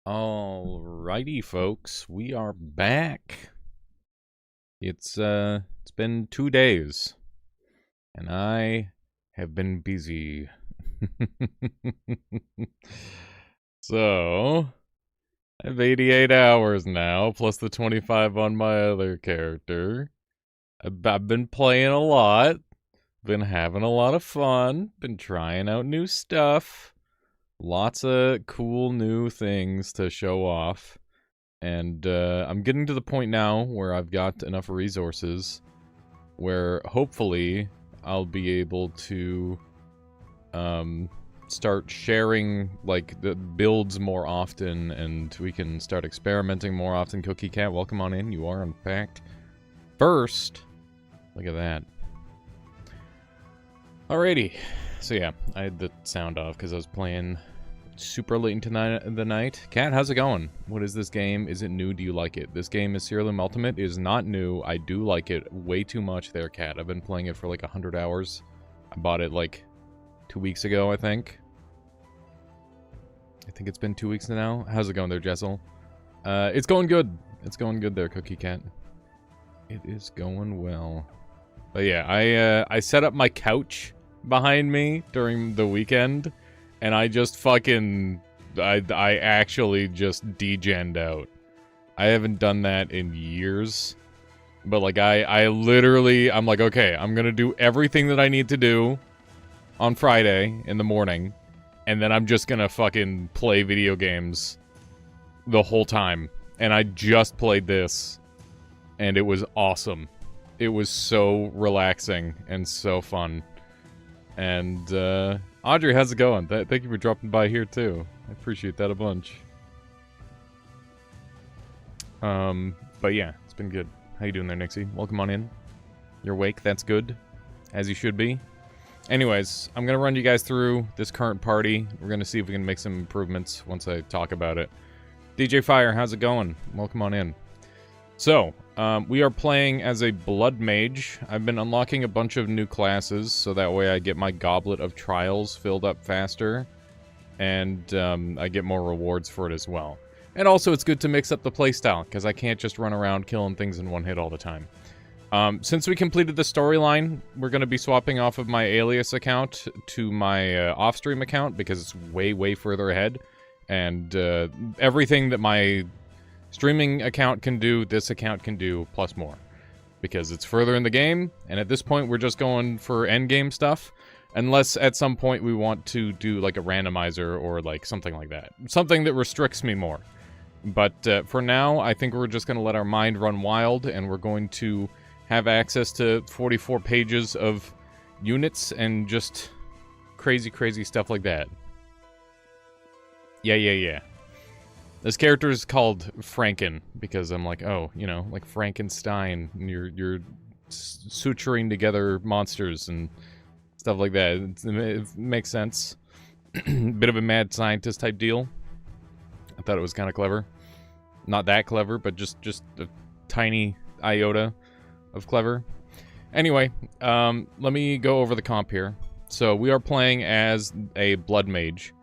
Alrighty, folks, we are back. It's been 2 days, and I have been busy. So, I have 88 hours now, plus the 25 on my other character. I've been playing a lot, been having a lot of fun, been trying out new stuff. Lots of cool new things to show off. And I'm getting to the point now where I've got enough resources where hopefully I'll be able to start sharing like the builds more often, and we can start experimenting more often. Cookie Cat, welcome on in. You are unpacked. First, look at that. Alrighty. So yeah, I had the sound off because I was playing super late into the night. Cat, how's it going? What is this game? Is it new? Do you like it? This game is Siralim Ultimate. It is not new. I do like it way too much there, Cat. I've been playing it for like 100 hours. I bought it like 2 weeks ago, I think. I think it's been 2 weeks now. How's it going there, Jessel? It's going good. It's going good there, Cookie Cat. It is going well. But yeah, I set up my couch behind me during the weekend, and I just fucking, I actually just degen'd out. I haven't done that in years. But like, I literally, I'm like, okay, I'm gonna do everything that I need to do on Friday in the morning, and then I'm just gonna fucking play video games the whole time. And I just played this, and it was awesome. It was so relaxing and so fun. And, Audrey, how's it going? Thank you for dropping by here, too. I appreciate that a bunch. But yeah, it's been good. How you doing there, Nixie? Welcome on in. You're awake, that's good. As you should be. Anyways, I'm gonna run you guys through this current party. We're gonna see if we can make some improvements once I talk about it. DJ Fire, how's it going? Welcome on in. So, we are playing as a Blood Mage. I've been unlocking a bunch of new classes, so that way I get my Goblet of Trials filled up faster, and I get more rewards for it as well. And also, it's good to mix up the playstyle, because I can't just run around killing things in one hit all the time. Since we completed the storyline, we're going to be swapping off of my alias account to my off-stream account, because it's way, way further ahead, and everything that my streaming account can do, this account can do, plus more. Because it's further in the game, and at this point we're just going for endgame stuff. Unless at some point we want to do like a randomizer or like something like that. Something that restricts me more. But for now, I think we're just going to let our mind run wild, and we're going to have access to 44 pages of units and just crazy, crazy stuff like that. Yeah. This character is called Franken, because I'm like, oh, you know, like Frankenstein, and you're suturing together monsters and stuff like that. It makes sense. Bit of a mad scientist type deal. I thought it was kind of clever. Not that clever, but just a tiny iota of clever. Anyway, let me go over the comp here. So we are playing as a Blood Mage.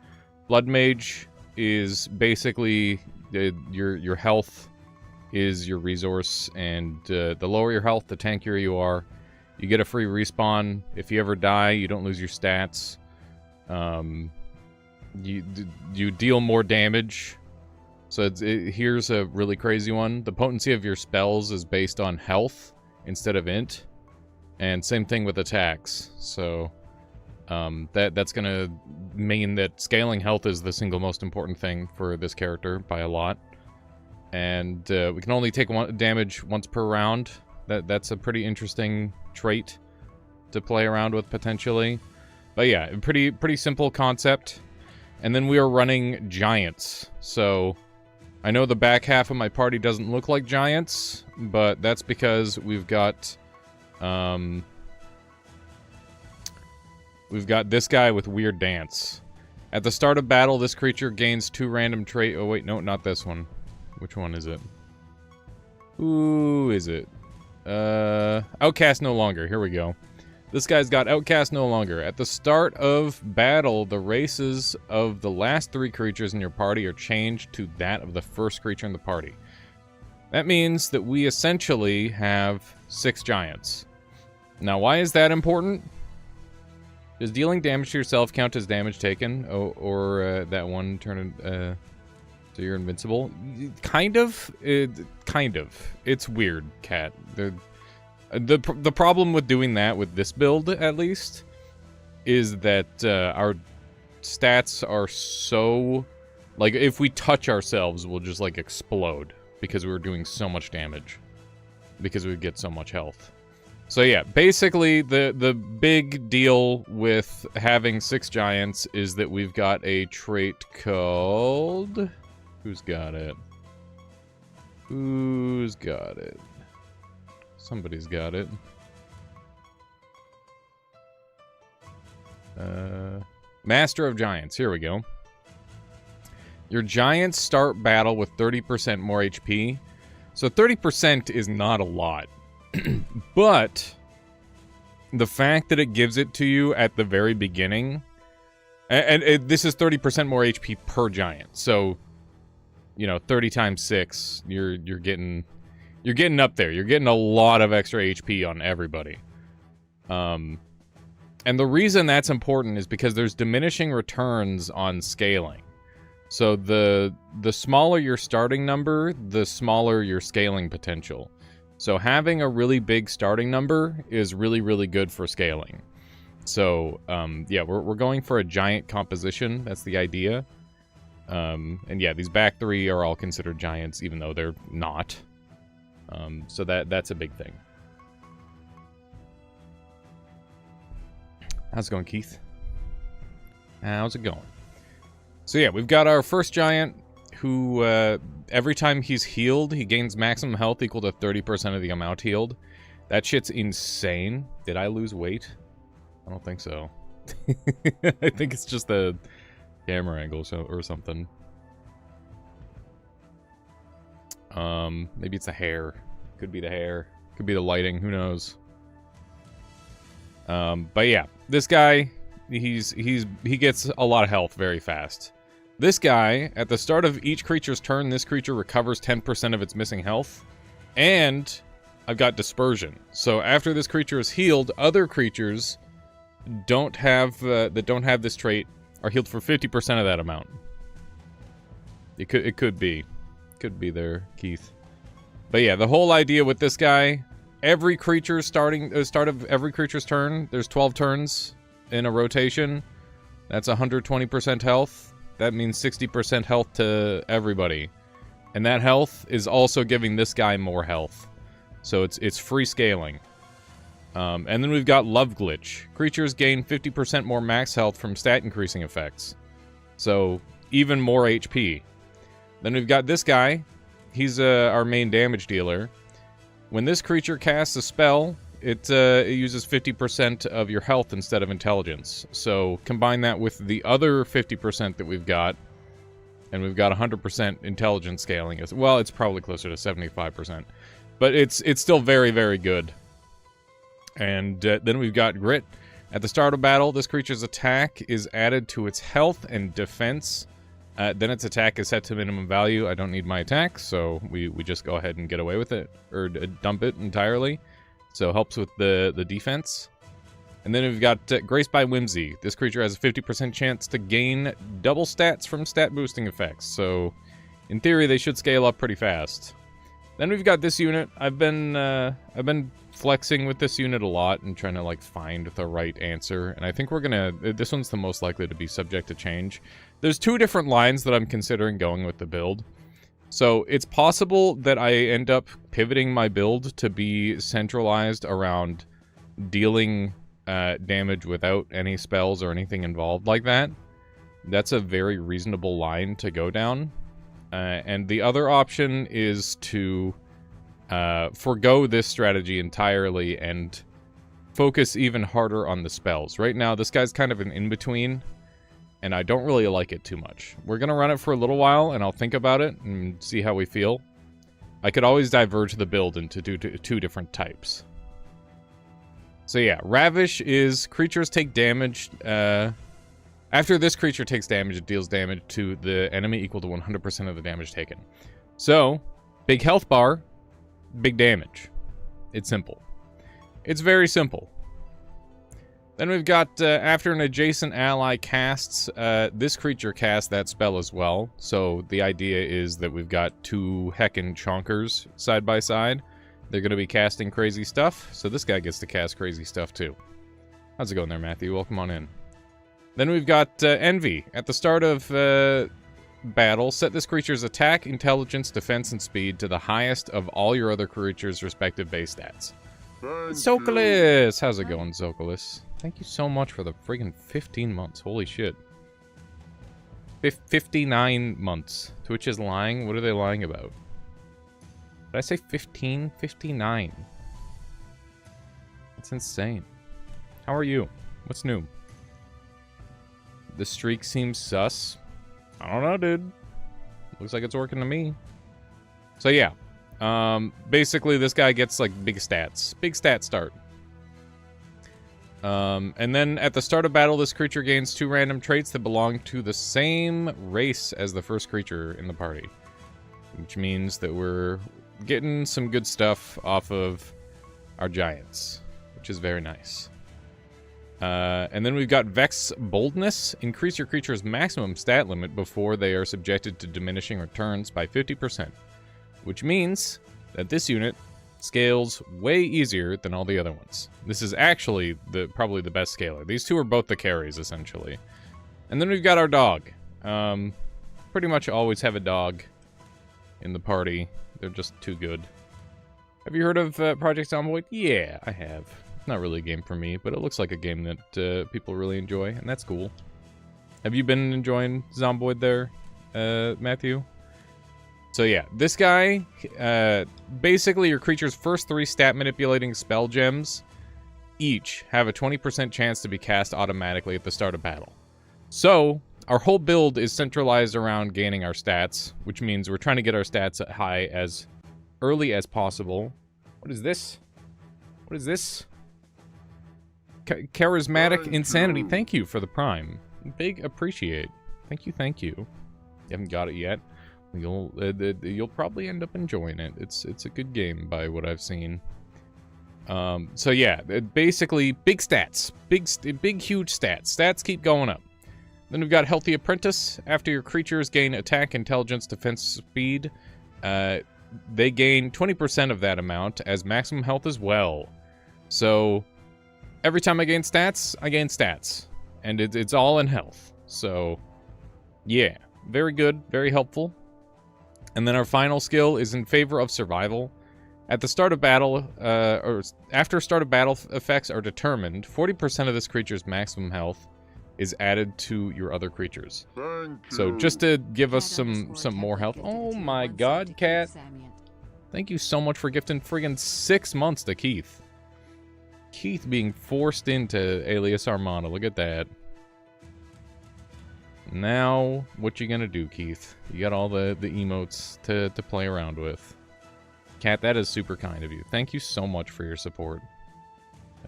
Blood Mage is basically your health is your resource, and the lower your health, the tankier you are. You get a free respawn. If you ever die, you don't lose your stats. You deal more damage. So here's a really crazy one. The potency of your spells is based on health instead of int, and same thing with attacks. So that's gonna mean that scaling health is the single most important thing for this character by a lot. And we can only take damage once per round. That's a pretty interesting trait to play around with potentially. But yeah, pretty simple concept. And then we are running giants. So I know the back half of my party doesn't look like giants, but that's because we've got this guy with weird dance. At the start of battle, this creature gains 2 random trait. Oh wait, no, not this one. Which one is it? Who is it? Outcast no longer. Here we go. This guy's got Outcast no longer. At the start of battle, the races of the last 3 creatures in your party are changed to that of the first creature in the party. That means that we essentially have 6 giants. Now, why is that important? Does dealing damage to yourself count as damage taken? Or that one turn so you're invincible? Kind of. Kind of. It's weird, Cat. The problem with doing that with this build, at least, is that our stats are so... Like, if we touch ourselves, we'll just, like, explode. Because we're doing so much damage. Because we get so much health. So yeah, basically, the big deal with having 6 giants is that we've got a trait called... Who's got it? Who's got it? Somebody's got it. Master of Giants. Here we go. Your giants start battle with 30% more HP. So 30% is not a lot. But the fact that it gives it to you at the very beginning... And this is 30% more HP per giant. So, you know, 30 times 6, you're getting up there. You're getting a lot of extra HP on everybody. And the reason that's important is because there's diminishing returns on scaling. So the smaller your starting number, the smaller your scaling potential. So having a really big starting number is really, really good for scaling. So, yeah, we're going for a giant composition. That's the idea. And yeah, these back 3 are all considered giants, even though they're not. So that's a big thing. How's it going, Keith? How's it going? So yeah, we've got our first giant who, every time he's healed, he gains maximum health equal to 30% of the amount healed. That shit's insane. Did I lose weight? I don't think so. I think it's just the camera angle or something. Maybe it's the hair. Could be the hair. Could be the lighting. Who knows? But yeah, this guy, he gets a lot of health very fast. This guy, at the start of each creature's turn, this creature recovers 10% of its missing health. And I've got dispersion. So after this creature is healed, other creatures that don't have this trait are healed for 50% of that amount. It could be there, Keith. But yeah, the whole idea with this guy, every creature start of every creature's turn, there's 12 turns in a rotation. That's 120% health. That means 60% health to everybody. And that health is also giving this guy more health. So it's free scaling. And then we've got Love Glitch. Creatures gain 50% more max health from stat increasing effects. So even more HP. Then we've got this guy. He's our main damage dealer. When this creature casts a spell, it uses 50% of your health instead of intelligence. So combine that with the other 50% that we've got, and we've got 100% intelligence scaling. Well, it's probably closer to 75%. But it's still very, very good. And then we've got Grit. At the start of battle, this creature's attack is added to its health and defense. Then its attack is set to minimum value. I don't need my attack, so we just go ahead and get away with it. Or dump it entirely. So helps with the defense. And then we've got Grace by Whimsy. This creature has a 50% chance to gain double stats from stat boosting effects. So in theory, they should scale up pretty fast. Then we've got this unit. I've been flexing with this unit a lot and trying to like find the right answer. And I think this one's the most likely to be subject to change. There's 2 different lines that I'm considering going with the build. So it's possible that I end up pivoting my build to be centralized around dealing damage without any spells or anything involved like that. That's a very reasonable line to go down. And the other option is to forgo this strategy entirely and focus even harder on the spells. Right now, this guy's kind of an in-between, and I don't really like it too much. We're going to run it for a little while, and I'll think about it and see how we feel. I could always diverge the build into two different types. So yeah, Ravish is creatures take damage. After this creature takes damage, it deals damage to the enemy equal to 100% of the damage taken. So, big health bar, big damage. It's simple. It's very simple. Then we've got, after an adjacent ally casts, this creature casts that spell as well. So the idea is that we've got two heckin' chonkers side by side. They're going to be casting crazy stuff, so this guy gets to cast crazy stuff too. How's it going there, Matthew? Welcome on in. Then we've got Envy. At the start of battle, set this creature's attack, intelligence, defense, and speed to the highest of all your other creatures' respective base stats. Zokalis! How's it going, Zokalis? Thank you so much for the friggin' 15 months. Holy shit. 59 months. Twitch is lying? What are they lying about? Did I say 15? 59. That's insane. How are you? What's new? The streak seems sus. I don't know, dude. Looks like it's working to me. So yeah. Basically, this guy gets, like, big stats. Big stat start. And then at the start of battle, this creature gains 2 random traits that belong to the same race as the first creature in the party. Which means that we're getting some good stuff off of our giants, which is very nice. And then we've got Vex Boldness. Increase your creature's maximum stat limit before they are subjected to diminishing returns by 50%. Which means that this unit scales way easier than all the other ones. This is actually probably the best scaler. These two are both the carries, essentially. And then we've got our dog. Pretty much always have a dog in the party. They're just too good. Have you heard of Project Zomboid? Yeah, I have. Not really a game for me, but it looks like a game that people really enjoy, and that's cool. Have you been enjoying Zomboid there, Matthew? So yeah, this guy, basically your creature's first 3 stat manipulating spell gems each have a 20% chance to be cast automatically at the start of battle. So, our whole build is centralized around gaining our stats, which means we're trying to get our stats high as early as possible. What is this? What is this? Charismatic Insanity. Thank you for the prime. Big appreciate. Thank you, thank you. You haven't got it yet. You'll probably end up enjoying it. It's a good game by what I've seen. So yeah, basically big stats, big huge stats. Stats keep going up. Then we've got Healthy Apprentice. After your creatures gain attack, intelligence, defense, speed, they gain 20% of that amount as maximum health as well. So every time I gain stats, and it's all in health. So yeah, very good, very helpful. And then our final skill is in favor of survival. At the start of battle, or after start of battle effects are determined, 40% of this creature's maximum health is added to your other creatures. So just to give us some more health. Oh my god, Cat. Thank you so much for gifting friggin' 6 months to Keith. Keith being forced into Alias Armada. Look at that. Now, what you gonna do, Keith? You got all the emotes to play around with. Cat, that is super kind of you. Thank you so much for your support.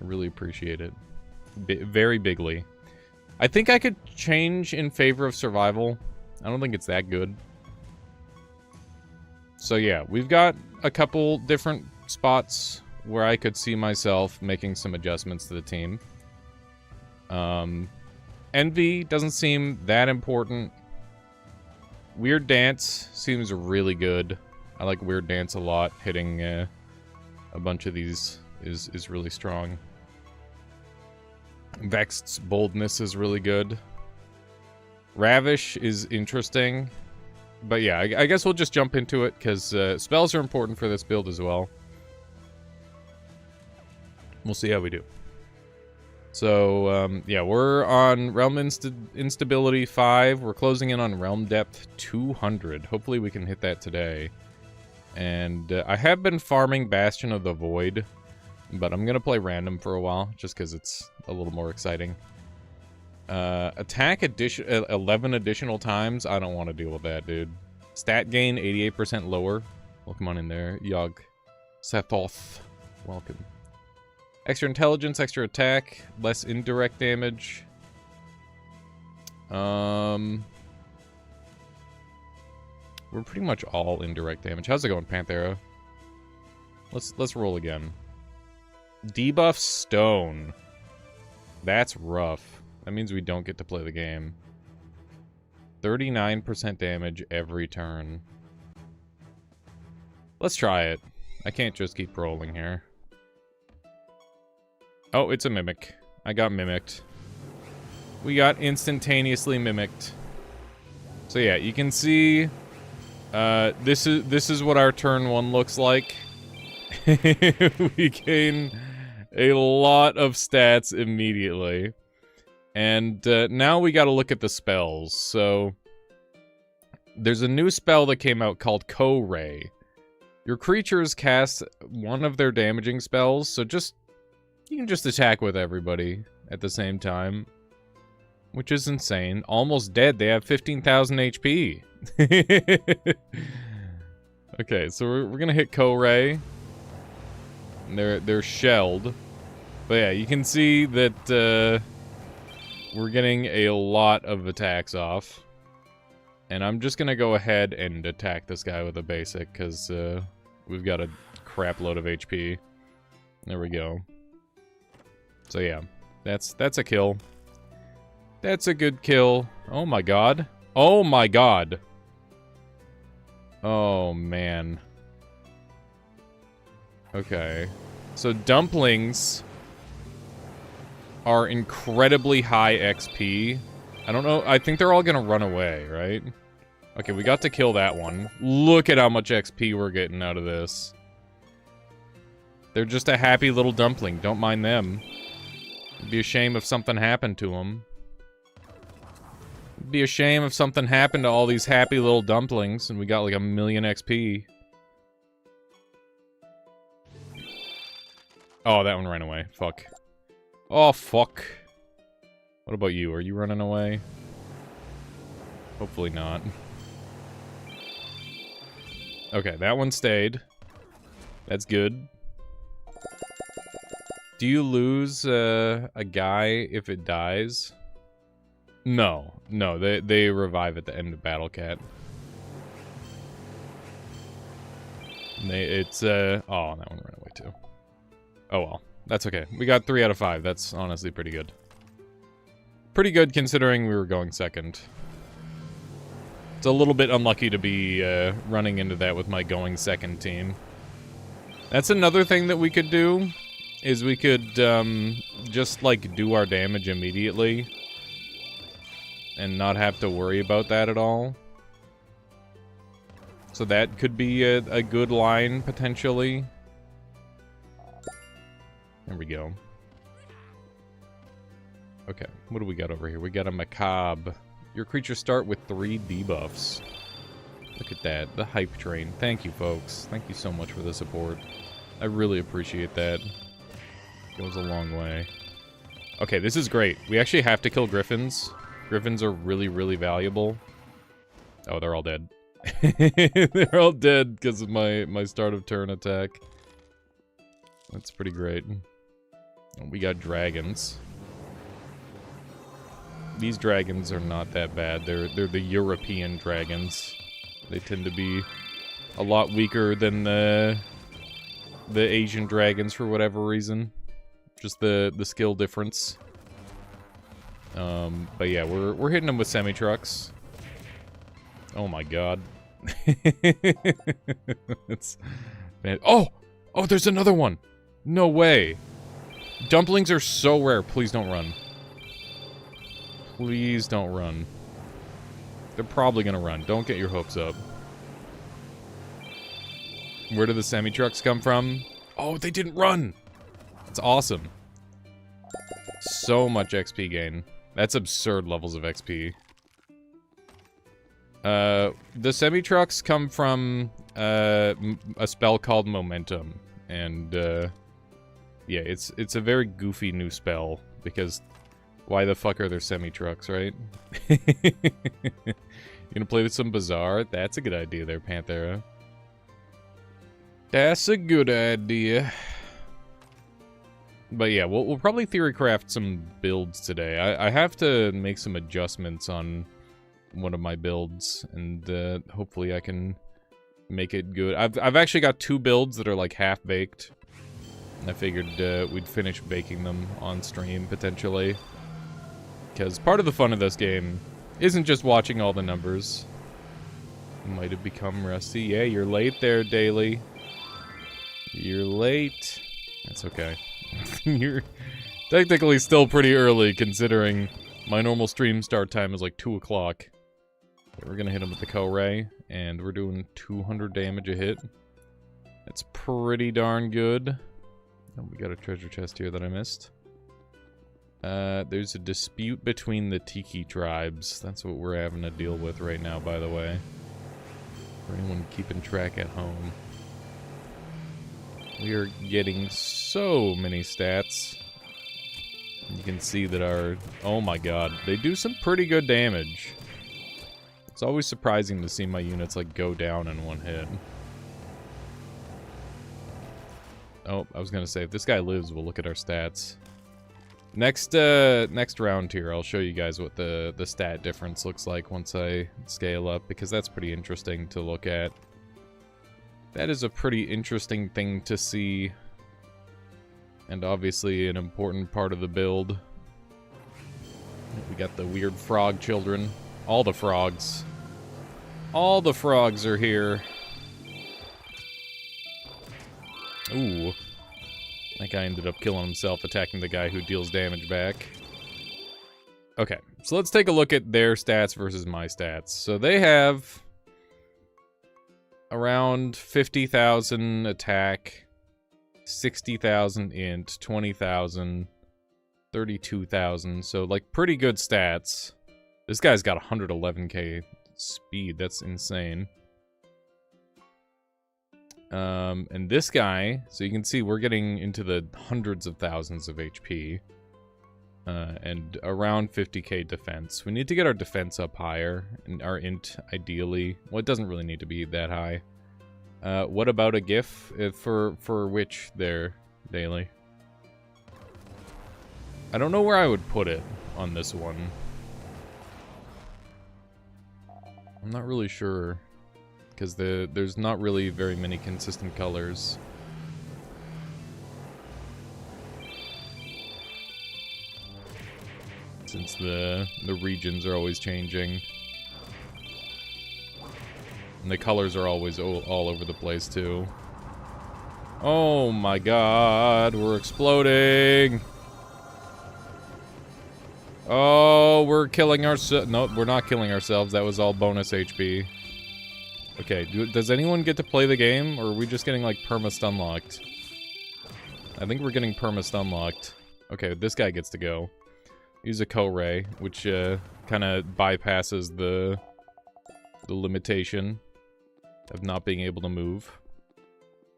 I really appreciate it. Very bigly. I think I could change in favor of survival. I don't think it's that good. So yeah, we've got a couple different spots where I could see myself making some adjustments to the team. Envy doesn't seem that important. Weird Dance seems really good. I like Weird Dance a lot. Hitting a bunch of these is really strong. Vexed's Boldness is really good. Ravish is interesting. But yeah, I guess we'll just jump into it, because spells are important for this build as well. We'll see how we do. So, yeah, we're on Realm Instability 5. We're closing in on Realm Depth 200. Hopefully we can hit that today. And I have been farming Bastion of the Void, but I'm going to play random for a while, just because it's a little more exciting. Attack 11 additional times? I don't want to deal with that, dude. Stat gain 88% lower. Well, come on in there. Yog. Sethoth. Welcome. Extra intelligence, extra attack, less indirect damage. We're pretty much all indirect damage. How's it going, Panthera? Let's roll again. Debuff stone. That's rough. That means we don't get to play the game. 39% damage every turn. Let's try it. I can't just keep rolling here. Oh, it's a mimic. I got mimicked. We got instantaneously mimicked. So yeah, you can see this is what our turn 1 looks like. We gain a lot of stats immediately. And now we gotta look at the spells. So there's a new spell that came out called Co-Ray. Your creatures cast one of their damaging spells, so you can just attack with everybody at the same time. Which is insane. Almost dead. They have 15,000 HP. Okay, so we're gonna hit Co-Ray. And they're shelled. But yeah, you can see that we're getting a lot of attacks off. And I'm just gonna go ahead and attack this guy with a basic, because we've got a crap load of HP. There we go. So yeah, that's a kill. That's a good kill. Oh my god. Oh my god. Oh man. Okay. So dumplings are incredibly high XP. I don't know. I think they're all gonna run away, right? Okay, we got to kill that one. Look at how much XP we're getting out of this. They're just a happy little dumpling. Don't mind them. It'd be a shame if something happened to them. It'd be a shame if something happened to all these happy little dumplings and we got like 1,000,000 XP. Oh, that one ran away. Fuck. Oh, fuck. What about you? Are you running away? Hopefully not. Okay, that one stayed. That's good. Do you lose a guy if it dies? No. No, they revive at the end of Battle Cat. It's, oh, that one ran away too. Oh well, that's okay. We got 3 out of 5. That's honestly pretty good. Pretty good considering we were going second. It's a little bit unlucky to be running into that with my going second team. That's another thing that we could do, is we could just like do our damage immediately and not have to worry about that at all. So that could be a good line, potentially. There we go. Okay, what do we got over here? We got a macabre. Your creatures start with 3 debuffs. Look at that, the hype train. Thank you, folks. Thank you so much for the support. I really appreciate that. Goes a long way. Okay, this is great. We actually have to kill griffins. Griffins are really, really valuable. Oh, they're all dead. They're all dead because of my start of turn attack. That's pretty great. We got dragons. These dragons are not that bad. They're the European dragons. They tend to be a lot weaker than the Asian dragons for whatever reason. Just the skill difference. But yeah, we're hitting them with semi-trucks. Oh my god. It's bad. Oh! Oh, there's another one! No way! Dumplings are so rare. Please don't run. Please don't run. They're probably gonna run. Don't get your hopes up. Where do the semi-trucks come from? Oh, they didn't run! That's awesome. So much XP gain. That's absurd levels of XP. The semi-trucks come from a spell called Momentum. And, yeah, it's a very goofy new spell, because why the fuck are there semi-trucks, right? You gonna play with some Bazaar? That's a good idea there, Panthera. That's a good idea. But yeah, we'll probably theorycraft some builds today. I have to make some adjustments on one of my builds, and hopefully I can make it good. I've actually got 2 builds that are like half-baked. I figured we'd finish baking them on stream, potentially. Because part of the fun of this game isn't just watching all the numbers. Might have become rusty. Yeah, you're late there, Daily. You're late. That's okay. You're technically still pretty early, considering my normal stream start time is like 2 o'clock. We're gonna hit him with the Ko-Ray, and we're doing 200 damage a hit. That's pretty darn good. Oh, we got a treasure chest here that I missed. There's a dispute between the Tiki tribes. That's what we're having to deal with right now, by the way. For anyone keeping track at home. We are getting so many stats. You can see that our... Oh my god, they do some pretty good damage. It's always surprising to see my units, like, go down in one hit. Oh, I was gonna say, if this guy lives, we'll look at our stats. Next round here, I'll show you guys what the stat difference looks like once I scale up, because that's pretty interesting to look at. That is a pretty interesting thing to see, and obviously an important part of the build. We got the weird frog children. All the frogs. All the frogs are here. Ooh. That guy ended up killing himself, attacking the guy who deals damage back. Okay, so let's take a look at their stats versus my stats. So they have around 50,000 attack, 60,000 int, 20,000, 32,000. So, like, pretty good stats. This guy's got 111k speed. That's insane. And this guy, so you can see we're getting into the hundreds of thousands of HP. And around 50k defense. We need to get our defense up higher, and our int, ideally. Well, it doesn't really need to be that high. What about a GIF for which there, Daily? I don't know where I would put it on this one. I'm not really sure. Because there's not really very many consistent colors. Since the regions are always changing. And the colors are always all over the place, too. Oh my god, we're exploding! Oh, we're killing ourselves. No, we're not killing ourselves. That was all bonus HP. Okay, does anyone get to play the game, or are we just getting, like, perma-stunlocked? I think we're getting perma-stunlocked. Okay, this guy gets to go. Use a Ko-Ray, which, kind of bypasses the limitation of not being able to move.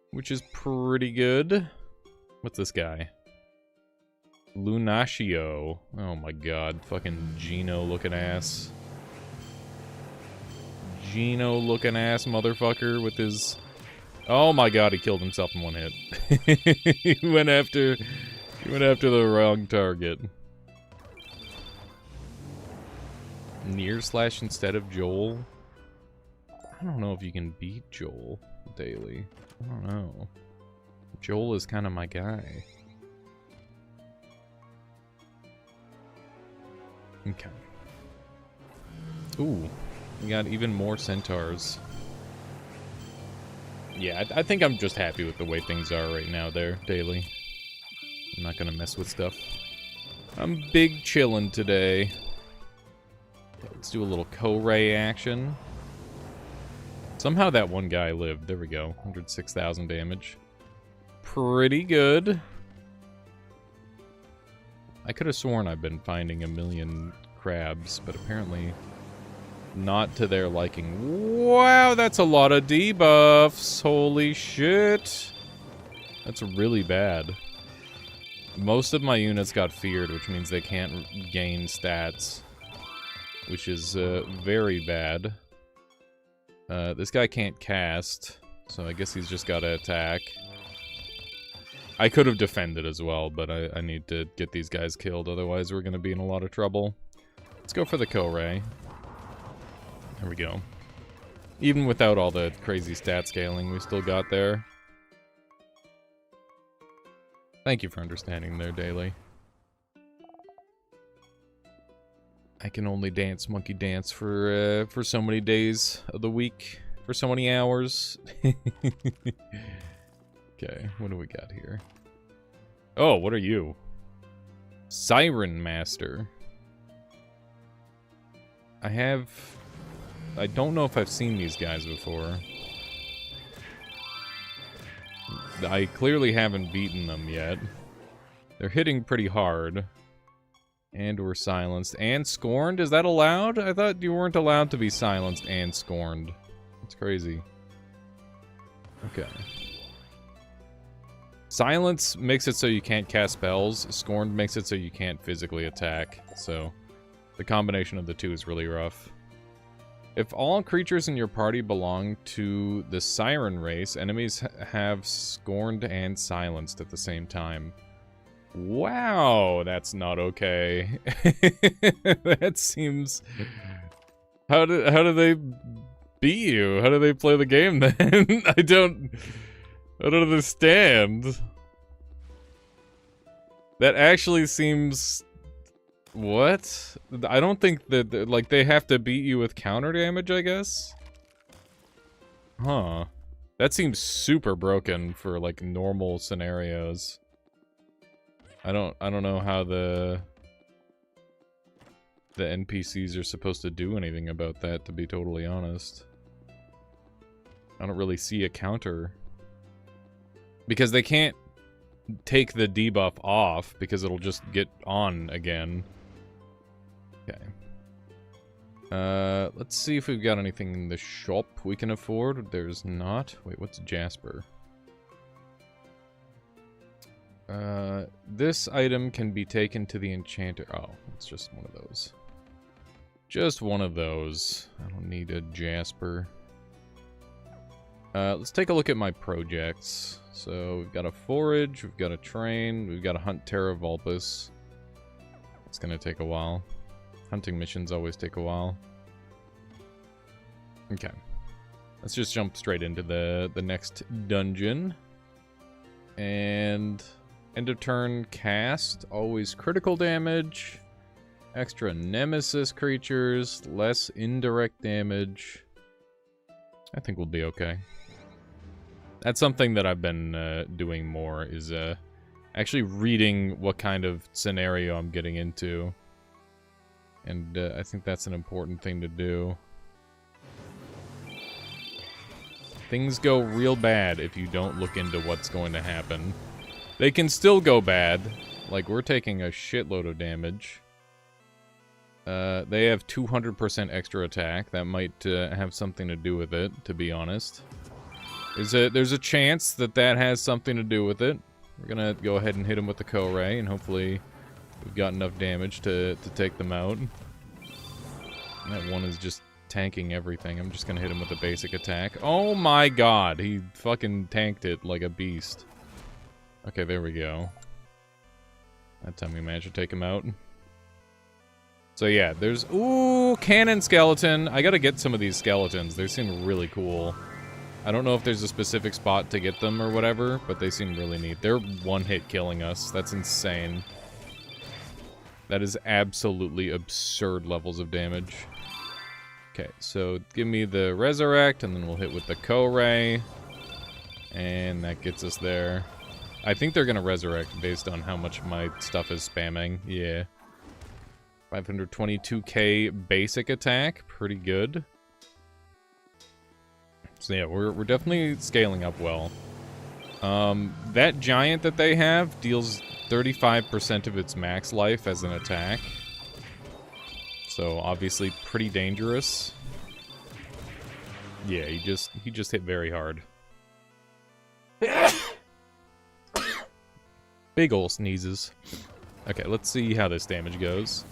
Which is pretty good. What's this guy? Lunatio. Oh my god, fucking Gino-looking ass. Gino-looking ass motherfucker with his... Oh my god, he killed himself in one hit. He went after the wrong target. Near slash instead of Joel? I don't know if you can beat Joel daily. I don't know. Joel is kind of my guy. Okay. Ooh. We got even more centaurs. Yeah, I think I'm just happy with the way things are right now there, Daily. I'm not gonna mess with stuff. I'm big chillin' today. Okay, let's do a little Ko-Ray action. Somehow that one guy lived. There we go. 106,000 damage. Pretty good. I could have sworn I've been finding a million crabs, but apparently... not to their liking. Wow, that's a lot of debuffs. Holy shit. That's really bad. Most of my units got feared, which means they can't gain stats. Which is very bad. This guy can't cast, so I guess he's just gotta attack. I could have defended as well, but I need to get these guys killed, otherwise we're going to be in a lot of trouble. Let's go for the Ko-Ray. There we go. Even without all the crazy stat scaling we still got there. Thank you for understanding there, Daily. I can only dance monkey dance for so many days of the week, for so many hours. Okay, what do we got here? Oh, what are you? Siren Master. I don't know if I've seen these guys before. I clearly haven't beaten them yet. They're hitting pretty hard. And we're silenced. And scorned? Is that allowed? I thought you weren't allowed to be silenced and scorned. That's crazy. Okay. Silence makes it so you can't cast spells. Scorned makes it so you can't physically attack. So, the combination of the two is really rough. If all creatures in your party belong to the Siren race, enemies have scorned and silenced at the same time. Wow, that's not okay. That seems... How do they beat you? How do they play the game then? I don't understand. That actually seems... What? I don't think that, like, they have to beat you with counter damage, I guess? Huh. That seems super broken for, like, normal scenarios. I don't know how the NPCs are supposed to do anything about that, to be totally honest. I don't really see a counter. Because they can't take the debuff off, because it'll just get on again. Okay. Let's see if we've got anything in the shop we can afford. There's not. Wait, what's Jasper? This item can be taken to the enchanter. Oh, it's just one of those. Just one of those. I don't need a Jasper. Let's take a look at my projects. So, we've got a forage, we've got a train, we've got a hunt Terra Vulpus. It's gonna take a while. Hunting missions always take a while. Okay. Let's just jump straight into the next dungeon. And... end of turn cast, always critical damage. Extra nemesis creatures, less indirect damage. I think we'll be okay. That's something that I've been doing more, is actually reading what kind of scenario I'm getting into. And I think that's an important thing to do. Things go real bad if you don't look into what's going to happen. They can still go bad. Like, we're taking a shitload of damage. They have 200% extra attack. That might have something to do with it, to be honest. There's a chance that that has something to do with it. We're gonna go ahead and hit him with the Ko-Ray, and hopefully we've got enough damage to take them out. And that one is just tanking everything. I'm just gonna hit him with a basic attack. Oh my god, he fucking tanked it like a beast. Okay, there we go. That time we managed to take him out. So yeah, there's... Ooh, cannon skeleton! I gotta get some of these skeletons. They seem really cool. I don't know if there's a specific spot to get them or whatever, but they seem really neat. They're one-hit killing us. That's insane. That is absolutely absurd levels of damage. Okay, so give me the Resurrect, and then we'll hit with the Ko-Ray. And that gets us there. I think they're gonna Resurrect based on how much my stuff is spamming. Yeah. 522k basic attack. Pretty good. So yeah, we're definitely scaling up well. That giant that they have deals 35% of its max life as an attack. So obviously pretty dangerous. Yeah, he just hit very hard. Big ol' sneezes. Okay, let's see how this damage goes.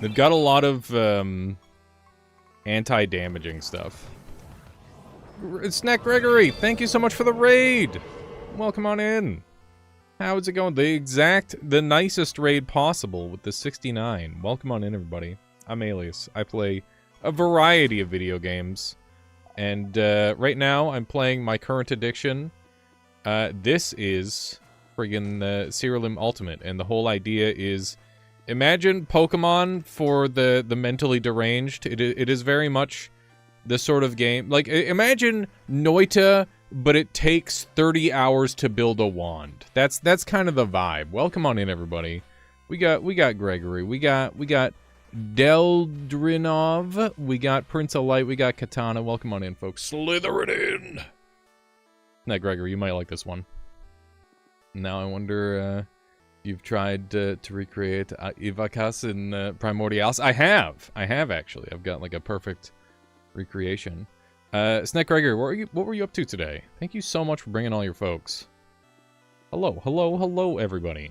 They've got a lot of anti-damaging stuff. Snack Gregory, thank you so much for the raid! Welcome on in. How is it going? The nicest raid possible with the 69. Welcome on in, everybody. I'm Alias. I play a variety of video games. And right now, I'm playing my current addiction. This is friggin' Siralim Ultimate. And the whole idea is, imagine Pokemon for the mentally deranged. It is very much the sort of game. Like, imagine Noita, but it takes 30 hours to build a wand. That's kind of the vibe. Welcome on in, everybody. We got Gregory. We got Deldrinov. We got Prince of Light. We got Katana. Welcome on in, folks. Slithering in. Now, Gregory, you might like this one. Now I wonder if you've tried to recreate Ivakas in Primordialis. I have actually. I've got like a perfect recreation. Snack Gregory, what were you up to today? Thank you so much for bringing all your folks. Hello, everybody.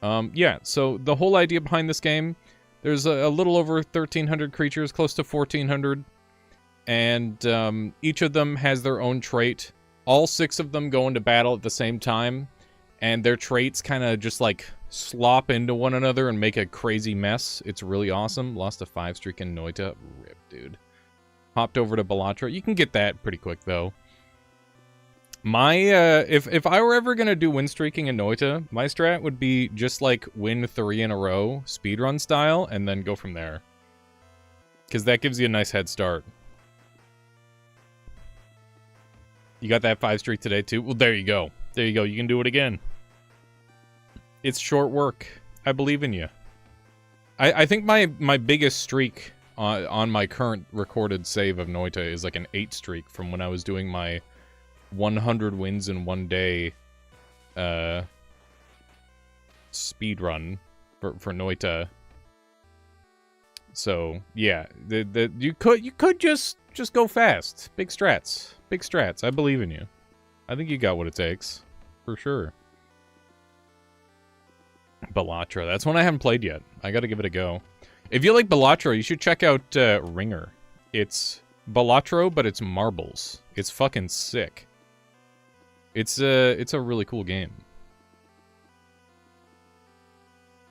Yeah, so the whole idea behind this game, there's a little over 1,300 creatures, close to 1,400, and each of them has their own trait. All 6 of them go into battle at the same time, and their traits kind of just like slop into one another and make a crazy mess. It's really awesome. Lost a 5-streak in Noita. Rip, dude. Hopped over to Bellatra. You can get that pretty quick, though. My, if I were ever gonna do win streaking in Noita, my strat would be just, like, win 3 in a row, speedrun style, and then go from there. Because that gives you a nice head start. You got that 5-streak today, too? Well, there you go. There you go. You can do it again. It's short work. I believe in you. I think my biggest streak on my current recorded save of Noita is like an 8 streak from when I was doing my 100 wins in one day speed run for Noita. So yeah, you could just go fast. Big strats. I believe in you. I think you got what it takes for sure. Bellatra, that's one I haven't played yet. I got to give it a go. If you like Bellatra, you should check out Ringer. It's Bellatro, but it's marbles. It's fucking sick. It's a really cool game.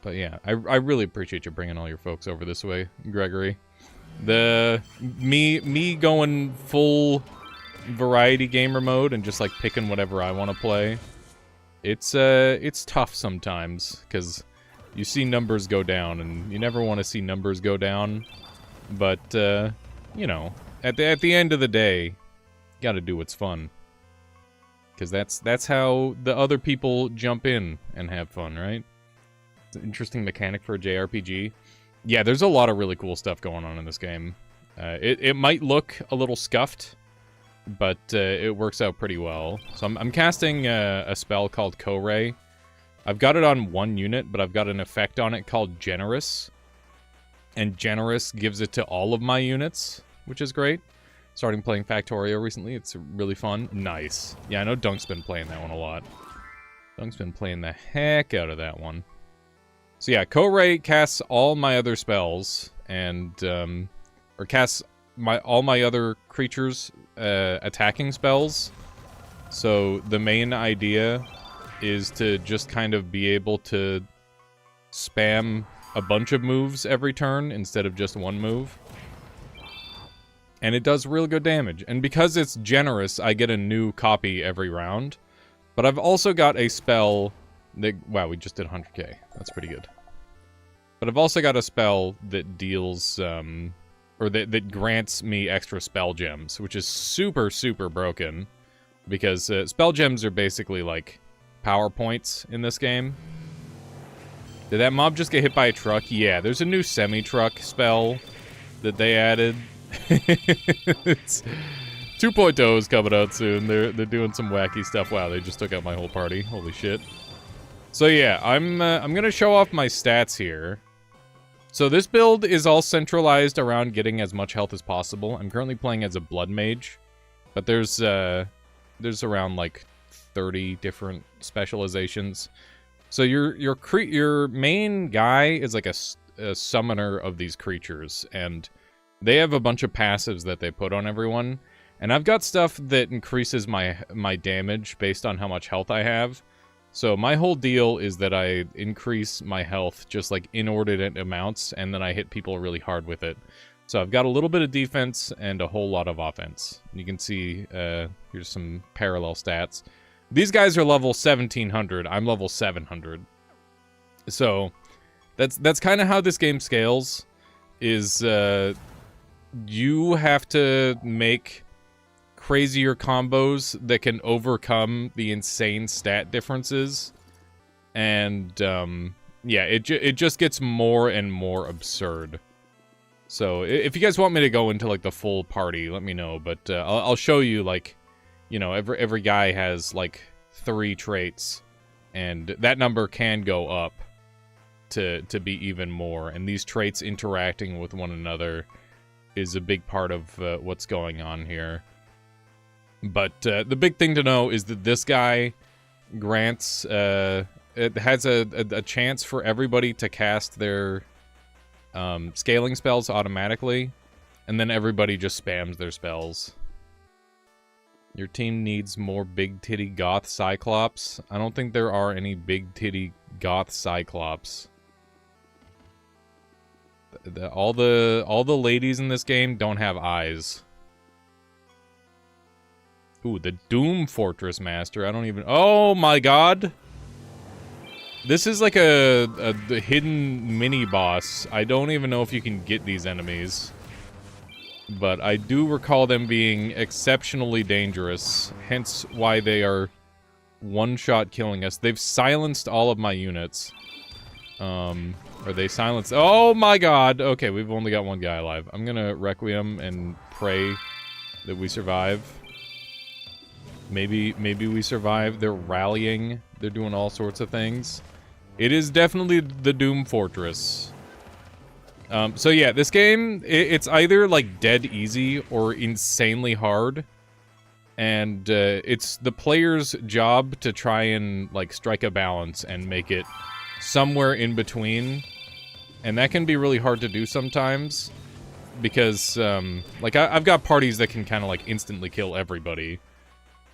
But yeah, I really appreciate you bringing all your folks over this way, Gregory. Me going full variety gamer mode and just like picking whatever I want to play. It's tough sometimes because you see numbers go down, and you never want to see numbers go down. But, you know, at the end of the day, you gotta do what's fun. Because that's how the other people jump in and have fun, right? It's an interesting mechanic for a JRPG. Yeah, there's a lot of really cool stuff going on in this game. It might look a little scuffed, but it works out pretty well. So I'm casting a spell called Ko-Ray. I've got it on 1 unit, but I've got an effect on it called Generous. And Generous gives it to all of my units, which is great. Starting playing Factorio recently, it's really fun. Nice. Yeah, I know Dunk's been playing that one a lot. Dunk's been playing the heck out of that one. So yeah, Ko-Ray casts all my other spells, and, or casts all my other creatures' attacking spells. So the main idea is to just kind of be able to spam a bunch of moves every turn instead of just one move. And it does real good damage. And because it's generous, I get a new copy every round. But I've also got a spell that... Wow, we just did 100k. That's pretty good. But I've also got a spell that deals... or that grants me extra spell gems, which is super, super broken. Because spell gems are basically like power points in this game. Did that mob just get hit by a truck? Yeah, there's a new semi-truck spell that they added. It's 2.0 is coming out soon. They're doing some wacky stuff. Wow, they just took out my whole party. Holy shit. So yeah, I'm gonna show off my stats here. So this build is all centralized around getting as much health as possible. I'm currently playing as a blood mage, but there's around like 30 different specializations. So your main guy is like a summoner of these creatures, and they have a bunch of passives that they put on everyone. And I've got stuff that increases my damage based on how much health I have. So my whole deal is that I increase my health just like inordinate amounts, and then I hit people really hard with it. So I've got a little bit of defense and a whole lot of offense. You can see, here's some parallel stats. These guys are level 1700, I'm level 700. So that's kind of how this game scales, is you have to make crazier combos that can overcome the insane stat differences. And, yeah, it just gets more and more absurd. So, if you guys want me to go into, like, the full party, let me know. But, I'll show you, like, you know, every guy has, like, 3 traits. And that number can go up to be even more. And these traits interacting with one another is a big part of what's going on here. But, the big thing to know is that this guy grants, it has a chance for everybody to cast their scaling spells automatically, and then everybody just spams their spells. Your team needs more big titty goth cyclops. I don't think there are any big titty goth cyclops. All the ladies in this game don't have eyes. Ooh, the Doom Fortress Master. I don't even... Oh my god! This is like a hidden mini-boss. I don't even know if you can get these enemies. But I do recall them being exceptionally dangerous, hence why they are one-shot killing us. They've silenced all of my units. Are they silenced? Oh my god! Okay, we've only got one guy alive. I'm gonna Requiem and pray that we survive. Maybe we survive. They're rallying. They're doing all sorts of things. It is definitely the Doom Fortress. So yeah, this game, it's either like dead easy or insanely hard. And it's the player's job to try and like strike a balance and make it somewhere in between. And that can be really hard to do sometimes. Because, like, I've got parties that can kind of like instantly kill everybody.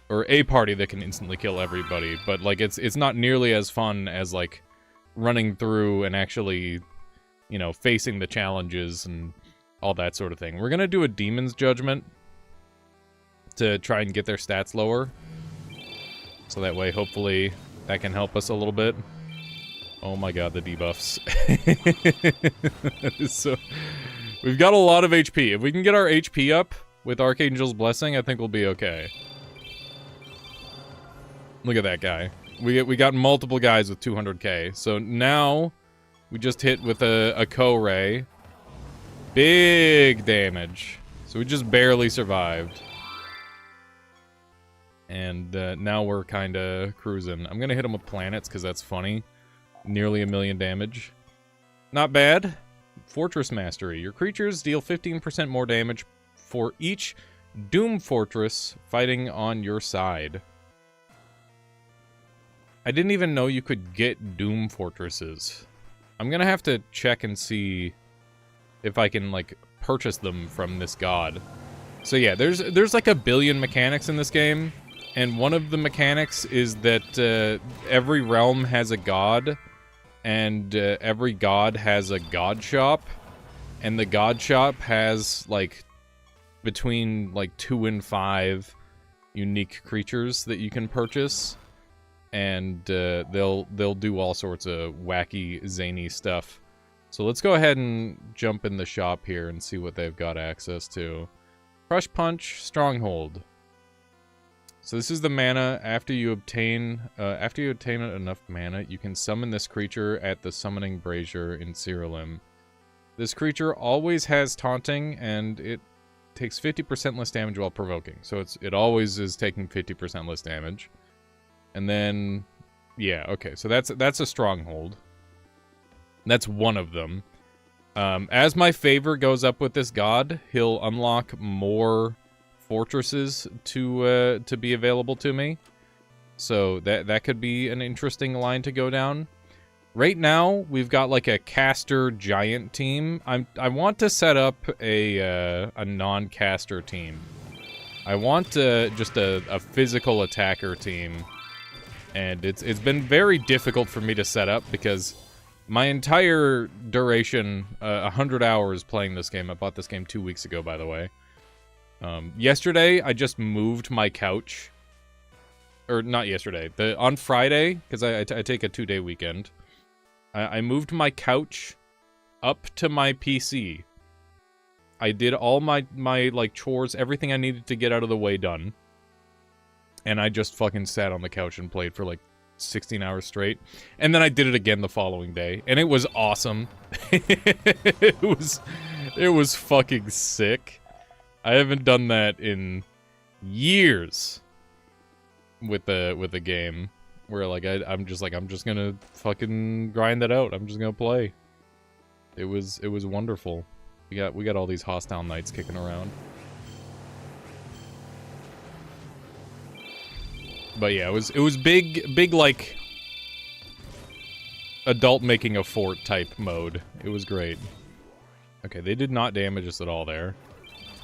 Or a party that can instantly kill everybody, but, like, it's not nearly as fun as, like, running through and actually, you know, facing the challenges and all that sort of thing. We're gonna do a Demon's Judgment to try and get their stats lower. So that way, hopefully, that can help us a little bit. Oh my god, the debuffs. So, we've got a lot of HP. If we can get our HP up with Archangel's Blessing, I think we'll be okay. Look at that guy. We got multiple guys with 200k. So now we just hit with a Ko-Ray. Big damage. So we just barely survived. And now we're kind of cruising. I'm going to hit him with planets because that's funny. Nearly 1,000,000 damage. Not bad. Fortress Mastery. Your creatures deal 15% more damage for each Doom Fortress fighting on your side. I didn't even know you could get Doom Fortresses. I'm gonna have to check and see if I can, like, purchase them from this god. So yeah, there's like 1 billion mechanics in this game, and one of the mechanics is that every realm has a god, and every god has a god shop, and the god shop has, like, between, like, 2 and 5 unique creatures that you can purchase. And they'll do all sorts of wacky, zany stuff. So let's go ahead and jump in the shop here and see what they've got access to. Crush Punch, Stronghold. So this is the mana. After you obtain enough mana, you can summon this creature at the Summoning Brazier in Siralim. This creature always has taunting, and it takes 50% less damage while provoking. So it always is taking 50% less damage. And then, yeah, okay, so that's a stronghold. That's one of them. As my favor goes up with this god, he'll unlock more fortresses to be available to me. So that could be an interesting line to go down. Right now, we've got like a caster giant team. I want to set up a non-caster team. I want just a physical attacker team. And it's been very difficult for me to set up because my entire duration, 100 hours playing this game. I bought this game 2 weeks ago, by the way. Yesterday, I just moved my couch. Or not yesterday. On Friday, because I take a 2-day weekend. I moved my couch up to my PC. I did all my like chores, everything I needed to get out of the way done. And I just fucking sat on the couch and played for like 16 hours straight. And then I did it again the following day. And it was awesome. it was fucking sick. I haven't done that in years with the game. Where like I'm just gonna fucking grind that out. I'm just gonna play. It was wonderful. We got all these hostile knights kicking around. But yeah, it was big like adult making a fort type mode. It was great. Okay, they did not damage us at all there.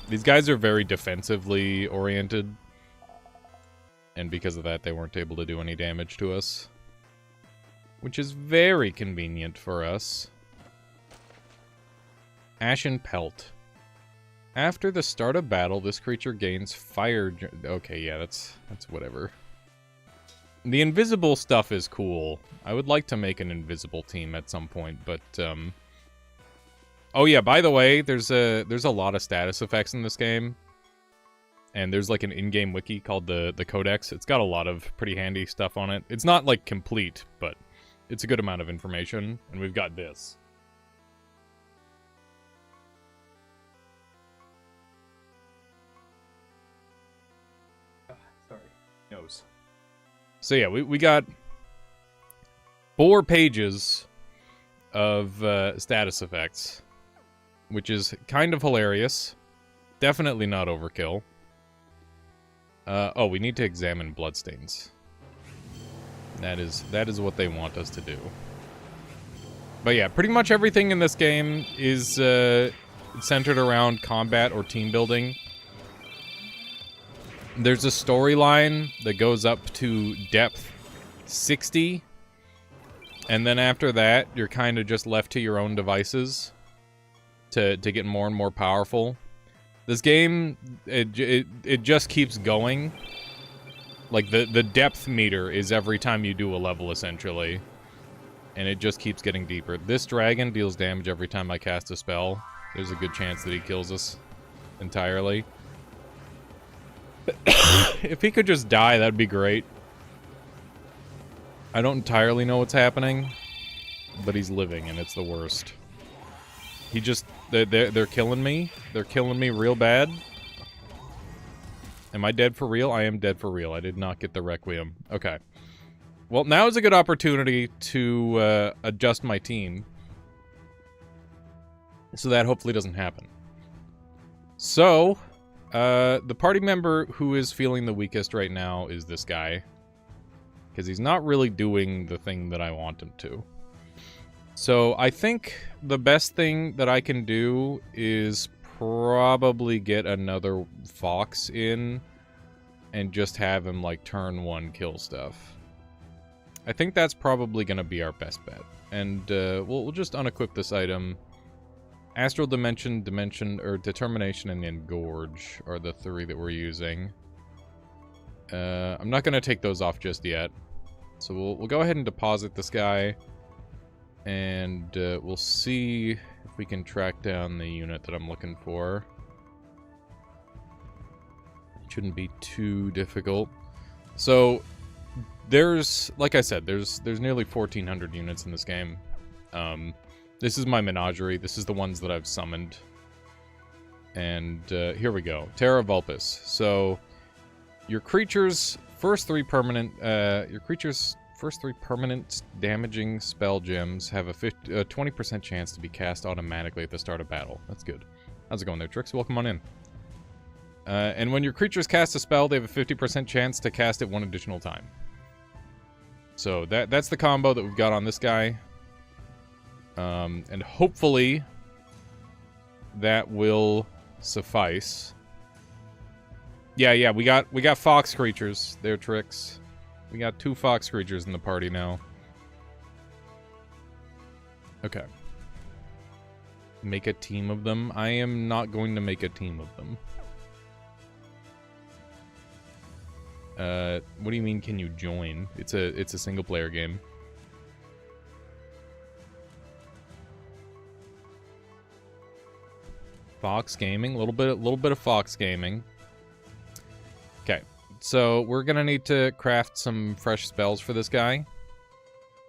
These guys are very defensively oriented. And because of that, they weren't able to do any damage to us. Which is very convenient for us. Ashen Pelt. After the start of battle, this creature gains fire... Okay, yeah, that's whatever. The invisible stuff is cool. I would like to make an invisible team at some point, but... Oh yeah, by the way, there's a lot of status effects in this game. And there's like an in-game wiki called the Codex. It's got a lot of pretty handy stuff on it. It's not like complete, but it's a good amount of information. And we've got this. Sorry. Nose. So yeah, we got 4 pages of status effects, which is kind of hilarious. Definitely not overkill. Oh, we need to examine bloodstains. That is what they want us to do. But yeah, pretty much everything in this game is centered around combat or team building. There's a storyline that goes up to depth 60. And then after that, you're kind of just left to your own devices to get more and more powerful. This game, it just keeps going. Like, the depth meter is every time you do a level, essentially. And it just keeps getting deeper. This dragon deals damage every time I cast a spell. There's a good chance that he kills us entirely. If he could just die, that'd be great. I don't entirely know what's happening, but he's living, and it's the worst. He just... They're killing me. They're killing me real bad. Am I dead for real? I am dead for real. I did not get the Requiem. Okay. Well, now is a good opportunity to adjust my team. So that hopefully doesn't happen. So, the party member who is feeling the weakest right now is this guy. Because he's not really doing the thing that I want him to. So, I think the best thing that I can do is probably get another Fox in and just have him, like, turn 1 kill stuff. I think that's probably going to be our best bet. And we'll just unequip this item. Astral Dimension, Determination, and Engorge are the 3 that we're using. I'm not going to take those off just yet. So we'll go ahead and deposit this guy. And we'll see if we can track down the unit that I'm looking for. It shouldn't be too difficult. So, there's, like I said, there's nearly 1,400 units in this game. This is my menagerie. This is the ones that I've summoned. And here we go. Terra Vulpes. So, your creature's first 3 permanent damaging spell gems have a 20% chance to be cast automatically at the start of battle. That's good. How's it going there, Trix? Welcome on in. And when your creatures cast a spell, they have a 50% chance to cast it 1 additional time. So that's the combo that we've got on this guy. And hopefully that will suffice. Yeah, we got fox creatures. They're Trix. We got 2 fox creatures in the party now. Okay. Make a team of them. I am not going to make a team of them. What do you mean, can you join? It's a single player game. Fox Gaming, little bit of Fox Gaming. Okay, so we're gonna need to craft some fresh spells for this guy.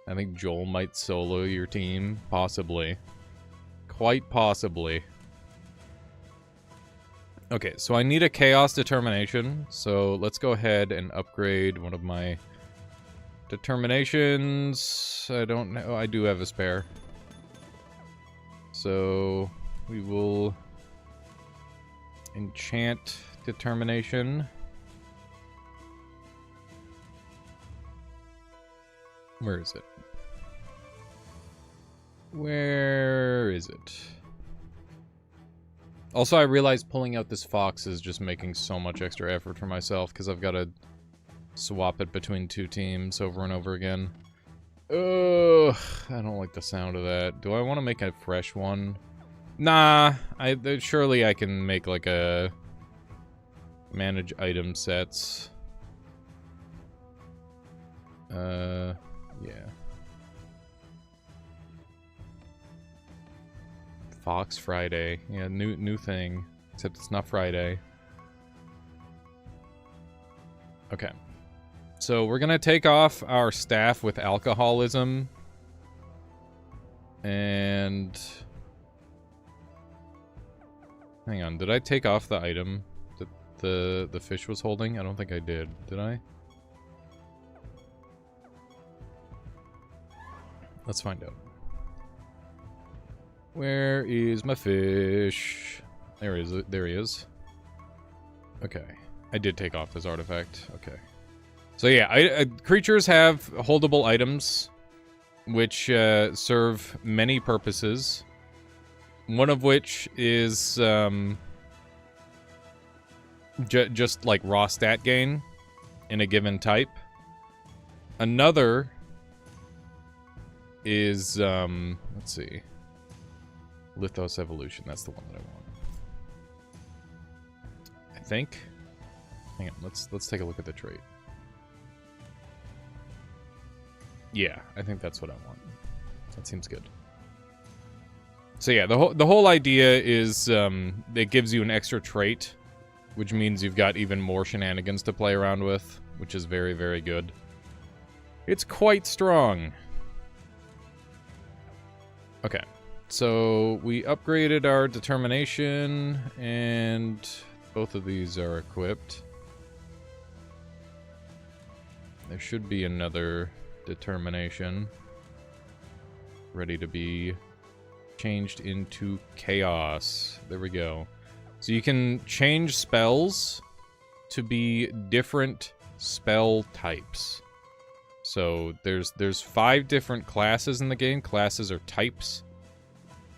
I think Joel might solo your team, possibly. Quite possibly. Okay, so I need a Chaos Determination, so let's go ahead and upgrade one of my determinations. I don't know, I do have a spare. So we will enchant Determination. Where is it? Where is it? Also, I realize pulling out this fox is just making so much extra effort for myself because I've got to swap it between 2 teams over and over again. Ugh, I don't like the sound of that. Do I want to make a fresh one? Nah, surely I can make like a manage item sets. Yeah. Fox Friday. Yeah, new thing. Except it's not Friday. Okay. So we're gonna take off our staff with alcoholism. And hang on, did I take off the item that the fish was holding? I don't think I did. Did I? Let's find out. Where is my fish? There he is. There he is. Okay. I did take off this artifact. Okay. So yeah, creatures have holdable items, which serve many purposes. One of which is just like raw stat gain in a given type. Another is, let's see. Lithos Evolution, that's the one that I want. I think. Hang on, let's take a look at the trait. Yeah, I think that's what I want. That seems good. So yeah, the whole idea is it gives you an extra trait, which means you've got even more shenanigans to play around with, which is very, very good. It's quite strong. Okay. So we upgraded our determination, and both of these are equipped. There should be another determination ready to be changed into chaos. There we go. So you can change spells to be different spell types. So there's 5 different classes in the game. Classes are types.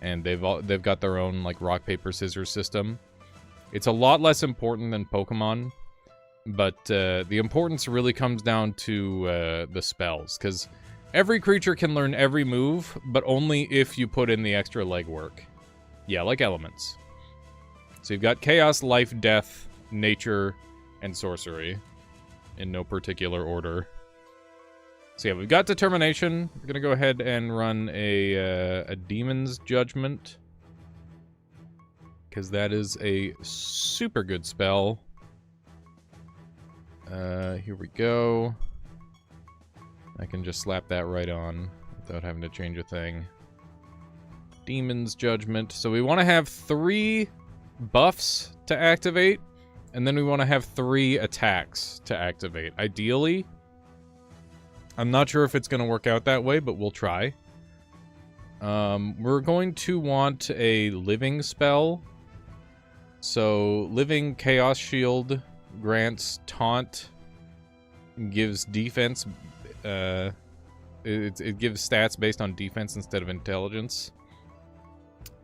And they've got their own like rock paper scissors system. It's a lot less important than Pokemon, but the importance really comes down to the spells, because every creature can learn every move, but only if you put in the extra legwork. Yeah, like elements. So you've got Chaos, Life, Death, Nature, and Sorcery, in no particular order. So yeah, we've got Determination. We're gonna go ahead and run a Demon's Judgment, because that is a super good spell. Here we go. I can just slap that right on without having to change a thing. Demon's Judgment. So we want to have 3 buffs to activate, and then we want to have 3 attacks to activate. Ideally, I'm not sure if it's going to work out that way, but we'll try. We're going to want a living spell. So, Living Chaos Shield grants taunt, gives defense. It gives stats based on defense instead of intelligence.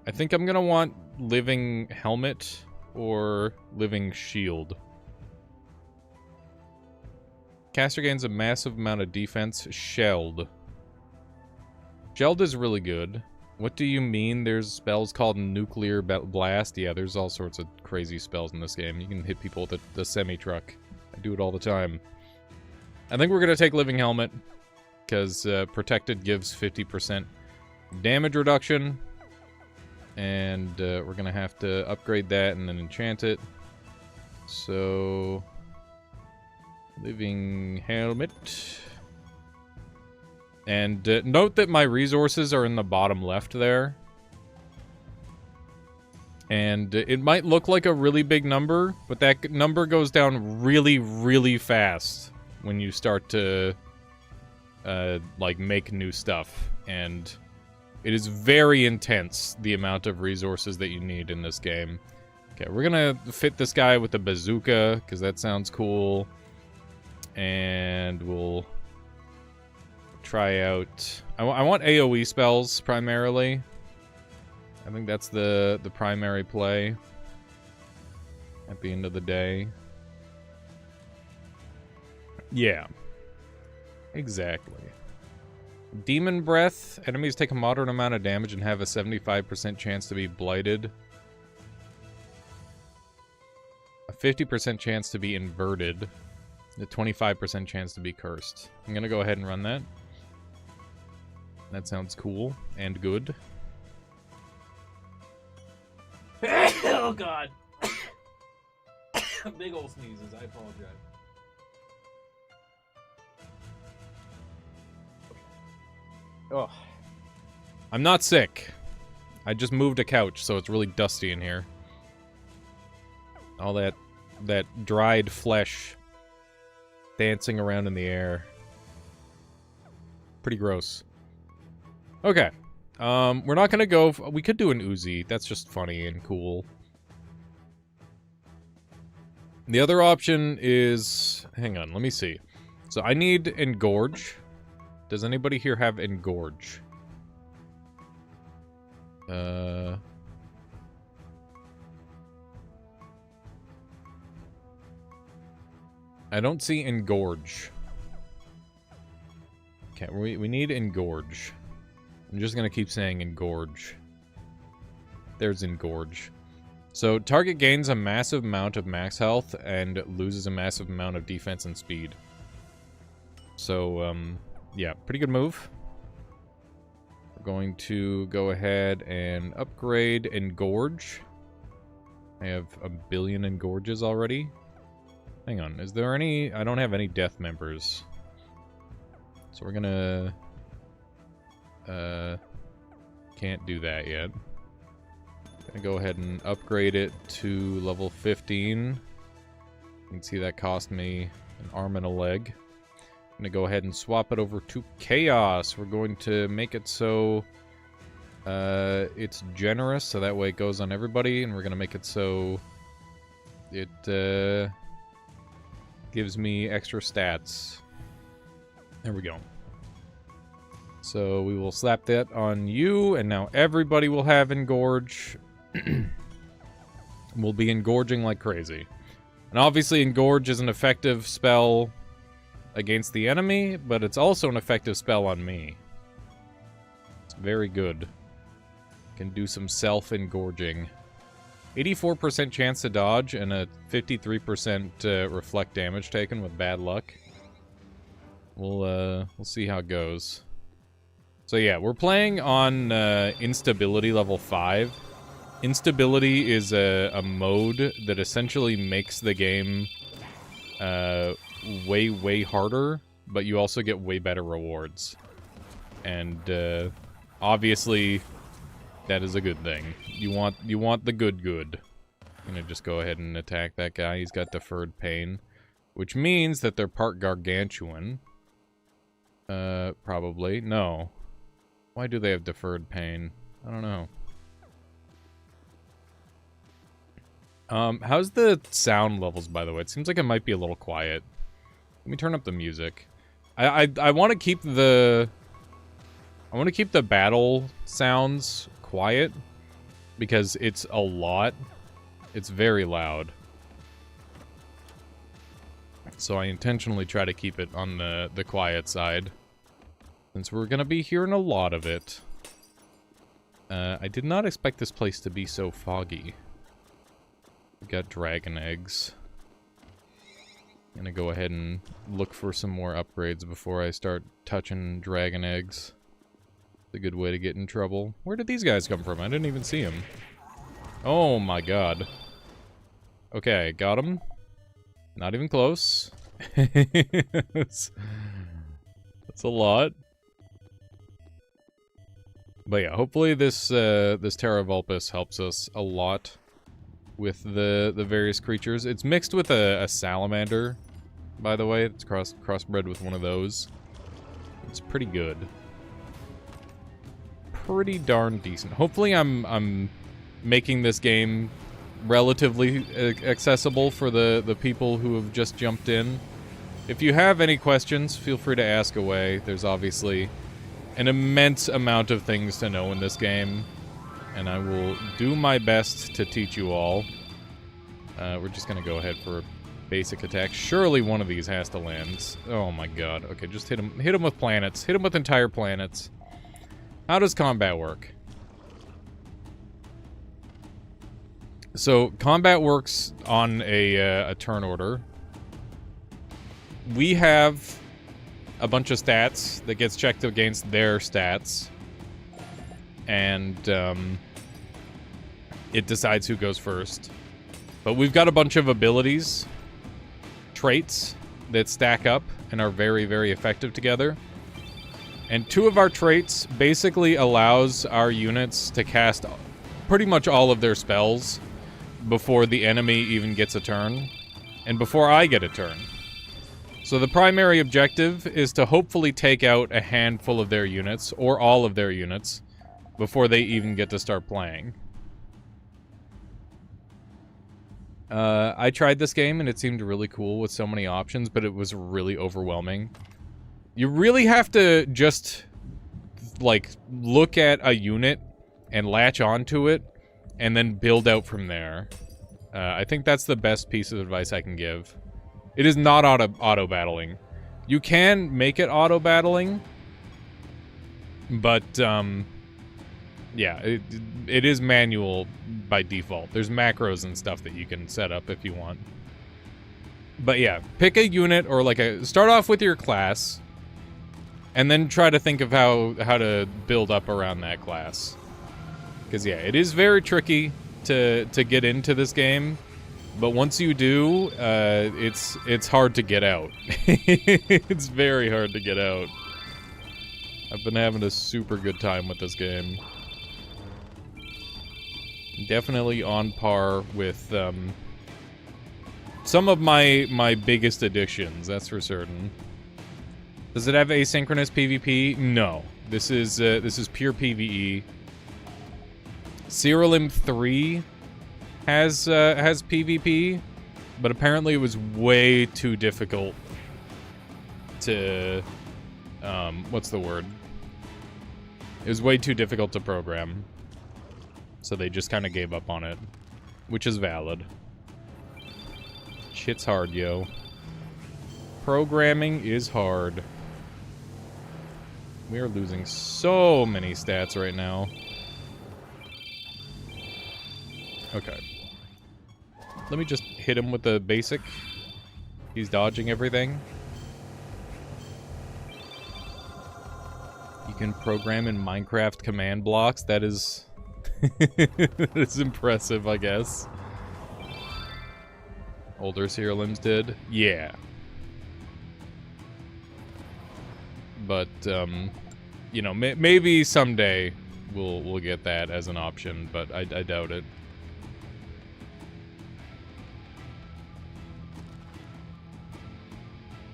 I think I'm going to want Living Helmet or Living Shield. Caster gains a massive amount of defense. Shelled. Shelled is really good. What do you mean there's spells called Nuclear Blast? Yeah, there's all sorts of crazy spells in this game. You can hit people with the semi-truck. I do it all the time. I think we're going to take Living Helmet, because Protected gives 50% damage reduction. And we're going to have to upgrade that and then enchant it. So, Living Helmet. And note that my resources are in the bottom left there. And it might look like a really big number, but that number goes down really, really fast when you start to, like, make new stuff. And it is very intense, the amount of resources that you need in this game. Okay, we're gonna fit this guy with a bazooka, because that sounds cool. And we'll try out... I want AoE spells, primarily. I think that's the primary play at the end of the day. Yeah. Exactly. Demon Breath. Enemies take a moderate amount of damage and have a 75% chance to be blighted. A 50% chance to be inverted. A 25% chance to be cursed. I'm gonna go ahead and run that. That sounds cool and good. Oh god. Big ol' sneezes, I apologize. Oh. I'm not sick. I just moved a couch, so it's really dusty in here. All that dried flesh dancing around in the air. Pretty gross. Okay. We're not gonna go... We could do an Uzi. That's just funny and cool. The other option is... Hang on, let me see. So I need Engorge. Does anybody here have Engorge? I don't see Engorge. Okay, we need Engorge. I'm just gonna keep saying Engorge. There's Engorge. So, target gains a massive amount of max health and loses a massive amount of defense and speed. So, yeah, pretty good move. We're going to go ahead and upgrade Engorge. I have 1 billion Engorges already. Hang on, is there any... I don't have any death members. So we're gonna... can't do that yet. Gonna go ahead and upgrade it to level 15. You can see that cost me an arm and a leg. I'm gonna go ahead and swap it over to Chaos. We're going to make it so it's generous, so that way it goes on everybody, and we're gonna make it so it gives me extra stats. There we go. So we will slap that on you, and now everybody will have Engorge. We'll be engorging like crazy. And obviously Engorge is an effective spell against the enemy, but it's also an effective spell on me. It's very good. Can do some self-engorging. 84% chance to dodge and a 53% reflect damage taken with bad luck. We'll see how it goes. So yeah, we're playing on instability level 5. Instability is a mode that essentially makes the game way, way harder, but you also get way better rewards. And obviously, that is a good thing. You want the good. I'm gonna just go ahead and attack that guy. He's got deferred pain, which means that they're part gargantuan. Probably. No. Why do they have deferred pain? I don't know. How's the sound levels, by the way? It seems like it might be a little quiet. Let me turn up the music. I want to keep the... I want to keep the battle sounds quiet, because it's a lot. It's very loud. So I intentionally try to keep it on the quiet side, since we're gonna be hearing a lot of it. I did not expect this place to be so foggy. We got dragon eggs. Gonna go ahead and look for some more upgrades before I start touching dragon eggs. It's a good way to get in trouble. Where did these guys come from? I didn't even see them. Oh my god. Okay, got him. Not even close. That's a lot. But yeah, hopefully this this Terra Vulpus helps us a lot with the various creatures. It's mixed with a salamander, by the way. It's crossbred with one of those. It's pretty good. Pretty darn decent. Hopefully I'm making this game relatively accessible for the people who have just jumped in. If you have any questions, feel free to ask away. There's obviously an immense amount of things to know in this game, and I will do my best to teach you all. We're just gonna go ahead for a basic attack. Surely one of these has to land. Oh my god. Okay, just hit him with planets. Hit him with entire planets. How does combat work? So, combat works on a turn order. We have a bunch of stats that gets checked against their stats. And, it decides who goes first. But we've got a bunch of abilities, traits, that stack up and are very, very effective together. And two of our traits basically allows our units to cast pretty much all of their spells before the enemy even gets a turn, and before I get a turn. So the primary objective is to hopefully take out a handful of their units, or all of their units, before they even get to start playing. I tried this game, and it seemed really cool with so many options, but it was really overwhelming. You really have to just, like, look at a unit and latch onto it, and then build out from there. I think that's the best piece of advice I can give. It is not auto-battling. You can make it auto-battling, but, yeah, it is manual by default. There's macros and stuff that you can set up if you want. But yeah, pick a unit or like start off with your class, and then try to think of how to build up around that class. Because yeah, it is very tricky to get into this game, but once you do, it's hard to get out. It's very hard to get out. I've been having a super good time with this game. Definitely on par with some of my biggest additions, that's for certain. Does it have asynchronous PvP? No. This is pure PvE. Siralim 3 has PvP, but apparently it was way too difficult to what's the word? It was way too difficult to program. So they just kind of gave up on it, which is valid. Shit's hard, yo. Programming is hard. We are losing so many stats right now. Okay. Let me just hit him with the basic. He's dodging everything. You can program in Minecraft command blocks. That is... It's impressive, I guess. Older Siralims did. Yeah. But, you know, maybe someday we'll get that as an option, but I doubt it.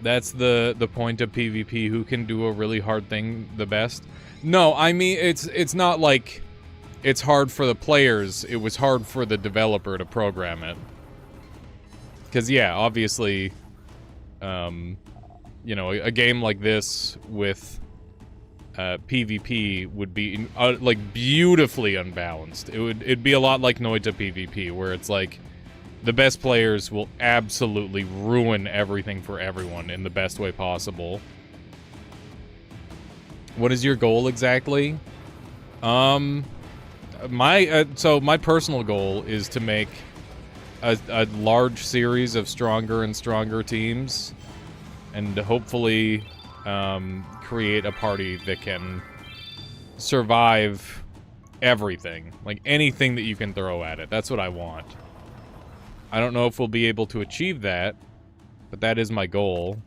That's the point of PvP, who can do a really hard thing the best. No, I mean, it's not like it's hard for the players, it was hard for the developer to program it. Because, yeah, obviously, you know, a game like this with PvP would be, like, beautifully unbalanced. It'd be a lot like Noita PvP, where it's like, the best players will absolutely ruin everything for everyone in the best way possible. What is your goal exactly? So my personal goal is to make a large series of stronger and stronger teams, and to hopefully create a party that can survive everything, like anything that you can throw at it. That's what I want. I don't know if we'll be able to achieve that, but that is my goal.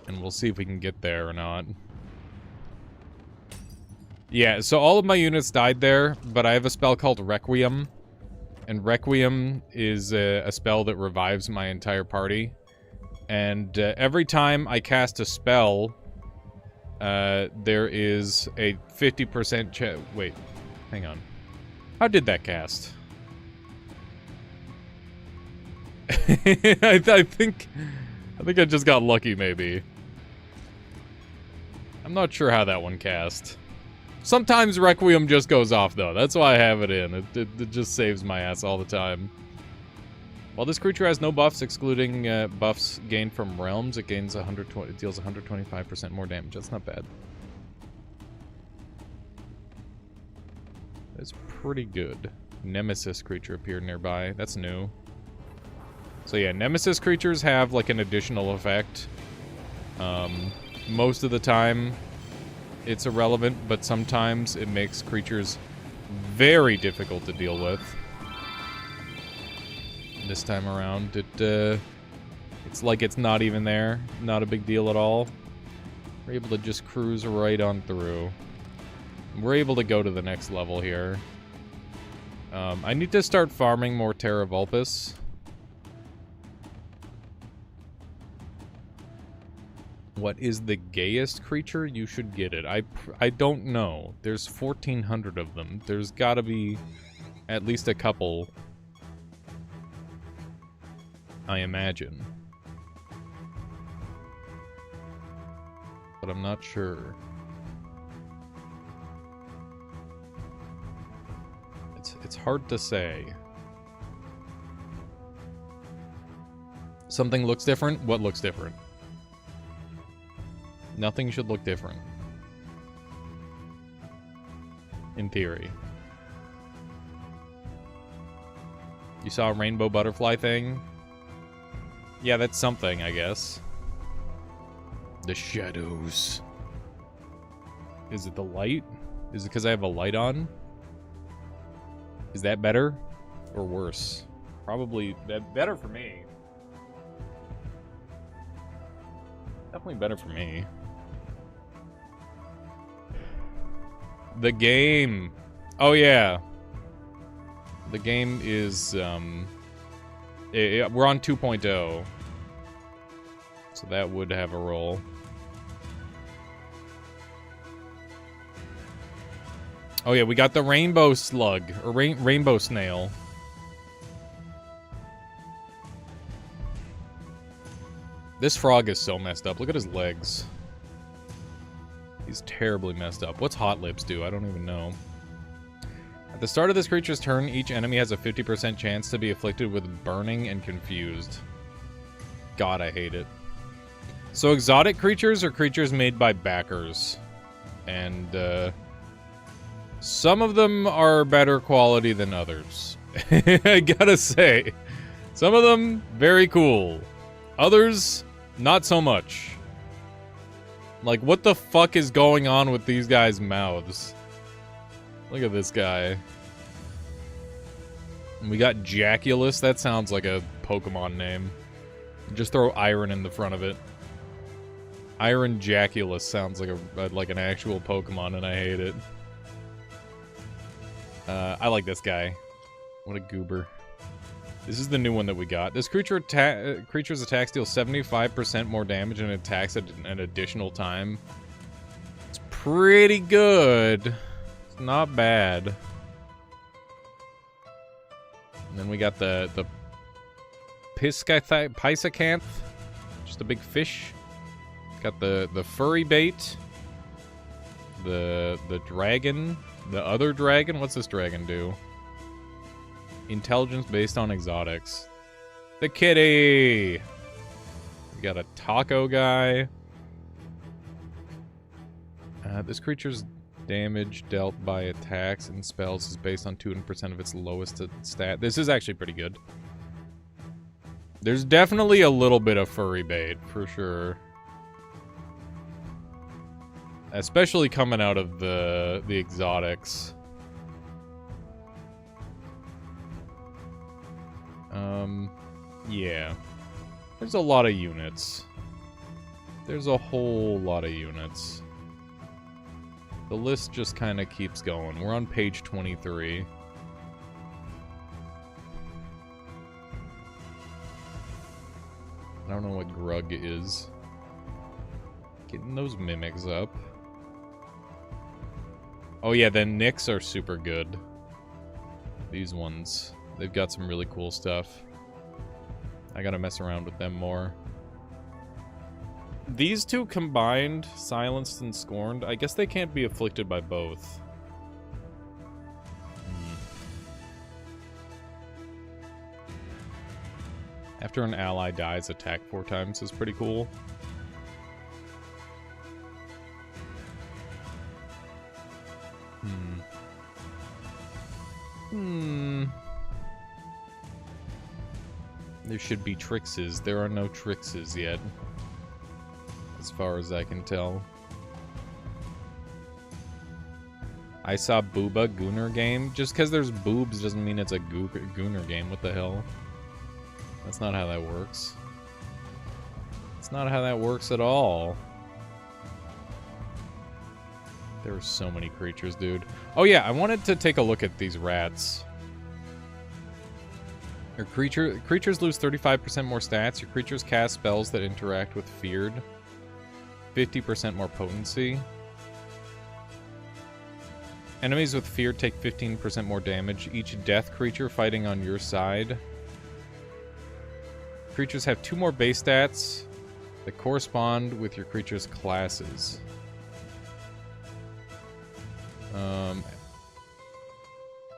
And we'll see if we can get there or not. Yeah, so all of my units died there, but I have a spell called Requiem. And Requiem is a spell that revives my entire party. And every time I cast a spell, there is a 50% chance... Wait, hang on. How did that cast? I think I just got lucky, maybe. I'm not sure how that one cast. Sometimes Requiem just goes off, though. That's why I have it in. It just saves my ass all the time. While this creature has no buffs, excluding buffs gained from realms, it gains it deals 125% more damage. That's not bad. That's pretty good. Nemesis creature appeared nearby. That's new. So yeah, Nemesis creatures have like an additional effect. Most of the time, it's irrelevant, but sometimes it makes creatures very difficult to deal with. This time around, it's like it's not even there. Not a big deal at all. We're able to just cruise right on through. We're able to go to the next level here. I need to start farming more Terra Vulpus. What is the gayest creature? You should get it. I don't know. There's 1,400 of them. There's gotta be at least a couple, I imagine. But I'm not sure. It's hard to say. Something looks different? What looks different? Nothing should look different. In theory. You saw a rainbow butterfly thing? Yeah, that's something, I guess. The shadows. Is it the light? Is it because I have a light on? Is that better? Or worse? Probably better for me. Definitely better for me. The game. Oh, yeah. The game is, we're on 2.0. So that would have a role. Oh, yeah, we got the rainbow slug. Or rainbow snail. This frog is so messed up. Look at his legs. He's terribly messed up. What's Hot Lips do? I don't even know. At the start of this creature's turn, each enemy has a 50% chance to be afflicted with burning and confused. God, I hate it. So exotic creatures are creatures made by backers. And, some of them are better quality than others. I gotta say. Some of them, very cool. Others, not so much. Like, what the fuck is going on with these guys' mouths? Look at this guy. And we got Jaculus. That sounds like a Pokemon name. Just throw iron in the front of it. Iron Jaculus sounds like an actual Pokemon, and I hate it. I like this guy. What a goober. This is the new one that we got. This creature's attacks deal 75% more damage and attacks at an additional time. It's pretty good. It's not bad. And then we got the Piscacanth. Just a big fish. Got the furry bait. The dragon. The other dragon? What's this dragon do? Intelligence based on exotics. The kitty! We got a taco guy. This creature's damage dealt by attacks and spells is based on 200% of its lowest stat. This is actually pretty good. There's definitely a little bit of furry bait, for sure. Especially coming out of the exotics. Yeah. There's a lot of units. There's a whole lot of units. The list just kind of keeps going. We're on page 23. I don't know what Grug is. Getting those mimics up. Oh yeah, the Nyx are super good. These ones. They've got some really cool stuff. I gotta mess around with them more. These two combined, Silenced and Scorned, I guess they can't be afflicted by both. After an ally dies, attack 4 times is pretty cool. There should be Trixes. There are no Trixes yet. As far as I can tell. I saw Booba Gooner game. Just because there's boobs doesn't mean it's a Gooner game. What the hell? That's not how that works. It's not how that works at all. There are so many creatures, dude. Oh yeah, I wanted to take a look at these rats. Your creatures lose 35% more stats. Your creatures cast spells that interact with feared. 50% more potency. Enemies with fear take 15% more damage. Each death creature fighting on your side. Creatures have 2 more base stats that correspond with your creature's classes.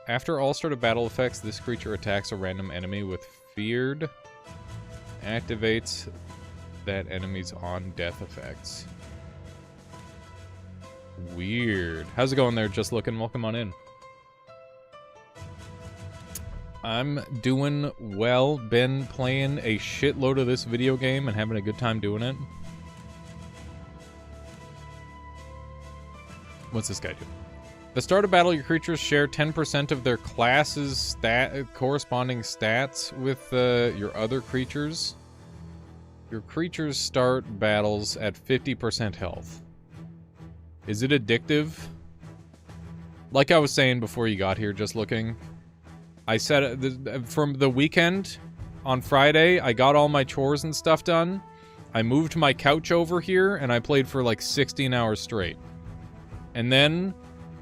After all start of battle effects, this creature attacks a random enemy with feared. Activates that enemy's on-death effects. Weird. How's it going there? Just looking. Welcome on in. I'm doing well. Been playing a shitload of this video game and having a good time doing it. What's this guy do? The start of battle, your creatures share 10% of their class's corresponding stats with your other creatures. Your creatures start battles at 50% health. Is it addictive? Like I was saying before you got here, just looking. I said from the weekend on Friday, I got all my chores and stuff done. I moved my couch over here and I played for like 16 hours straight. And then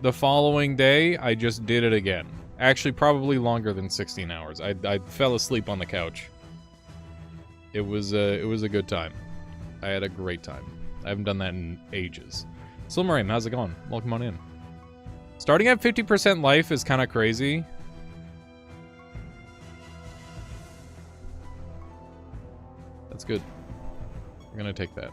the following day, I just did it again. Actually, probably longer than 16 hours. I fell asleep on the couch. It was a good time. I had a great time. I haven't done that in ages. Slimmerium, how's it going? Welcome on in. Starting at 50% life is kind of crazy. That's good. I'm gonna take that.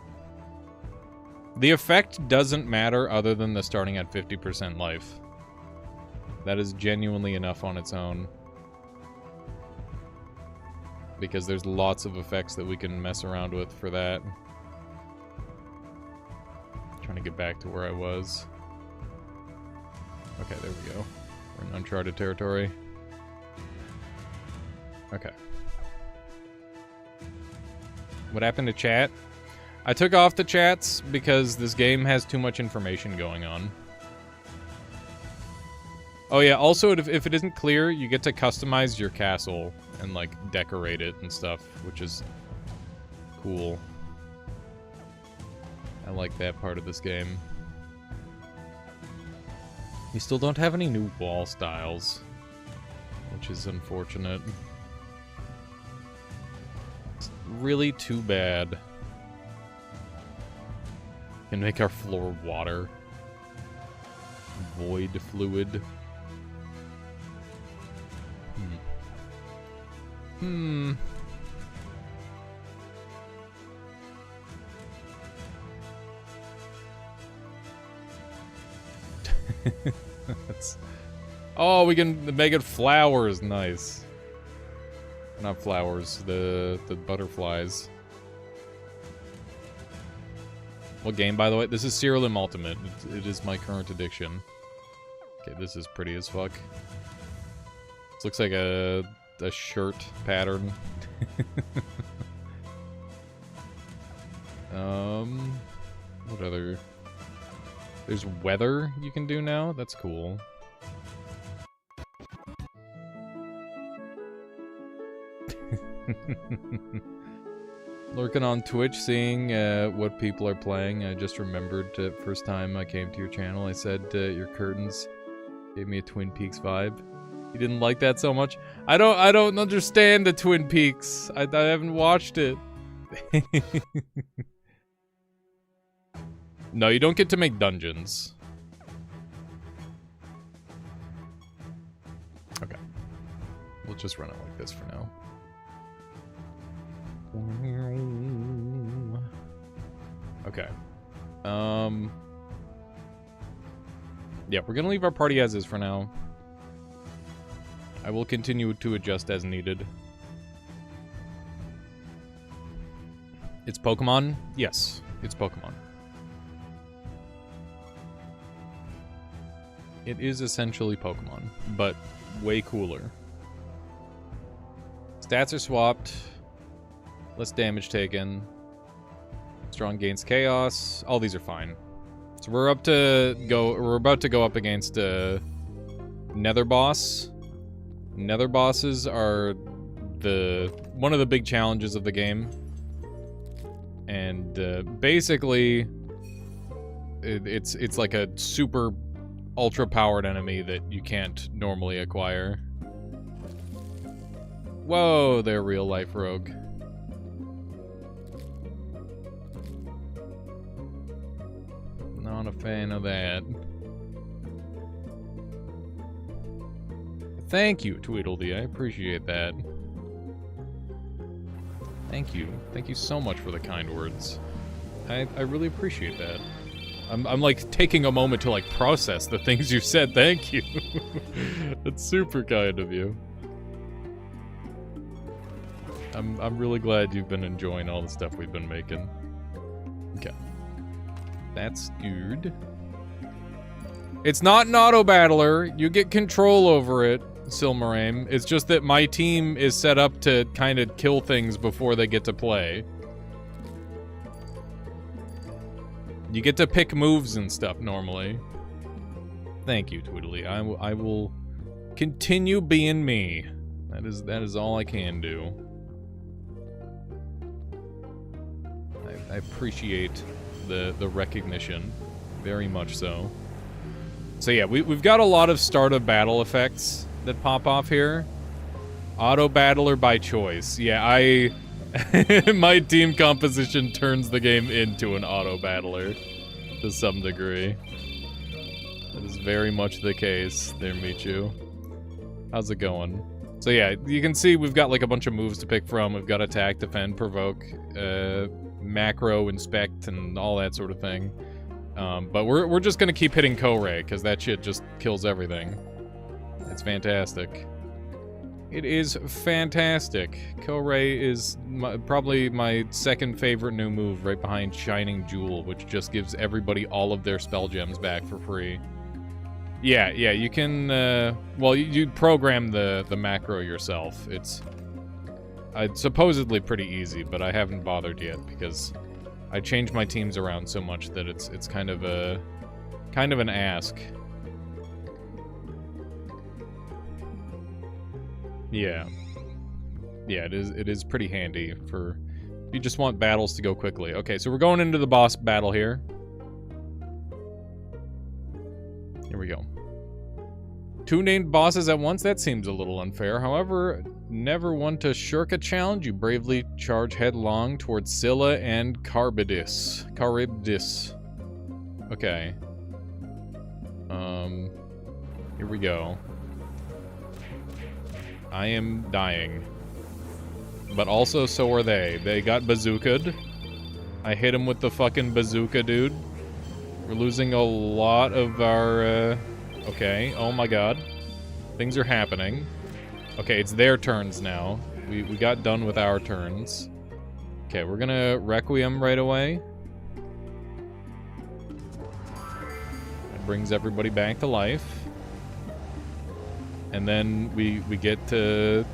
The effect doesn't matter other than the starting at 50% life. That is genuinely enough on its own. Because there's lots of effects that we can mess around with for that. Trying to get back to where I was. Okay, there we go. We're in uncharted territory. Okay. What happened to chat? I took off the chats because this game has too much information going on. Oh yeah, also if it isn't clear, you get to customize your castle and like decorate it and stuff, which is cool. I like that part of this game. You still don't have any new wall styles, which is unfortunate. It's really too bad. Can make our floor water. Void fluid. Oh, we can make it flowers. Nice. Not flowers, the butterflies. What game, by the way? This is Siralim Ultimate. It is my current addiction. Okay, this is pretty as fuck. This looks like a shirt pattern. What other... There's weather you can do now? That's cool. Lurking on Twitch, seeing what people are playing. I just remembered first time I came to your channel, I said your curtains gave me a Twin Peaks vibe. You didn't like that so much? I don't understand the Twin Peaks. I haven't watched it. No, you don't get to make dungeons. Okay. We'll just run it like this for now. Okay. Yeah, we're gonna leave our party as is for now. I will continue to adjust as needed. It's Pokemon? Yes, it's Pokemon. It is essentially Pokemon, but way cooler. Stats are swapped. Less damage taken. Strong gains chaos. All these are fine. So we're about to go up against Nether boss. Nether bosses are one of the big challenges of the game. And basically it's like a super ultra powered enemy that you can't normally acquire. Whoa, they're real life rogue. Not a fan of that. Thank you, Tweedledee. I appreciate that. Thank you. Thank you so much for the kind words. I really appreciate that. I'm like taking a moment to like process the things you said. Thank you. That's super kind of you. I'm really glad you've been enjoying all the stuff we've been making. Okay. That's good. It's not an auto-battler. You get control over it, Silmarame. It's just that my team is set up to kind of kill things before they get to play. You get to pick moves and stuff normally. Thank you, Tweedlee. I will continue being me. That is all I can do. I appreciate the recognition, very much so. So yeah, we've got a lot of start of battle effects that pop off here. Auto battler by choice. Yeah, my team composition turns the game into an auto battler to some degree. That is very much the case there, Michu. How's it going? So yeah, you can see we've got like a bunch of moves to pick from. We've got attack, defend, provoke, macro, inspect, and all that sort of thing. But we're just gonna keep hitting Koray, because that shit just kills everything. It's fantastic. It is fantastic. Koray is probably my second favorite new move, right behind Shining Jewel, which just gives everybody all of their spell gems back for free. Yeah, you can, well, you program the macro yourself. It's supposedly pretty easy, but I haven't bothered yet, because I changed my teams around so much that it's kind of an ask. Yeah, it is pretty handy for if you just want battles to go quickly. Okay, so we're going into the boss battle here. Here we go. 2 named bosses at once? That seems a little unfair. However, never one to shirk a challenge. You bravely charge headlong towards Scylla and Charybdis. Okay. Here we go. I am dying. But also, so are they. They got bazookaed. I hit him with the fucking bazooka, dude. We're losing a lot of our, Okay, oh my god. Things are happening. Okay, it's their turns now. We got done with our turns. Okay, we're gonna Requiem right away. That brings everybody back to life. And then we get to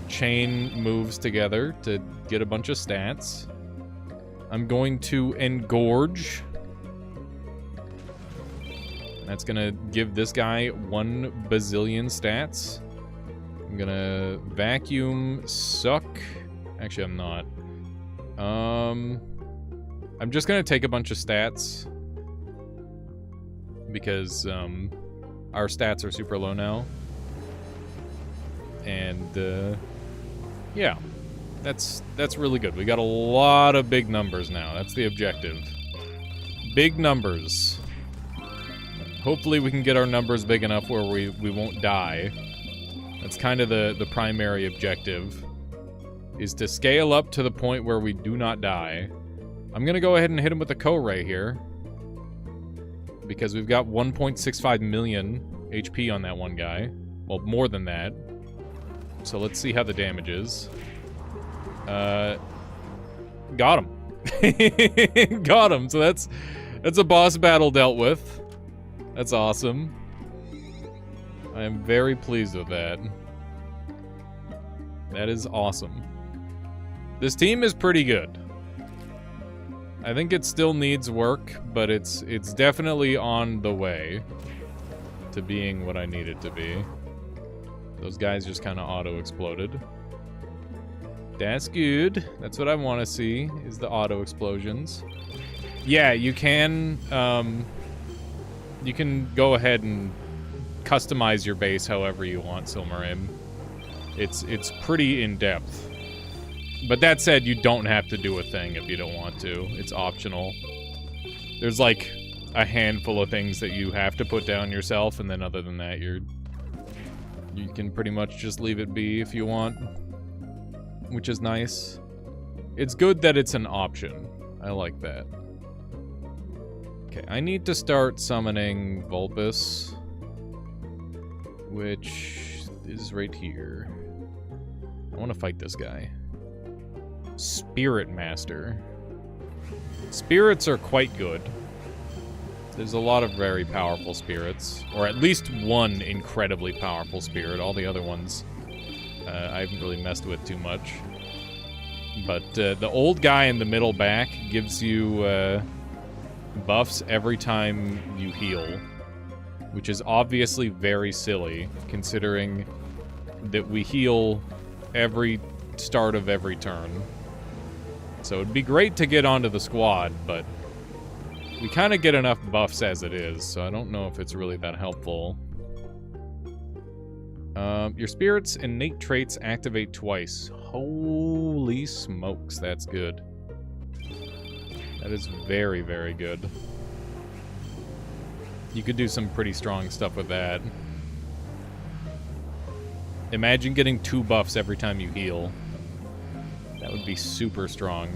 chain moves together to get a bunch of stats. I'm going to Engorge. That's gonna give this guy 1 bazillion stats. I'm gonna Vacuum Suck. Actually, I'm not. I'm just gonna take a bunch of stats. Because, our stats are super low now. And, yeah. That's really good. We got a lot of big numbers now. That's the objective. Big numbers. Hopefully we can get our numbers big enough where we won't die. That's kind of the primary objective. Is to scale up to the point where we do not die. I'm gonna go ahead and hit him with the Ko-Ray here. Because we've got 1.65 million HP on that one guy. Well, more than that. So let's see how the damage is. Got him. Got him. So that's a boss battle dealt with. That's awesome. I am very pleased with that. That is awesome. This team is pretty good. I think it still needs work, but it's definitely on the way to being what I need it to be. Those guys just kind of auto-exploded. That's good. That's what I want to see, is the auto-explosions. Yeah, you can go ahead and customize your base however you want, Silmarim. It's pretty in-depth. But that said, you don't have to do a thing if you don't want to. It's optional. There's like a handful of things that you have to put down yourself, and then other than that, you can pretty much just leave it be if you want. Which is nice. It's good that it's an option. I like that. Okay, I need to start summoning Vulpus, which is right here. I want to fight this guy. Spirit Master. Spirits are quite good. There's a lot of very powerful spirits, or at least one incredibly powerful spirit. All the other ones I haven't really messed with too much. But the old guy in the middle back gives you buffs every time you heal, which is obviously very silly, considering that we heal every start of every turn. So it'd be great to get onto the squad, but we kind of get enough buffs as it is, so I don't know if it's really that helpful. Your spirit's innate traits activate twice. Holy smokes, that's good. That is very, very good. You could do some pretty strong stuff with that. Imagine getting 2 buffs every time you heal. That would be super strong.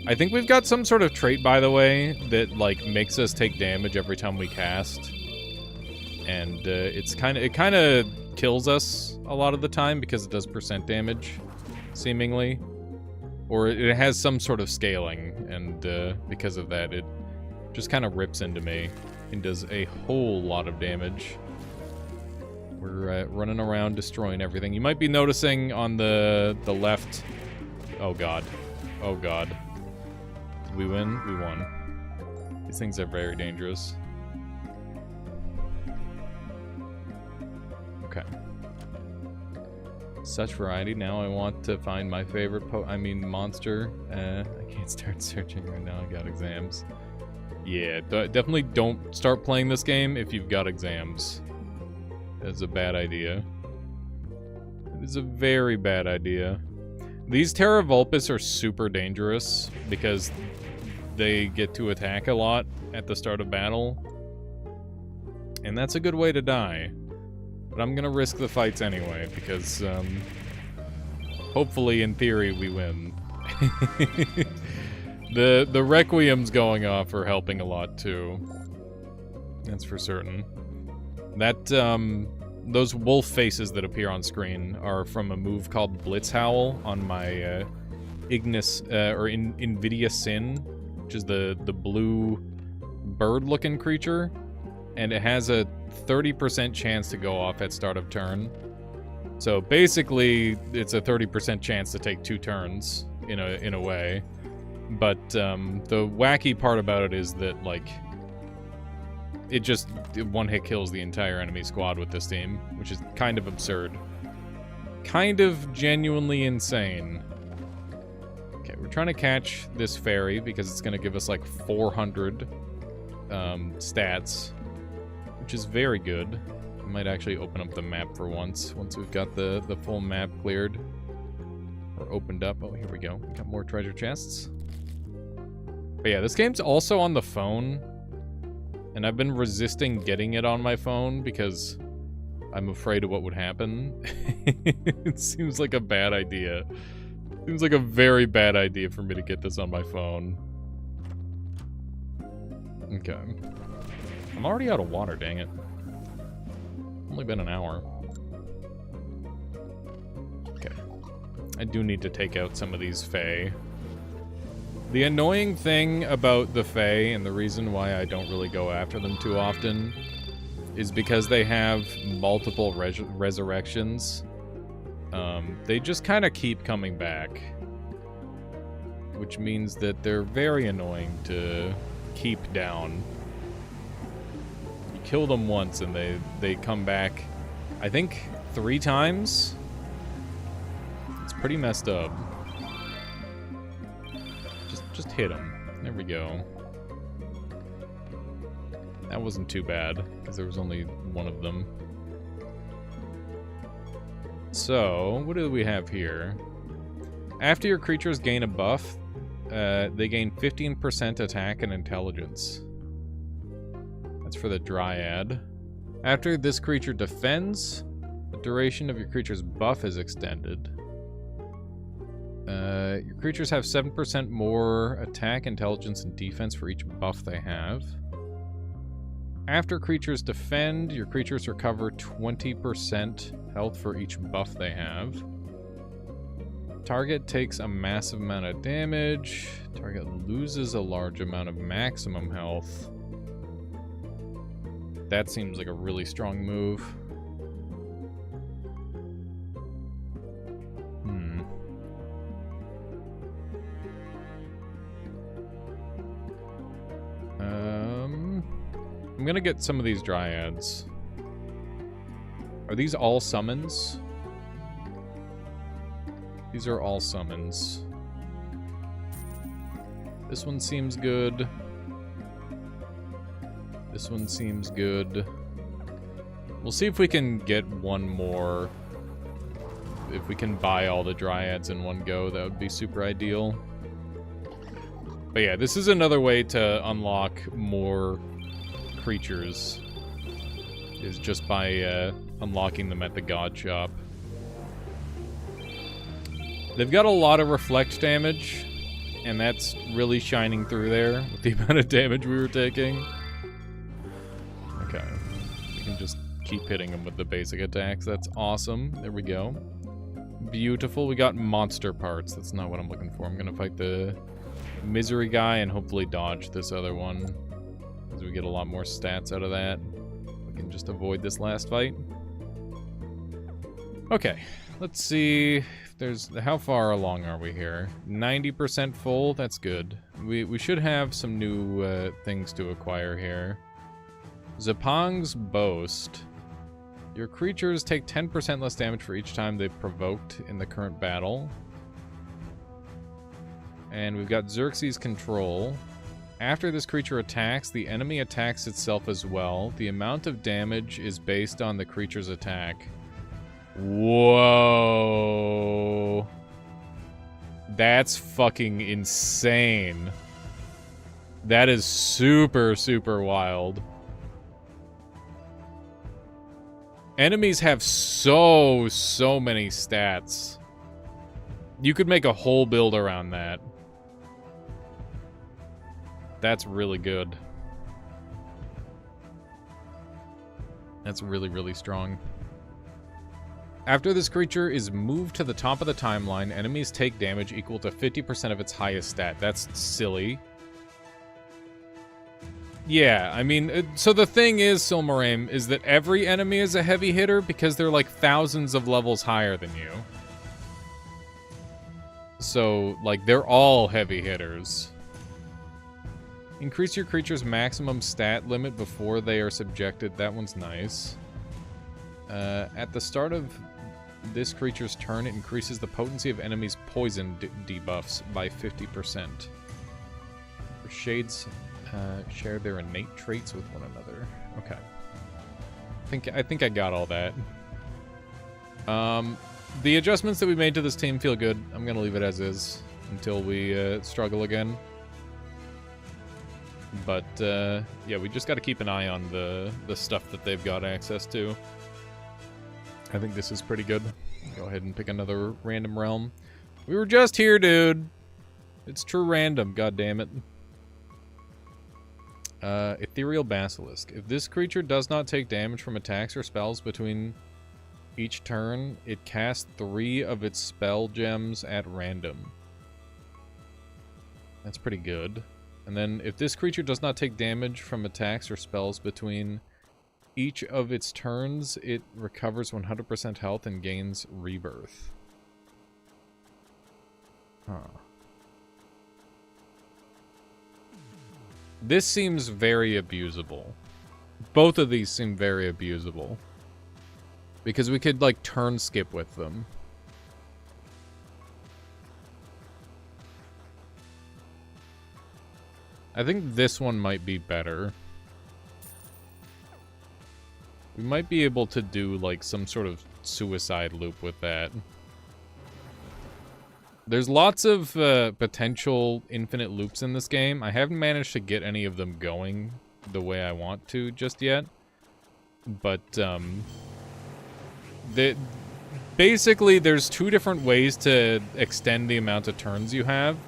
I think we've got some sort of trait, by the way, that like makes us take damage every time we cast. And it kind of kills us a lot of the time because it does percent damage, seemingly. Or it has some sort of scaling, and because of that, it just kind of rips into me and does a whole lot of damage. We're running around destroying everything. You might be noticing on the left... Oh god. Oh god. Did we win? We won. These things are very dangerous. Okay. Such variety. Now I want to find my favorite monster. I can't start searching right now. I got exams. Yeah, definitely don't start playing this game if you've got exams. That's a bad idea. It is a very bad idea. These Terra Vulpus are super dangerous because they get to attack a lot at the start of battle. And that's a good way to die. But I'm gonna risk the fights anyway, because hopefully, in theory, we win. The Requiem's going off are helping a lot, too. That's for certain. That, those wolf faces that appear on screen are from a move called Blitz Howl on my, Nvidia Sin, which is the blue bird-looking creature. And it has a 30% chance to go off at start of turn. So basically, it's a 30% chance to take 2 turns, in a way. But, the wacky part about it is that, like, it just one-hit kills the entire enemy squad with this team, which is kind of absurd. Kind of genuinely insane. Okay, we're trying to catch this fairy because it's going to give us, like, 400 stats, which is very good. I might actually open up the map for once we've got the full map cleared. Or opened up. Oh, here we go. We got more treasure chests. But yeah, this game's also on the phone. And I've been resisting getting it on my phone because I'm afraid of what would happen. It seems like a bad idea. Seems like a very bad idea for me to get this on my phone. Okay. I'm already out of water, dang it. Only been an hour. Okay. I do need to take out some of these Fae. The annoying thing about the Fae, and the reason why I don't really go after them too often, is because they have multiple resurrections. They just kind of keep coming back. Which means that they're very annoying to keep down. You kill them once and they come back, I think, 3 times? It's pretty messed up. Just hit him. There we go. That wasn't too bad, because there was only one of them. So, what do we have here? After your creatures gain a buff, they gain 15% attack and intelligence. That's for the Dryad. After this creature defends, the duration of your creature's buff is extended. Your creatures have 7% more attack, intelligence, and defense for each buff they have. After creatures defend, your creatures recover 20% health for each buff they have. Target takes a massive amount of damage. Target loses a large amount of maximum health. That seems like a really strong move. I'm gonna get some of these Dryads. Are these all summons? These are all summons. This one seems good. This one seems good. We'll see if we can get one more. If we can buy all the Dryads in one go, that would be super ideal. But yeah, this is another way to unlock more creatures, is just by unlocking them at the god shop. They've got a lot of reflect damage, and that's really shining through there with the amount of damage we were taking. Okay, we can just keep hitting them with the basic attacks. That's awesome. There we go. Beautiful. We got monster parts. That's not what I'm looking for. I'm gonna fight the misery guy and hopefully dodge this other one, because we get a lot more stats out of that. We can just avoid this last fight. Okay, let's see if there's... How far along are we here? 90% full? That's good. We should have some new things to acquire here. Zepang's Boast. Your creatures take 10% less damage for each time they've provoked in the current battle. And we've got Xerxes' Control. After this creature attacks, the enemy attacks itself as well. The amount of damage is based on the creature's attack. Whoa. That's fucking insane. That is super, super wild. Enemies have so many stats. You could make a whole build around that. That's really good. That's really, really strong. After this creature is moved to the top of the timeline, enemies take damage equal to 50% of its highest stat. That's silly. Yeah, I mean, so the thing is, Silmarame, is that every enemy is a heavy hitter because they're like thousands of levels higher than you. So, like, they're all heavy hitters. Increase your creature's maximum stat limit before they are subjected. That one's nice. At the start of this creature's turn, it increases the potency of enemies' poison debuffs by 50%. Shades share their innate traits with one another. Okay. I think I got all that. The adjustments that we made to this team feel good. I'm gonna leave it as is until we struggle again. But yeah, we just got to keep an eye on the stuff that they've got access to. I think this is pretty good. Go ahead and pick another random realm. We were just here, dude. It's true random, god damn it. Ethereal Basilisk. If this creature does not take damage from attacks or spells between each turn, it casts 3 of its spell gems at random. That's pretty good. And then, if this creature does not take damage from attacks or spells between each of its turns, it recovers 100% health and gains rebirth. Huh. This seems very abusable. Both of these seem very abusable. Because we could, like, turn skip with them. I think this one might be better. We might be able to do, like, some sort of suicide loop with that. There's lots of potential infinite loops in this game. I haven't managed to get any of them going the way I want to just yet. But, basically, there's 2 different ways to extend the amount of turns you have.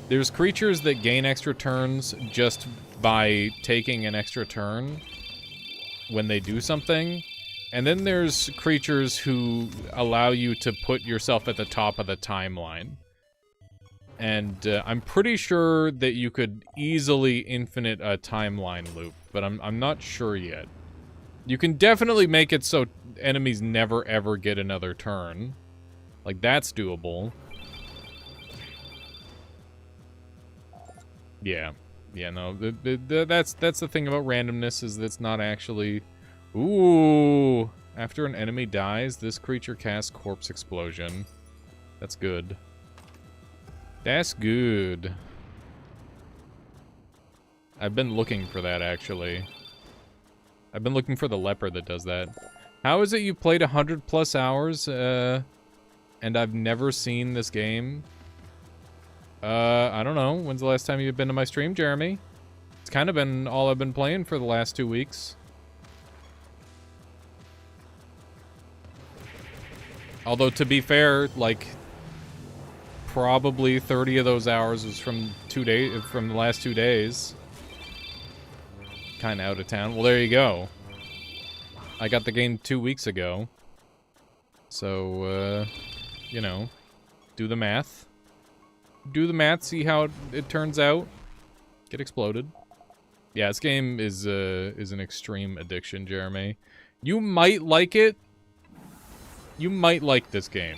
There's creatures that gain extra turns just by taking an extra turn when they do something. And then there's creatures who allow you to put yourself at the top of the timeline. And I'm pretty sure that you could easily infinite a timeline loop, but I'm not sure yet. You can definitely make it so enemies never ever get another turn. Like, that's doable. Yeah. Yeah, no, that's the thing about randomness, is that it's not actually... Ooh! After an enemy dies, this creature casts Corpse Explosion. That's good. That's good. I've been looking for that, actually. I've been looking for the leopard that does that. How is it you played 100+ hours, and I've never seen this game? I don't know. When's the last time you've been to my stream, Jeremy? It's kind of been all I've been playing for the last 2 weeks. Although, to be fair, like, probably 30 of those hours was from the last 2 days. Kind of out of town. Well, there you go. I got the game 2 weeks ago. So, you know, do the math. Do the math, see how it turns out. Get exploded. Yeah, this game is an extreme addiction, Jeremy. You might like it. You might like this game.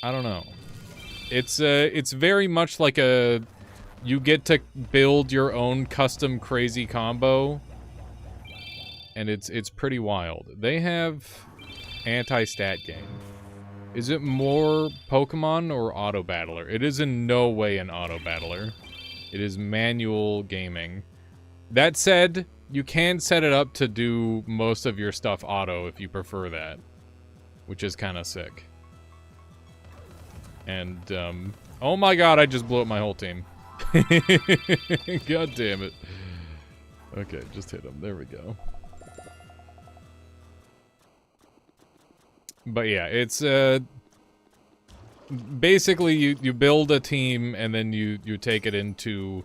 I don't know. It's very much like a... You get to build your own custom crazy combo. And it's pretty wild. They have anti-stat game. Is it more Pokemon or Auto Battler? It is in no way an Auto Battler. It is manual gaming. That said, you can set it up to do most of your stuff auto if you prefer that. Which is kind of sick. And, oh my god, I just blew up my whole team. God damn it. Okay, just hit him. There we go. But yeah, it's basically you build a team and then you take it into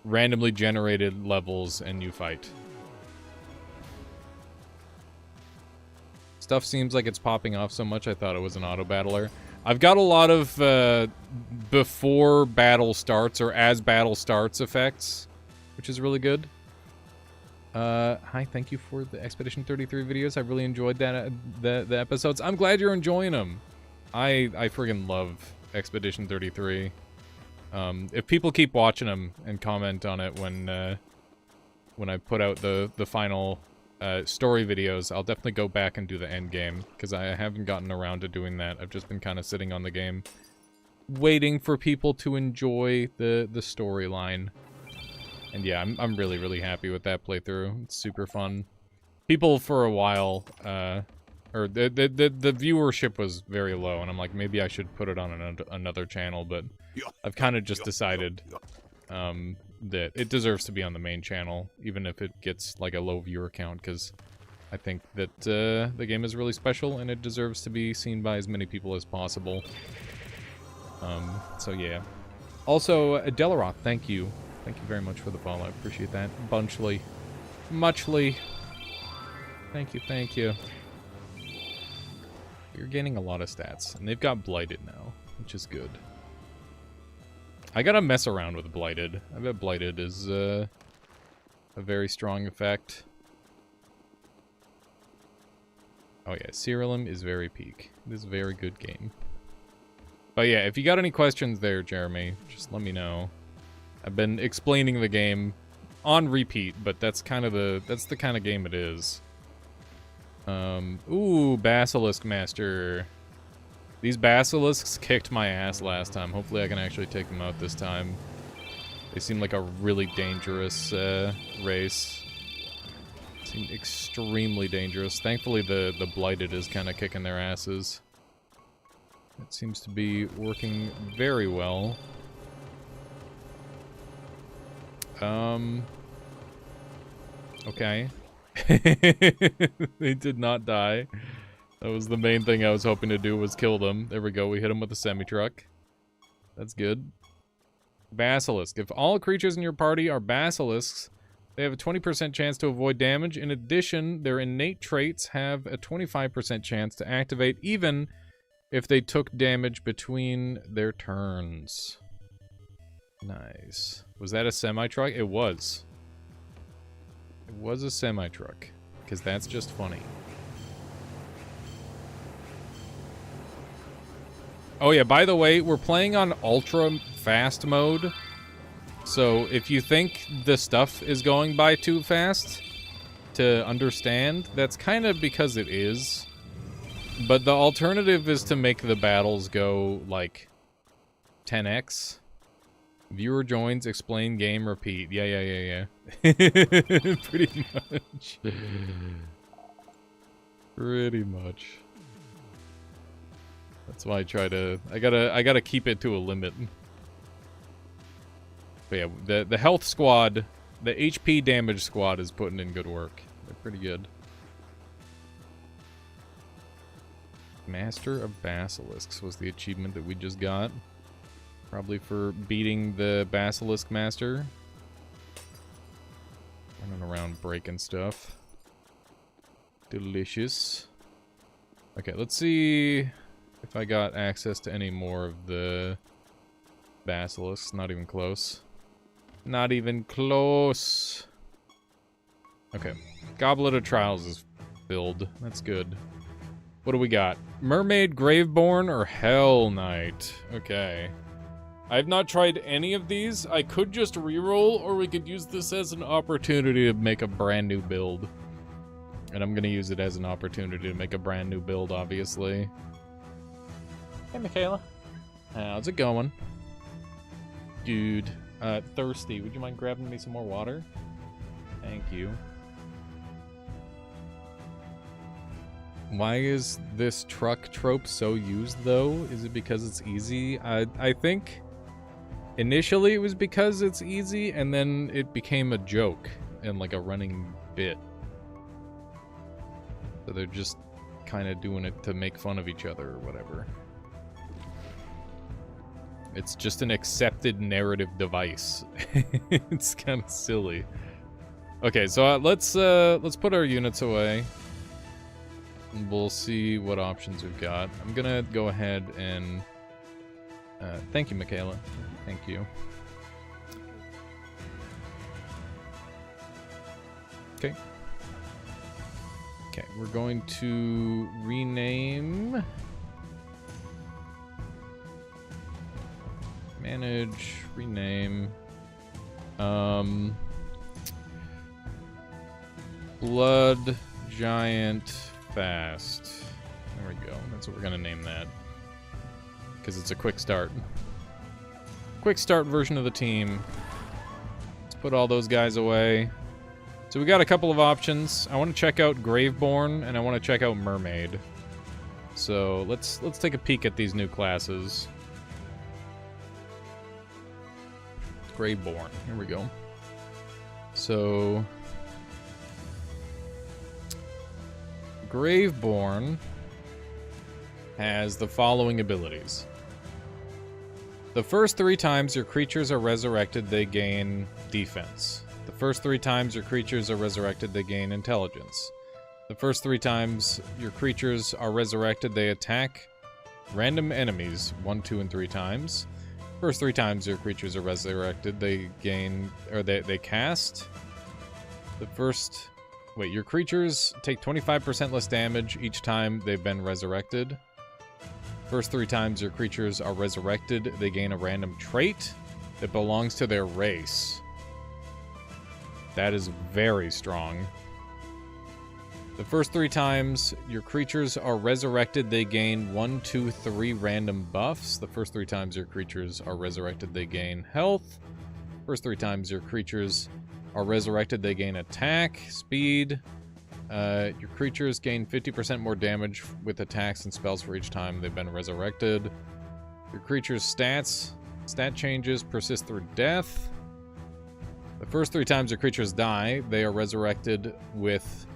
randomly generated levels and you fight. Stuff seems like it's popping off so much I thought it was an auto battler. I've got a lot of before battle starts or as battle starts effects, which is really good. Hi, thank you for the Expedition 33 videos. I really enjoyed that the episodes. I'm glad you're enjoying them. I friggin' love Expedition 33. If people keep watching them and comment on it when I put out the final story videos, I'll definitely go back and do the Endgame, because I haven't gotten around to doing that. I've just been kind of sitting on the game, waiting for people to enjoy the storyline. And yeah, I'm really, really happy with that playthrough. It's super fun. People for a while, or the viewership was very low, and I'm like, maybe I should put it on another channel, but I've kind of just decided that it deserves to be on the main channel, even if it gets like a low viewer count, because I think that the game is really special, and it deserves to be seen by as many people as possible. So yeah. Also, Delaroth, thank you. Thank you very much for the follow. I appreciate that. Bunchly. Muchly. Thank you, thank you. You're gaining a lot of stats, and they've got Blighted now, which is good. I gotta mess around with Blighted. I bet Blighted is a very strong effect. Oh yeah, Siralim is very peak. It is a very good game. But yeah, if you got any questions there, Jeremy, just let me know. I've been explaining the game on repeat, but that's the kind of game it is. Ooh, Basilisk Master. These basilisks kicked my ass last time. Hopefully I can actually take them out this time. They seem like a really dangerous race. Seem extremely dangerous. Thankfully the Blighted is kind of kicking their asses. It seems to be working very well. Okay. They did not die. That was the main thing I was hoping to do, was kill them. There we go, we hit them with a semi-truck. That's good. Basilisk. If all creatures in your party are basilisks, they have a 20% chance to avoid damage. In addition, their innate traits have a 25% chance to activate, even if they took damage between their turns. Nice. Was that a semi-truck? It was. It was a semi-truck, because that's just funny. Oh yeah, by the way, we're playing on ultra fast mode. So if you think the stuff is going by too fast to understand, that's kind of because it is. But the alternative is to make the battles go like 10x. Viewer joins, explain, game, repeat. Yeah. Pretty much. Pretty much. That's why I try to... I gotta keep it to a limit. But yeah, the health squad, the HP damage squad is putting in good work. They're pretty good. Master of Basilisks was the achievement that we just got. Probably for beating the Basilisk Master. Running around breaking stuff. Delicious. Okay, let's see if I got access to any more of the Basilisks. Not even close. Not even close. Okay. Goblet of Trials is filled. That's good. What do we got? Mermaid, Graveborn, or Hell Knight? Okay. I've not tried any of these. I could just reroll, or we could use this as an opportunity to make a brand new build. And I'm gonna use it as an opportunity to make a brand new build, obviously. Hey, Michaela. How's it going? Dude. Thirsty. Would you mind grabbing me some more water? Thank you. Why is this truck trope so used, though? Is it because it's easy? I think initially it was because it's easy, and then it became a joke and like a running bit. So they're just kind of doing it to make fun of each other or whatever. It's just an accepted narrative device. It's kind of silly. Okay, so let's put our units away. And we'll see what options we've got. I'm gonna go ahead and thank you, Michaela. Thank you. Okay. Okay, we're going to rename. Manage, rename. Blood Giant Fast. There we go. That's what we're gonna name that. Because it's a quick start. Quick start version of the team. Let's put all those guys away. So we got a couple of options. I want to check out Graveborn and I want to check out Mermaid. So let's take a peek at these new classes. Graveborn. Here we go. So Graveborn has the following abilities. The first 3 times your creatures are resurrected, they gain defense. The first 3 times your creatures are resurrected, they gain intelligence. The first 3 times your creatures are resurrected, they attack random enemies 1, 2, and 3 times. First 3 times your creatures are resurrected, they gain, or they cast. The first, wait, your creatures take 25% less damage each time they've been resurrected. First 3 times your creatures are resurrected, they gain a random trait that belongs to their race. That is very strong. The first 3 times your creatures are resurrected, they gain 1, 2, 3 random buffs. The first 3 times your creatures are resurrected, they gain health. First 3 times your creatures are resurrected, they gain attack, speed. Your creatures gain 50% more damage with attacks and spells for each time they've been resurrected. Your creature's stat changes persist through death. The first 3 times your creatures die, they are resurrected with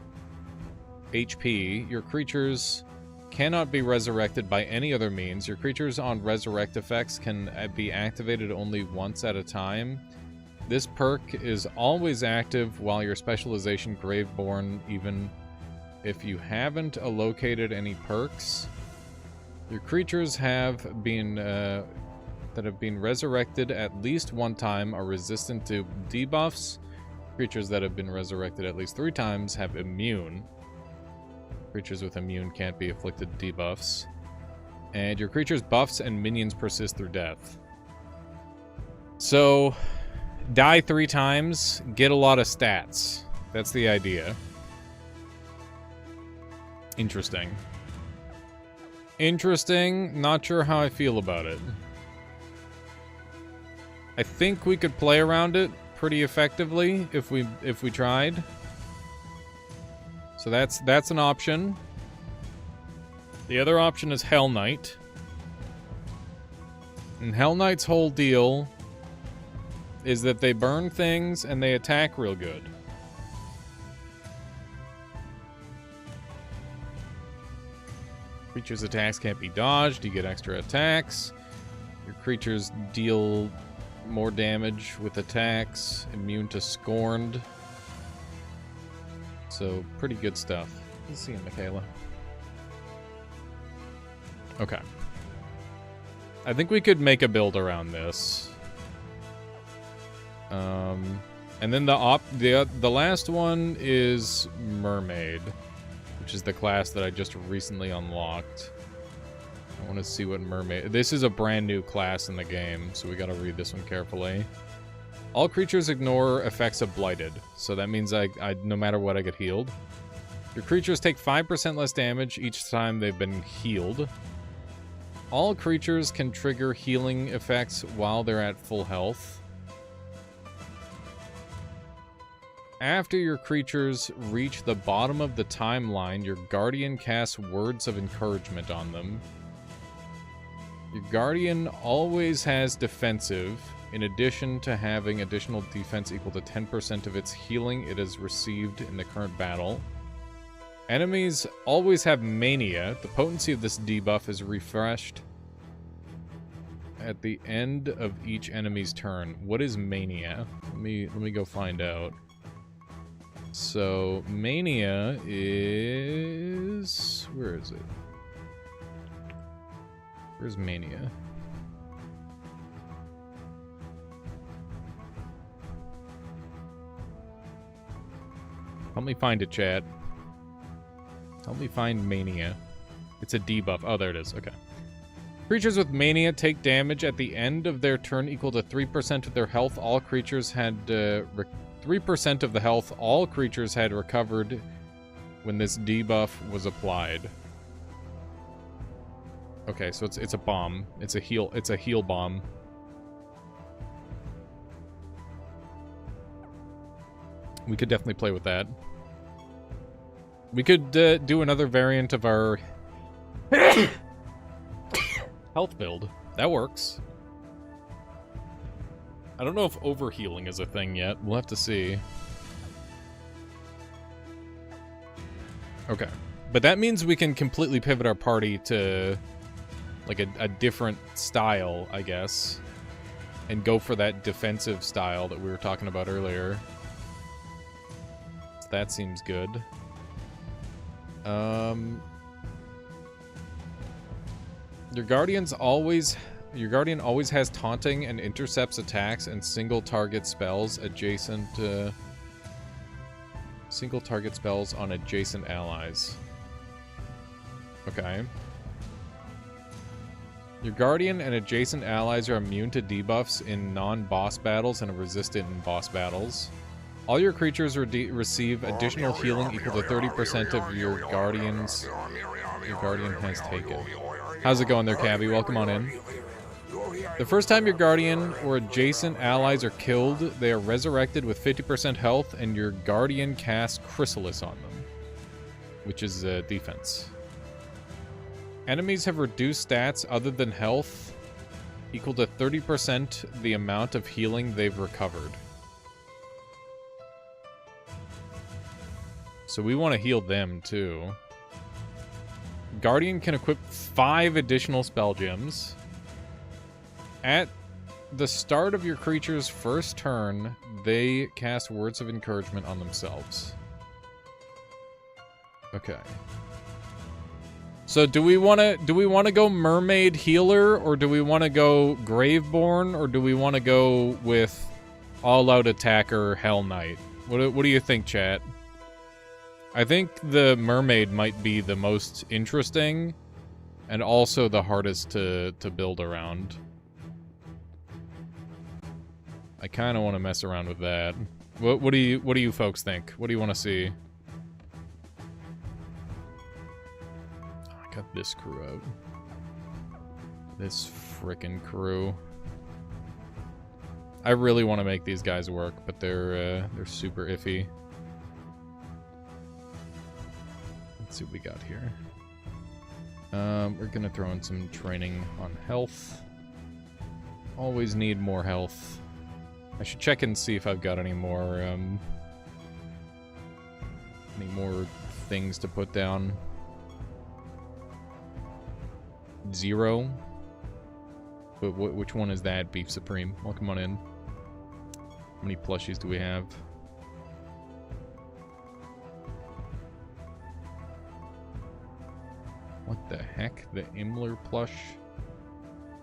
HP. Your creatures cannot be resurrected by any other means. Your creatures on resurrect effects can be activated only once at a time. This perk is always active while your specialization Graveborn, even if you haven't allocated any perks. Your creatures have been that have been resurrected at least 1 time are resistant to debuffs. Creatures that have been resurrected at least 3 times have immune. Creatures with immune can't be afflicted debuffs. And your creature's buffs and minions persist through death. So, die 3 times, get a lot of stats. That's the idea. Interesting. Interesting. Not sure how I feel about it. I think we could play around it pretty effectively if we tried. So that's an option. The other option is Hell Knight. And Hell Knight's whole deal is that they burn things and they attack real good. Creatures' attacks can't be dodged, you get extra attacks. Your creatures deal more damage with attacks, immune to scorned. So, pretty good stuff. Let's see you, Michaela. Okay. I think we could make a build around this. And then the last one is Mermaid, which is the class that I just recently unlocked. I want to see what Mermaid... This is a brand new class in the game, so we gotta read this one carefully. All creatures ignore effects of Blighted, so that means I no matter what, I get healed. Your creatures take 5% less damage each time they've been healed. All creatures can trigger healing effects while they're at full health. After your creatures reach the bottom of the timeline, your Guardian casts words of encouragement on them. Your Guardian always has defensive, in addition to having additional defense equal to 10% of its healing it has received in the current battle. Enemies always have mania. The potency of this debuff is refreshed at the end of each enemy's turn. What is mania? Let me go find out. So mania is, where is it? Where's mania? Help me find it, chat. Help me find mania. It's a debuff. Oh, there it is. Okay. Creatures with mania take damage at the end of their turn equal to 3% of their health. All creatures had 3% of the health all creatures had recovered when this debuff was applied. Okay, so it's a bomb. It's a heal bomb. We could definitely play with that. We could do another variant of our health build. That works. I don't know if overhealing is a thing yet. We'll have to see. Okay. But that means we can completely pivot our party to like a different style, I guess. And go for that defensive style that we were talking about earlier. So that seems good. Your guardian always has taunting and intercepts attacks and single target spells on adjacent allies. Okay. Your guardian and adjacent allies are immune to debuffs in non-boss battles and are resistant in boss battles. All your creatures receive additional healing equal to 30% of your guardian has taken. How's it going there, Cabby? Welcome on in. The first time your guardian or adjacent allies are killed, they are resurrected with 50% health, and your guardian casts Chrysalis on them, which is defense. Enemies have reduced stats other than health equal to 30% the amount of healing they've recovered. So we want to heal them, too. Guardian can equip 5 additional spell gems. At the start of your creature's first turn, they cast words of encouragement on themselves. Okay. So do we want to go Mermaid Healer, or do we want to go Graveborn, or do we want to go with All-Out Attacker Hell Knight? What do you think, chat? I think the Mermaid might be the most interesting and also the hardest to build around. I kind of want to mess around with that. What do you folks think? What do you want to see? I got this crew out. This frickin' crew. I really want to make these guys work, but they're super iffy. Let's see what we got here. We're gonna throw in some training on health. Always need more health. I should check and see if I've got any more things to put down. 0. But which one is that? Beef Supreme. Welcome on in. How many plushies do we have? What the heck? The Imler plush?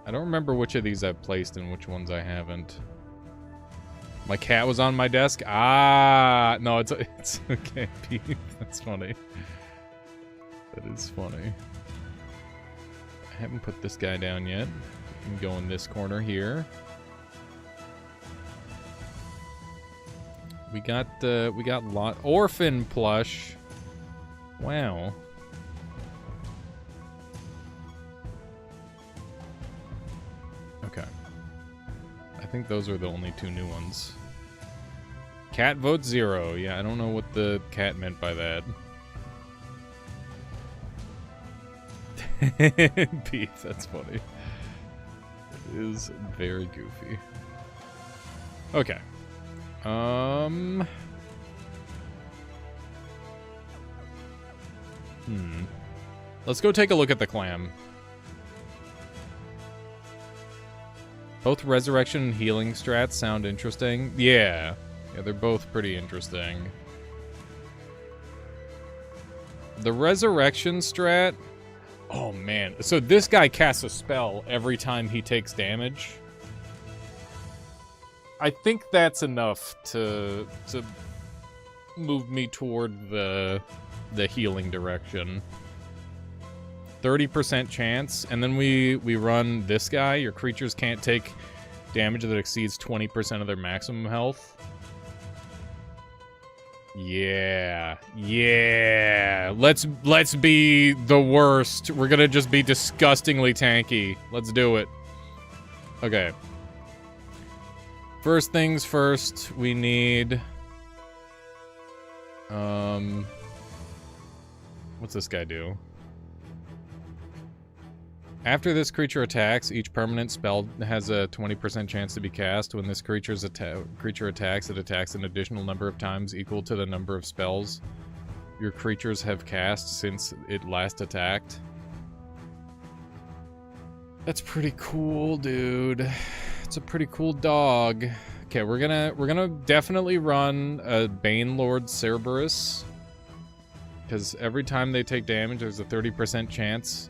I don't remember which of these I've placed and which ones I haven't. My cat was on my desk? Ah! No, it's okay, Pete. That's funny. That is funny. I haven't put this guy down yet. We can go in this corner here. We got lot orphan plush. Wow. Okay. I think those are the only 2 new ones. Cat vote 0. Yeah, I don't know what the cat meant by that. Beef, that's funny. It is very goofy. Okay. Let's go take a look at the clam. Both resurrection and healing strats sound interesting. Yeah. Yeah, they're both pretty interesting. The resurrection strat... Oh, man. So this guy casts a spell every time he takes damage. I think that's enough to move me toward the healing direction. 30% chance, and then we run this guy. Your creatures can't take damage that exceeds 20% of their maximum health. Yeah. Let's be the worst. We're gonna just be disgustingly tanky. Let's do it. Okay. First things first, we need... What's this guy do? After this creature attacks, each permanent spell has a 20% chance to be cast. When this creature attacks, it attacks an additional number of times equal to the number of spells your creatures have cast since it last attacked. That's pretty cool, dude. It's a pretty cool dog. Okay, we're gonna definitely run a Bane Lord Cerberus, because every time they take damage, there's a 30% chance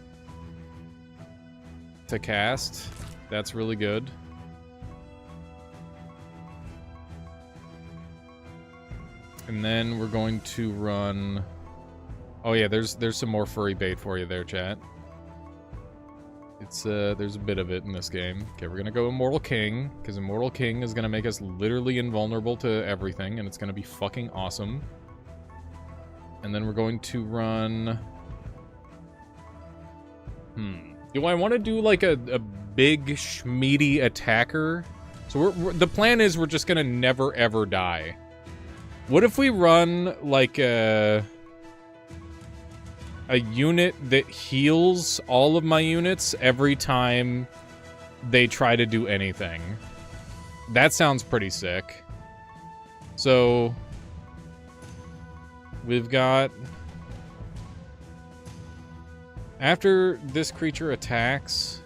to cast. That's really good. And then we're going to run... Oh yeah, there's some more furry bait for you there, chat. It's there's a bit of it in this game. Okay, we're gonna go Immortal King, because Immortal King is gonna make us literally invulnerable to everything, and it's gonna be fucking awesome. And then we're going to run... Do I want to do like a big schmeedy attacker? So the plan is we're just gonna never ever die. What if we run like a unit that heals all of my units every time they try to do anything? That sounds pretty sick. So we've got... After this creature attacks,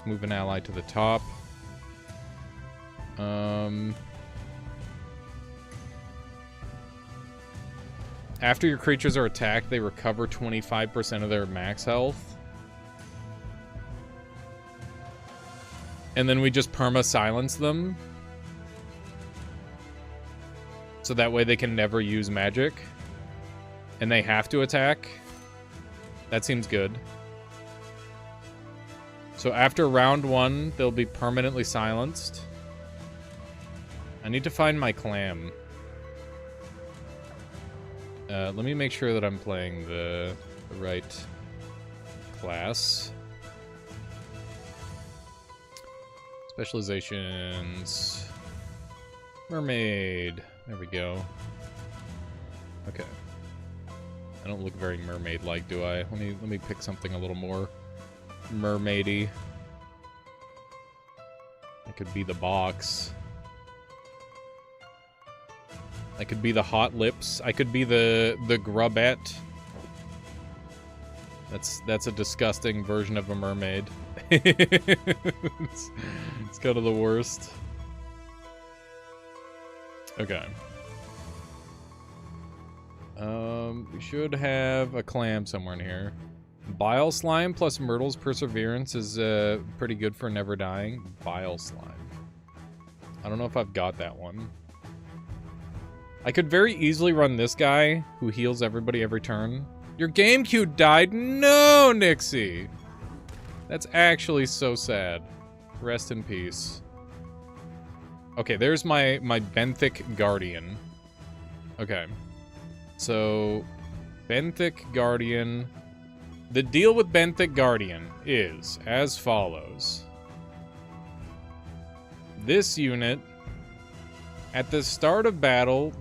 move an ally to the top. After your creatures are attacked, they recover 25% of their max health. And then we just perma-silence them. So that way they can never use magic. And they have to attack. That seems good. So after round 1, they'll be permanently silenced. I need to find my clam. Let me make sure that I'm playing the right class. Specializations. Mermaid. There we go. Okay. I don't look very mermaid-like, do I? Let me pick something a little more mermaidy. I could be the box. I could be the hot lips. I could be the grubette. That's a disgusting version of a mermaid. it's kind of the worst. Okay. We should have a clam somewhere in here. Bile Slime plus Myrtle's Perseverance is pretty good for never dying. Bile Slime. I don't know if I've got that one. I could very easily run this guy, who heals everybody every turn. Your GameCube died? No, Nixie! That's actually so sad. Rest in peace. Okay, there's my Benthic Guardian. Okay. So, Benthic Guardian. The deal with Benthic Guardian is as follows. This unit, at the start of battle,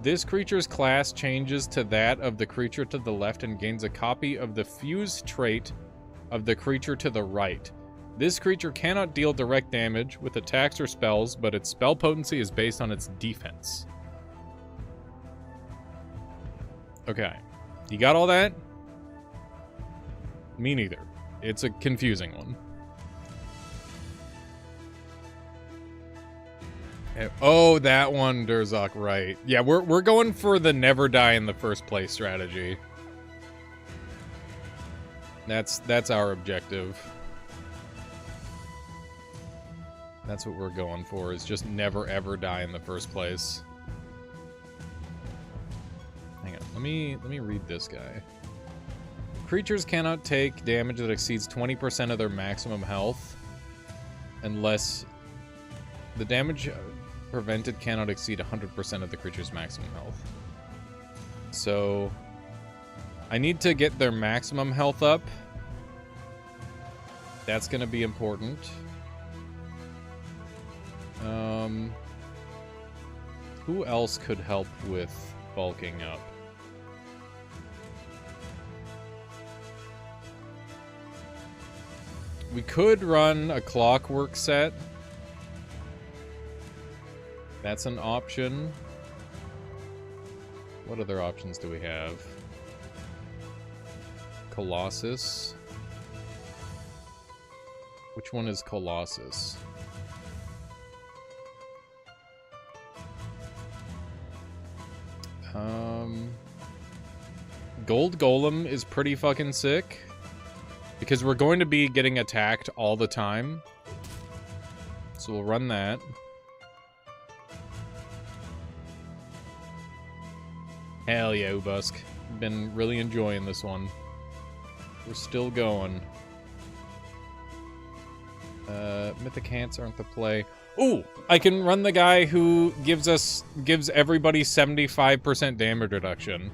this creature's class changes to that of the creature to the left and gains a copy of the fuse trait of the creature to the right. This creature cannot deal direct damage with attacks or spells, but its spell potency is based on its defense. Okay. You got all that? Me neither. It's a confusing one. Oh, that one, Durzok, right. Yeah, we're going for the never die in the first place strategy. That's our objective. That's what we're going for, is just never ever die in the first place. Hang on, let me read this guy. Creatures cannot take damage that exceeds 20% of their maximum health unless the damage prevented cannot exceed 100% of the creature's maximum health. So I need to get their maximum health up. That's going to be important. Who else could help with bulking up? We could run a clockwork set. That's an option. What other options do we have? Colossus. Which one is Colossus? Gold Golem is pretty fucking sick. Because we're going to be getting attacked all the time. So we'll run that. Hell yeah, Ubusk. Been really enjoying this one. We're still going. Mythic Hands aren't the play. Ooh! I can run the guy who gives everybody 75% damage reduction.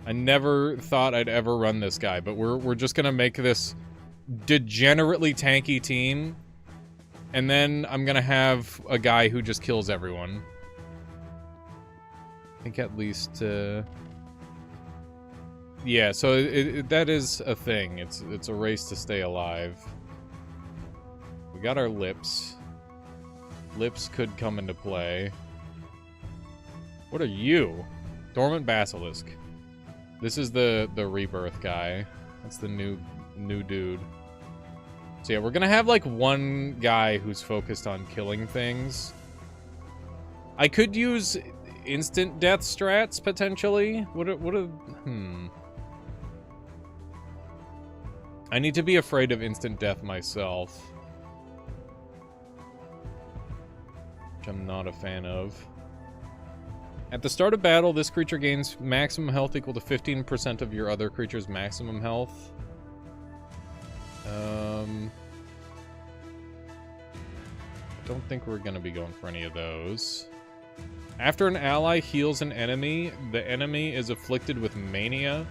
I never thought I'd ever run this guy, but we're just gonna make this degenerately tanky team, and then I'm gonna have a guy who just kills everyone. I think at least, yeah, so that is a thing. It's a race to stay alive. We got our lips. Lips could come into play. What are you? Dormant Basilisk. This is the rebirth guy. That's the new dude. So yeah, we're gonna have like one guy who's focused on killing things. I could use instant death strats potentially. I need to be afraid of instant death myself, which I'm not a fan of. At the start of battle, this creature gains maximum health equal to 15% of your other creature's maximum health. I don't think we're going to be going for any of those. After an ally heals an enemy, the enemy is afflicted with mania.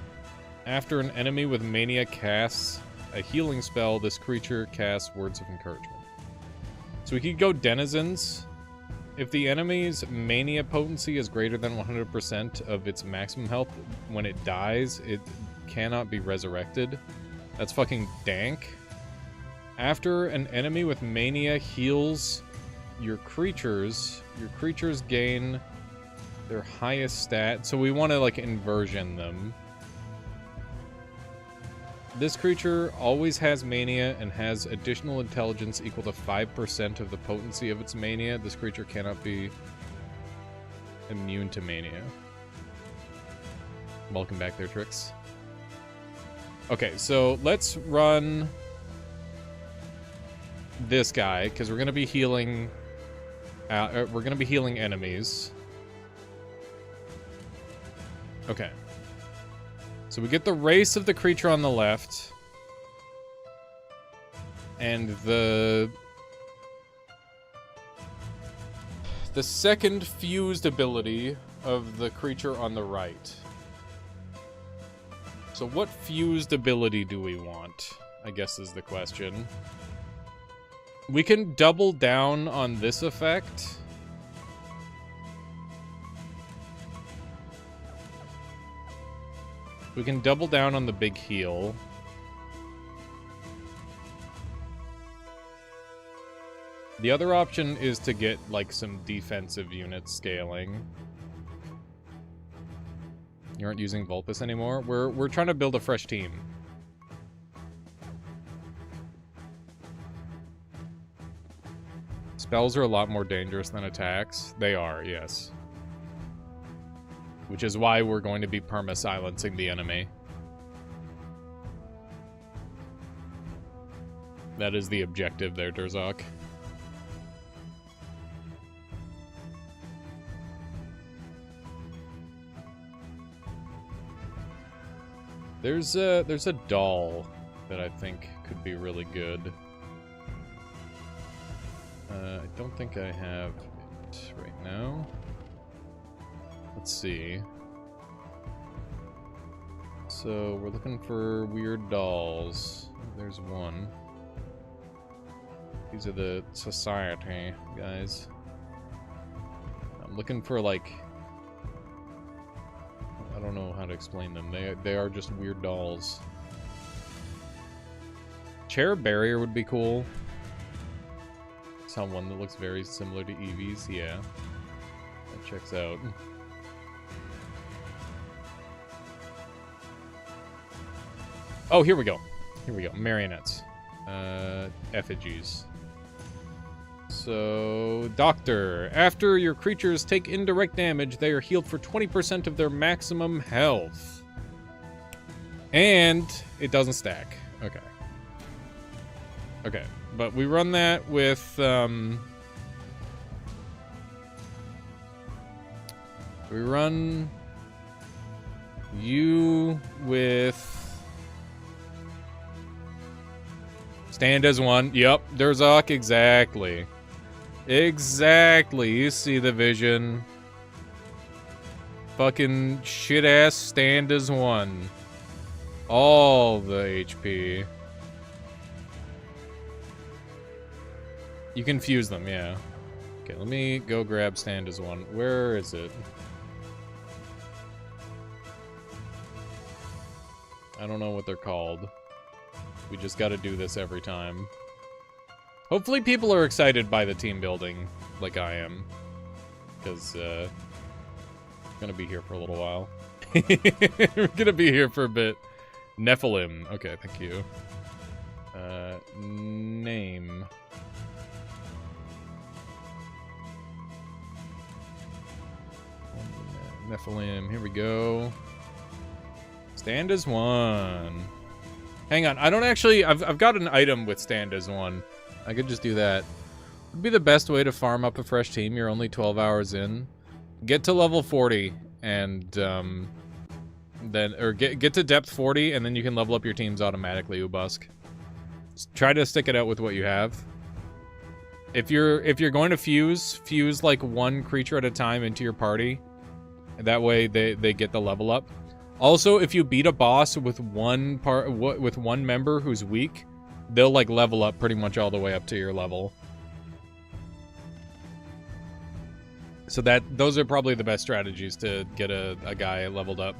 After an enemy with mania casts a healing spell, this creature casts words of encouragement. So we could go denizens. If the enemy's mania potency is greater than 100% of its maximum health, when it dies, it cannot be resurrected. That's fucking dank. After an enemy with mania heals your creatures gain their highest stat. So we want to, like, inversion them. This creature always has mania and has additional intelligence equal to 5% of the potency of its mania. This creature cannot be immune to mania. Welcome back there, Trix. Okay, so let's run this guy, because we're going to be healing enemies. Okay. So we get the race of the creature on the left, and the second fused ability of the creature on the right. So what fused ability do we want, I guess is the question. We can double down on this effect. We can double down on the big heal. The other option is to get, like, some defensive unit scaling. You aren't using Vulpus anymore? We're trying to build a fresh team. Spells are a lot more dangerous than attacks. They are, yes. Which is why we're going to be perma-silencing the enemy. That is the objective there, Durzok. There's a doll that I think could be really good. I don't think I have it right now. Let's see. So we're looking for weird dolls. There's one. These are the society guys. I'm looking for, like, I don't know how to explain them. They are just weird dolls. Chair barrier would be cool. Someone that looks very similar to Eevee's, yeah. That checks out. Oh, here we go. Here we go. Marionettes. Effigies. So, Doctor. After your creatures take indirect damage, they are healed for 20% of their maximum health. And it doesn't stack. Okay. Okay. But we run that with, we run you with stand as one. Yep, Durzok, exactly. Exactly, you see the vision. Fucking shit-ass stand as one. All the HP. You can fuse them, yeah. Okay, let me go grab stand as one. Where is it? I don't know what they're called. We just gotta do this every time. Hopefully people are excited by the team building, like I am. Because, I'm gonna be here for a little while. We're gonna be here for a bit. Nephilim. Okay, thank you. Name. Nephilim, here we go. Stand as one. Hang on, I don't actually... I've got an item with stand as one. I could just do that. Would be the best way to farm up a fresh team. You're only 12 hours in. Get to level 40 and then... Or get to depth 40 and then you can level up your teams automatically, Ubusk. Just try to stick it out with what you have. If you're going to fuse like one creature at a time into your party. That way they get the level up. Also, if you beat a boss with one member who's weak, they'll like level up pretty much all the way up to your level. So those are probably the best strategies to get a guy leveled up.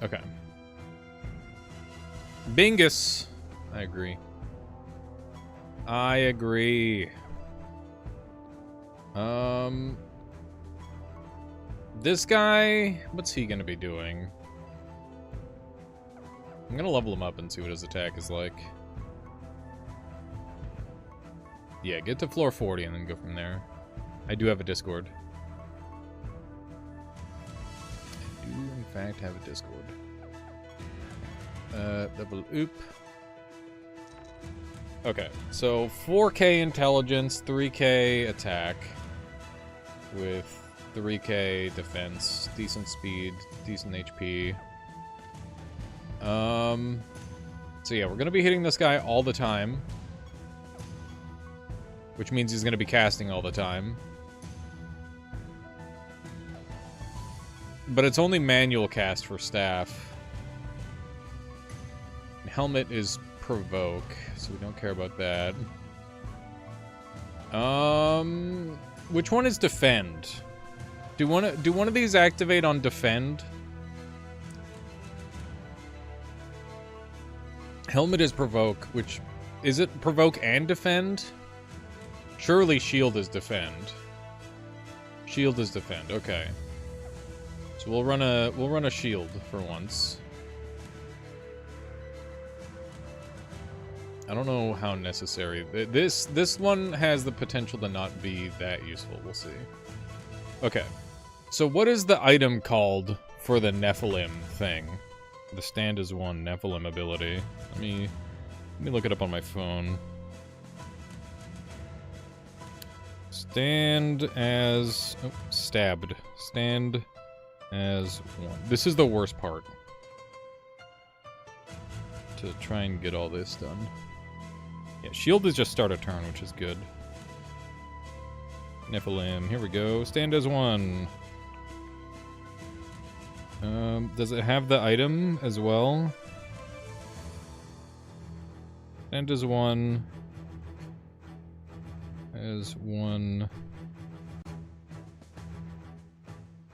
Okay. Bingus. I agree. I agree. This guy, what's he gonna be doing? I'm gonna level him up and see what his attack is like. Yeah, get to floor 40 and then go from there. I do have a Discord. I do, in fact, have a Discord. Level oop. Okay, so 4K intelligence, 3K attack with 3K defense, decent speed, decent HP. So yeah, we're gonna be hitting this guy all the time, which means he's gonna be casting all the time. But it's only manual cast for staff. Helmet is provoke, so we don't care about that. Which one is defend? Do one of these activate on defend? Helmet is provoke, which is it provoke and defend? Surely shield is defend. Shield is defend. Okay. So we'll run a shield for once. I don't know how necessary. This one has the potential to not be that useful. We'll see. Okay. So what is the item called for the Nephilim thing? The stand as one Nephilim ability. Let me look it up on my phone. Stand as stabbed. Stand as one. This is the worst part. To try and get all this done. Yeah, shield is just start a turn, which is good. Nephilim, here we go. Stand as one. Does it have the item as well? Stand as one. As one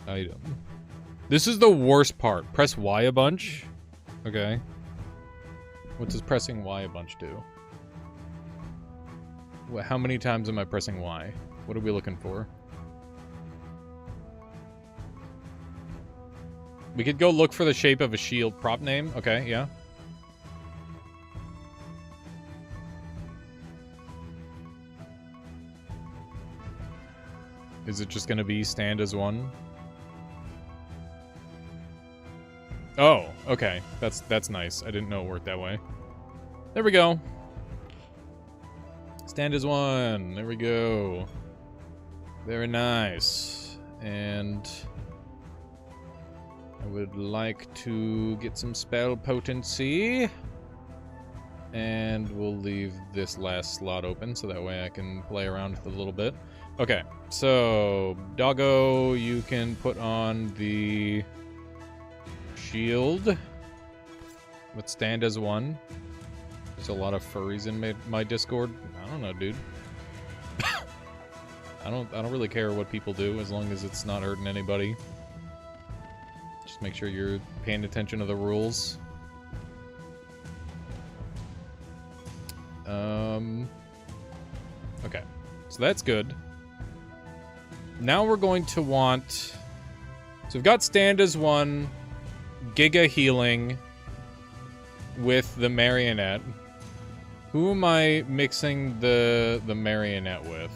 item. This is the worst part. Press Y a bunch. Okay. What does pressing Y a bunch do? How many times am I pressing Y? What are we looking for? We could go look for the shape of a shield prop name. Okay, yeah. Is it just gonna be stand as one? Oh, okay. That's nice. I didn't know it worked that way. There we go. Stand as one. There we go. Very nice. And I would like to get some spell potency. And we'll leave this last slot open so that way I can play around with it a little bit. Okay, so Doggo, you can put on the shield. Let's stand as one. There's a lot of furries in my Discord. I don't know, dude. I don't really care what people do as long as it's not hurting anybody. Just make sure you're paying attention to the rules. Okay. So that's good. Now we're going to want... So we've got stand as one, Giga healing with the marionette. Who am I mixing the marionette with?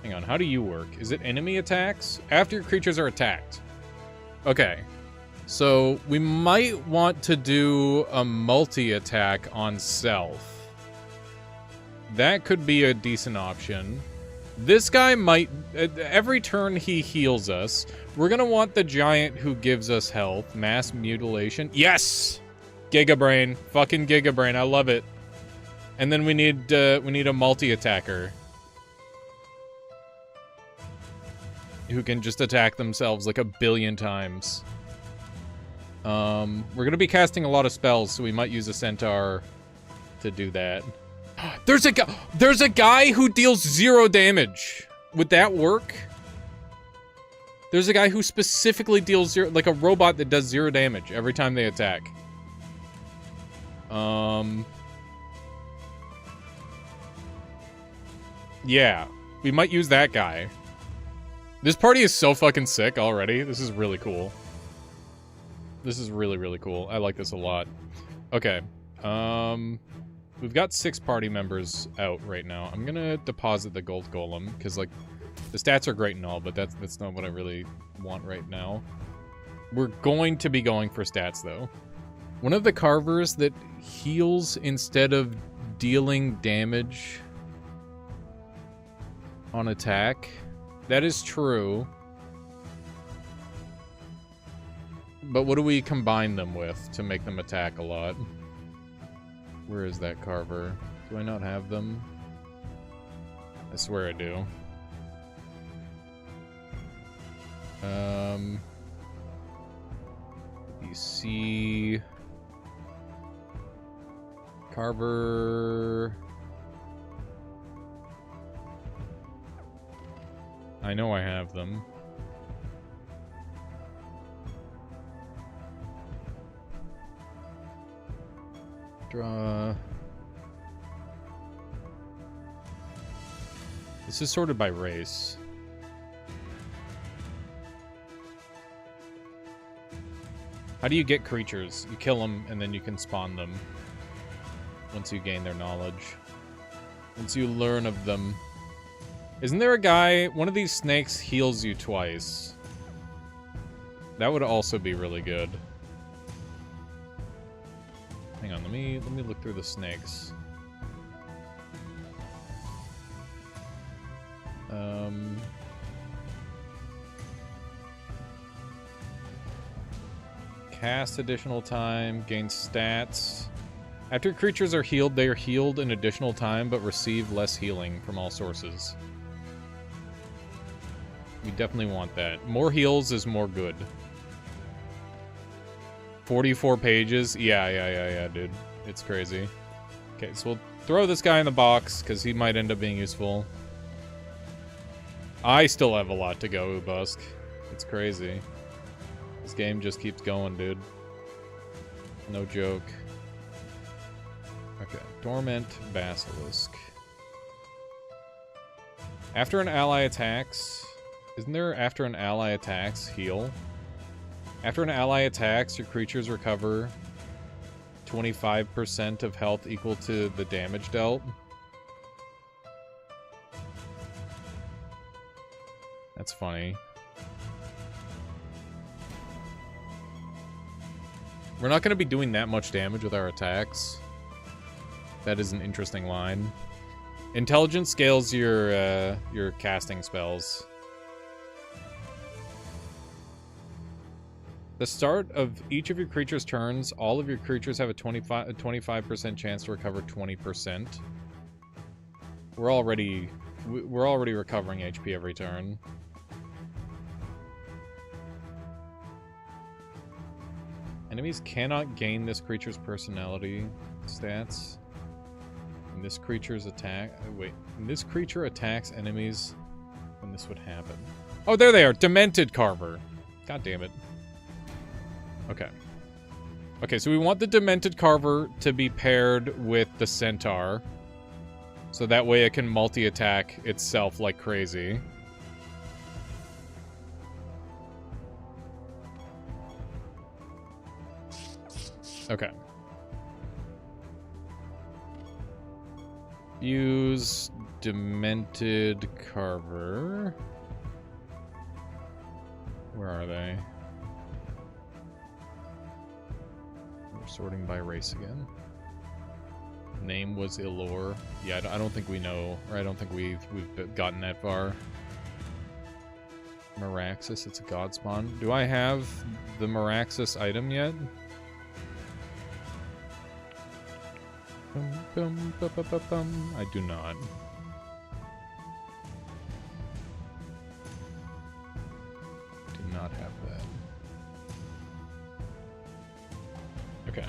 Hang on, how do you work? Is it enemy attacks? After your creatures are attacked. Okay. So we might want to do a multi-attack on self. That could be a decent option. This guy might... Every turn he heals us. We're going to want the giant who gives us health. Mass mutilation. Yes! Gigabrain. Fucking Gigabrain. I love it. And then we need a multi-attacker. Who can just attack themselves like a billion times. We're going to be casting a lot of spells, so we might use a centaur to do that. There's a guy who deals 0 damage. Would that work? There's a guy who specifically deals 0, like a robot that does 0 damage every time they attack. Yeah, we might use that guy. This party is so fucking sick already. This is really cool. This is really, really cool. I like this a lot. Okay. We've got 6 party members out right now. I'm gonna deposit the gold golem, because, like, the stats are great and all, but that's not what I really want right now. We're going to be going for stats, though. One of the carvers that heals instead of dealing damage on attack. That is true. But what do we combine them with to make them attack a lot? Where is that carver? Do I not have them? I swear I do. You see... Carver... I know I have them. Draw... This is sorted by race. How do you get creatures? You kill them, and then you can spawn them. Once you gain their knowledge. Once you learn of them. Isn't there a guy... One of these snakes heals you twice. That would also be really good. Hang on, let me look through the snakes. Cast additional time, gain stats. After creatures are healed, they are healed an additional time, but receive less healing from all sources. We definitely want that. More heals is more good. 44 pages? Yeah, dude. It's crazy. Okay, so we'll throw this guy in the box, because he might end up being useful. I still have a lot to go, Ubusk. It's crazy. This game just keeps going, dude. No joke. Okay, Dormant Basilisk. After an ally attacks... Isn't there after an ally attacks, heal? After an ally attacks, your creatures recover 25% of health equal to the damage dealt. That's funny. We're not going to be doing that much damage with our attacks. That is an interesting line. Intelligence scales your casting spells. The start of each of your creature's turns, all of your creatures have a 25% chance to recover 20%. We're already recovering HP every turn. Enemies cannot gain this creature's personality stats. And this creature's attack... Wait. And this creature attacks enemies when this would happen. Oh, there they are! Demented Carver! God damn it. Okay. Okay, so we want the Demented Carver to be paired with the Centaur. So that way it can multi-attack itself like crazy. Okay. Use Demented Carver. Where are they? We're sorting by race again. Name was Ilor. Yeah, I don't think we know, or I don't think we've gotten that far. Meraxis, it's a god spawn. Do I have the Meraxis item yet? I do not. Do not have that. Okay.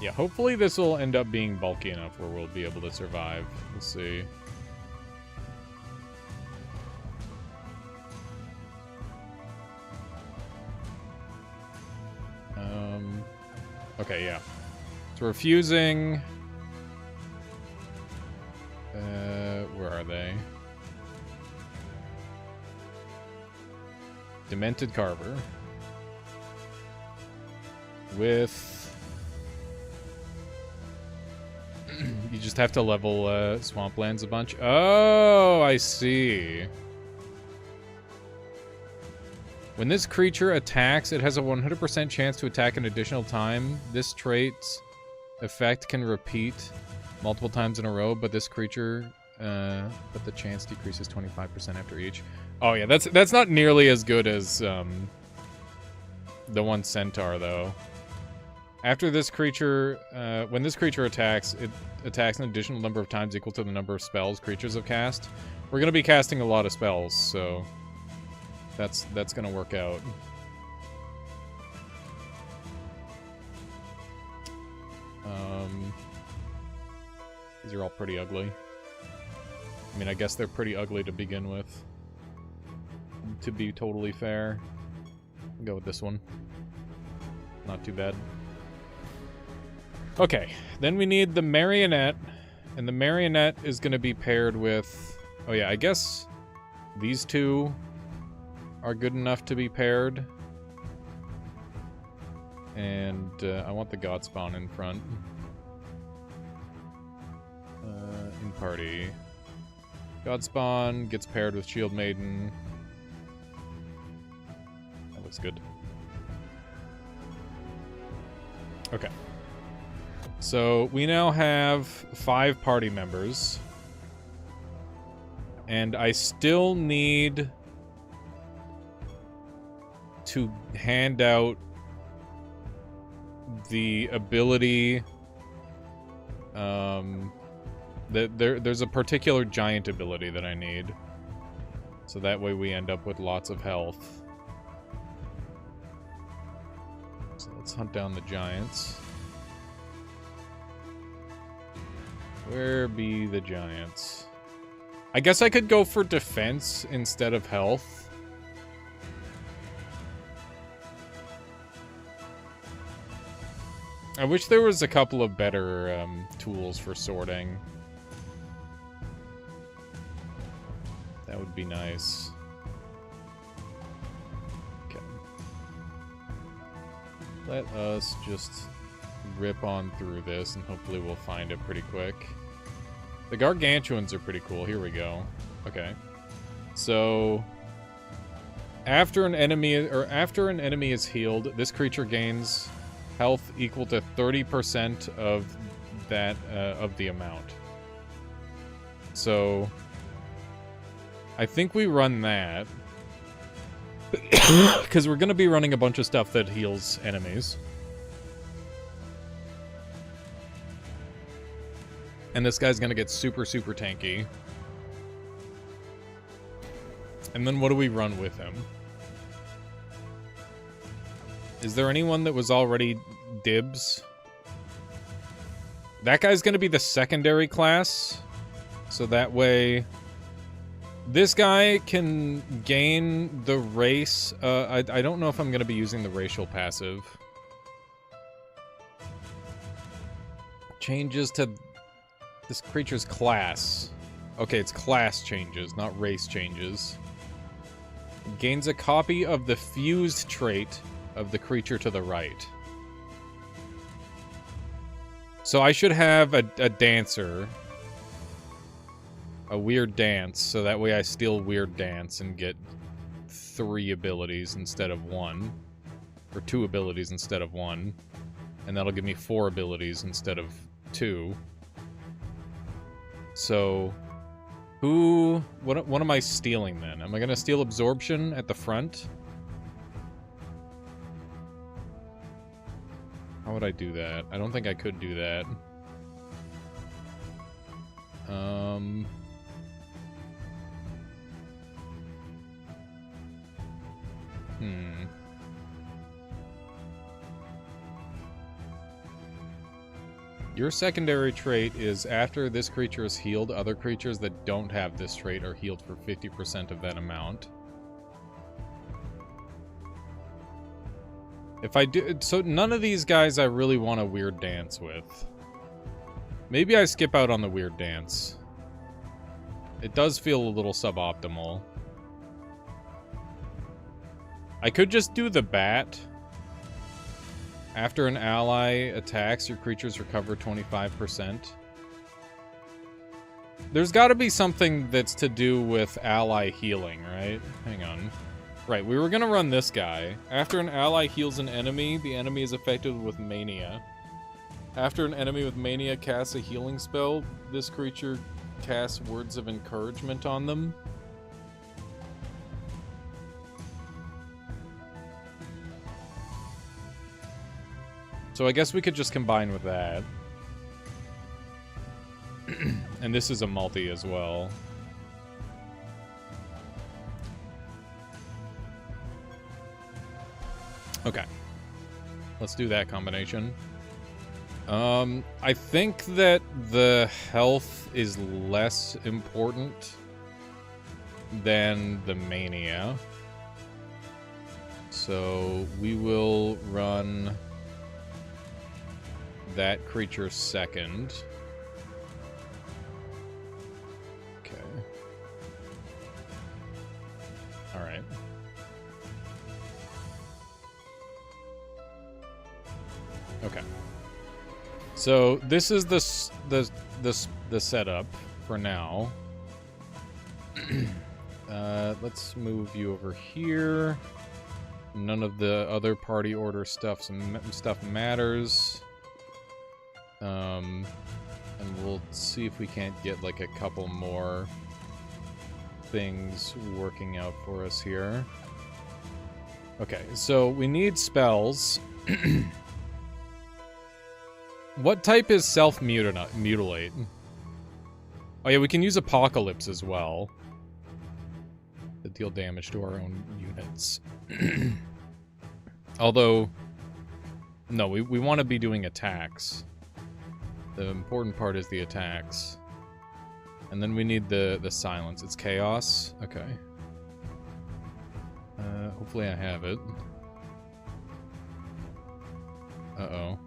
Yeah, hopefully this will end up being bulky enough where we'll be able to survive. We'll see. Okay, yeah. So we're fusing... where are they? Demented Carver. With... you just have to level Swamplands a bunch. Oh, I see. When this creature attacks, it has a 100% chance to attack an additional time. This trait's effect can repeat multiple times in a row, but this creature, but the chance decreases 25% after each. Oh yeah, that's not nearly as good as the one Centaur though. After this creature, when this creature attacks, it attacks an additional number of times equal to the number of spells creatures have cast. We're gonna be casting a lot of spells, so that's gonna work out. These are all pretty ugly. I mean, I guess they're pretty ugly to begin with. To be totally fair, I'll go with this one. Not too bad. Okay, then we need the Marionette, And the marionette is going to be paired with... Oh yeah, I guess these two are good enough to be paired. And I want the God Spawn in front. In party. God Spawn gets paired with Shield Maiden. That looks good. Okay. So we now have 5 party members. And I still need to hand out the ability. There's a particular giant ability that I need. So that way we end up with lots of health. So let's hunt down the giants. Where be the giants? I guess I could go for defense instead of health. I wish there was a couple of better tools for sorting. That would be nice. Okay. Let us just rip on through this, and hopefully we'll find it pretty quick. The gargantuans are pretty cool. Here we go. Okay. So after an enemy is healed, this creature gains health equal to 30% of that of the amount. So I think we run that because we're going to be running a bunch of stuff that heals enemies. And this guy's going to get super, super tanky. And then what do we run with him? Is there anyone that was already dibs? That guy's going to be the secondary class. So that way... This guy can gain the race. I don't know if I'm going to be using the racial passive. Changes to this creature's class. Okay, it's class changes, not race changes. Gains a copy of the fused trait of the creature to the right. So I should have a dancer. A weird dance, so that way I steal weird dance and get 3 abilities instead of 1. Or 2 abilities instead of 1. And that'll give me 4 abilities instead of 2. So, what am I stealing then? Am I gonna steal absorption at the front? How would I do that? I don't think I could do that. Your secondary trait is after this creature is healed, other creatures that don't have this trait are healed for 50% of that amount. If I do... So none of these guys I really want a weird dance with. Maybe I skip out on the weird dance. It does feel a little suboptimal. I could just do the bat. After an ally attacks, your creatures recover 25%. There's got to be something that's to do with ally healing, right? Hang on. Right, we were going to run this guy. After an ally heals an enemy, the enemy is affected with mania. After an enemy with mania casts a healing spell, this creature casts words of encouragement on them. So I guess we could just combine with that. And this is a multi as well. Okay. Let's do that combination. I think that the health is less important than the mania. So we will run that creature second. Okay. So this is the setup for now. Let's move you over here. None of the other party order stuff matters. And we'll see if we can't get like a couple more things working out for us here. Okay, so we need spells. What type is self-mutilate? Oh yeah, we can use Apocalypse as well to deal damage to our own units. Although, no, we want to be doing attacks. The important part is the attacks. And then we need the silence. It's chaos. Okay. Hopefully I have it. Uh-oh.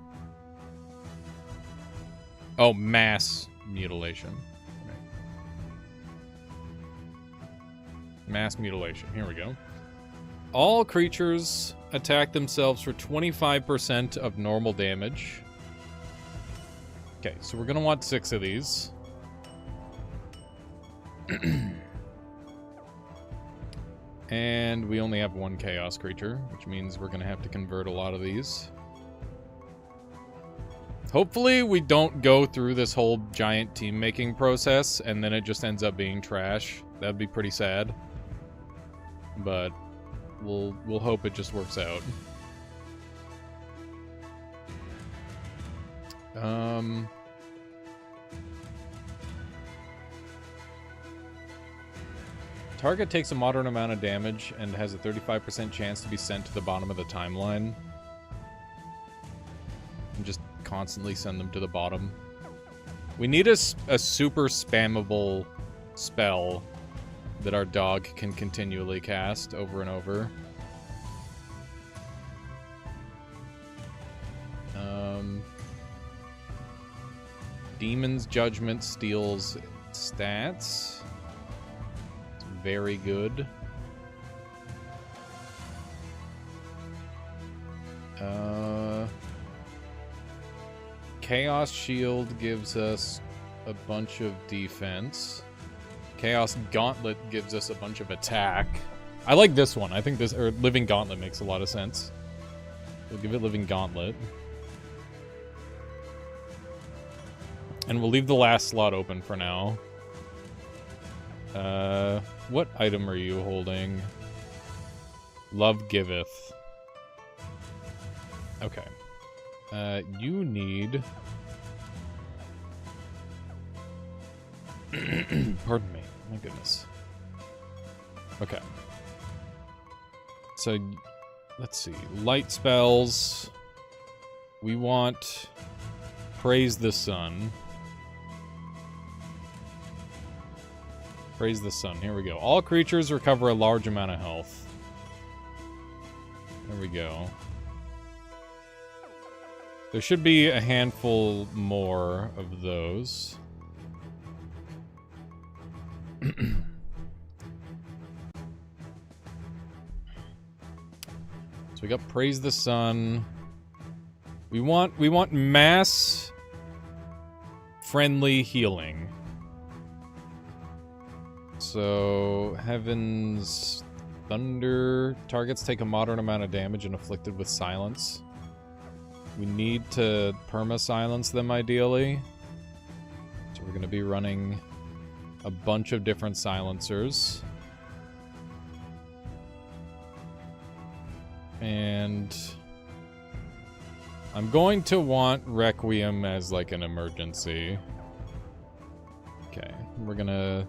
Oh, mass mutilation. Okay. Mass mutilation. Here we go. All creatures attack themselves for 25% of normal damage. Okay, so we're going to want 6 of these. And we only have 1 chaos creature, which means we're going to have to convert a lot of these. Hopefully we don't go through this whole giant team-making process, and then it just ends up being trash. That'd be pretty sad. But we'll hope it just works out. Target takes a moderate amount of damage and has a 35% chance to be sent to the bottom of the timeline. And just constantly send them to the bottom. We need a super spammable spell that our dog can continually cast over and over. Demon's Judgment steals stats. It's very good. Chaos Shield gives us a bunch of defense. Chaos Gauntlet gives us a bunch of attack. I like this one. I think this, or Living Gauntlet makes a lot of sense. We'll give it Living Gauntlet. And we'll leave the last slot open for now. What item are you holding? Love Giveth. Okay. You need... Pardon me. My goodness. Okay. So, let's see. Light spells. We want Praise the Sun. Praise the Sun. Here we go. All creatures recover a large amount of health. There we go. There should be a handful more of those. So we got Praise the Sun. We want mass friendly healing. So Heaven's Thunder. Targets take a moderate amount of damage and afflicted with silence. We need to perma-silence them, ideally. So we're going to be running a bunch of different silencers. And I'm going to want Requiem as, like, an emergency. Okay, we're going to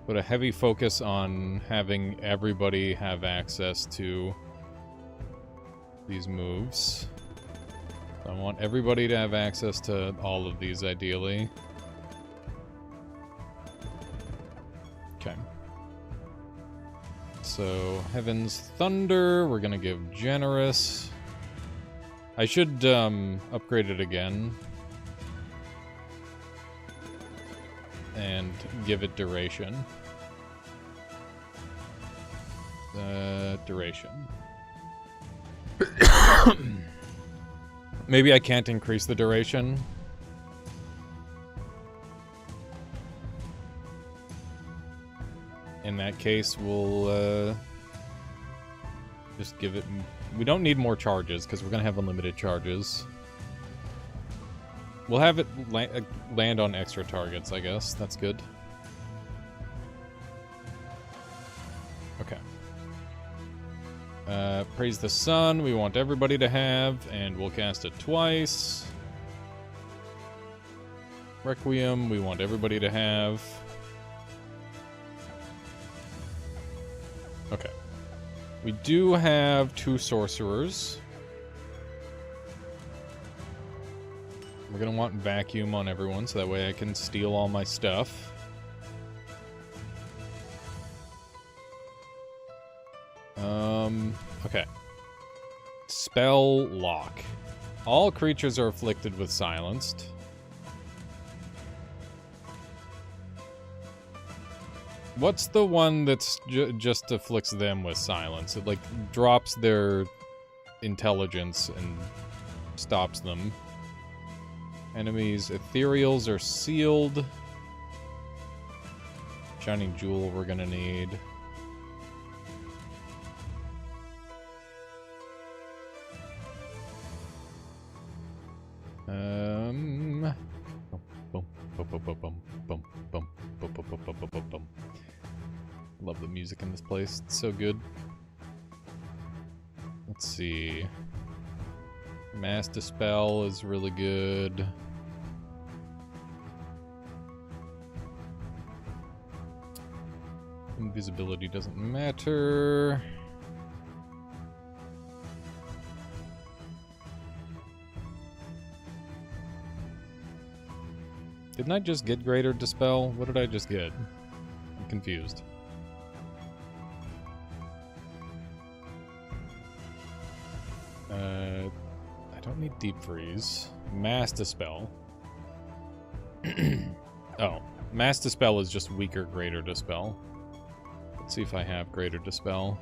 put a heavy focus on having everybody have access to these moves. I want everybody to have access to all of these, ideally. Okay. So, Heaven's Thunder, we're gonna give Generous. I should, upgrade it again. And give it Duration. Duration. Maybe I can't increase the duration. In that case, we'll just give it... We don't need more charges, because we're going to have unlimited charges. We'll have it land on extra targets, I guess. That's good. Okay. Praise the Sun, we want everybody to have, and we'll cast it twice. Requiem, we want everybody to have. Okay. We do have 2 sorcerers. We're gonna want vacuum on everyone, so that way I can steal all my stuff. Okay. Spell lock. All creatures are afflicted with silenced. What's the one that's just afflicts them with silence? It, like, drops their intelligence and stops them. Enemies, ethereals are sealed. Shining Jewel we're gonna need. Love the music in this place. It's so good. Let's see. Mass Dispel is really good. Invisibility doesn't matter. Didn't I just get Greater Dispel? What did I just get? I'm confused. I don't need Deep Freeze. Mass Dispel. Oh, Mass Dispel is just weaker Greater Dispel. Let's see if I have Greater Dispel.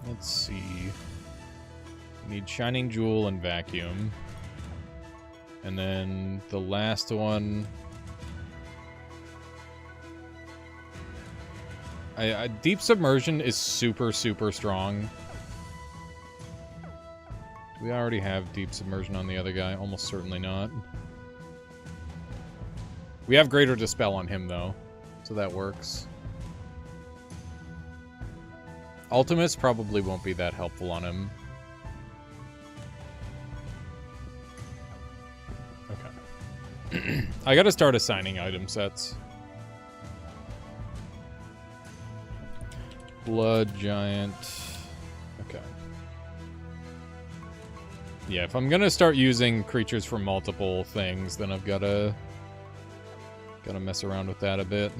Let's see. Need Shining Jewel and Vacuum. And then the last one... Deep Submersion is super, super strong. Do we already have Deep Submersion on the other guy? Almost certainly not. We have Greater Dispel on him, though. So that works. Ultimates probably won't be that helpful on him. Okay. I gotta start assigning item sets. Blood Giant. Okay. Yeah, if I'm gonna start using creatures for multiple things, then I've gotta mess around with that a bit.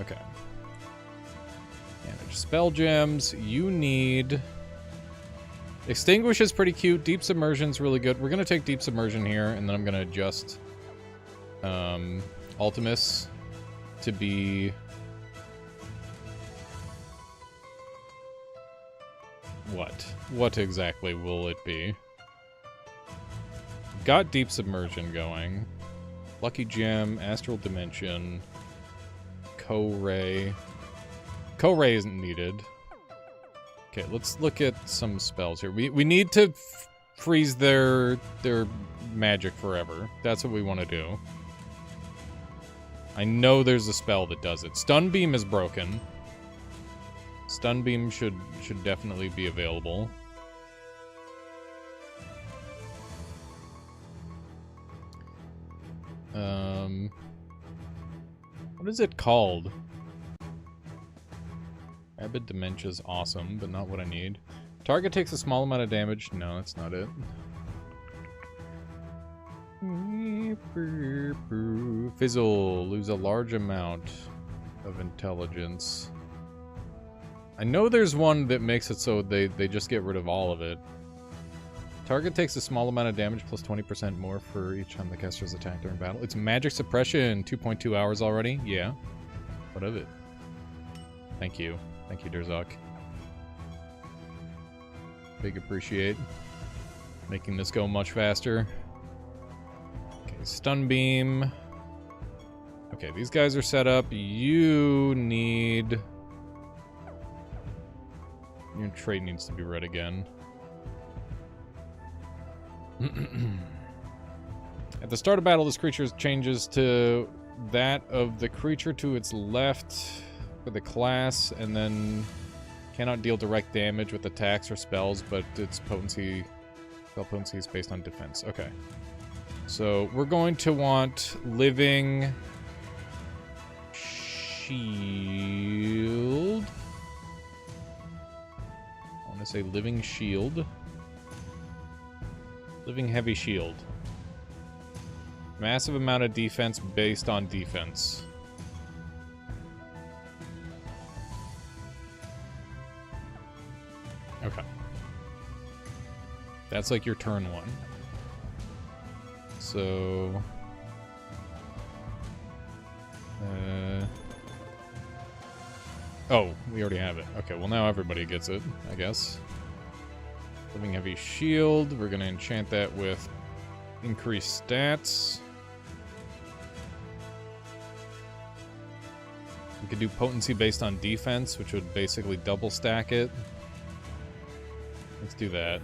Okay. Manage spell gems. You need... Extinguish is pretty cute. Deep Submersion's really good. We're gonna take Deep Submersion here, and then I'm gonna adjust Ultimus to be... What? What exactly will it be? Got Deep Submersion going. Lucky Gem, Astral Dimension, Co-Ray. Co-Ray isn't needed. Okay, let's look at some spells here. We need to freeze their magic forever. That's what we want to do. I know there's a spell that does it. Stun Beam is broken. Stun Beam should definitely be available. What is it called? Rabid Dementia's awesome, but not what I need. Target takes a small amount of damage. No, that's not it. Fizzle. Lose a large amount of intelligence. I know there's one that makes it so they just get rid of all of it. Target takes a small amount of damage plus 20% more for each time the caster is attacked during battle. It's magic suppression. 2.2 hours already? Yeah. What of it? Thank you. Thank you, Derzok. Big appreciate. Making this go much faster. Okay, stun beam. Okay, these guys are set up. You need... Your trait needs to be read again. At the start of battle, this creature changes to that of the creature to its left for the class, and then cannot deal direct damage with attacks or spells, but its potency, spell potency is based on defense. Okay. So we're going to want Living Shield. I want to say Living Shield. Living Heavy Shield. Massive amount of defense based on defense. Okay. That's like your turn one. So... oh, we already have it. Okay, well now everybody gets it, I guess. Living Heavy Shield. We're going to enchant that with increased stats. We could do potency based on defense, which would basically double stack it. Let's do that.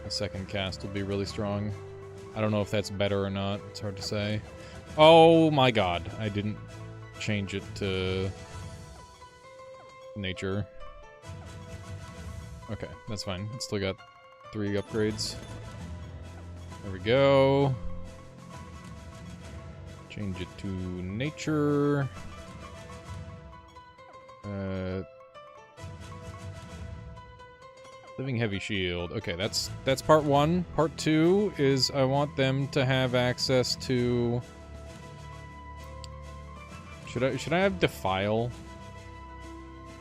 The second cast will be really strong. I don't know if that's better or not. It's hard to say. Oh my god. I didn't change it to nature. Okay, that's fine. It's still got 3 upgrades. There we go. Change it to nature. Living Heavy Shield. Okay, that's part 1. Part 2 is I want them to have access to... Should I have Defile?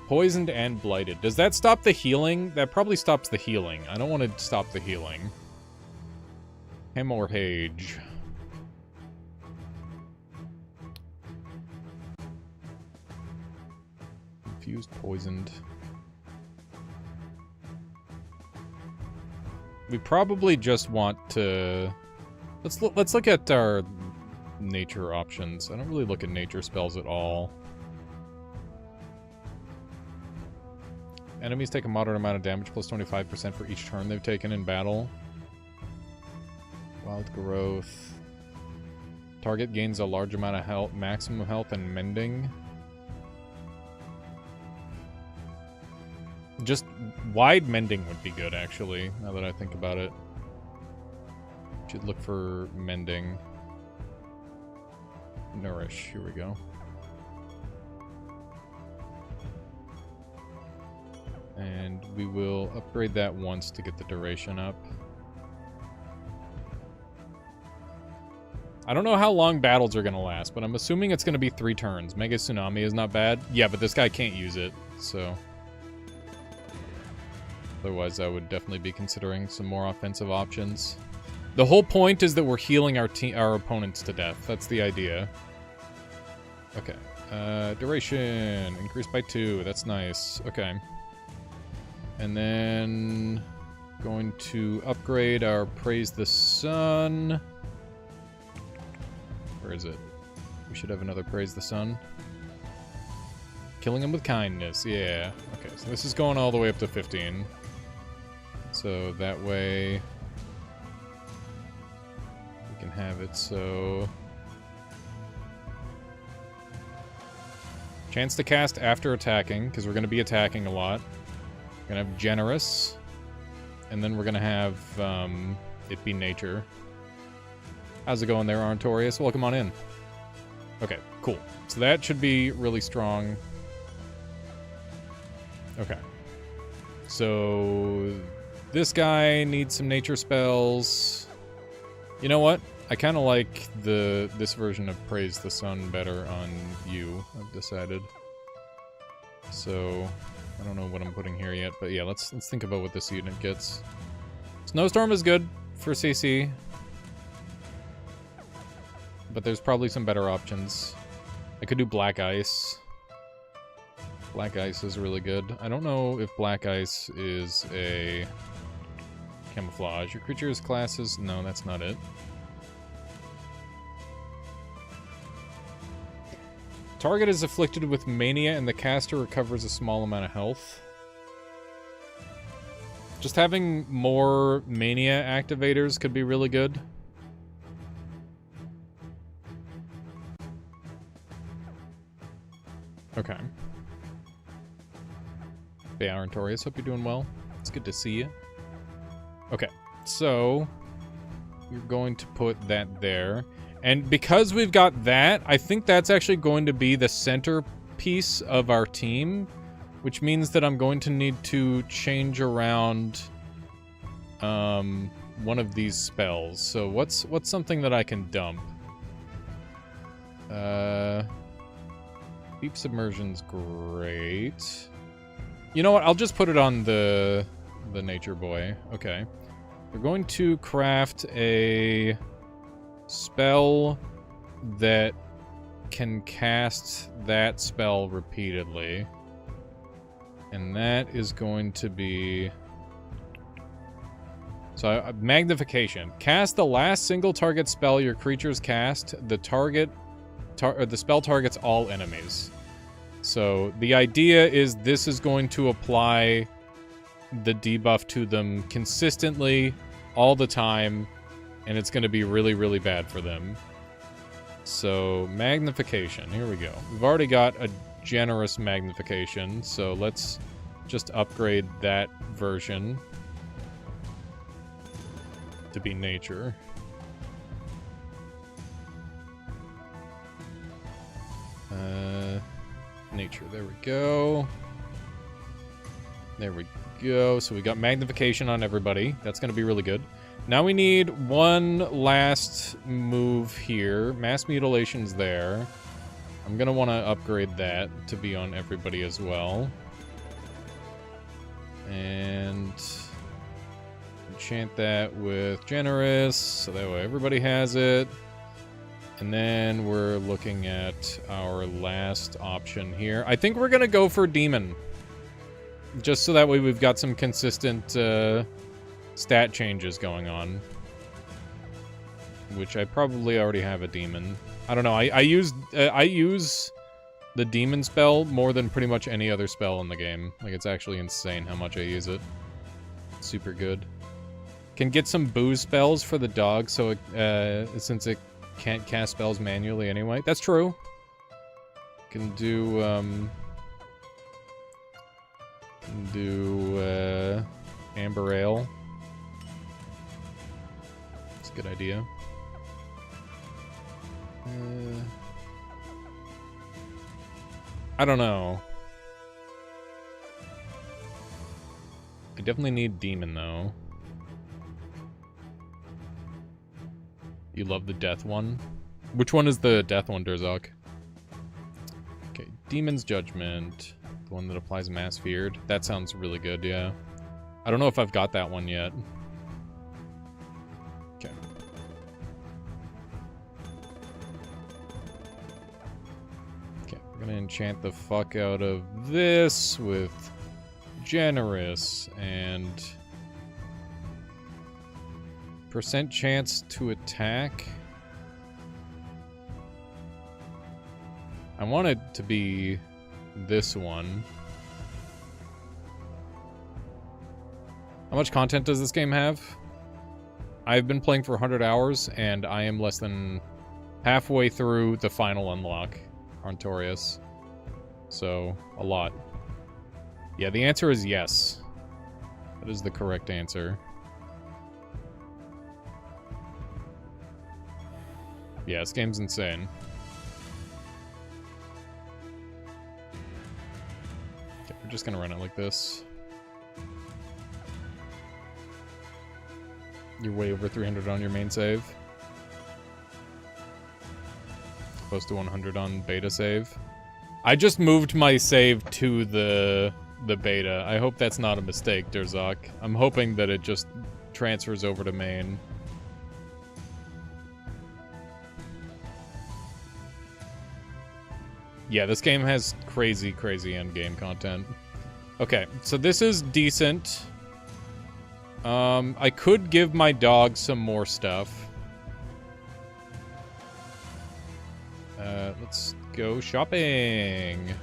Poisoned and Blighted. Does that stop the healing? That probably stops the healing. I don't want to stop the healing. Hemorrhage. Confused, poisoned. We probably just want to... Let's look at our nature options. I don't really look at nature spells at all. Enemies take a moderate amount of damage plus 25% for each turn they've taken in battle. Wild Growth. Target gains a large amount of health, maximum health, and mending. Just wide mending would be good, actually, now that I think about it. Should look for mending. Nourish, here we go. And we will upgrade that once to get the duration up. I don't know how long battles are going to last, but I'm assuming it's going to be 3 turns. Mega Tsunami is not bad. Yeah, but this guy can't use it, so... Otherwise, I would definitely be considering some more offensive options. The whole point is that we're healing our opponents to death. That's the idea. Okay. Duration. Increased by 2. That's nice. Okay. And then... going to upgrade our Praise the Sun. Where is it? We should have another Praise the Sun. Killing him with kindness. Yeah. Okay, so this is going all the way up to 15. So that way... we can have it so... chance to cast after attacking, because we're going to be attacking a lot. We're going to have Generous. And then we're going to have it be Nature. How's it going there, Arntorius? Welcome on in. Okay, cool. So that should be really strong. Okay. So... this guy needs some nature spells. You know what? I kind of like this version of Praise the Sun better on you, I've decided. So, I don't know what I'm putting here yet, but yeah, let's think about what this unit gets. It's Snowstorm is good for CC. But there's probably some better options. I could do Black Ice. Black Ice is really good. I don't know if Black Ice is a camouflage. Your creature's classes? No, that's not it. Target is afflicted with mania and the caster recovers a small amount of health. Just having more mania activators could be really good. Okay. Hey, Arentorius, hope you're doing well. It's good to see you. Okay, so you're going to put that there. And because we've got that, I think that's actually going to be the centerpiece of our team, which means that I'm going to need to change around one of these spells. So what's something that I can dump? Deep Submersion's great. You know what? I'll just put it on the Nature Boy. Okay. We're going to craft a spell that can cast that spell repeatedly. And that is going to be... So, Magnification. Cast the last single target spell your creatures cast. The spell targets all enemies. So the idea is this is going to apply the debuff to them consistently all the time, and it's going to be really, really bad for them. So magnification, here we go. We've already got a generous magnification, so let's just upgrade that version to be nature. Nature, there we go. There we go. So we got magnification on everybody. That's going to be really good. Now we need one last move here. Mass mutilation's there. I'm going to want to upgrade that to be on everybody as well. And enchant that with generous, so that way everybody has it. And then we're looking at our last option here. I think we're going to go for Demon. Just so that way we've got some consistent stat changes going on. Which I probably already have a Demon. I don't know. I use the Demon spell more than pretty much any other spell in the game. Like, it's actually insane how much I use it. It's super good. Can get some booze spells for the dog, so it, since it can't cast spells manually anyway. That's true. Can do Amber Ale. It's a good idea. I don't know. I definitely need Demon, though. You love the death one? Which one is the death one, Durzok? Okay, Demon's Judgment. The one that applies Mass Feared. That sounds really good, yeah. I don't know if I've got that one yet. Okay. Okay, we're gonna enchant the fuck out of this with Generous and... percent chance to attack. I want it to be this one. How much content does this game have? I've been playing for 100 hours, and I am less than halfway through the final unlock, Arentorius. So, a lot. Yeah, the answer is yes. That is the correct answer. Yeah, this game's insane. Okay, we're just gonna run it like this. You're way over 300 on your main save. Close to 100 on beta save. I just moved my save to the beta. I hope that's not a mistake, Durzok. I'm hoping that it just transfers over to main. Yeah, this game has crazy, crazy endgame content. Okay, so this is decent. I could give my dog some more stuff. Let's go shopping.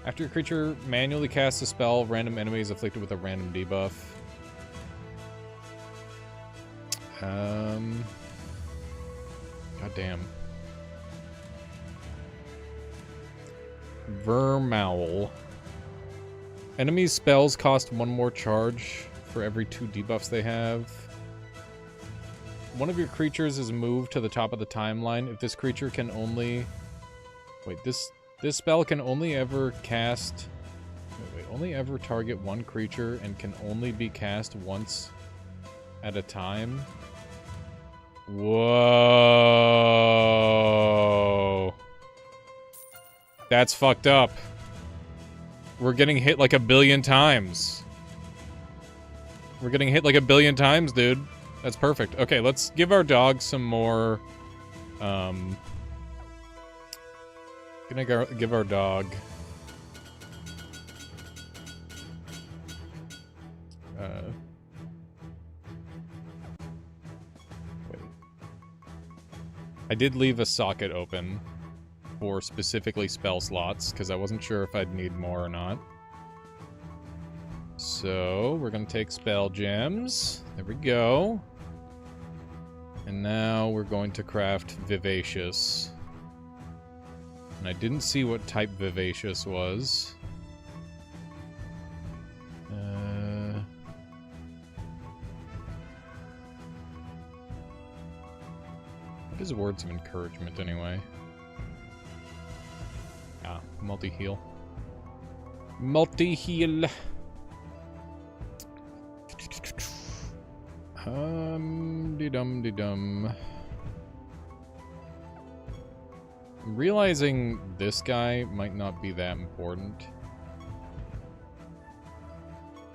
After your creature manually casts a spell, random enemy is afflicted with a random debuff. Goddamn. Vermowl. Enemies' spells cost 1 more charge for every 2 debuffs they have. One of your creatures is moved to the top of the timeline. If this creature can only... Wait, this spell can only ever cast... Wait, only ever target 1 creature and can only be cast once at a time? Whoa. That's fucked up. We're getting hit like 1 billion times. We're getting hit like 1 billion times, dude. That's perfect. Okay, let's give our dog some more, gonna give our dog, wait. I did leave a socket open for specifically spell slots, because I wasn't sure if I'd need more or not. So, we're gonna take spell gems. There we go. And now we're going to craft Vivacious. And I didn't see what type Vivacious was. What is words of encouragement anyway? Ah, multi-heal. Multi-heal. De-dum. I'm realizing this guy might not be that important.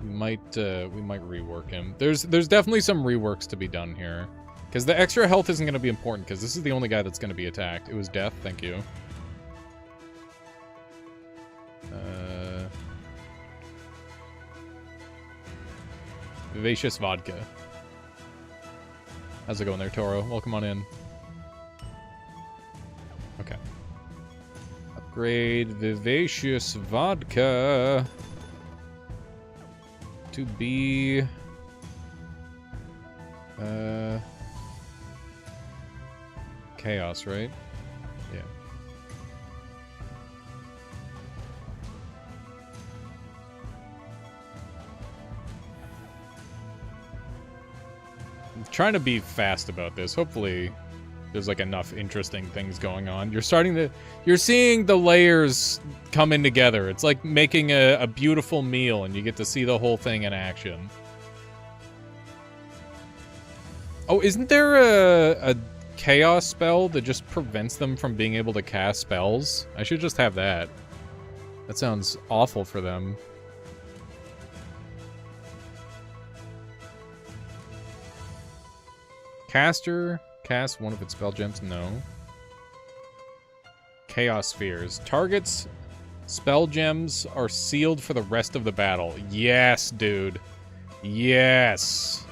We might rework him. There's definitely some reworks to be done here. Because the extra health isn't going to be important, because this is the only guy that's going to be attacked. It was death, thank you. Vivacious Vodka. How's it going there, Toro? Welcome on in. Okay. Upgrade Vivacious Vodka to be... Chaos, right? Yeah. I'm trying to be fast about this. Hopefully there's like enough interesting things going on. You're seeing the layers come in together. It's like making a beautiful meal and you get to see the whole thing in action. Oh, isn't there a chaos spell that just prevents them from being able to cast spells? I should just have that. That sounds awful for them. Caster cast one of its spell gems? No. Chaos spheres. Targets spell gems are sealed for the rest of the battle. Yes, dude. Yes.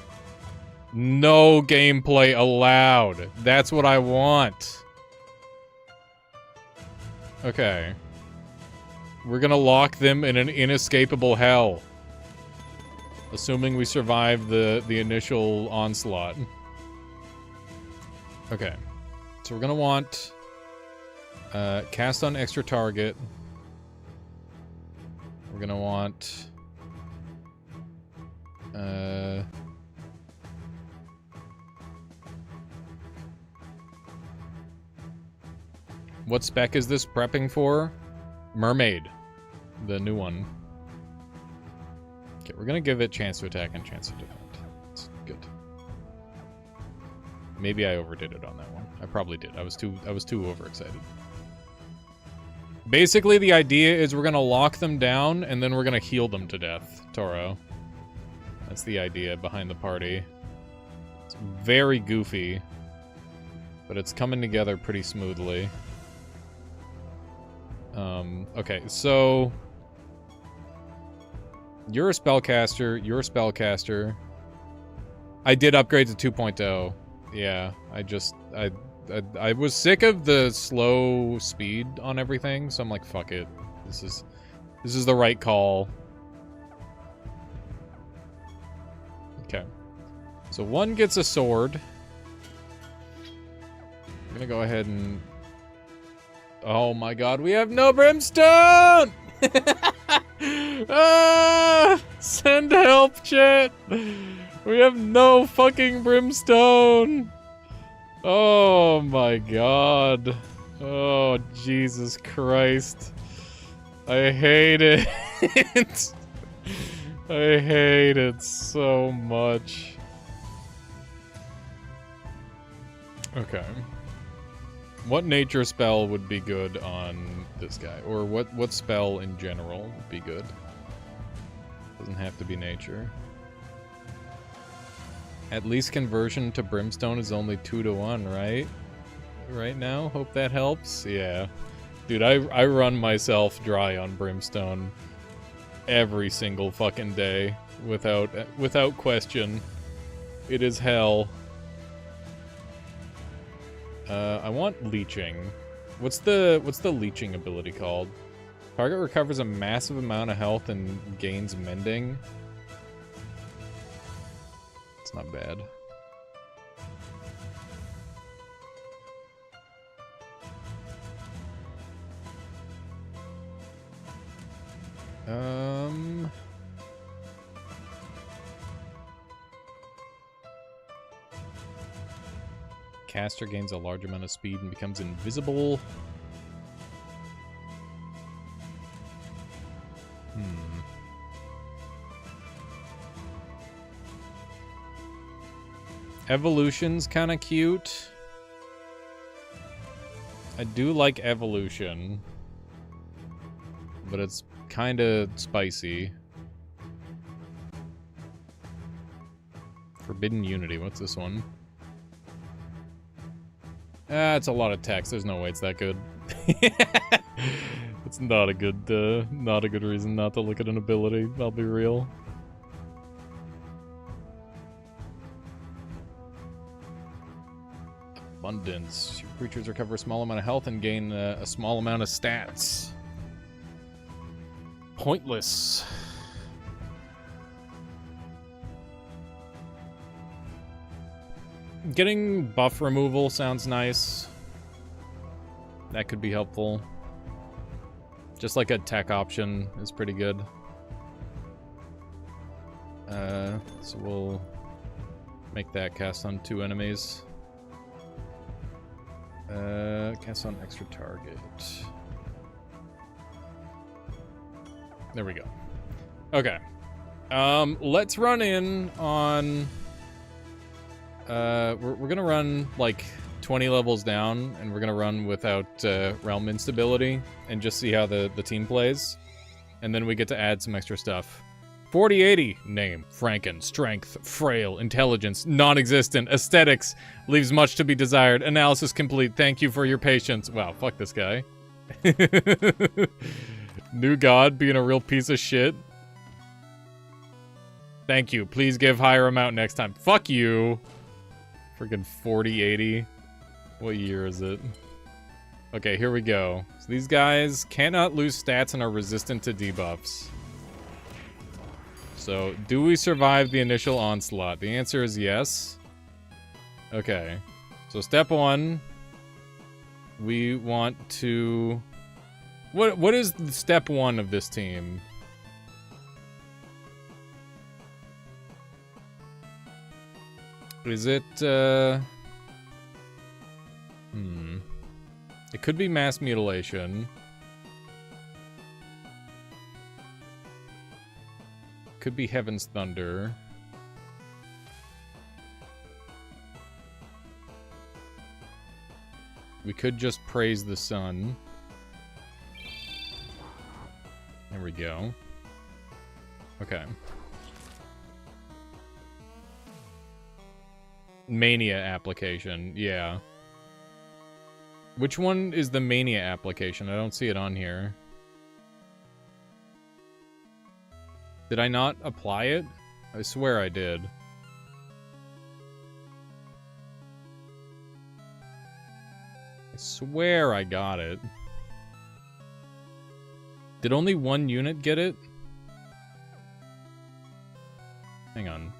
No gameplay allowed. That's what I want. Okay. We're gonna lock them in an inescapable hell. Assuming we survive the initial onslaught. Okay. So we're gonna want... cast on extra target. We're gonna want... what spec is this prepping for? Mermaid. The new one. Okay, we're gonna give it chance to attack and chance to defend. That's good. Maybe I overdid it on that one. I probably did. I was too overexcited. Basically, the idea is we're gonna lock them down and then we're gonna heal them to death, Toro. That's the idea behind the party. It's very goofy, but it's coming together pretty smoothly. Okay, so you're a spellcaster, you're a spellcaster. I did upgrade to 2.0. Yeah, I was sick of the slow speed on everything, so I'm like, fuck it. This is the right call. Okay. So one gets a sword. I'm gonna go ahead and... Oh my god, we have no brimstone! Ah! Send help, chat! We have no fucking brimstone! Oh my god. Oh, Jesus Christ. I hate it. I hate it so much. Okay. What nature spell would be good on this guy? Or what spell in general would be good? Doesn't have to be nature. At least conversion to brimstone is only 2-to-1, right? Right now? Hope that helps? Yeah. Dude, I run myself dry on brimstone every single fucking day without question. It is hell. I want leeching. What's the leeching ability called? Target recovers a massive amount of health and gains mending. It's not bad. Caster gains a large amount of speed and becomes invisible. Evolution's kind of cute. I do like evolution, but it's kind of spicy. Forbidden Unity, what's this one? It's a lot of text. There's no way it's that good. It's not a good reason not to look at an ability. I'll be real. Abundance. Your creatures recover a small amount of health and gain a small amount of stats. Pointless. Getting buff removal sounds nice. That could be helpful. Just like a tech option is pretty good. So we'll make that cast on 2 enemies. Cast on extra target. There we go. Okay. Let's run in on... we're gonna run, like, 20 levels down, and we're gonna run without realm instability, and just see how the team plays. And then we get to add some extra stuff. 4080, name, Franken, strength, frail, intelligence, non-existent, aesthetics, leaves much to be desired, analysis complete, thank you for your patience. Wow, fuck this guy. New god being a real piece of shit. Thank you, please give higher amount next time. Fuck you. Freaking 4080. What year is it? Okay, here we go. So these guys cannot lose stats and are resistant to debuffs. So, do we survive the initial onslaught? The answer is yes. Okay. So step 1. We want to... What is step 1 of this team? Is it, It could be mass mutilation. Could be Heaven's Thunder. We could just praise the sun. There we go. Okay. Mania application, yeah. Which one is the Mania application? I don't see it on here. Did I not apply it? I swear I did. I swear I got it. Did only one unit get it? Hang on.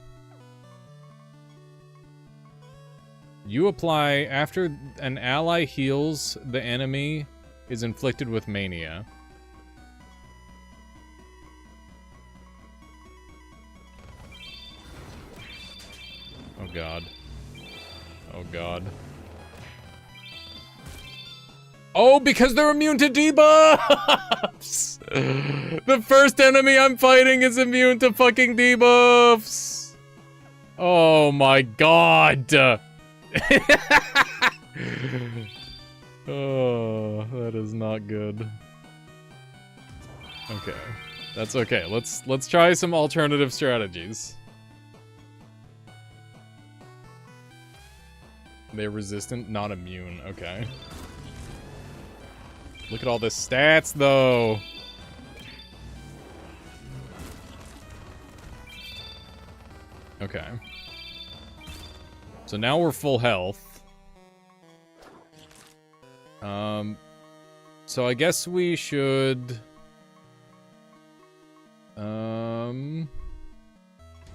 You apply after an ally heals the enemy is inflicted with mania. Oh god. Oh god. Oh, because they're immune to debuffs! The first enemy I'm fighting is immune to fucking debuffs! Oh my god! Oh, that is not good. Okay. That's okay. Let's try some alternative strategies. They're resistant, not immune. Okay. Look at all the stats, though. Okay. So now we're full health. So I guess we should...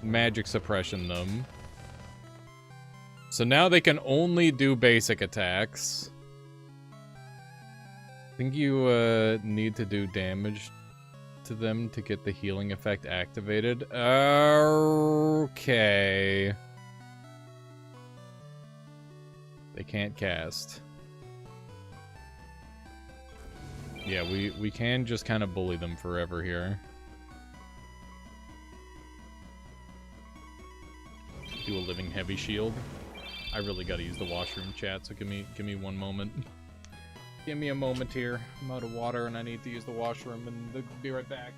magic suppression them. So now they can only do basic attacks. I think you need to do damage to them to get the healing effect activated. Okay. They can't cast. Yeah, we can just kind of bully them forever here. Do a living heavy shield. I really gotta use the washroom, chat, so give me one moment. Give me a moment here. I'm out of water and I need to use the washroom, and they'll be right back.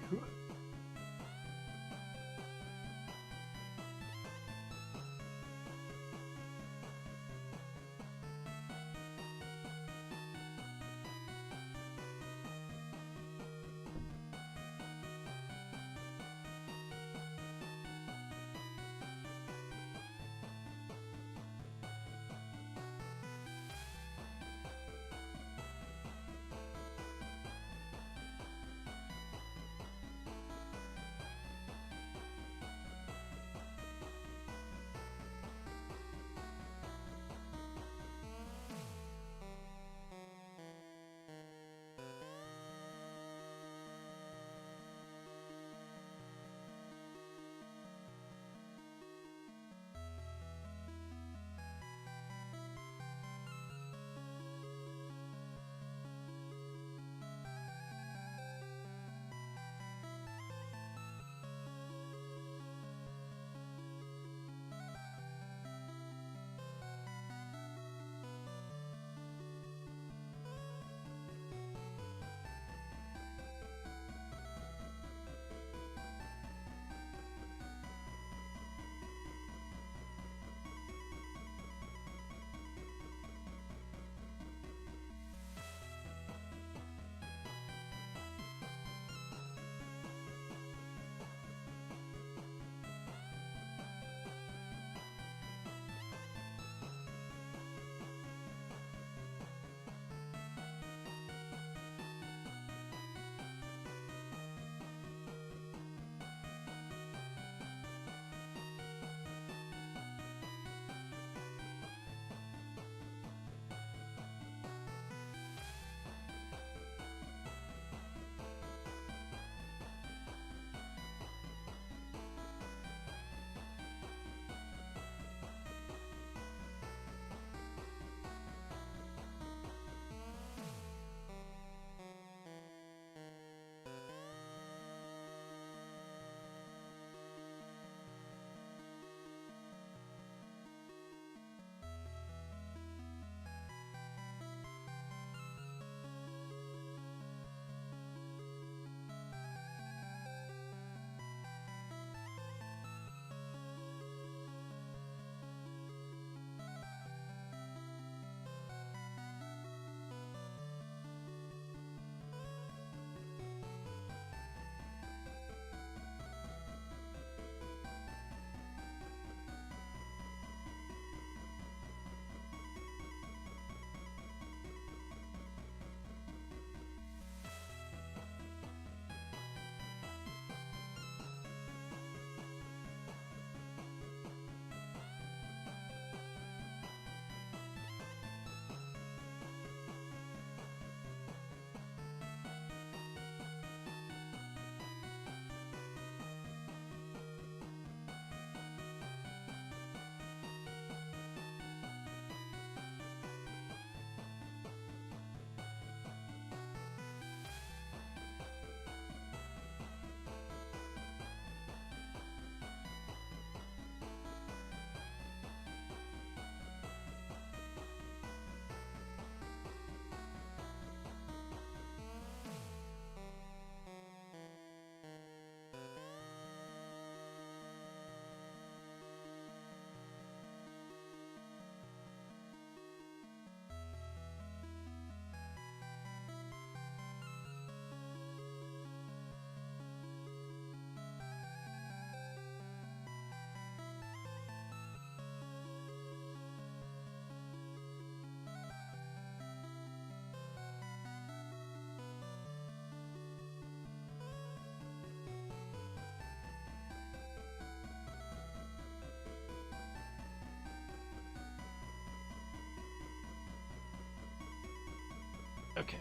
Okay.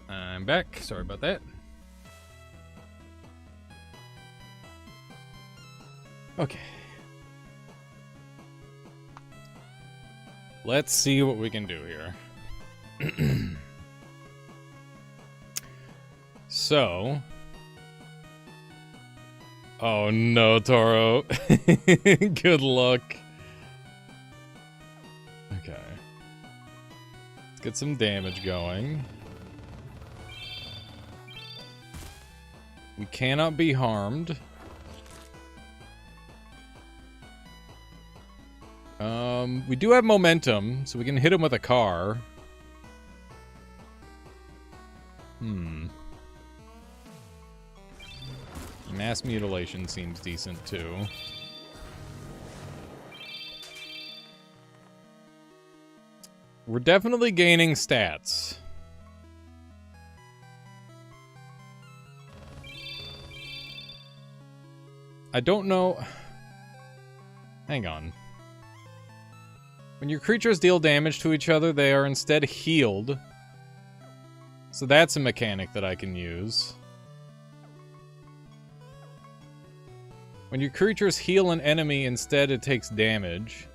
I'm back. Sorry about that. Okay. Let's see what we can do here. So. Oh no, Toro. Good luck. Okay. Let's get some damage going. We cannot be harmed. We do have momentum, so we can hit him with a car. Mass mutilation seems decent, too. We're definitely gaining stats. I don't know... Hang on. When your creatures deal damage to each other, they are instead healed. So that's a mechanic that I can use. When your creatures heal an enemy, instead it takes damage.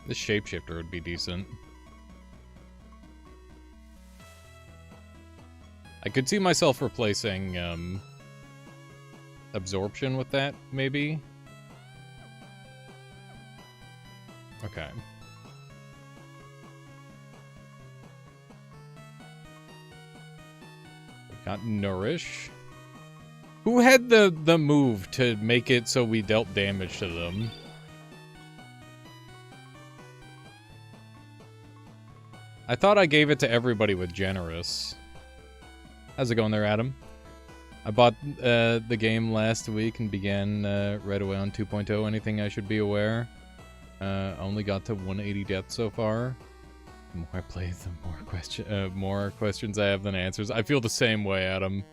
This shapeshifter would be decent. I could see myself replacing, absorption with that, maybe? Okay. We got Nourish. Who had the move to make it so we dealt damage to them? I thought I gave it to everybody with Generous. How's it going there, Adam? I bought the game last week and began right away on 2.0. Anything I should be aware? Only got to 180 deaths so far. The more I play, the more questions I have than answers. I feel the same way, Adam.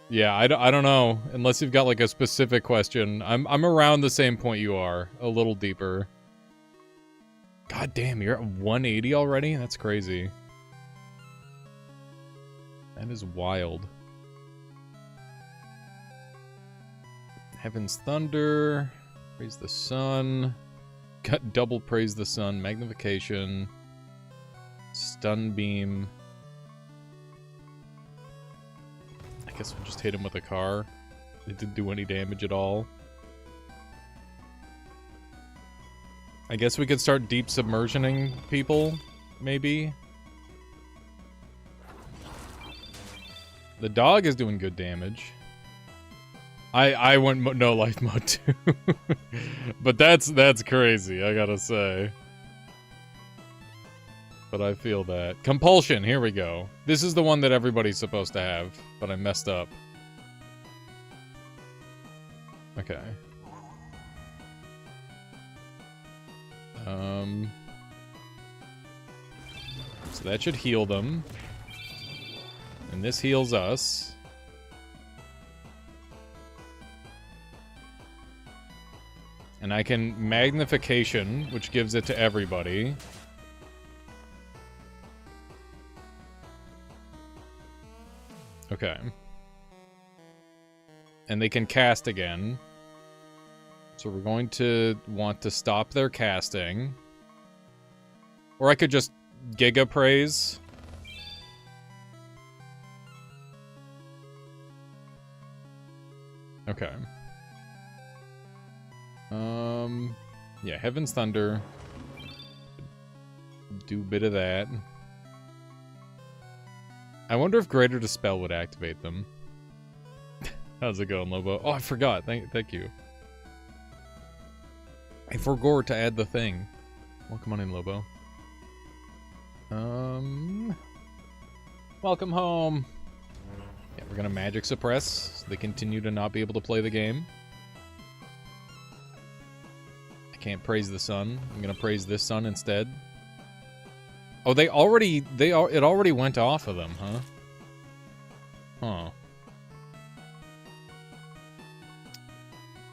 Yeah, I don't know. Unless you've got like a specific question. I'm around the same point you are. A little deeper. God damn, you're at 180 already? That's crazy. That is wild. Heaven's Thunder. Praise the Sun. Got double Praise the Sun. Magnification. Stun Beam. I guess we'll just hit him with a car. It didn't do any damage at all. I guess we could start deep submersioning people, maybe. The dog is doing good damage. I went no life mode too. But that's crazy, I gotta say. But I feel that. Compulsion, here we go. This is the one that everybody's supposed to have, but I messed up. Okay. So that should heal them. And this heals us. And I can magnification, which gives it to everybody. Okay. And they can cast again. So we're going to want to stop their casting. Or I could just Giga Praise. Okay. Yeah, Heaven's Thunder. Do a bit of that. I wonder if Greater Dispel would activate them. How's it going, Lobo? Oh, I forgot. Thank you. I forgot to add the thing. Welcome on in, Lobo. Welcome home. Yeah, we're gonna magic suppress, so they continue to not be able to play the game. I can't praise the sun. I'm gonna praise this sun instead. Oh, it already went off of them, huh? Huh.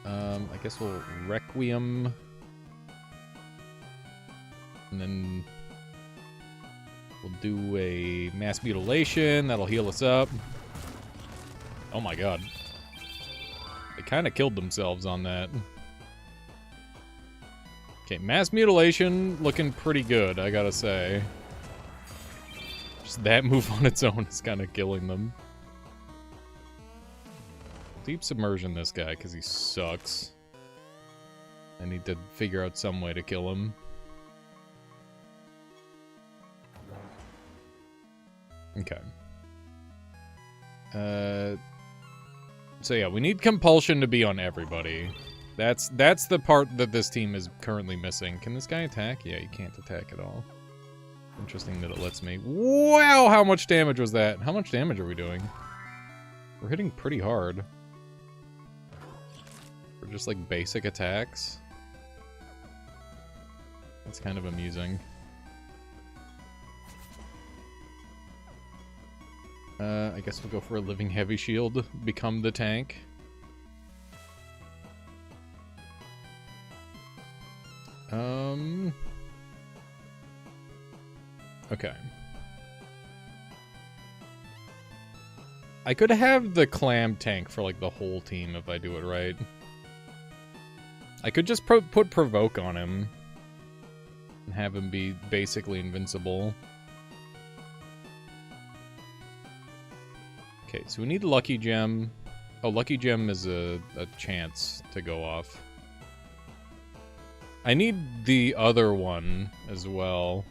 I guess we'll Requiem And then we'll do a mass mutilation. That'll heal us up. Oh my god. They kind of killed themselves on that. Okay, mass mutilation looking pretty good, I gotta say. Just that move on its own is kind of killing them. Deep submersion this guy, because he sucks. I need to figure out some way to kill him. Okay. So yeah, we need compulsion to be on everybody. That's the part that this team is currently missing. Can this guy attack? Yeah, he can't attack at all. Interesting that it lets me. Wow, how much damage was that? How much damage are we doing? We're hitting pretty hard. For just like basic attacks. That's kind of amusing. I guess we'll go for a living heavy shield. Become the tank. Okay. I could have the clam tank for like the whole team if I do it right. I could just put provoke on him and have him be basically invincible. Okay, so we need Lucky Gem. Oh, Lucky Gem is a chance to go off. I need the other one as well.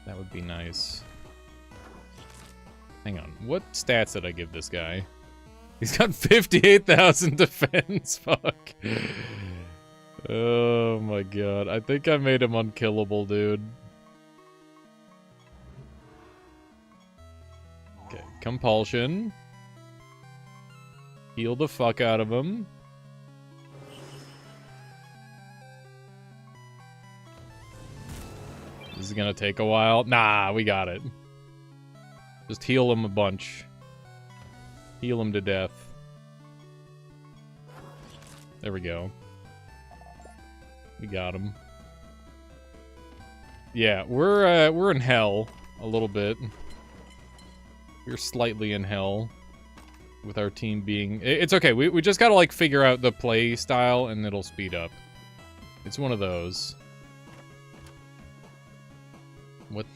That would be nice. Hang on, what stats did I give this guy? He's got 58,000 defense, fuck. Oh my god, I think I made him unkillable, dude. Okay, compulsion. Heal the fuck out of him. This is gonna take a while. Nah, we got it. Just heal him a bunch. Heal him to death. There we go. We got him. Yeah, we're in hell a little bit. We're slightly in hell with our team being... It's okay. We just gotta like figure out the play style and it'll speed up. It's one of those. What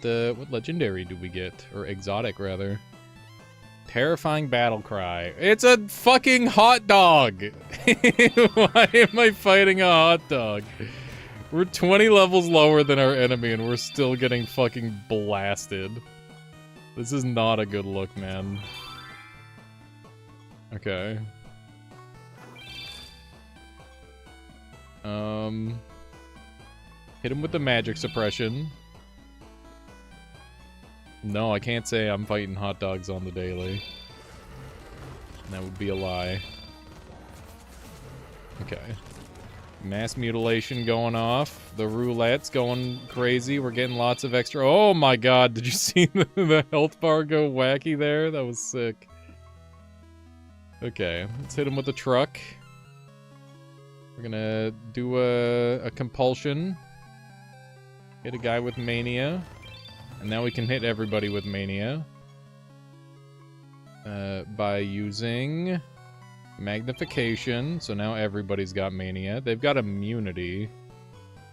legendary do we get? Or exotic, rather. Terrifying battle cry. It's a fucking hot dog! Why am I fighting a hot dog? We're 20 levels lower than our enemy and we're still getting fucking blasted. This is not a good look, man. Okay. Hit him with the magic suppression. No, I can't say I'm fighting hot dogs on the daily. That would be a lie. Okay. Mass mutilation going off. The roulette's going crazy. We're getting lots of extra... Oh my god, did you see the health bar go wacky there? That was sick. Okay, let's hit him with the truck. We're gonna do a compulsion. Hit a guy with mania. And now we can hit everybody with mania. By using magnification. So now everybody's got mania. They've got immunity.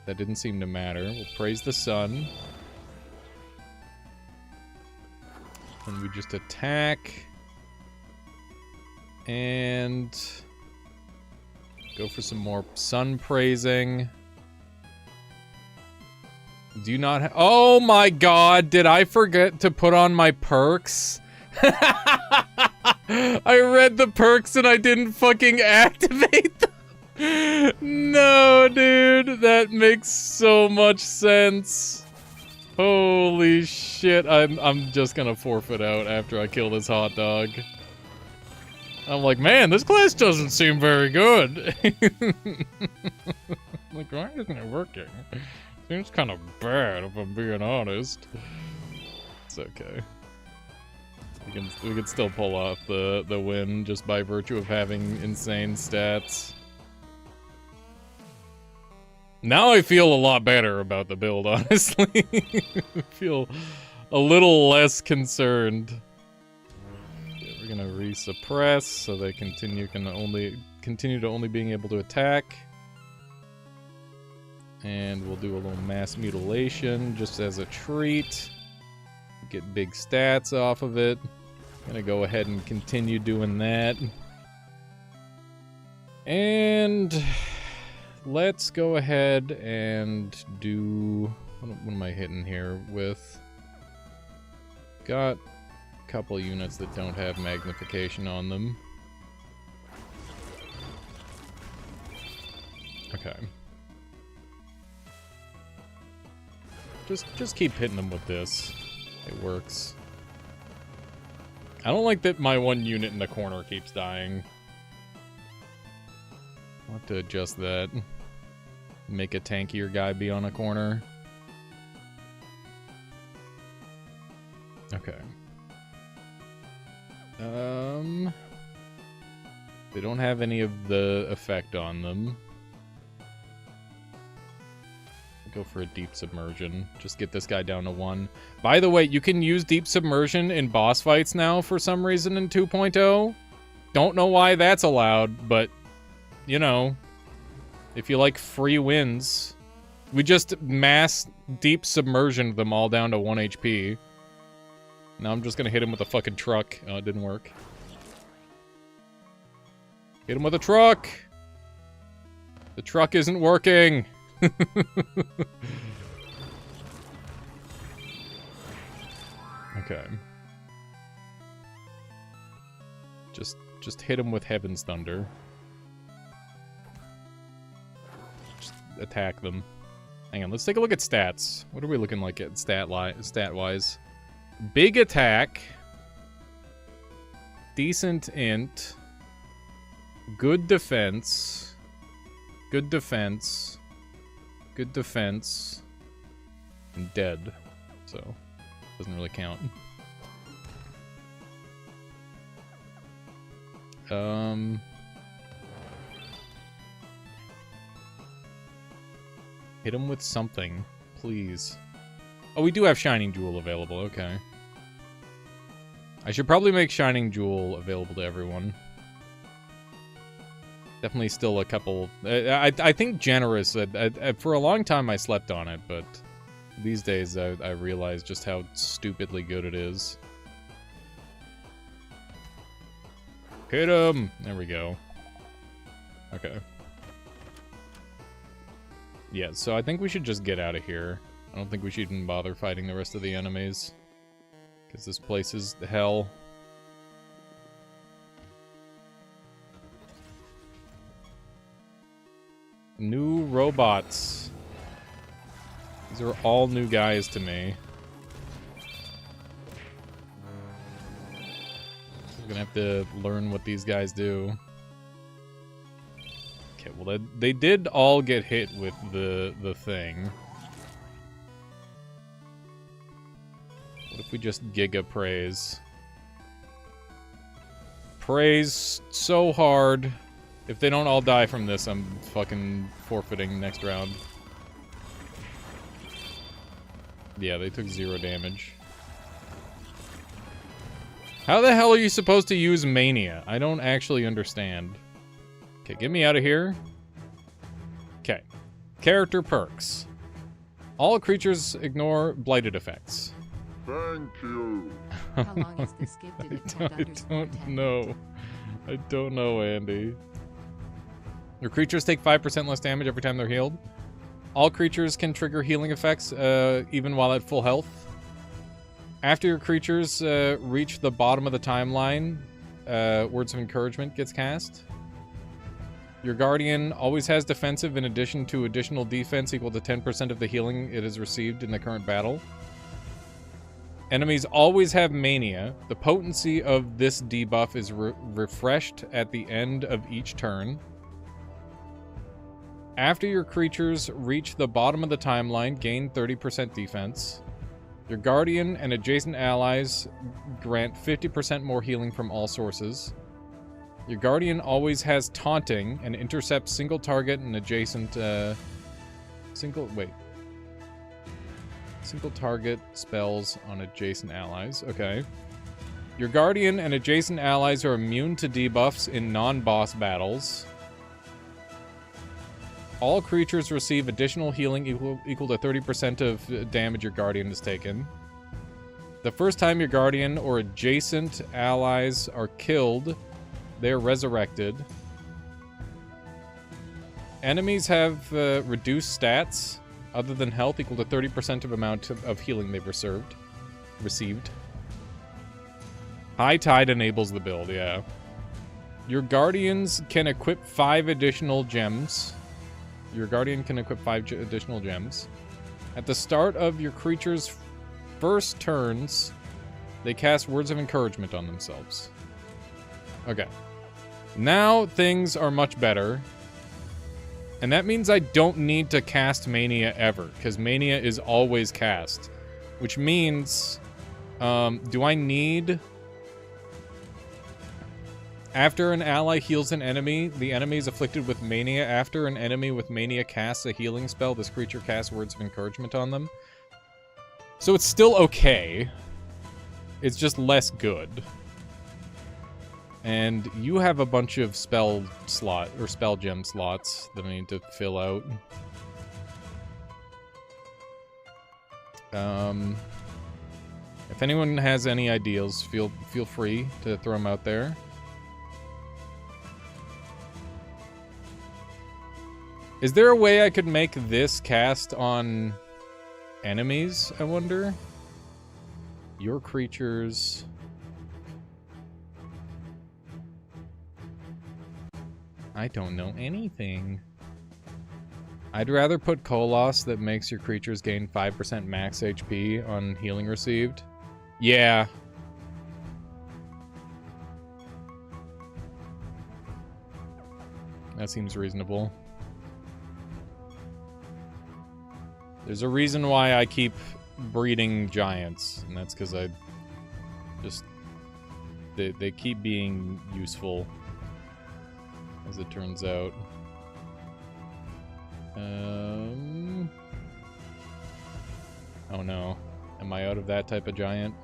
That didn't seem to matter. We'll praise the sun. And we just attack. And go for some more sun praising. Do you not oh my god, did I forget to put on my perks? I read the perks and I didn't fucking activate them. No, dude, that makes so much sense. Holy shit, I'm just gonna forfeit out after I kill this hot dog. I'm like, man, this class doesn't seem very good. Like, why isn't it working? Seems kind of bad, if I'm being honest. It's okay. We can still pull off the win just by virtue of having insane stats. Now I feel a lot better about the build, honestly. I feel a little less concerned. Okay, we're gonna resuppress so they continue to only being able to attack. And we'll do a little mass mutilation just as a treat. Get big stats off of it. Gonna go ahead and continue doing that. And let's go ahead and do... What am I hitting here with? Got a couple units that don't have magnification on them. Okay. Just keep hitting them with this. It works. I don't like that my one unit in the corner keeps dying. I'll have to adjust that. Make a tankier guy be on a corner. Okay. They don't have any of the effect on them. Go for a deep submersion. Just get this guy down to 1. By the way, you can use deep submersion in boss fights now for some reason in 2.0. Don't know why that's allowed, but, you know, if you like free wins. We just mass deep submersioned them all down to 1 HP. Now I'm just gonna hit him with a fucking truck. Oh, it didn't work. Hit him with a truck! The truck isn't working! Okay. Just hit him with Heaven's Thunder. Just attack them. Hang on, let's take a look at stats. What are we looking like at stat-wise? Big attack. Decent int. Good defense. Good defense. Good defense. And dead. So, doesn't really count. Hit him with something, please. Oh, we do have Shining Jewel available, okay. I should probably make Shining Jewel available to everyone. Definitely still a couple... I think generous. For a long time I slept on it, but these days I realize just how stupidly good it is. Hit him! There we go. Okay. Yeah, so I think we should just get out of here. I don't think we should even bother fighting the rest of the enemies. Because this place is hell. New robots. These are all new guys to me. I'm gonna have to learn what these guys do. Okay, well they did all get hit with the thing. What if we just Giga Praise? Praise so hard. If they don't all die from this, I'm fucking forfeiting next round. Yeah, they took 0 damage. How the hell are you supposed to use Mania? I don't actually understand. Okay, get me out of here. Okay. Character perks. All creatures ignore blighted effects. Thank you. How long is this gifted at 10 I don't know. I don't know, Andy. Your creatures take 5% less damage every time they're healed. All creatures can trigger healing effects, even while at full health. After your creatures reach the bottom of the timeline, Words of Encouragement gets cast. Your Guardian always has defensive in addition to additional defense equal to 10% of the healing it has received in the current battle. Enemies always have Mania. The potency of this debuff is refreshed at the end of each turn. After your creatures reach the bottom of the timeline, gain 30% defense. Your Guardian and adjacent allies grant 50% more healing from all sources. Your Guardian always has Taunting and intercepts single target and adjacent Single target spells on adjacent allies. Okay. Your Guardian and adjacent allies are immune to debuffs in non-boss battles. All creatures receive additional healing equal to 30% of damage your Guardian has taken. The first time your Guardian or adjacent allies are killed, they're resurrected. Enemies have reduced stats other than health equal to 30% of amount of healing they've received. High Tide enables the build, yeah. Your Guardians can equip 5 additional gems. Your Guardian can equip 5 additional gems. At the start of your creature's first turns, they cast Words of Encouragement on themselves. Okay. Now things are much better. And that means I don't need to cast Mania ever, because Mania is always cast. Which means, do I need... After an ally heals an enemy, the enemy is afflicted with Mania. After an enemy with Mania casts a healing spell, this creature casts Words of Encouragement on them. So it's still okay. It's just less good. And you have a bunch of spell gem slots that I need to fill out. If anyone has any ideas, feel free to throw them out there. Is there a way I could make this cast on enemies, I wonder? Your creatures... I don't know anything. I'd rather put Koloss that makes your creatures gain 5% max HP on healing received. Yeah. That seems reasonable. There's a reason why I keep breeding giants, and that's because I just... They keep being useful, as it turns out. Oh no. Am I out of that type of giant?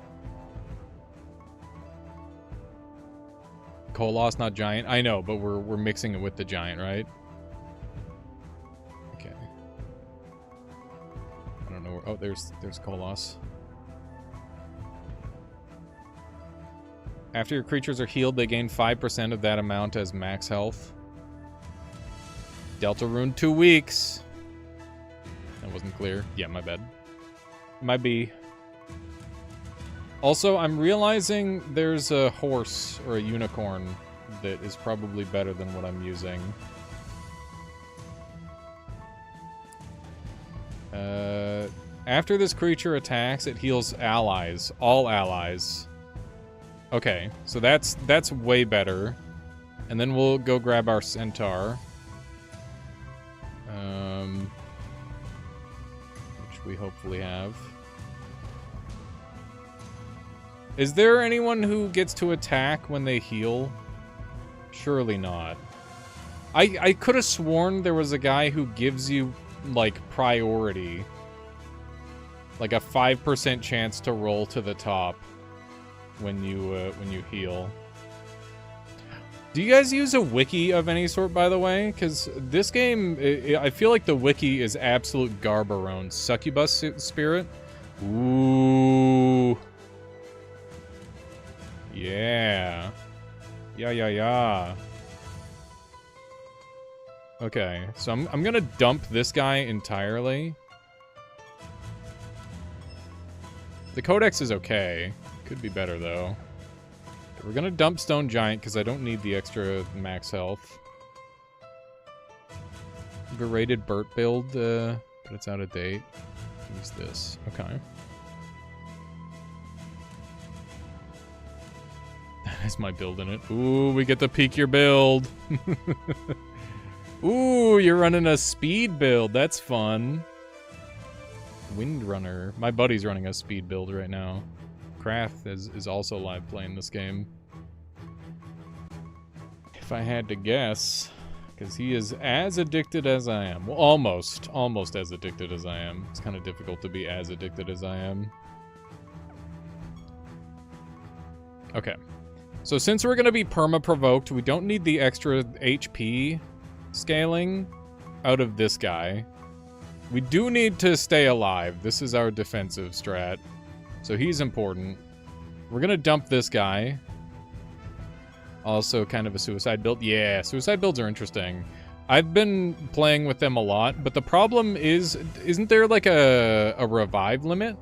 Koloss, not giant? I know, but we're mixing it with the giant, right? Okay. I don't know where... Oh, there's Koloss. After your creatures are healed, they gain 5% of that amount as max health. Delta Rune 2 weeks. That wasn't clear. Yeah, my bad. My B. Also, I'm realizing there's a horse or a unicorn that is probably better than what I'm using. After this creature attacks, it heals allies. All allies. Okay, so that's way better. And then we'll go grab our centaur. Which we hopefully have. Is there anyone who gets to attack when they heal? Surely not. I could have sworn there was a guy who gives you, like, priority. Like a 5% chance to roll to the top when you heal. Do you guys use a wiki of any sort, by the way? Because this game, I feel like the wiki is absolute garbarone. Succubus spirit? Ooh. Yeah. Yeah. Okay, so I'm gonna dump this guy entirely. The codex is okay. Could be better, though. We're gonna dump Stone Giant, because I don't need the extra max health. Berated Burt build, but it's out of date. Use this. Okay. That is my build in it. Ooh, we get to peek your build. Ooh, you're running a speed build. That's fun. Windrunner. My buddy's running a speed build right now. Krath is also live playing this game. If I had to guess, Because he is as addicted as I am. Well, almost as addicted as I am. It's kind of difficult to be as addicted as I am. Okay. So since we're going to be perma-provoked, we don't need the extra HP scaling out of this guy. We do need to stay alive. This is our defensive strat. So he's important. We're going to dump this guy. Also kind of a suicide build. Yeah, suicide builds are interesting. I've been playing with them a lot, but the problem is, isn't there like a revive limit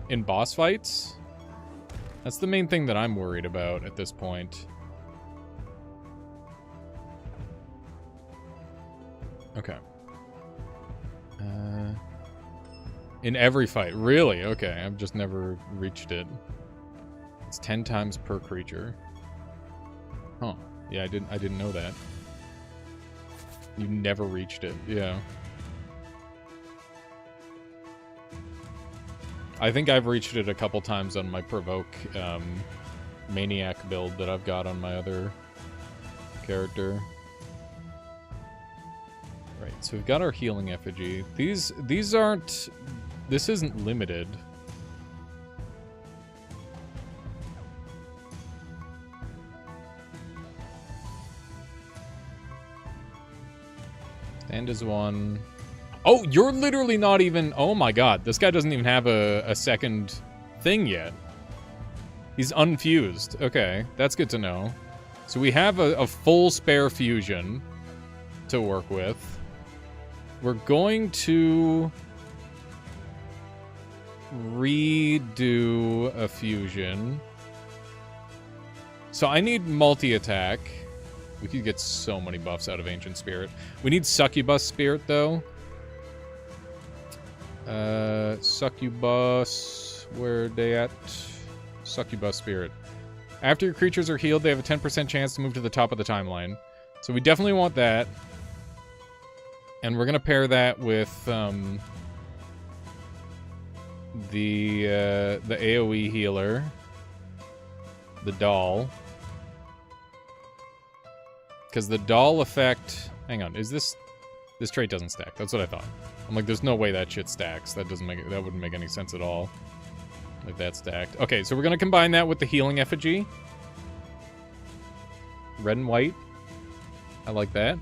in boss fights? That's the main thing that I'm worried about at this point. Okay. In every fight. Really? Okay, I've just never reached it. It's 10 times per creature. Huh. Yeah, I didn't know that. You never reached it. Yeah. I think I've reached it a couple times on my Provoke Maniac build that I've got on my other character. Right, so we've got our healing effigy. These aren't... This isn't limited. Stand as one. Oh, you're literally not even... Oh my god, this guy doesn't even have a second thing yet. He's unfused. Okay, that's good to know. So we have a full spare fusion to work with. We're going to redo a fusion. So I need multi-attack. We could get so many buffs out of Ancient Spirit. We need Succubus Spirit, though. Succubus... Where they at? Succubus Spirit. After your creatures are healed, they have a 10% chance to move to the top of the timeline. So we definitely want that. And we're going to pair that with the AoE healer. The doll. Because the doll effect... Hang on, is this... This trait doesn't stack. That's what I thought. I'm like, there's no way that shit stacks. That doesn't make it... That wouldn't make any sense at all. If that stacked. Okay, so we're going to combine that with the healing effigy. Red and white. I like that.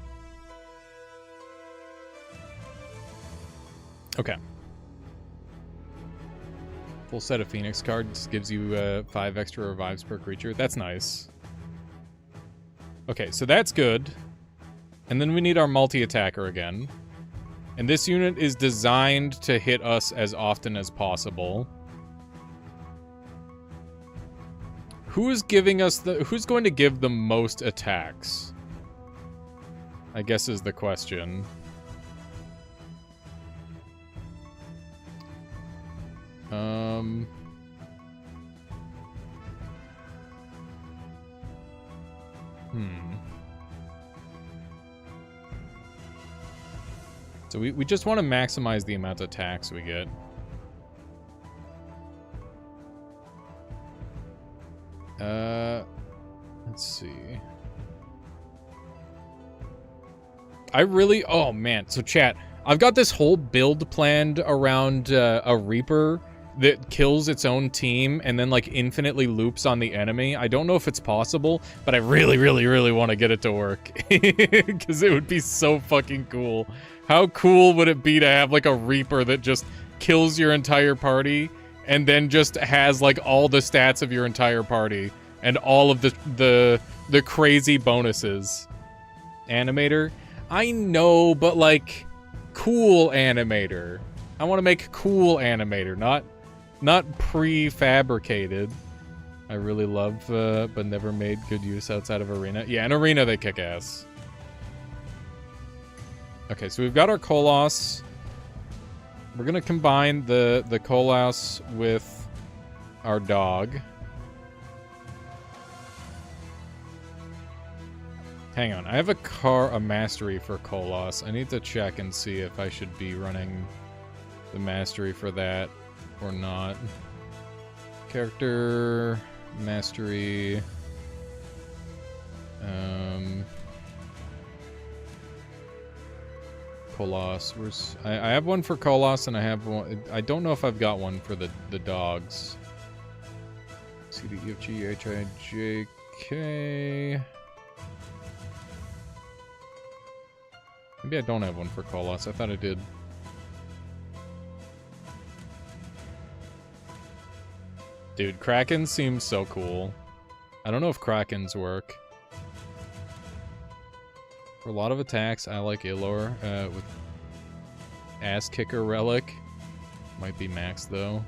Okay. Full set of Phoenix cards gives you 5 extra revives per creature. That's nice. Okay, so that's good. And then we need our multi-attacker again. And this unit is designed to hit us as often as possible. Who's giving us the... Who's going to give the most attacks? I guess is the question. So we just want to maximize the amount of attacks we get. Let's see. I really... Oh, man. So, chat, I've got this whole build planned around a Reaper that kills its own team and then, like, infinitely loops on the enemy. I don't know if it's possible, but I really, really, really want to get it to work. Because it would be so fucking cool. How cool would it be to have, like, a Reaper that just kills your entire party and then just has, like, all the stats of your entire party and all of the crazy bonuses? Animator? I know, but, like, cool animator. I want to make cool animator, not prefabricated. I really love, but never made good use outside of Arena. Yeah, in Arena they kick ass. Okay, so we've got our Koloss. We're gonna combine the Koloss with our dog. Hang on, I have a mastery for Koloss. I need to check and see if I should be running the mastery for that or not. Character mastery. Kolos. Where's I have one for Kolos, and I have one. I don't know if I've got one for the dogs. C D E F G H I J K. Maybe I don't have one for Kolos. I thought I did. Dude, Kraken seems so cool. I don't know if Krakens work. For a lot of attacks, I like Ilor with Ass Kicker Relic. Might be max though.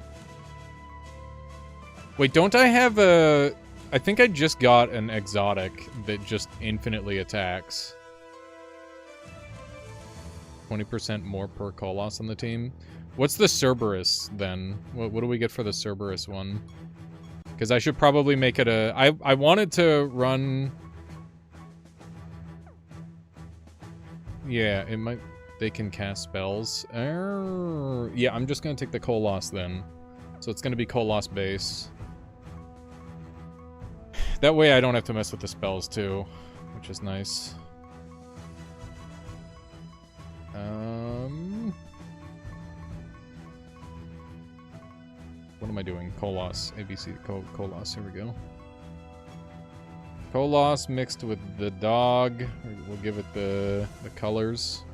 Wait, don't I have a... I think I just got an exotic that just infinitely attacks. 20% more per Kolos on the team. What's the Cerberus, then? What do we get for the Cerberus one? Because I should probably make it a... I wanted to run... Yeah, it might... They can cast spells. Yeah, I'm just going to take the Kolos, then. So it's going to be Kolos base. That way I don't have to mess with the spells, too. Which is nice. What am I doing? Kolos. ABC. Kolos. Here we go. Kolos mixed with the dog. We'll give it the colors.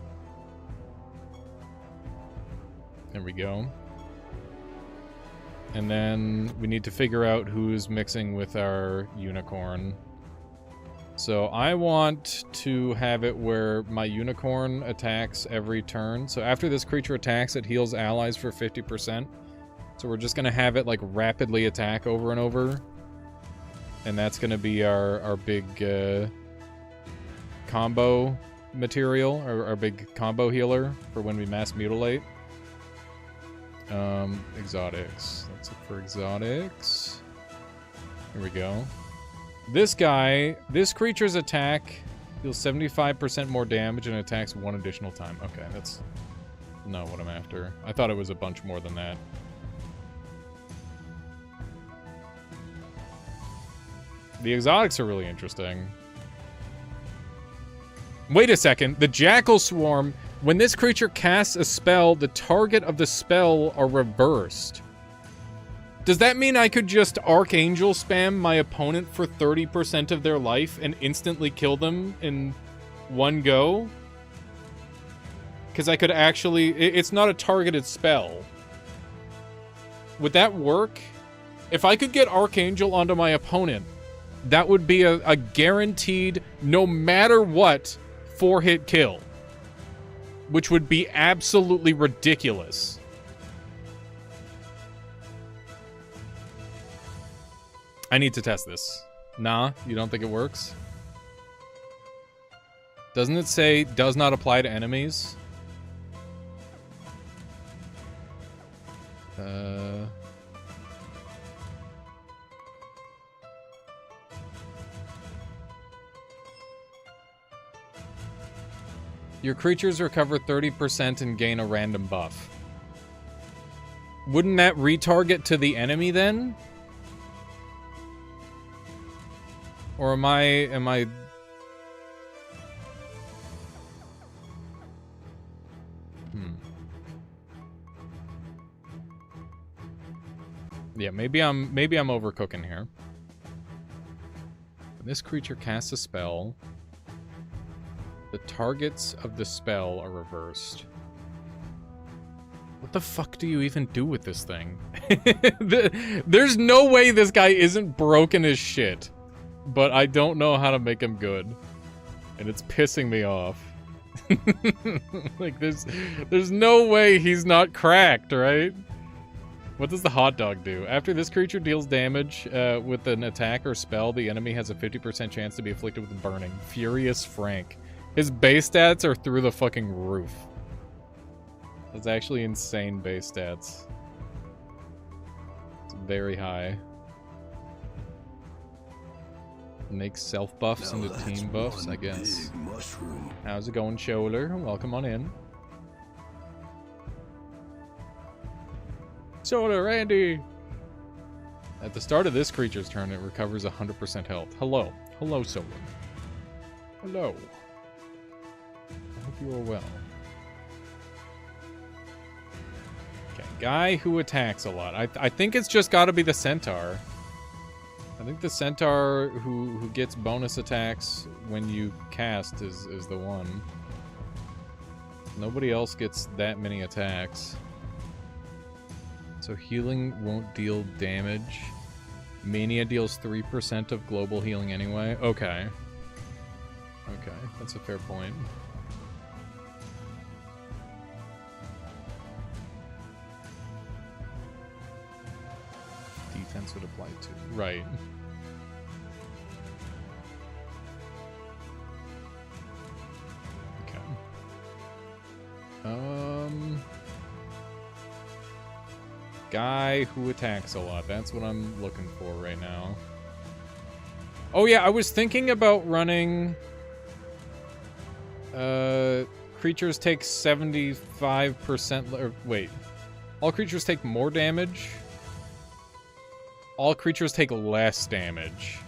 There we go. And then we need to figure out who's mixing with our unicorn. So I want to have it where my unicorn attacks every turn. So after this creature attacks, it heals allies for 50%. So we're just going to have it like rapidly attack over and over. And that's going to be our big combo material, our big combo healer for when we mass mutilate. Exotics. Let's look for exotics. Here we go. This guy, this creature's attack deals 75% more damage and attacks one additional time. Okay, that's not what I'm after. I thought it was a bunch more than that. The exotics are really interesting. Wait a second. The Jackal Swarm, when this creature casts a spell, the target of the spell are reversed. Does that mean I could just Archangel spam my opponent for 30% of their life and instantly kill them in one go? Because I could actually... It's not a targeted spell. Would that work? If I could get Archangel onto my opponent, that would be a guaranteed, no matter what, 4-hit kill. Which would be absolutely ridiculous. I need to test this. Nah, you don't think it works? Doesn't it say does not apply to enemies? Your creatures recover 30% and gain a random buff. Wouldn't that retarget to the enemy then? Or am I... Yeah, maybe I'm overcooking here. When this creature casts a spell, the targets of the spell are reversed. What the fuck do you even do with this thing? There's no way this guy isn't broken as shit. But I don't know how to make him good. And it's pissing me off. Like, there's no way he's not cracked, right? What does the hot dog do? After this creature deals damage with an attack or spell, the enemy has a 50% chance to be afflicted with burning. Furious Frank. His base stats are through the fucking roof. That's actually insane base stats. It's very high. Make self buffs into team buffs, I guess. How's it going, Shoulder? Welcome on in. Shoulder, Randy! At the start of this creature's turn, it recovers 100% health. Hello. Hello, Shoulder. Hello. I hope you are well. Guy who attacks a lot. I think it's just got to be the centaur. I think the centaur who gets bonus attacks when you cast is the one. Nobody else gets that many attacks. So healing won't deal damage. Mania deals 3% of global healing anyway. Okay. Okay, that's a fair point. Defense would apply to. Right. Okay. Guy who attacks a lot. That's what I'm looking for right now. Oh yeah, I was thinking about running... creatures take 75%... Or, wait. All creatures take more damage? All creatures take less damage.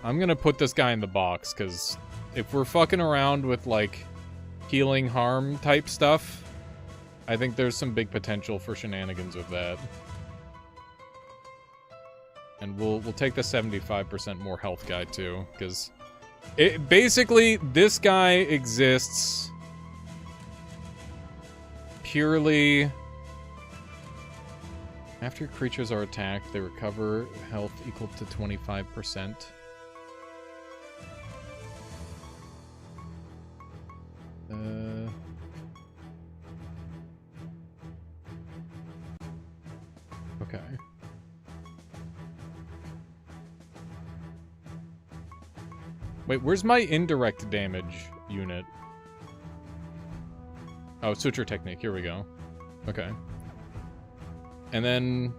I'm gonna put this guy in the box, because if we're fucking around with, like, healing harm type stuff, I think there's some big potential for shenanigans with that. And we'll take the 75% more health guy, too, because... basically, this guy exists purely... After creatures are attacked, they recover health equal to 25%. Okay. Wait, where's my indirect damage unit? Oh, suture technique. Here we go. Okay. And then...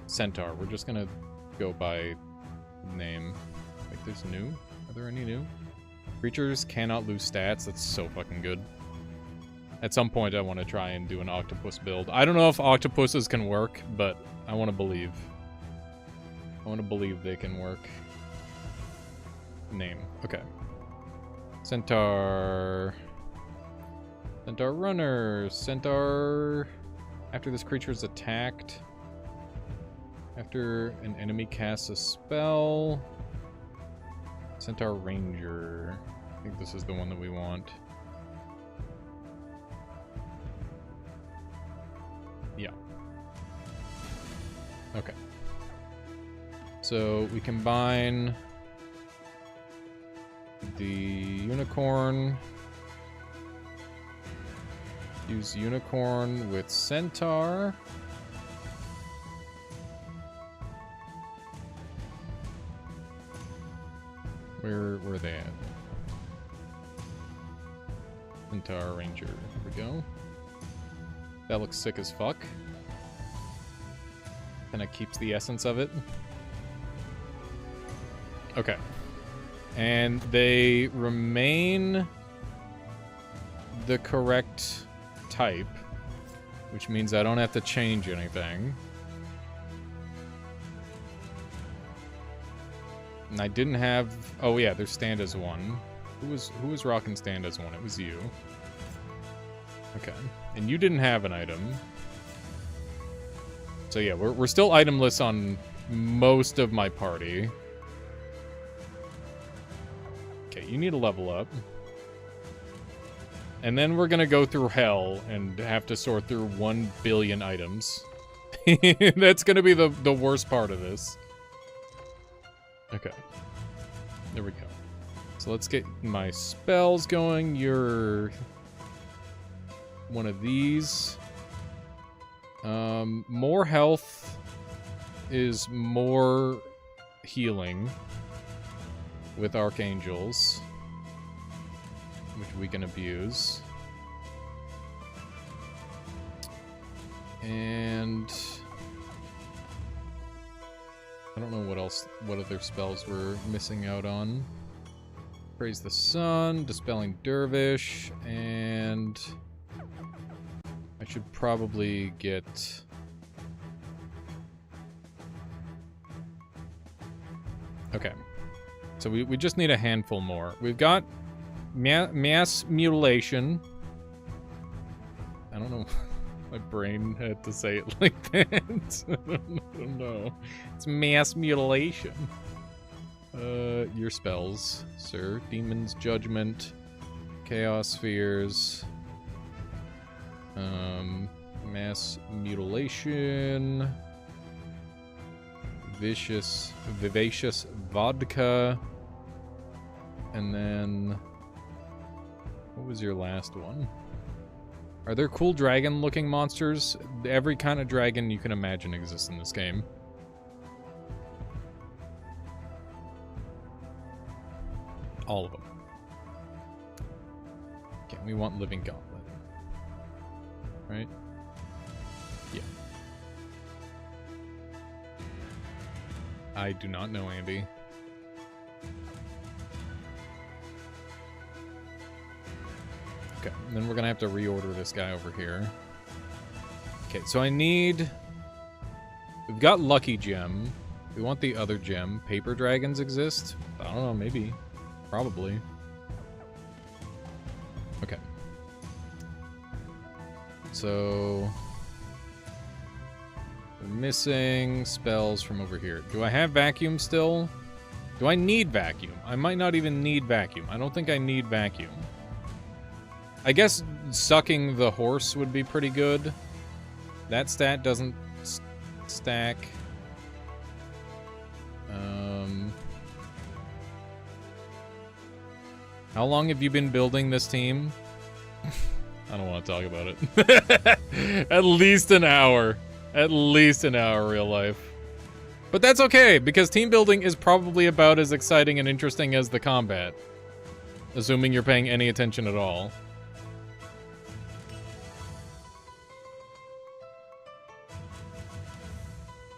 Centaur. We're just gonna go by name. Wait, there's new? Are there any new? Creatures cannot lose stats. That's so fucking good. At some point, I want to try and do an octopus build. I don't know if octopuses can work, but I want to believe. I want to believe they can work. Name. Okay. Centaur. Centaur runner. Centaur... After this creature is attacked. After an enemy casts a spell. Centaur ranger. I think this is the one that we want. Yeah. Okay. So we combine the unicorn. Use unicorn with centaur. Where are they at? Centaur ranger. Here we go. That looks sick as fuck. Kinda keeps the essence of it. Okay. And they remain the correct type, which means I don't have to change anything. And I didn't have... Oh yeah, there's stand as one. Who was rocking stand as one? It was you. Okay. And you didn't have an item. So yeah, we're still itemless on most of my party. Okay, you need to level up. And then we're gonna go through hell and have to sort through 1 billion items. That's gonna be the worst part of this. Okay. There we go. So let's get my spells going. You're one of these. More health is more healing with archangels, which we can abuse. And I don't know what other spells we're missing out on. Praise the Sun, Dispelling Dervish, and I should probably get... Okay. So we just need a handful more. We've got mass mutilation. I don't know My brain had to say it like that. I don't know. It's mass mutilation. Your spells, sir. Demon's Judgment. Chaos Spheres. Mass Mutilation. Vivacious Vodka. And then... what was your last one? Are there cool dragon-looking monsters? Every kind of dragon you can imagine exists in this game. All of them. Okay, we want Living Gauntlet. Right? Yeah. I do not know, Andy. Okay, and then we're gonna have to reorder this guy over here. Okay, so I need... we've got Lucky Gem. We want the other gem. Paper dragons exist? I don't know, maybe. Probably. Okay. So... we're missing spells from over here. Do I have Vacuum still? Do I need Vacuum? I might not even need Vacuum. I don't think I need Vacuum. I guess sucking the horse would be pretty good. That stat doesn't stack. How long have you been building this team? I don't want to talk about it. At least an hour. At least an hour, real life. But that's okay, because team building is probably about as exciting and interesting as the combat. Assuming you're paying any attention at all.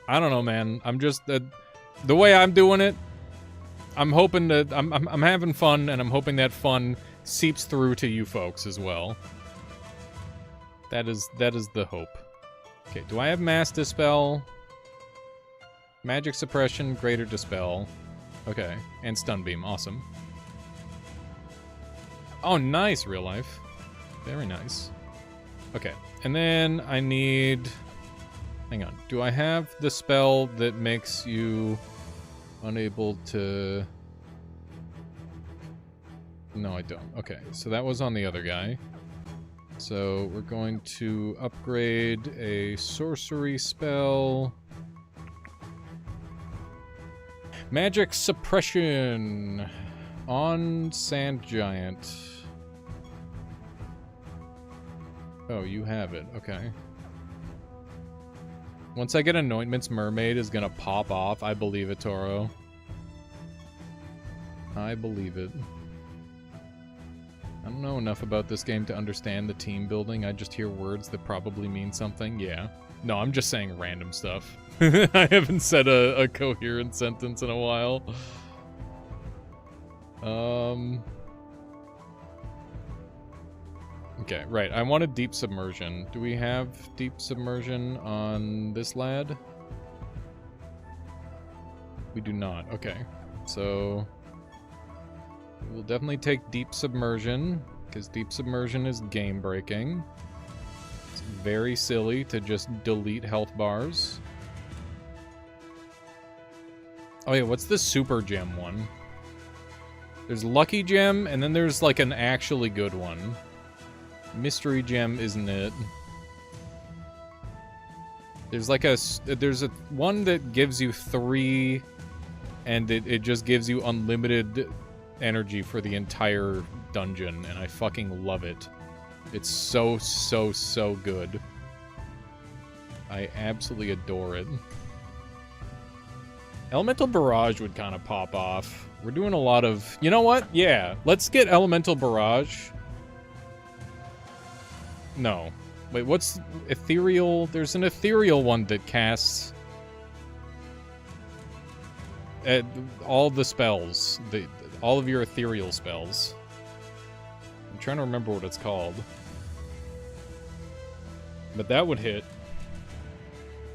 I don't know, man. I'm just the way I'm doing it. I'm hoping that I'm having fun, and I'm hoping that fun seeps through to you folks as well. That is the hope. Okay, do I have Mass Dispel? Magic Suppression, Greater Dispel. Okay, and Stun Beam, awesome. Oh, nice, real life. Very nice. Okay, and then I need... hang on. Do I have the spell that makes you unable to... no, I don't. Okay, so that was on the other guy. So we're going to upgrade a sorcery spell. Magic Suppression on Sand Giant. Oh, you have it. Okay. Once I get Anointment's Mermaid is gonna pop off. I believe it, Toro. I believe it. I don't know enough about this game to understand the team building. I just hear words that probably mean something. Yeah. No, I'm just saying random stuff. I haven't said a coherent sentence in a while. Okay, right. I wanted Deep Submersion. Do we have Deep Submersion on this lad? We do not. Okay. So... we'll definitely take Deep Submersion, because Deep Submersion is game-breaking. It's very silly to just delete health bars. Oh yeah, what's the Super Gem one? There's Lucky Gem, and then there's like an actually good one. Mystery Gem isn't it? There's like there's a one that gives you 3, and it just gives you unlimited energy for the entire dungeon, and I fucking love it. It's so, so, so good. I absolutely adore it. Elemental Barrage would kind of pop off. We're doing a lot of... you know what? Yeah, let's get Elemental Barrage. No. Wait, what's... Ethereal? There's an Ethereal one that casts... all the spells. All of your ethereal spells. I'm trying to remember what it's called. But that would hit.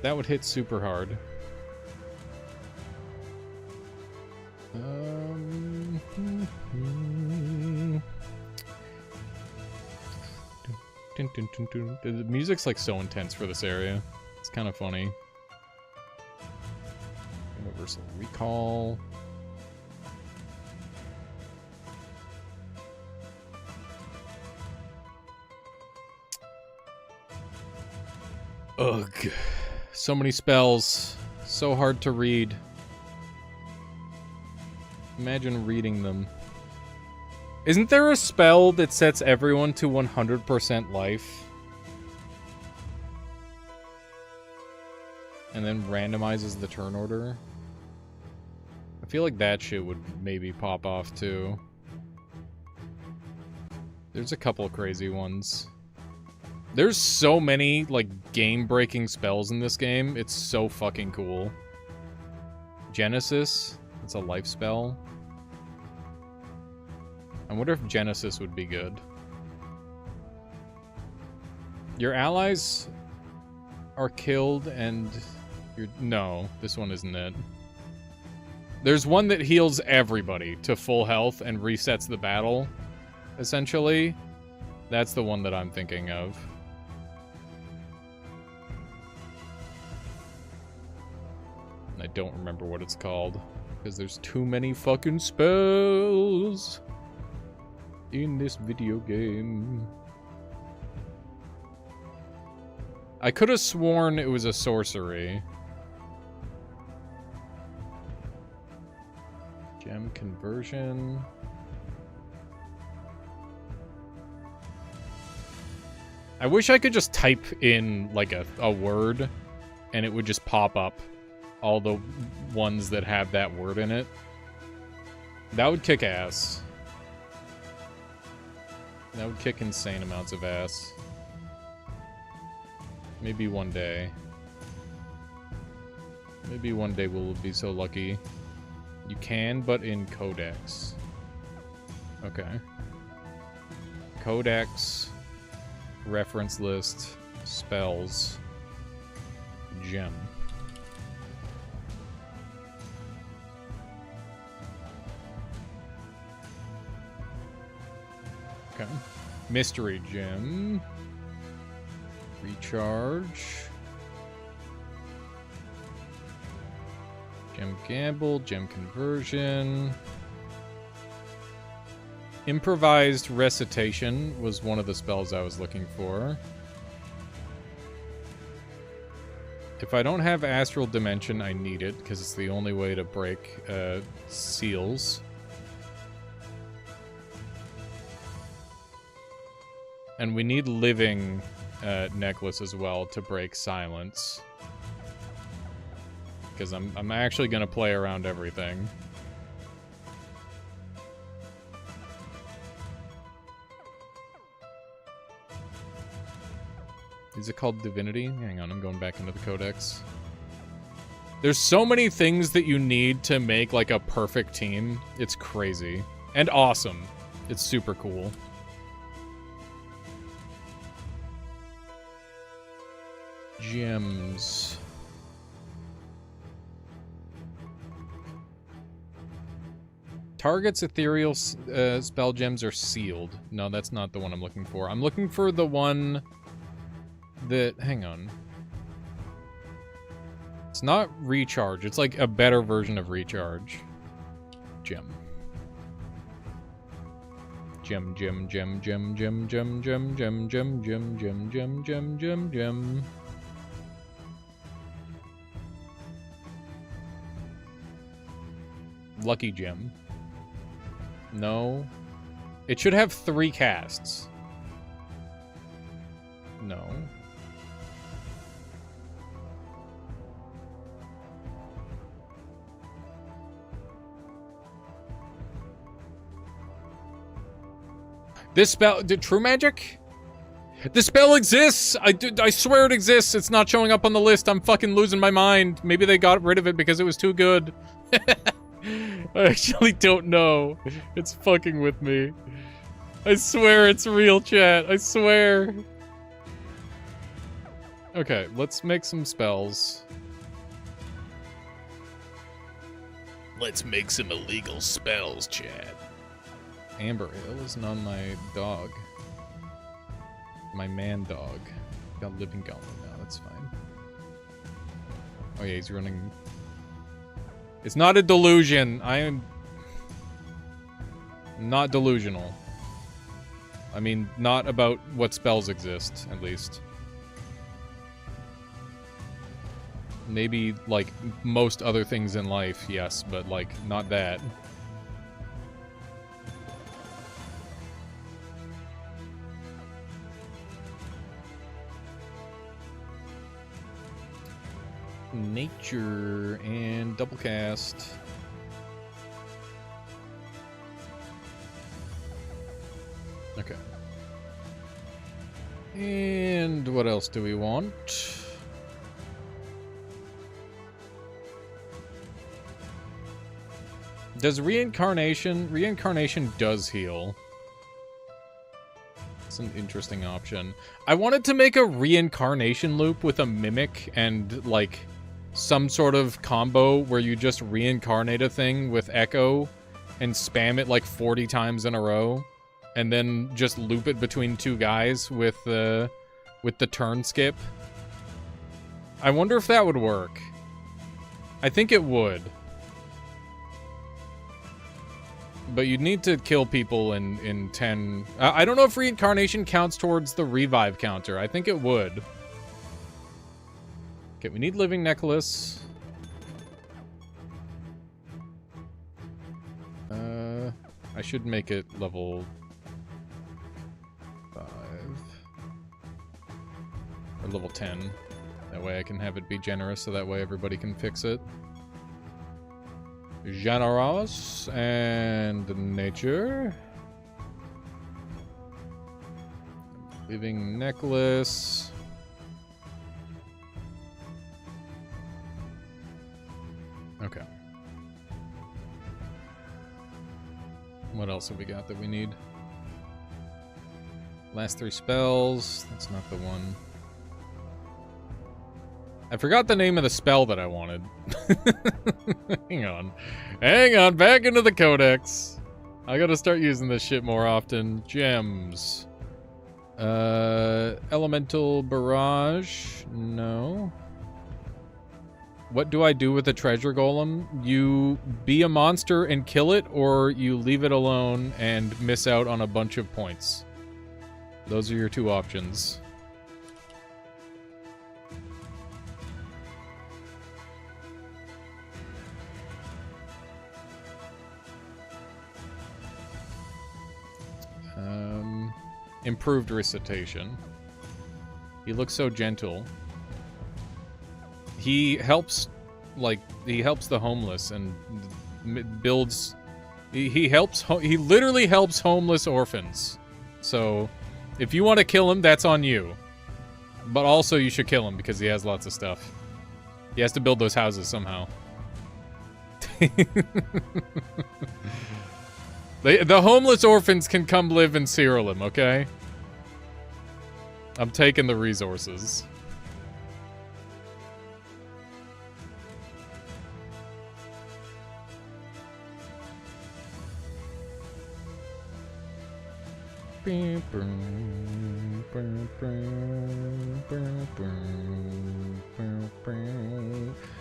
That would hit super hard. The music's like so intense for this area. It's kind of funny. Universal Recall. Ugh. So many spells. So hard to read. Imagine reading them. Isn't there a spell that sets everyone to 100% life? And then randomizes the turn order? I feel like that shit would maybe pop off too. There's a couple crazy ones. There's so many, like, game-breaking spells in this game. It's so fucking cool. Genesis. It's a life spell. I wonder if Genesis would be good. Your allies are killed and you're... No, this one isn't it. There's one that heals everybody to full health and resets the battle, essentially. That's the one that I'm thinking of. I don't remember what it's called, because there's too many fucking spells in this video game. I could have sworn it was a sorcery. Gem conversion. I wish I could just type in, like, a word, and it would just pop up all the ones that have that word in it. That would kick ass. That would kick insane amounts of ass. Maybe one day. Maybe one day we'll be so lucky. You can, but in Codex. Okay. Codex, reference list, spells, gem. Okay. Mystery gem. Recharge. Gem gamble, gem conversion. Improvised recitation was one of the spells I was looking for. If I don't have astral dimension, I need it because it's the only way to break seals. And we need living necklace as well to break silence. Because I'm actually gonna play around everything. Is it called Divinity? Hang on, I'm going back into the Codex. There's so many things that you need to make like a perfect team. It's crazy. And awesome. It's super cool. Gems. Target's ethereal spell gems are sealed. No, that's not the one I'm looking for. I'm looking for the one that... Hang on. It's not recharge. It's like a better version of recharge. Gem. Gem, gem, gem, gem, gem, gem, gem, gem, gem, gem, gem, gem, gem, gem, gem. Lucky gem. No. It should have 3 casts. No. This spell... True magic? The spell exists! I swear it exists! It's not showing up on the list. I'm fucking losing my mind. Maybe they got rid of it because it was too good. I actually don't know. It's fucking with me. I swear it's real, chat. I swear. Okay, let's make some spells. Let's make some illegal spells, chat. Amber Ale isn't on my dog. My man dog. Got living goblin now, that's fine. Oh yeah, he's running... It's not a delusion. I am... not delusional. I mean, not about what spells exist, at least. Maybe, like, most other things in life, yes, but, like, not that. Nature and double cast. Okay. And what else do we want? Does reincarnation... Reincarnation does heal. It's an interesting option. I wanted to make a reincarnation loop with a mimic and, like, some sort of combo where you just reincarnate a thing with Echo and spam it, like, 40 times in a row. And then just loop it between two guys with the turn skip. I wonder if that would work. I think it would. But you'd need to kill people in 10... I don't know if reincarnation counts towards the revive counter. I think it would. Okay, we need living necklace. I should make it level 5. Or level 10. That way I can have it be generous, so that way everybody can fix it. Generous and nature. Living necklace. Okay. What else have we got that we need? Last 3 spells. That's not the one. I forgot the name of the spell that I wanted. Hang on. Hang on, back into the codex. I gotta start using this shit more often. Gems. Elemental barrage. No. What do I do with a treasure golem? You be a monster and kill it, or you leave it alone and miss out on a bunch of points. Those are your 2 options. Improved recitation. He looks so gentle. He helps, like, he helps the homeless and builds... He literally helps homeless orphans. So, if you want to kill him, that's on you. But also you should kill him because he has lots of stuff. He has to build those houses somehow. The homeless orphans can come live in Siralim, okay? I'm taking the resources.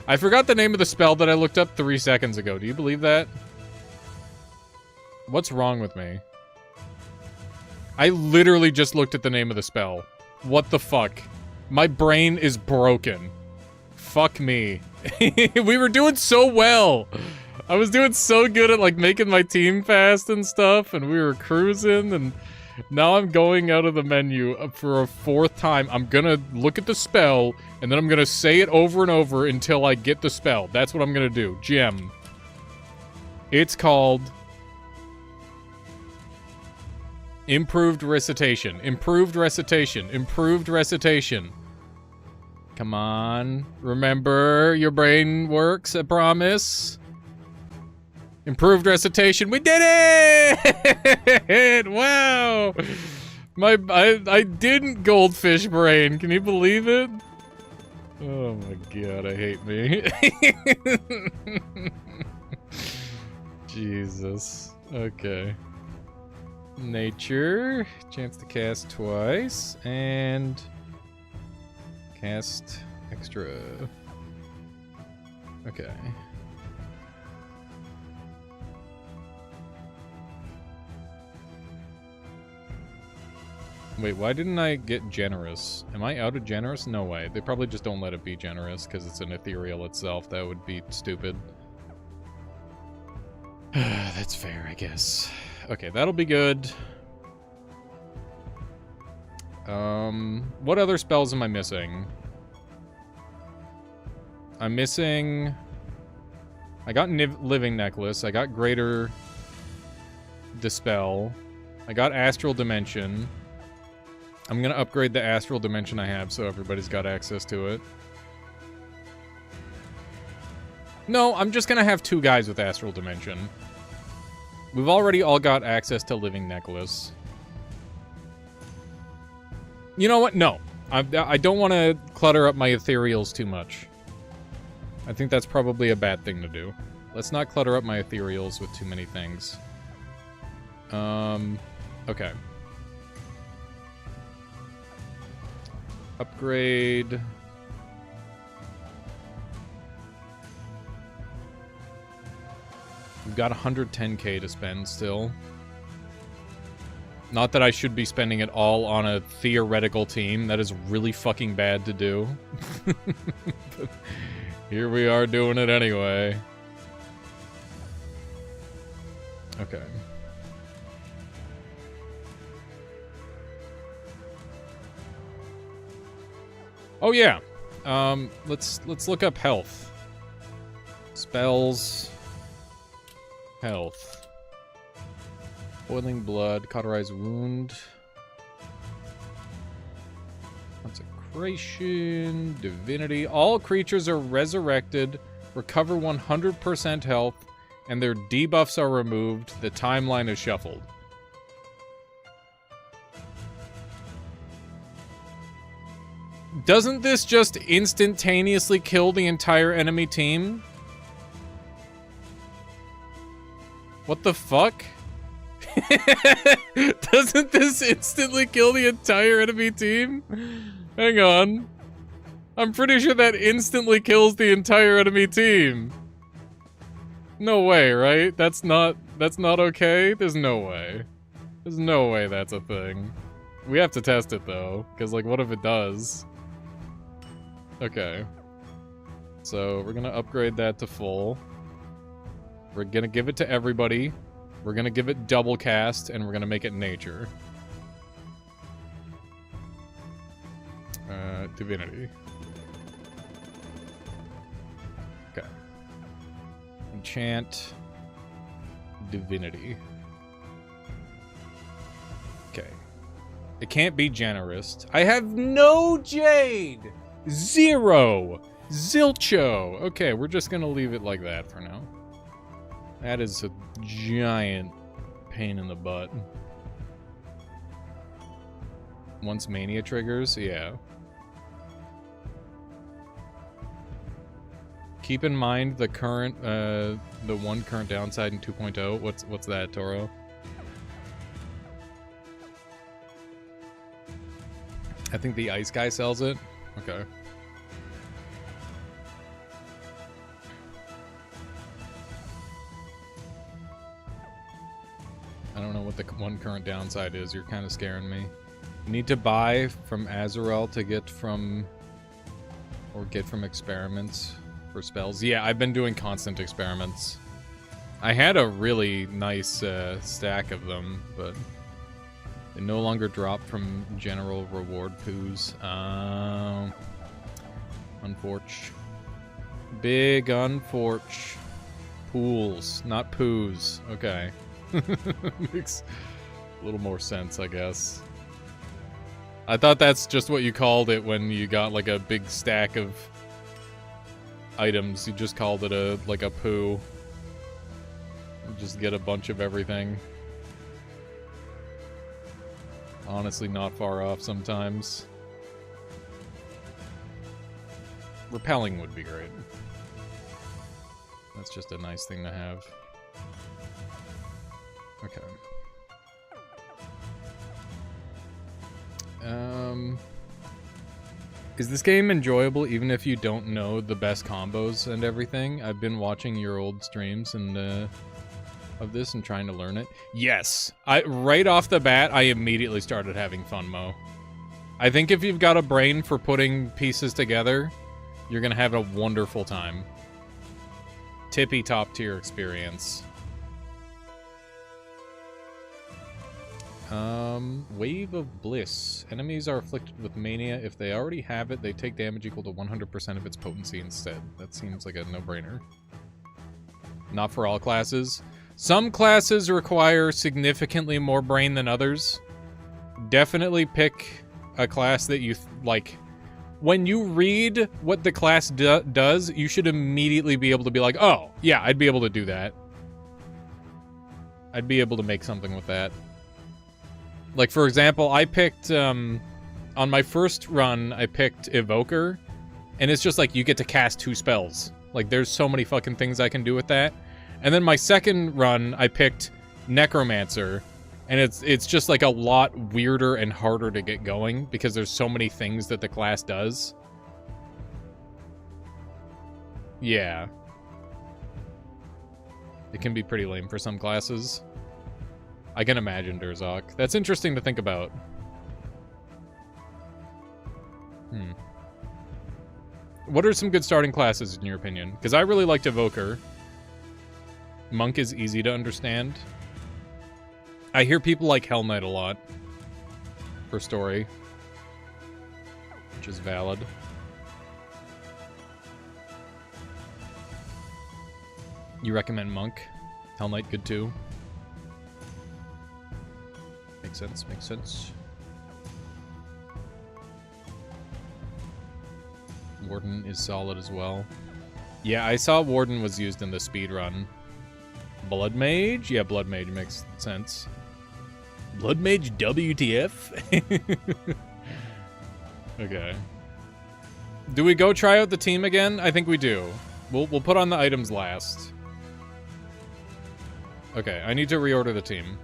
I forgot the name of the spell that I looked up 3 seconds ago. Do you believe that? What's wrong with me? I literally just looked at the name of the spell. What the fuck? My brain is broken. Fuck me. We were doing so well. I was doing so good at, like, making my team fast and stuff, and we were cruising, and now I'm going out of the menu for a 4th time. I'm gonna look at the spell, and then I'm gonna say it over and over until I get the spell. That's what I'm gonna do. Gem. It's called... Improved recitation. Improved recitation. Improved recitation. Come on. Remember, your brain works, I promise. Improved recitation. We did it! Wow! I didn't goldfish brain. Can you believe it? Oh my god, I hate me. Jesus. Okay. Nature. Chance to cast twice. And cast extra. Okay. Wait, why didn't I get generous? Am I out of generous? No way. They probably just don't let it be generous because it's an ethereal itself. That would be stupid. That's fair, I guess. Okay, that'll be good. What other spells am I missing? I'm missing... I got Living Necklace. I got Greater Dispel. I got Astral Dimension. I'm gonna upgrade the Astral Dimension I have so everybody's got access to it. No, I'm just gonna have 2 guys with Astral Dimension. We've already all got access to Living Necklace. You know what? No. I don't want to clutter up my ethereals too much. I think that's probably a bad thing to do. Let's not clutter up my ethereals with too many things. Okay. Upgrade. We've got 110k to spend still. Not that I should be spending it all on a theoretical team. That is really fucking bad to do. But here we are doing it anyway. Okay. Oh yeah. Let's look up health. Spells. Health. Boiling blood, cauterized wound. Consecration, divinity. All creatures are resurrected, recover 100% health, and their debuffs are removed. The timeline is shuffled. Doesn't this just instantaneously kill the entire enemy team? What the fuck? Doesn't this instantly kill the entire enemy team? Hang on. I'm pretty sure that instantly kills the entire enemy team. No way, right? That's not okay? There's no way. There's no way that's a thing. We have to test it though, because like what if it does? Okay. So we're gonna upgrade that to full. We're gonna give it to everybody. We're gonna give it double cast, and we're gonna make it nature. Divinity. Okay. Enchant. Divinity. Okay. It can't be generous. I have no jade! 0! Zilcho! Okay, we're just gonna leave it like that for now. That is a giant pain in the butt. Once mania triggers, yeah. Keep in mind the current, the one current downside in 2.0. What's that, Toro? I think the ice guy sells it. Okay. I don't know what the one current downside is. You're kind of scaring me. You need to buy from Azrael to get from... or get from experiments for spells. Yeah, I've been doing constant experiments. I had a really nice stack of them, but they no longer drop from general reward poos. Unforch. Big unforch. Pools, not poos. Okay. Makes a little more sense, I guess. I thought that's just what you called it when you got like a big stack of items. You just called it like a poo. You just get a bunch of everything. Honestly, not far off sometimes. Repelling would be great. That's just a nice thing to have. Okay. Is this game enjoyable even if you don't know the best combos and everything? I've been watching your old streams and of this and trying to learn it. Yes. Right off the bat, I immediately started having fun, Mo. I think if you've got a brain for putting pieces together, you're gonna have a wonderful time. Tippy top tier experience. Wave of Bliss. Enemies are afflicted with mania. If they already have it, they take damage equal to 100% of its potency instead. That seems like a no-brainer. Not for all classes. Some classes require significantly more brain than others. Definitely pick a class that you, like... When you read what the class does, you should immediately be able to be like, oh, yeah, I'd be able to do that. I'd be able to make something with that. Like, for example, I picked, on my first run, I picked Evoker, and it's just like, you get to cast 2 spells. Like, there's so many fucking things I can do with that. And then my second run, I picked Necromancer, and it's just like a lot weirder and harder to get going, because there's so many things that the class does. Yeah. It can be pretty lame for some classes. I can imagine, Durzok. That's interesting to think about. What are some good starting classes, in your opinion? Because I really liked Evoker. Monk is easy to understand. I hear people like Hell Knight a lot. For story. Which is valid. You recommend Monk? Hell Knight good too? Makes sense, makes sense. Warden is solid as well. Yeah, I saw Warden was used in the speedrun. Blood Mage? Yeah, Blood Mage makes sense. Blood Mage WTF? Okay. Do we go try out the team again? I think we do. We'll put on the items last. Okay, I need to reorder the team.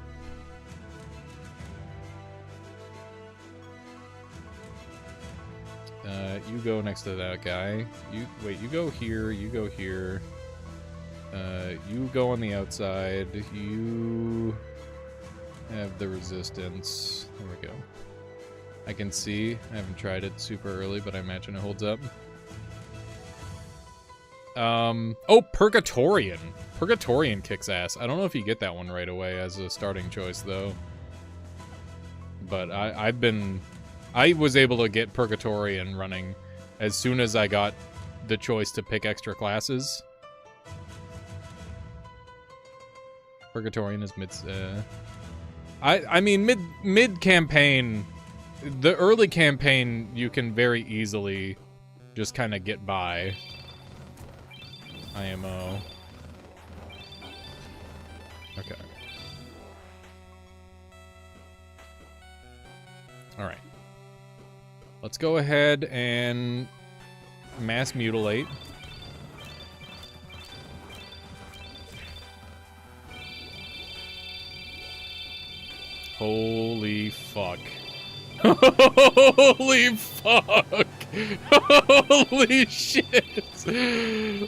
You go next to that guy. You go here, you go here. You go on the outside. You have the resistance. There we go. I can see. I haven't tried it super early, but I imagine it holds up. Oh, Purgatorian. Purgatorian kicks ass. I don't know if you get that one right away as a starting choice, though. But I was able to get Purgatorian running as soon as I got the choice to pick extra classes. Purgatorian is I mean, mid-campaign, the early campaign, you can very easily just kind of get by. IMO. Okay. Alright. Let's go ahead and mass mutilate. Holy fuck. Holy fuck! Holy shit!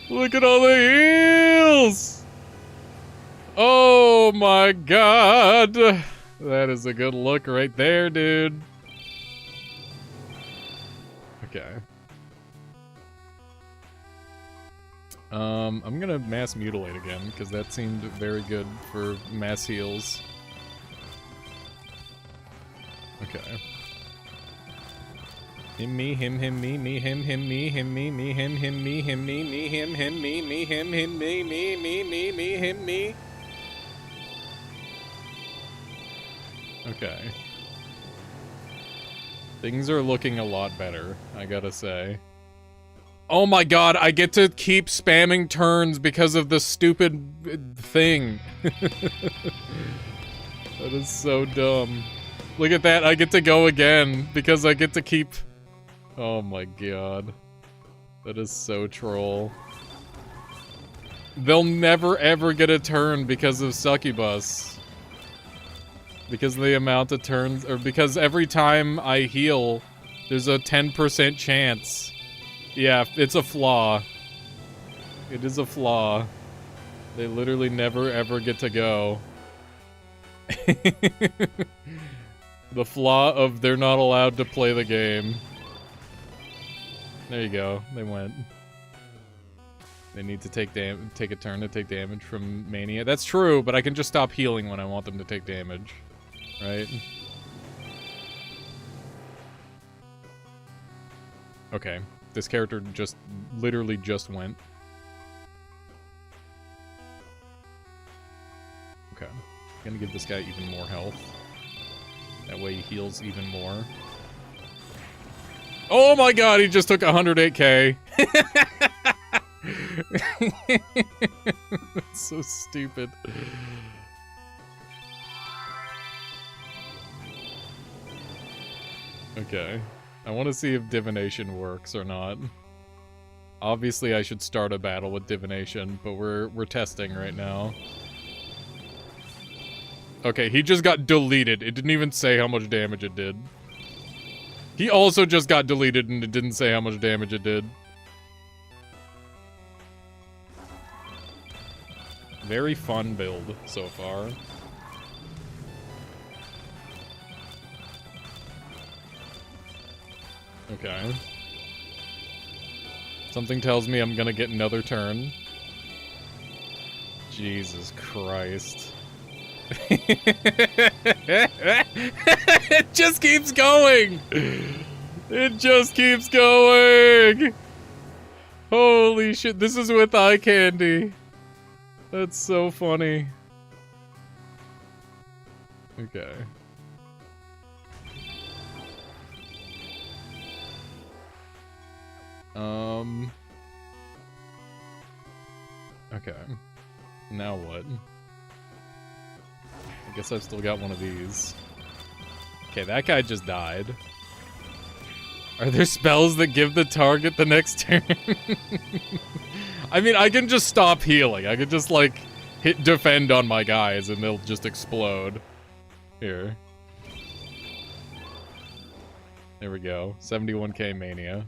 Look at all the heals! Oh my god! That is a good look right there, dude. Okay. I'm gonna mass mutilate again, because that seemed very good for mass heals. Okay. Him, me, him, me, me, him, me, him, me, him, me, him, me, him, me, him, me, him, me. Okay. Things are looking a lot better, I gotta say. Oh my god, I get to keep spamming turns because of the stupid thing. That is so dumb. Look at that, I get to go again because I get to keep... Oh my god. That is so troll. They'll never ever get a turn because of Succubus. Because of the amount of turns, or because every time I heal, There's a 10% chance. Yeah, it's a flaw. It is a flaw. They literally never ever get to go. The flaw of they're not allowed to play the game. There you go. They went. They need to take a turn to take damage from Mania. That's true, but I can just stop healing when I want them to take damage. Right? Okay. This character just literally just went. Okay. I'm gonna give this guy even more health. That way he heals even more. Oh my god, he just took 108k. That's so stupid. Okay. I want to see if divination works or not. Obviously I should start a battle with divination, but we're testing right now. Okay, he just got deleted. It didn't even say how much damage it did. He also just got deleted and it didn't say how much damage it did. Very fun build so far. Okay. Something tells me I'm gonna get another turn. Jesus Christ. It just keeps going! It just keeps going! Holy shit, this is with eye candy. That's so funny. Okay. Okay. Now what? I guess I've still got one of these. Okay, that guy just died. Are there spells that give the target the next turn? I mean, I can just stop healing. I could just, like, hit defend on my guys and they'll just explode. Here. There we go. 71k Mania.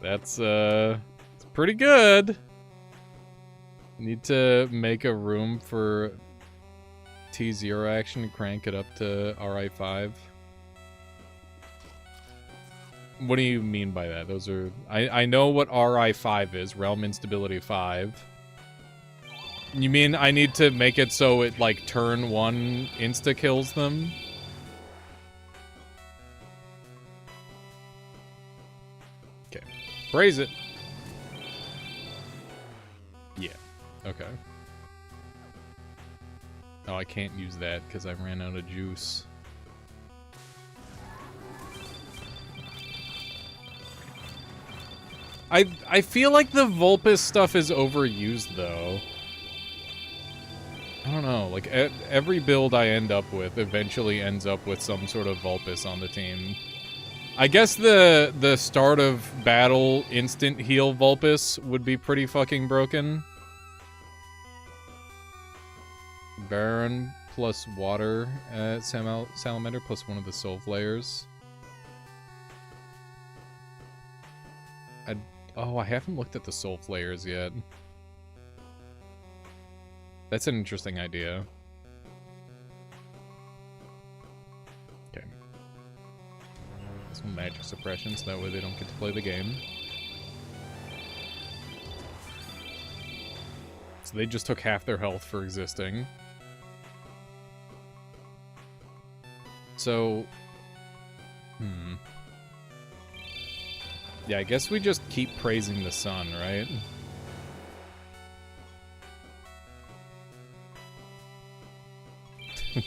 That's, it's pretty good. Need to make a room for T0 action and crank it up to RI5. What do you mean by that? Those are... I know what RI5 is. Realm Instability 5. You mean I need to make it so it, like, turn 1 insta-kills them? Okay. Praise it. Yeah. Okay. Oh, I can't use that because I ran out of juice. I feel like the Vulpes stuff is overused, though. I don't know, like, every build I end up with eventually ends up with some sort of Vulpes on the team. I guess the start of battle instant heal Vulpes would be pretty fucking broken. Baron plus water salamander plus one of the soul flayers. Oh, I haven't looked at the soul flayers yet. That's an interesting idea. Okay. Some magic suppression, so that way they don't get to play the game. So they just took half their health for existing. So... Yeah, I guess we just keep praising the sun, right?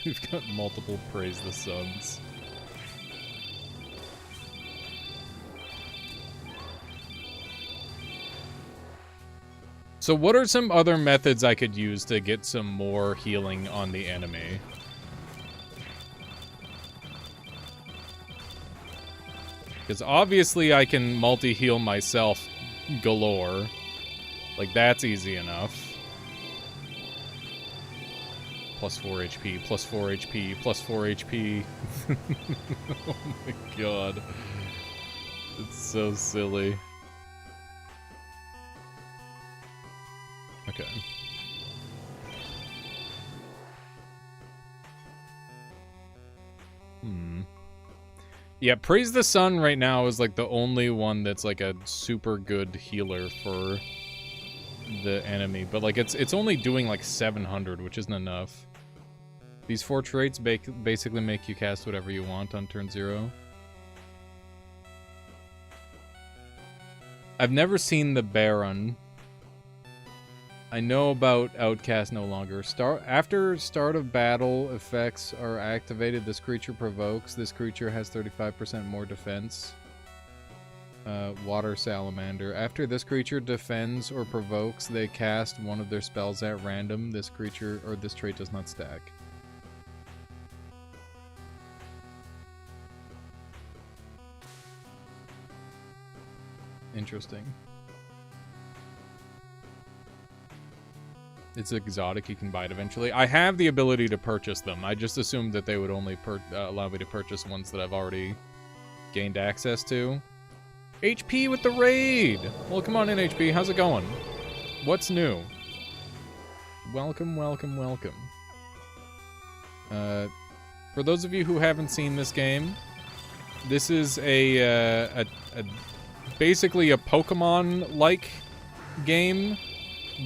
We've got multiple praise the suns. So what are some other methods I could use to get some more healing on the enemy? Because obviously I can multi-heal myself galore. Like, that's easy enough. plus 4 HP, plus 4 HP, plus 4 HP. Oh my god. It's so silly. Okay. Yeah, Praise the Sun right now is like the only one that's like a super good healer for the enemy, but like it's only doing like 700, which isn't enough. These 4 traits basically make you cast whatever you want on turn 0. I've never seen the Baron. I know about Outcast no longer. After start of battle effects are activated, this creature provokes. This creature has 35% more defense. Water Salamander. After this creature defends or provokes, they cast one of their spells at random. This creature or this trait does not stack. Interesting. It's exotic, you can buy it eventually. I have the ability to purchase them. I just assumed that they would only allow me to purchase ones that I've already gained access to. HP with the raid! Well, come on in, HP. How's it going? What's new? Welcome, welcome, welcome. For those of you who haven't seen this game, this is basically a Pokemon-like game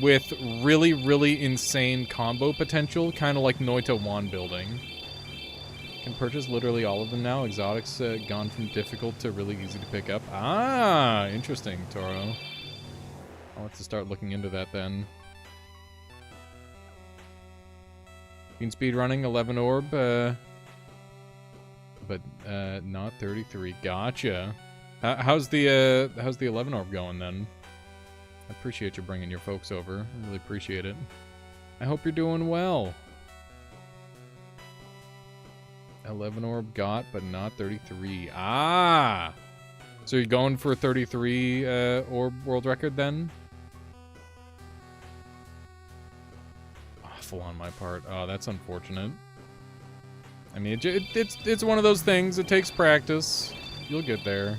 with really, really insane combo potential, kind of like Noita wand building. Can purchase literally all of them now. Exotics gone from difficult to really easy to pick up. Ah, interesting, Toro. I'll have to start looking into that then. You can speed running 11 orb, but not 33. Gotcha. How's the 11 orb going then? I appreciate you bringing your folks over. I really appreciate it. I hope you're doing well. 11 orb got, but not 33. Ah! So you're going for a 33 orb world record then? Awful on my part. Oh, that's unfortunate. I mean, it's one of those things. It takes practice. You'll get there.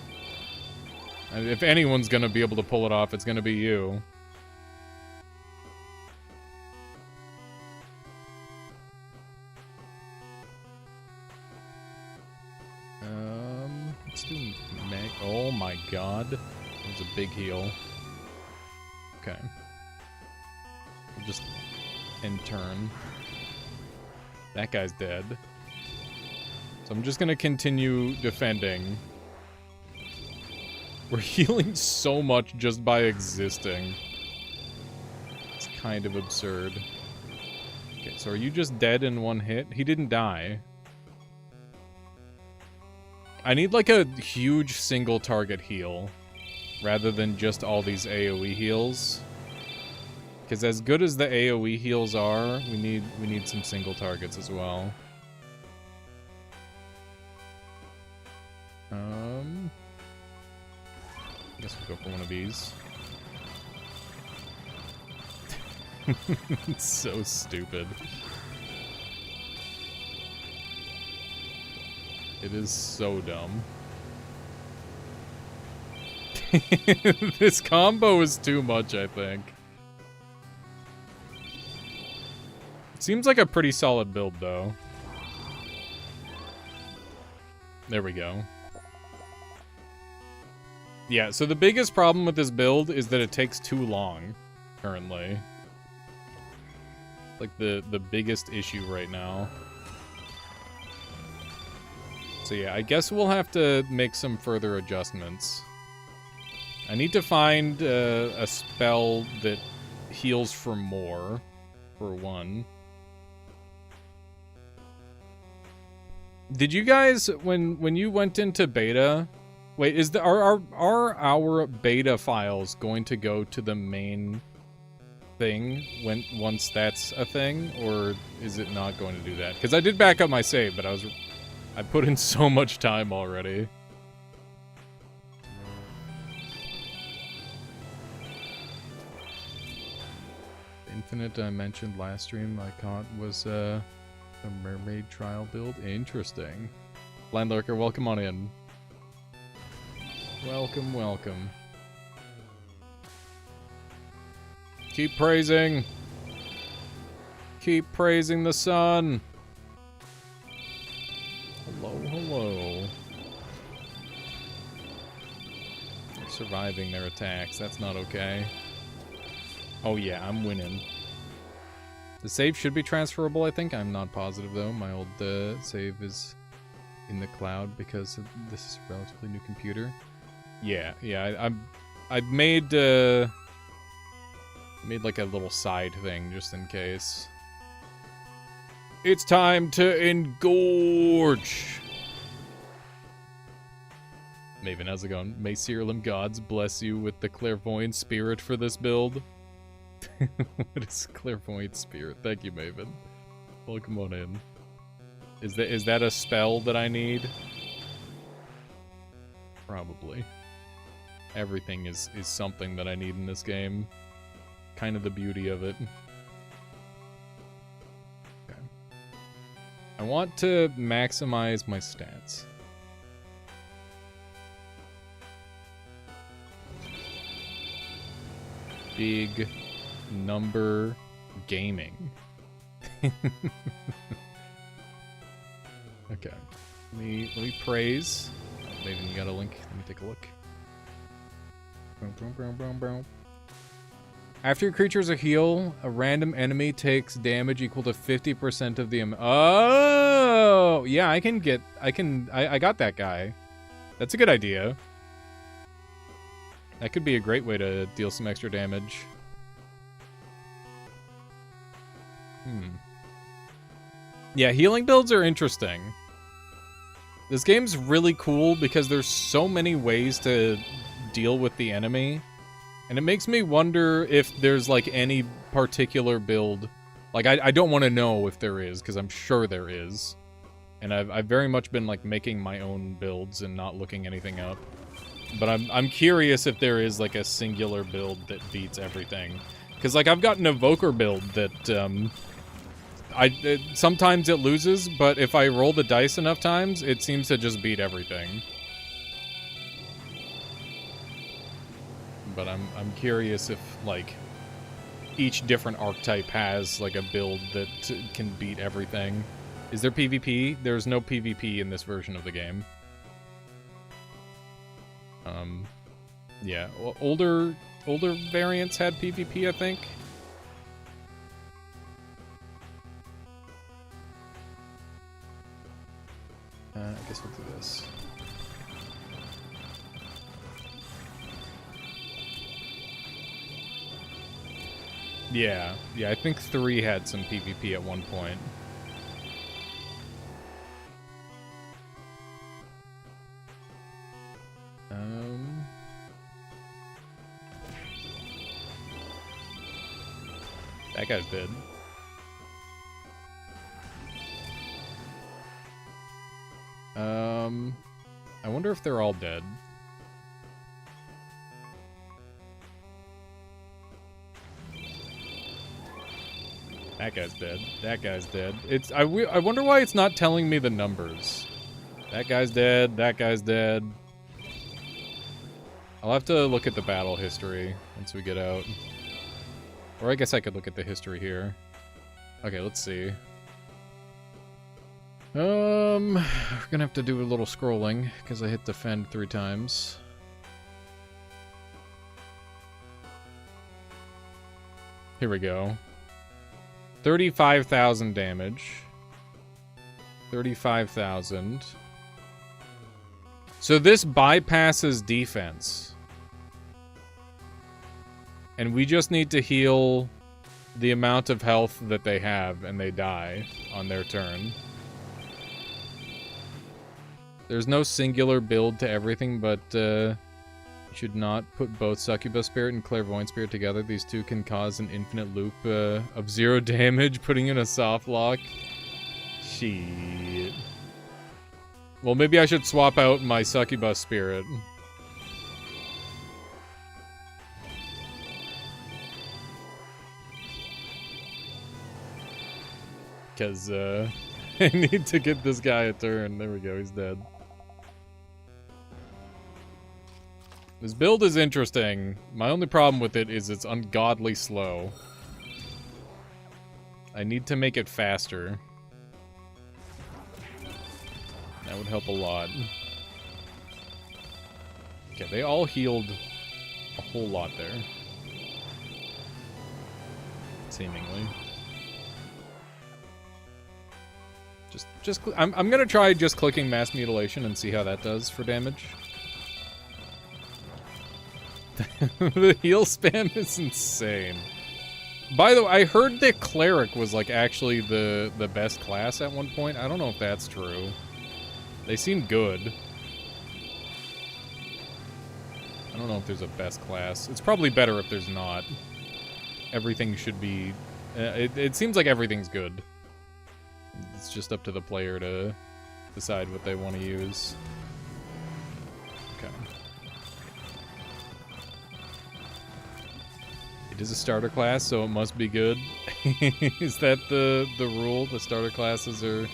If anyone's gonna be able to pull it off, it's gonna be you. Let's do Meg. Oh my god. That was a big heal. Okay. We'll just end turn. That guy's dead. So I'm just gonna continue defending. We're healing so much just by existing. It's kind of absurd. Okay, so are you just dead in one hit? He didn't die. I need like a huge single target heal rather than just all these AoE heals. Because as good as the AoE heals are, we need some single targets as well. I guess we'll go for one of these. It's so stupid. It is so dumb. This combo is too much, I think. It seems like a pretty solid build, though. There we go. Yeah, so the biggest problem with this build is that it takes too long, currently. Like, the biggest issue right now. So yeah, I guess we'll have to make some further adjustments. I need to find a spell that heals for more, for one. Did you guys, when you went into beta... Wait, are our beta files going to go to the main thing once that's a thing, or is it not going to do that? Because I did back up my save, but I put in so much time already. Infinite I mentioned last stream I caught was a mermaid trial build. Interesting. Landlurker, welcome on in. Welcome, welcome. Keep praising. Keep praising the sun. Hello, hello. They're surviving their attacks. That's not okay. Oh yeah, I'm winning. The save should be transferable, I think. I'm not positive, though. My old save is in the cloud because this is a relatively new computer. Yeah, I've made like a little side thing just in case. It's time to engorge. Maven, how's it going? May Siralim gods bless you with the clairvoyant spirit for this build. What is clairvoyant spirit? Thank you, Maven. Welcome on in. Is that a spell that I need? Probably. Everything is something that I need in this game. Kind of the beauty of it. Okay. I want to maximize my stats. Big number gaming. Okay. Let me praise. Maybe you got a link. Let me take a look. After your creatures are healed, a random enemy takes damage equal to 50% of the Oh, yeah, I got that guy. That's a good idea. That could be a great way to deal some extra damage. Yeah, healing builds are interesting. This game's really cool because there's so many ways to deal with the enemy. And it makes me wonder if there's, like, any particular build. Like, I don't want to know if there is, because I'm sure there is. And I've very much been, like, making my own builds and not looking anything up. But I'm curious if there is, like, a singular build that beats everything. Because, like, I've got an Evoker build that, sometimes it loses, but if I roll the dice enough times, it seems to just beat everything. But I'm curious if, like, each different archetype has, like, a build that can beat everything. Is there PvP? There's no PvP in this version of the game. Yeah, older variants had PvP, I think. I guess we'll do this. Yeah, I think 3 had some PvP at one point. That guy's dead. I wonder if they're all dead. That guy's dead. That guy's dead. I wonder why it's not telling me the numbers. That guy's dead. That guy's dead. I'll have to look at the battle history once we get out. Or I guess I could look at the history here. Okay, let's see. We're gonna have to do a little scrolling, because I hit defend 3 times. Here we go. 35,000 damage. 35,000. So this bypasses defense. And we just need to heal the amount of health that they have, and they die on their turn. There's no singular build to everything, but you should not put both Succubus Spirit and Clairvoyant Spirit together. These two can cause an infinite loop of 0 damage, putting in a soft lock. Shit. Well, maybe I should swap out my Succubus Spirit. Because, I need to get this guy a turn. There we go, he's dead. This build is interesting. My only problem with it is it's ungodly slow. I need to make it faster. That would help a lot. Okay, they all healed a whole lot there. Seemingly. I'm gonna try just clicking mass mutilation and see how that does for damage. The heal spam is insane. By the way, I heard that cleric was like actually the best class at one point. I don't know if that's true. They seem good. I don't know if there's a best class. It's probably better if there's not. Everything should be... it seems like everything's good. It's just up to the player to decide what they want to use. Okay. It is a starter class, so it must be good. Is that the rule? The starter classes are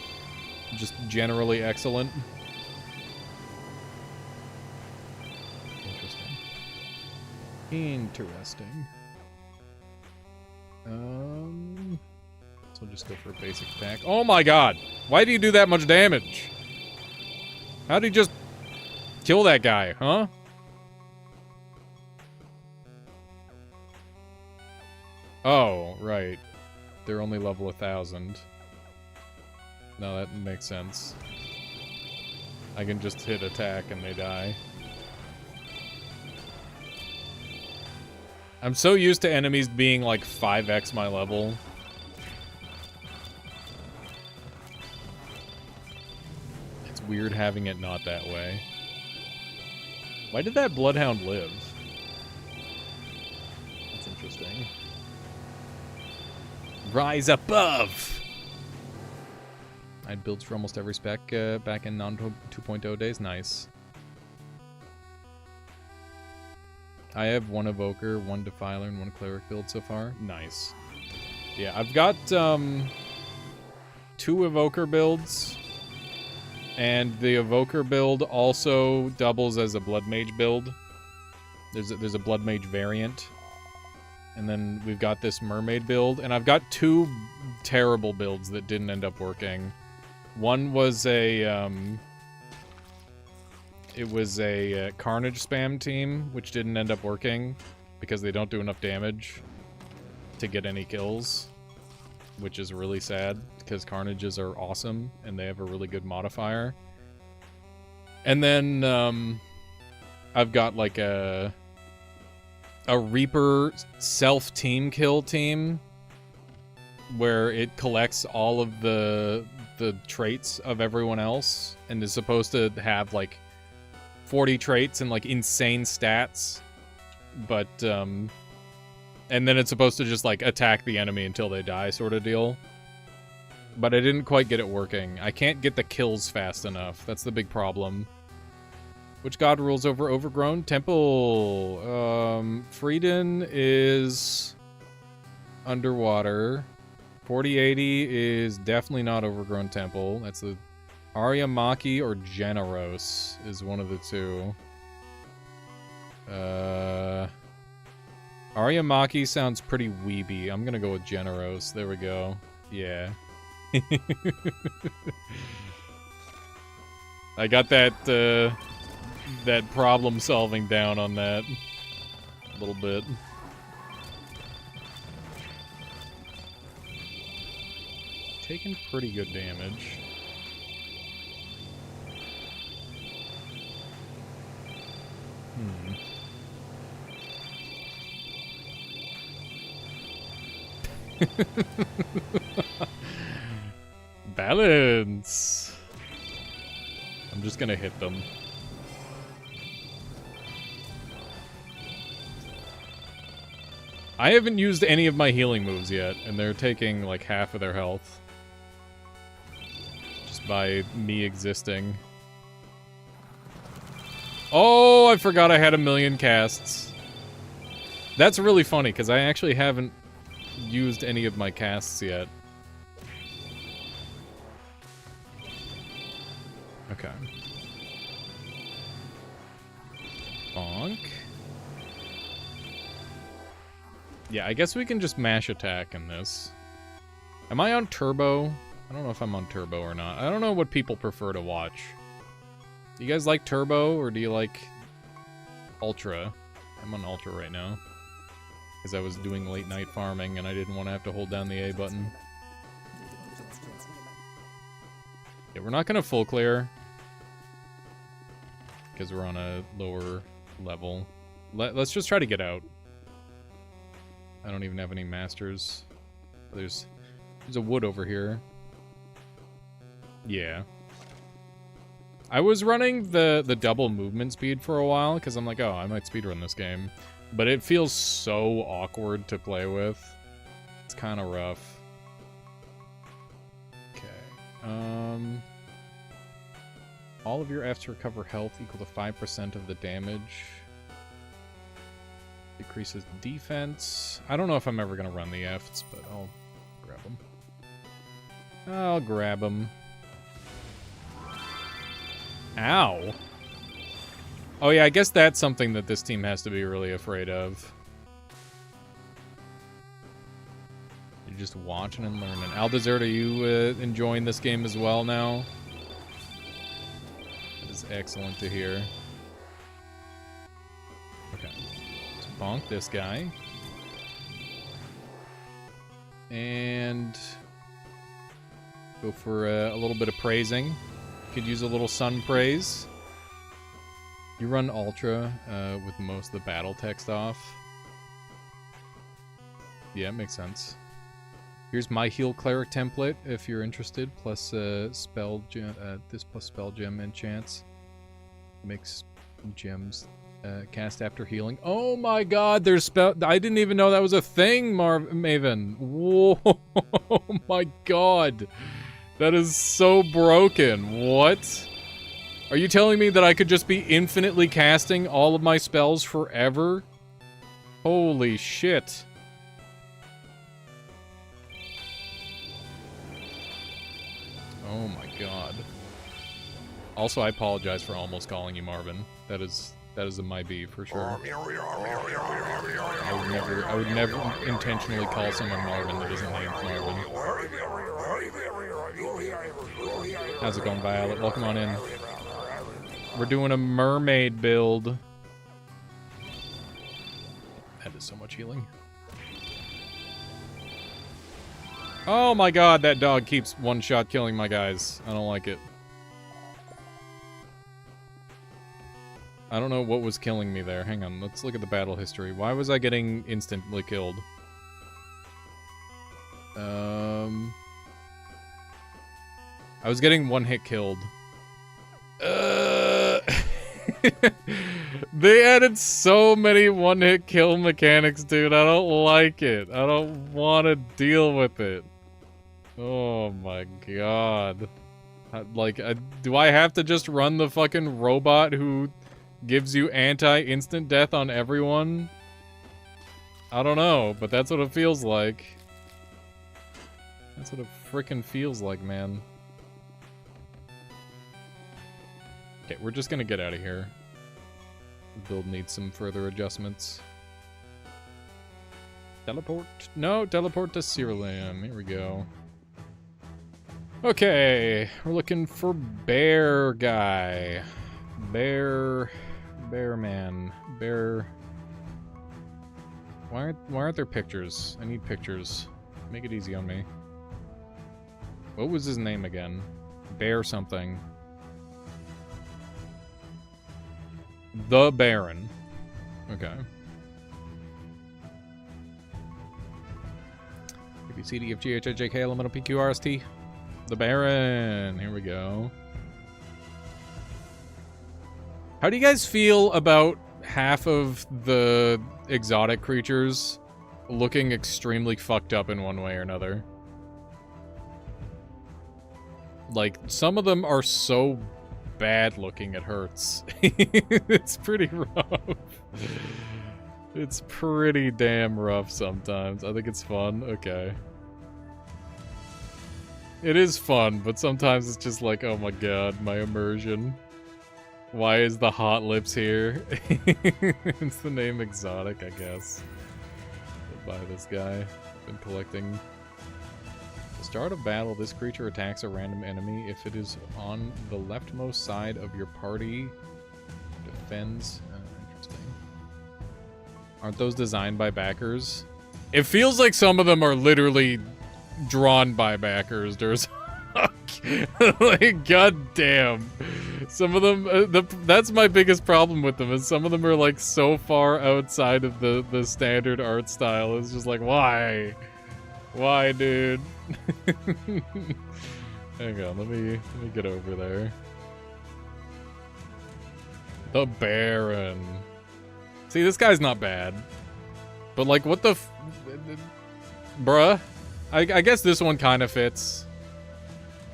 just generally excellent? Interesting. So we'll just go for a basic attack. Oh my god! Why do you do that much damage? How did you just kill that guy, huh? Oh, right. They're only level 1000. No, that makes sense. I can just hit attack and they die. I'm so used to enemies being like 5x my level. It's weird having it not that way. Why did that bloodhound live? That's interesting. Rise above! I had builds for almost every spec back in non-2.0 days. Nice. I have one Evoker, one Defiler, and one Cleric build so far. Nice. Yeah, I've got 2 Evoker builds. And the Evoker build also doubles as a Blood Mage build. There's a Blood Mage variant. And then we've got this Mermaid build. And I've got 2 terrible builds that didn't end up working. One was a... It was a Carnage spam team, which didn't end up working because they don't do enough damage to get any kills, which is really sad because Carnages are awesome and they have a really good modifier. And then I've got like a Reaper self-team kill team where it collects all of the traits of everyone else and is supposed to have like 40 traits and like insane stats, but and then it's supposed to just like attack the enemy until they die sort of deal. But I didn't quite get it working. I can't get the kills fast enough. That's the big problem. Which god rules over Overgrown Temple? Frieden is underwater. 4080 is definitely not Overgrown Temple. That's the Aryamaki or Generos is one of the 2. Aryamaki sounds pretty weeby. I'm gonna go with Generos. There we go. Yeah. I got that that problem solving down on that a little bit. Taking pretty good damage. Balance. I'm just gonna hit them. I haven't used any of my healing moves yet, and they're taking like half of their health. Just by me existing. Oh, I forgot I had 1,000,000 casts. That's really funny, because I actually haven't used any of my casts yet. Okay. Bonk. Yeah, I guess we can just mash attack in this. Am I on turbo? I don't know if I'm on turbo or not. I don't know what people prefer to watch. Do you guys like turbo or do you like ultra? I'm on ultra right now. Because I was doing late night farming and I didn't want to have to hold down the A button. Yeah, we're not going to full clear. Because we're on a lower level. Let's just try to get out. I don't even have any masters. There's a wood over here. Yeah. I was running the double movement speed for a while because I'm like, oh, I might speedrun this game. But it feels so awkward to play with. It's kind of rough. Okay. All of your Fs recover health equal to 5% of the damage. Decreases defense. I don't know if I'm ever going to run the Fs, but I'll grab them. I'll grab them. Ow. Oh yeah, I guess that's something that this team has to be really afraid of. You're just watching and learning. Aldezert, are you enjoying this game as well now? That is excellent to hear. Okay. Let's bonk this guy. And go for a little bit of praising. Could use a little sun praise. You run Ultra with most of the battle text off. Yeah, it makes sense. Here's my heal cleric template if you're interested. Plus spell gem, this plus spell gem enchants. Makes gems cast after healing. Oh my god, there's spell. I didn't even know that was a thing, Maven. Whoa, my god. That is so broken. What? Are you telling me that I could just be infinitely casting all of my spells forever? Holy shit. Oh my god. Also, I apologize for almost calling you Marvin. That is a my B for sure. I would never intentionally call someone Marvin that isn't named Marvin. How's it going, Violet? Welcome on in. We're doing a mermaid build. That is so much healing. Oh my god, that dog keeps one-shot killing my guys. I don't like it. I don't know what was killing me there. Hang on, let's look at the battle history. Why was I getting instantly killed? I was getting one-hit killed. They added so many one-hit kill mechanics, dude. I don't like it. I don't want to deal with it. Oh my god. Do I have to just run the fucking robot who gives you anti-instant death on everyone? I don't know, but that's what it feels like. That's what it frickin' feels like, man. Okay, we're just gonna get out of here. The build needs some further adjustments. Teleport? No, teleport to Siralim. Here we go. Okay, we're looking for bear guy. Bear man. Bear. Why aren't there pictures? I need pictures. Make it easy on me. What was his name again? Bear something. The Baron. Okay. A, B, C, D, F, G, H, I, J, K, L, M, N, O, P, Q, R, S, T. The Baron. Here we go. How do you guys feel about half of the exotic creatures looking extremely fucked up in one way or another? Like, some of them are so bad looking it hurts. It's pretty rough. It's pretty damn rough sometimes. I think it's fun. Okay. It is fun, but sometimes it's just like, oh my god, my immersion. Why is the hot lips here? It's the name exotic, I guess. Buy this guy. Been collecting. To start a battle, this creature attacks a random enemy. If it is on the leftmost side of your party, defends. Interesting. Aren't those designed by backers? It feels like some of them are literally drawn by backers. There's like, god damn. Some of them, that's my biggest problem with them, is some of them are like so far outside of the standard art style. It's just like, why? Why, dude? Hang on, let me get over there. The Baron. See, this guy's not bad. But like, what the bruh? I guess this one kind of fits.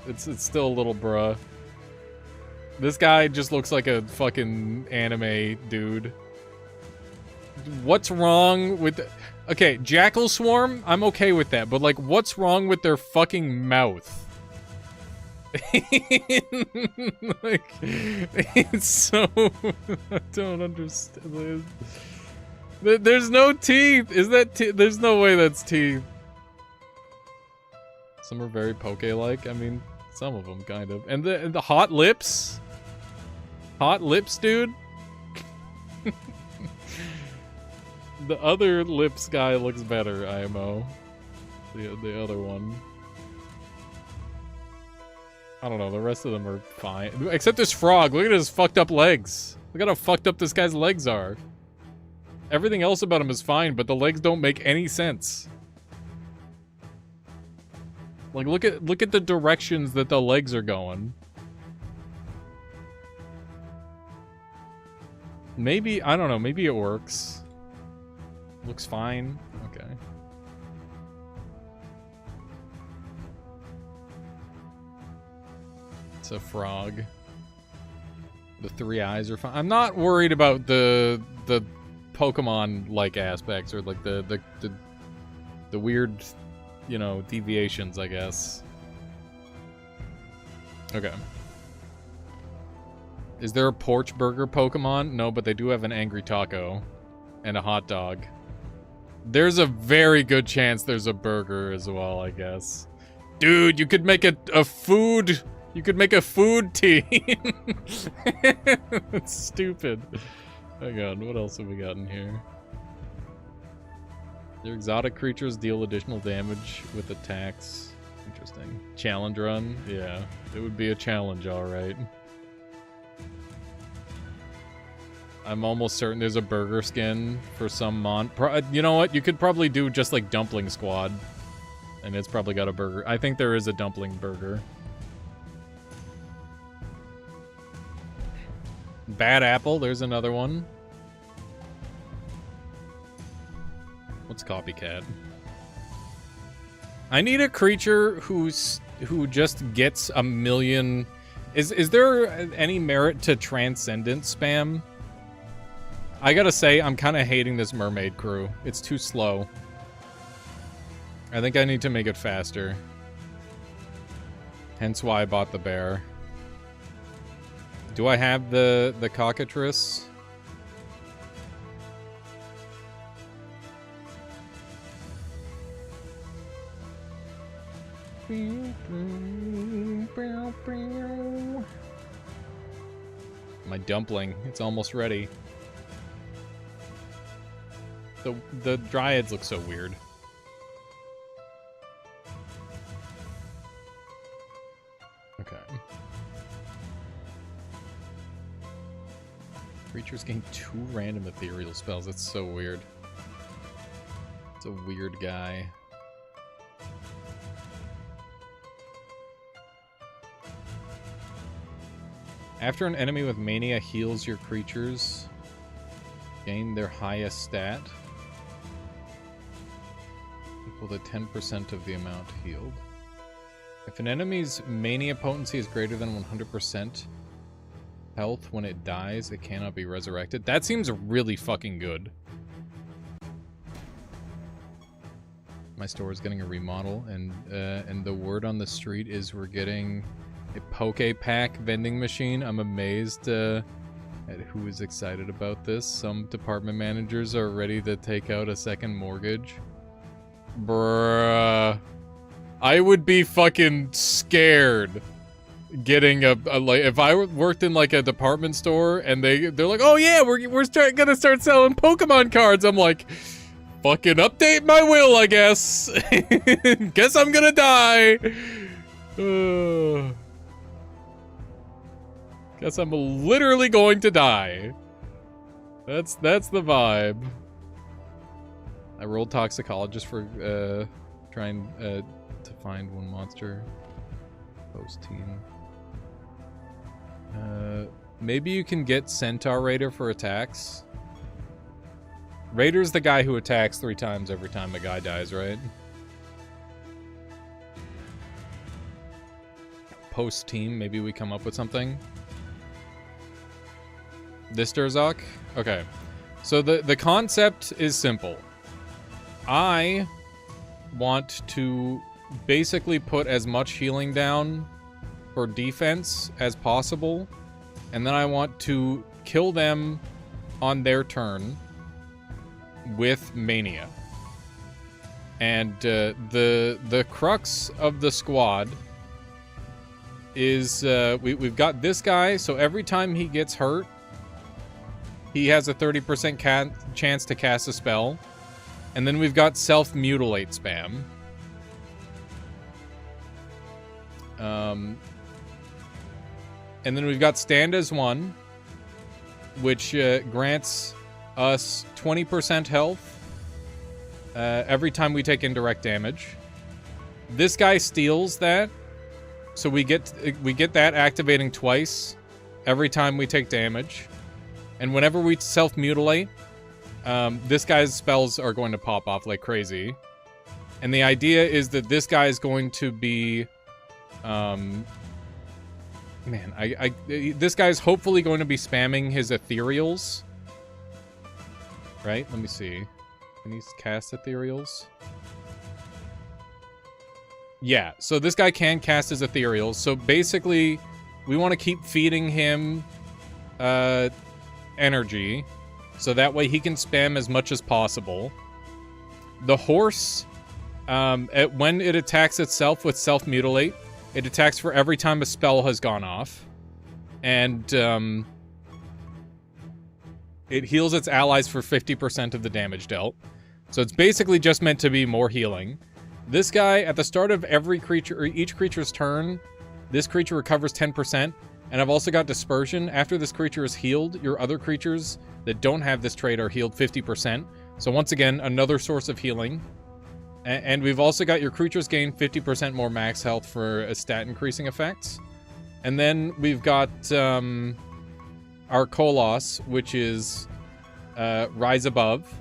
It's still a little bruh. This guy just looks like a fucking anime dude. What's wrong with okay, Jackal Swarm, I'm okay with that, but like, what's wrong with their fucking mouth? Like, it's so I don't understand. There's no teeth. Is that there's no way that's teeth. Some are very poke-like. I mean, some of them kind of. And the hot lips. Hot lips, dude. The other lips guy looks better, IMO. The other one. I don't know, the rest of them are fine. Except this frog, look at his fucked up legs. Look at how fucked up this guy's legs are. Everything else about him is fine, but the legs don't make any sense. Like, look at the directions that the legs are going. Maybe, I don't know, maybe it works. Looks fine. Okay. It's a frog. The 3 eyes are fine. I'm not worried about the Pokemon-like aspects, or like the weird, you know, deviations, I guess. Okay. Is there a porch burger Pokemon? No, but they do have an angry taco and a hot dog. There's a very good chance there's a burger as well, I guess. Dude, you could make a food... You could make a food team. That's stupid. Hang on, what else have we got in here? Your exotic creatures deal additional damage with attacks. Interesting. Challenge run? Yeah, it would be a challenge, alright. I'm almost certain there's a burger skin for some you know what? You could probably do just like Dumpling Squad. And it's probably got a burger. I think there is a dumpling burger. Bad Apple, there's another one. What's Copycat? I need a creature who just gets a million... Is there any merit to Transcendent spam? I gotta say, I'm kind of hating this mermaid crew. It's too slow. I think I need to make it faster. Hence why I bought the bear. Do I have the cockatrice? My dumpling, it's almost ready. The dryads look so weird. Okay. Creatures gain 2 random ethereal spells. That's so weird. It's a weird guy. After an enemy with mania heals your creatures, gain their highest stat. Equal to 10% of the amount healed. If an enemy's mania potency is greater than 100% health when it dies, it cannot be resurrected. That seems really fucking good. My store is getting a remodel, and the word on the street is we're getting a Poke Pack vending machine. I'm amazed at who is excited about this. Some department managers are ready to take out a second mortgage. Bruh. I would be fucking scared getting a like, if I worked in like a department store and they're like, oh yeah, we're gonna start selling Pokemon cards. I'm like, fucking update my will, I guess. Guess I'm gonna die. Guess I'm literally going to die. That's the vibe. I rolled toxicologist for trying to find one monster. Post team. Maybe you can get Centaur Raider for attacks. Raider's the guy who attacks 3 times every time a guy dies, right? Post team, maybe we come up with something. This Durzok? Okay. So the concept is simple. I want to basically put as much healing down for defense as possible, and then I want to kill them on their turn with Mania. And the crux of the squad is we've got this guy, so every time he gets hurt, he has a 30% chance to cast a spell. And then we've got self-mutilate spam. And then we've got stand as 1, which grants us 20% health every time we take indirect damage. This guy steals that, so we get that activating twice every time we take damage. And whenever we self-mutilate, this guy's spells are going to pop off like crazy. And the idea is that this guy is going to be... this guy's hopefully going to be spamming his ethereals. Right? Let me see. Can he cast ethereals? Yeah, so this guy can cast his ethereals. So basically, we want to keep feeding him energy, so that way he can spam as much as possible. The horse, when it attacks itself with self-mutilate, it attacks for every time a spell has gone off. And it heals its allies for 50% of the damage dealt. So it's basically just meant to be more healing. This guy, at the start of every creature, or each creature's turn, this creature recovers 10%. And I've also got Dispersion. After this creature is healed, your other creatures that don't have this trait are healed 50%. So once again, another source of healing. And we've also got your creatures gain 50% more max health for a stat increasing effects. And then we've got our Koloss, which is Rise Above,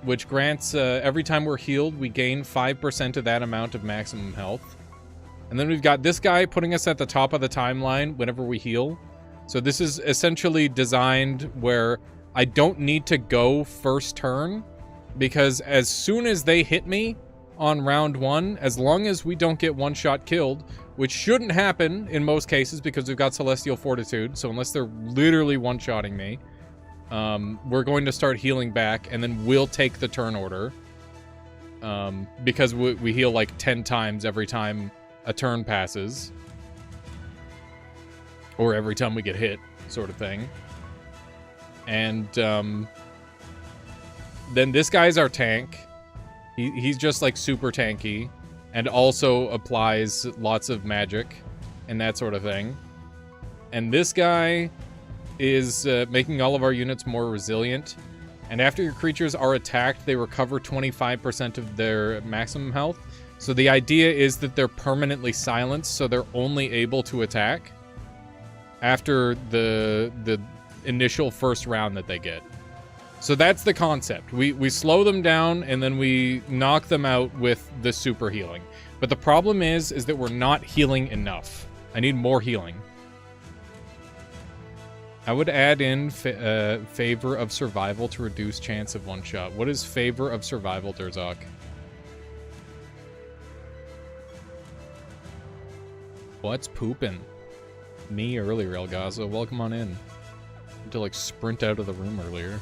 which grants every time we're healed, we gain 5% of that amount of maximum health. And then we've got this guy putting us at the top of the timeline whenever we heal. So this is essentially designed where I don't need to go first turn, because as soon as they hit me on round 1, as long as we don't get one-shot killed, which shouldn't happen in most cases because we've got Celestial Fortitude, so unless they're literally one-shotting me, we're going to start healing back, and then we'll take the turn order. Because we heal like 10 times every time a turn passes. Or every time we get hit, sort of thing. And then this guy's our tank. He's just like super tanky. And also applies lots of magic and that sort of thing. And this guy is making all of our units more resilient. And after your creatures are attacked, they recover 25% of their maximum health. So the idea is that they're permanently silenced, so they're only able to attack after the initial first round that they get. So that's the concept. We slow them down, and then we knock them out with the super healing. But the problem is that we're not healing enough. I need more healing. I would add in Favor of Survival to reduce chance of one-shot. What is Favor of Survival, Durzok? What's pooping? Me earlier, Elgazo. Welcome on in. I had to like sprint out of the room earlier.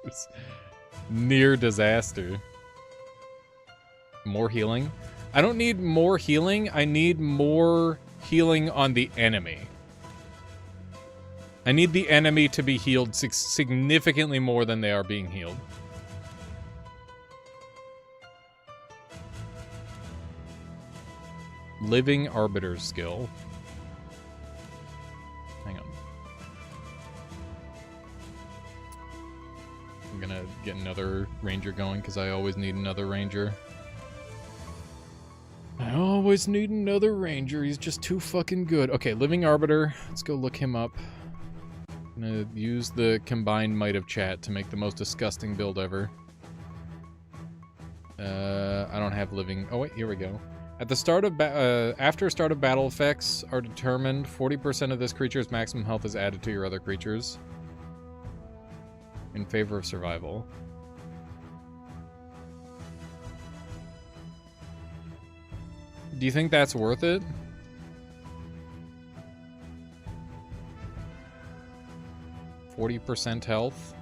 It's near disaster. More healing? I don't need more healing. I need more healing on the enemy. I need the enemy to be healed significantly more than they are being healed. Living Arbiter skill. Hang on. I'm gonna get another ranger going because I always need another ranger. I always need another ranger. He's just too fucking good. Okay, Living Arbiter. Let's go look him up. I'm gonna use the combined might of chat to make the most disgusting build ever. I don't have living... Oh, wait, here we go. At the start of after start of battle effects are determined, 40% of this creature's maximum health is added to your other creatures in favor of survival. Do you think that's worth it? %40 health?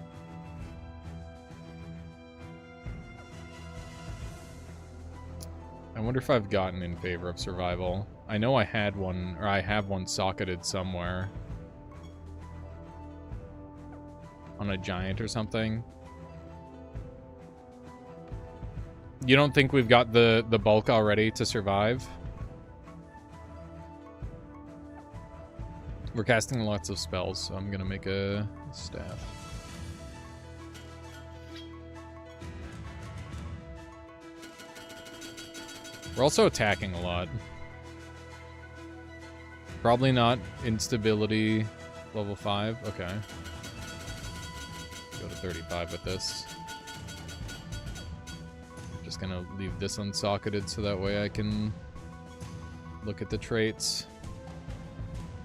I wonder if I've gotten in favor of survival. I know I had one, or I have one socketed somewhere. On a giant or something. You don't think we've got the bulk already to survive? We're casting lots of spells, so I'm gonna make a staff. We're also attacking a lot. Probably not instability level 5. Okay. Go to 35 with this. Just gonna leave this unsocketed so that way I can look at the traits.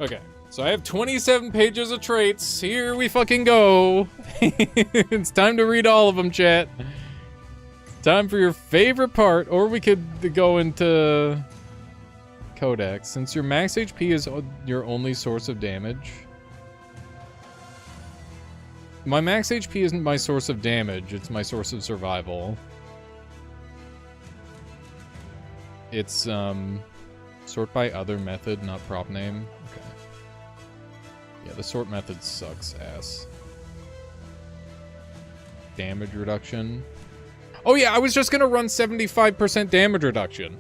Okay, so I have 27 pages of traits. Here we fucking go. It's time to read all of them, chat. Time for your favorite part, or we could go into Codex. Since your max HP is your only source of damage. My max HP isn't my source of damage, it's my source of survival. It's, sort by other method, not prop name. Okay. Yeah, the sort method sucks ass. Damage reduction. Oh yeah, I was just gonna run 75% damage reduction.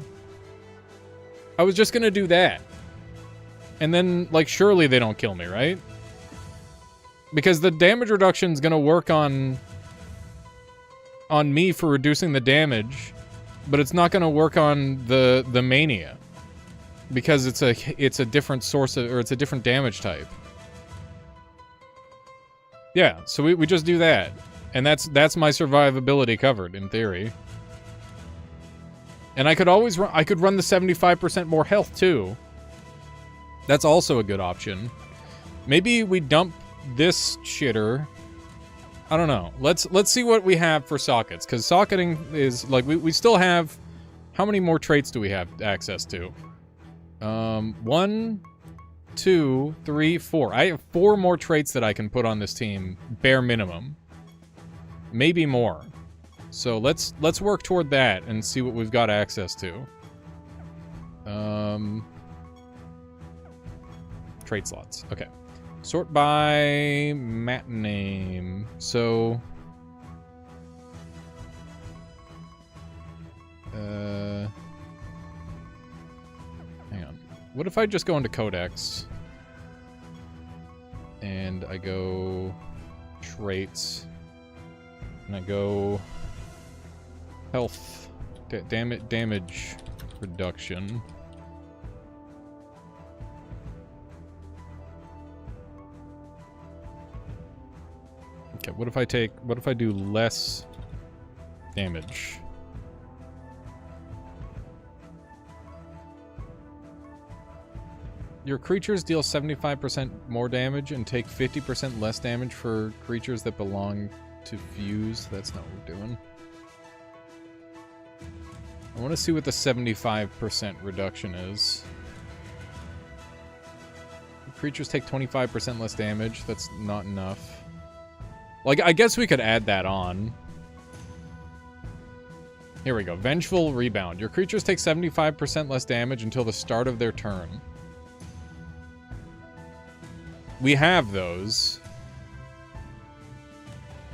I was just gonna do that. And then, like, surely they don't kill me, right? Because the damage reduction's gonna work on me for reducing the damage, but it's not gonna work on the mania. Because it's a different source of, or it's a different damage type. Yeah, so we just do that. And that's my survivability covered, in theory. And I could always run, I could run the 75% more health, too. That's also a good option. Maybe we dump this shitter. I don't know. Let's see what we have for sockets, because socketing is, like, we still have... How many more traits do we have access to? 1, 2, 3, 4. I have 4 more traits that I can put on this team, bare minimum. Maybe more. So let's work toward that and see what we've got access to. Trait slots. Okay. Sort by mat name. So hang on. What if I just go into Codex and I go traits and I go health, damage reduction. Okay, what if I do less damage? Your creatures deal 75% more damage and take 50% less damage for creatures that belong to fuse. That's not what we're doing. I want to see what the 75% reduction is. Creatures take 25% less damage. That's not enough. Like, I guess we could add that on. Here we go. Vengeful Rebound. Your creatures take 75% less damage until the start of their turn. We have those.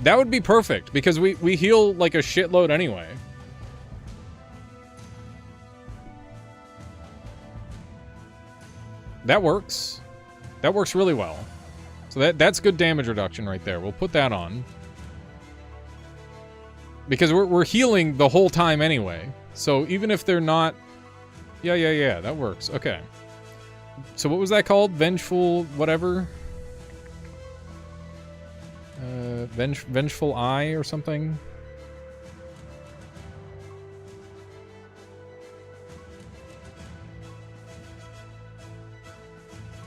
That would be perfect, because we heal like a shitload anyway. That works. That works really well. So that's good damage reduction right there. We'll put that on. Because we're healing the whole time anyway. So even if they're not... Yeah, that works. Okay. So what was that called? Vengeful whatever? Vengeful Eye or something?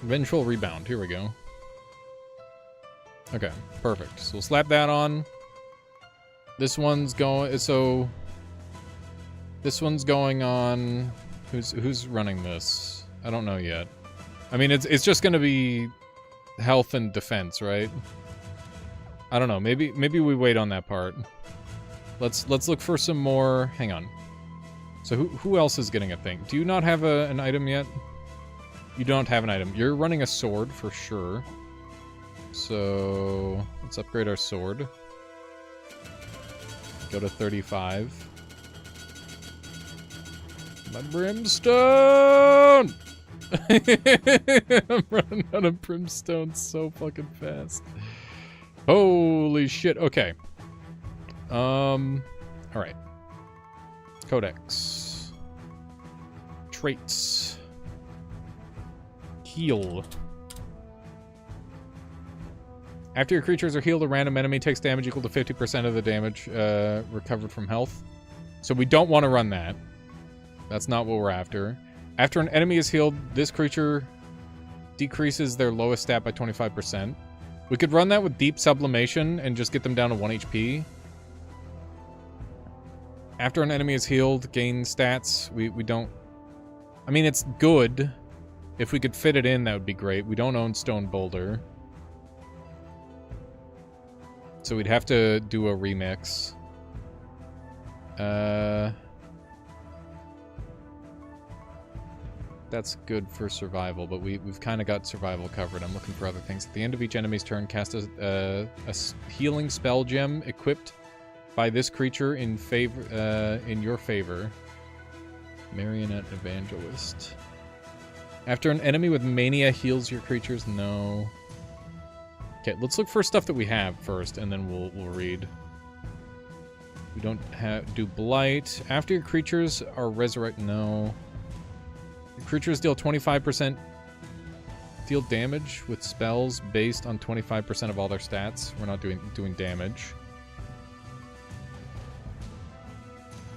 Vengeful Rebound. Here we go. Okay, perfect. So we'll slap that on. This one's going... So... This one's going on... Who's running this? I don't know yet. I mean, it's just gonna be health and defense, right? I don't know. Maybe we wait on that part. Let's look for some more... Hang on. So who else is getting a thing? Do you not have an item yet? You don't have an item. You're running a sword for sure. So let's upgrade our sword. Go to 35. My brimstone! I'm running out of brimstone so fucking fast. Holy shit. Okay. Alright. Codex. Traits. Heal. After your creatures are healed, a random enemy takes damage equal to 50% of the damage recovered from health. So we don't want to run that. That's not what we're after. After an enemy is healed, this creature decreases their lowest stat by 25%. We could run that with Deep Sublimation and just get them down to 1 HP. After an enemy is healed, gain stats. We don't... I mean, it's good. If we could fit it in, that would be great. We don't own Stone Boulder. So we'd have to do a remix. That's good for survival, but we've kind of got survival covered. I'm looking for other things. At the end of each enemy's turn, cast a healing spell gem equipped by this creature in your favor. Marionette Evangelist. After an enemy with mania heals your creatures, no. Okay, let's look for stuff that we have first, and then we'll read. We don't do Blight. After your creatures are resurrected, no. Your creatures deal 25% deal damage with spells based on 25% of all their stats. We're not doing damage.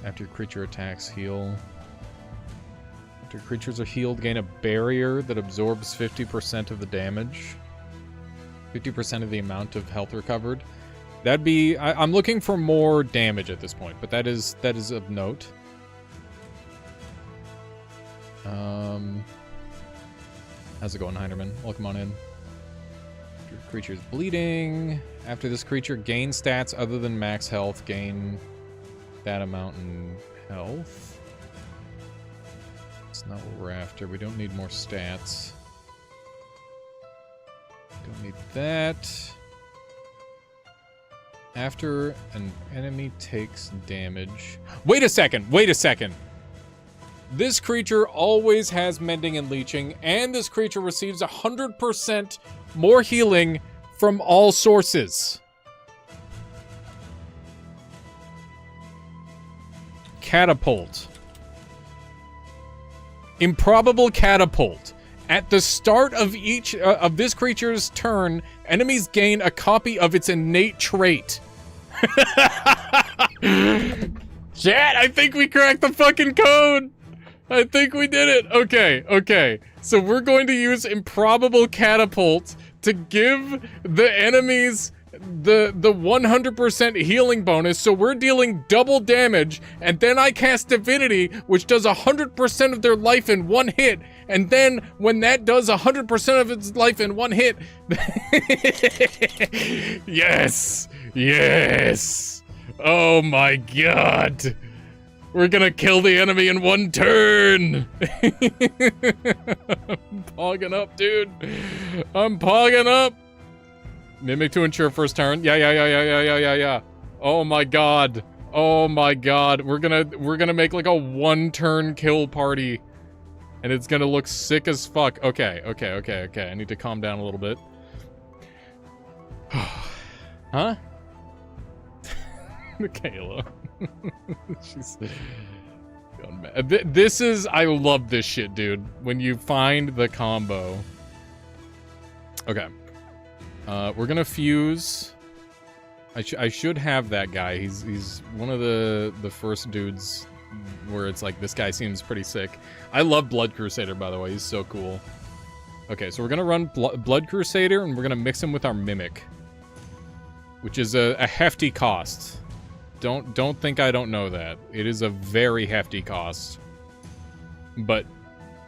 After your creature attacks, heal. After creatures are healed, gain a barrier that absorbs 50% of the damage. 50% of the amount of health recovered. That'd be... I'm looking for more damage at this point, but that is of note. How's it going, Heinerman? Welcome on in. Your creature's bleeding. After this creature gains stats other than max health, gain that amount in health. That's not what we're after. We don't need more stats. Don't need that. After an enemy takes damage... Wait a second! Wait a second! This creature always has mending and leeching, and this creature receives 100% more healing from all sources. Catapult. Improbable Catapult. At the start of each of this creature's turn, enemies gain a copy of its innate trait. Chat, I think we cracked the fucking code. I think we did it. Okay. So we're going to use Improbable Catapult to give the enemies the 100% healing bonus, so we're dealing double damage, and then I cast Divinity, which does 100% of their life in one hit, and then when that does 100% of its life in one hit, yes, yes, oh my god, we're gonna kill the enemy in one turn. I'm pogging up, dude. I'm pogging up. Mimic to ensure first turn. Yeah. Oh my god. Oh my god. We're gonna make like a one-turn kill party. And it's gonna look sick as fuck. Okay. I need to calm down a little bit. Huh? Michaela. She's going mad. This is, I love this shit, dude. When you find the combo. Okay. We're gonna fuse. I should have that guy. He's one of the first dudes where it's like, this guy seems pretty sick. I love Blood Crusader, by the way. He's so cool. Okay, so we're gonna run Blood Crusader, and we're gonna mix him with our Mimic, which is a hefty cost. Don't think I don't know that. It is a very hefty cost. But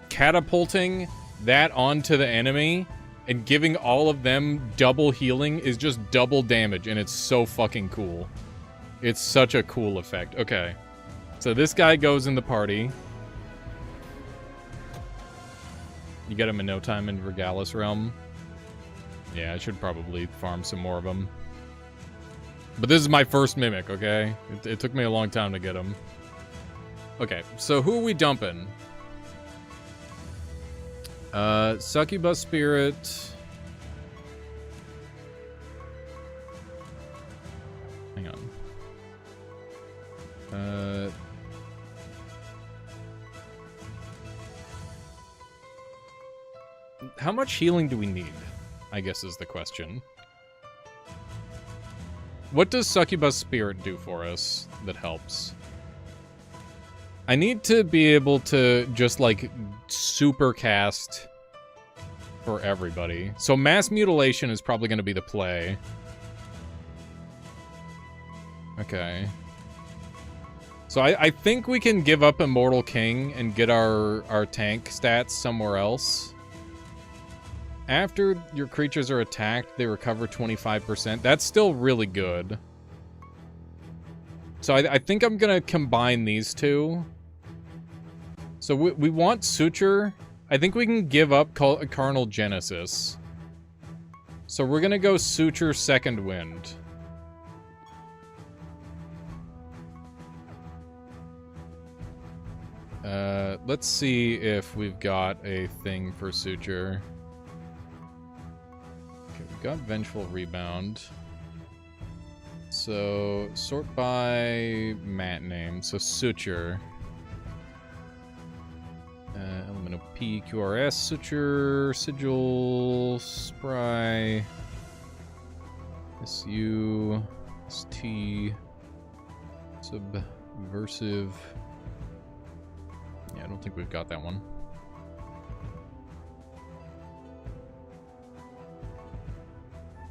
catapulting that onto the enemy and giving all of them double healing is just double damage, and it's so fucking cool. It's such a cool effect. Okay. So this guy goes in the party. You get him in no time in Regalis Realm. Yeah, I should probably farm some more of them. But this is my first Mimic, okay? It took me a long time to get him. Okay, so who are we dumping? Succubus Spirit. Hang on. How much healing do we need? I guess is the question. What does Succubus Spirit do for us that helps? I need to be able to just, like, super cast for everybody. So Mass Mutilation is probably going to be the play. Okay. So I think we can give up Immortal King and get our tank stats somewhere else. After your creatures are attacked, they recover 25%. That's still really good. So I think I'm going to combine these two. So we want Suture. I think we can give up Carnal Genesis. So we're going to go Suture Second Wind. Let's see if we've got a thing for Suture. Okay, we've got Vengeful Rebound. So, sort by mat name. So, Suture. Element of P, QRS, Suture, Sigil, Spry, SU, ST, Subversive. Yeah, I don't think we've got that one.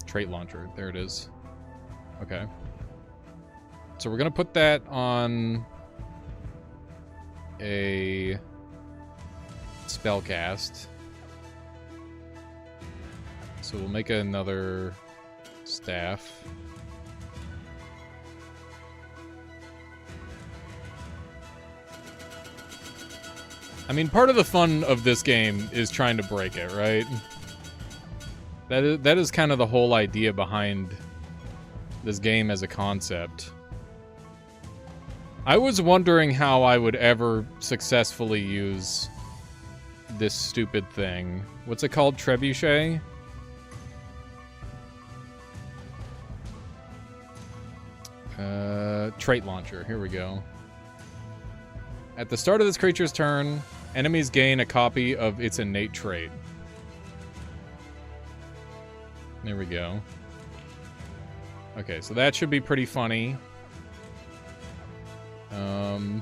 Trait Launcher, there it is. Okay. So we're gonna put that on a spellcast. So we'll make another staff. I mean, part of the fun of this game is trying to break it, right? That is kind of the whole idea behind this game as a concept. I was wondering how I would ever successfully use this stupid thing. What's it called? Trebuchet? Trait Launcher. Here we go. At the start of this creature's turn, enemies gain a copy of its innate trait. There we go. Okay, so that should be pretty funny. We're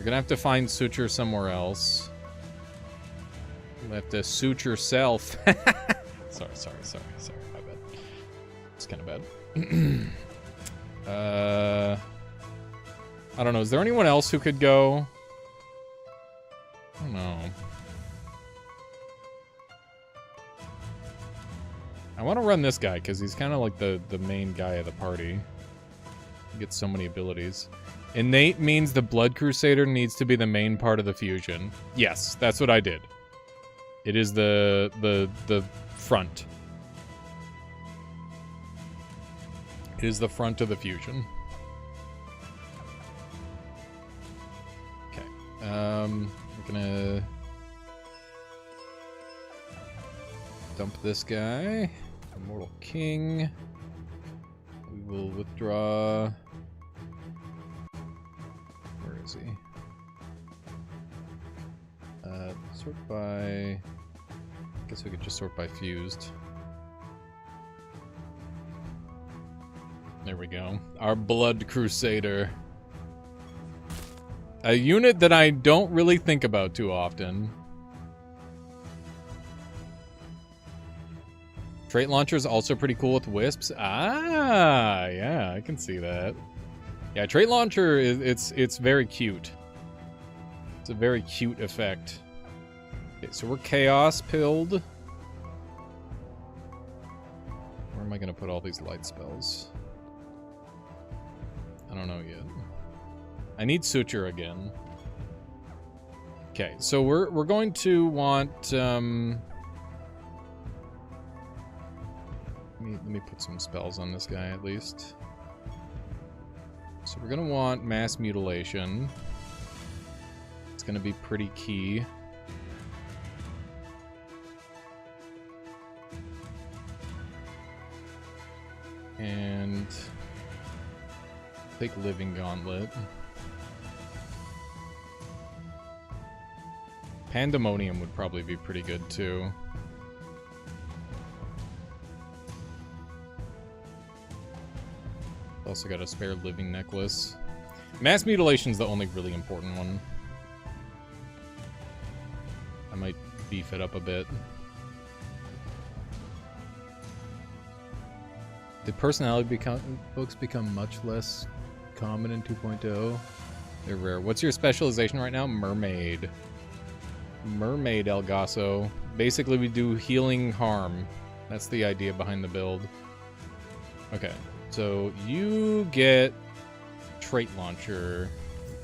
gonna have to find Suture somewhere else. We'll have to suture self. Sorry, my bad. It's kind of bad. I don't know. Is there anyone else who could go? I don't know. I want to run this guy because he's kind of like the main guy of the party. He gets so many abilities. Innate means the Blood Crusader needs to be the main part of the fusion. Yes, that's what I did. It is the front. It is the front of the fusion. Okay. I'm gonna dump this guy. Immortal King. We will withdraw. Where is he? Sort by... I guess we could just sort by fused. There we go. Our Blood Crusader. A unit that I don't really think about too often. Trait launcher is also pretty cool with wisps. Ah, yeah, I can see that. Yeah, trait launcher is it's very cute. It's a very cute effect. Okay, so we're chaos pilled. Where am I gonna put all these light spells? I don't know yet. I need suture again. Okay, so we're going to want let me put some spells on this guy at least. So we're gonna want mass mutilation. It's gonna be pretty key. And take Living Gauntlet. Pandemonium would probably be pretty good too. Also got a spare Living Necklace. Mass Mutilation's the only really important one. I might beef it up a bit. Did personality books become much less common in 2.0? They're rare. What's your specialization right now? Mermaid. Mermaid Elgaso. Basically, we do healing harm. That's the idea behind the build. Okay, so you get trait launcher,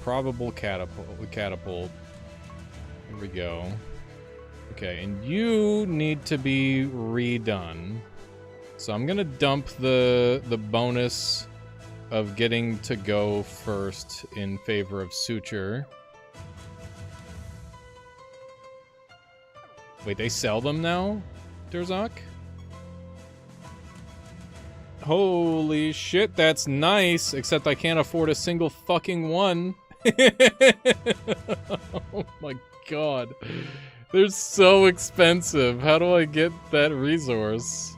probable catapult. Here we go. Okay, and you need to be redone. So I'm gonna dump the bonus of getting to go first in favor of suture. Wait, they sell them now, Derzak? Holy shit, that's nice, except I can't afford a single fucking one. Oh my god. They're so expensive. How do I get that resource?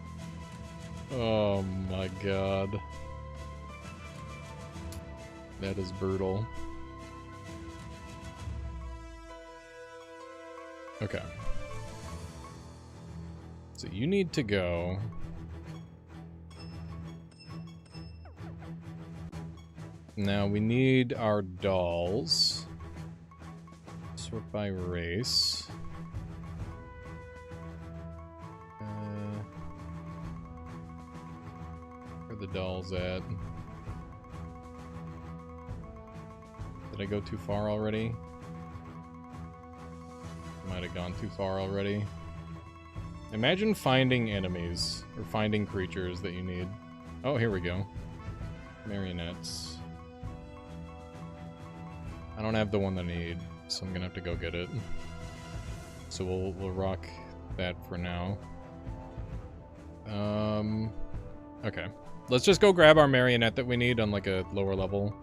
Oh my god. That is brutal. Okay. So you need to go. Now we need our dolls. Sort by race. Where are the dolls at? Did I go too far already? Might have gone too far already. Imagine finding enemies, or finding creatures that you need. Oh, here we go. Marionettes. I don't have the one that I need, so I'm gonna have to go get it. So we'll rock that for now. Okay. Let's just go grab our marionette that we need on like a lower level.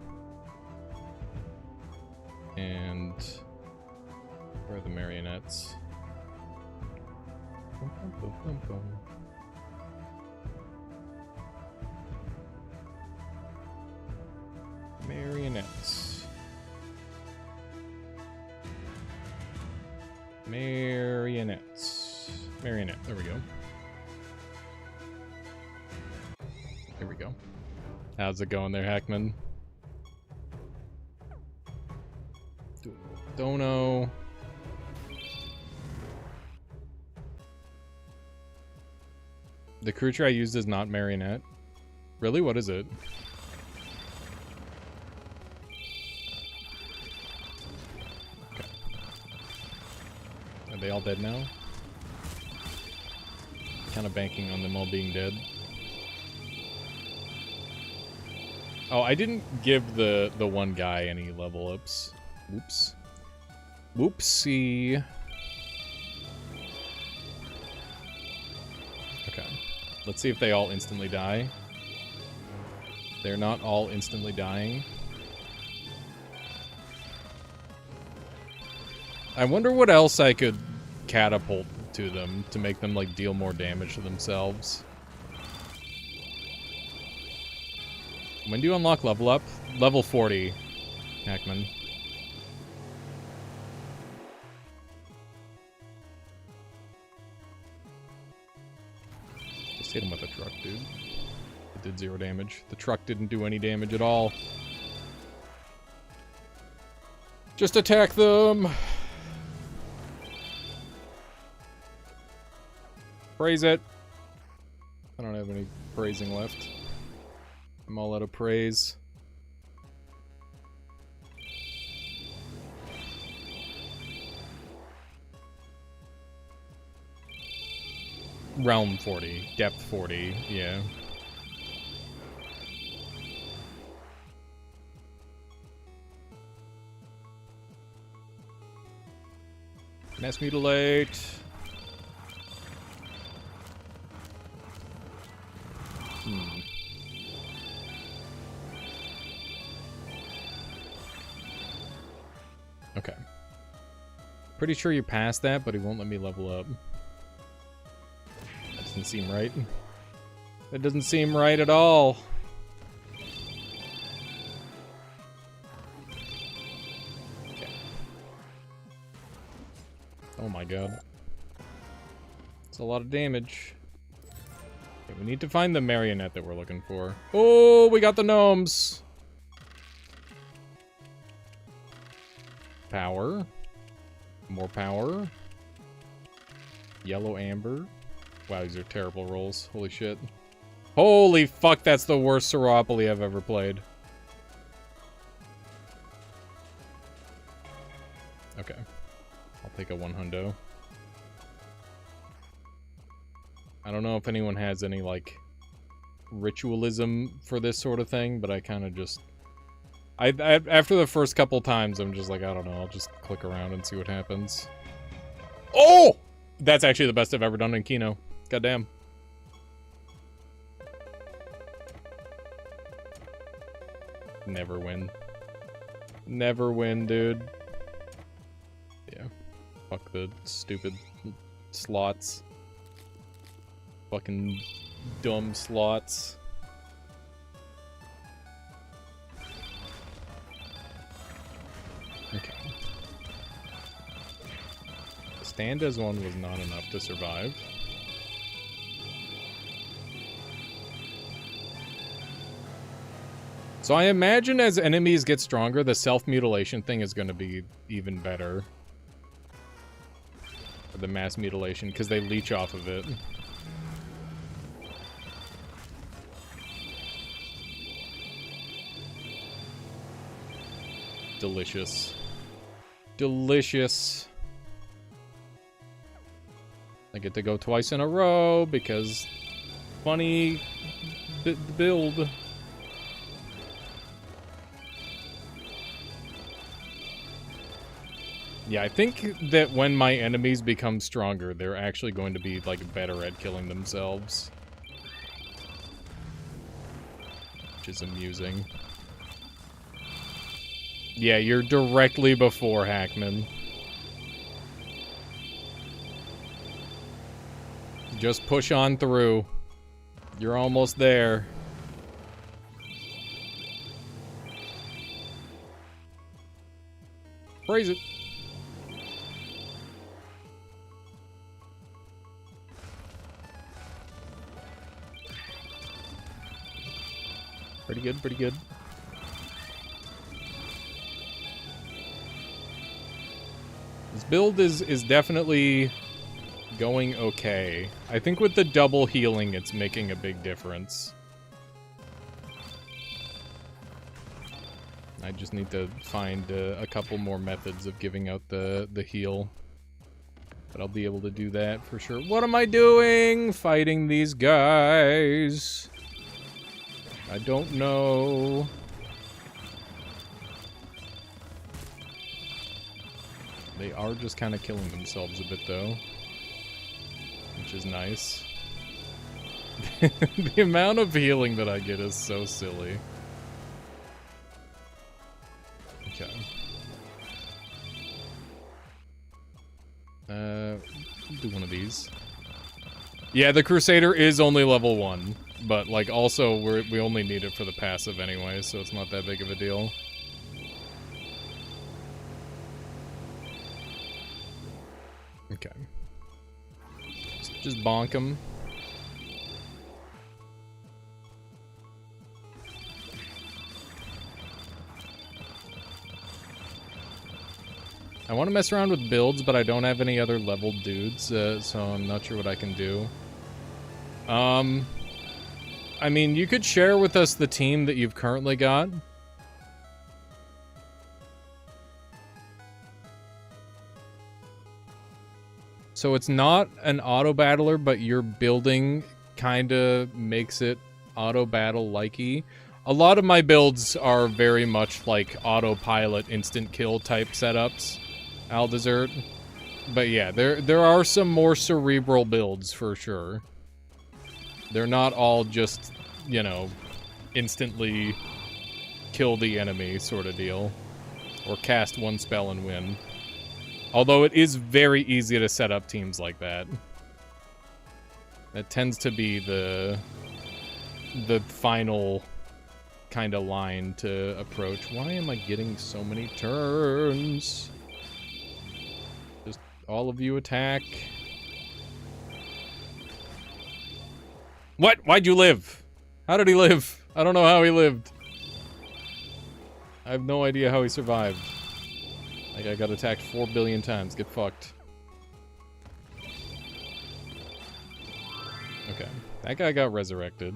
And where are the marionettes? Marionettes. Marionettes. Marionette. There we go. Here we go. How's it going there, Hackman? Dono. The creature I used is not marionette. Really? What is it? Okay. Are they all dead now? Kind of banking on them all being dead. Oh, I didn't give the one guy any level ups. Oops. Whoopsie. Okay. Let's see if they all instantly die. They're not all instantly dying. I wonder what else I could catapult to them to make them, like, deal more damage to themselves. When do you unlock level up? Level 40, Hackman. Just hit him with a truck, dude. It did 0 damage. The truck didn't do any damage at all. Just attack them! Praise it! I don't have any praising left. I'm all out of praise. Realm 40. Depth 40. Yeah. Mass mutilate. Okay. Pretty sure you passed that, but he won't let me level up. That doesn't seem right. That doesn't seem right at all. Okay. Oh my god. It's a lot of damage. Okay, we need to find the marionette that we're looking for. Oh, we got the gnomes! Power. More power. Yellow amber. Wow, these are terrible rolls. Holy shit. Holy fuck, that's the worst Siralim I've ever played. Okay. I'll take a 100. I don't know if anyone has any, like, ritualism for this sort of thing, but I kind of just... I after the first couple times, I'm just like, I don't know, I'll just click around and see what happens. Oh! That's actually the best I've ever done in Kino. Goddamn. Never win. Never win, dude. Yeah. Fuck the stupid slots. Fucking dumb slots. Okay. Stand as one was not enough to survive. So I imagine as enemies get stronger, the self-mutilation thing is going to be even better. For the mass mutilation, because they leech off of it. Delicious. Delicious. I get to go twice in a row because funny build. Yeah, I think that when my enemies become stronger, they're actually going to be, like, better at killing themselves. Which is amusing. Yeah, you're directly before Hackman. Just push on through. You're almost there. Praise it. Pretty good, pretty good. This build is definitely going okay. I think with the double healing, it's making a big difference. I just need to find a couple more methods of giving out the heal. But I'll be able to do that for sure. What am I doing? Fighting these guys. I don't know. They are just kind of killing themselves a bit, though. Which is nice. The amount of healing that I get is so silly. Okay. Do one of these. Yeah, the Crusader is only level 1. But, like, also, we only need it for the passive anyway, so it's not that big of a deal. Okay. Just bonk him. I want to mess around with builds, but I don't have any other leveled dudes, so I'm not sure what I can do. I mean, you could share with us the team that you've currently got. So it's not an auto-battler, but your building kind of makes it auto-battle-likey. A lot of my builds are very much like autopilot instant kill type setups, I'll desert. But yeah, there are some more cerebral builds for sure. They're not all just, you know, instantly kill the enemy sort of deal. Or cast one spell and win. Although it is very easy to set up teams like that. That tends to be the final kind of line to approach. Why am I getting so many turns? Just all of you attack. What? Why'd you live? How did he live? I don't know how he lived. I have no idea how he survived. Like, I got attacked 4 billion times. Get fucked. Okay. That guy got resurrected.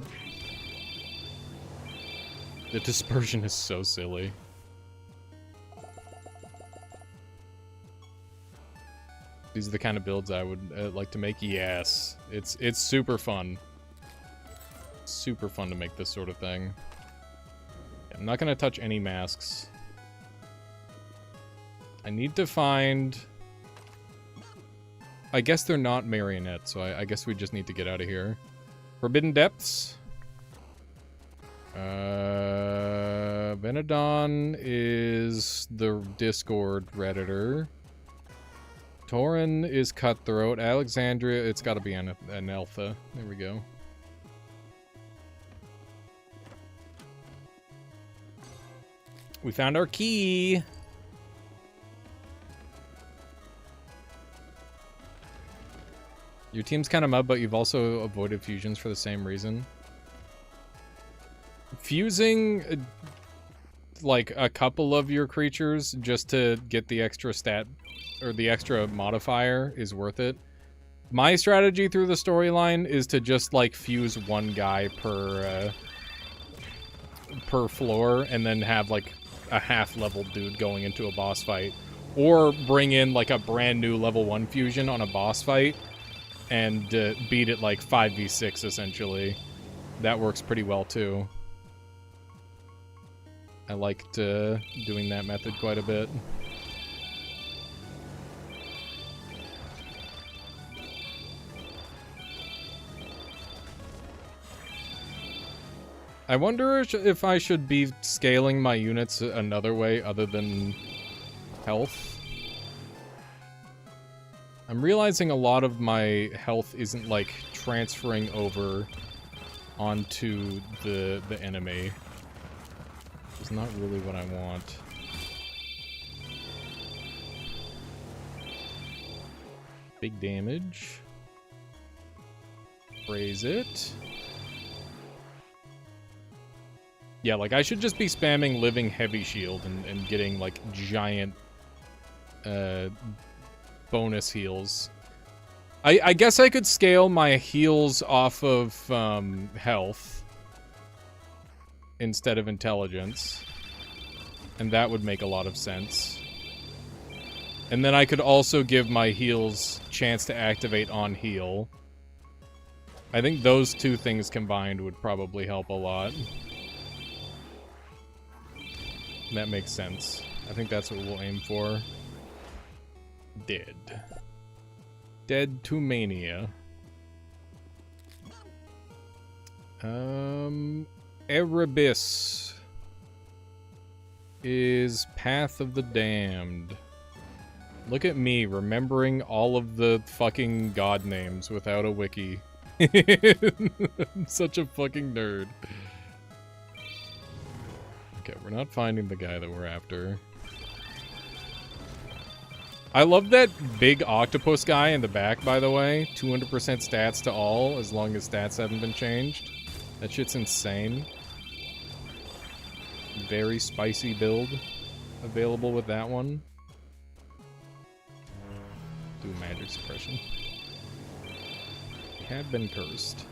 The dispersion is so silly. These are the kind of builds I would like to make. Yes. It's super fun. Super fun to make this sort of thing. I'm not going to touch any masks. I need to find... I guess they're not marionettes, so I guess we just need to get out of here. Forbidden Depths. Benedon is the Discord Redditor. Torin is Cutthroat. Alexandria, it's got to be an Alpha. There we go. We found our key. Your team's kind of mud, but you've also avoided fusions for the same reason. Fusing, like, a couple of your creatures just to get the extra stat, or the extra modifier is worth it. My strategy through the storyline is to just, like, fuse one guy per floor, and then have, like, a half-level dude going into a boss fight. Or bring in, like, a brand new level 1 fusion on a boss fight, and beat it like 5v6 essentially. That works pretty well too. I liked doing that method quite a bit. I wonder if I should be scaling my units another way other than health. I'm realizing a lot of my health isn't, like, transferring over onto the enemy. Which is not really what I want. Big damage. Raise it. Yeah, like, I should just be spamming Living Heavy Shield and getting, like, giant, bonus heals. I guess I could scale my heals off of, health instead of intelligence. And that would make a lot of sense. And then I could also give my heals chance to activate on heal. I think those two things combined would probably help a lot. That makes sense. I think that's what we'll aim for. Dead. Dead to mania. Erebus is Path of the Damned. Look at me remembering all of the fucking god names without a wiki. I'm such a fucking nerd. Okay, we're not finding the guy that we're after. I love that big octopus guy in the back, by the way. 200% stats to all, as long as stats haven't been changed. That shit's insane. Very spicy build available with that one. Do magic suppression. We have been cursed.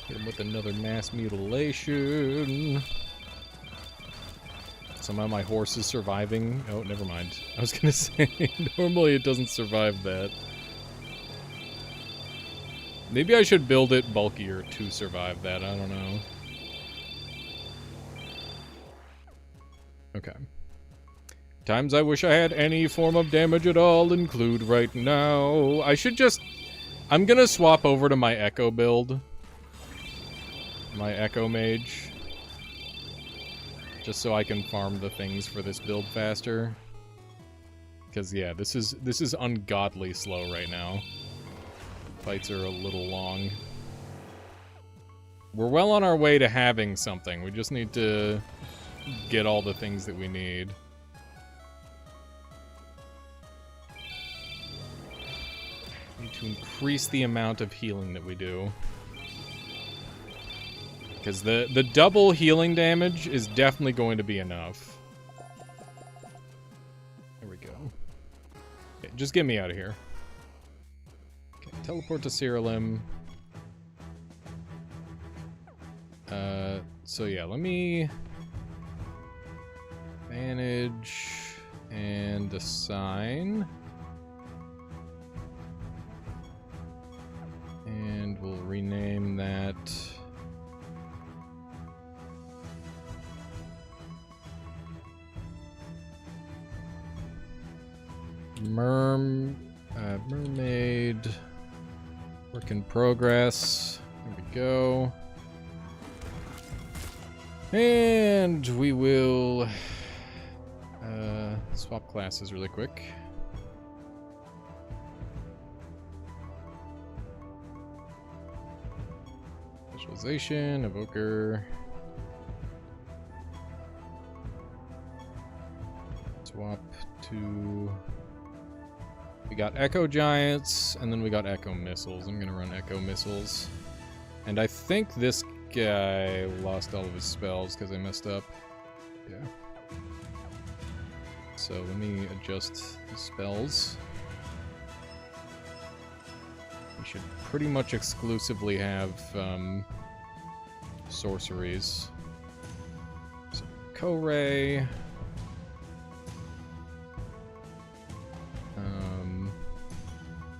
Hit him with another mass mutilation. Somehow my horse is surviving. Oh, never mind. I was gonna say, normally it doesn't survive that. Maybe I should build it bulkier to survive that, I don't know. Okay. Times I wish I had any form of damage at all include right now. I should just... I'm gonna swap over to my Echo build. My Echo Mage. Just so I can farm the things for this build faster. Because, yeah, this is ungodly slow right now. Fights are a little long. We're well on our way to having something. We just need to get all the things that we need. Need to increase the amount of healing that we do. Because the double healing damage is definitely going to be enough. There we go. Okay, just get me out of here. Okay, teleport to Siralim. So yeah, let me manage and assign. And we'll rename that... Mermaid. Work in progress. There we go. And we will swap classes really quick. Specialization, evoker. Swap to... We got Echo Giants, and then we got Echo Missiles. I'm gonna run Echo Missiles. And I think this guy lost all of his spells because I messed up. Yeah. So let me adjust the spells. We should pretty much exclusively have sorceries. So Ko-Ray.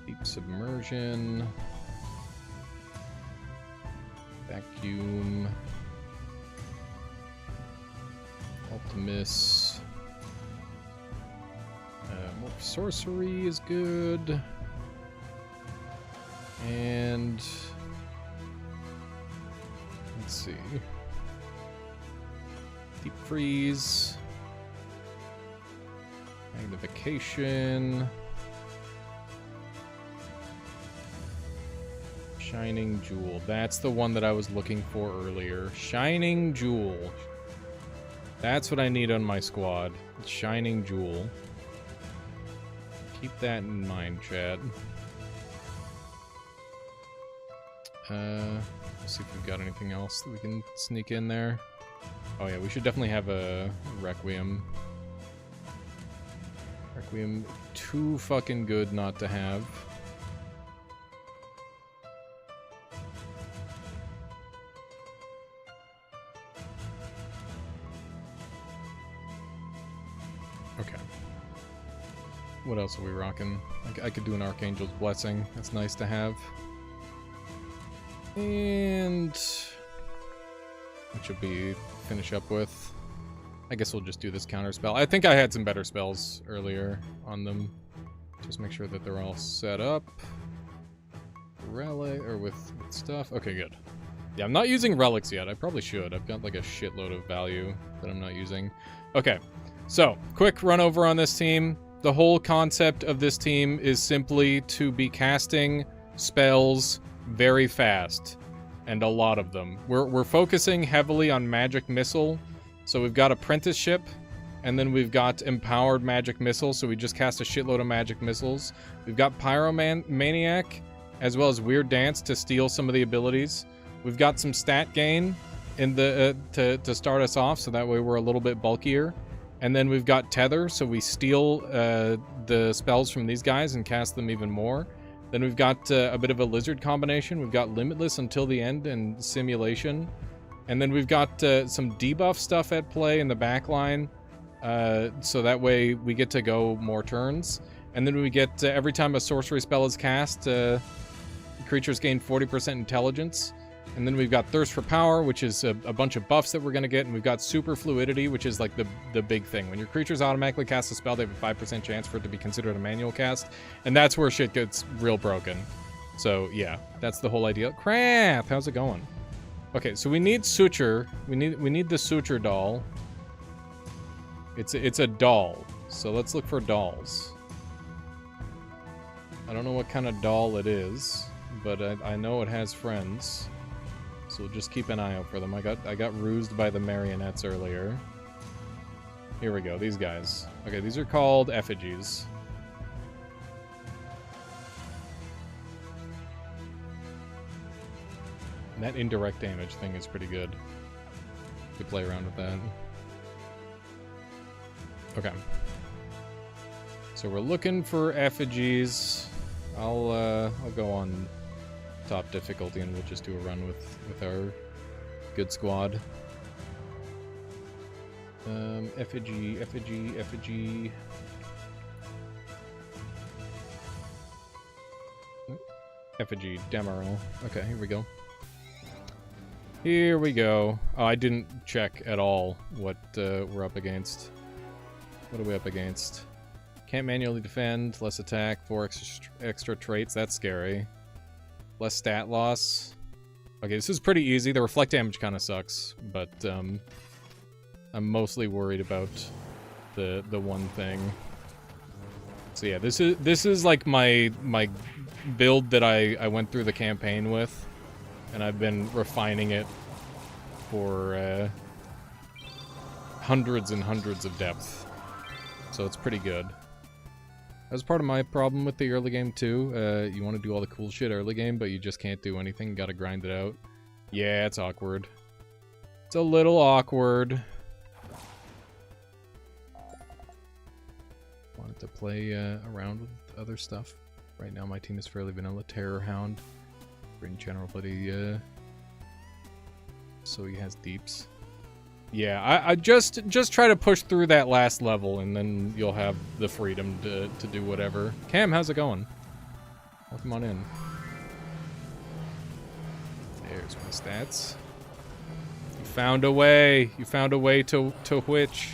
Deep Submersion. Vacuum. Optimus. More sorcery is good. And... let's see. Deep Freeze. Magnification. Shining Jewel. That's the one that I was looking for earlier. Shining Jewel. That's what I need on my squad. Shining Jewel. Keep that in mind, Chad. Let's see if we've got anything else that we can sneak in there. Oh yeah, we should definitely have a Requiem. Requiem, too fucking good not to have. Okay. What else are we rocking? I could do an Archangel's Blessing. That's nice to have. And what should we finish up with? I guess we'll just do this counter spell. I think I had some better spells earlier on them. Just make sure that they're all set up. Relic, or with stuff. Okay, good. Yeah, I'm not using relics yet. I probably should. I've got like a shitload of value that I'm not using. Okay, so quick run over on this team. The whole concept of this team is simply to be casting spells very fast, and a lot of them. We're focusing heavily on magic missile. So we've got apprenticeship, and then we've got empowered magic missile, so we just cast a shitload of magic missiles. We've got pyromaniac, as well as weird dance to steal some of the abilities. We've got some stat gain in the to start us off, so that way we're a little bit bulkier. And then we've got tether, so we steal the spells from these guys and cast them even more. Then we've got a bit of a lizard combination. We've got limitless until the end and simulation. And then we've got some debuff stuff at play in the back line, so that way we get to go more turns. And then we get, every time a sorcery spell is cast, creatures gain 40% intelligence. And then we've got Thirst for Power, which is a bunch of buffs that we're going to get. And we've got Super Fluidity, which is like the big thing. When your creatures automatically cast a spell, they have a 5% chance for it to be considered a manual cast. And that's where shit gets real broken. So yeah, that's the whole idea. Crap, how's it going? Okay, so we need suture. We need the suture doll. It's a doll. So let's look for dolls. I don't know what kind of doll it is, but I know it has friends. So we'll just keep an eye out for them. I got rused by the marionettes earlier. Here we go, these guys. Okay, these are called effigies. And that indirect damage thing is pretty good. You could play around with that. Okay. So we're looking for effigies. I'll go on top difficulty and we'll just do a run with our good squad. Effigy. Effigy, Demeril. Okay, here we go. Here we go. Oh, I didn't check at all what we're up against. What are we up against? Can't manually defend, less attack, 4 extra traits. That's scary. Less stat loss. Okay, this is pretty easy. The reflect damage kind of sucks, but I'm mostly worried about the one thing. So yeah, this is like my build that I went through the campaign with, and I've been refining it for hundreds and hundreds of depth. So it's pretty good. That was part of my problem with the early game too. You want to do all the cool shit early game, but you just can't do anything. You gotta grind it out. Yeah, it's awkward. It's a little awkward. Wanted to play around with other stuff. Right now my team is fairly vanilla. Terror Hound. In general, but so he has deeps. Yeah, I just try to push through that last level, and then you'll have the freedom to do whatever. Cam, how's it going? Welcome on in. There's my stats. You found a way. You found a way to which?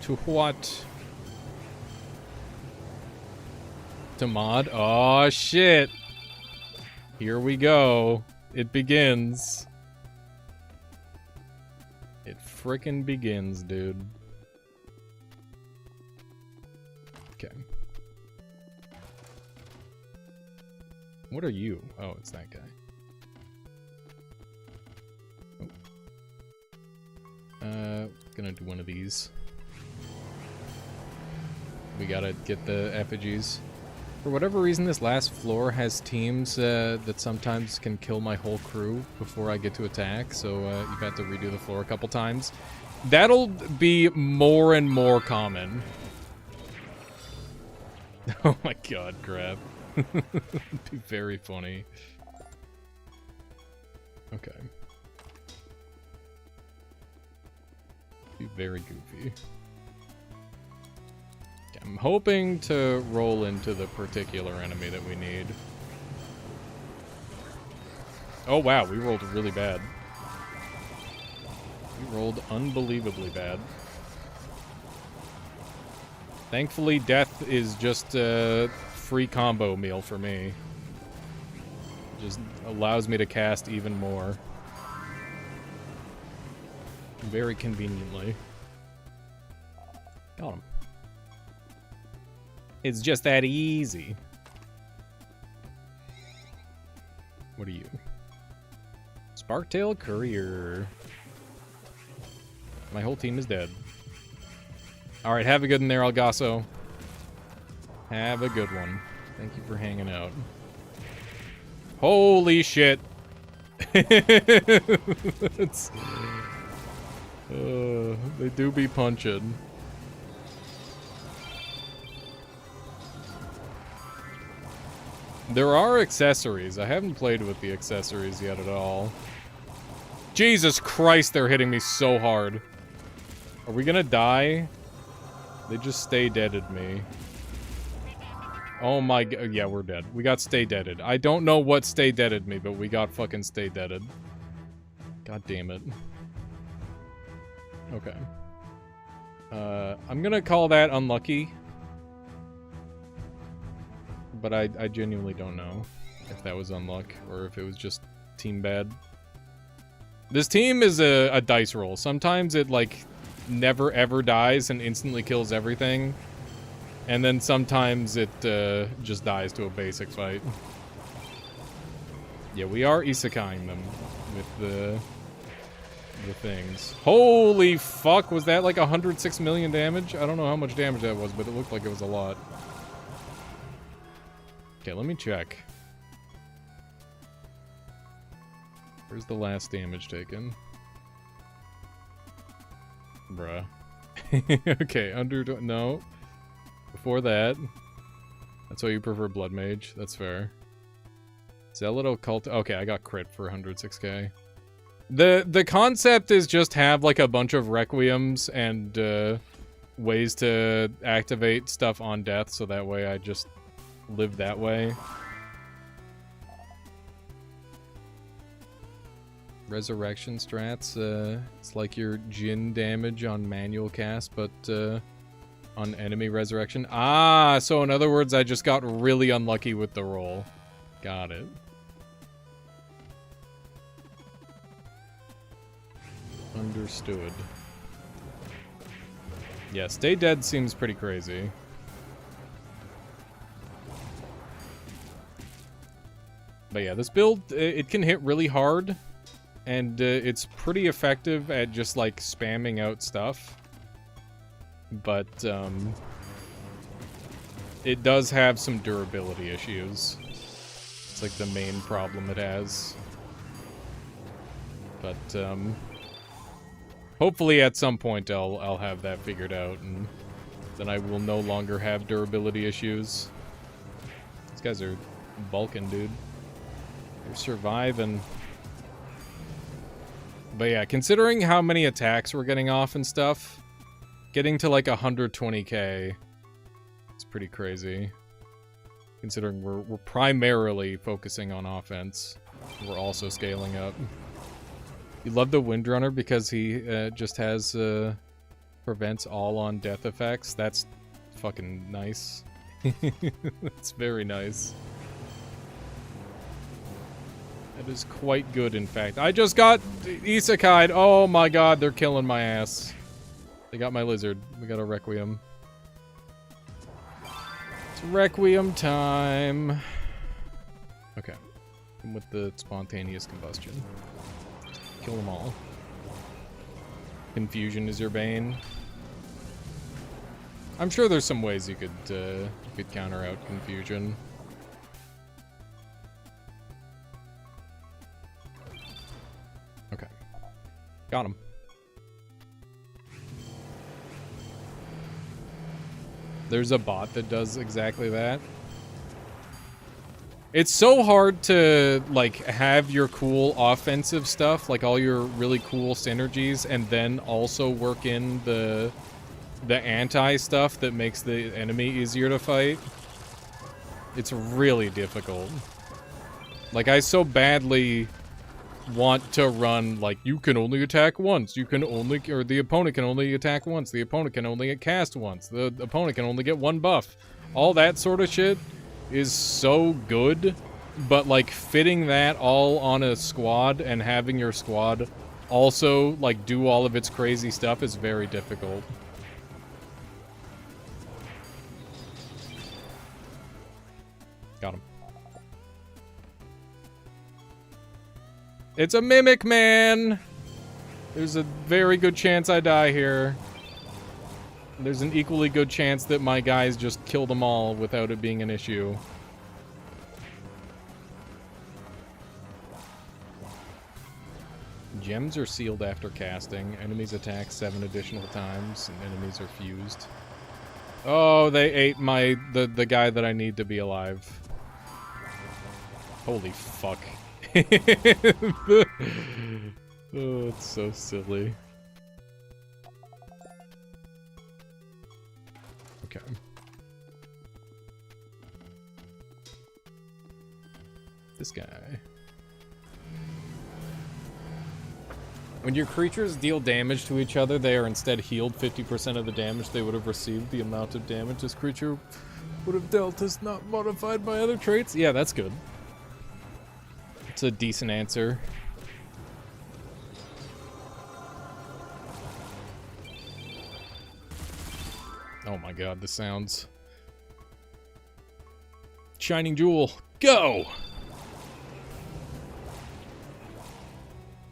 To what? To mod? Oh shit! Here we go. It begins. It frickin' begins, dude. Okay. What are you? Oh, it's that guy. Oh. Gonna do one of these. We gotta get the effigies. For whatever reason, this last floor has teams that sometimes can kill my whole crew before I get to attack, so you've had to redo the floor a couple times. That'll be more and more common. Oh my god, crap. It'd be very funny. Okay. Be very goofy. Okay, I'm hoping to roll into the particular enemy that we need. Oh wow, we rolled really bad. We rolled unbelievably bad. Thankfully, death is just a free combo meal for me. Just allows me to cast even more. Very conveniently. Got him. It's just that easy. What are you? Sparktail Courier. My whole team is dead. Alright, have a good one there, Algasso. Have a good one. Thank you for hanging out. Holy shit! It's, they do be punching. There are accessories. I haven't played with the accessories yet at all. Jesus Christ, they're hitting me so hard. Are we gonna die? They just stay deaded me. Oh my god. Yeah, we're dead. We got stay deaded. I don't know what stay deaded me, but we got fucking stay deaded. God damn it. Okay. I'm gonna call that unlucky. But I genuinely don't know if that was unluck or if it was just team bad. This team is a dice roll. Sometimes it, like, never ever dies and instantly kills everything. And then sometimes it just dies to a basic fight. Yeah, we are isekaiing them with the things. Holy fuck, was that like 106 million damage? I don't know how much damage that was, but it looked like it was a lot. Okay, let me check. Where's the last damage taken? Bruh. Okay, no. Before that. That's why you prefer Blood Mage. That's fair. Zealot Occult. Okay, I got crit for 106k. The concept is just have like a bunch of Requiems and ways to activate stuff on death, so that way I just live that way. Resurrection strats, it's like your Jin damage on manual cast, but on enemy resurrection. Ah, so in other words, I just got really unlucky with the roll. Got it. Understood. Yeah, stay dead seems pretty crazy. But yeah, this build, it can hit really hard. And it's pretty effective at just, like, spamming out stuff. But, it does have some durability issues. It's, like, the main problem it has. But, hopefully at some point I'll have that figured out, and then I will no longer have durability issues. These guys are bulking, dude. They're surviving. But yeah, considering how many attacks we're getting off and stuff, getting to like 120k is pretty crazy. Considering we're primarily focusing on offense. We're also scaling up. You love the Windrunner because he just has prevents all on death effects. That's fucking nice. That's very nice. That is quite good, in fact. I just got isekai'd. Oh my god, they're killing my ass. They got my lizard. We got a Requiem. It's Requiem time. Okay. And with the spontaneous combustion. Kill them all. Confusion is your bane. I'm sure there's some ways you could counter out confusion. Okay. Got him. There's a bot that does exactly that. It's so hard to, like, have your cool offensive stuff, like all your really cool synergies, and then also work in the anti-stuff that makes the enemy easier to fight. It's really difficult. Like, I so badly want to run, like, you can only attack once, you can only, or the opponent can only attack once, the opponent can only get cast once, the opponent can only get one buff. All that sort of shit is so good, but, like, fitting that all on a squad and having your squad also, like, do all of its crazy stuff is very difficult. Got him. It's a mimic, man! There's a very good chance I die here. There's an equally good chance that my guys just kill them all without it being an issue. Gems are sealed after casting. Enemies attack 7 additional times, and enemies are fused. Oh, they ate the guy that I need to be alive. Holy fuck. Oh, it's so silly. Okay. This guy. When your creatures deal damage to each other, they are instead healed 50% of the damage they would have received. The amount of damage this creature would have dealt is not modified by other traits. Yeah, that's good. It's a decent answer. Oh my god, the sounds. Shining Jewel, go!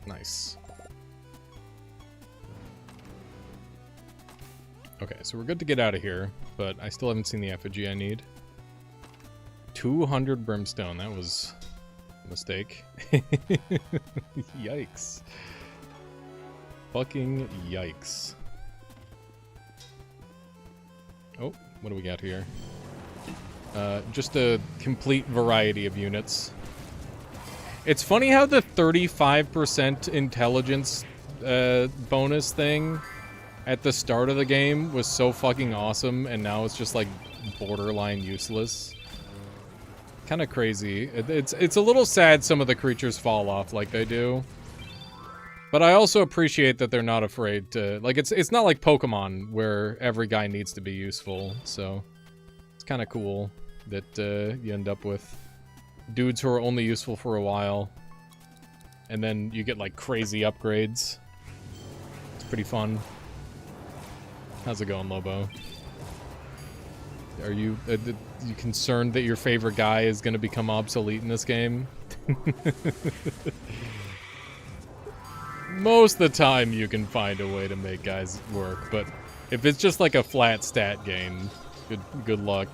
Nice. Okay, so we're good to get out of here, but I still haven't seen the effigy I need. 200 brimstone, that was a mistake. Yikes. Fucking yikes. Oh, what do we got here? Just a complete variety of units. It's funny how the 35% intelligence bonus thing at the start of the game was so fucking awesome, and now it's just like borderline useless. Kind of crazy. It's a little sad some of the creatures fall off like they do. But I also appreciate that they're not afraid to, like, it's not like Pokemon where every guy needs to be useful, so it's kind of cool that you end up with dudes who are only useful for a while, and then you get like crazy upgrades. It's pretty fun. How's it going, Lobo? Are you concerned that your favorite guy is going to become obsolete in this game? Most of the time you can find a way to make guys work, but if it's just like a flat stat game, good luck.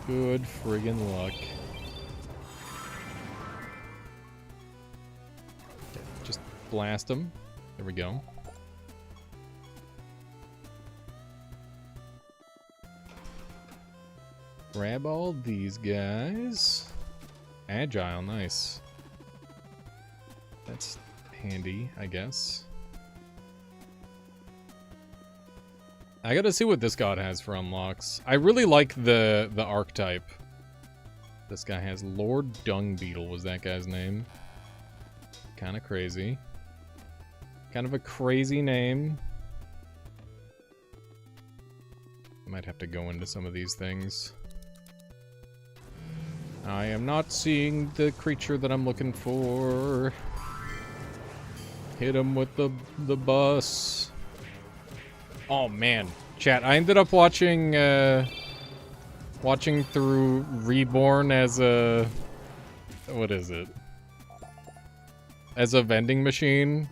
Good friggin' luck. Okay, just blast them. There we go. Grab all these guys. Agile, nice. That's handy, I guess. I gotta see what this god has for unlocks. I really like the archetype. This guy has Lord Dung Beetle was that guy's name. Kind of crazy. Kind of a crazy name. Might have to go into some of these things. I am not seeing the creature that I'm looking for. Hit him with the bus. Oh man, chat, I ended up watching through Reborn as a, what is it? As a vending machine,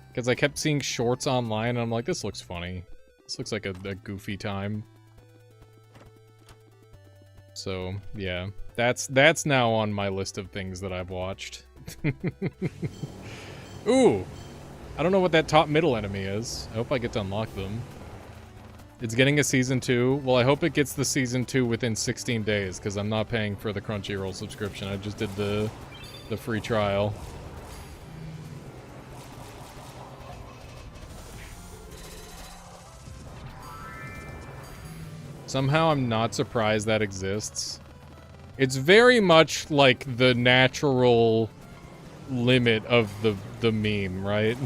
because I kept seeing shorts online and I'm like, this looks funny. This looks like a goofy time. So, yeah. That's now on my list of things that I've watched. Ooh! I don't know what that top middle enemy is. I hope I get to unlock them. It's getting a Season 2. Well, I hope it gets the Season 2 within 16 days, because I'm not paying for the Crunchyroll subscription. I just did the free trial. Somehow I'm not surprised that exists. It's very much like the natural limit of the meme, right?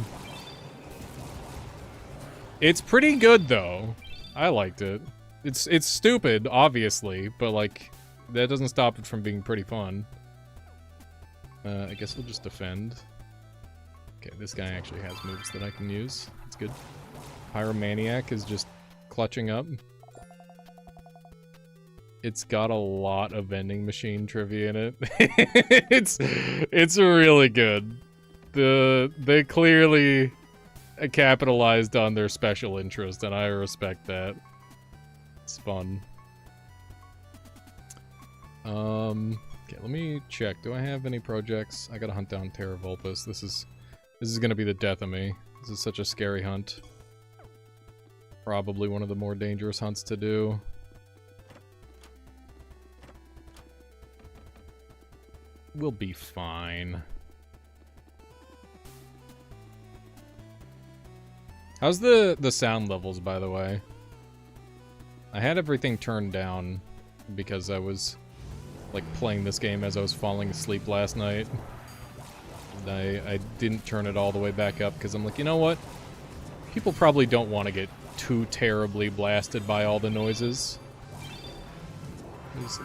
It's pretty good, though. I liked it. It's stupid, obviously, but, like, that doesn't stop it from being pretty fun. I guess we'll just defend. Okay, this guy actually has moves that I can use. That's good. Pyromaniac is just clutching up. It's got a lot of vending machine trivia in it. it's really good. They clearly capitalized on their special interest, and I respect that. It's fun. Okay, let me check. Do I have any projects? I gotta hunt down Terra Vulpus. This is gonna be the death of me. This is such a scary hunt. Probably one of the more dangerous hunts to do. We'll be fine. How's the sound levels, by the way? I had everything turned down because I was, like, playing this game as I was falling asleep last night. And I didn't turn it all the way back up because I'm like, you know what? People probably don't want to get too terribly blasted by all the noises.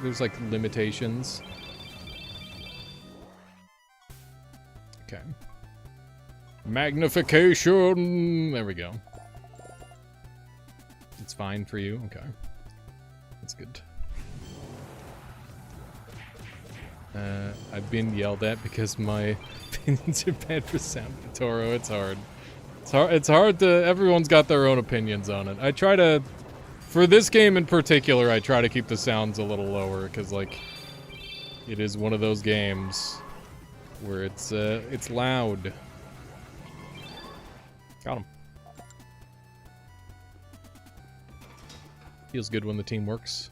There's like, limitations. Okay. Magnification! There we go. It's fine for you? Okay. That's good. I've been yelled at because my opinions are bad for sound. Toro, it's hard. It's hard to... Everyone's got their own opinions on it. I try to... For this game in particular, I try to keep the sounds a little lower, because, like, it is one of those games where it's loud. Got him. Feels good when the team works.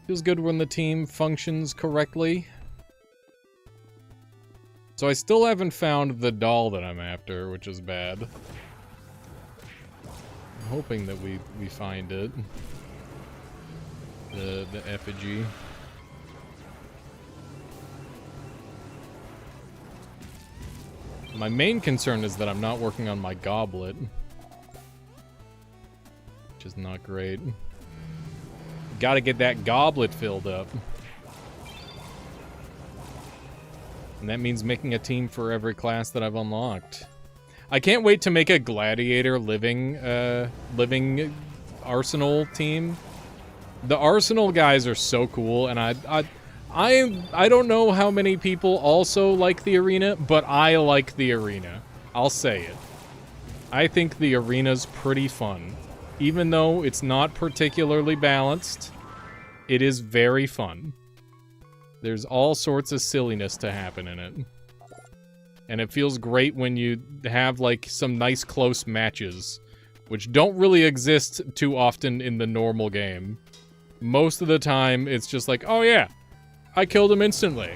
Feels good when the team functions correctly. So I still haven't found the doll that I'm after, which is bad. I'm hoping that we find it. The effigy. My main concern is that I'm not working on my goblet. Which is not great. Gotta get that goblet filled up. And that means making a team for every class that I've unlocked. I can't wait to make a gladiator living arsenal team. The arsenal guys are so cool, and I don't know how many people also like the arena, but I like the arena. I'll say it. I think the arena's pretty fun. Even though it's not particularly balanced, it is very fun. There's all sorts of silliness to happen in it. And it feels great when you have, like, some nice close matches, which don't really exist too often in the normal game. Most of the time, it's just like, oh yeah, I killed him instantly.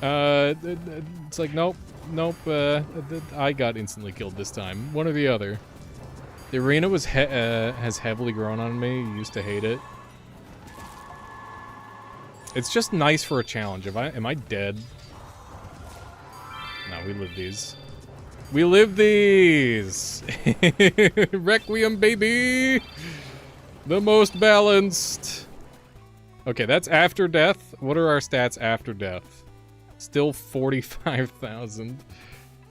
It's like, nope, I got instantly killed this time. One or the other. The arena has heavily grown on me. Used to hate it. It's just nice for a challenge. Am I dead? No, we live these. We live these! Requiem, baby! The most balanced! Okay, that's after death. What are our stats after death? Still 45,000.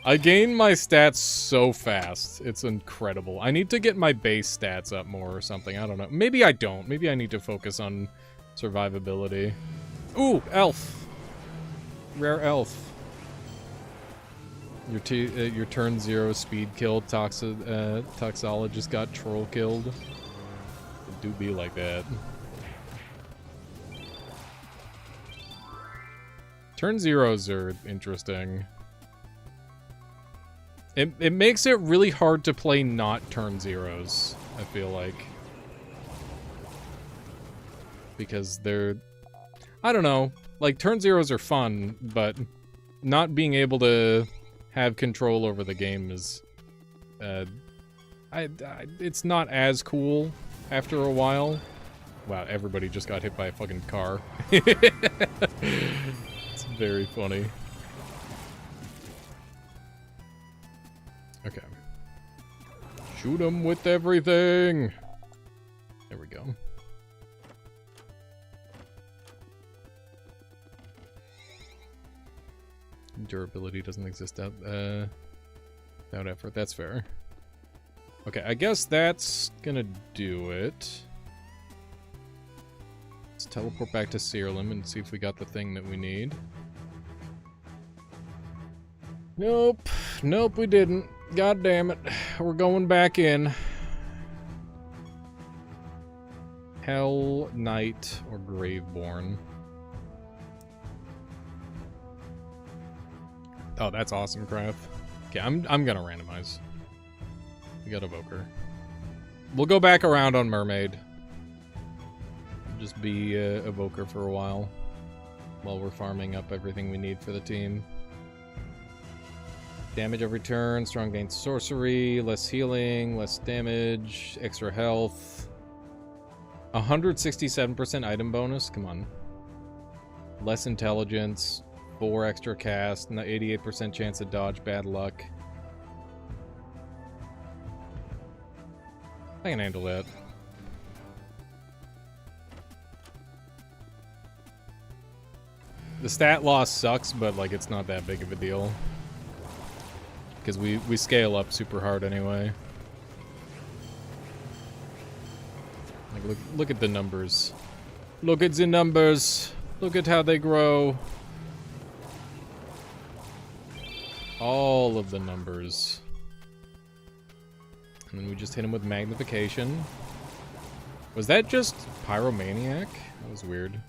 I gain my stats so fast. It's incredible. I need to get my base stats up more or something. I don't know. Maybe I don't. Maybe I need to focus on survivability. Ooh, elf. Rare elf. Your turn 0 speed kill toxologist got troll killed. It do be like that. Turn 0s are interesting. It makes it really hard to play not turn 0s, I feel like. Because they're... I don't know. Like, turn 0s are fun, but not being able to have control over the game is... it's not as cool after a while. Wow, everybody just got hit by a fucking car. It's very funny. Okay. Shoot him with everything! There we go. Durability doesn't exist without effort. That's fair. Okay, I guess that's gonna do it. Let's teleport back to Siralim and see if we got the thing that we need. Nope. Nope, we didn't. God damn it. We're going back in. Hell, Knight, or Graveborn. Oh, that's awesome, Craft. Okay, I'm gonna randomize. We got Evoker. We'll go back around on Mermaid. Just be Evoker for a while we're farming up everything we need for the team. Damage every turn, strong gains sorcery, less healing, less damage, extra health. 167% item bonus, come on. Less intelligence, 4 extra cast, and 88% chance to dodge bad luck. I can handle that. The stat loss sucks, but like it's not that big of a deal. Because we scale up super hard anyway. Like look at the numbers. Look at the numbers. Look at how they grow. All of the numbers. And then we just hit him with magnification. Was that just Pyromaniac? That was weird.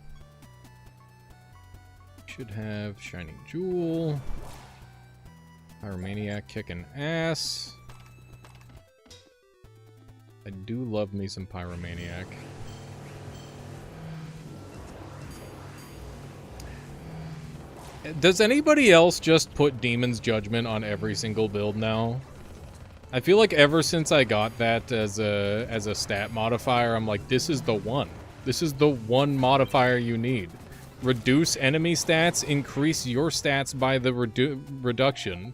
Should have Shining Jewel. Pyromaniac kicking ass. I do love me some Pyromaniac. Does anybody else just put Demon's Judgment on every single build now? I feel like ever since I got that as a stat modifier, I'm like, this is the one. This is the one modifier you need. Reduce enemy stats, increase your stats by the reduction.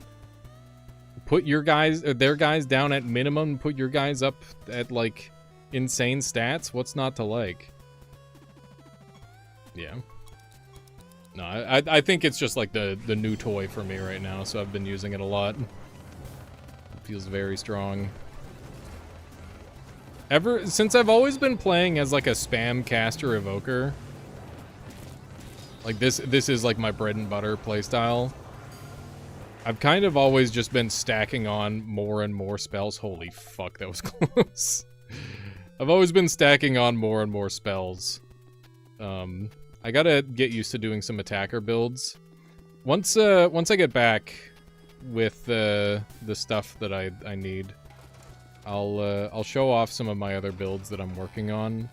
Put your guys, their guys down at minimum, put your guys up at, like, insane stats. What's not to like? Yeah. No, I think it's just, like, the new toy for me right now, so I've been using it a lot. It feels very strong. Since I've always been playing as, like, a spam caster evoker, like, this is, like, my bread and butter playstyle. I've kind of always just been stacking on more and more spells. Holy fuck, that was close. I've always been stacking on more and more spells. I gotta get used to doing some attacker builds. Once I get back with the stuff that I need, I'll show off some of my other builds that I'm working on,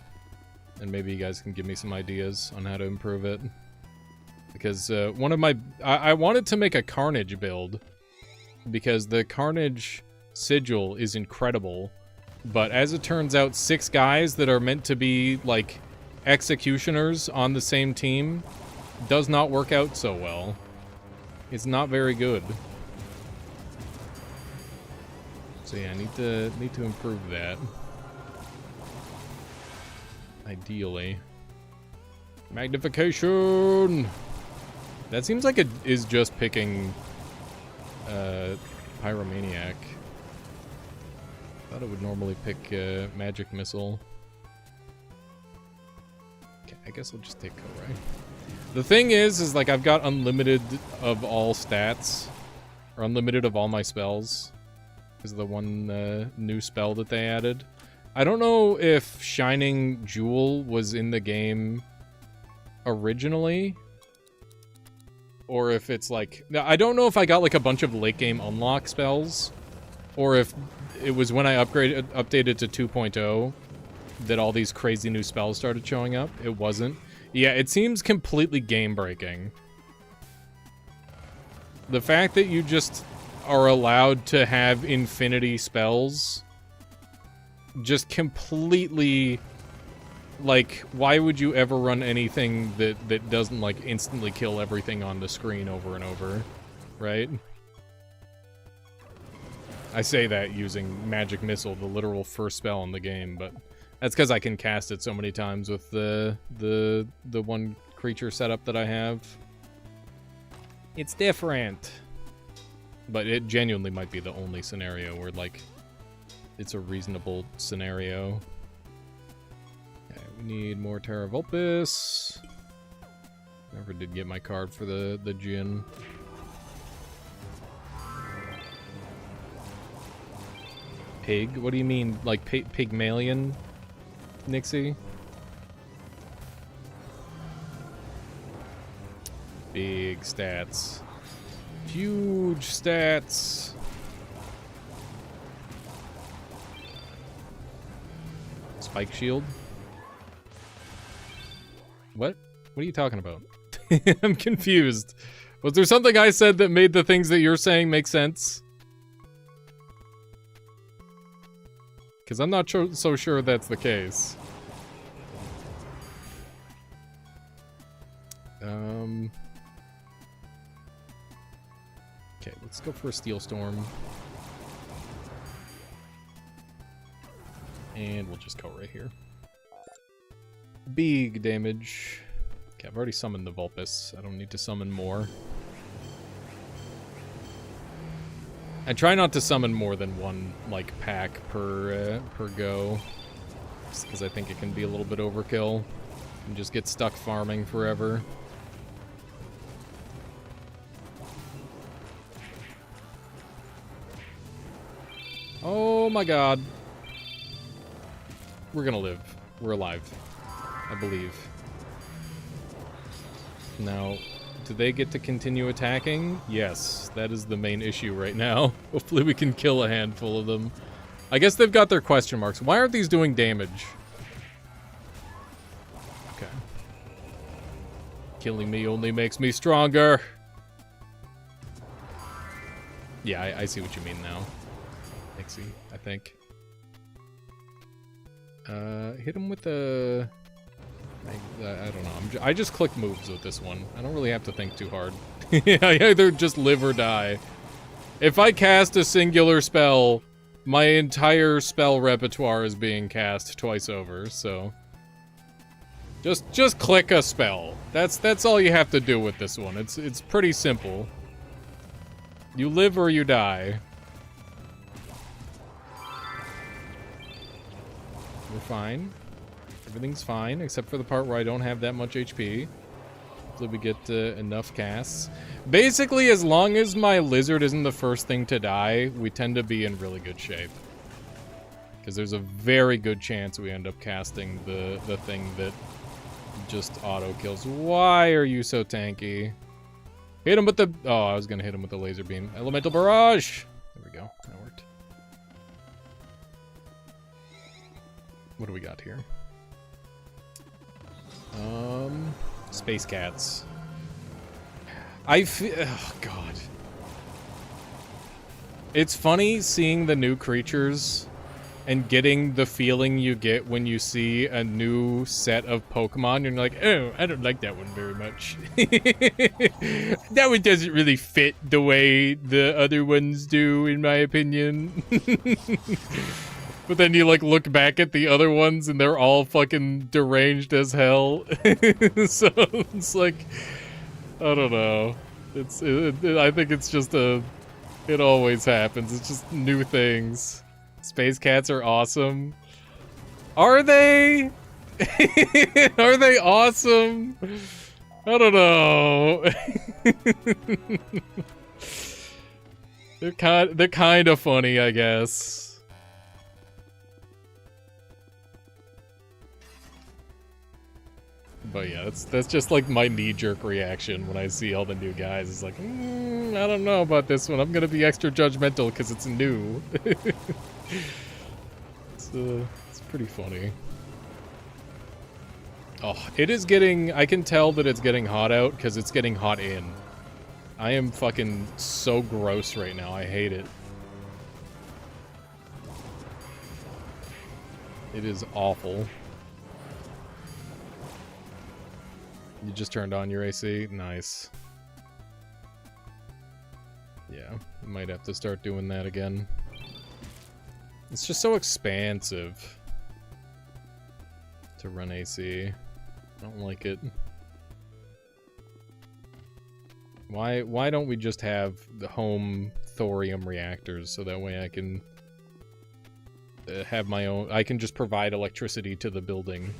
and maybe you guys can give me some ideas on how to improve it. Because one of my... I wanted to make a Carnage build, because the Carnage sigil is incredible, but as it turns out, 6 guys that are meant to be, like, executioners on the same team does not work out so well. It's not very good. So yeah, I need to improve that. Ideally. Magnification! That seems like it is just picking Pyromaniac. Thought it would normally pick Magic Missile. Okay, I guess I'll just take Korai. The thing is like I've got unlimited of all stats or unlimited of all my spells. Is the one new spell that they added. I don't know if Shining Jewel was in the game originally, or if it's like... I don't know if I got like a bunch of late game unlock spells, or if it was when I updated to 2.0 that all these crazy new spells started showing up. It wasn't. Yeah, it seems completely game-breaking. The fact that you just are allowed to have infinity spells just completely... Like, why would you ever run anything that doesn't, like, instantly kill everything on the screen over and over, right? I say that using Magic Missile, the literal first spell in the game, but that's because I can cast it so many times with the one creature setup that I have. It's different. But it genuinely might be the only scenario where, like, it's a reasonable scenario. Okay, we need more Terra Vulpes. Never did get my card for the Djinn. Pig? What do you mean? Like Pygmalion, Nixie? Big stats. Huge stats. Spike shield? What? What are you talking about? I'm confused. Was there something I said that made the things that you're saying make sense? Because I'm not so sure that's the case. Okay, let's go for a Steel Storm. And we'll just go right here. Big damage. Okay, I've already summoned the Vulpes. I don't need to summon more. I try not to summon more than one, like, pack per go. Just because I think it can be a little bit overkill. And just get stuck farming forever. Oh my god. We're gonna live. We're alive. I believe. Now, do they get to continue attacking? Yes, that is the main issue right now. Hopefully we can kill a handful of them. I guess they've got their question marks. Why aren't these doing damage? Okay. Killing me only makes me stronger. Yeah, I see what you mean now. Nixie, I think. Hit him with a... I don't know. I just click moves with this one. I don't really have to think too hard. Yeah, I either just live or die. If I cast a singular spell, my entire spell repertoire is being cast twice over, so... Just click a spell. That's all you have to do with this one. It's pretty simple. You live or you die. We're fine. Everything's fine, except for the part where I don't have that much HP. Hopefully we get enough casts. Basically, as long as my lizard isn't the first thing to die, we tend to be in really good shape. Because there's a very good chance we end up casting the thing that just auto-kills. Why are you so tanky? Hit him with the... Oh, I was going to hit him with the laser beam. Elemental Barrage! There we go. That worked. What do we got here? Space Cats. I feel... Oh, God. It's funny seeing the new creatures and getting the feeling you get when you see a new set of Pokemon. And you're like, oh, I don't like that one very much. That one doesn't really fit the way the other ones do, in my opinion. But then you, like, look back at the other ones and they're all fucking deranged as hell. So it's like, I don't know. I think it's just it always happens. It's just new things. Space Cats are awesome. Are they? Are they awesome? I don't know. They're kind of funny, I guess. But yeah, that's just like my knee-jerk reaction when I see all the new guys. It's like, I don't know about this one. I'm gonna be extra judgmental because it's new. It's pretty funny. Oh, it is getting... I can tell that it's getting hot out because it's getting hot in. I am fucking so gross right now. I hate it. It is awful. You just turned on your AC? Nice. Yeah, I might have to start doing that again. It's just so expansive to run AC. I don't like it. Why don't we just have the home thorium reactors so that way I can have my own... I can just provide electricity to the building.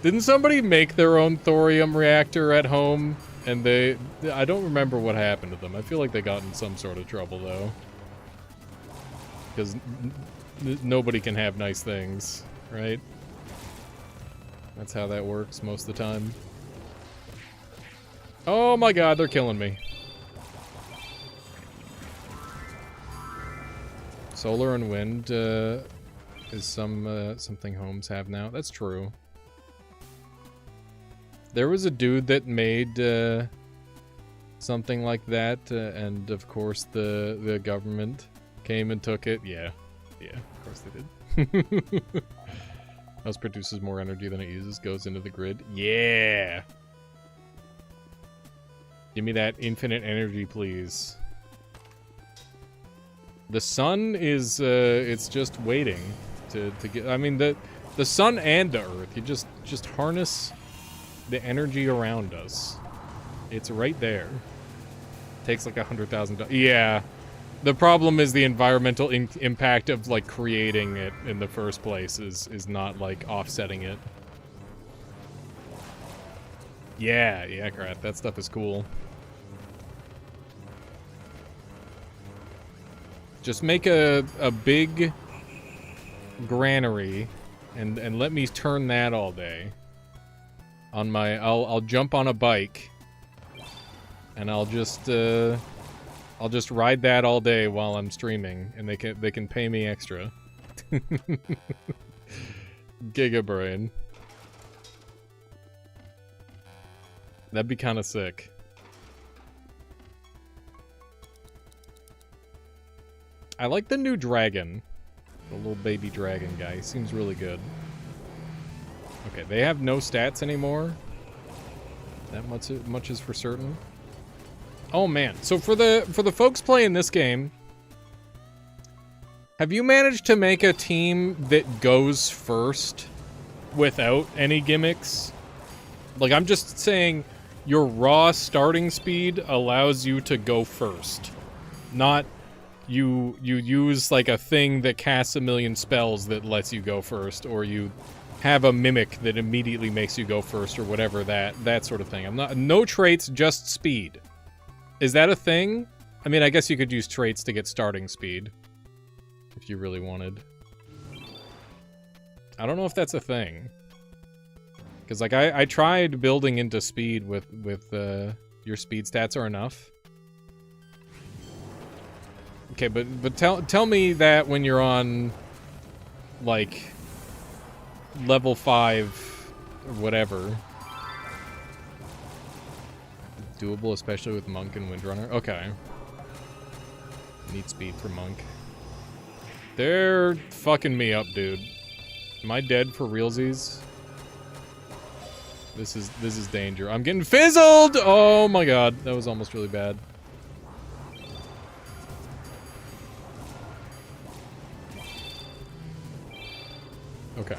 Didn't somebody make their own thorium reactor at home? And I don't remember what happened to them. I feel like they got in some sort of trouble, though. Because nobody can have nice things, right? That's how that works most of the time. Oh my god, they're killing me. Solar and wind is something homes have now. That's true. There was a dude that made something like that, and of course the government came and took it. Yeah, of course they did. House produces more energy than it uses, goes into the grid. Yeah! Give me that infinite energy, please. The sun is, it's just waiting to get... I mean, the sun and the earth, you just harness the energy around us. It's right there. Takes like $100,000. Yeah. The problem is the environmental impact of, like, creating it in the first place is not, like, offsetting it. Yeah, crap. That stuff is cool. Just make a big granary and let me turn that all day. On my... I'll jump on a bike and I'll just ride that all day while I'm streaming, and they can pay me extra. Gigabrain. That'd be kind of sick. I like the new dragon. The little baby dragon guy. He seems really good. Okay, they have no stats anymore. That much is for certain. Oh man, so for the folks playing this game, have you managed to make a team that goes first without any gimmicks? Like, I'm just saying your raw starting speed allows you to go first. Not you use like a thing that casts a million spells that lets you go first, or you have a mimic that immediately makes you go first, or whatever, that sort of thing. No traits, just speed. Is that a thing? I mean, I guess you could use traits to get starting speed. If you really wanted. I don't know if that's a thing. Because, like, I tried building into speed with your speed stats are enough. Okay, but tell me that when you're on, like, level 5 or whatever. Doable, especially with Monk and Windrunner. Okay. Need speed for Monk. They're fucking me up, dude. Am I dead for realsies? This is danger. I'm getting fizzled! Oh my god, that was almost really bad. Okay.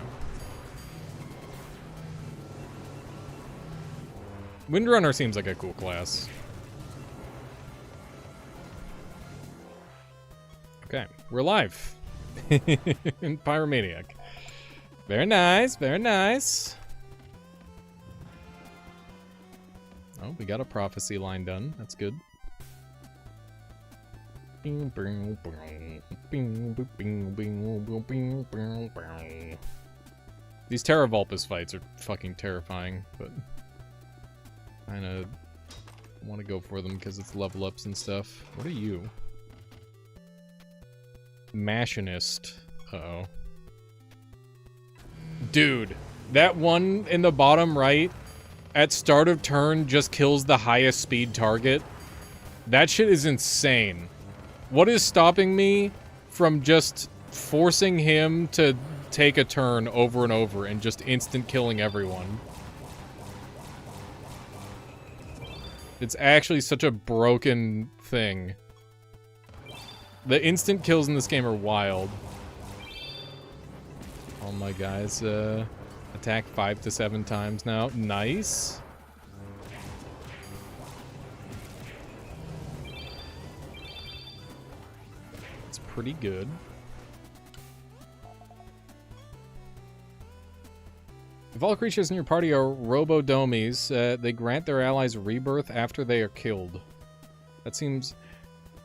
Windrunner seems like a cool class. Okay, we're live. In Pyromaniac. Very nice, very nice. Oh, we got a prophecy line done. That's good. These Terravulpus fights are fucking terrifying, but kinda want to go for them because it's level ups and stuff. What are you? Machinist. Uh-oh. Dude, that one in the bottom right at start of turn just kills the highest speed target. That shit is insane. What is stopping me from just forcing him to take a turn over and over and just instant killing everyone? It's actually such a broken thing. The instant kills in this game are wild. All my guys attack 5 to 7 times now. Nice. It's pretty good. If all creatures in your party are robodomies, they grant their allies rebirth after they are killed. That seems...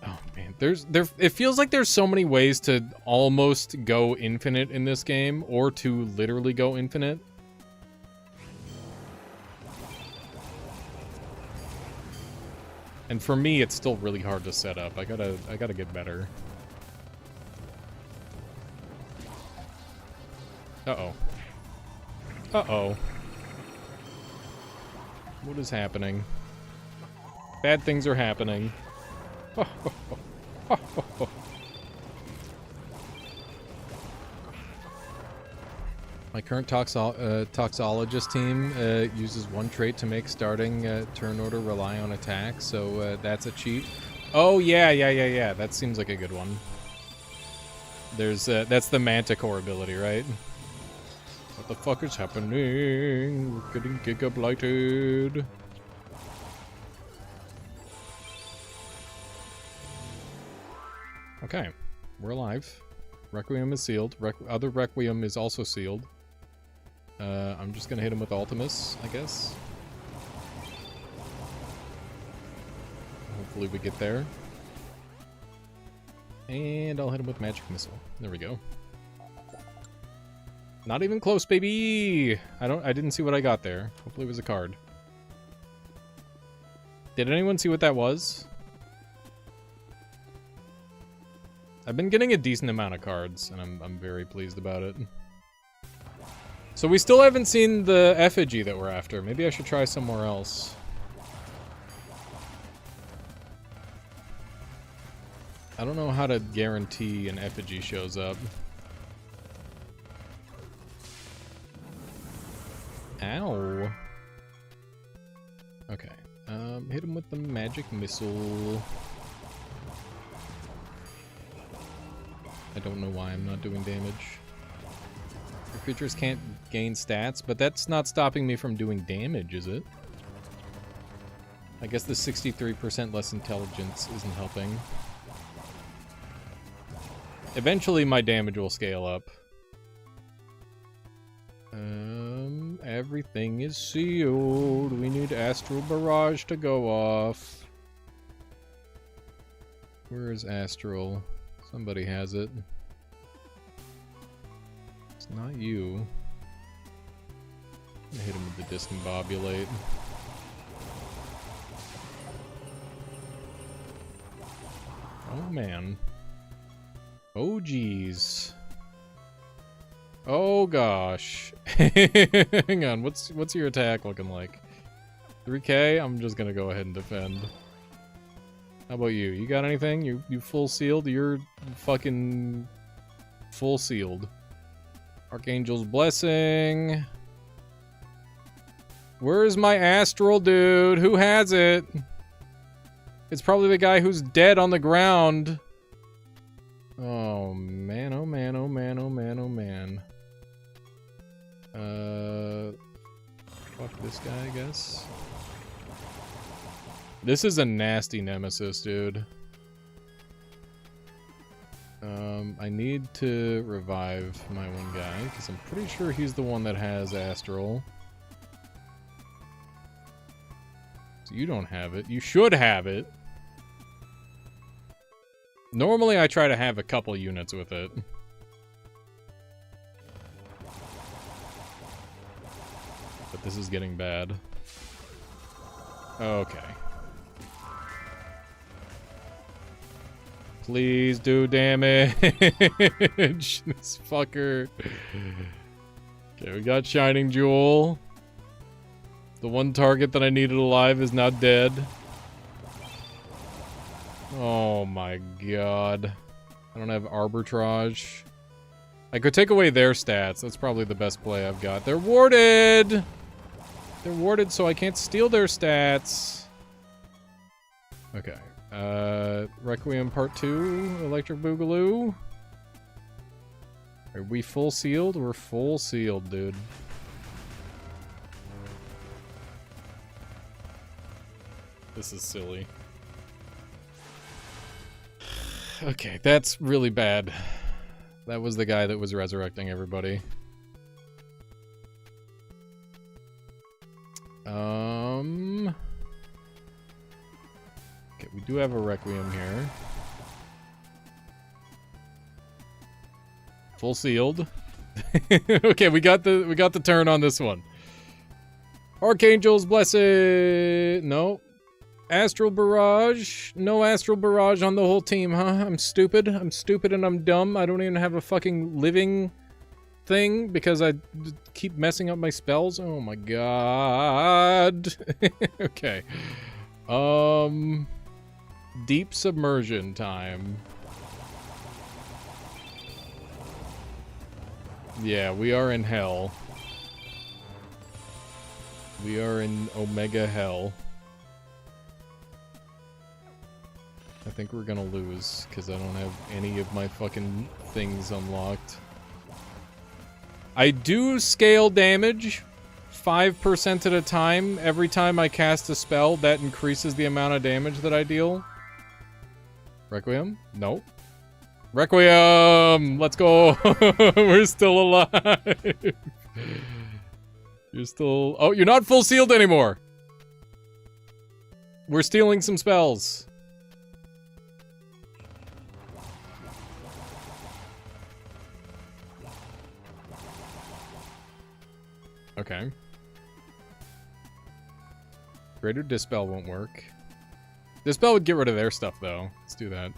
Oh man, it feels like there's so many ways to almost go infinite in this game, or to literally go infinite. And for me, it's still really hard to set up. I gotta get better. Uh-oh. Uh-oh. What is happening? Bad things are happening. My current toxologist team uses one trait to make starting turn order rely on attack, so that's a cheat. Oh, yeah. That seems like a good one. There's that's the Manticore ability, right? What the fuck is happening? We're getting giga-blighted. Okay, we're alive. Requiem is sealed. Other Requiem is also sealed. I'm just gonna hit him with Ultimus, I guess. Hopefully we get there. And I'll hit him with Magic Missile. There we go. Not even close, baby! I didn't see what I got there. Hopefully it was a card. Did anyone see what that was? I've been getting a decent amount of cards, and I'm very pleased about it. So we still haven't seen the effigy that we're after. Maybe I should try somewhere else. I don't know how to guarantee an effigy shows up. Ow. Okay. Hit him with the magic missile. I don't know why I'm not doing damage. Your creatures can't gain stats, but that's not stopping me from doing damage, is it? I guess the 63% less intelligence isn't helping. Eventually my damage will scale up. Everything is sealed. We need Astral Barrage to go off. Where is Astral? Somebody has it. It's not you. I'm gonna hit him with the Discombobulate. Oh man. Oh geez. Oh gosh. Hang on, what's your attack looking like? 3k? I'm just gonna go ahead and defend. How about you? You got anything? You full sealed? You're fucking full sealed. Archangel's Blessing. Where's my Astral dude? Who has it? It's probably the guy who's dead on the ground. Oh man, oh man, oh man, oh man, oh man. Fuck this guy, I guess. This is a nasty nemesis, dude. I need to revive my one guy, because I'm pretty sure he's the one that has Astral. So you don't have it. You should have it. Normally I try to have a couple units with it. But this is getting bad. Okay. Please do damage. This fucker. Okay, we got Shining Jewel. The one target that I needed alive is now dead. Oh my god. I don't have arbitrage. I could take away their stats. That's probably the best play I've got. They're warded! They're warded, so I can't steal their stats. Okay. Requiem Part 2, Electric Boogaloo. Are we full sealed? We're full sealed, dude. This is silly. Okay, that's really bad. That was the guy that was resurrecting everybody. Okay, we do have a Requiem here. Full sealed. Okay, we got the turn on this one. Archangel's Blessed. No. Astral Barrage. No Astral Barrage on the whole team, huh? I'm stupid. I'm stupid and I'm dumb. I don't even have a fucking living thing because I keep messing up my spells. Oh my god. Okay. Deep submersion time. Yeah, we are in hell. We are in Omega Hell. I think we're gonna lose, because I don't have any of my fucking things unlocked. I do scale damage 5% at a time. Every time I cast a spell, that increases the amount of damage that I deal. Requiem? Nope. Requiem! Let's go! We're still alive! You're still... Oh, you're not full sealed anymore! We're stealing some spells. Okay. Greater Dispel won't work. Dispel would get rid of their stuff, though. Let's do that.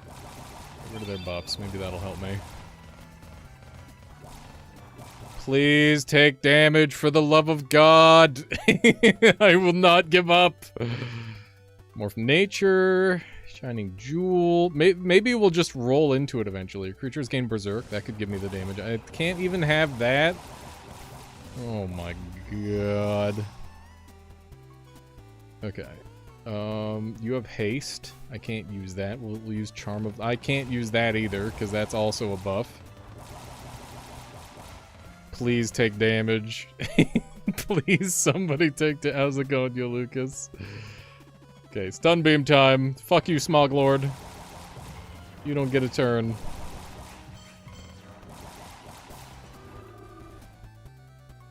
Get rid of their buffs. Maybe that'll help me. Please take damage for the love of God. I will not give up. Morph Nature. Shining Jewel. Maybe we'll just roll into it eventually. Creatures gain Berserk. That could give me the damage. I can't even have that. Oh my god. Okay. You have haste. I can't use that. We'll use Charm of... I can't use that either, because that's also a buff. Please take damage. Please, somebody take damage. How's it going, you Lucas? Okay, stun beam time. Fuck you, Smog Lord. You don't get a turn.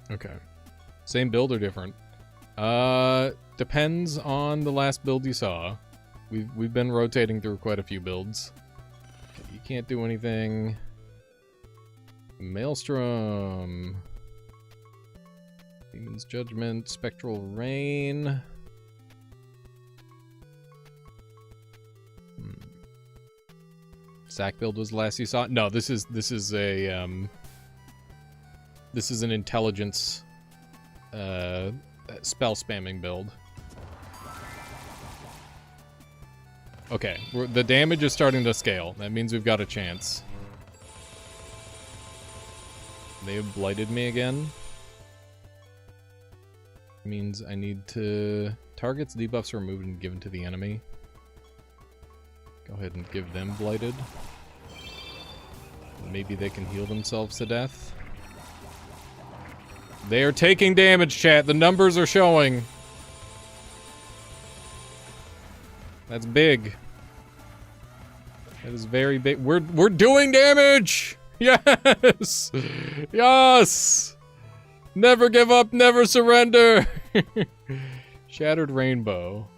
Okay. Same build or different? Depends on the last build you saw. We've been rotating through quite a few builds. Okay, you can't do anything. Maelstrom. Demon's Judgment. Spectral Rain. Sack build was the last you saw? No, this is a this is an intelligence spell spamming build. Okay, the damage is starting to scale. That means we've got a chance. They have blighted me again. Means I need to... Targets debuffs are removed and given to the enemy. Go ahead and give them blighted. Maybe they can heal themselves to death. They are taking damage, chat. The numbers are showing. That's big. That is very big. We're doing damage! Yes! Yes! Never give up, never surrender! Shattered Rainbow.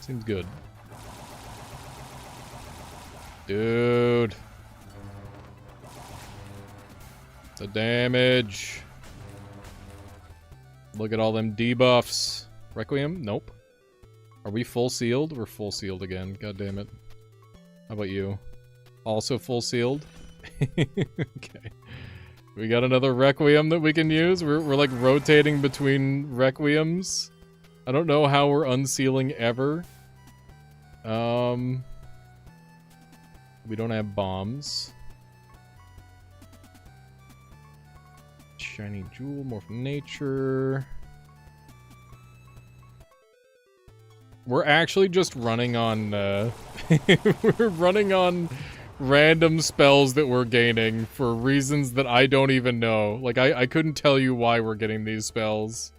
Seems good. Dude. The damage. Look at all them debuffs. Requiem? Nope. Are we full sealed? We're full sealed again. God damn it. How about you? Also full sealed? Okay. We got another Requiem that we can use. We're like rotating between Requiems. I don't know how we're unsealing ever. We don't have bombs. Shiny Jewel, more from nature. We're actually just running on, we're running on random spells that we're gaining for reasons that I don't even know. Like, I couldn't tell you why we're getting these spells.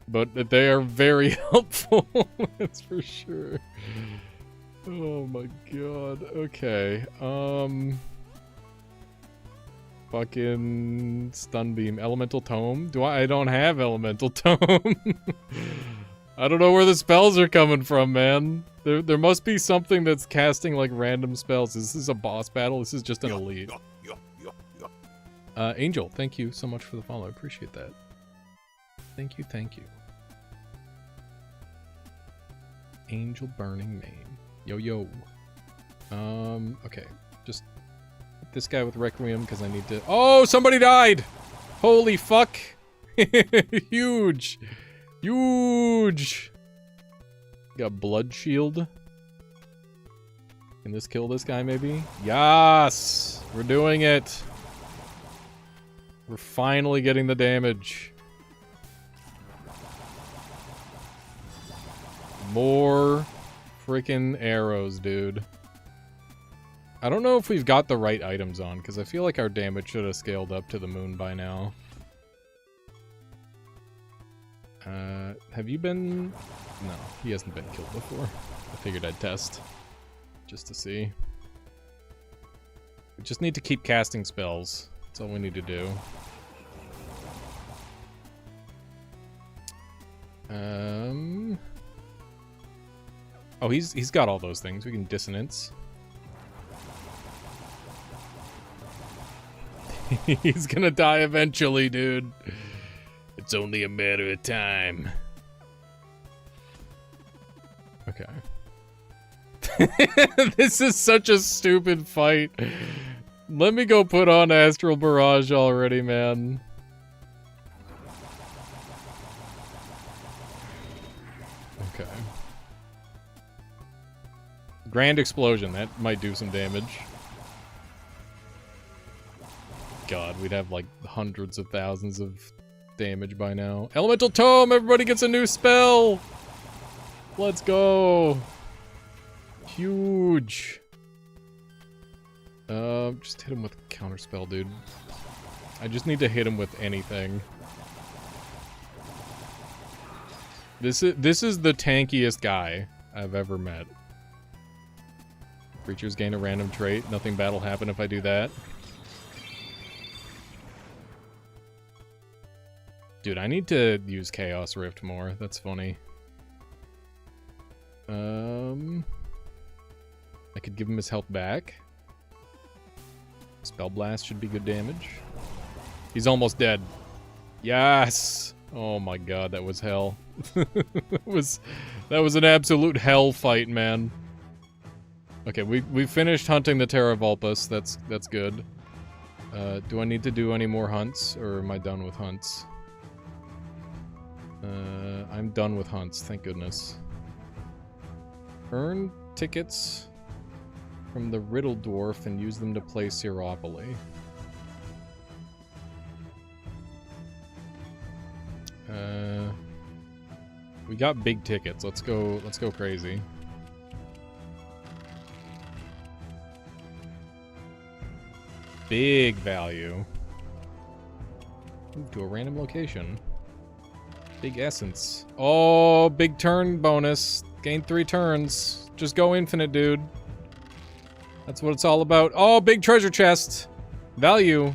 But they are very helpful, that's for sure. Oh my god, okay, fucking stun beam, elemental tome? I don't have elemental tome. I don't know where the spells are coming from, man. There must be something that's casting like random spells. Is this a boss battle? This is just an elite. Angel, thank you so much for the follow. I appreciate that. Thank you, thank you. Angel Burning Mane. Yo, yo. Okay. Just hit this guy with Requiem because I need to... Oh, somebody died! Holy fuck! Huge! Huge! Got Blood Shield. Can this kill this guy, maybe? Yes! We're doing it! We're finally getting the damage. More freaking arrows, dude. I don't know if we've got the right items on, because I feel like our damage should have scaled up to the moon by now. Have you been... No, he hasn't been killed before. I figured I'd test. Just to see. We just need to keep casting spells. That's all we need to do. Oh, he's got all those things. We can dissonance. He's gonna die eventually, dude. It's only a matter of time. Okay. This is such a stupid fight. Let me go put on Astral Barrage already, man. Okay. Grand Explosion, that might do some damage. God, we'd have like hundreds of thousands of damage by now. Elemental Tome! Everybody gets a new spell! Let's go! Huge! Just hit him with Counterspell, dude. I just need to hit him with anything. This is the tankiest guy I've ever met. Creatures gain a random trait. Nothing bad will happen if I do that. Dude, I need to use Chaos Rift more. That's funny. I could give him his health back. Spell Blast should be good damage. He's almost dead. Yes! Oh my god, that was hell. that was an absolute hell fight, man. Okay, we finished hunting the Terra Vulpus. That's good. Do I need to do any more hunts, or am I done with hunts? I'm done with hunts, thank goodness. Earn tickets from the Riddle Dwarf and use them to play Siralim. We got big tickets. Let's go crazy. Big value. Move to a random location. Big essence. Oh, big turn bonus. Gain 3 turns. Just go infinite, dude. That's what it's all about. Oh, big treasure chest. Value.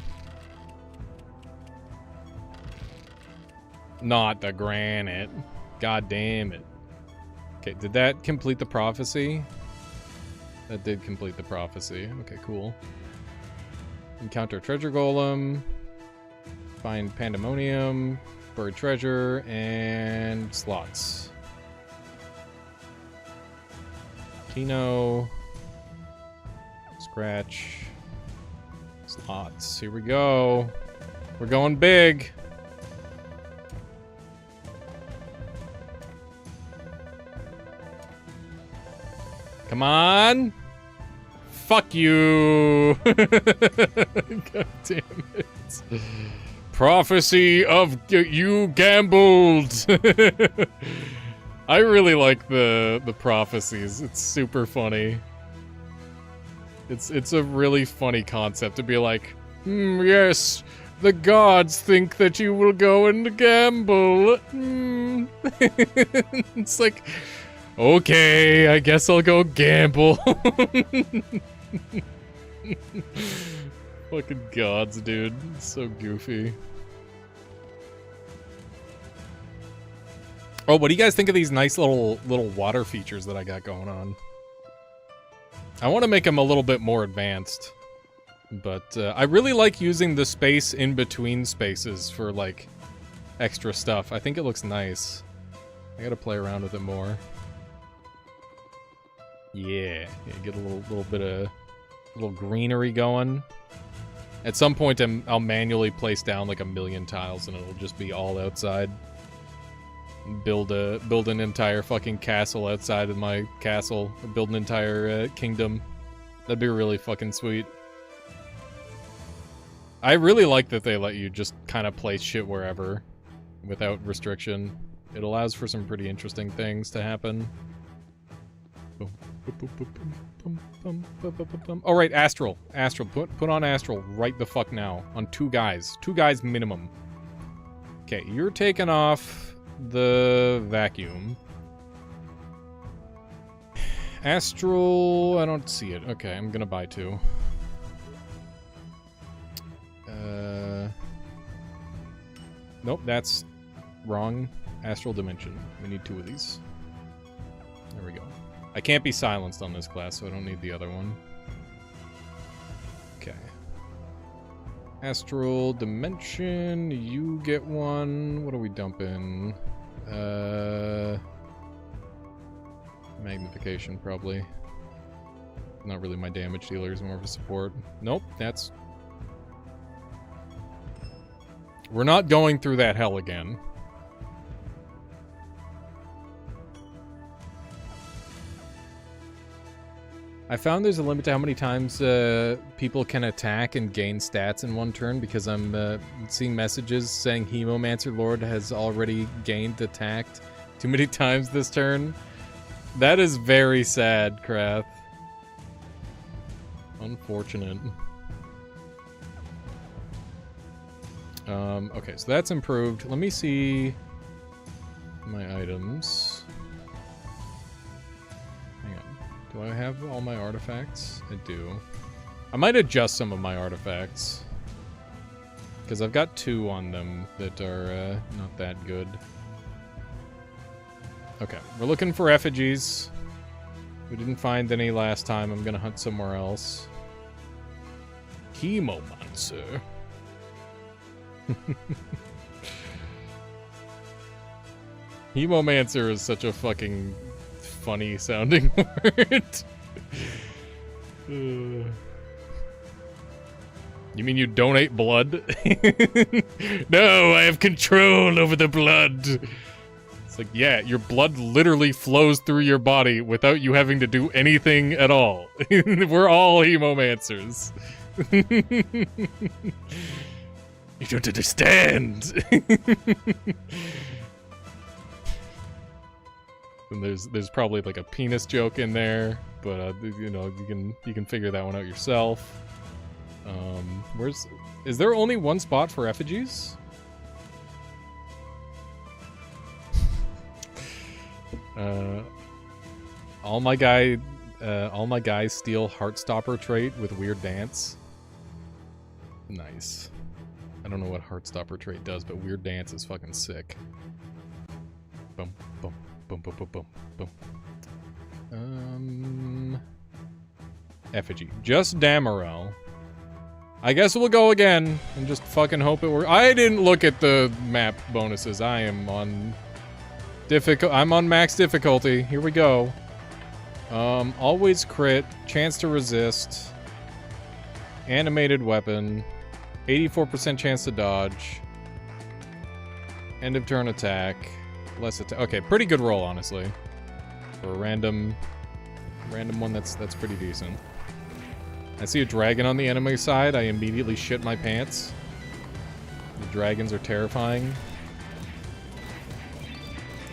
Not the granite. God damn it. Okay, did that complete the prophecy? That did complete the prophecy. Okay, cool. Encounter treasure golem. Find pandemonium. Buried treasure. And slots. Kino. Scratch. Slots. Here we go. We're going big. Come on. Fuck you. God damn it. Prophecy of you gambled. I really like the prophecies. It's super funny. It's a really funny concept to be like, yes, the gods think that you will go and gamble. It's like, okay, I guess I'll go gamble. Fucking gods, dude. It's so goofy. Oh, what do you guys think of these nice little water features that I got going on? I want to make them a little bit more advanced. But I really like using the space in between spaces for, like, extra stuff. I think it looks nice. I gotta play around with it more. Yeah, get a little bit of greenery going. At some point, I'll manually place down like 1,000,000 tiles, and it'll just be all outside. Build an entire fucking castle outside of my castle. Build an entire kingdom. That'd be really fucking sweet. I really like that they let you just kind of place shit wherever, without restriction. It allows for some pretty interesting things to happen. Oh, right, Astral. Astral. Put on Astral right the fuck now. On 2 guys. 2 guys minimum. Okay, you're taking off the vacuum. Astral... I don't see it. Okay, I'm gonna buy 2. Nope, that's wrong. Astral Dimension. We need 2 of these. There we go. I can't be silenced on this class, so I don't need the other one. Okay. Astral Dimension, you get 1. What are we dumping? Magnification, probably. Not really my damage dealer, is more of a support. Nope, that's... We're not going through that hell again. I found there's a limit to how many times people can attack and gain stats in one turn, because I'm seeing messages saying Hemomancer Lord has already attacked too many times this turn. That is very sad, Krath. Unfortunate. Okay, so that's improved. Let me see my items. Hang on. Do I have all my artifacts? I do. I might adjust some of my artifacts, because I've got 2 on them that are not that good. Okay, we're looking for effigies. We didn't find any last time. I'm gonna hunt somewhere else. Chemomancer. Hemomancer is such a fucking funny sounding word. You mean you donate blood? No, I have control over the blood. It's like, yeah, your blood literally flows through your body without you having to do anything at all. We're all hemomancers. You don't understand. And there's probably like a penis joke in there, but you know, you can figure that one out yourself. Is there only 1 spot for effigies? All my guys steal Heartstopper trait with weird dance. Nice. I don't know what Heartstopper trait does, but weird dance is fucking sick. Boom, boom, boom. boom, boom, boom, boom, boom. Effigy. Just Damarel. I guess we'll go again and just fucking hope it works. I didn't look at the map bonuses. I am on I'm on max difficulty. Here we go. Always crit, chance to resist, animated weapon, 84% chance to dodge, end of turn attack, less attack. Okay, pretty good roll, honestly. For a random one that's pretty decent. I see a dragon on the enemy side. I immediately shit my pants. The dragons are terrifying.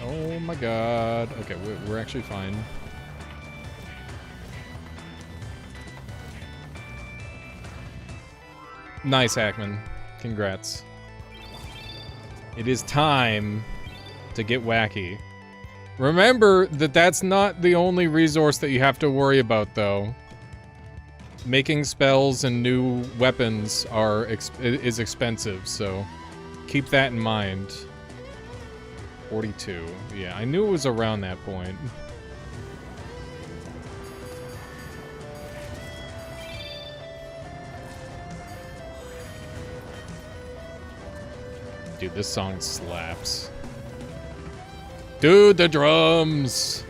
Oh my god. Okay, we're actually fine. Nice, Hackman. Congrats. It is time to get wacky. Remember that that's not the only resource that you have to worry about, though. Making spells and new weapons is expensive, so keep that in mind. 42. Yeah, I knew it was around that point. Dude, this song slaps. Dude, the drums!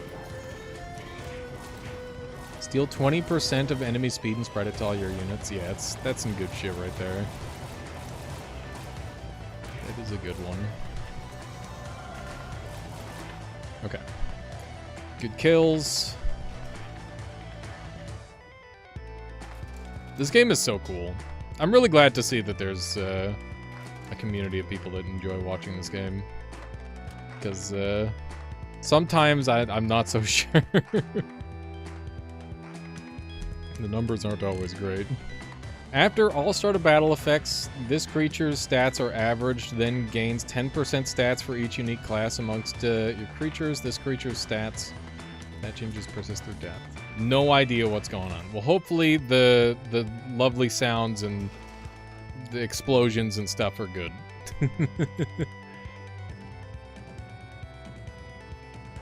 Steal 20% of enemy speed and spread it to all your units. Yeah, that's some good shit right there. That is a good one. Okay. Good kills. This game is so cool. I'm really glad to see that there's a community of people that enjoy watching this game. Because sometimes I'm not so sure. The numbers aren't always great. After all start of battle effects, this creature's stats are averaged, then gains 10% stats for each unique class amongst your creatures. This creature's stats, that changes persist through death. No idea what's going on. Well, hopefully the lovely sounds and the explosions and stuff are good.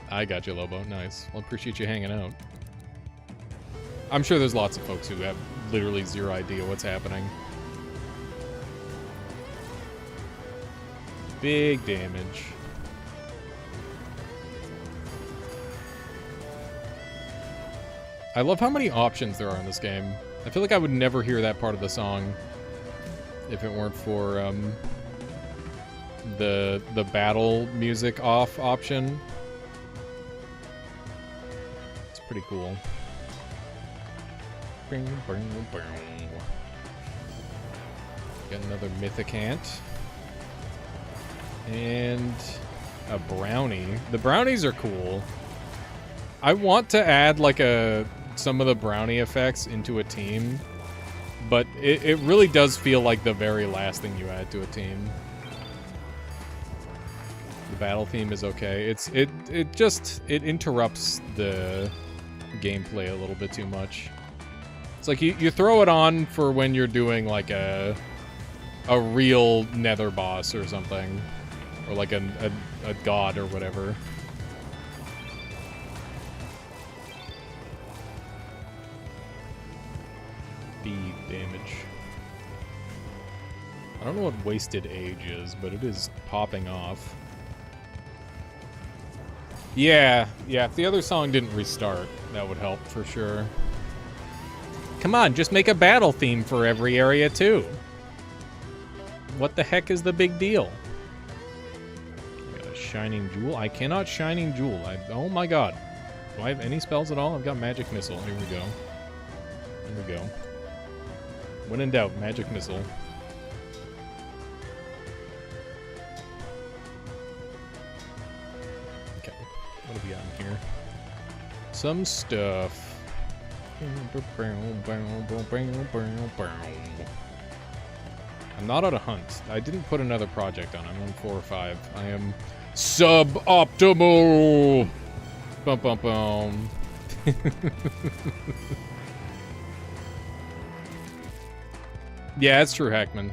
I got you, Lobo. Nice. Well, appreciate you hanging out. I'm sure there's lots of folks who have literally zero idea what's happening. Big damage. I love how many options there are in this game. I feel like I would never hear that part of the song if it weren't for the battle music off option. It's pretty cool. Got another Mythicant. And a brownie. The brownies are cool. I want to add like some of the brownie effects into a team, but it really does feel like the very last thing you add to a team. The battle theme is okay. It interrupts the gameplay a little bit too much. It's like you throw it on for when you're doing like a real nether boss or something, or like a god or whatever. Speed damage. I don't know what wasted age is, but it is popping off. Yeah, if the other song didn't restart, that would help for sure. Come on, just make a battle theme for every area too. What the heck is the big deal? Got a shining jewel. I cannot shining jewel. Oh my god. Do I have any spells at all? I've got magic missile. Here we go. Here we go. When in doubt, magic missile. Okay, what have we got in here? Some stuff. I'm not on a hunt. I didn't put another project on. I'm on 4 or 5. I am suboptimal. Bum bum bum. Yeah, it's true, Hackman.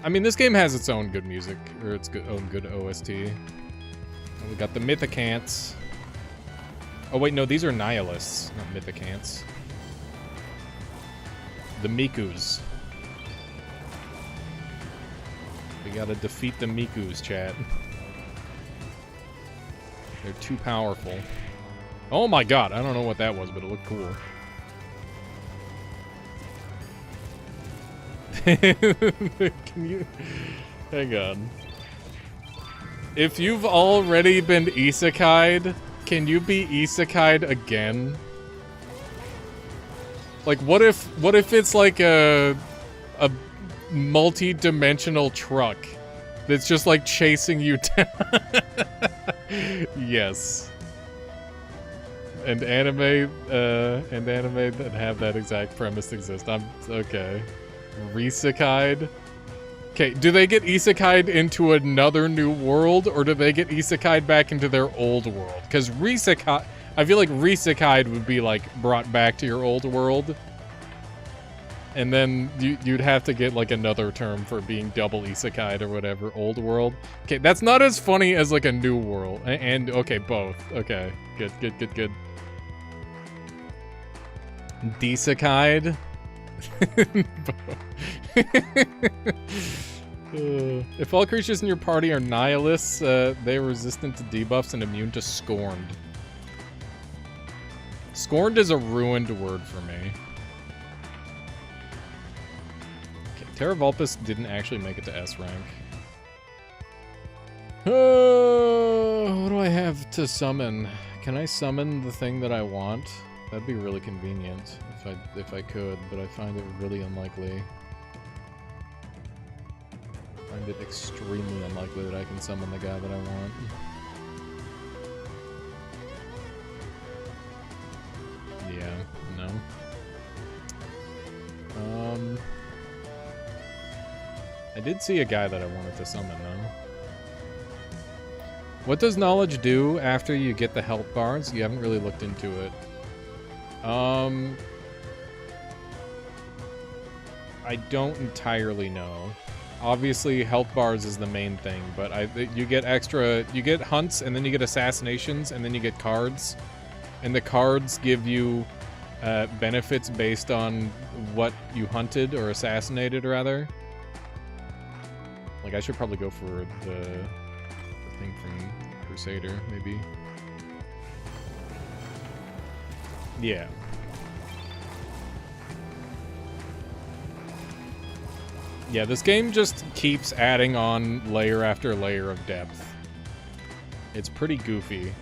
I mean, this game has its own good music, or its own good OST. And we got the Mythicants. Oh wait, no, these are Nihilists, not Mythicants. The Mikus. We gotta defeat the Mikus, chat. They're too powerful. Oh my god, I don't know what that was, but it looked cool. Can you... Hang on. If you've already been isekai'd, can you be isekai'd again? Like, what if it's like a multi-dimensional truck that's just like chasing you down? Yes. And anime that have that exact premise exist. I'm okay. Isekai'd. Okay, do they get isekai'd into another new world, or do they get isekai'd back into their old world? Because I feel like isekai'd would be like brought back to your old world, and then you'd have to get like another term for being double isekai'd or whatever. Old world. Okay, that's not as funny as like a new world. And okay, both. Okay, good. Desekai'd. If all creatures in your party are nihilists, they are resistant to debuffs and immune to scorned. Scorned is a ruined word for me. Okay, Terra Vulpus didn't actually make it to S rank. What do I have to summon? Can I summon the thing that I want? That'd be really convenient if I could, but I find it really unlikely. I find it extremely unlikely that I can summon the guy that I want. Yeah, no. I did see a guy that I wanted to summon though. What does knowledge do after you get the health bars? You haven't really looked into it. I don't entirely know. Obviously, health bars is the main thing, but you get hunts, and then you get assassinations, and then you get cards. And the cards give you benefits based on what you hunted or assassinated, rather. Like, I should probably go for the thing from Crusader, maybe. Yeah. Yeah, this game just keeps adding on layer after layer of depth. It's pretty goofy.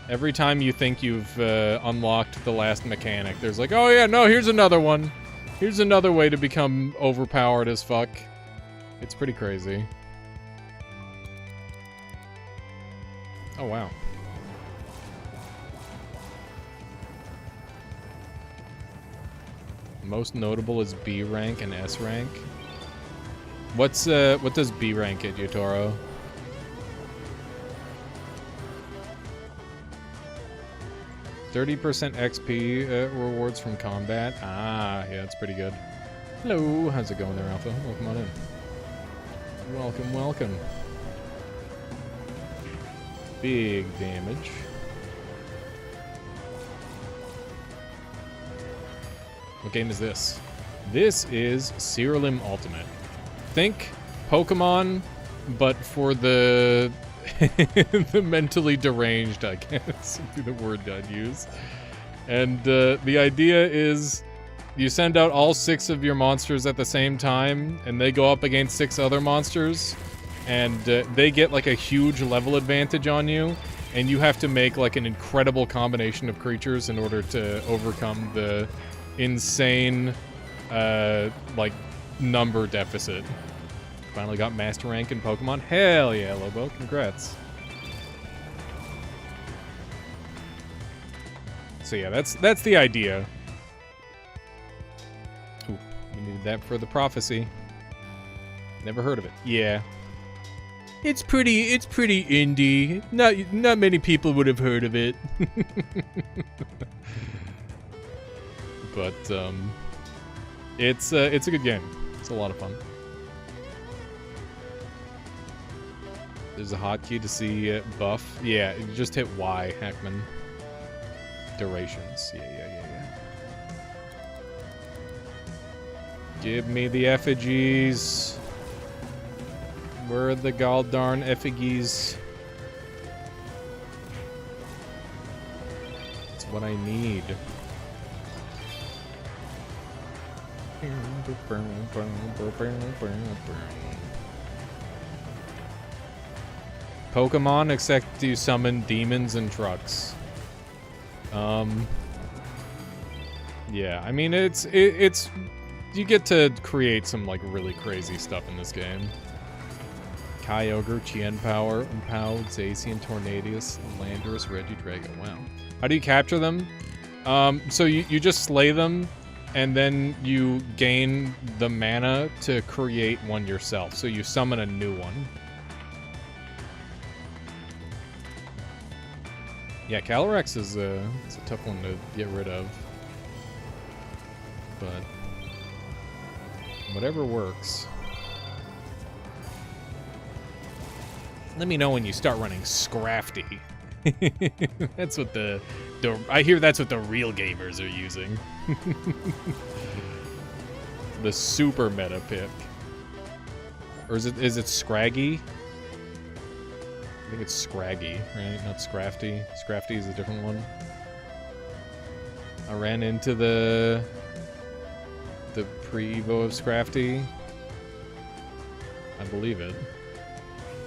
Every time you think you've unlocked the last mechanic, there's like, oh yeah, no, here's another one. Here's another way to become overpowered as fuck. It's pretty crazy. Oh, wow. Most notable is B rank and S rank. What does B rank get you, Toro? %30 XP rewards from combat. Ah, yeah, that's pretty good. Hello, how's it going there, Alpha? Welcome on in. Welcome. Big damage. What game is this? This is Siralim Ultimate. Think Pokemon, but for the the mentally deranged, I guess, would be the word I'd use. And the idea is you send out all 6 of your monsters at the same time, and they go up against 6 other monsters, and they get like a huge level advantage on you, and you have to make like an incredible combination of creatures in order to overcome the insane like number deficit. Finally got master rank in Pokemon. Hell yeah, Lobo, congrats. So yeah, that's the idea. Ooh, we needed that for the prophecy. Never heard of it. Yeah. It's pretty indie. Not many people would have heard of it. But it's a good game. It's a lot of fun. There's a hotkey to see buff. Yeah, you just hit Y, Hackman. Durations. Yeah. Give me the effigies. Where are the goldarn effigies? That's what I need. Pokemon, except you summon demons and trucks. Yeah, I mean it's you get to create some like really crazy stuff in this game. Kyogre, Chien Power, Impao, Zacian, Tornadius, Landorus, Regidrago. Wow. How do you capture them? So you just slay them, and then you gain the mana to create one yourself. So you summon a new one. Yeah, Calyrex is it's a tough one to get rid of. But whatever works. Let me know when you start running Scrafty. That's what the I hear that's what the real gamers are using. The super meta pick. Or is it Scraggy? I think it's Scraggy, right? Not Scrafty. Scrafty is a different one. I ran into the pre-evo of Scrafty. I believe it.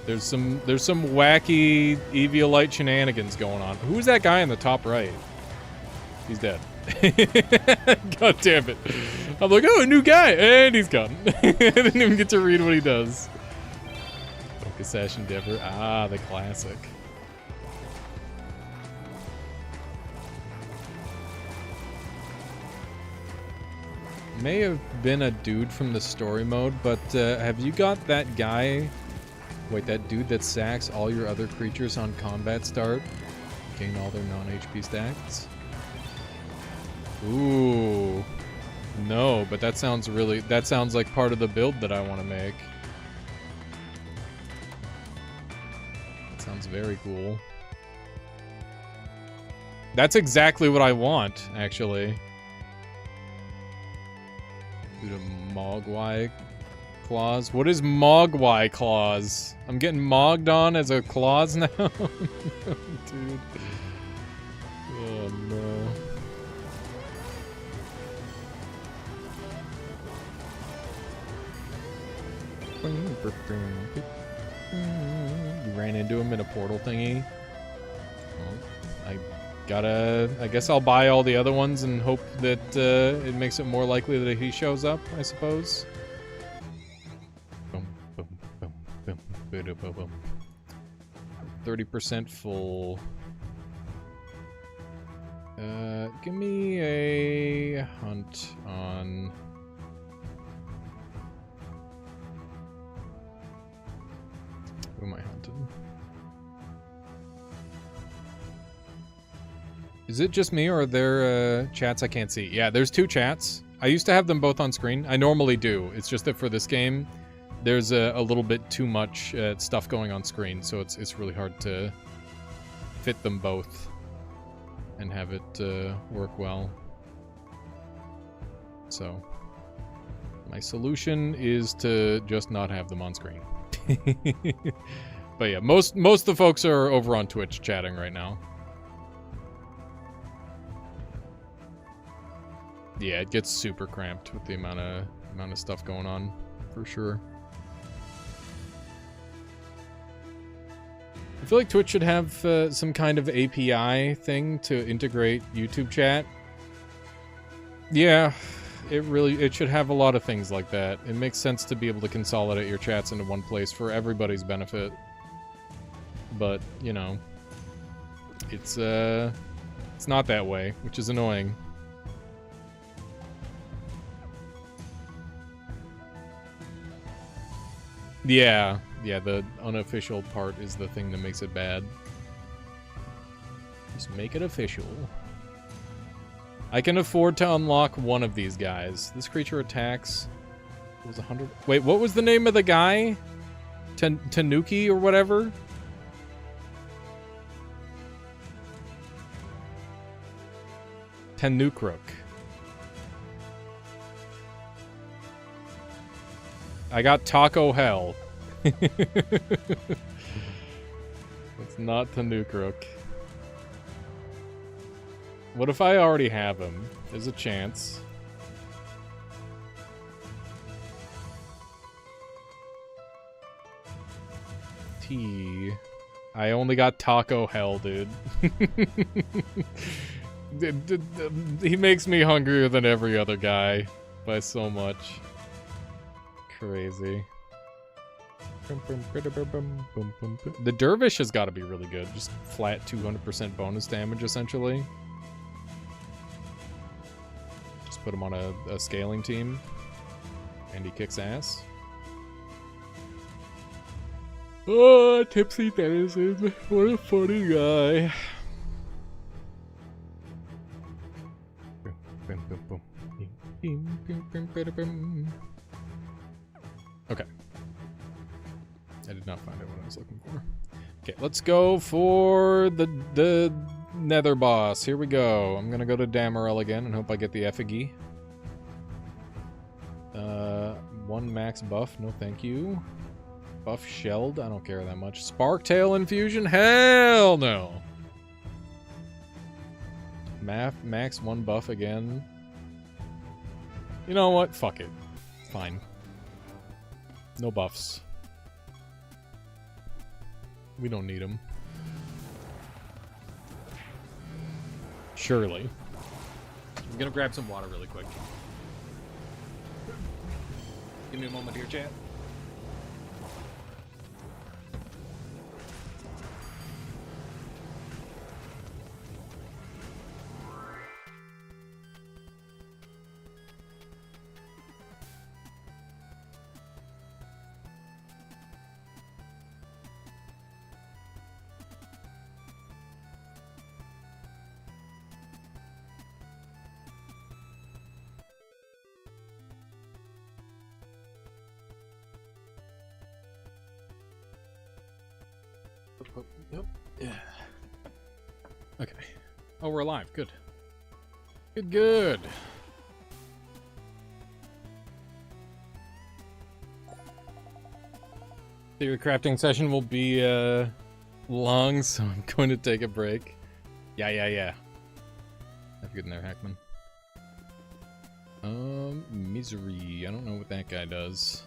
There's some wacky Eviolite shenanigans going on. Who's that guy in the top right? He's dead. God damn it. I'm like, oh, a new guy, and he's gone. I didn't even get to read what he does. Focus Sash Endeavor. Ah, the classic. May have been a dude from the story mode, but have you got that guy? Wait, that dude that sacks all your other creatures on combat start? Gain all their non-HP stats? Ooh. No, but that sounds like part of the build that I want to make. That sounds very cool. That's exactly what I want, actually. Do the Mogwai claws. What is Mogwai claws? I'm getting mogged on as a claws now? Dude. Oh no. You ran into him in a portal thingy. Well, I guess I'll buy all the other ones and hope that it makes it more likely that he shows up, I suppose. Boom, boom, boom, boom, boom, boom, boom. 30% full. Give me a hunt on... Who am I hunting? Is it just me, or are there chats I can't see? Yeah, there's two chats. I used to have them both on screen. I normally do. It's just that for this game, there's a little bit too much stuff going on screen, so it's really hard to fit them both and have it work well. So, my solution is to just not have them on screen. But yeah, most of the folks are over on Twitch chatting right now. Yeah, it gets super cramped with the amount of stuff going on, for sure. I feel like Twitch should have some kind of API thing to integrate YouTube chat. Yeah, it should have a lot of things like that. It makes sense to be able to consolidate your chats into one place for everybody's benefit. But, you know, it's not that way, which is annoying. Yeah, the unofficial part is the thing that makes it bad. Just make it official. I can afford to unlock one of these guys. This creature attacks... It was 100... Wait, what was the name of the guy? Tanuki or whatever. Tanukruk. I got Taco Hell. It's not Tanukruk. What if I already have him? There's a chance. T. I only got Taco Hell, dude. He makes me hungrier than every other guy by so much. Crazy. The Dervish has got to be really good. Just flat 200% bonus damage, essentially. Just put him on a scaling team. And he kicks ass. Oh, Tipsy Denizen. What a funny guy. Okay. I did not find out what I was looking for. Okay, let's go for the Nether boss. Here we go. I'm gonna go to Damarel again and hope I get the effigy. 1 max buff, no thank you. Buff shelled, I don't care that much. Sparktail infusion, hell no. Max 1 buff again. You know what? Fuck it. Fine. No buffs. We don't need them. Surely. I'm gonna grab some water really quick. Give me a moment here, chat. Nope. Yeah. Okay. Oh, we're alive. Good. Good. Theory crafting session will be long, so I'm going to take a break. Yeah. Have good in there, Hackman. Misery. I don't know what that guy does.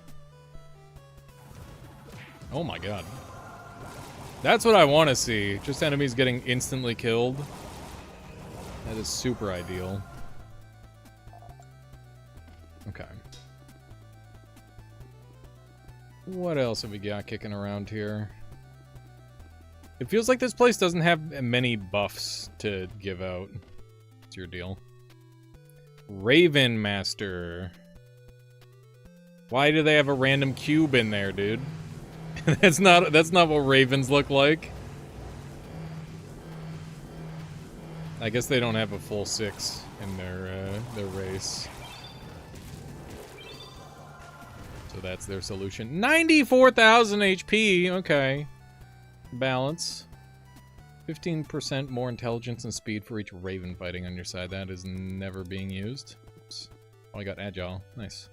Oh my god. That's what I want to see. Just enemies getting instantly killed. That is super ideal. Okay. What else have we got kicking around here? It feels like this place doesn't have many buffs to give out. What's your deal? Raven Master. Why do they have a random cube in there, dude? That's not what ravens look like. I guess they don't have a full 6 in their race. So that's their solution. 94,000 HP. Okay. Balance. 15% more intelligence and speed for each raven fighting on your side. That is never being used. Oops. Oh, I got agile. Nice.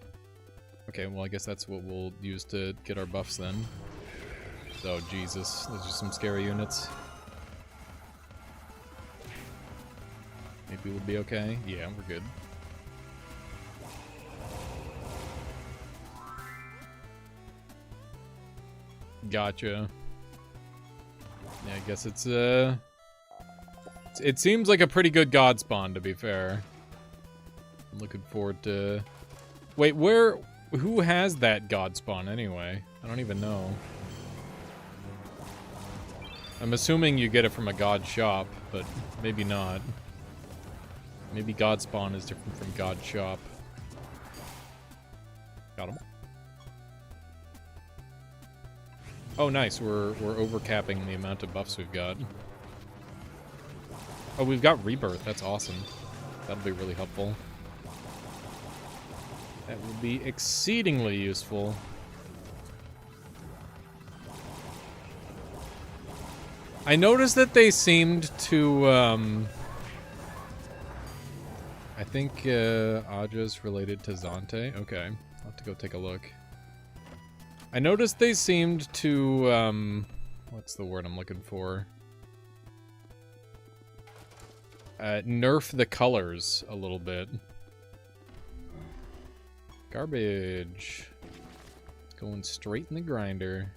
Okay, well I guess that's what we'll use to get our buffs then. Oh, Jesus. Those are some scary units. Maybe we'll be okay. Yeah, we're good. Gotcha. Yeah, I guess it's, it seems like a pretty good god spawn, to be fair. I'm looking forward to... Wait, who has that god spawn, anyway? I don't even know. I'm assuming you get it from a god shop, but maybe not. Maybe god spawn is different from god shop. Got him. Oh, nice. We're overcapping the amount of buffs we've got. Oh, we've got rebirth. That's awesome. That'll be really helpful. That will be exceedingly useful. I noticed that they seemed to, I think, Aja's related to Zante. Okay, I'll have to go take a look. I noticed they seemed to, what's the word I'm looking for? Nerf the colors a little bit. Garbage. It's going straight in the grinder.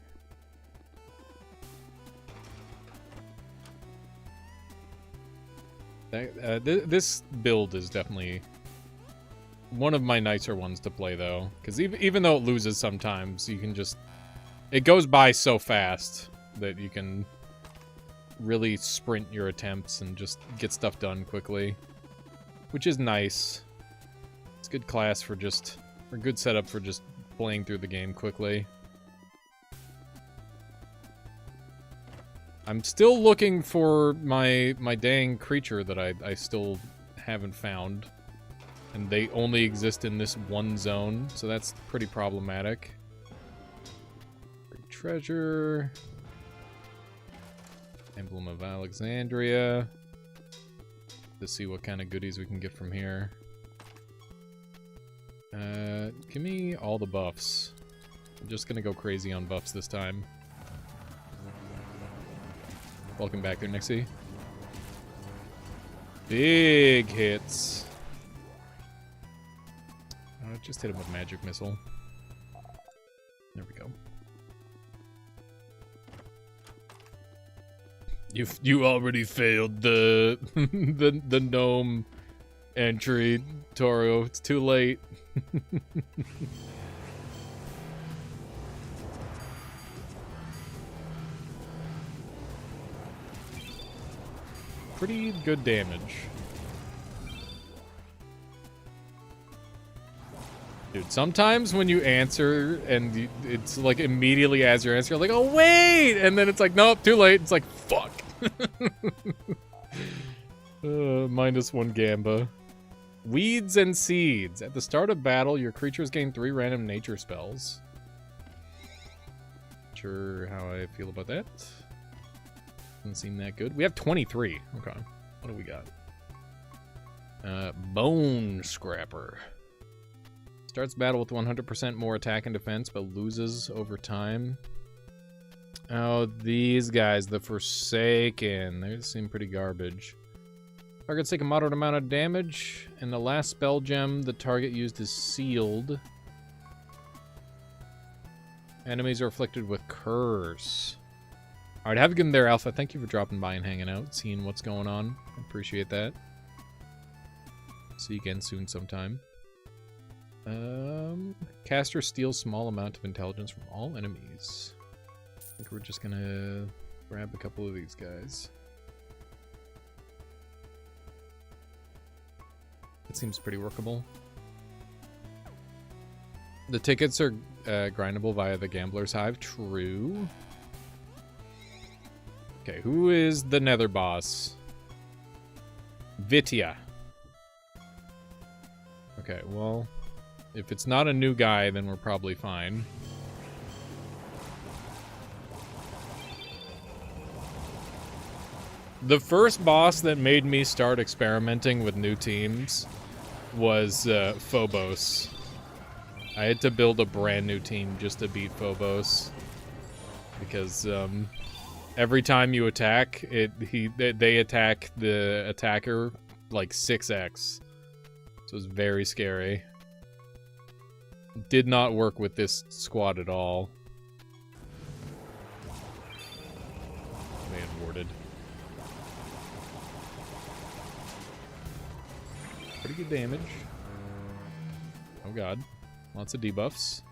This build is definitely one of my nicer ones to play, though. Because even though it loses sometimes, you can just... It goes by so fast that you can really sprint your attempts and just get stuff done quickly. Which is nice. It's good class for just... Or good setup for just playing through the game quickly. I'm still looking for my dang creature that I still haven't found. And they only exist in this one zone, so that's pretty problematic. Great treasure. Emblem of Alexandria. Let's see what kind of goodies we can get from here. Give me all the buffs. I'm just gonna go crazy on buffs this time. Welcome back there, Nixie. Big hits. Just hit him with magic missile. There we go. You already failed the the gnome entry, Toro. It's too late. Pretty good damage. Dude, sometimes when you answer and it's like immediately as you answer, you're like, oh wait! And then it's like, nope, too late. It's like, fuck. -1 Gamba. Weeds and Seeds. At the start of battle, your creatures gain 3 random nature spells. Not sure how I feel about that. Doesn't seem that good. We have 23. Okay. What do we got? Bone Scrapper. Starts battle with 100% more attack and defense, but loses over time. Oh, these guys, the Forsaken. They seem pretty garbage. Targets take a moderate amount of damage, and the last spell gem the target used is sealed. Enemies are afflicted with curse. Alright, have a good one there, Alpha. Thank you for dropping by and hanging out, seeing what's going on. I appreciate that. See you again soon sometime. Caster steals small amount of intelligence from all enemies. I think we're just gonna grab a couple of these guys. It seems pretty workable. The tickets are grindable via the Gambler's Hive. True. Okay, who is the Nether boss? Vitya. Okay, well, if it's not a new guy, then we're probably fine. The first boss that made me start experimenting with new teams was Phobos. I had to build a brand new team just to beat Phobos. Because every time you attack, they attack the attacker like 6x. So it was very scary. Did not work with this squad at all. Man warded. Pretty good damage. Oh god. Lots of debuffs.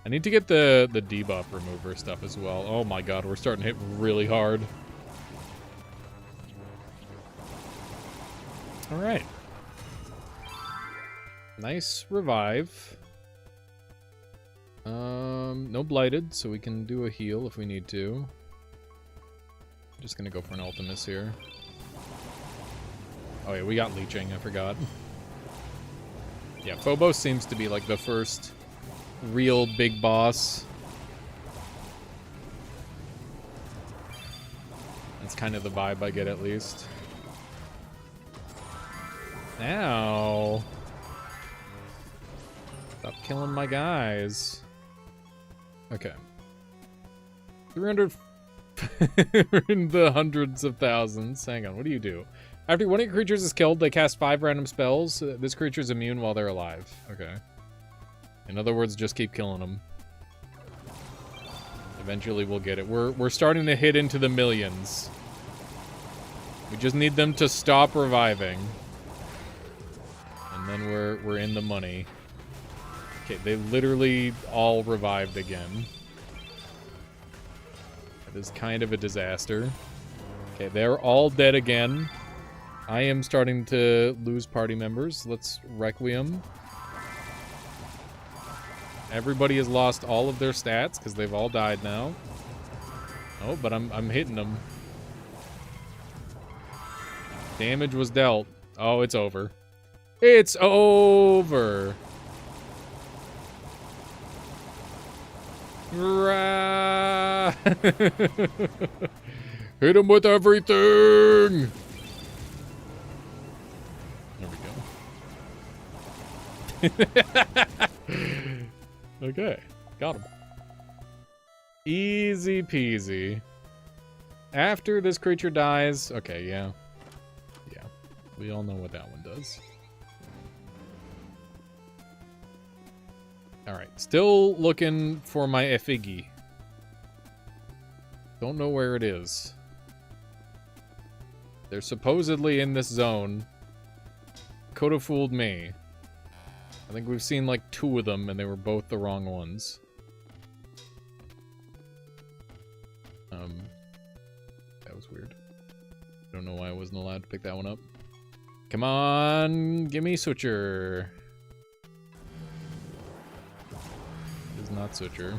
I need to get the debuff remover stuff as well. Oh my god, we're starting to hit really hard. Alright. Nice revive. No blighted, so we can do a heal if we need to. I'm just gonna go for an Ultimus here. Oh yeah, we got leeching, I forgot. Yeah, Phobos seems to be like the first real big boss. That's kind of the vibe I get, at least. Ow. Stop killing my guys. Okay. 300 in the hundreds of thousands. Hang on, what do you do? After one of your creatures is killed, they cast 5 random spells. This creature is immune while they're alive. Okay. In other words, just keep killing them. Eventually we'll get it. We're starting to hit into the millions. We just need them to stop reviving. And then we're in the money. Okay, they literally all revived again. That is kind of a disaster. Okay, they're all dead again. I am starting to lose party members. Let's Requiem. Everybody has lost all of their stats because they've all died now. Oh, but I'm hitting them. Damage was dealt. Oh, it's over. It's over. Hit him with everything. There we go. Okay, got him. Easy peasy. After this creature dies... Okay, yeah. Yeah, we all know what that one does. Alright, still looking for my Efigi. Don't know where it is. They're supposedly in this zone. Could have fooled me. I think we've seen like 2 of them and they were both the wrong ones. That was weird. Don't know why I wasn't allowed to pick that one up. Come on, give me Switcher. It is not Switcher.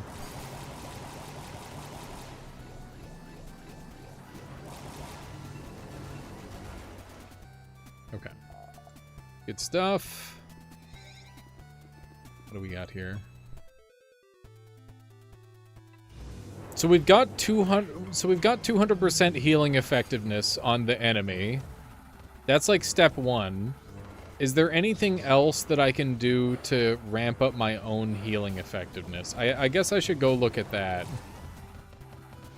Okay. Good stuff. What do we got here? So we've got 200% healing effectiveness on the enemy. That's like step 1. Is there anything else that I can do to ramp up my own healing effectiveness? I guess I should go look at that.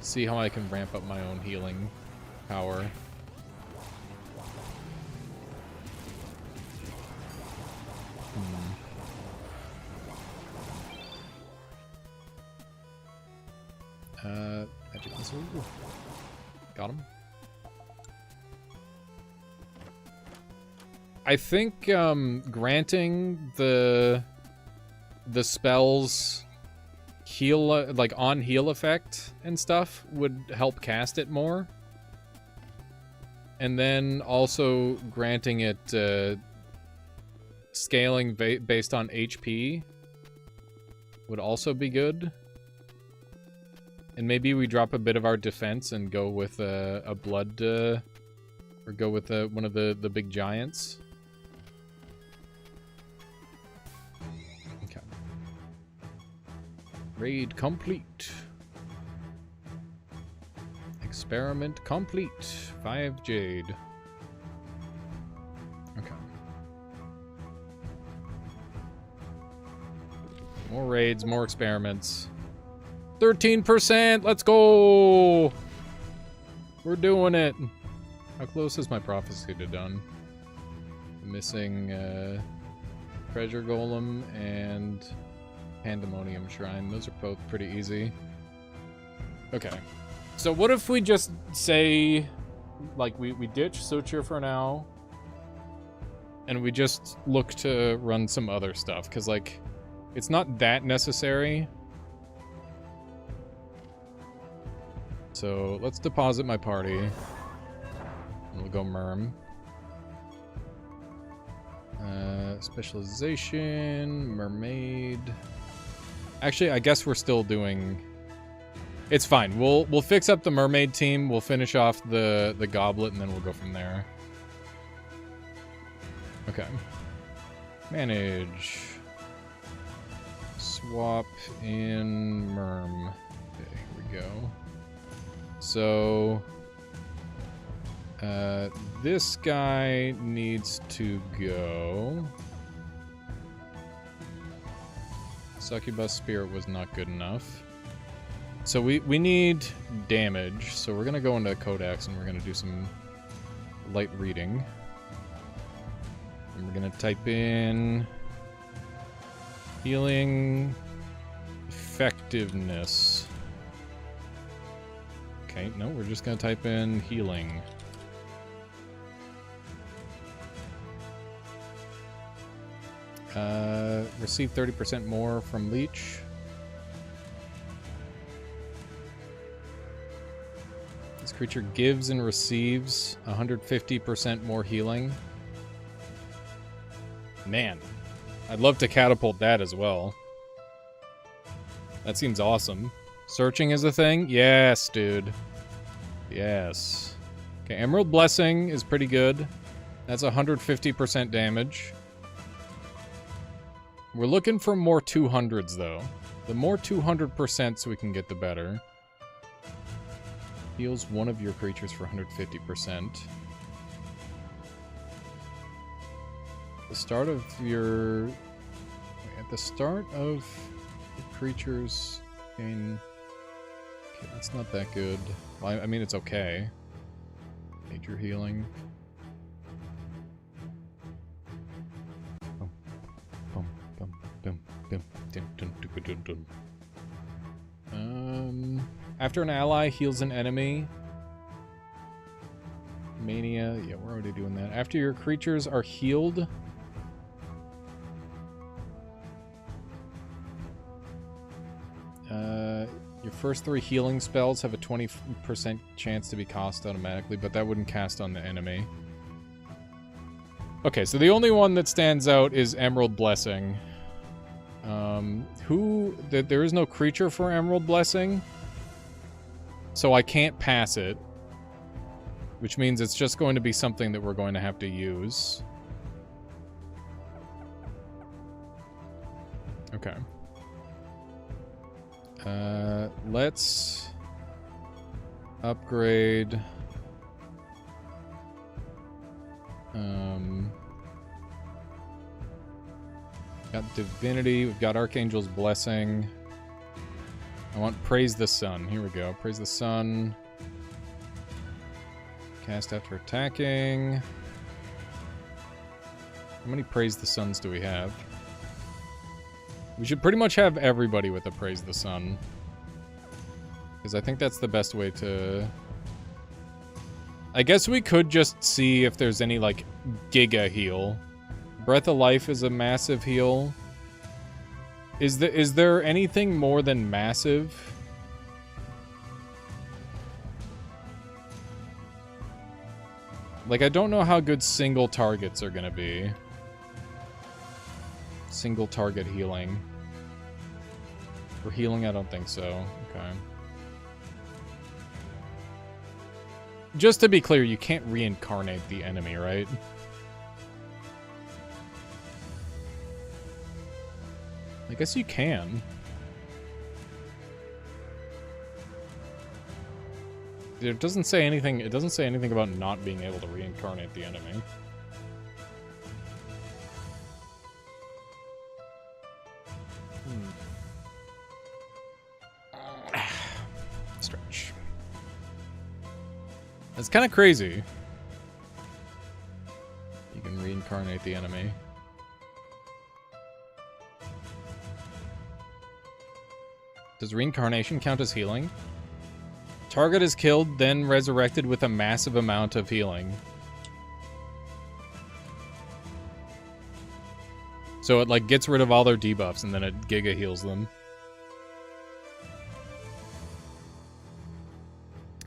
See how I can ramp up my own healing power. Magic missile. Got him. I think granting the spells heal, like on heal effect and stuff would help cast it more. And then also granting it scaling based on HP would also be good. And maybe we drop a bit of our defense and go with a blood, or go with one of the big giants. Okay. Raid complete. Experiment complete. 5 jade. Okay. More raids, more experiments. 13%! Let's go! We're doing it! How close is my prophecy to done? Missing treasure golem and pandemonium shrine. Those are both pretty easy. Okay. So what if we just say, like, we ditch Suture for now, and we just look to run some other stuff, because, like, it's not that necessary. So let's deposit my party. And we'll go Merm. Specialization, mermaid. Actually, I guess we're still doing... It's fine. We'll fix up the mermaid team. We'll finish off the goblet, and then we'll go from there. Okay. Manage. Swap in Merm. Okay, here we go. So This guy needs to go. Succubus Spirit was not good enough. So we need damage, so we're gonna go into Codex and we're gonna do some light reading. And we're gonna type in healing effectiveness. Okay, no, we're just gonna type in healing. Receive 30% more from Leech. This creature gives and receives 150% more healing. Man, I'd love to catapult that as well. That seems awesome. Searching is a thing? Yes, dude. Yes. Okay, Emerald Blessing is pretty good. That's 150% damage. We're looking for more 200s, though. The more 200% we can get, the better. Heals one of your creatures for 150%. The start of your... At the start of the creature's gain... Okay, that's not that good. Well, I mean, it's okay. Major healing. After an ally heals an enemy. Mania. Yeah, we're already doing that. After your creatures are healed. Your first 3 healing spells have a 20% chance to be cast automatically, but that wouldn't cast on the enemy. Okay, so the only one that stands out is Emerald Blessing. There is no creature for Emerald Blessing, so I can't pass it, which means it's just going to be something that we're going to have to use. Okay. Let's upgrade. Got Divinity, we've got Archangel's Blessing. I want Praise the Sun. Here we go. Praise the Sun. Cast after attacking. How many Praise the Suns do we have? We should pretty much have everybody with a Praise the Sun. Because I think that's the best way to... I guess we could just see if there's any, like, Giga heal. Breath of Life is a massive heal. Is there anything more than massive? Like, I don't know how good single targets are gonna be. Single target healing. For healing, I don't think so. Okay. Just to be clear, you can't reincarnate the enemy, right? I guess you can. It doesn't say anything. It doesn't say anything about not being able to reincarnate the enemy. Stretch. That's kind of crazy. You can reincarnate the enemy. Does reincarnation count as healing? Target is killed, then resurrected with a massive amount of healing. So it, like, gets rid of all their debuffs, and then it giga heals them.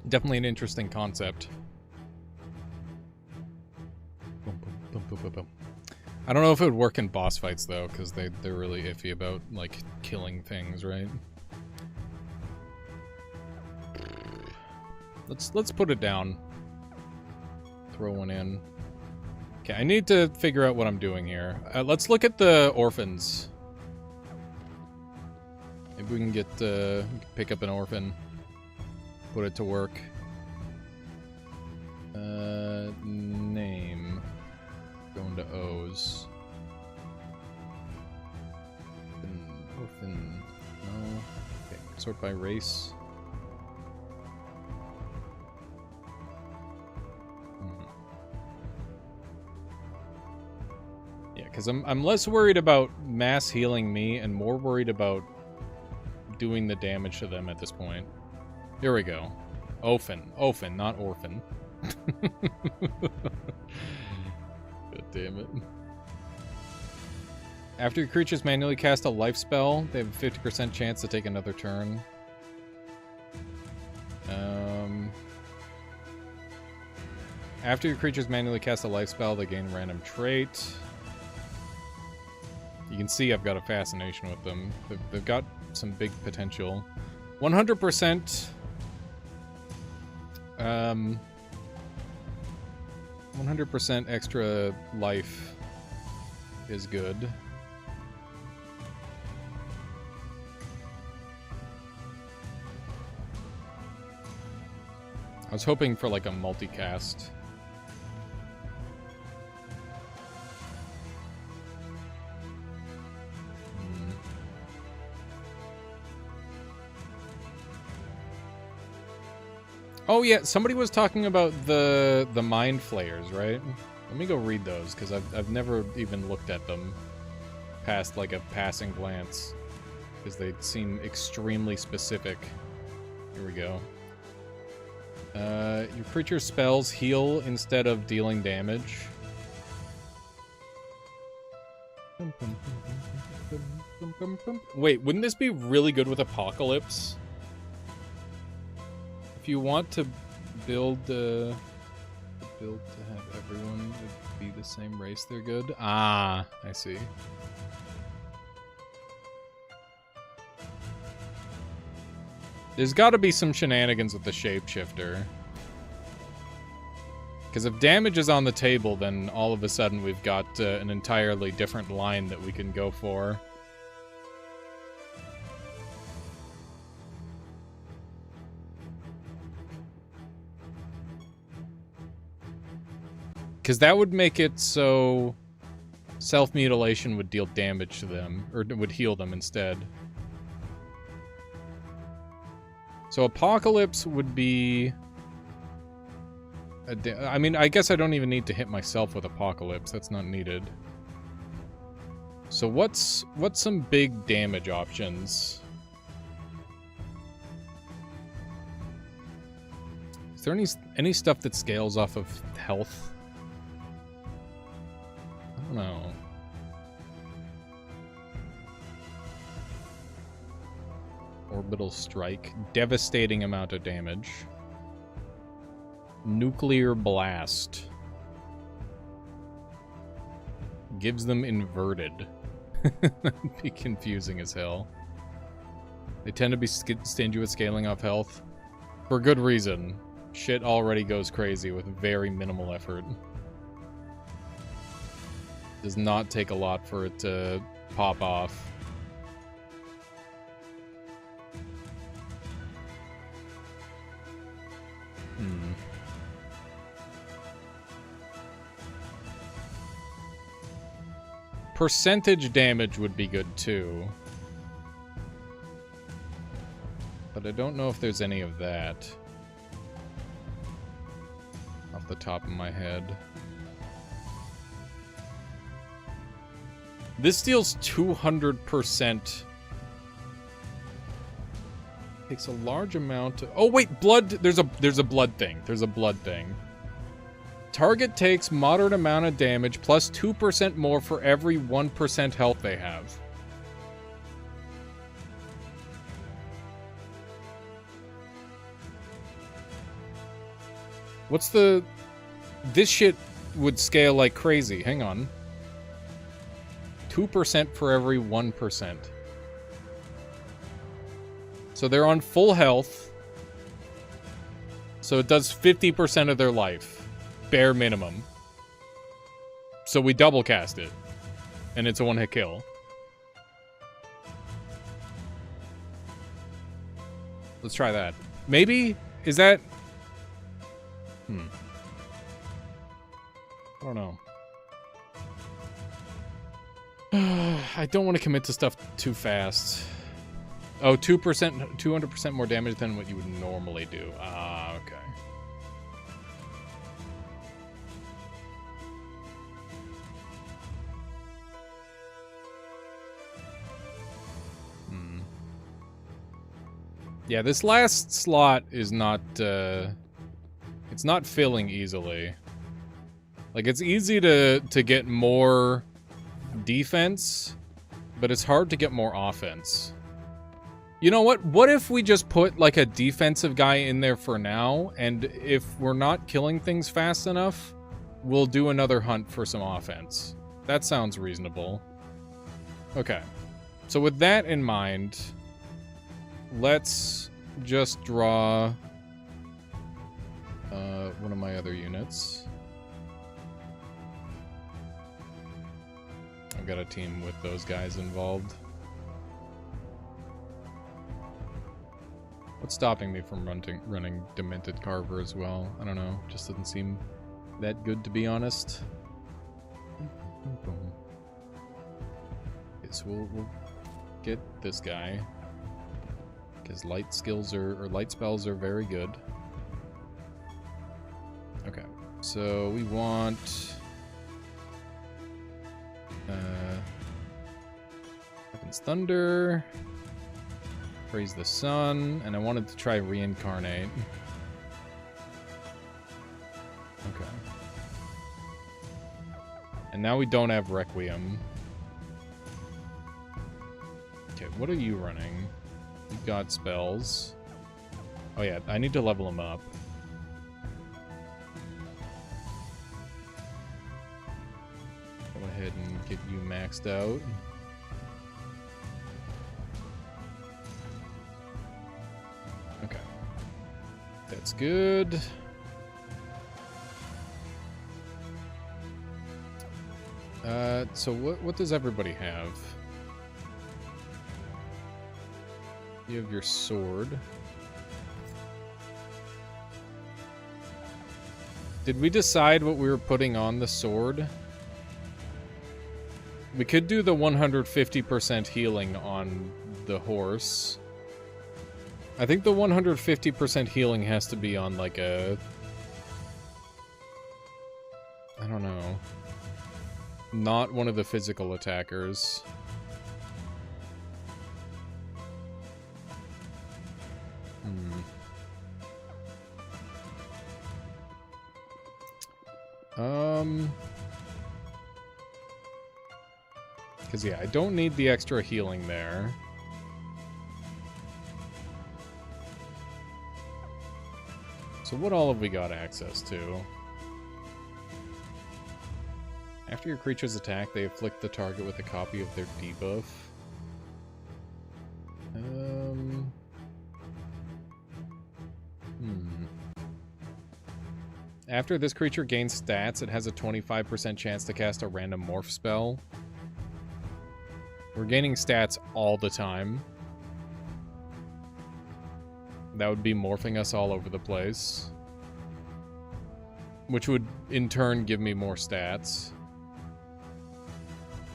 Definitely an interesting concept. I don't know if it would work in boss fights, though, because they're really iffy about, like, killing things, right? Let's put it down. Throw one in. Okay, I need to figure out what I'm doing here. Let's look at the orphans. Maybe we can get pick up an orphan, put it to work. Name. Going to O's. Orphan. No. Okay. Sort by race. Yeah, because I'm less worried about mass healing me and more worried about doing the damage to them at this point. Here we go. Ophan, not orphan. God damn it. After your creatures manually cast a life spell, they have a 50% chance to take another turn. After your creatures manually cast a life spell, they gain a random trait. You can see I've got a fascination with them. They've got some big potential. 100%. 100% extra life is good. I was hoping for like a multicast. Oh yeah, somebody was talking about the mind flayers, right? Let me go read those because I've never even looked at them past like a passing glance because they seem extremely specific. Here we go. Your creature's spells heal instead of dealing damage. Wait, wouldn't this be really good with Apocalypse? If you want to build to have everyone be the same race, they're good. Ah, I see. There's got to be some shenanigans with the shapeshifter. Because if damage is on the table, then all of a sudden we've got an entirely different line that we can go for. Because that would make it so self-mutilation would deal damage to them, or would heal them instead. So Apocalypse would be... I mean, I guess I don't even need to hit myself with Apocalypse. That's not needed. So what's some big damage options? Is there any stuff that scales off of health? I don't know. Orbital strike. Devastating amount of damage. Nuclear blast. Gives them inverted. That'd be confusing as hell. They tend to be stingy with scaling off health. For good reason. Shit already goes crazy with very minimal effort. Does not take a lot for it to pop off. Percentage damage would be good too. But I don't know if there's any of that. Off the top of my head. This deals 200%. Takes a large amount of... Oh wait, blood! There's a blood thing. There's a blood thing. Target takes moderate amount of damage plus 2% more for every 1% health they have. What's the... This shit would scale like crazy. Hang on. 2% for every 1%. So they're on full health. So it does 50% of their life. Bare minimum. So we double cast it. And it's a one-hit kill. Let's try that. Maybe? Is that... I don't know. I don't want to commit to stuff too fast. Oh, 2%, 200% more damage than what you would normally do. Ah, okay. Yeah, this last slot is not, it's not filling easily. Like, it's easy to get more defense, but it's hard to get more offense. You know what? What if we just put, like, a defensive guy in there for now, and if we're not killing things fast enough, we'll do another hunt for some offense. That sounds reasonable. Okay. So with that in mind, let's just draw one of my other units. I've got a team with those guys involved. What's stopping me from running Demented Carver as well? I don't know. Just doesn't seem that good, to be honest. Okay, so we'll get this guy. His light skills or light spells are very good. Okay, so we want Heaven's Thunder, Praise the Sun, and I wanted to try Reincarnate. Okay. And now we don't have Requiem. Okay, what are you running? You've got spells. Oh yeah, I need to level them up. Go ahead and get you maxed out. Okay. That's good. So what does everybody have? You have your sword. Did we decide what we were putting on the sword? We could do the 150% healing on the horse. I think the 150% healing has to be on like a... I don't know. Not one of the physical attackers. Because, yeah, I don't need the extra healing there. So what all have we got access to? After your creature's attack, they afflict the target with a copy of their debuff. After this creature gains stats, it has a 25% chance to cast a random morph spell. We're gaining stats all the time. That would be morphing us all over the place. Which would, in turn, give me more stats.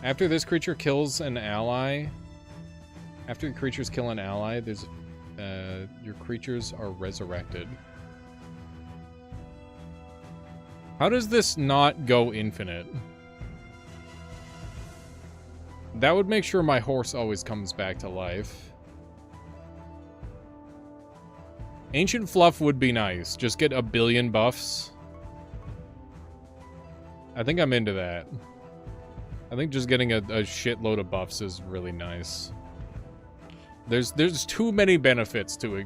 After this creature kills an ally... After your creatures kill an ally, there's... your creatures are resurrected. How does this not go infinite? That would make sure my horse always comes back to life. Ancient Fluff would be nice. Just get a billion buffs. I think I'm into that. I think just getting a shitload of buffs is really nice. There's too many benefits to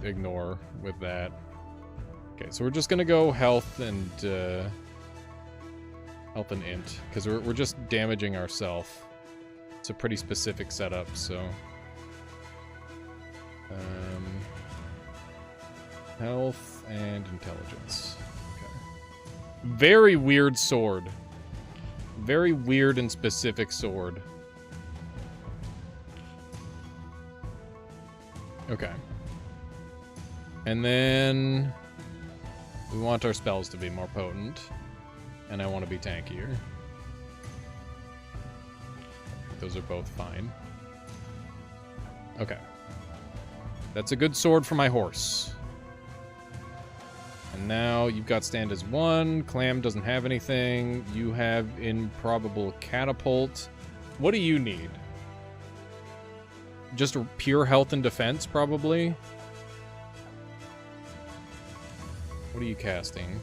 ignore with that. Okay, so we're just gonna go health and int, because we're just damaging ourselves. It's a pretty specific setup, so health and intelligence. Okay. Very weird sword. Very weird and specific sword. Okay. And then we want our spells to be more potent. and I want to be tankier. Those are both fine. Okay. That's a good sword for my horse. And now you've got stand as 1. Clam doesn't have anything. You have improbable catapult. What do you need? Just a pure health and defense, probably? What are you casting?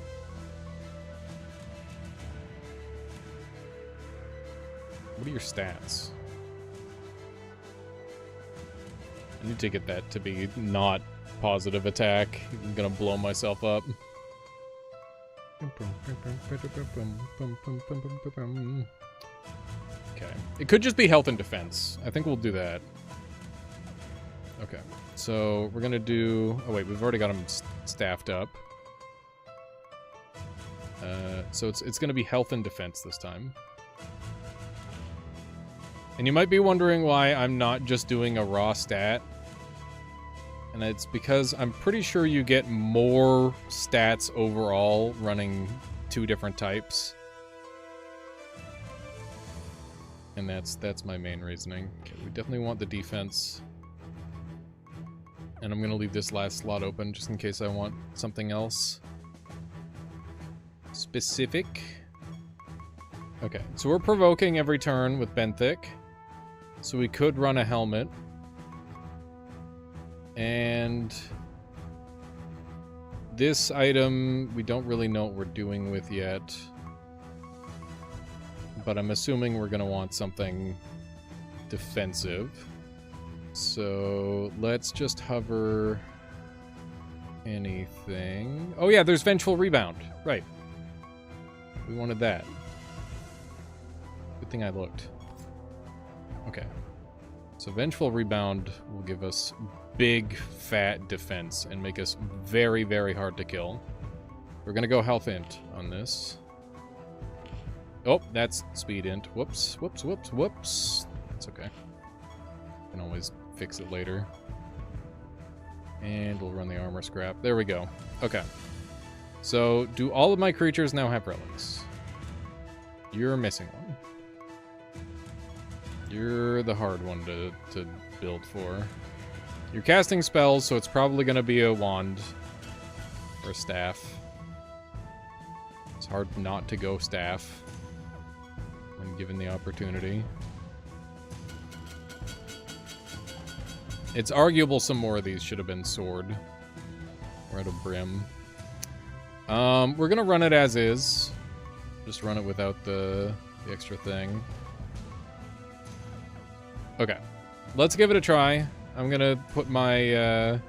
What are your stats? I need to get that to be not positive attack. I'm gonna blow myself up. Okay. It could just be health and defense. I think we'll do that. Okay. So we're gonna do... Oh wait, we've already got him staffed up. So it's gonna be health and defense this time. And you might be wondering why I'm not just doing a raw stat. And it's because I'm pretty sure you get more stats overall running 2 different types. And that's my main reasoning. Okay, we definitely want the defense. And I'm gonna leave this last slot open just in case I want something else specific. Okay, so we're provoking every turn with Benthic. So we could run a helmet. And this item, we don't really know what we're doing with yet. But I'm assuming we're going to want something defensive. So let's just hover anything. Oh yeah, there's Vengeful Rebound. Right. We wanted that. Good thing I looked. Okay. So Vengeful Rebound will give us big, fat defense and make us very, very hard to kill. We're gonna go Health Int on this. Oh, that's Speed Int. Whoops, whoops, whoops, whoops. It's okay. Can always fix it later. And we'll run the Armor Scrap. There we go. Okay. So, do all of my creatures now have relics? You're missing one. You're the hard one to build for. You're casting spells, so it's probably going to be a wand or a staff. It's hard not to go staff when given the opportunity. It's arguable some more of these should have been sword or at a brim. We're going to run it as is. Just run it without the extra thing. Okay, let's give it a try. I'm gonna put my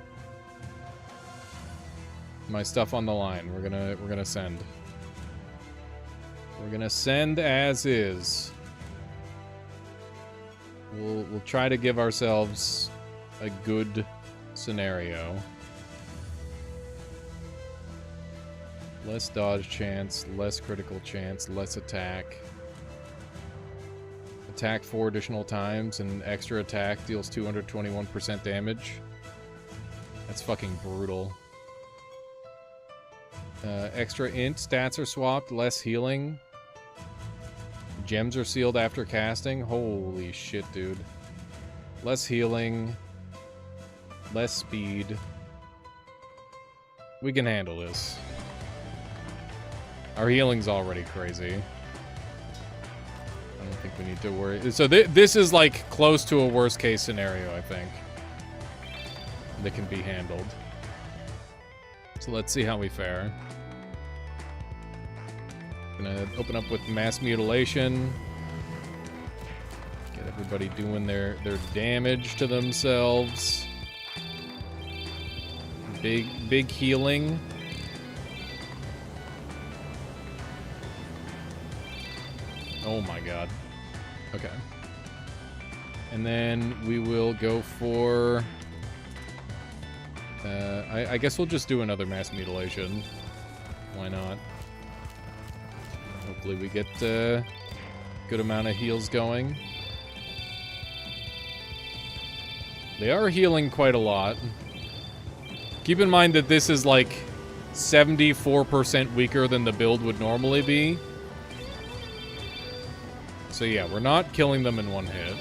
my stuff on the line. We're gonna send. We're gonna send as is. We'll try to give ourselves a good scenario. Less dodge chance, less critical chance, less attack. Attack 4 additional times, and extra attack deals 221% damage. That's fucking brutal. Extra int, stats are swapped, less healing. Gems are sealed after casting. Holy shit, dude. Less healing. Less speed. We can handle this. Our healing's already crazy. I don't think we need to worry. So this is like close to a worst case scenario, I think. That can be handled. So let's see how we fare. Gonna open up with mass mutilation. Get everybody doing their damage to themselves. Big healing. Oh my god. Okay. And then we will go for... I guess we'll just do another mass mutilation. Why not? Hopefully we get a good amount of heals going. They are healing quite a lot. Keep in mind that this is like 74% weaker than the build would normally be. So yeah, we're not killing them in one hit.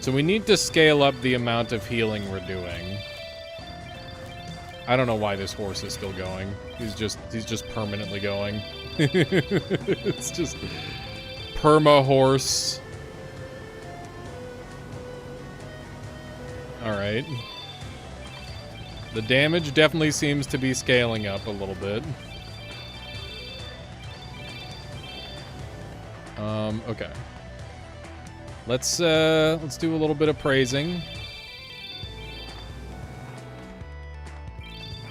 So we need to scale up the amount of healing we're doing. I don't know why this horse is still going. He's just permanently going. It's just perma horse. All right. The damage definitely seems to be scaling up a little bit. Okay. Let's do a little bit of praising.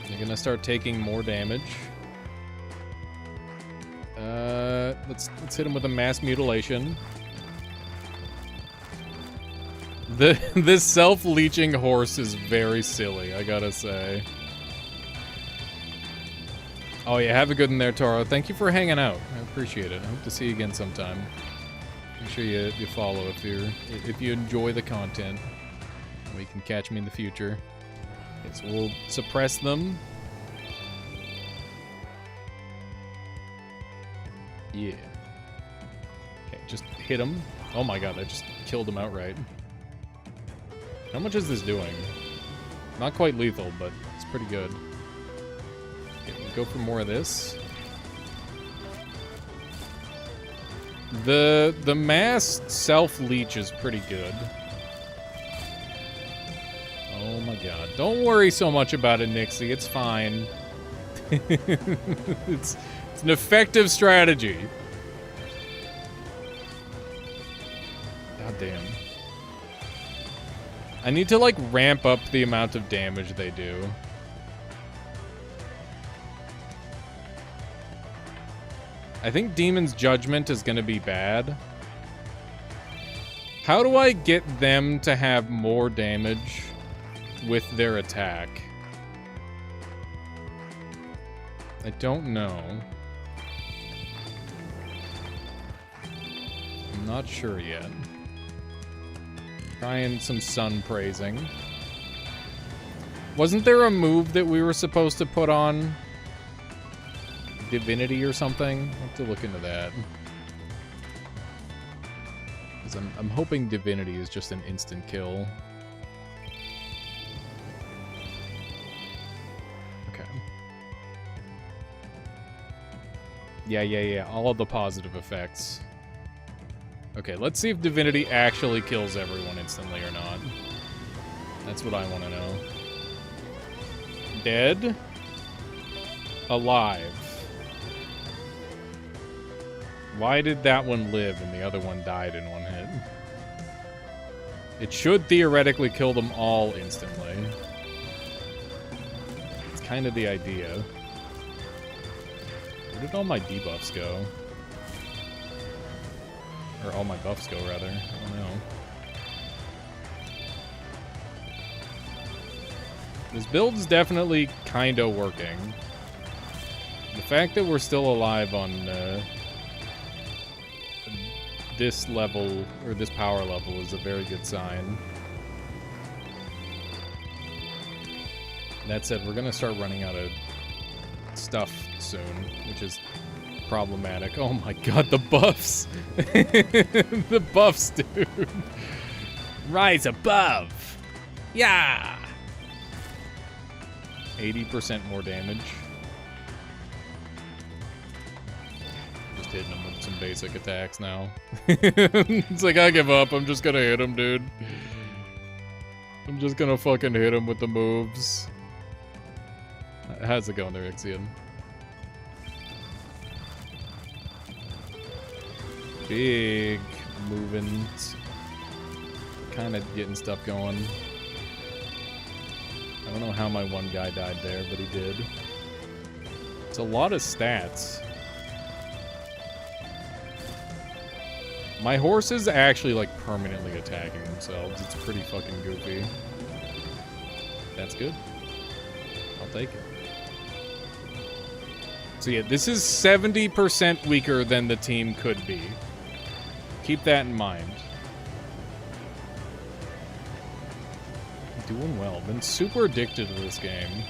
You're gonna start taking more damage. Let's hit him with a mass mutilation. This self-leeching horse is very silly, I gotta say. Oh yeah, have a good one there, Toro. Thank you for hanging out. I appreciate it. I hope to see you again sometime. Make sure you follow if you enjoy the content. You can catch me in the future. Okay, so we'll suppress them. Yeah. Okay, just hit him. Oh my god, I just killed him outright. How much is this doing? Not quite lethal, but it's pretty good. Okay, we'll go for more of this. The mass self-leech is pretty good. Oh my god. Don't worry so much about it, Nixie. It's fine. It's an effective strategy. God damn. I need to, like, ramp up the amount of damage they do. I think Demon's Judgment is gonna be bad. How do I get them to have more damage with their attack? I don't know. I'm not sure yet. Trying some sun praising. Wasn't there a move that we were supposed to put on Divinity or something? I'll have to look into that. Because I'm hoping Divinity is just an instant kill. Okay. Yeah. All of the positive effects. Okay, let's see if Divinity actually kills everyone instantly or not. That's what I want to know. Dead? Alive. Why did that one live and the other one died in one hit? It should theoretically kill them all instantly. It's kind of the idea. Where did all my debuffs go? Or all my buffs go, rather. I don't know. This build's definitely kind of working. The fact that we're still alive on this level, or this power level, is a very good sign. That said, we're gonna start running out of stuff soon, which is problematic. Oh my god, the buffs! The buffs, dude! Rise above! Yeah! 80% more damage. Just hitting him with some basic attacks now. It's like, I give up. I'm just gonna hit him, dude. I'm just gonna fucking hit him with the moves. How's it going there, Ixion? Big movement. Kind of getting stuff going. I don't know how my one guy died there, but he did. It's a lot of stats. My horse is actually, like, permanently attacking themselves. It's pretty fucking goofy. That's good. I'll take it. So yeah, this is 70% weaker than the team could be. Keep that in mind. Doing well. Been super addicted to this game.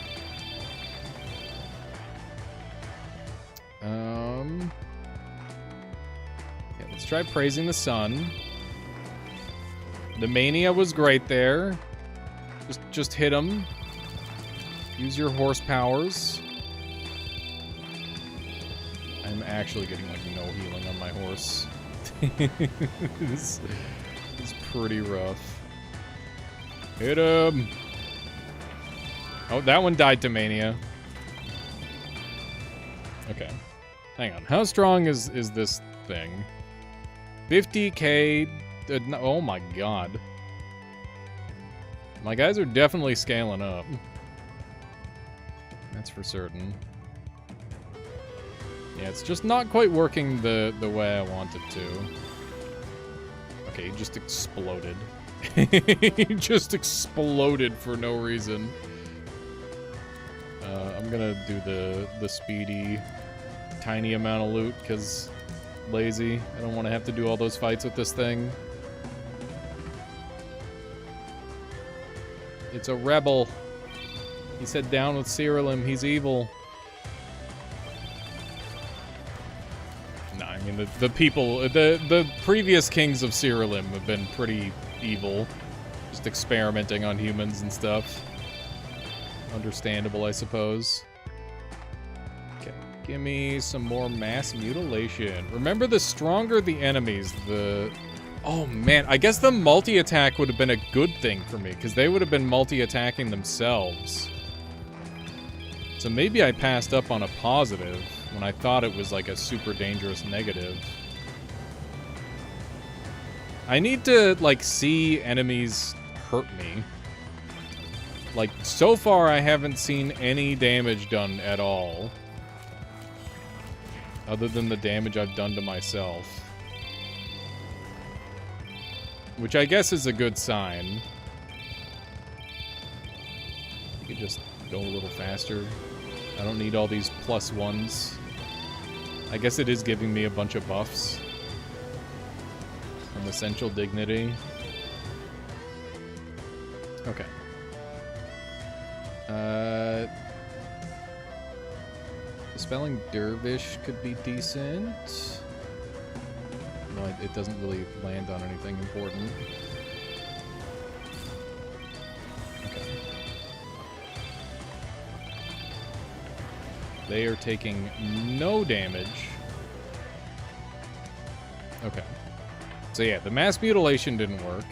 Yeah, let's Let's try praising the sun. The mania was great there. Just hit him. Use your horse powers. I'm actually getting like no healing on my horse. This is pretty rough. Hit him! Oh, that one died to mania. Okay. Hang on. How strong is this thing? 50k. Oh my god. My guys are definitely scaling up. That's for certain. Yeah, it's just not quite working the way I want it to. Okay, he just exploded. He just exploded for no reason. I'm gonna do the speedy, tiny amount of loot, because lazy. I don't want to have to do all those fights with this thing. It's a rebel. He said down with Siralim, he's evil. Nah, I mean, the people, the previous kings of Siralim have been pretty evil. Just experimenting on humans and stuff. Understandable, I suppose. Okay, give me some more mass mutilation. Remember, the stronger the enemies, the... Oh man, I guess the multi-attack would have been a good thing for me, because they would have been multi-attacking themselves. So maybe I passed up on a positive when I thought it was like a super dangerous negative. I need to, like, see enemies hurt me. Like, so far I haven't seen any damage done at all. Other than the damage I've done to myself. Which I guess is a good sign. You could just go a little faster. I don't need all these +1s. I guess it is giving me a bunch of buffs. From Essential Dignity. Okay. Dispelling Dervish could be decent. No, it doesn't really land on anything important. Okay. They are taking no damage. Okay. So yeah, the mass mutilation didn't work.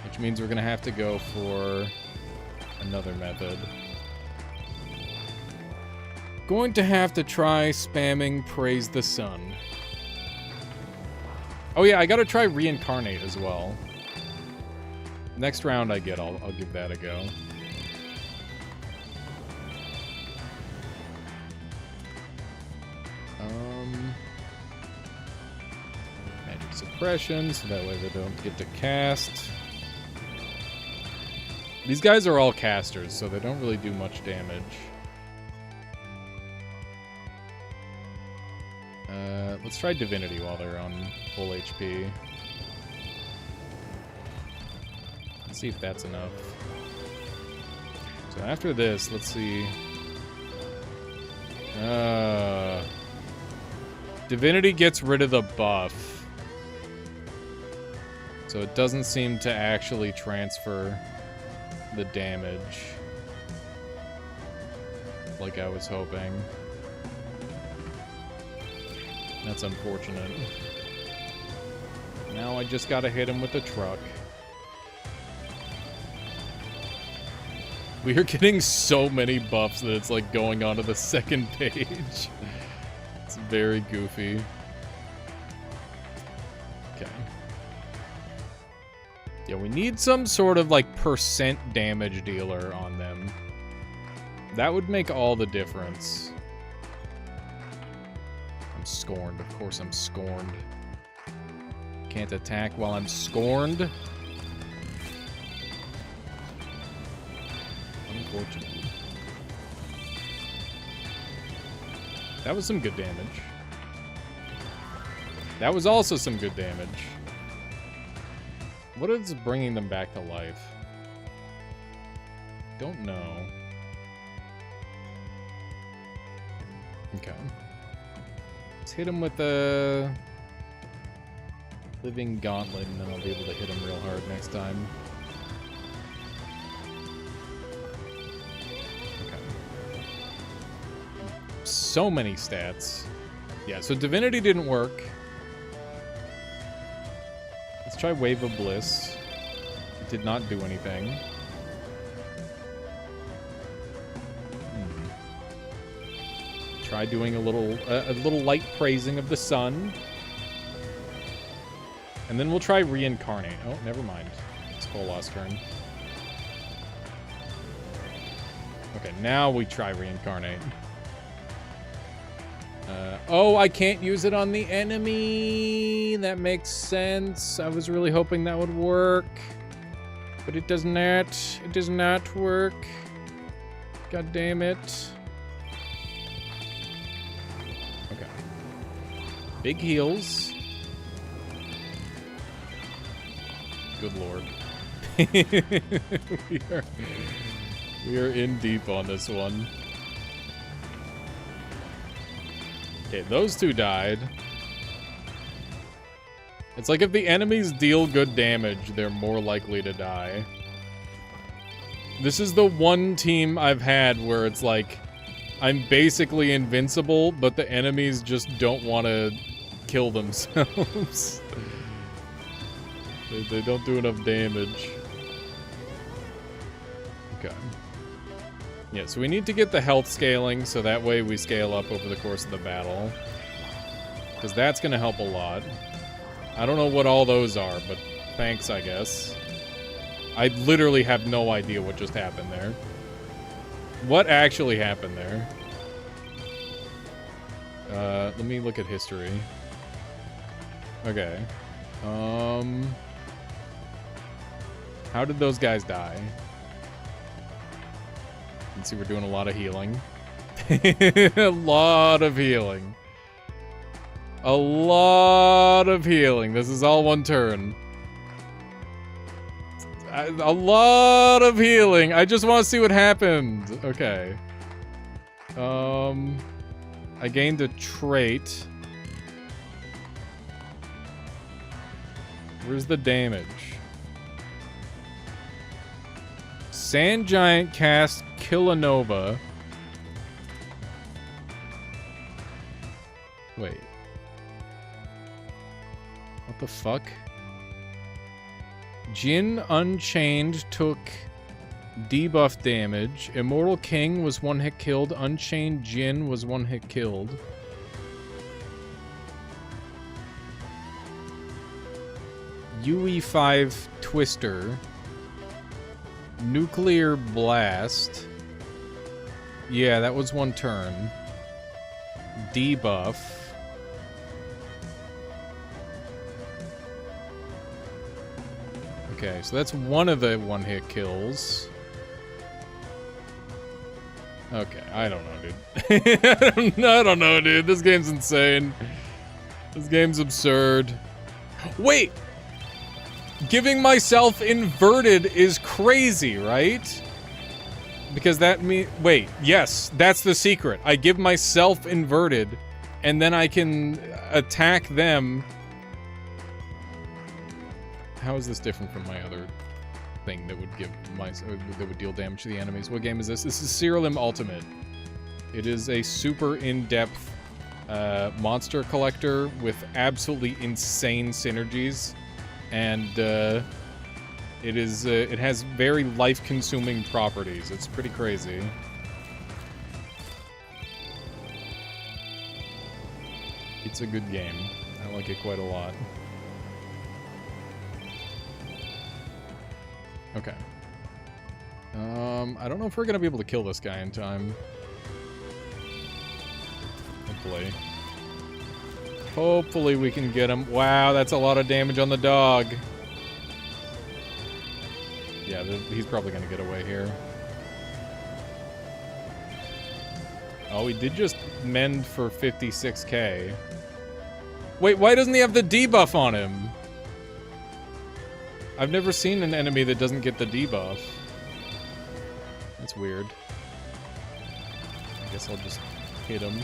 Which means we're gonna have to go for another method. Going to have to try spamming Praise the Sun. Oh yeah, I gotta try Reincarnate as well. Next round I get, I'll give that a go. Magic Suppression, so that way they don't get to cast. These guys are all casters, so they don't really do much damage. Let's try Divinity while they're on full HP. Let's see if that's enough. So after this, let's see. Divinity gets rid of the buff. So it doesn't seem to actually transfer the damage like I was hoping. That's unfortunate. Now I just gotta hit him with a truck. We are getting so many buffs that it's like going on to the second page. It's very goofy. Okay. Yeah, we need some sort of like percent damage dealer on them. That would make all the difference. I'm scorned. Of course I'm scorned. Can't attack while I'm scorned. Unfortunate. That was some good damage. That was also some good damage. What is bringing them back to life? Don't know. Okay. Let's hit him with a Living Gauntlet, and then I'll be able to hit him real hard next time. Okay. So many stats. Yeah, so Divinity didn't work. Let's try Wave of Bliss. It did not do anything. Try doing a little light praising of the sun. And then we'll try Reincarnate. Oh, never mind. It's Kolos's turn. Okay, now we try Reincarnate. Oh, I can't use it on the enemy. That makes sense. I was really hoping that would work. But it does not. It does not work. God damn it. Okay. Big heals. Good lord. we are in deep on this one. Okay, those two died. It's like if the enemies deal good damage, they're more likely to die. This is the one team I've had where it's like, I'm basically invincible, but the enemies just don't want to kill themselves. They don't do enough damage. Okay. Yeah, so we need to get the health scaling, so that way we scale up over the course of the battle. Because that's going to help a lot. I don't know what all those are, but thanks, I guess. I literally have no idea what just happened there. What actually happened there? Let me look at history. Okay. How did those guys die? You can see we're doing a lot of healing. A lot of healing. A lot of healing. This is all one turn. A lot of healing. I just want to see what happened. Okay. I gained a trait. Where's the damage? Sand Giant cast Killanova. Wait. What the fuck? Jin Unchained took debuff damage. Immortal King was one hit killed. Unchained Jin was one hit killed. UE5 Twister. Nuclear Blast. Yeah, that was one turn. Debuff. Okay, so that's one of the one-hit kills. Okay, I don't know, dude. I don't know, dude. This game's insane. This game's absurd. Wait! Giving myself inverted is crazy, right? Because that means... Wait, yes, that's the secret. I give myself inverted, and then I can attack them. How is this different from my other thing that would give that would deal damage to the enemies? What game is this? This is Siralim Ultimate. It is a super in-depth monster collector with absolutely insane synergies. And it has very life-consuming properties. It's pretty crazy. It's a good game. I like it quite a lot. Okay. I don't know if we're gonna be able to kill this guy in time. Hopefully. Hopefully we can get him. Wow, that's a lot of damage on the dog. Yeah, he's probably going to get away here. Oh, he did just mend for 56k. Wait, why doesn't he have the debuff on him? I've never seen an enemy that doesn't get the debuff. That's weird. I guess I'll just hit him.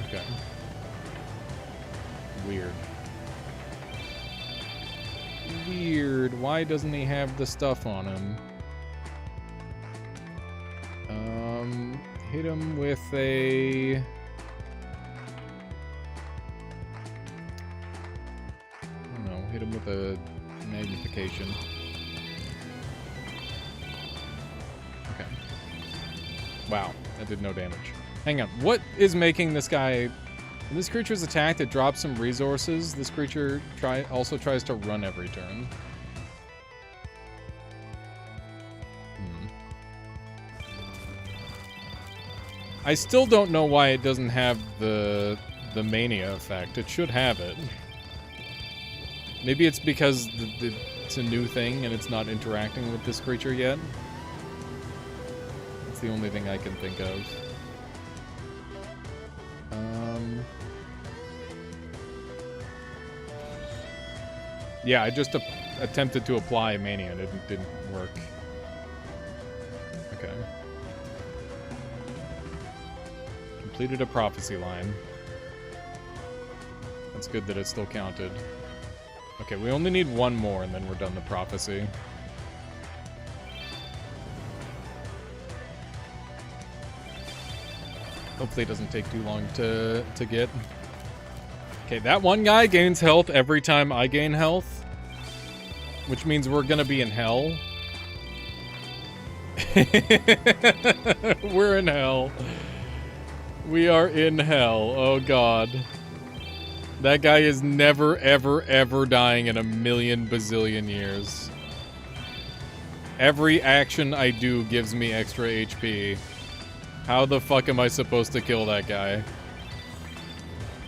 Okay. Weird. Weird. Why doesn't he have the stuff on him? Hit him with a... I don't know, hit him with a magnification. Okay. Wow, that did no damage. Hang on, what is making this guy... When this creature's attacked, it drops some resources. This creature also tries to run every turn. I still don't know why it doesn't have the mania effect. It should have it. Maybe it's because it's a new thing and it's not interacting with this creature yet. That's the only thing I can think of. Yeah, I just attempted to apply mania and it didn't work. Okay. Completed a prophecy line. That's good that it still counted. Okay, we only need one more and then we're done the prophecy. Hopefully it doesn't take too long to get. Okay, that one guy gains health every time I gain health, which means we're gonna be in hell. We're in hell. We are in hell. Oh god. That guy is never, ever, ever dying in a million bazillion years. Every action I do gives me extra HP. How the fuck am I supposed to kill that guy?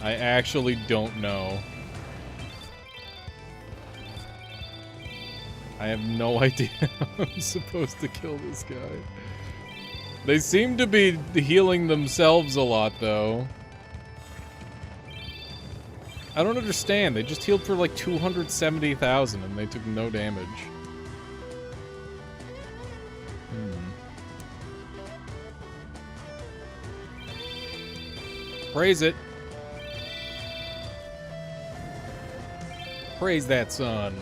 I actually don't know. I have no idea how I'm supposed to kill this guy. They seem to be healing themselves a lot, though. I don't understand. They just healed for like 270,000 and they took no damage. Praise it. Praise that sun.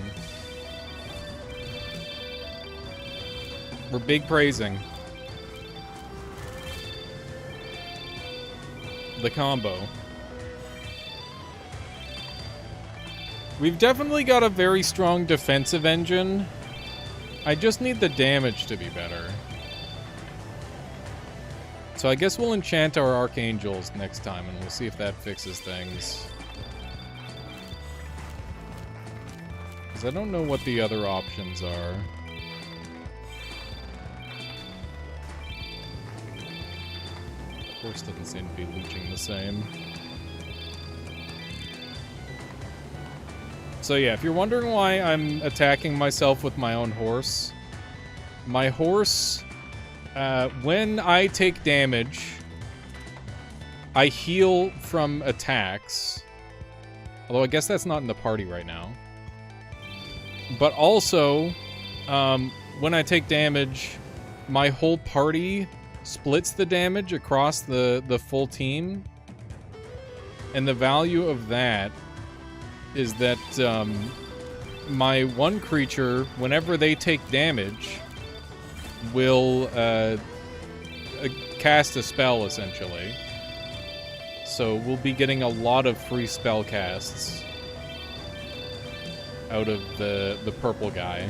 We're big praising. The combo. We've definitely got a very strong defensive engine. I just need the damage to be better. So I guess we'll enchant our archangels next time and we'll see if that fixes things. Because I don't know what the other options are. Horse doesn't seem to be leeching the same. So yeah, if you're wondering why I'm attacking myself with my own horse, my horse, when I take damage, I heal from attacks. Although I guess that's not in the party right now. But also, when I take damage, my whole party splits the damage across the full team. And the value of that is that my one creature, whenever they take damage, will cast a spell, essentially. So we'll be getting a lot of free spell casts out of the purple guy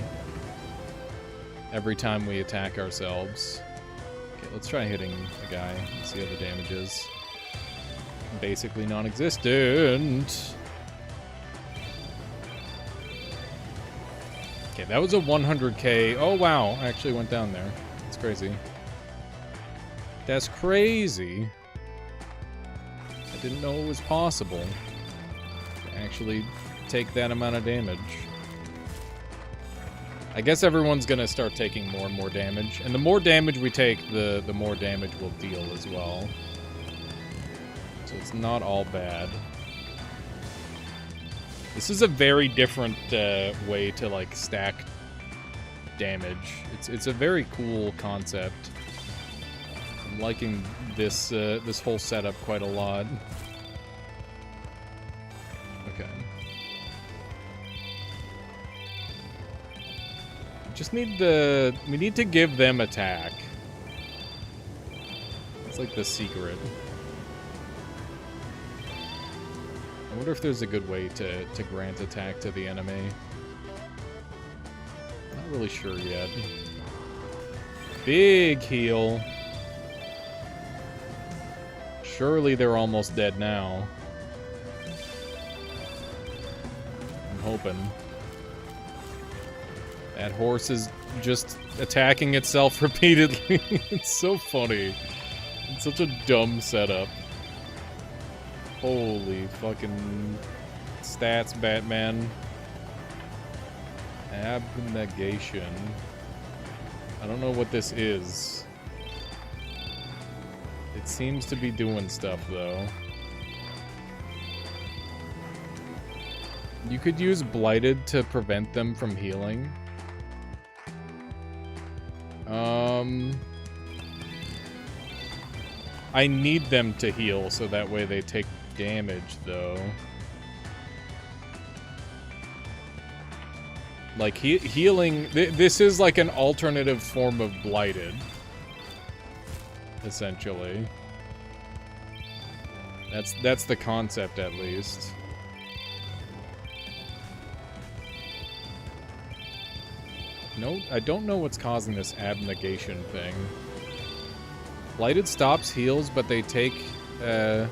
every time we attack ourselves. Okay, let's try hitting the guy and see how the damage is. Basically non-existent. Okay, that was a 100k. Oh, wow. I actually went down there. That's crazy. That's crazy. I didn't know it was possible to actually take that amount of damage. I guess everyone's gonna start taking more and more damage. And the more damage we take, the more damage we'll deal as well. So it's not all bad. This is a very different way to like stack damage. It's a very cool concept. I'm liking this this whole setup quite a lot. Okay. Just need the... We need to give them attack. It's like the secret. I wonder if there's a good way to grant attack to the enemy. Not really sure yet. Big heal. Surely they're almost dead now. I'm hoping. That horse is just attacking itself repeatedly. It's so funny. It's such a dumb setup. Holy fucking stats, Batman. Abnegation. I don't know what this is. It seems to be doing stuff, though. You could use Blighted to prevent them from healing. I need them to heal so that way they take damage, though. Like, healing... this is like an alternative form of Blighted. Essentially. That's the concept, at least. No, I don't know what's causing this abnegation thing. Blighted stops heals, but they take 50%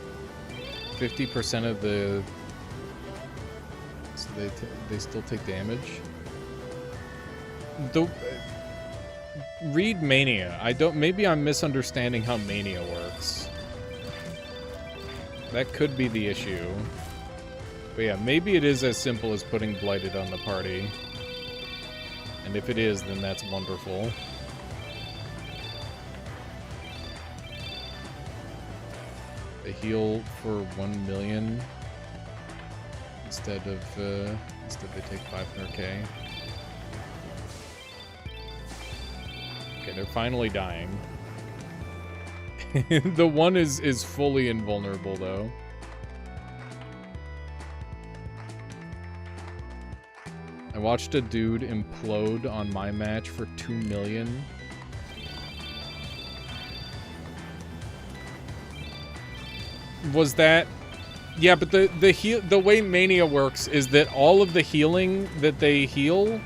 of the... So they still take damage. Read Mania. Maybe I'm misunderstanding how Mania works. That could be the issue. But yeah, maybe it is as simple as putting Blighted on the party. And if it is, then that's wonderful. They heal for 1 million instead they take 500k. Okay, they're finally dying. The one is fully invulnerable, though. I watched a dude implode on my match for 2 million. Was that... Yeah, but the way Mania works is that all of the healing that they heal,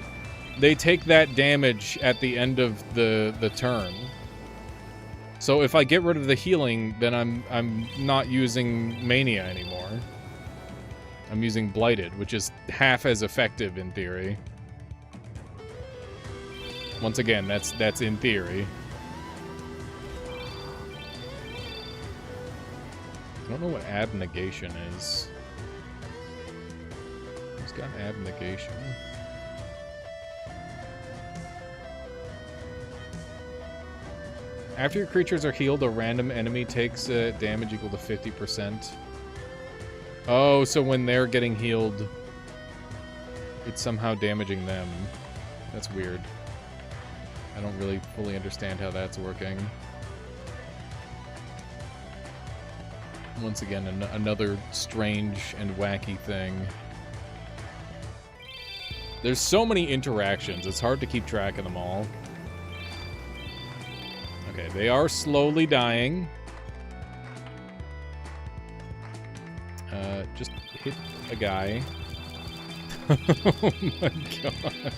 they take that damage at the end of the turn. So if I get rid of the healing, then I'm not using Mania anymore. I'm using Blighted, which is half as effective in theory. Once again, that's in theory. I don't know what abnegation is. Who's got abnegation? After your creatures are healed, a random enemy takes damage equal to 50%. Oh, so when they're getting healed, it's somehow damaging them. That's weird. I don't really fully understand how that's working. Once again, another strange and wacky thing. There's so many interactions, it's hard to keep track of them all. Okay, they are slowly dying. Just hit a guy. Oh my god.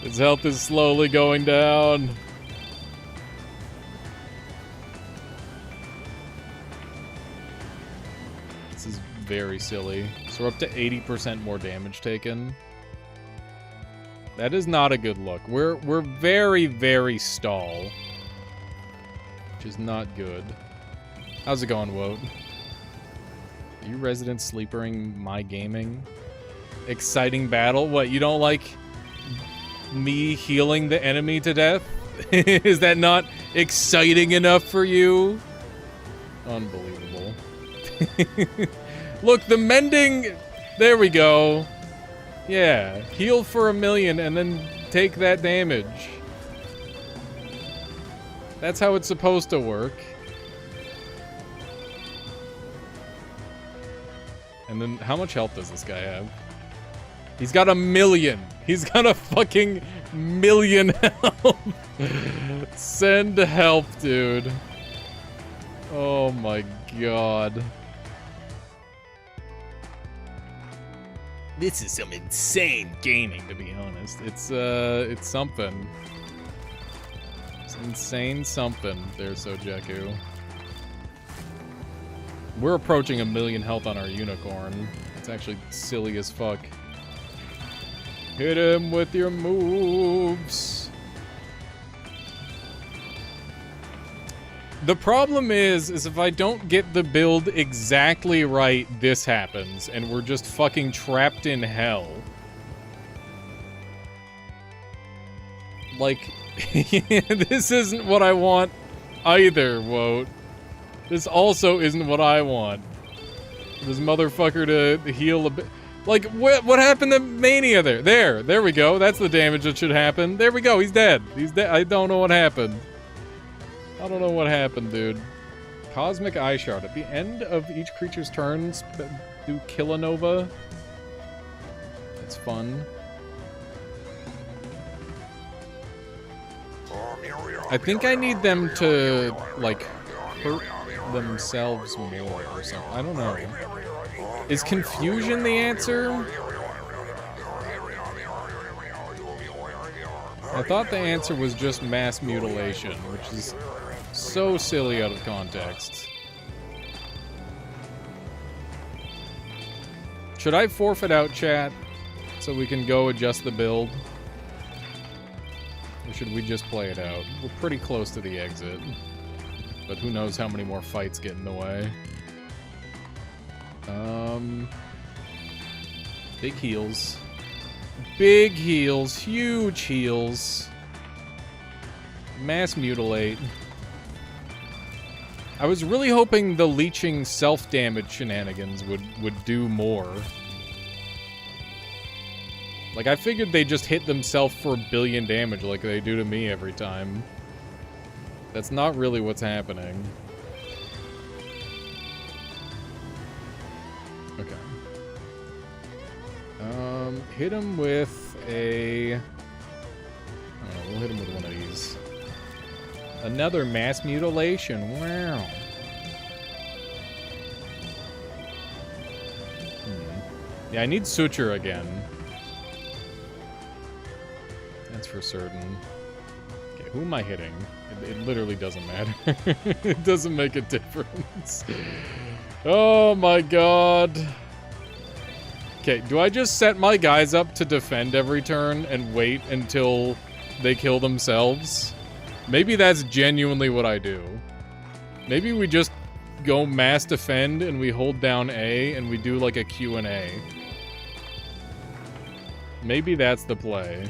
His health is slowly going down. This is very silly. So we're up to 80% more damage taken. That is not a good look. We're very, very stall. Which is not good. How's it going, Woat? Are you resident sleepering my gaming? Exciting battle? What, you don't like me healing the enemy to death? Is that not exciting enough for you? Unbelievable. Look, the mending... There we go. Yeah, heal for 1 million and then take that damage. That's how it's supposed to work. And then, how much health does this guy have? He's got 1,000,000. He's got a fucking 1,000,000 health. Send help, dude. Oh my god. This is some insane gaming, to be honest. It's something. It's insane something there, Sojeku. We're approaching 1,000,000 health on our unicorn. It's actually silly as fuck. Hit him with your moves. The problem is if I don't get the build exactly right, this happens, and we're just fucking trapped in hell. Like, this isn't what I want either, Woat. This also isn't what I want. This motherfucker to heal a bit. Like, what happened to Mania there? There we go. That's the damage that should happen. There we go. He's dead. He's dead. I don't know what happened. I don't know what happened, dude. Cosmic Eye Shard. At the end of each creature's turns, do Killanova. That's fun. I think I need them to, like, hurt themselves more or something. I don't know. Is confusion the answer? I thought the answer was just mass mutilation, which is so silly out of context. Should I forfeit out chat so we can go adjust the build? Or should we just play it out? We're pretty close to the exit. But who knows how many more fights get in the way. Big heals. Big heals. Huge heals. Mass mutilate. I was really hoping the leeching self-damage shenanigans would do more. Like, I figured they just hit themselves for 1,000,000,000 damage like they do to me every time. That's not really what's happening. Okay. Hit him with a... I don't know, we'll hit him with one of these. Another mass mutilation, wow. Yeah, I need suture again. That's for certain. Okay, who am I hitting? It literally doesn't matter. It doesn't make a difference. Oh my god. Okay, do I just set my guys up to defend every turn and wait until they kill themselves? Maybe that's genuinely what I do. Maybe we just go mass defend and we hold down A and we do like a Q&A. Maybe that's the play.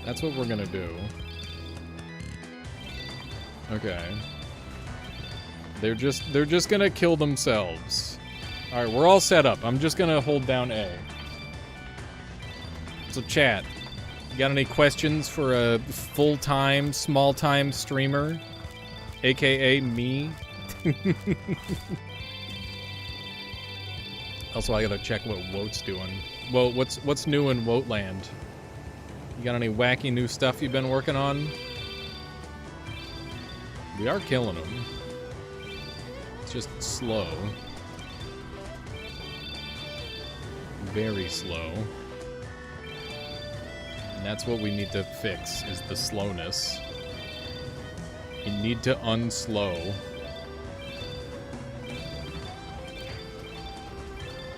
That's what we're gonna do. Okay. They're just gonna kill themselves. Alright, we're all set up. I'm just gonna hold down A. So chat, you got any questions for a full-time, small-time streamer? AKA me? Also, I gotta check what Woat's doing. Well, what's new in Woatland? You got any wacky new stuff you've been working on? We are killing them. It's just slow. Very slow. And that's what we need to fix, is the slowness. You need to unslow.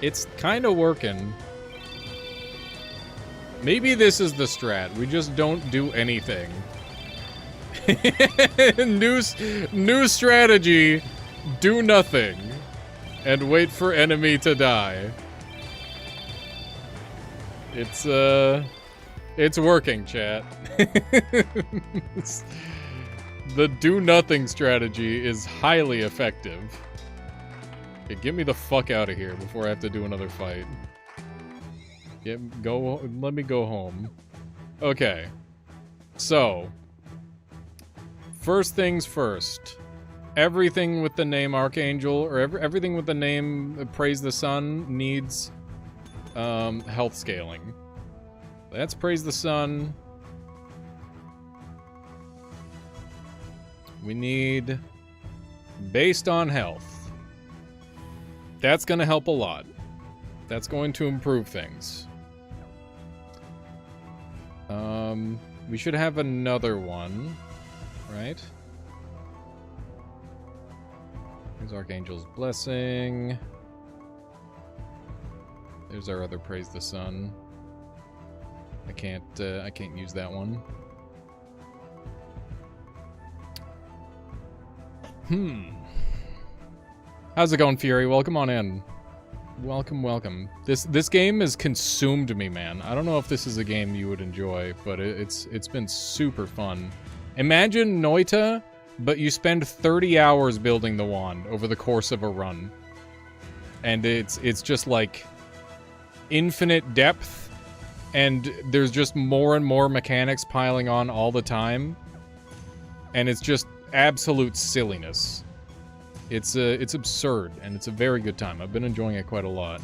It's kind of working. Maybe this is the strat. We just don't do anything. New strategy. Do nothing. And wait for enemy to die. It's working, chat. The do nothing strategy is highly effective. Okay, get me the fuck out of here before I have to do another fight. Let me go home. Okay. So, first things first. everything with the name Archangel, or everything with the name Praise the Sun needs health scaling. That's Praise the Sun. We need based on health. That's going to help a lot. That's going to improve things. We should have another one, right? There's Archangel's Blessing. There's our other Praise the Sun. I can't use that one. How's it going, Fury? Welcome on in. Welcome, welcome. This game has consumed me, man. I don't know if this is a game you would enjoy, but it's been super fun. Imagine Noita, but you spend 30 hours building the wand over the course of a run. And it's just like infinite depth, and there's just more and more mechanics piling on all the time. And it's just absolute silliness. It's absurd, and it's a very good time. I've been enjoying it quite a lot.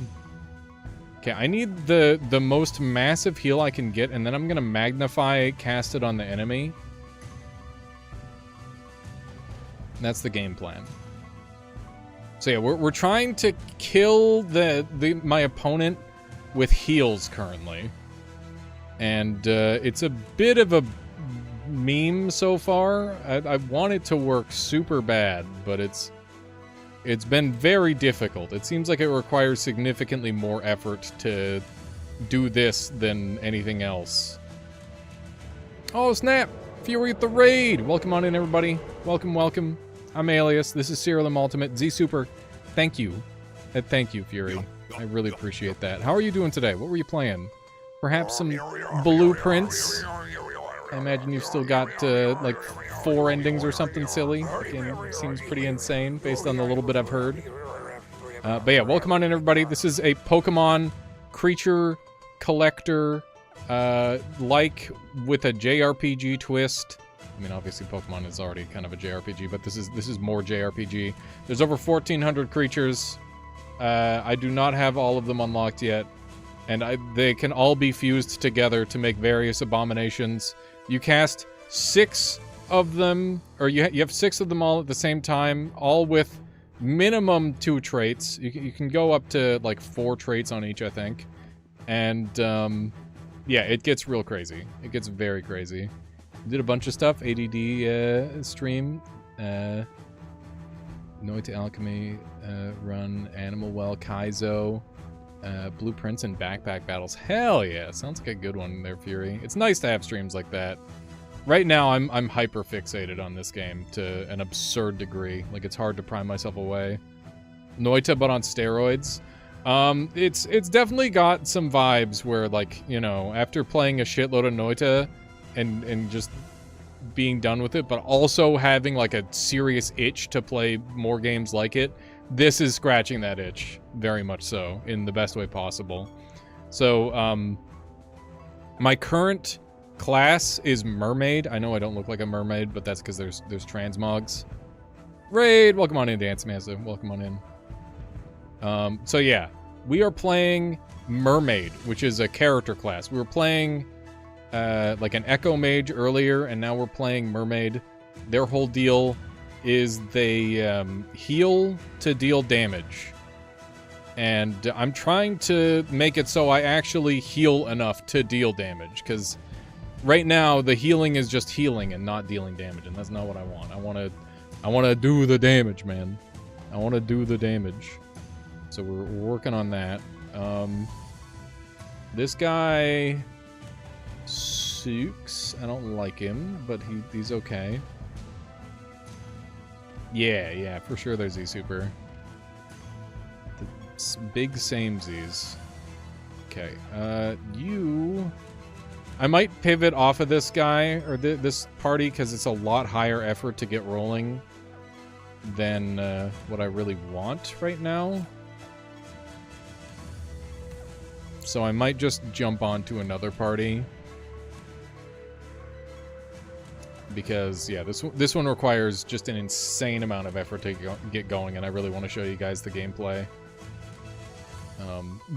Okay, I need the most massive heal I can get, and then I'm gonna magnify cast it on the enemy. That's the game plan. So yeah, we're trying to kill my opponent with heals currently. And it's a bit of a meme so far. I want it to work super bad, but it's been very difficult. It seems like it requires significantly more effort to do this than anything else. Oh, snap! Fury at the raid! Welcome on in, everybody. Welcome, welcome. I'm Alias. This is Siralim Ultimate. Z-Super, thank you. Thank you, Fury. I really appreciate that. How are you doing today? What were you playing? Perhaps some blueprints? I imagine you've still got, like, 4 endings or something silly. Again, seems pretty insane based on the little bit I've heard. But yeah, welcome on in, everybody. This is a Pokemon creature collector, like, with a JRPG twist. I mean, obviously Pokemon is already kind of a JRPG, but this is more JRPG. There's over 1,400 creatures. I do not have all of them unlocked yet. And they can all be fused together to make various abominations. You cast 6 of them, or you have 6 of them all at the same time, all with minimum 2 traits. You can go up to like 4 traits on each, I think. And yeah, it gets real crazy. It gets very crazy. Did a bunch of stuff. ADD stream. Noita Alchemy run. Animal Well. Kaizo. Blueprints and backpack battles. Hell yeah. Sounds like a good one there, Fury. It's nice to have streams like that. Right now, I'm hyper fixated on this game to an absurd degree. Like, it's hard to pry myself away. Noita, but on steroids. It's definitely got some vibes where, like, you know, after playing a shitload of Noita and just being done with it, but also having, like, a serious itch to play more games like it, this is scratching that itch, very much so, in the best way possible. So, my current class is Mermaid. I know I don't look like a mermaid, but that's because there's transmogs. Raid! Welcome on in, Dance Master. Welcome on in. So yeah, we are playing Mermaid, which is a character class. We were playing, like an Echo Mage earlier, and now we're playing Mermaid. Their whole deal is they heal to deal damage. And I'm trying to make it so I actually heal enough to deal damage, because right now the healing is just healing and not dealing damage, and that's not what I want. I want to do the damage, man. I want to do the damage. So we're working on that. This guy Sooks, I don't like him, but he's okay. Yeah, for sure there's Z-Super. The big samesies. Okay, I might pivot off of this guy, or this party, because it's a lot higher effort to get rolling than what I really want right now. So I might just jump onto another party. because yeah, this one requires just an insane amount of effort to get going, and I really want to show you guys the gameplay.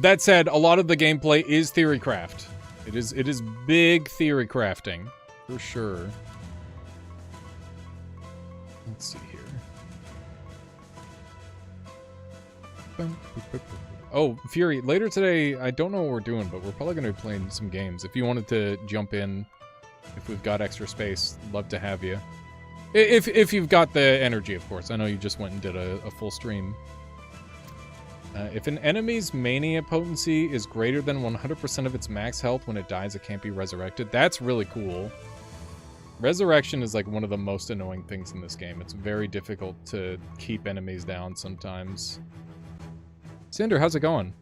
That said, a lot of the gameplay is theory craft. It is big theory crafting for sure. Let's see here. Oh, Fury, later today, I don't know what we're doing, but we're probably going to be playing some games. If you wanted to jump in, if we've got extra space, love to have you. If you've got the energy, of course. I know you just went and did a full stream. If an enemy's mania potency is greater than 100% of its max health when it dies, it can't be resurrected. That's really cool. Resurrection is like one of the most annoying things in this game. It's very difficult to keep enemies down sometimes. Cinder, how's it going?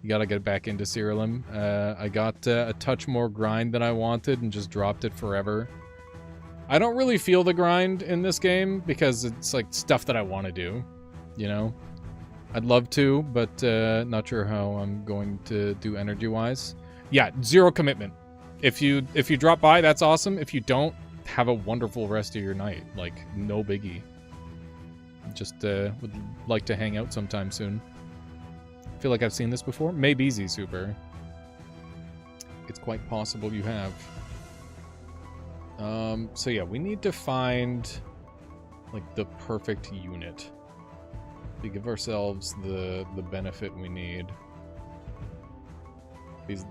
You gotta get back into Siralim. I got a touch more grind than I wanted and just dropped it forever. I don't really feel the grind in this game because it's like stuff that I want to do, you know? I'd love to, but not sure how I'm going to do energy-wise. Yeah, zero commitment. If you drop by, that's awesome. If you don't, have a wonderful rest of your night. Like, no biggie. Just would like to hang out sometime soon. Feel like I've seen this before? Maybe easy, Super. It's quite possible you have. So yeah, we need to find like the perfect unit to give ourselves the benefit we need.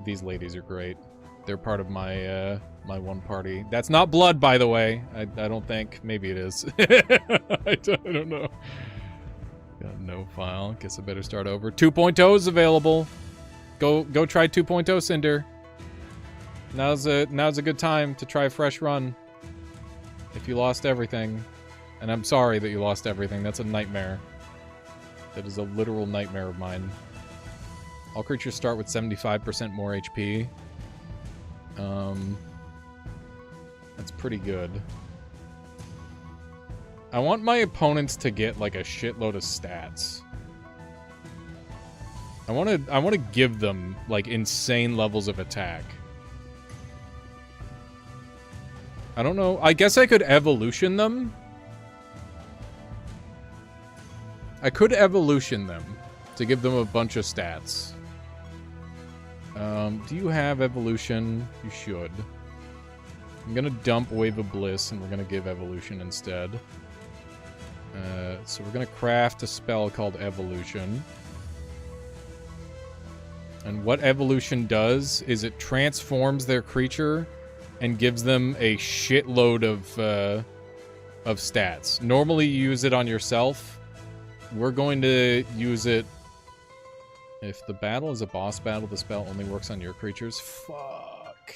These ladies are great. They're part of my my one party. That's not blood, by the way. I don't think. Maybe it is. I don't know. Got no file. Guess I better start over. 2.0 is available. Go try 2.0, Cinder. Now's a good time to try a fresh run. If you lost everything, and I'm sorry that you lost everything. That's a nightmare. That is a literal nightmare of mine. All creatures start with 75% more HP. That's pretty good. I want my opponents to get like a shitload of stats. I want to give them like insane levels of attack. I don't know. I guess I could evolution them. I could evolution them to give them a bunch of stats. Do you have evolution? You should. I'm gonna dump Wave of Bliss and we're gonna give evolution instead. So we're gonna craft a spell called Evolution. And what Evolution does is it transforms their creature and gives them a shitload of stats. Normally you use it on yourself. We're going to use it... If the battle is a boss battle, the spell only works on your creatures. Fuck.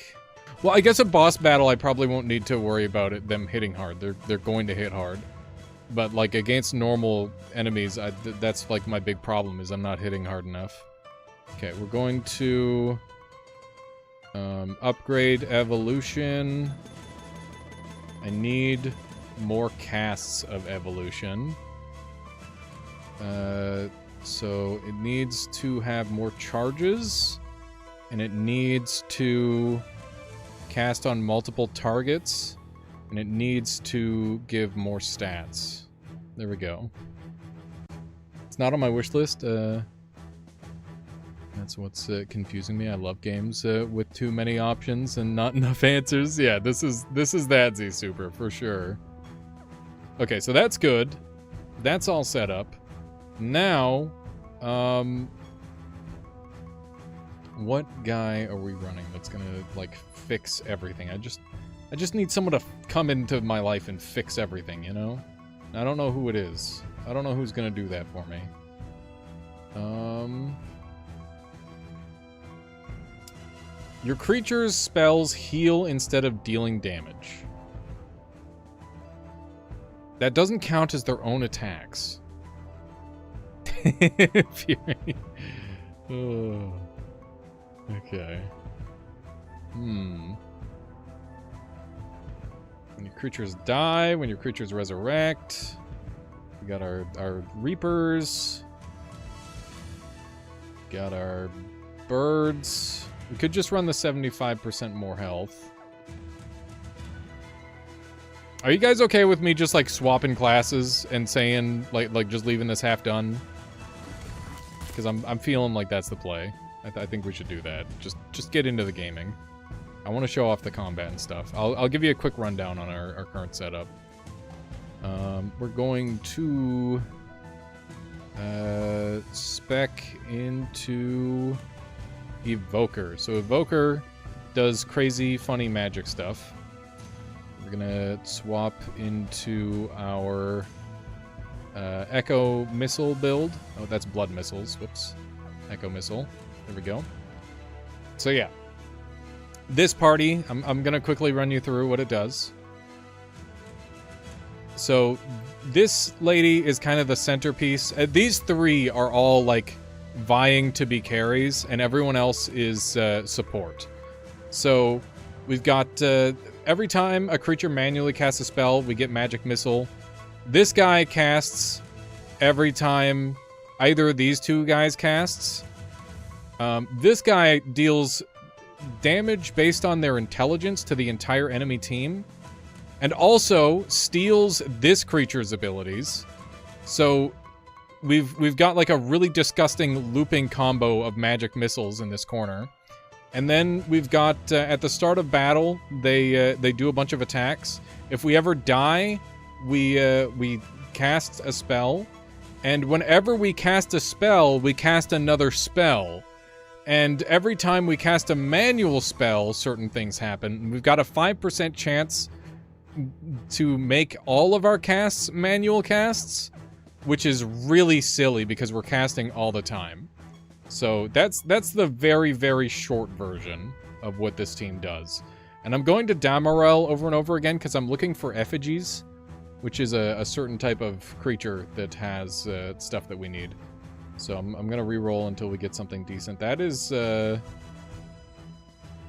Well, I guess a boss battle, I probably won't need to worry about them hitting hard. They're going to hit hard. But, like, against normal enemies, that's, like, my big problem, is I'm not hitting hard enough. Okay, we're going to... upgrade Evolution. I need more casts of Evolution. So it needs to have more charges, and it needs to cast on multiple targets, and it needs to give more stats. There we go. It's not on my wish list. That's what's confusing me. I love games with too many options and not enough answers. Yeah, this is that Z Super for sure. Okay, so that's good. That's all set up. Now, what guy are we running that's gonna like fix everything? I just need someone to come into my life and fix everything, you know? I don't know who it is. I don't know who's gonna do that for me. Your creature's spells heal instead of dealing damage. That doesn't count as their own attacks. Fury. Oh. Okay. When your creatures die, when your creatures resurrect. We got our Reapers. Got our birds. We could just run the 75% more health. Are you guys okay with me just like swapping classes and saying like just leaving this half done? Because I'm feeling like that's the play. I think we should do that. Just get into the gaming. I want to show off the combat and stuff. I'll give you a quick rundown on our current setup. We're going to spec into Evoker. So Evoker does crazy, funny magic stuff. We're gonna swap into our Echo Missile build. Oh, that's Blood Missiles. Whoops. Echo Missile. There we go. So yeah. This party, I'm gonna quickly run you through what it does. So this lady is kind of the centerpiece. These three are all like vying to be carries, and everyone else is support. So we've got every time a creature manually casts a spell, we get Magic Missile. This guy casts every time either of these two guys casts. This guy deals damage based on their intelligence to the entire enemy team, and also steals this creature's abilities. So we've got like a really disgusting looping combo of magic missiles in this corner. And then we've got at the start of battle, they do a bunch of attacks. If we ever die, we cast a spell, and whenever we cast a spell, we cast another spell. And every time we cast a manual spell, certain things happen. We've got a 5% chance to make all of our casts manual casts, which is really silly because we're casting all the time. So that's the very, very short version of what this team does. And I'm going to Damarel over and over again because I'm looking for effigies, which is a certain type of creature that has stuff that we need. So I'm going to re-roll until we get something decent. That is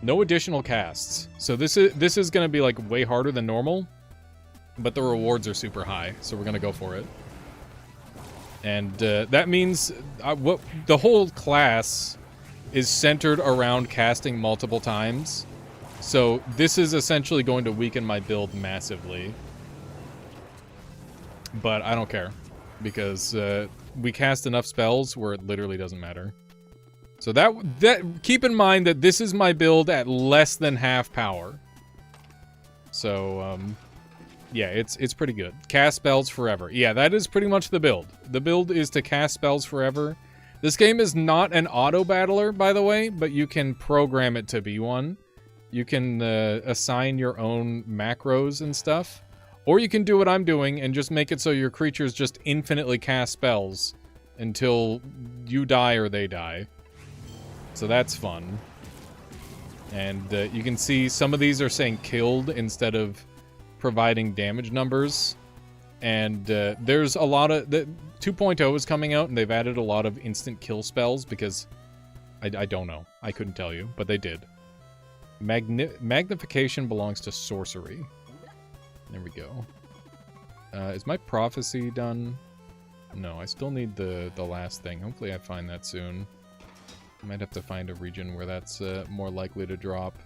no additional casts. So this is going to be like way harder than normal, but the rewards are super high, so we're going to go for it. And that means what the whole class is centered around casting multiple times. So this is essentially going to weaken my build massively. But I don't care, because we cast enough spells where it literally doesn't matter. So that keep in mind that this is my build at less than half power. So yeah, it's pretty good. Cast spells forever. Yeah, that is pretty much the build. The build is to cast spells forever. This game is not an auto battler, by the way, but you can program it to be one. You can assign your own macros and stuff. Or you can do what I'm doing and just make it so your creatures just infinitely cast spells until you die or they die. So that's fun. And you can see some of these are saying killed instead of providing damage numbers. And there's a lot of... 2.0 is coming out, and they've added a lot of instant kill spells because... I don't know. I couldn't tell you, but they did. Magnification belongs to sorcery. There we go. Is my prophecy done? No, I still need the last thing. Hopefully I find that soon. I might have to find a region where that's more likely to drop.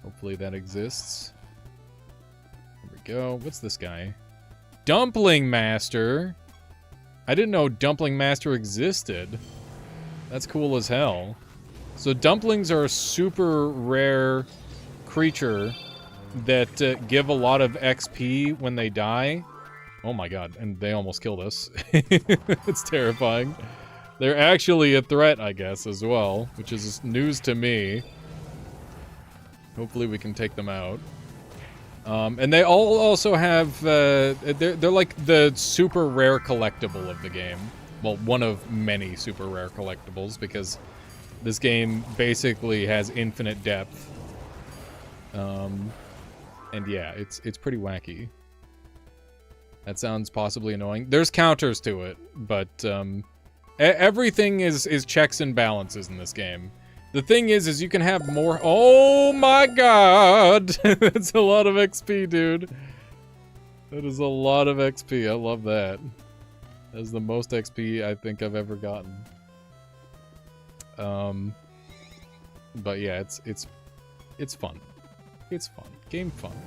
Hopefully that exists. There we go. What's this guy? Dumpling Master! I didn't know Dumpling Master existed. That's cool as hell. So dumplings are a super rare creature that give a lot of XP when they die. Oh my god, and they almost killed us. It's terrifying. They're actually a threat, I guess, as well, which is news to me. Hopefully we can take them out. And they all also have... they're like the super rare collectible of the game. Well, one of many super rare collectibles, because this game basically has infinite depth. And yeah, it's pretty wacky. That sounds possibly annoying. There's counters to it, but everything is checks and balances in this game. The thing is you can have more... Oh my god! That's a lot of XP, dude. That is a lot of XP. I love that. That is the most XP I think I've ever gotten. But yeah, it's fun. It's fun. Game fun.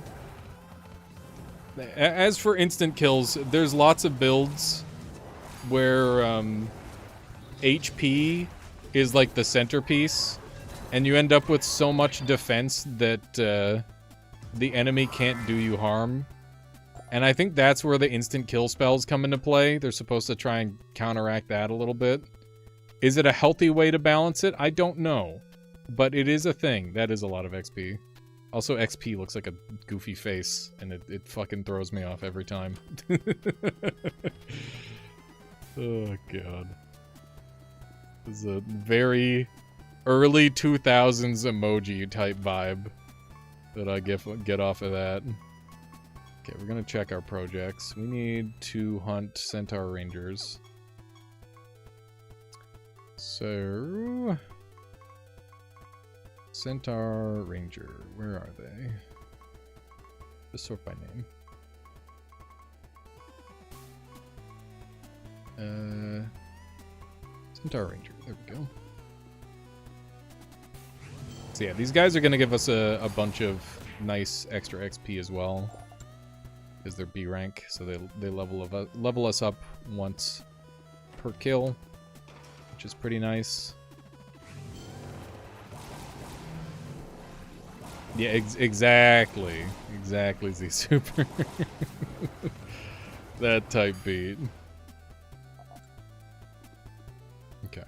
As for instant kills, there's lots of builds where HP is like the centerpiece, and you end up with so much defense that the enemy can't do you harm. And I think that's where the instant kill spells come into play. They're supposed to try and counteract that a little bit. Is it a healthy way to balance it? I don't know. But it is a thing. That is a lot of XP. Also, XP looks like a goofy face, and it fucking throws me off every time. Oh, God. This is a very early 2000s emoji type vibe that I get off of that. Okay, we're gonna check our projects. We need to hunt Centaur Rangers. So... Centaur Ranger, where are they? Just sort by name. Centaur Ranger, there we go. So yeah, these guys are gonna give us a bunch of nice extra XP as well. Because they're B rank, so they level us up once per kill, which is pretty nice. Yeah, exactly, Z Super. That type beat. Okay.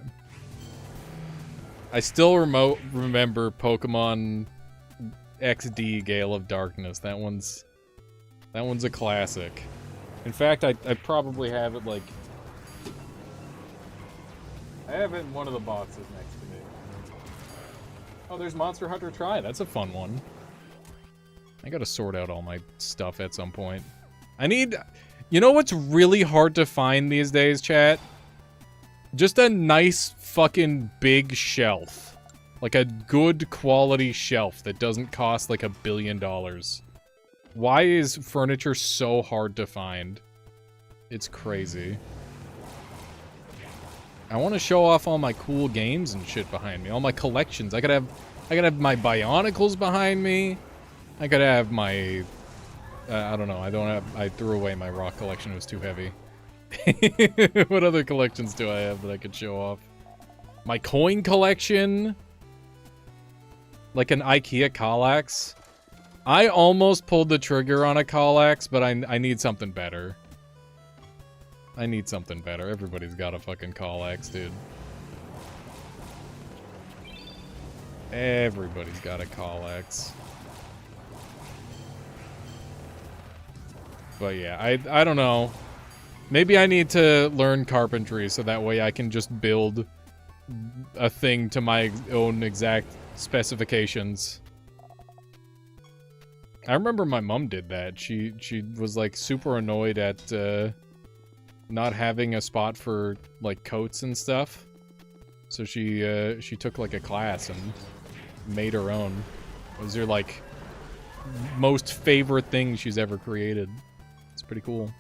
I still remember Pokemon XD Gale of Darkness. That one's a classic. In fact, I probably have it, like... I have it in one of the boxes next to me. Oh, there's Monster Hunter Tri. That's a fun one. I gotta sort out all my stuff at some point. I need... You know what's really hard to find these days, chat? Just a nice fucking big shelf. Like a good quality shelf that doesn't cost like $1 billion. Why is furniture so hard to find? It's crazy. I want to show off all my cool games and shit behind me. All my collections. I could have my Bionicles behind me. I could have my... I don't know. I threw away my rock collection. It was too heavy. What other collections do I have that I could show off? My coin collection? Like an IKEA Kallax? I almost pulled the trigger on a Kallax, but I need something better. I need something better. Everybody's got a fucking Kallax, dude. Everybody's got a Kallax. But yeah, I don't know. Maybe I need to learn carpentry so that way I can just build a thing to my own exact specifications. I remember my mom did that. She was like super annoyed at not having a spot for like coats and stuff. So she took like a class and made her own. It was her like most favorite thing she's ever created. It's pretty cool.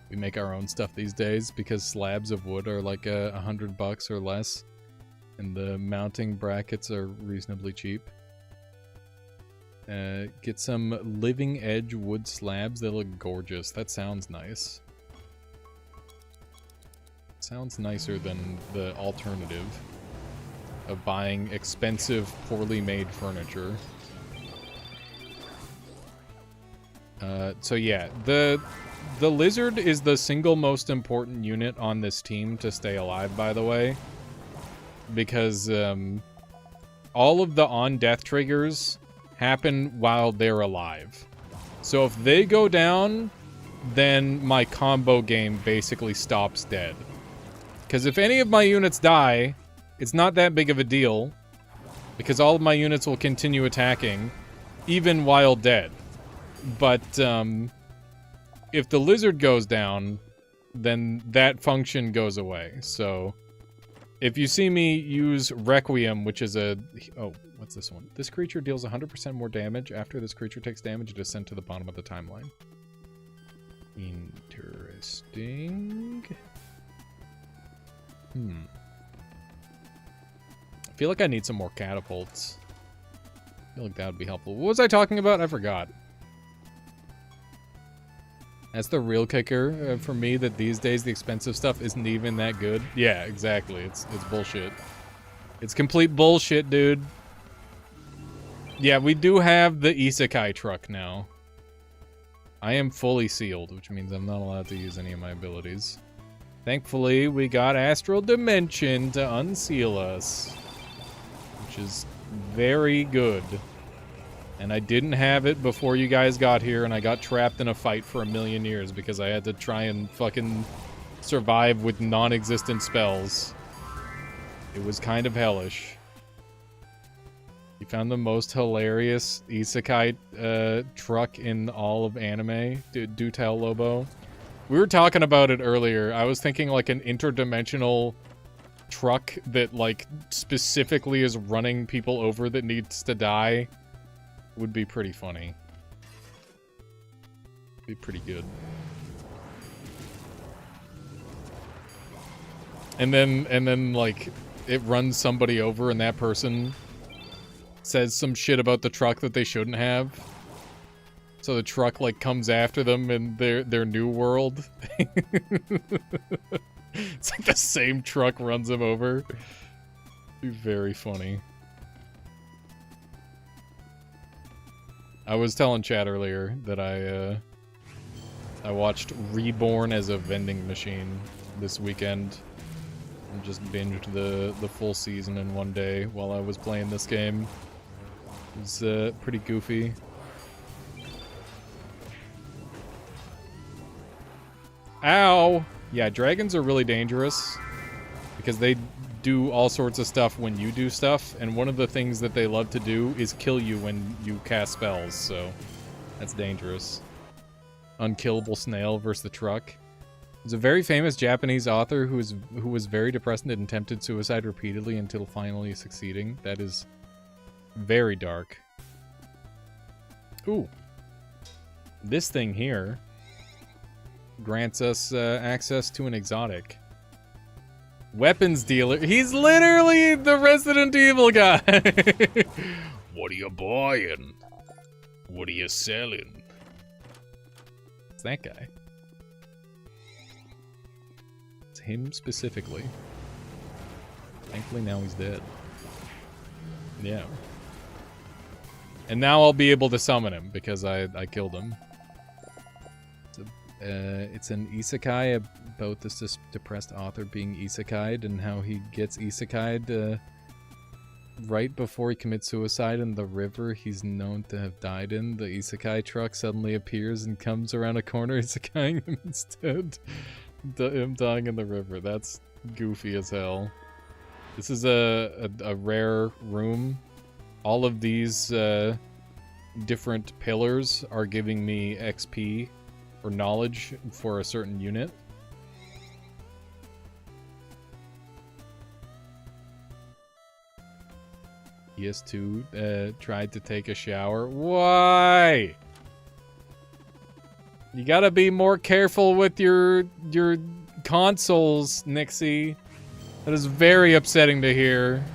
We make our own stuff these days because slabs of wood are like $100 or less, and the mounting brackets are reasonably cheap. Get some living edge wood slabs. They look gorgeous. That sounds nice. Sounds nicer than the alternative of buying expensive, poorly made furniture. So yeah, the lizard is the single most important unit on this team to stay alive, by the way. Because all of the on-death triggers happen while they're alive. So if they go down, then my combo game basically stops dead. Because if any of my units die, it's not that big of a deal. Because all of my units will continue attacking, even while dead. But if the lizard goes down, then that function goes away. So if you see me use Requiem, which is a... Oh, what's this one? This creature deals 100% more damage. After this creature takes damage, it is sent to the bottom of the timeline. Interesting. I feel like I need some more catapults. feel like that would be helpful. What was I talking about? I forgot. That's the real kicker for me, that these days the expensive stuff isn't even that good. Yeah, exactly. It's bullshit. It's complete bullshit, dude. Yeah, we do have the isekai truck now. I am fully sealed, which means I'm not allowed to use any of my abilities. Thankfully, we got Astral Dimension to unseal us, which is very good. And I didn't have it before you guys got here, and I got trapped in a fight for 1,000,000 years because I had to try and fucking survive with non-existent spells. It was kind of hellish. You found the most hilarious isekai truck in all of anime? Do tell, Lobo. We were talking about it earlier. I was thinking like an interdimensional truck that like specifically is running people over that needs to die. Would be pretty funny. Be pretty good. And then like it runs somebody over and that person says some shit about the truck that they shouldn't have. So the truck like comes after them in their new world. It's like the same truck runs them over. Be very funny. I was telling Chad earlier that I watched Reborn as a vending machine this weekend. And just binged the full season in one day while I was playing this game. It was pretty goofy. Ow! Yeah, dragons are really dangerous because they do all sorts of stuff when you do stuff, and one of the things that they love to do is kill you when you cast spells, so that's dangerous. Unkillable snail versus the truck. There's a very famous Japanese author who was very depressed and attempted suicide repeatedly until finally succeeding. That is very dark. Ooh. This thing here grants us access to an exotic. Weapons dealer. He's literally the Resident Evil guy. What are you buying? What are you selling? It's that guy. It's him specifically. Thankfully now he's dead. Yeah. And now I'll be able to summon him because I killed him. It's an isekai about this depressed author being isekai'd and how he gets isekai'd right before he commits suicide in the river he's known to have died in. The isekai truck suddenly appears and comes around a corner isekai'ing him instead. Him dying in the river. That's goofy as hell. This is a rare room. All of these different pillars are giving me XP or knowledge for a certain unit. ES2 tried to take a shower. Why? You gotta be more careful with your consoles, Nixie. That is very upsetting to hear.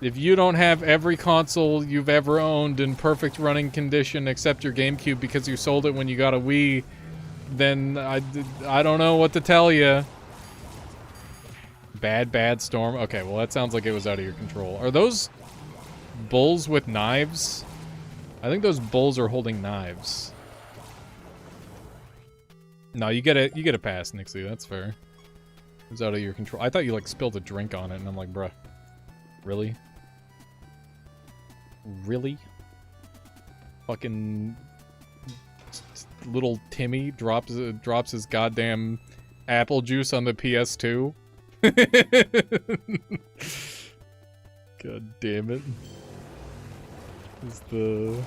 If you don't have every console you've ever owned in perfect running condition except your GameCube because you sold it when you got a Wii, then I don't know what to tell you. Bad storm. Okay, well that sounds like it was out of your control. Are those bulls with knives? I think those bulls are holding knives. No, you get a pass, Nixie. That's fair. It was out of your control. I thought you like spilled a drink on it, and I'm like, bruh, really? Really? Fucking little Timmy drops his goddamn apple juice on the PS2. God damn it. Is the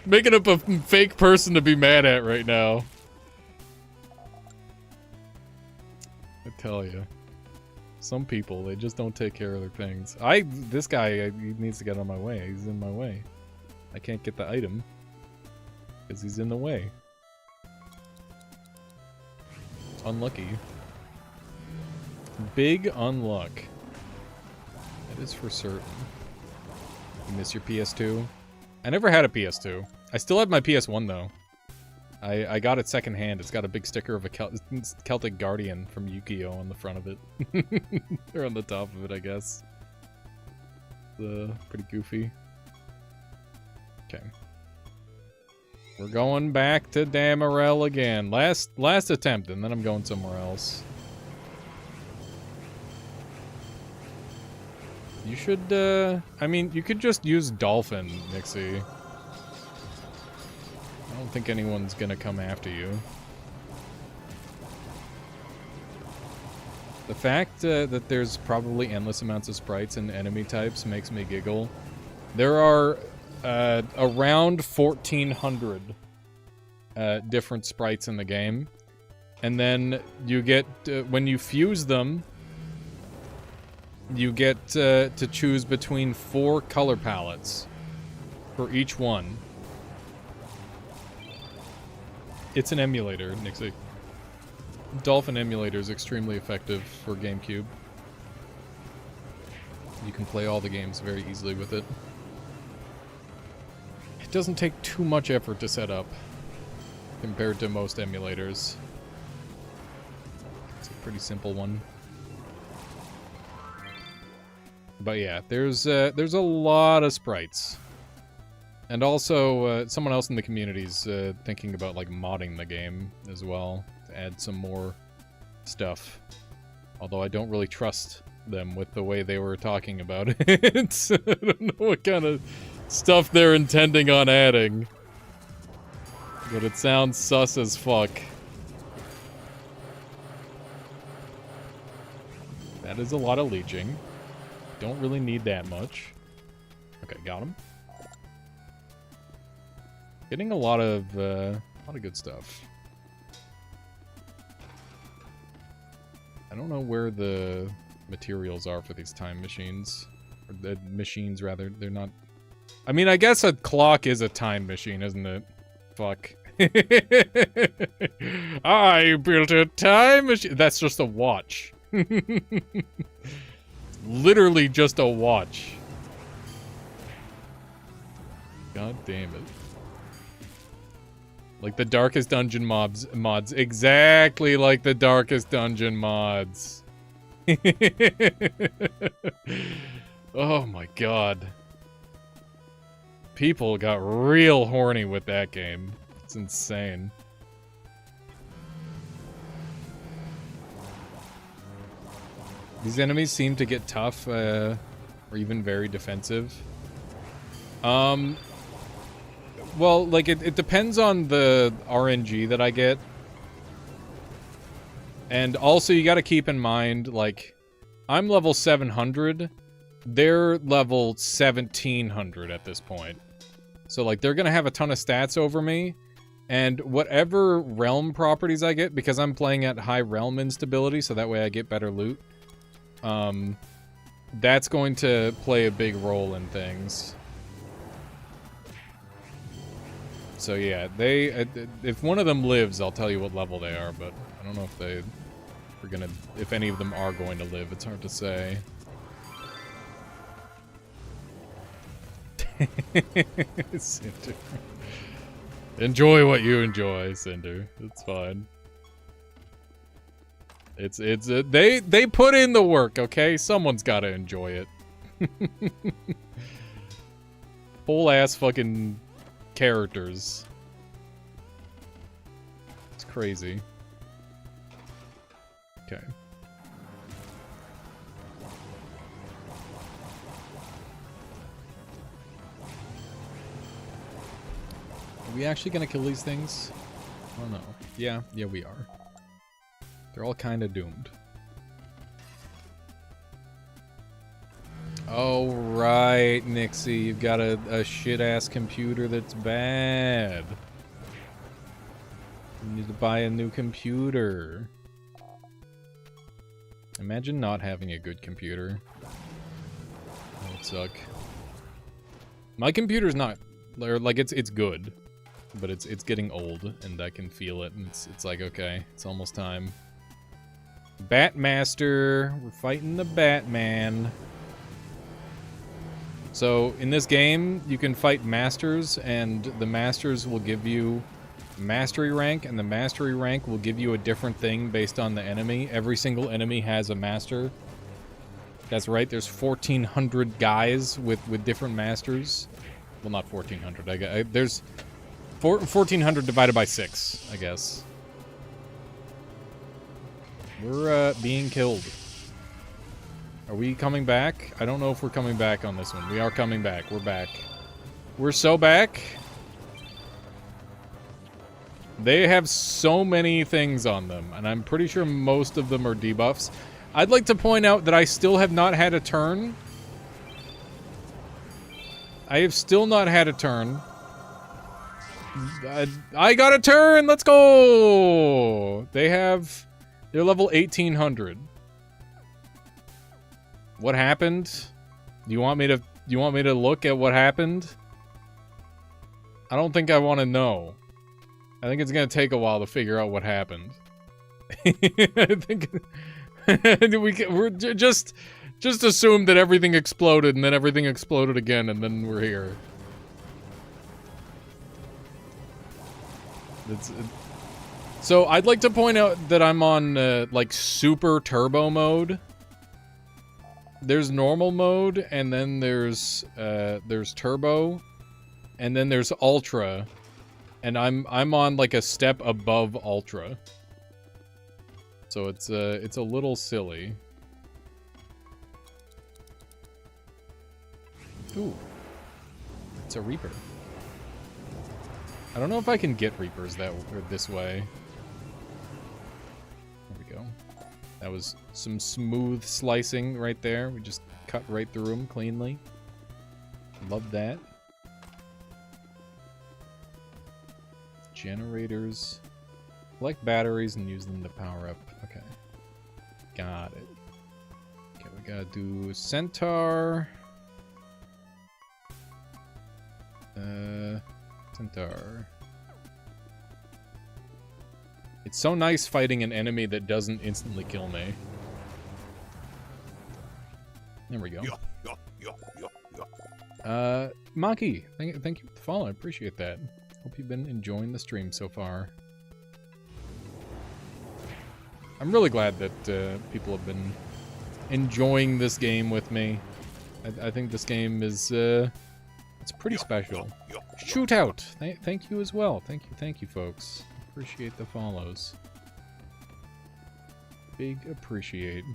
making up a fake person to be mad at right now. I tell you. Some people, they just don't take care of their things. This guy, he needs to get on my way. He's in my way. I can't get the item because he's in the way. Unlucky. Big unluck. is for certain. You miss your PS2? I never had a PS2. I still have my PS1 though. I got it secondhand. It's got a big sticker of a Celtic Guardian from Yu-Gi-Oh on the front of it. Or on the top of it, I guess. Pretty goofy. Okay. We're going back to Damarel again. Last attempt, and then I'm going somewhere else. You should, I mean, you could just use Dolphin, Nixie. I don't think anyone's gonna come after you. The fact that there's probably endless amounts of sprites and enemy types makes me giggle. There are around 1,400 different sprites in the game. And then you get, when you fuse them, you get to choose between 4 color palettes for each one. It's an emulator, Nixie. Dolphin emulator is extremely effective for GameCube. You can play all the games very easily with it. It doesn't take too much effort to set up compared to most emulators. It's a pretty simple one. But yeah, there's a lot of sprites. And also, someone else in the community's thinking about like modding the game as well to add some more stuff. Although I don't really trust them with the way they were talking about it. I don't know what kind of stuff they're intending on adding. But it sounds sus as fuck. That is a lot of leeching. Don't really need that much. Okay, got him. Getting a lot of good stuff. I don't know where the materials are for these time machines. Or the machines, rather. They're not... I mean, I guess a clock is a time machine, isn't it? Fuck. I built a time machine. That's just a watch. Literally just a watch. God damn it. Like the Darkest Dungeon mods. Exactly like the Darkest Dungeon mods. Oh my god. People got real horny with that game. It's insane. These enemies seem to get tough, or even very defensive. Well, like, it depends on the RNG that I get. And also, you gotta keep in mind, like, I'm level 700. They're level 1700 at this point. So, like, they're gonna have a ton of stats over me. And whatever realm properties I get, because I'm playing at high realm instability, so that way I get better loot. That's going to play a big role in things. So yeah, if one of them lives, I'll tell you what level they are, but I don't know if any of them are going to live. It's hard to say. Cinder. Enjoy what you enjoy, Cinder. It's fine. They put in the work, okay? Someone's got to enjoy it. Whole ass fucking characters. It's crazy. Okay. Are we actually gonna kill these things? Oh no. Yeah, we are. They're all kind of doomed. Oh, right, Nixie. You've got a shit-ass computer that's bad. You need to buy a new computer. Imagine not having a good computer. That would suck. My computer's not... Like, it's good. But it's getting old, and I can feel it. And it's like, okay, it's almost time. Batmaster, we're fighting the Batman. So in this game, you can fight masters, and the masters will give you mastery rank, and the mastery rank will give you a different thing based on the enemy. Every single enemy has a master. That's right, there's 1,400 guys with different masters. Well, not 1,400. There's 1,400 divided by 6, I guess. We're being killed. Are we coming back? I don't know if we're coming back on this one. We are coming back. We're back. We're so back. They have so many things on them, and I'm pretty sure most of them are debuffs. I'd like to point out that I still have not had a turn. I have still not had a turn. I got a turn! Let's go! They're level 1,800. What happened? Do you want me to look at what happened? I don't think I want to know. I think it's gonna take a while to figure out what happened. I think we're just assume that everything exploded and then everything exploded again and then we're here. So I'd like to point out that I'm on like super turbo mode. There's normal mode, and then there's turbo, and then there's ultra, and I'm on like a step above ultra. So it's a little silly. Ooh, it's a Reaper. I don't know if I can get Reapers this way. There we go. That was some smooth slicing right there. We just cut right through them cleanly. Love that. Generators. Collect batteries and use them to power up. Okay. Got it. Okay, we gotta do Centaur. Centaur. It's so nice fighting an enemy that doesn't instantly kill me. There we go. Maki, thank you for the follow. I appreciate that. Hope you've been enjoying the stream so far. I'm really glad that people have been enjoying this game with me. I think this game is it's pretty special. Shootout! Thank you as well. Thank you, folks. Appreciate the follows. Big appreciate.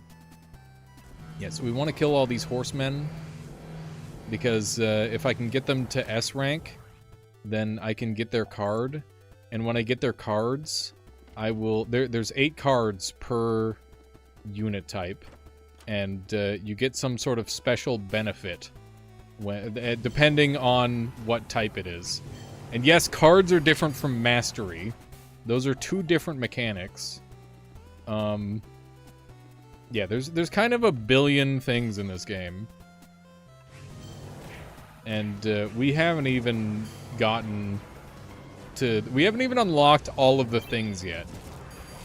Yeah, so we want to kill all these horsemen because if I can get them to S rank, then I can get their card. And when I get their cards, I will... There's 8 cards per unit type. And you get some sort of special benefit when, depending on what type it is. And yes, cards are different from mastery. Those are 2 different mechanics. Yeah, there's kind of a billion things in this game. And we haven't even gotten to... We haven't even unlocked all of the things yet.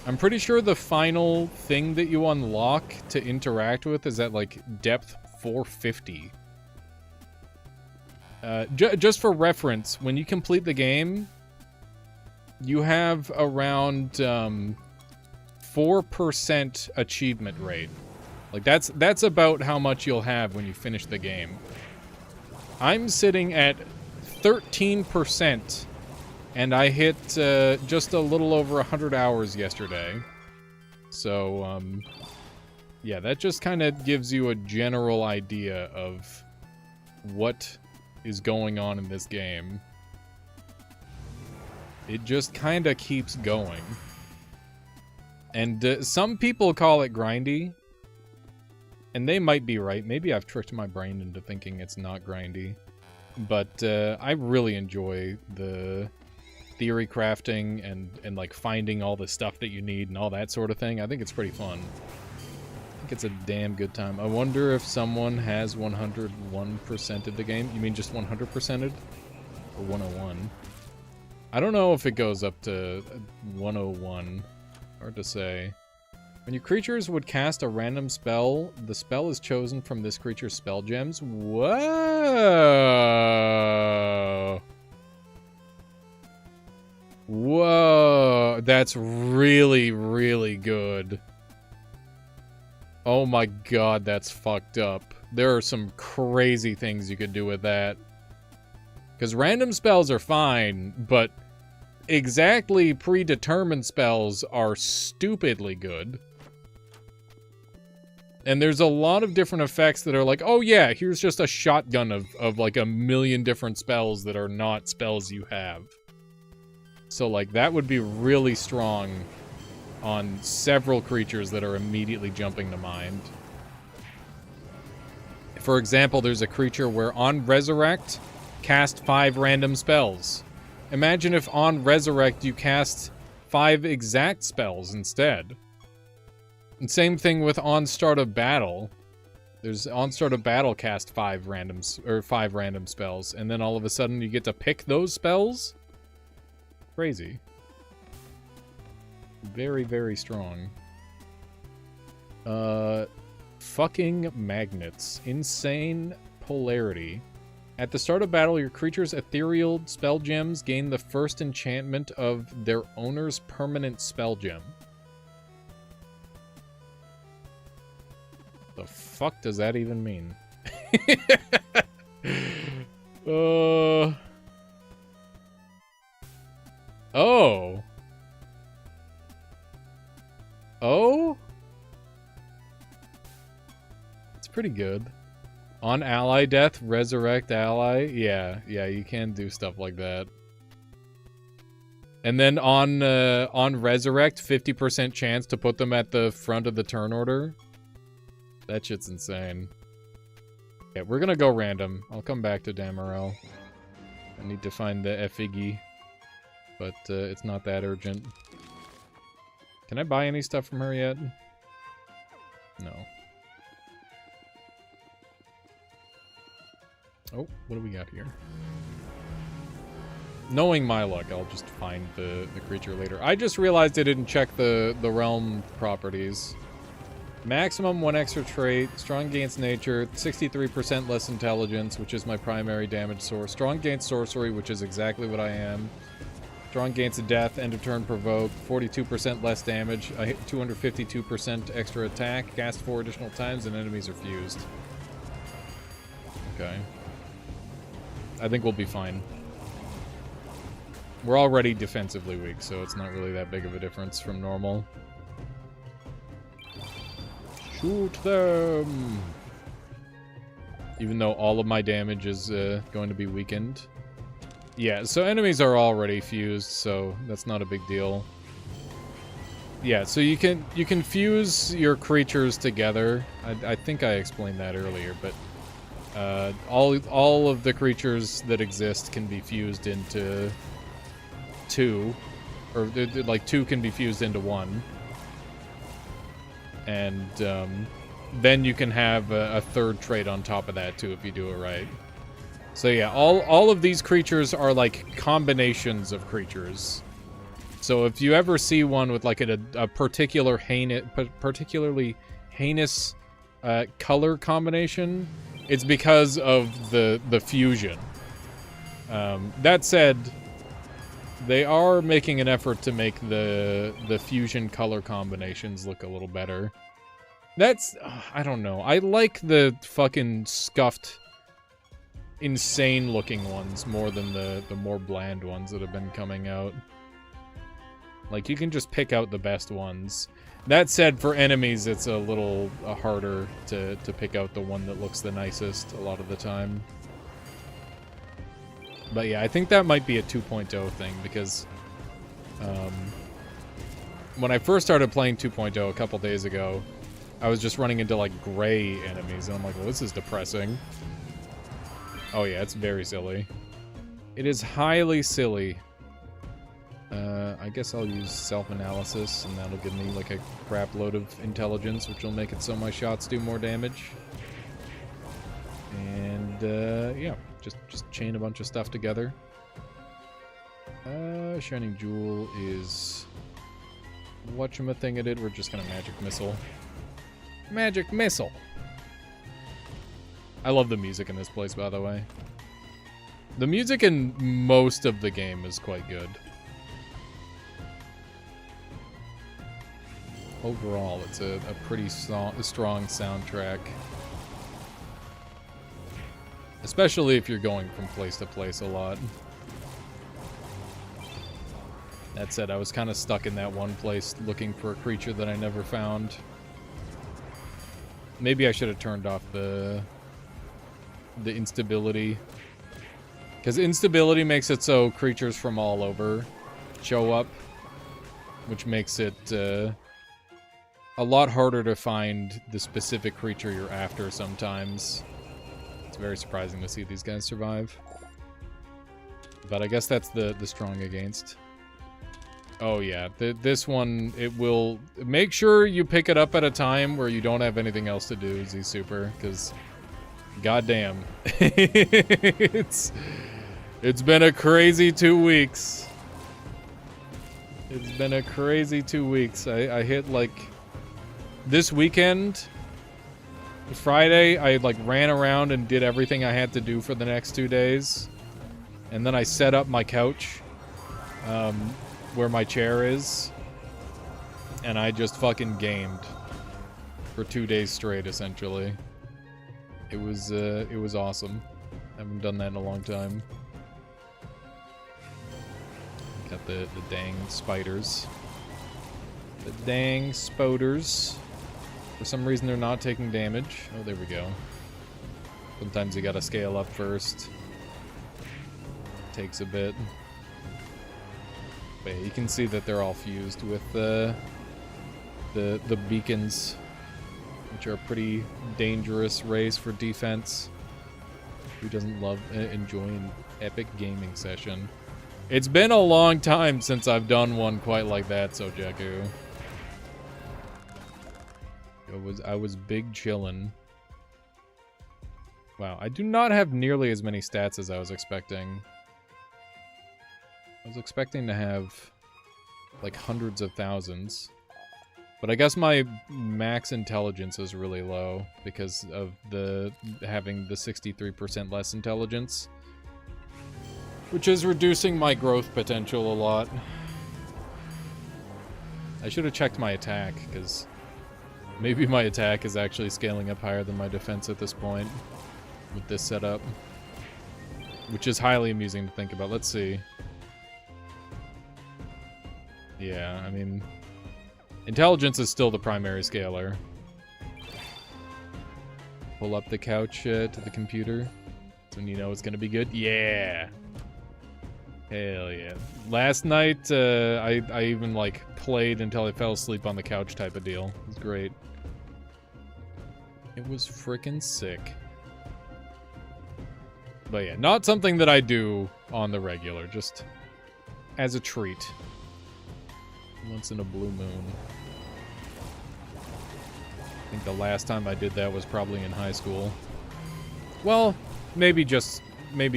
I'm pretty sure the final thing that you unlock to interact with is at, like, depth 450. Just for reference, when you complete the game, you have around 4% achievement rate. Like, that's about how much you'll have when you finish the game. I'm sitting at 13%, and I hit just a little over 100 hours yesterday. So, yeah, that just kind of gives you a general idea of what is going on in this game. It just kind of keeps going. And some people call it grindy. And they might be right. Maybe I've tricked my brain into thinking it's not grindy. But I really enjoy the theory crafting and like finding all the stuff that you need and all that sort of thing. I think it's pretty fun. I think it's a damn good time. I wonder if someone has 101%ed the game. You mean just 100%ed? Or 101? I don't know if it goes up to 101. Hard to say. When your creatures would cast a random spell, the spell is chosen from this creature's spell gems. Whoa! Whoa! That's really, really good. Oh my god, that's fucked up. There are some crazy things you could do with that. Because random spells are fine, but exactly predetermined spells are stupidly good. And there's a lot of different effects that are like, oh yeah, here's just a shotgun of like a million different spells that are not spells you have. So like that would be really strong on several creatures that are immediately jumping to mind. For example, there's a creature where on Resurrect, cast 5 random spells. Imagine if on Resurrect you cast 5 exact spells instead. And same thing with on Start of Battle. There's on Start of Battle cast 5 random spells, and then all of a sudden you get to pick those spells? Crazy. Very, very strong. Fucking magnets. Insane polarity. At the start of battle, your creature's ethereal spell gems gain the first enchantment of their owner's permanent spell gem. The fuck does that even mean? Oh. Oh? It's pretty good. On ally death, resurrect ally. Yeah, you can do stuff like that. And then on resurrect, 50% chance to put them at the front of the turn order. That shit's insane. Yeah, we're gonna go random. I'll come back to Damarel. I need to find the Efigi, but it's not that urgent. Can I buy any stuff from her yet? No. Oh, what do we got here? Knowing my luck, I'll just find the creature later. I just realized I didn't check the realm properties. Maximum 1 extra trait, strong against nature, 63% less intelligence, which is my primary damage source. Strong against sorcery, which is exactly what I am. Strong against death, end of turn provoke, 42% less damage, 252% extra attack, cast 4 additional times, and enemies are fused. Okay. I think we'll be fine. We're already defensively weak, so it's not really that big of a difference from normal. Shoot them! Even though all of my damage is going to be weakened. Yeah, so enemies are already fused, so that's not a big deal. Yeah, so you can fuse your creatures together. I think I explained that earlier, but all of the creatures that exist can be fused into 2, or like 2 can be fused into 1. And then you can have a 3rd trait on top of that too if you do it right. So yeah, all of these creatures are like combinations of creatures. So if you ever see one with like a particularly heinous color combination, it's because of the fusion. That said, they are making an effort to make the fusion color combinations look a little better. That's... I don't know. I like the fucking scuffed, insane-looking ones more than the more bland ones that have been coming out. Like, you can just pick out the best ones. That said, for enemies, it's a little harder to pick out the one that looks the nicest a lot of the time. But yeah, I think that might be a 2.0 thing, because when I first started playing 2.0 a couple days ago, I was just running into, like, gray enemies, and I'm like, well, this is depressing. Oh yeah, it's very silly. It is highly silly. I guess I'll use self-analysis, and that'll give me, like, a crap load of intelligence, which will make it so my shots do more damage. And, yeah. Just chain a bunch of stuff together. Shining Jewel is whatchamacthingited, we're just gonna magic missile. Magic missile! I love the music in this place, by the way. The music in most of the game is quite good. Overall, it's a pretty strong soundtrack. Especially if you're going from place to place a lot. That said, I was kind of stuck in that one place looking for a creature that I never found. Maybe I should have turned off the instability. Because instability makes it so creatures from all over show up. Which makes it a lot harder to find the specific creature you're after sometimes. It's very surprising to see these guys survive. But I guess that's the strong against. Oh yeah, this one, it will... Make sure you pick it up at a time where you don't have anything else to do, Z-Super, because... Goddamn. It's been a crazy 2 weeks. It's been a crazy 2 weeks. I hit, like... This weekend... Friday, I, like, ran around and did everything I had to do for the next 2 days. And then I set up my couch. Where my chair is. And I just fucking gamed. For 2 days straight, essentially. It was awesome. I haven't done that in a long time. Got the dang spiders. The dang spoders. For some reason they're not taking damage. Oh, there we go. Sometimes you gotta scale up first. Takes a bit. But yeah, you can see that they're all fused with the beacons, which are a pretty dangerous race for defense. Who doesn't love enjoying an epic gaming session? It's been a long time since I've done one quite like that, Sojaku. I was big chillin'. Wow, I do not have nearly as many stats as I was expecting. I was expecting to have, like, hundreds of thousands. But I guess my max intelligence is really low because of having the 63% less intelligence. Which is reducing my growth potential a lot. I should have checked my attack, because maybe my attack is actually scaling up higher than my defense at this point with this setup. Which is highly amusing to think about. Let's see. Yeah, I mean, intelligence is still the primary scaler. Pull up the couch to the computer. That's when you know it's gonna be good. Yeah! Hell yeah. Last night, I even, like, played until I fell asleep on the couch type of deal. It was great. It was frickin' sick. But yeah, not something that I do on the regular, just as a treat. Once in a blue moon. I think the last time I did that was probably in high school. Well, maybe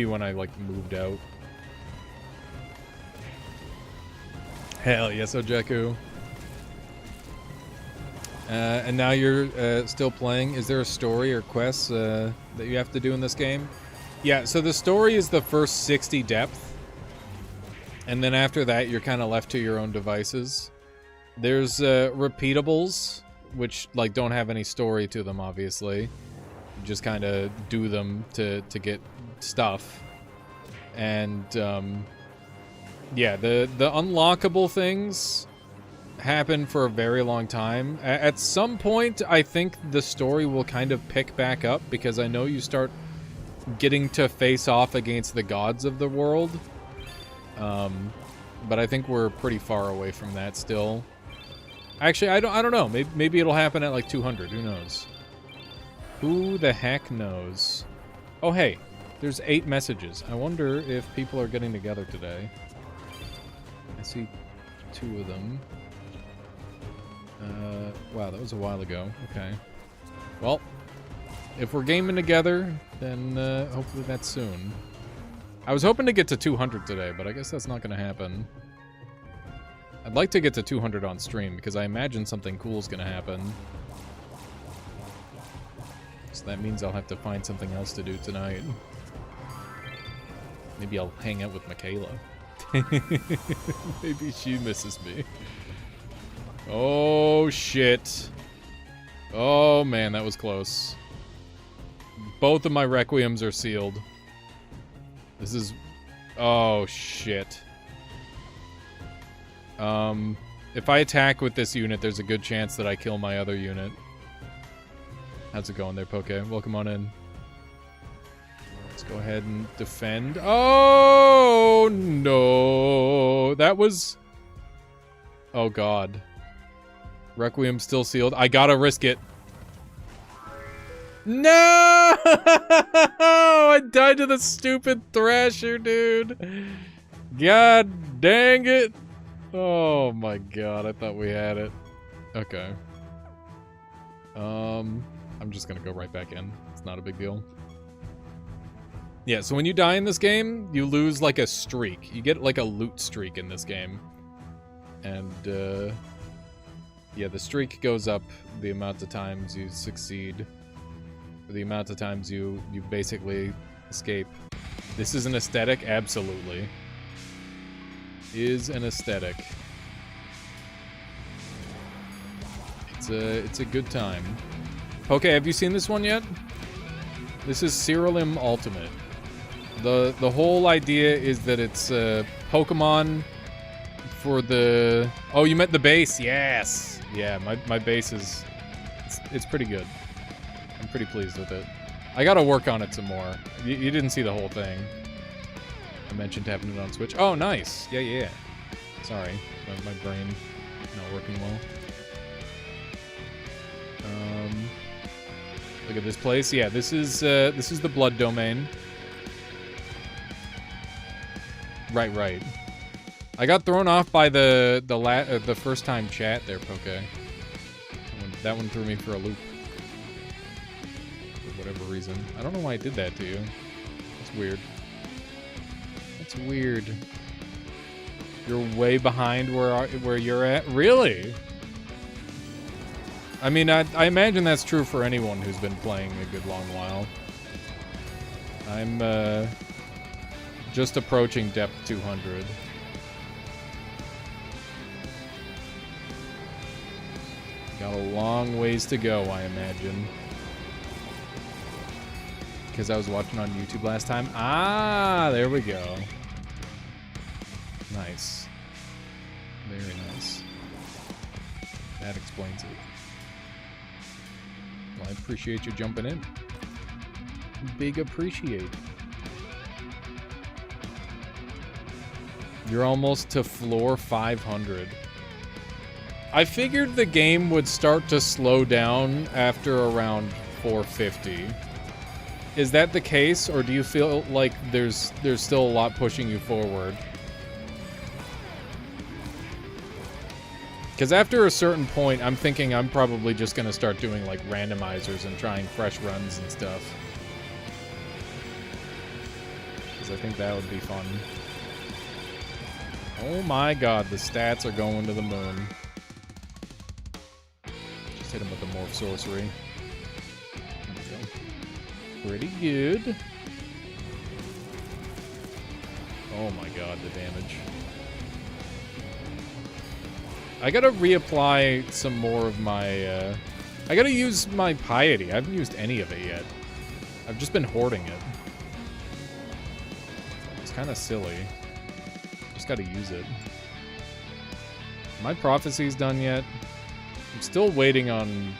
when I, like, moved out. Hell yes, Ojeku. And now you're still playing. Is there a story or quests that you have to do in this game? Yeah, so the story is the first 60 depth. And then after that, you're kind of left to your own devices. There's repeatables, which, like, don't have any story to them, obviously. You just kind of do them to get stuff. And, yeah, the unlockable things happen for a very long time. At some point, I think the story will kind of pick back up, because I know you start getting to face off against the gods of the world. But I think we're pretty far away from that still. Actually, I don't know. Maybe it'll happen at like 200. Who knows? Who the heck knows? Oh, hey. There's 8 messages. I wonder if people are getting together today. I see 2 of them. Wow, that was a while ago. Okay. Well, if we're gaming together, then hopefully that's soon. I was hoping to get to 200 today, but I guess that's not going to happen. I'd like to get to 200 on stream, because I imagine something cool is going to happen. So that means I'll have to find something else to do tonight. Maybe I'll hang out with Michaela. Maybe she misses me. Oh, shit. Oh, man, that was close. Both of my Requiems are sealed. This is... Oh, shit. If I attack with this unit, there's a good chance that I kill my other unit. How's it going there, Poke? Welcome on in. Let's go ahead and defend. Oh, no. That was... Oh, God. Requiem still sealed. I gotta risk it. No! I died to the stupid Thrasher, dude. God dang it. Oh, my God. I thought we had it. Okay. I'm just gonna go right back in. It's not a big deal. Yeah, so when you die in this game, you lose, like, a streak. You get, like, a loot streak in this game. And, yeah, the streak goes up the amount of times you succeed. The amount of times you basically escape. This is an aesthetic? Absolutely. Is an aesthetic. It's a good time. Okay, have you seen this one yet? This is Siralim Ultimate. The whole idea is that it's Pokemon for the... Oh, you meant the base? Yes! Yeah, my base is... It's pretty good. I'm pretty pleased with it. I gotta work on it some more. You didn't see the whole thing. I mentioned having it on Switch. Oh, nice! Yeah. Sorry. My brain not working well. Look at this place. Yeah, this is the blood domain. Right. I got thrown off by the first time chat there, Poke. That one threw me for a loop. For whatever reason. I don't know why I did that to you. That's weird. That's weird. You're way behind where you're at? Really? I mean, I imagine that's true for anyone who's been playing a good long while. I'm just approaching depth 200. Got a long ways to go, I imagine. Because I was watching on YouTube last time. Ah, there we go. Nice. Very nice. That explains it. Well, I appreciate you jumping in. Big appreciate. You're almost to floor 500. I figured the game would start to slow down after around 450. Is that the case, or do you feel like there's still a lot pushing you forward? Because after a certain point, I'm thinking I'm probably just going to start doing, like, randomizers and trying fresh runs and stuff. Because I think that would be fun. Oh my god, the stats are going to the moon. Just hit him with the Morph Sorcery. There we go. Pretty good. Oh my god, the damage. I gotta reapply some more of my, I gotta use my piety. I haven't used any of it yet. I've just been hoarding it. It's kind of silly. Just gotta use it. My prophecy's done yet? I'm still waiting on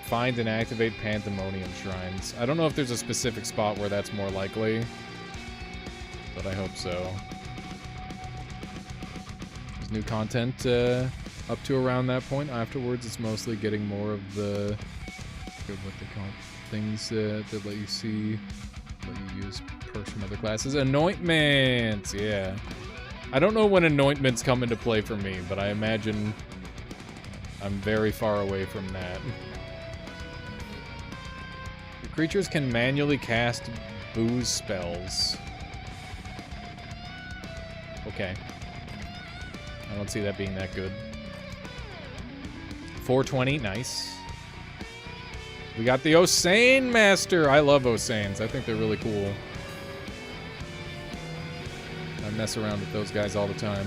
find and activate Pandemonium Shrines. I don't know if there's a specific spot where that's more likely, but I hope so. There's new content, up to around that point. Afterwards, it's mostly getting more of the what they call things that let you see, let you use perks from other classes. Anointments, yeah. I don't know when anointments come into play for me, but I imagine I'm very far away from that. The creatures can manually cast booze spells. Okay. I don't see that being that good. 420, nice. We got the Osane Master. I love Osanes. I think they're really cool. I mess around with those guys all the time.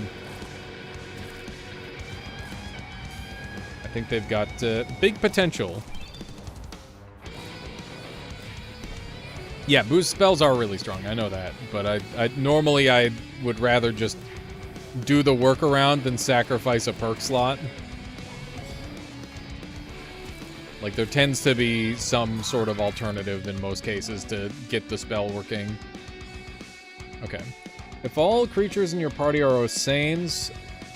I think they've got big potential. Yeah, boost spells are really strong. I know that, but I normally I would rather just do the workaround than sacrifice a perk slot. Like, there tends to be some sort of alternative in most cases to get the spell working. Okay. If all creatures in your party are Osanes,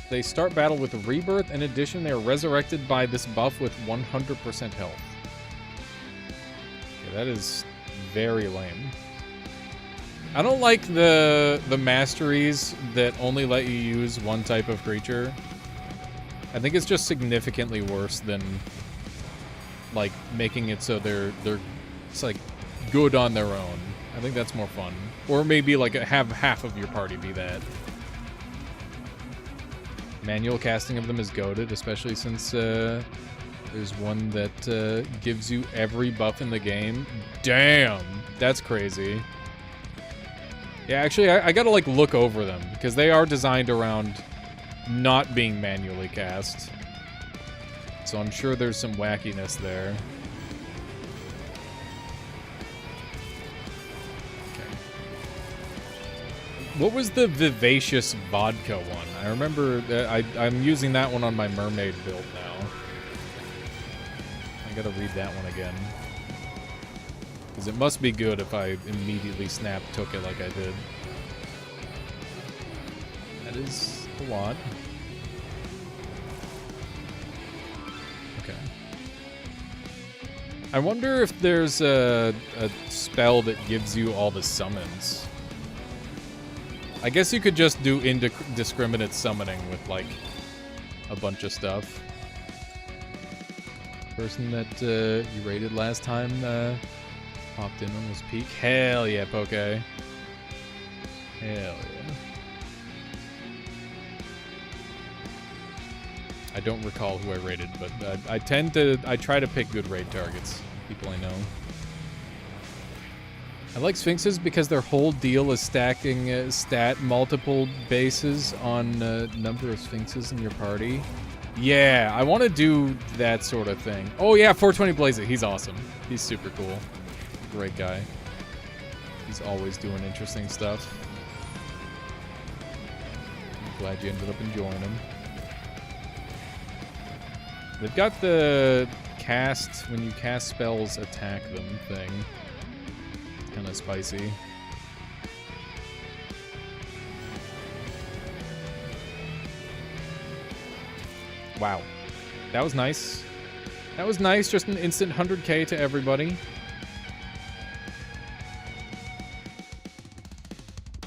they start battle with Rebirth. In addition, they are resurrected by this buff with 100% health. Okay, that is very lame. I don't like the masteries that only let you use one type of creature. I think it's just significantly worse than like making it so they're it's like good on their own. I think that's more fun. Or maybe like have half of your party be that. Manual casting of them is goated, especially since there's one that gives you every buff in the game. Damn, that's crazy. Yeah, actually, I gotta like look over them because they are designed around not being manually cast. So I'm sure there's some wackiness there. Okay. What was the Vivacious Vodka one? I remember that I'm using that one on my mermaid build now. I gotta read that one again. Because it must be good if I immediately took it like I did. That is a lot. Okay. I wonder if there's a spell that gives you all the summons. I guess you could just do indiscriminate summoning with, like, a bunch of stuff. Person that you raided last time popped in on this peak. Hell yeah, Poke. Hell yeah. I don't recall who I raided, but I try to pick good raid targets. People I know. I like Sphinxes because their whole deal is stacking multiple bases on number of Sphinxes in your party. Yeah, I want to do that sort of thing. Oh yeah, 420 Blaze It. He's awesome. He's super cool. Great guy. He's always doing interesting stuff. I'm glad you ended up enjoying him. They've got the cast, when you cast spells, attack them thing. Kind of spicy. Wow. That was nice. That was nice. Just an instant 100k to everybody.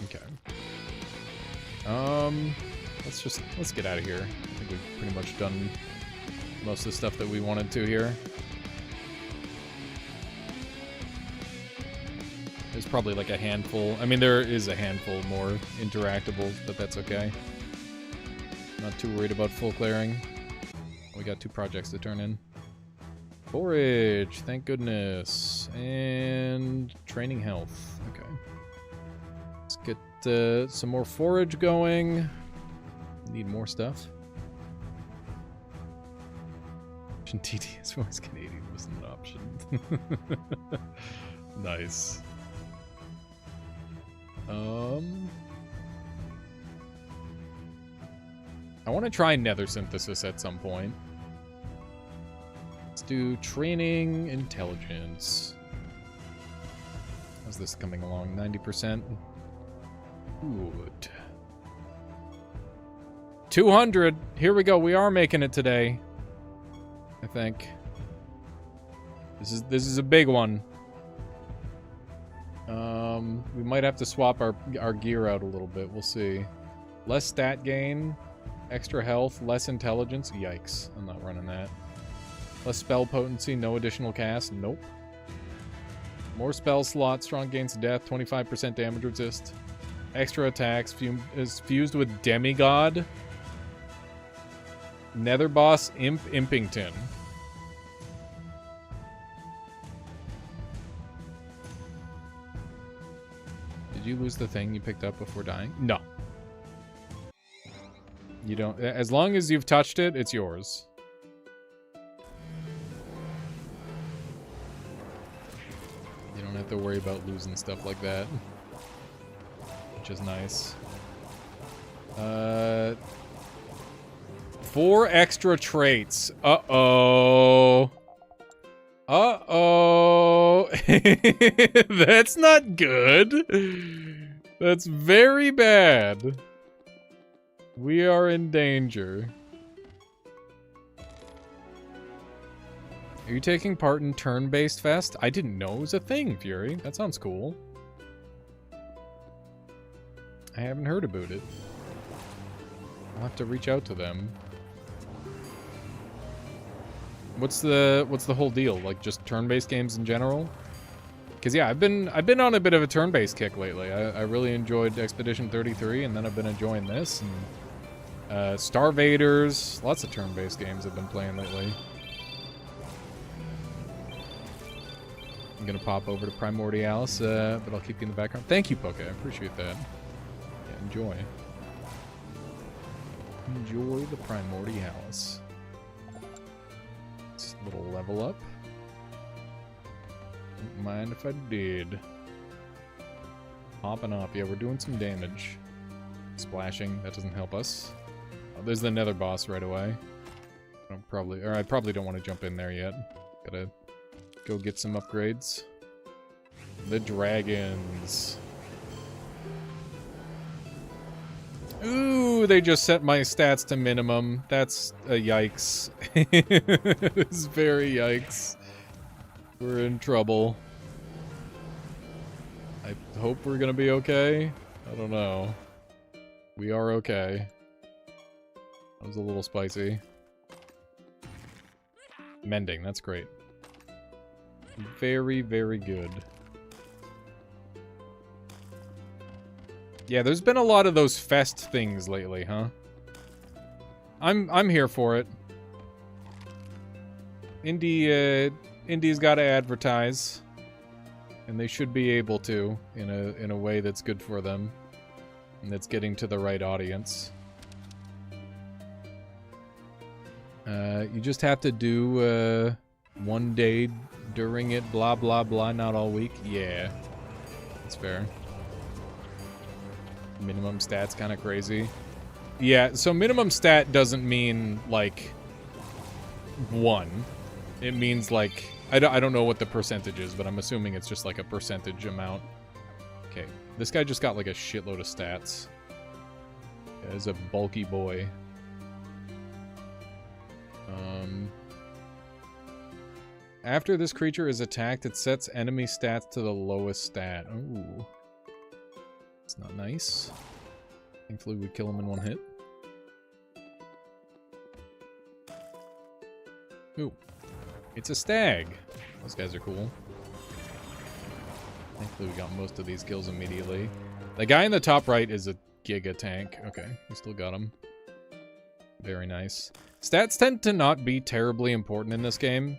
Okay. Let's get out of here. I think we've pretty much done most of the stuff that we wanted to here. There's probably like a handful. I mean, there is a handful more interactables, but that's okay. Not too worried about full clearing. We got 2 projects to turn in. Forage, thank goodness. And training health. Okay. Let's get some more forage going. Need more stuff. TTS voice Canadian was an option. Nice. I want to try nether synthesis at some point. Let's do training intelligence. How's this coming along? 90%. Good. 200. Here we go. We are making it today. I think. This is a big one. We might have to swap our gear out a little bit. We'll see. Less stat gain, extra health, less intelligence. Yikes. I'm not running that. Less spell potency, no additional cast. Nope. More spell slots, strong gains death, 25% damage resist. Extra attacks is fused with demigod. Nether boss Imp Impington. Did you lose the thing you picked up before dying? No. You don't. As long as you've touched it, it's yours. You don't have to worry about losing stuff like that. Which is nice. 4 extra traits. Uh-oh. Uh-oh. That's not good. That's very bad. We are in danger. Are you taking part in turn-based fest? I didn't know it was a thing, Fury. That sounds cool. I haven't heard about it. I'll have to reach out to them. What's the whole deal? Like just turn-based games in general? Because yeah, I've been on a bit of a turn-based kick lately. I really enjoyed Expedition 33, and then I've been enjoying this. And Star Vaders, lots of turn-based games I've been playing lately. I'm gonna pop over to Primordialis, but I'll keep you in the background. Thank you, Poke. I appreciate that. Yeah, enjoy. Enjoy the Primordialis. Just a little level up. Don't mind if I did. Popping up. Yeah, we're doing some damage. Splashing. That doesn't help us. Oh, there's the Nether boss right away. I probably don't want to jump in there yet. Gotta go get some upgrades. The dragons. Ooh, they just set my stats to minimum. That's a yikes. It's very yikes. We're in trouble. I hope we're gonna be okay. I don't know. We are okay. That was a little spicy. Mending, that's great. Very, very good. Yeah, there's been a lot of those fest things lately, huh? I'm here for it. Indie's got to advertise, and they should be able to in a way that's good for them, and that's getting to the right audience. You just have to do one day during it, blah blah blah, not all week. Yeah, that's fair. Minimum stat's kind of crazy. Yeah, so minimum stat doesn't mean like 1. It means like I don't know what the percentage is, but I'm assuming it's just like a percentage amount. Okay, this guy just got like a shitload of stats. Yeah, he's a bulky boy. After this creature is attacked, it sets enemy stats to the lowest stat. Ooh. It's not nice. Thankfully we kill him in one hit. Ooh. It's a stag. Those guys are cool. Thankfully we got most of these kills immediately. The guy in the top right is a giga tank. Okay, we still got him. Very nice. Stats tend to not be terribly important in this game.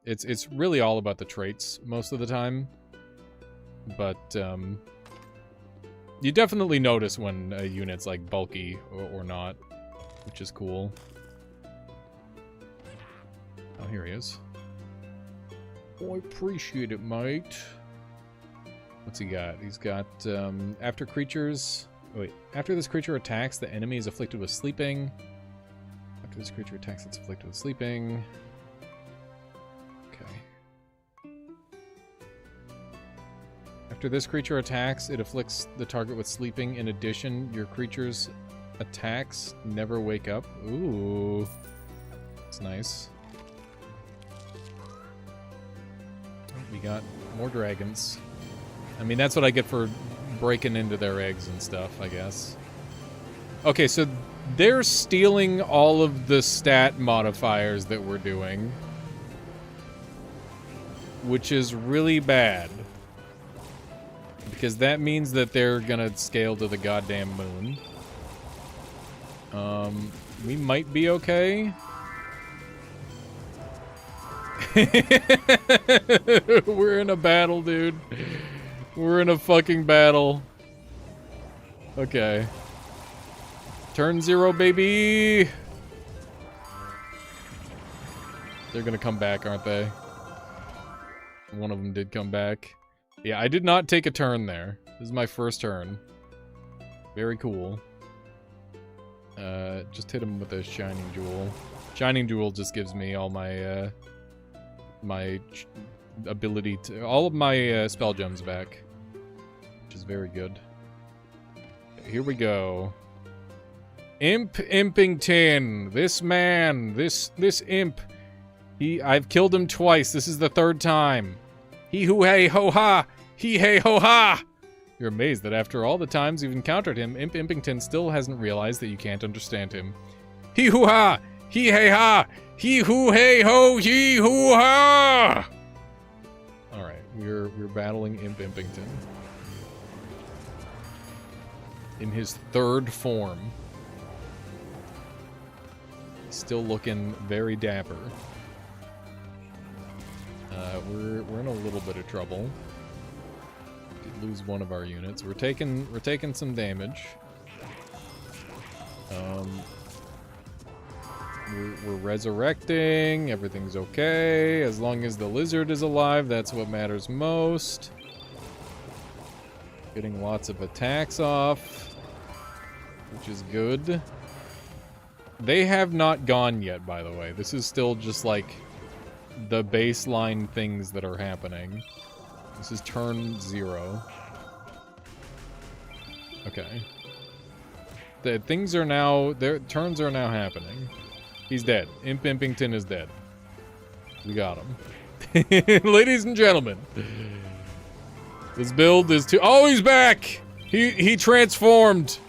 It's really all about the traits most of the time. But, you definitely notice when a unit's, like, bulky or not, which is cool. Oh, here he is. Oh, I appreciate it, mate. What's he got? He's got, after this creature attacks, the enemy is afflicted with sleeping. After this creature attacks, it's afflicted with sleeping. After this creature attacks, it afflicts the target with sleeping. In addition, your creature's attacks never wake up. Ooh. That's nice. We got more dragons. I mean, that's what I get for breaking into their eggs and stuff, I guess. Okay, so they're stealing all of the stat modifiers that we're doing, which is really bad. Because that means that they're gonna scale to the goddamn moon. We might be okay. We're in a battle, dude. We're in a fucking battle. Okay. Turn 0, baby! They're gonna come back, aren't they? One of them did come back. Yeah, I did not take a turn there. This is my first turn. Very cool. Just hit him with a Shining Jewel. Shining Jewel just gives me all my, my ability to... all of my, spell gems back. Which is very good. Here we go. Imp Impington! This man! This imp! I've killed him twice. This is the third time. He hoo hey ho ha! He hey ho ha! You're amazed that after all the times you've encountered him, Imp Impington still hasn't realized that you can't understand him. He hoo ha! He hey ha! He hoo hey ho! He hoo ha! Alright, we're battling Imp Impington. In his third form. Still looking very dapper. We're in a little bit of trouble. Did lose one of our units. We're taking some damage. We're resurrecting. Everything's okay. As long as the lizard is alive, that's what matters most. Getting lots of attacks off, which is good. They have not gone yet, by the way. This is still just like the baseline things that are happening. This is turn 0. Okay. The things are now... their turns are now happening. He's dead. Imp Impington is dead. We got him. Ladies and gentlemen. This build is too... oh, he's back! He transformed!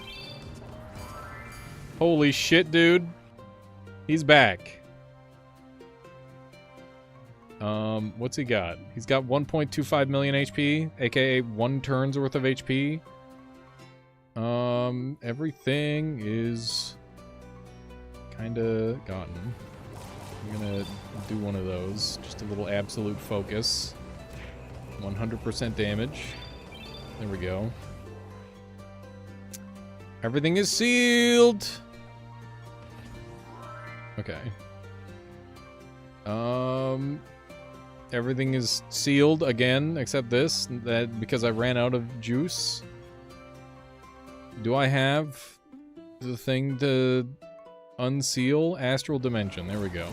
Holy shit, dude. He's back. What's he got? He's got 1.25 million HP, aka 1 turn's worth of HP. Everything is kinda gotten. I'm gonna do one of those. Just a little absolute focus. 100% damage. There we go. Everything is sealed! Okay. Everything is sealed again, except this, that because I ran out of juice. Do I have the thing to unseal? Astral Dimension, there we go.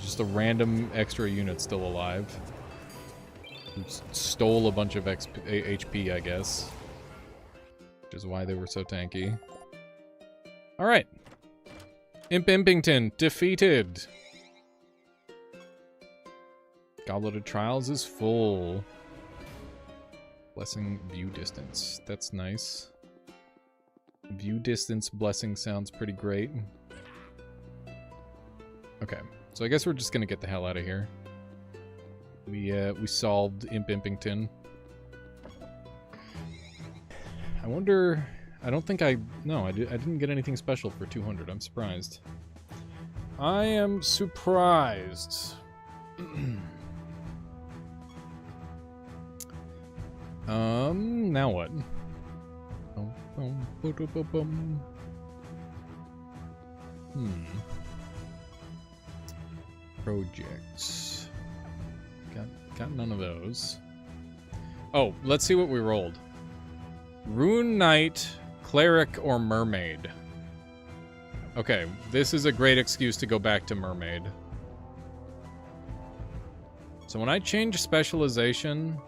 Just a random extra unit still alive. Who stole a bunch of HP, I guess. Which is why they were so tanky. Alright. Imp Impington defeated. Goblet of Trials is full. Blessing view distance. That's nice. View distance blessing sounds pretty great. Okay, so I guess we're just gonna get the hell out of here. We solved Imp Impington. I wonder... I don't think I didn't get anything special for 200. I'm surprised. I am surprised. Now what? Projects. Got none of those. Oh, let's see what we rolled. Rune Knight, Cleric, or Mermaid. Okay, this is a great excuse to go back to Mermaid. So when I change specialization...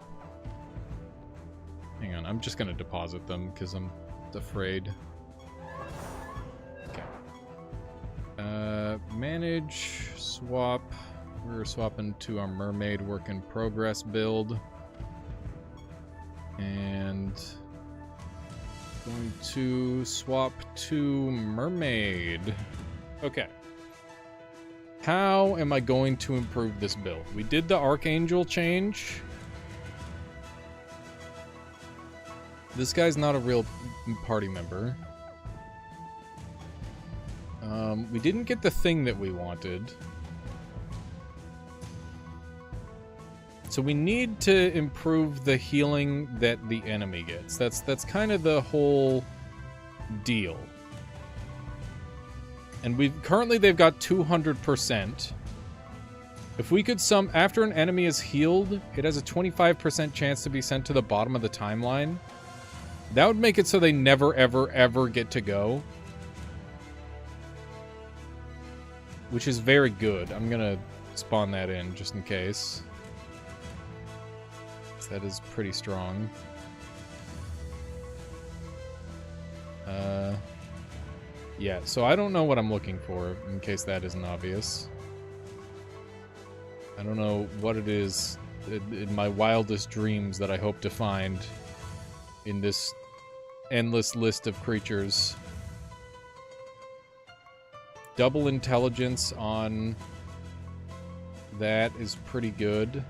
Hang on, I'm just gonna deposit them because I'm afraid. Okay. Manage, swap. We're swapping to our Mermaid work in progress build. And... going to swap to Mermaid. Okay. How am I going to improve this build? We did the Archangel change. This guy's not a real party member. We didn't get the thing that we wanted. So we need to improve the healing that the enemy gets. That's kind of the whole deal. And currently they've got 200%. If we could after an enemy is healed, it has a 25% chance to be sent to the bottom of the timeline. That would make it so they never, ever, ever get to go. Which is very good. I'm gonna spawn that in just in case. That is pretty strong. Yeah, so I don't know what I'm looking for, in case that isn't obvious. I don't know what it is in my wildest dreams that I hope to find in this endless list of creatures. Double intelligence on that is pretty good.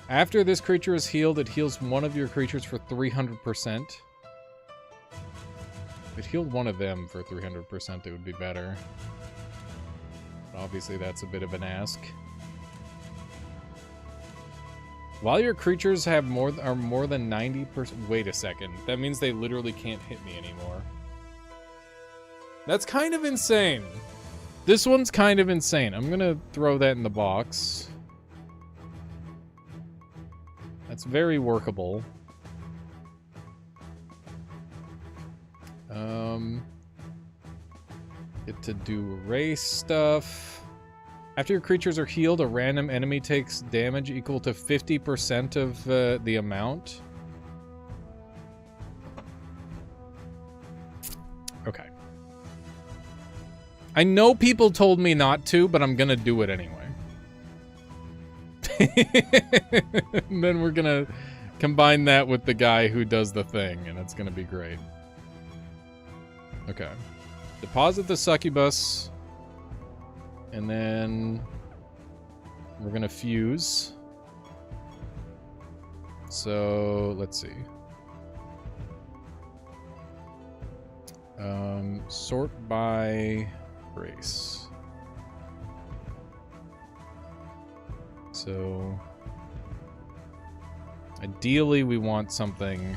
After this creature is healed, it heals one of your creatures for 300%. If it healed one of them for 300%, it would be better. But obviously, that's a bit of an ask. While your creatures are more than 90%... Wait a second. That means they literally can't hit me anymore. That's kind of insane. This one's kind of insane. I'm gonna throw that in the box. That's very workable. Get to do race stuff. After your creatures are healed, a random enemy takes damage equal to 50% of the amount. Okay. I know people told me not to, but I'm gonna do it anyway. And then we're gonna combine that with the guy who does the thing, and it's gonna be great. Okay. Deposit the succubus. And then we're gonna fuse. So let's see. Sort by race. So ideally we want something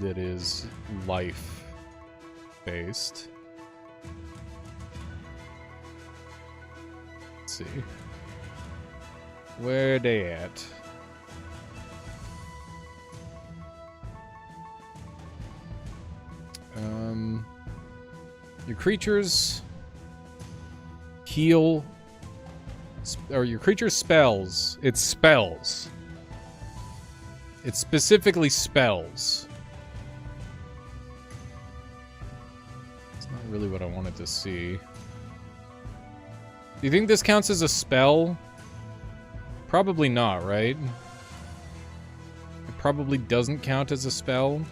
that is life based. Let's see. Where they at? Your creatures heal, or your creature's spells. It's spells. It's specifically spells. It's not really what I wanted to see. Do you think this counts as a spell? Probably not, right? It probably doesn't count as a spell.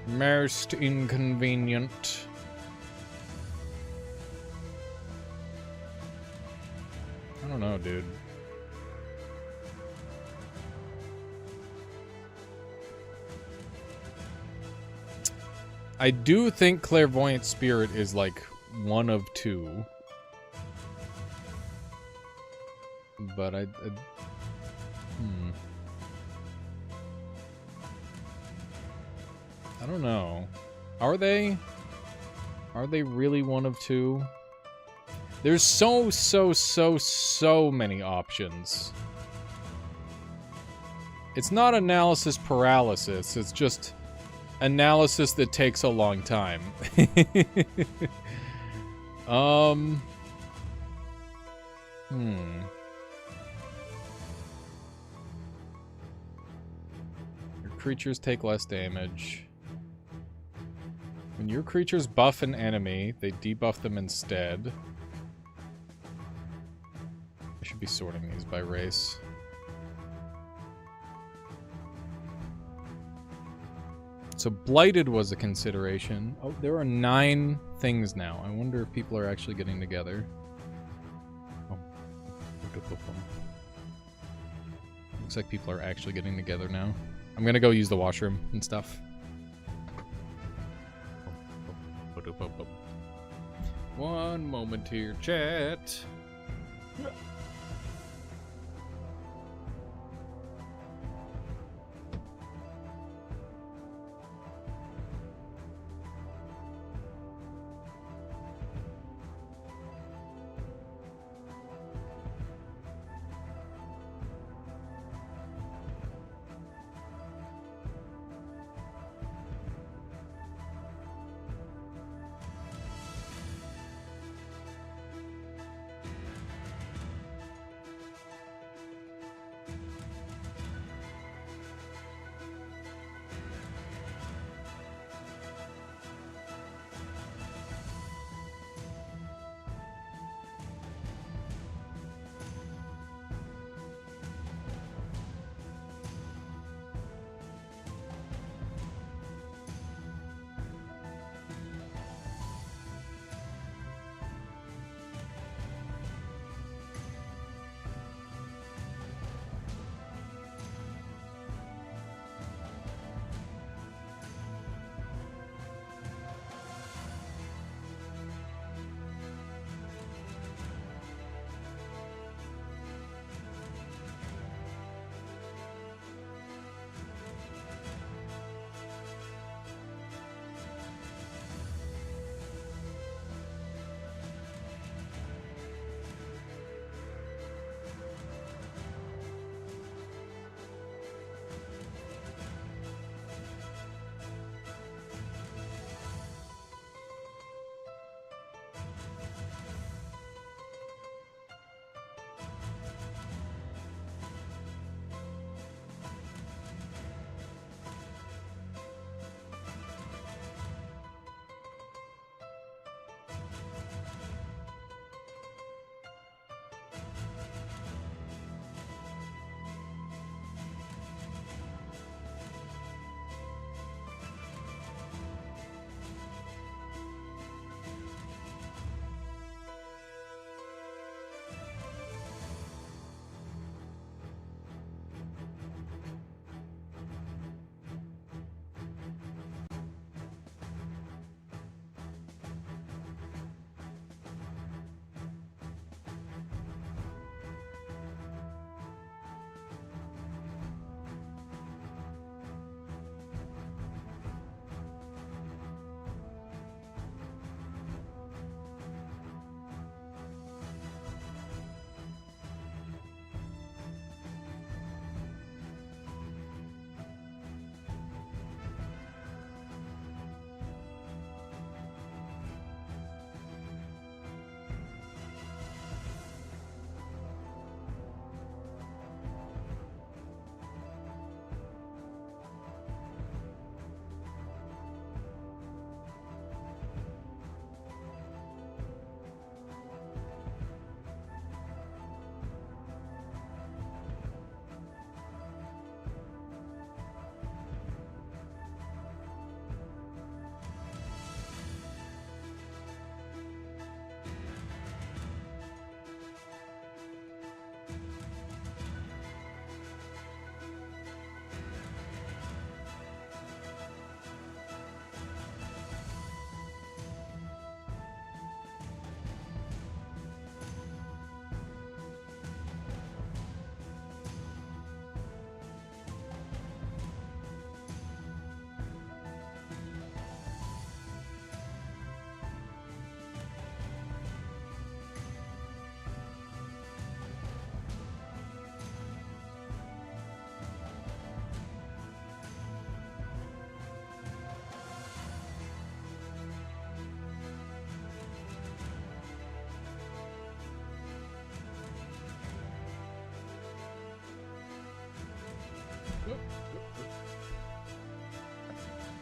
Most inconvenient. I don't know, dude. I do think Clairvoyant Spirit is like one of two. But I don't know. Are they? Are they really one of two? There's so many options. It's not analysis paralysis. It's just analysis that takes a long time. Your creatures take less damage. When your creatures buff an enemy, they debuff them instead. I should be sorting these by race. So Blighted was a consideration. Oh, there are 9 things now. I wonder if people are actually getting together. Oh. Looks like people are actually getting together now. I'm gonna go use the washroom and stuff. One moment here, chat.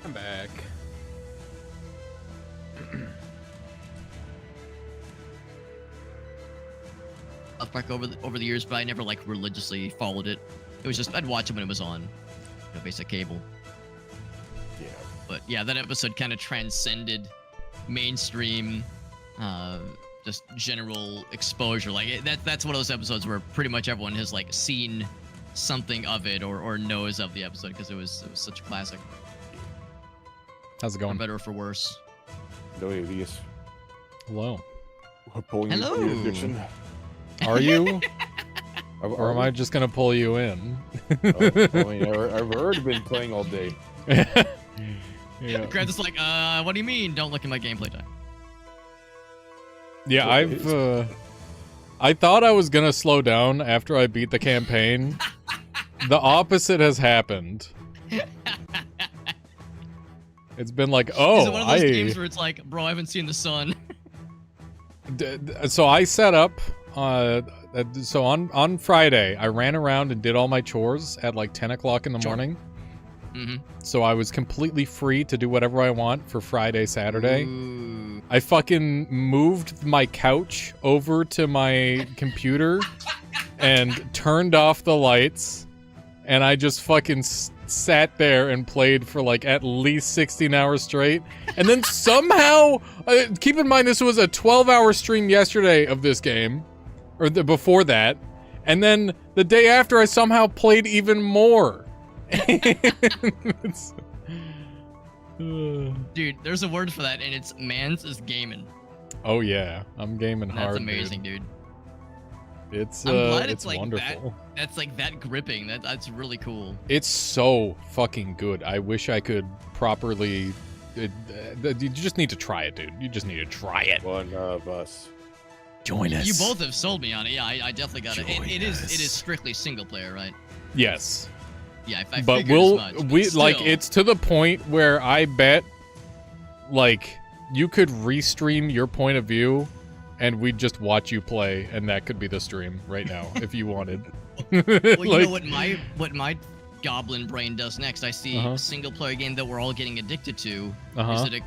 I'm back. Back over the years, but I never like religiously followed it. It was just I'd watch it when it was on, basic cable. Yeah. But yeah, that episode kind of transcended mainstream, just general exposure. Like that's one of those episodes where pretty much everyone has like seen something of it or knows of the episode because it was such a classic. How's it For going? better or for worse. No, Elias. Hello. We're pulling Hello. you through the addiction. Are you? Or am I just gonna pull you in? I mean, I've already been playing all day. Yeah. Grant's just like, what do you mean? Don't look at my gameplay time. Yeah, Well, I thought I was gonna slow down after I beat the campaign. The opposite has happened. It's been like, oh, Is it one of those games where it's like, bro, I haven't seen the sun? So I set up. So on Friday, I ran around and did all my chores at like 10 o'clock in the morning. Mm-hmm. So I was completely free to do whatever I want for Friday, Saturday. Ooh. I fucking moved my couch over to my computer and turned off the lights, and I just fucking sat there and played for like at least 16 hours straight. And then somehow, keep in mind this was a 12-hour stream yesterday of this game, or before that, and then the day after I somehow played even more. Dude, there's a word for that, and it's mans is gaming. Oh yeah, I'm gaming hard. That's amazing, dude. It's I'm glad it's like wonderful. That's like that gripping. That's really cool. It's so fucking good. I wish I could properly. You just need to try it, dude. You just need to try it. One of us. Join us. You both have sold me on it. Yeah, I definitely got it. Join It us. is strictly single player, right? Yes, Yeah, I but figured as much, but like still. it's to the point where I bet, like, you could restream your point of view, and we'd just watch you play, and that could be the stream right now if you wanted. Well, you Like- know what my goblin brain does next? I see Uh-huh. a single player game that we're all getting addicted to. Uh-huh. Is it a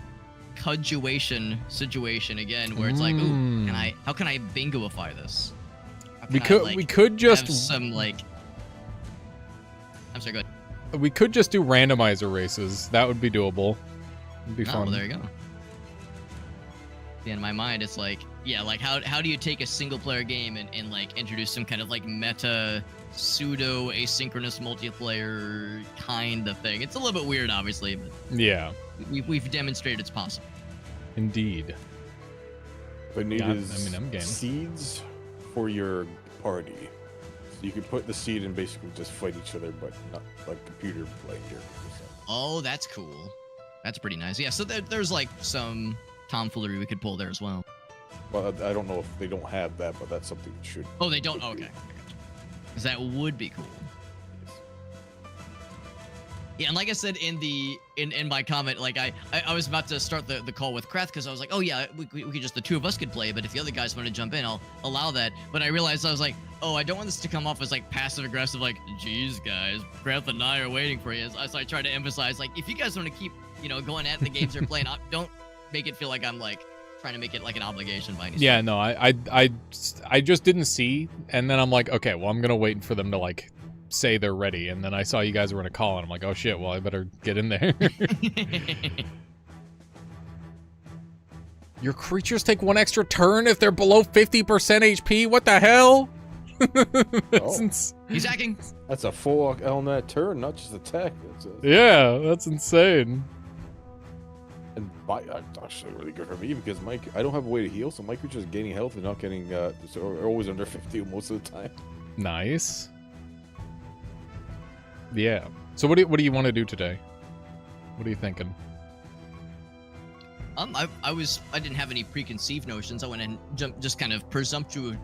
cudjuation situation again, where it's like, ooh, how can I bingoify this? How We can I, could like, we could have just some like. I'm sorry, go ahead. we could just do randomizer races. That would be doable. It'd be Oh, fun. well, there you go. Yeah, in my mind, it's like, yeah, like how do you take a single player game and like introduce some kind of like meta pseudo asynchronous multiplayer kind of thing? It's a little bit weird, obviously, but Yeah, we've demonstrated it's possible. indeed. But need Yeah, is I'm game. seeds for your party. So you could put the seed and basically just fight each other, but not like computer like here. Oh, that's cool. That's pretty nice. Yeah, so there's like some tomfoolery we could pull there as well. Well, I don't know if they don't have that, but that's something you should. Oh, they don't? Oh, okay. 'Cause that would be cool. Yeah, and like I said in my comment, like I was about to start the call with Krath because I was like, oh yeah, we could just the two of us could play, but if the other guys want to jump in, I'll allow that. But I realized I was like, oh, I don't want this to come off as like passive aggressive, like, geez guys, Krath and I are waiting for you. So I try to emphasize, like, if you guys want to keep, going at the games they're playing, don't make it feel like I'm like trying to make it like an obligation by any Yeah, stretch. no, I just didn't see, and then I'm like, okay, well, I'm gonna wait for them to like say they're ready, and then I saw you guys were in a call, and I'm like, oh shit, well, I better get in there. Your creatures take one extra turn if they're below 50% HP. What the hell? That's Oh. He's hacking. That's a full on that turn, not just attack. Yeah, that's insane. And that's actually really good for me because I don't have a way to heal, so my creature's gaining health and not getting so are always under 50 most of the time. Nice. Yeah. So what do you want to do today? What are you thinking? I didn't have any preconceived notions. I went and just kind of presumptively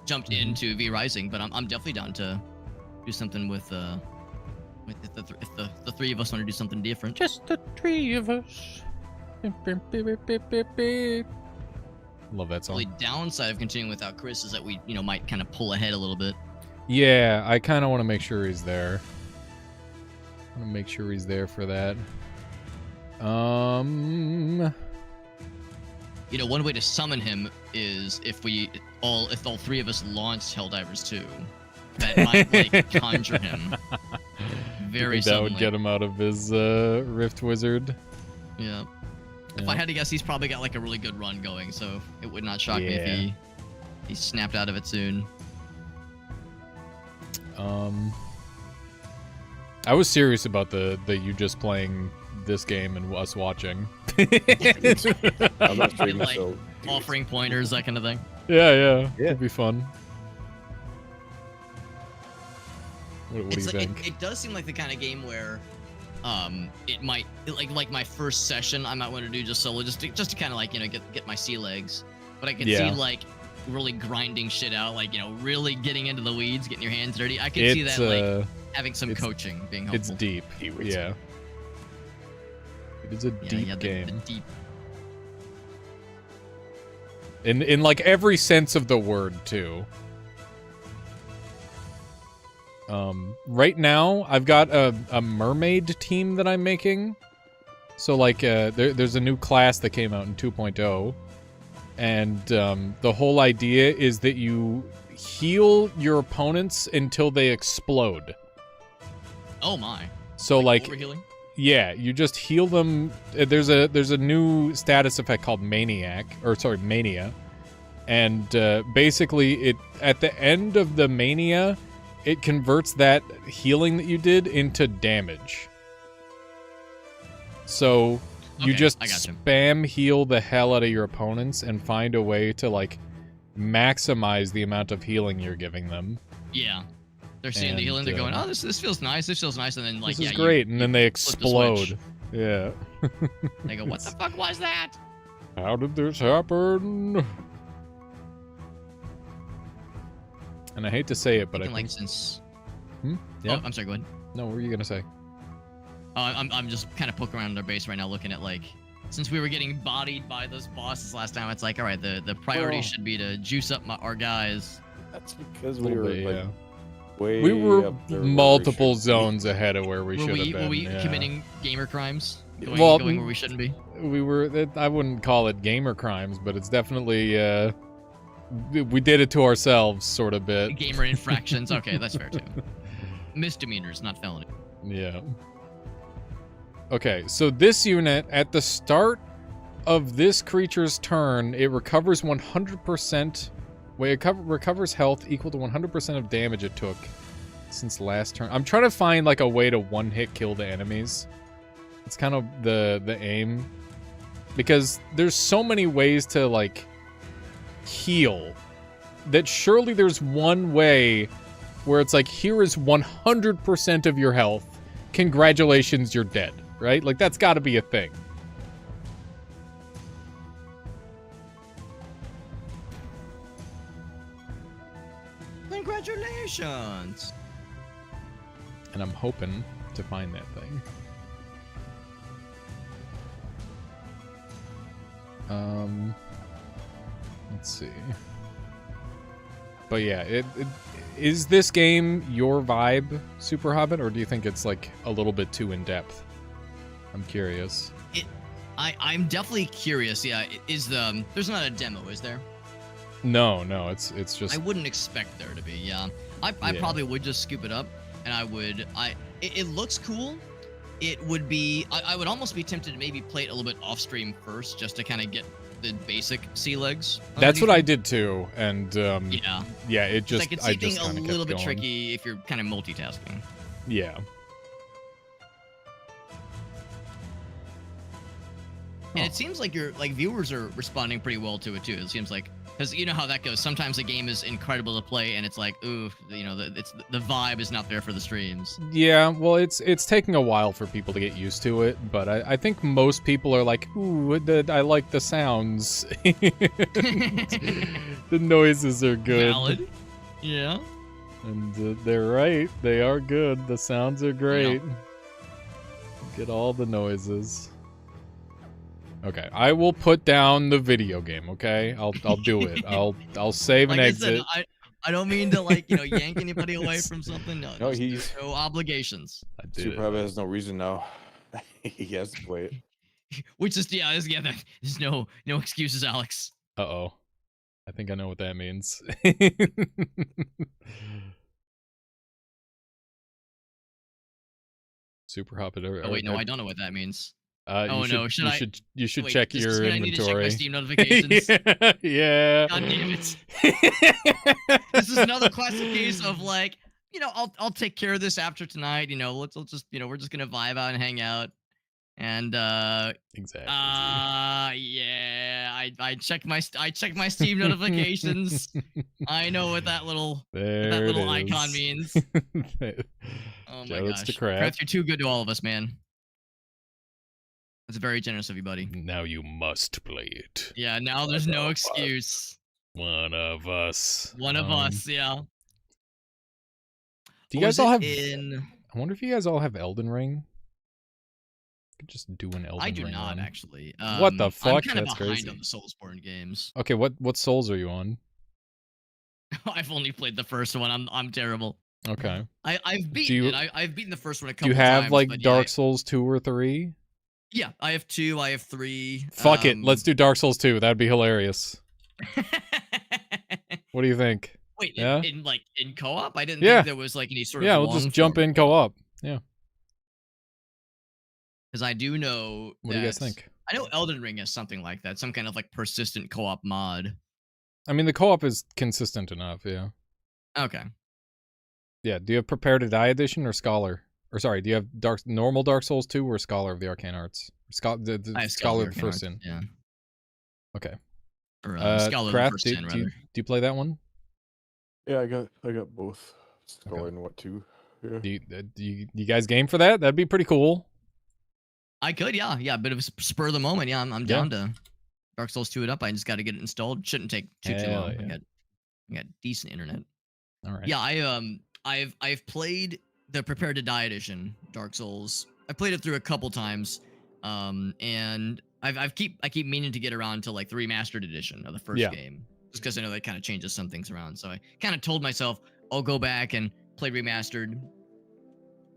jumped into V Rising, but I'm definitely down to do something with if the three of us want to do something different. Just the three of us. Love that The song. only downside of continuing without Chris is that we might kind of pull ahead a little bit. Yeah, I kind of want to make sure he's there. I want to make sure he's there for that. One way to summon him is if all three of us launched Helldivers 2. That might like conjure him. Very that would suddenly. get him out of his Rift Wizard. Yeah. If Yeah. I had to guess, he's probably got like a really good run going, so it would not shock me Yeah. if he snapped out of it soon. I was serious about the you just playing this game and us watching. I'm not streaming, Like, so offering pointers, that kind of thing. Yeah. Yeah. It'd be fun. What do you It's like, think? it does seem like the kind of game where, it might like my first session I might want to do just solo, just to kind of like get my sea legs, but I could Yeah. see like really grinding shit out, like really getting into the weeds, getting your hands dirty. I could see It's that like having some it's- coaching being helpful. it's deep. Yeah. It is a deep game. The deep. In like every sense of the word too. Right now I've got a mermaid team that I'm making. So like there's a new class that came out in 2.0, and the whole idea is that you heal your opponents until they explode. Oh my. So like overhealing? yeah, you just heal them. There's a new status effect called Mania, and basically it at the end of the Mania, it converts that healing that you did into damage. So you Okay, just I got you. spam heal the hell out of your opponents and find a way to like maximize the amount of healing you're giving them. Yeah. They're seeing the And, healing, they're going, oh, this feels nice, and then like This is yeah, great, and then they flip the switch. explode. Yeah. They go, what the fuck was that? How did this happen? And I hate to say it, but I Thinking, think... like since. Yeah? Oh, I'm sorry. Go ahead. No, what were you gonna say? I'm just kind of poking around their base right now, looking at like, since we were getting bodied by those bosses last time, it's like, all right, the priority Oh. should be to juice up our guys. that's because A we little were bit, like yeah. way We were up there where we multiple should be. zones ahead of where we should have been. Were we yeah. committing gamer crimes? Going, Well, going where we shouldn't be? We were... I wouldn't call it gamer crimes, but it's definitely... we did it to ourselves, sort of bit. Gamer infractions. Okay, that's fair too. Misdemeanors, not felony. Yeah. Okay, so this unit, at the start of this creature's turn, it recovers 100%... Wait, it recovers health equal to 100% of damage it took since last turn. I'm trying to find, like, a way to one-hit kill the enemies. It's kind of the aim. Because there's so many ways to, like, heal that surely there's one way where it's like, here is 100% of your health. Congratulations, you're dead. Right? Like, that's got to be a thing. Congratulations. And I'm hoping to find that thing. Let's see. But yeah, is this game your vibe, Super Hobbit, or do you think it's like a little bit too in depth? I'm curious. I'm definitely curious. Yeah, there's not a demo, is there? No, it's just I wouldn't expect there to be. Yeah, I Yeah. probably would just scoop it up, and it looks cool. It would be. I would almost be tempted to maybe play it a little bit off stream first, just to kind of get the basic sea legs. that's what I did too, and Yeah, it just I could see things a kinda kept little bit going. tricky if you're kind of multitasking. Yeah. And it seems like viewers are responding pretty well to it too. It seems like, because you know how that goes. Sometimes a game is incredible to play, and it's like, ooh, the vibe is not there for the streams. Yeah, well, it's taking a while for people to get used to it, but I think most people are like, ooh, I like the sounds. The noises are good. Valid. Yeah. And they're right. They are good. The sounds are great. Get all the noises. Okay, I will put down the video game, okay? I'll do it. I'll save and Like I exit. said, I don't mean to yank anybody away from something. No, No, there's no obligations. I did Super it. Hobbit has no reason now. He has to play it. Which is there's no excuses, Alex. Uh-oh. I think I know what that means. Super Hobbit. Oh wait, no, I don't know what that means. Oh no, should I- You should Wait, check does your this mean I need to check my inventory. Steam notifications? Yeah. God damn it. This is another classic case of like, I'll take care of this after tonight. Let's just we're just gonna vibe out and hang out. And Exactly. yeah, I check my Steam notifications. I know what that little icon means. Oh my Shoutouts gosh, to Kraft. Kraft, you're too good to all of us, man. That's very generous of you, buddy. Now you must play it. Yeah, now there's no excuse. One of us. One of us, yeah. Do you Or guys is all it have? in? I wonder if you guys all have Elden Ring. Could just do an Elden Ring. I do not run. actually. What the I'm fuck? kind of That's behind crazy. on the Soulsborne games. Okay, what souls are you on? I've only played the first one. I'm terrible. Okay. I've beaten it. I've beaten the first one a Do couple you have times. like but Dark Souls 2 or 3? Yeah, I have 2. I have 3. Fuck it, let's do Dark Souls 2. That'd be hilarious. What do you think? Wait, Yeah? in co-op? I didn't Yeah. think there was like any sort of Yeah, we'll just jump long-form in co-op. Yeah. Because I do know. What do you guys think? I know Elden Ring has something like that, some kind of like persistent co-op mod. I mean, the co-op is consistent enough, yeah. Okay. Yeah, do you have Prepare to Die edition or Scholar? Or sorry, do you have normal Dark Souls 2 or Scholar of the Arcane Arts? The I have Scholar of Arcane the First Arts, Sin. Yeah. Okay. Or Scholar of the Kraft, First do Sin, rather. you play that one? Yeah, I got both. Scholar and what too? Yeah. Do you guys game for that? That'd be pretty cool. I could, yeah. A bit of a spur of the moment. Yeah, I'm down to Dark Souls 2 it up. I just got to get it installed. Shouldn't take too Hell long. yeah. I got decent internet. All right. Yeah, I've played the Prepare to Die edition, Dark Souls. I played it through a couple times, and I keep meaning to get around to like the remastered edition of the first game, just because I know that kind of changes some things around. So I kind of told myself I'll go back and play remastered,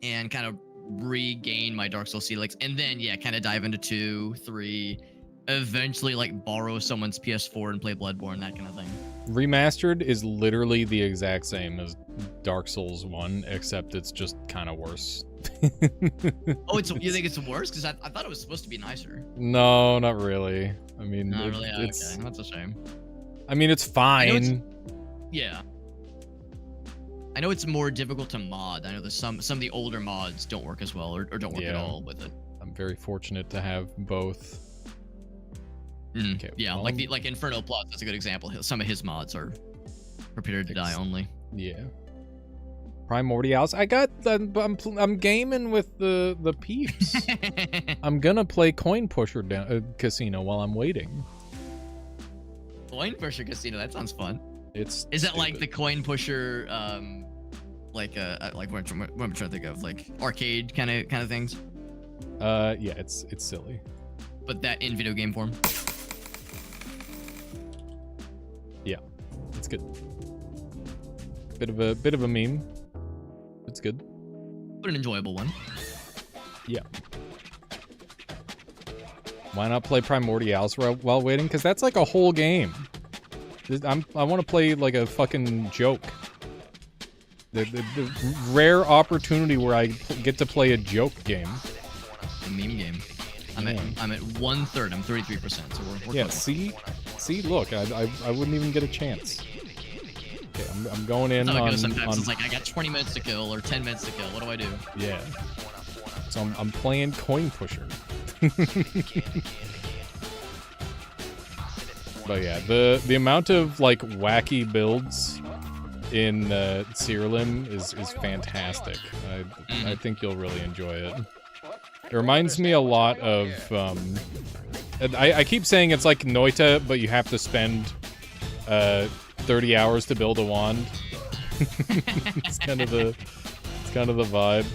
and kind of regain my Dark Souls Helix, and then kind of dive into 2, 3, eventually like borrow someone's PS4 and play Bloodborne, that kind of thing. Remastered is literally the exact same as Dark Souls 1, except it's just kind of worse. Oh, you think it's worse? Because I thought it was supposed to be nicer. No, not really. I mean, Not really. it's. Okay, that's a shame. I mean, it's fine. Yeah. I know it's more difficult to mod. I know there's some of the older mods don't work as well, or don't work at all with it. I'm very fortunate to have both. Okay, Yeah, well, like Inferno Plus, that's a good example. Some of his mods are Prepared to Die only. Yeah. Primordialis. I'm gaming with the peeps. I'm gonna play Coin Pusher Casino while I'm waiting. Coin Pusher Casino, that sounds fun. Is it like the Coin Pusher, like what I'm trying to think of, like arcade kind of things? Yeah, it's silly. But that in video game form. Yeah, it's good. Bit of a meme. It's good. But an enjoyable one. Yeah. Why not play Primordialis while waiting? Because that's like a whole game. I want to play like a fucking joke. The rare opportunity where I get to play a joke game. A meme game. I'm at 1/3. I'm 33%. So we're yeah. close. See. Look, I wouldn't even get a chance. Okay, I'm going in on. Sometimes it's like I got 20 minutes to kill or 10 minutes to kill. What do I do? Yeah. So I'm playing Coin Pusher. But yeah, the amount of like wacky builds in Siralim is fantastic. I think you'll really enjoy it. It reminds me a lot of I keep saying it's like Noita, but you have to spend 30 hours to build a wand. It's kind of the vibe.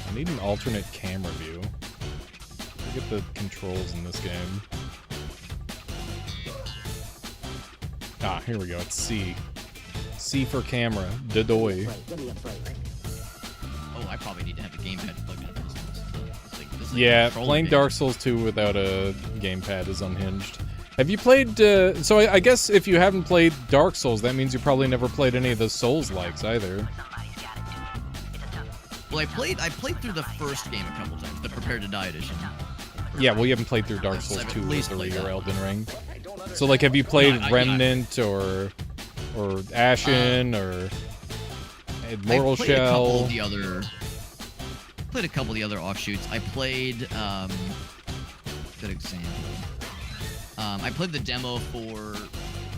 I need an alternate camera view. Look at the controls in this game. Ah, here we go. It's C. C for camera. Dedoy. Oh, I probably need to have a gamepad plugged into this. This is like Yeah, controller playing game. Dark Souls 2 without a gamepad is unhinged. Have you played, so I guess if you haven't played Dark Souls, that means you probably never played any of the Souls-likes either. Well, I played through the first game a couple times, the Prepare to Die edition. Yeah, well, you haven't played through Dark Souls I've at 2 or least 3 played or that. Elden Ring. So, like, have you played No, Remnant or or Ashen or Mortal played a couple Shell. of the other. Played a couple of the other offshoots. I played. Good example. I played the demo for.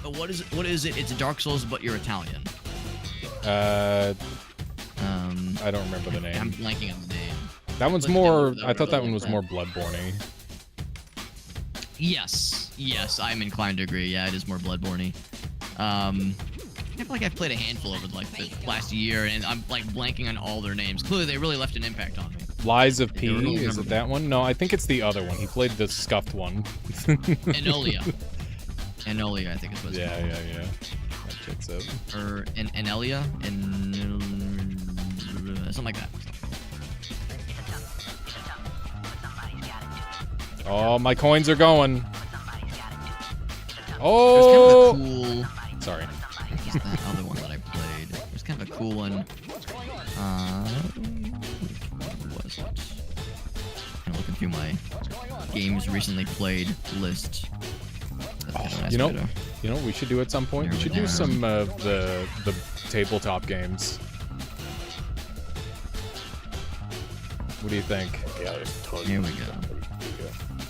What is it? What is it? It's Dark Souls, but you're Italian. I don't remember the name. I'm blanking on the name. That one's Like, more. that I thought that one one was like more Bloodborne-y. Yes, I'm inclined to agree. Yeah, it is more Bloodborne-y. I feel like I've played a handful over like the last year, and I'm like blanking on all their names. Clearly, they really left an impact on me. Lies of I P. don't Is remember. it that one? No, I think it's the other one. He played the scuffed one. Enolia. Enolia, I think is what it's Yeah. called. That checks out. Or Enelia, something like that. Oh, my coins are going. There's Oh! kind of a cool. Sorry. What's that other one that I played? There's kind of a cool one. What was it? I'm looking through my games recently played list. That's kinda nice You know, way to- you know what we should do at some point? We should do some of the tabletop games. What do you think? Yeah, there's tons. Here we go.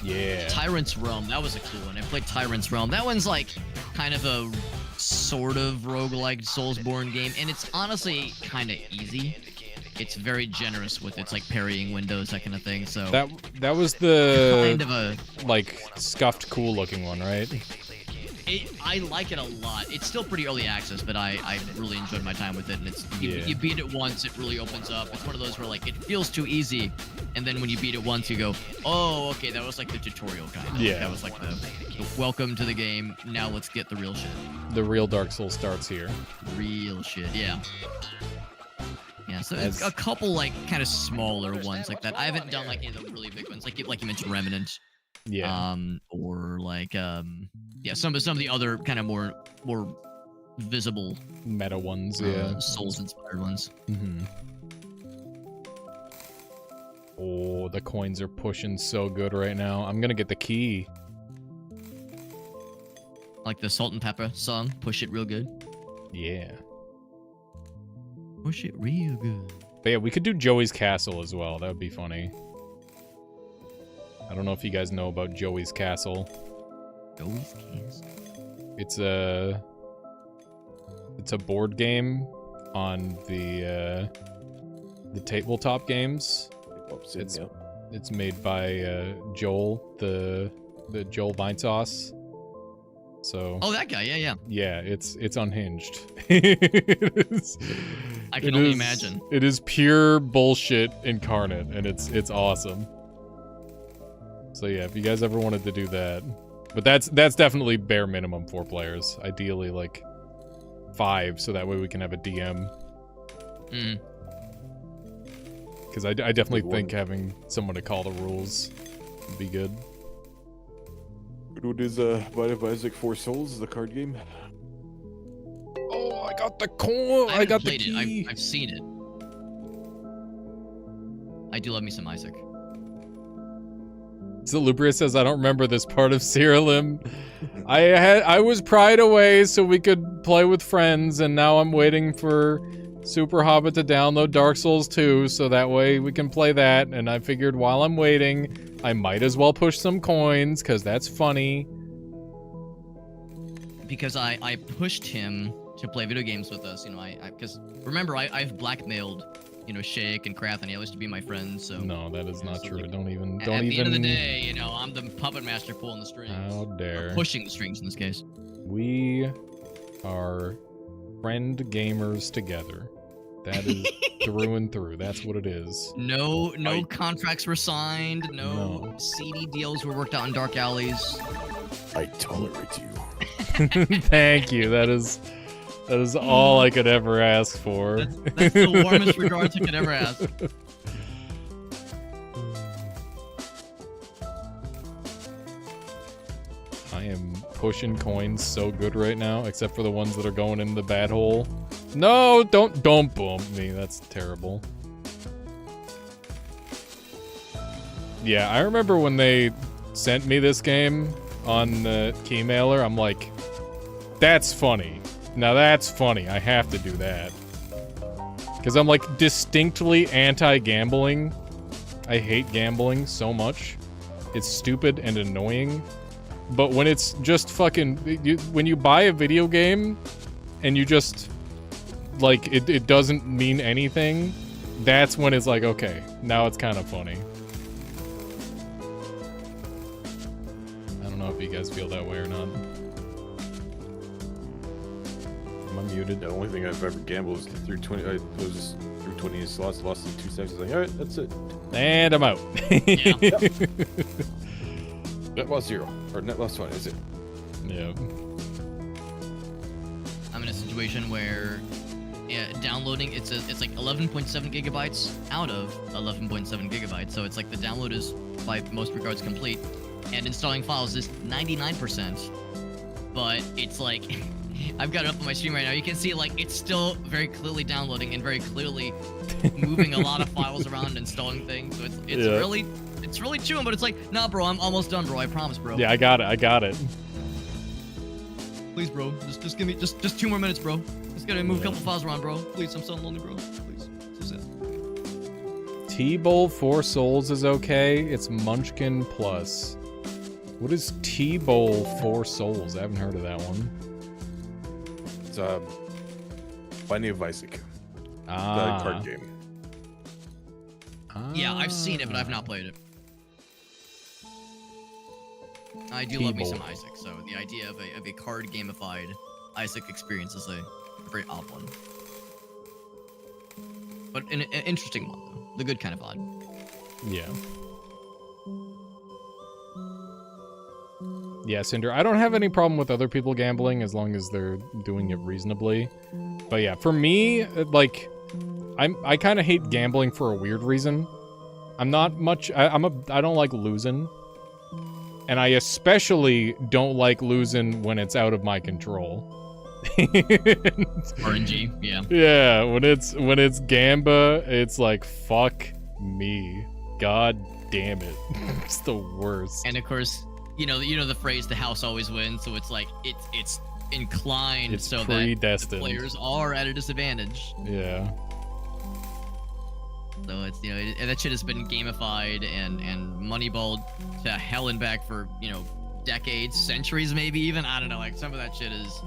Yeah. Tyrant's Realm, that was a cool one. I played Tyrant's Realm. That one's like kind of a sort of roguelike Soulsborne game, and it's honestly kind of easy. It's very generous with its like parrying windows, that kind of thing. So That was the kind of a like scuffed cool looking one, right? I like it a lot. It's still pretty early access, but I really enjoyed my time with it. And it's Yeah. you beat it once, it really opens up. It's one of those where like it feels too easy, and then when you beat it once, you go, oh, okay, that was like the tutorial kind of. Yeah. That was like the welcome to the game. Now let's get the real shit. The real Dark Souls starts here. Real shit, yeah. Yeah, so As- it's a couple like kind of smaller ones like that. I haven't done like any of the really big ones, like you mentioned Remnant. Yeah. Or like yeah, some of the other kind of more visible Meta ones, yeah. Souls inspired ones. Oh, the coins are pushing so good right now. I'm gonna get the key. Like the Salt and Pepper song, push it real good. Yeah. Push it real good. But yeah, we could do Joey's Castle as well. That would be funny. I don't know if you guys know about Joey's Castle. Joey's Castle. It's a board game on the tabletop games. It's made by Joel, the Joel Vinesauce. So Oh, that guy, yeah. yeah, it's unhinged. It is- I can it only is- imagine. It is pure bullshit incarnate, and it's awesome. So yeah, if you guys ever wanted to do that, but that's definitely bare minimum 4 players. Ideally, like 5, so that way we can have a DM. Mm. Because I definitely Big think one. having someone to call the rules would be good. What is Bite of Isaac 4 Souls, the card game? Oh, I got the coin! I got the played key! it. I've seen it. I do love me some Isaac. Zalubria says, I don't remember this part of Siralim. I was pried away so we could play with friends, and now I'm waiting for Super Hobbit to download Dark Souls 2, so that way we can play that, and I figured while I'm waiting, I might as well push some coins, because that's funny. Because I pushed him to play video games with us, you know, because remember I've blackmailed, you know, Shake and Krath, and they used to be my friends, so No, that is not so, true. like, Don't even... at the end of the day, you know, I'm the puppet master pulling the strings. How Or dare. pushing the strings in this case. We are friend gamers together. That is through and through. That's what it is. No contracts were signed, no No. CD deals were worked out in dark alleys. I tolerate you. Thank you. That is all I could ever ask for. That's the warmest regards I could ever ask. I am pushing coins so good right now, except for the ones that are going in the bad hole. No, don't bump me. That's terrible. Yeah, I remember when they sent me this game on the keymailer, I'm like, that's funny. Now that's funny. I have to do that. Because I'm like distinctly anti-gambling. I hate gambling so much. It's stupid and annoying. But when it's just fucking... when you buy a video game and you just... like, it doesn't mean anything, that's when it's like, okay, now it's kind of funny. I don't know if you guys feel that way or not. Am I muted? The only thing I've ever gambled was through 20. I was through 20 slots, lost in 2 seconds. I was like, all right, that's it. And I'm out. Yeah. Net loss 0 or net loss 20. That's it. Yeah. I'm in a situation where downloading it's like 11.7 gigabytes out of 11.7 gigabytes, so it's like the download is by most regards complete, and installing files is 99%. But it's like I've got it up on my stream right now. You can see like it's still very clearly downloading and very clearly moving a lot of files around and installing things. So it's really chewing, but it's like, nah, bro, I'm almost done, bro. I promise, bro. Yeah, I got it. Please, bro. Just give me just 2 more minutes, bro. Just gotta move a couple files around, bro. Please, I'm so lonely, bro. Please. This is it. T-Bowl 4 Souls is okay. It's Munchkin Plus. What is T-Bowl 4 Souls? I haven't heard of that one. It's Binding of Isaac, the card game. Yeah, I've seen it, but I've not played it. I do love me some Isaac, so the idea of a card gamified Isaac experience is a very odd one. But an interesting one, though. The good kind of odd. Yeah. Yeah, Cinder, I don't have any problem with other people gambling as long as they're doing it reasonably. But yeah, for me, like, I kind of hate gambling for a weird reason. I'm not much, I don't like losing. And I especially don't like losing when it's out of my control. RNG, yeah. Yeah, when it's Gamba, it's like, fuck me. God damn it. It's the worst. And of course, you know the phrase "the house always wins," so it's like it's inclined It's so that predestined. the players are at a disadvantage. Yeah. So it's that shit has been gamified and moneyballed to hell and back for decades, centuries, maybe even. I don't know. Like some of that shit is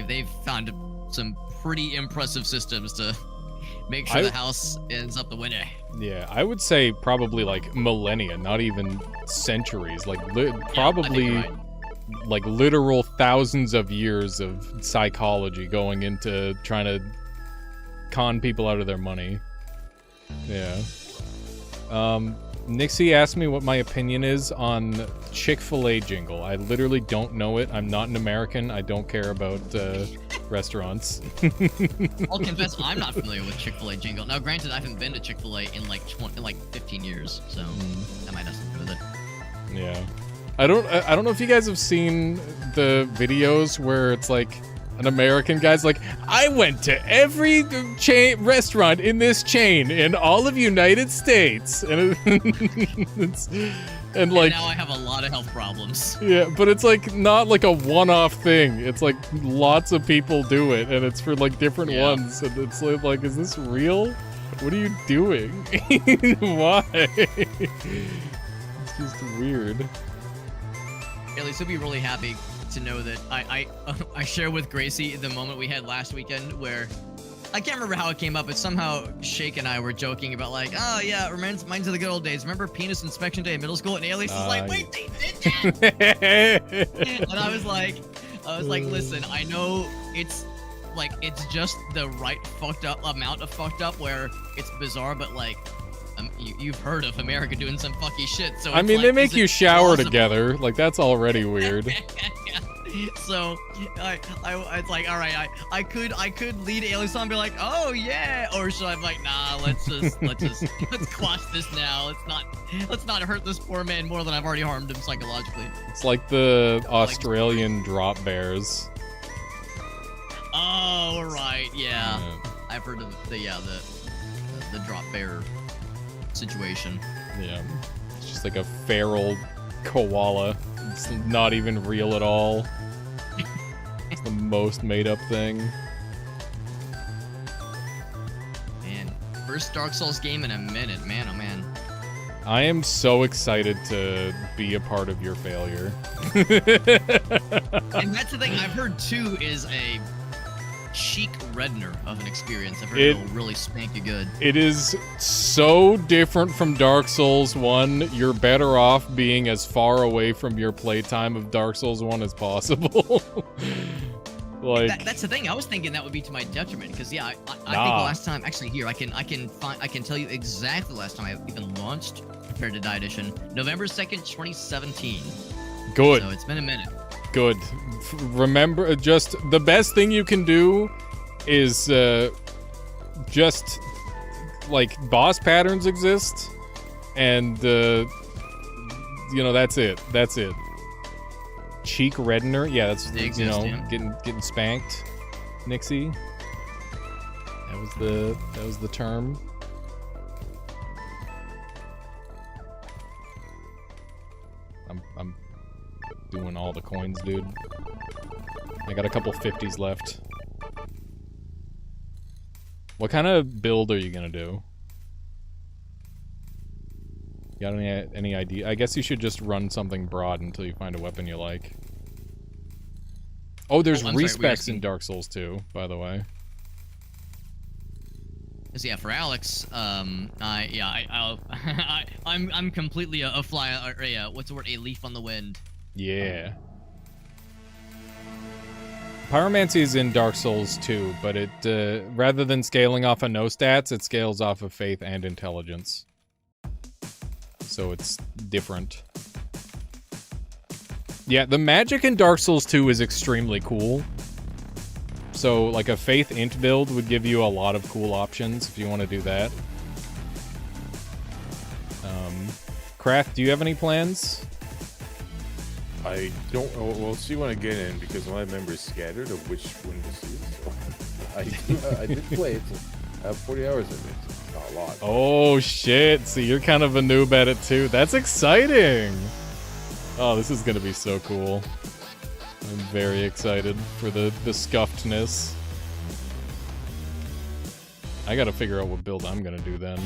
they've found some pretty impressive systems to make sure the house ends up the winner. Yeah, I would say probably like millennia, not even centuries. Like probably you're right. like literal thousands of years of psychology going into trying to con people out of their money. Yeah. Nixie asked me what my opinion is on Chick-fil-A jingle. I literally don't know it. I'm not an American. I don't care about restaurants. I'll confess, I'm not familiar with Chick-fil-A jingle. Now, granted, I haven't been to Chick-fil-A in like 15 years, so I might have something with it. Yeah. I don't know if you guys have seen the videos where it's like an American guy's like, I went to every restaurant in this chain in all of United States, and and like now I have a lot of health problems. Yeah, but it's like not like a one-off thing. It's like lots of people do it, and it's for like different ones, and it's like, is this real? What are you doing? Why? It's just weird. At least he'll be really happy to know that I share with Gracie the moment we had last weekend where I can't remember how it came up, but somehow Shake and I were joking about like, oh yeah, it reminds of the good old days. Remember penis inspection day in middle school? And Alias is like, wait, they did that. And I was like, listen, I know it's just the right fucked up amount of fucked up where it's bizarre, but like you've heard of America doing some fucky shit. So I mean, like, they make you shower plausible? Together. Like that's already weird. So it's like, all right, I could lead Alias on and be like, oh yeah, or should I be like, nah, let's quash this now. Let's not hurt this poor man more than I've already harmed him psychologically. It's like the Australian drop bears. Oh right, yeah. I've heard of the drop bear situation. Yeah, it's just like a feral koala. It's not even real at all. It's the most made-up thing. Man, first Dark Souls game in a minute. Man, oh man. I am so excited to be a part of your failure. And that's the thing I've heard too is a cheek reddener of an experience. I've heard it'll really spank you good. It is so different from Dark Souls 1. You're better off being as far away from your playtime of Dark Souls 1 as possible. Like that's the thing. I was thinking that would be to my detriment because I think the last time actually here I can tell you exactly the last time I even launched Prepare to Die Edition, November 2nd, 2017. Good. So it's been a minute. Good. Remember, just the best thing you can do is just like boss patterns exist, and you know that's it. That's it. Cheek reddener, yeah, that's yeah. getting spanked. Nixie. That was the term. I'm doing all the coins, dude. I got a couple 50s left. What kind of build are you gonna do? Got any idea? I guess you should just run something broad until you find a weapon you like. Oh, there's respecs in Dark Souls 2, by the way. So yeah, for Alex, I'm completely a fly, or what's the word? A leaf on the wind. Yeah. Pyromancy is in Dark Souls 2, but it rather than scaling off of no stats, it scales off of faith and intelligence. So it's different. Yeah, the magic in Dark Souls 2 is extremely cool. So, like, a faith int build would give you a lot of cool options if you want to do that. Craft, do you have any plans? I don't. We'll see when I get in because my memory is scattered of which one to see. So I did play it. I have 40 hours of it. It's not a lot. Oh shit! See, you're kind of a noob at it too. That's exciting. Oh, this is gonna be so cool. I'm very excited for the scuffedness. I gotta figure out what build I'm gonna do then.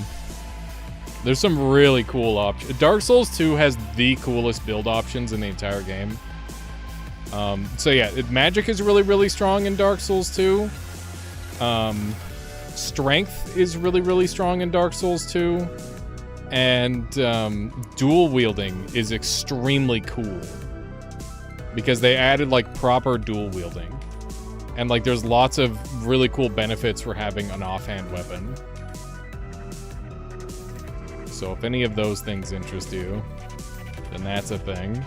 There's some really cool options. Dark Souls 2 has the coolest build options in the entire game. So yeah, magic is really, really strong in Dark Souls 2. Strength is really, really strong in Dark Souls 2. And dual wielding is extremely cool. Because they added like proper dual wielding. And like there's lots of really cool benefits for having an offhand weapon. So if any of those things interest you, then that's a thing.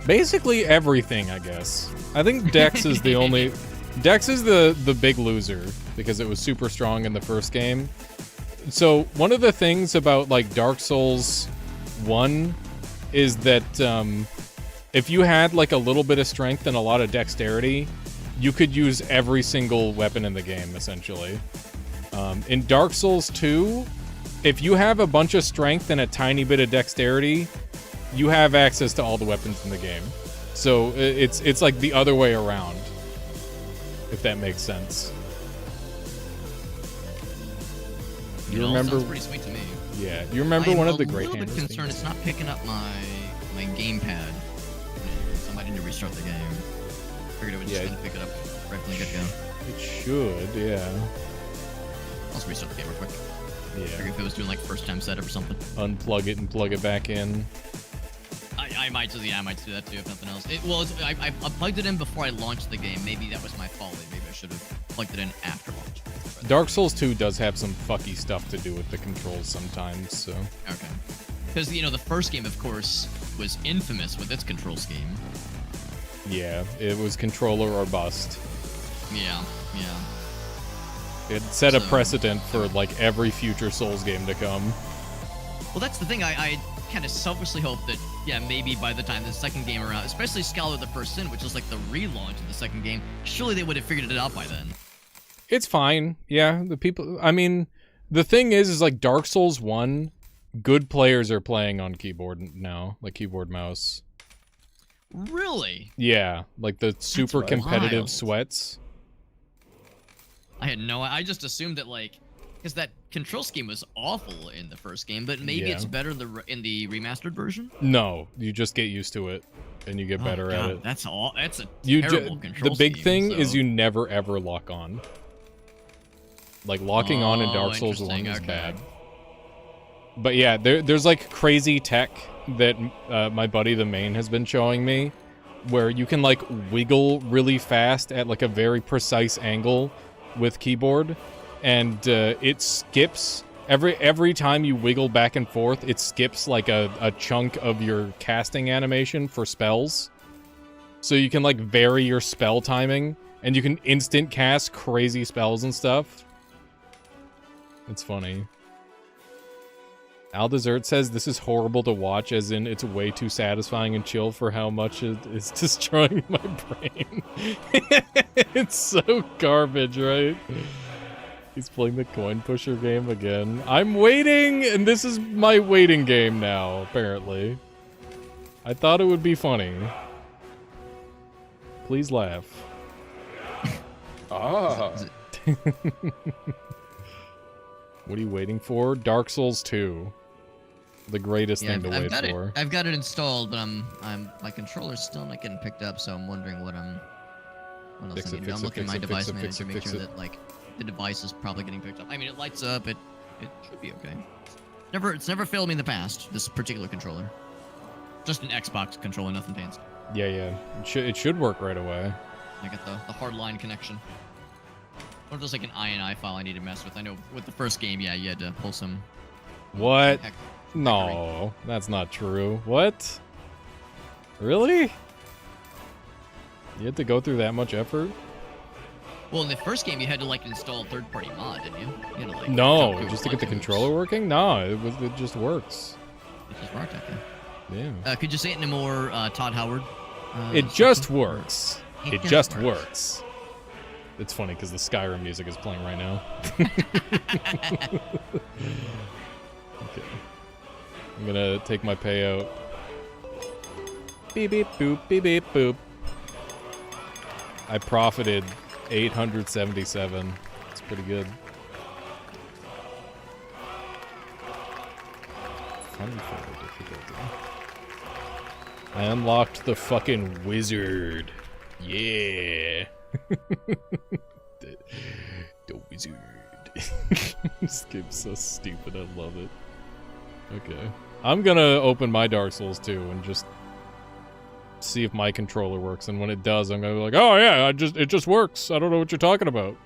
Basically everything, I guess. I think Dex is the only... Dex is the big loser, because it was super strong in the first game. So one of the things about like Dark Souls 1 is that if you had like a little bit of strength and a lot of dexterity, you could use every single weapon in the game, essentially. In Dark Souls 2, if you have a bunch of strength and a tiny bit of dexterity, you have access to all the weapons in the game. So it's like the other way around, if that makes sense. You remember? Sounds pretty sweet to me. Yeah, you remember one of the great. I'm a little bit concerned it's not picking up my gamepad. So I might need to restart the game. Figured it would just kind of pick it up right from the get-go. It should, yeah. I'll just restart the game real quick. Yeah. Figure if it was doing like first time setup or something. Unplug it and plug it back in. I might do that too if nothing else. I plugged it in before I launched the game. Maybe that was my folly. Maybe I should have plugged it in after launch. Dark Souls 2 does have some fucky stuff to do with the controls sometimes, so. Okay. Because the first game, of course, was infamous with its control scheme. Yeah, it was controller or bust. Yeah. It set a precedent for like every future Souls game to come. Well, that's the thing. I kind of selfishly hope that, yeah, maybe by the time the second game around, especially Scholar of the First Sin, which was like the relaunch of the second game, surely they would have figured it out by then. It's fine. Yeah, the thing is like Dark Souls 1, good players are playing on keyboard now, like keyboard mouse. Really? Yeah, like the super competitive wild. sweats. I had no. I just assumed that like, because that control scheme was awful in the first game, but maybe Yeah. it's better in the remastered version. No, you just get used to it, and you get better at it. That's all. That's a You terrible control the big scheme, thing is so- you never ever lock on. Like locking on in Oh, Dark Souls 1 is interesting, bad. okay. But yeah, there's like crazy tech that my buddy the main has been showing me, where you can like wiggle really fast at like a very precise angle with keyboard, and it skips every time you wiggle back and forth. It skips like a chunk of your casting animation for spells, so you can like vary your spell timing, and you can instant cast crazy spells and stuff. It's funny. Al Desert says this is horrible to watch, as in it's way too satisfying and chill for how much it is destroying my brain. It's so garbage, right? He's playing the coin pusher game again. I'm waiting, and this is my waiting game now, apparently. I thought it would be funny. Please laugh. Ah. What are you waiting for? Dark Souls 2. The greatest Yeah, thing to wait got for. I've got it installed, but my controller's still not getting picked up, so I'm wondering what else Fix I it, need to do. fix I'm it, looking at fix my it, device fix it, fix manager, it, make fix sure it. that like the device is probably getting picked up. I mean, it lights up. It should be okay. It's never failed me in the past. This particular controller, just an Xbox controller, nothing fancy. Yeah. It should work right away. I got the hard line connection. Or if there's like an INI file I need to mess with. I know with the first game, yeah, you had to pull some. What? Heck, No, that's not true. What? Really? You had to go through that much effort? well, in the first game, you had to like install a third-party mod, didn't you? You had to, like, No, jump through just a to get the bunch of controller hoops. working? No, it just works. It just worked, okay. Yeah. Could you say it in a more Todd Howard? It just works. It It just just works. It's funny because the Skyrim music is playing right now. Okay. I'm gonna take my payout. Beep beep boop, beep beep boop. I profited 877. It's pretty good. Funny photo difficulty. I unlocked the fucking wizard. Yeah. the wizard. This game's so stupid. I love it. Okay. I'm gonna open my Dark Souls 2 and just see if my controller works. And when it does, I'm gonna be like, oh yeah, it just works. I don't know what you're talking about.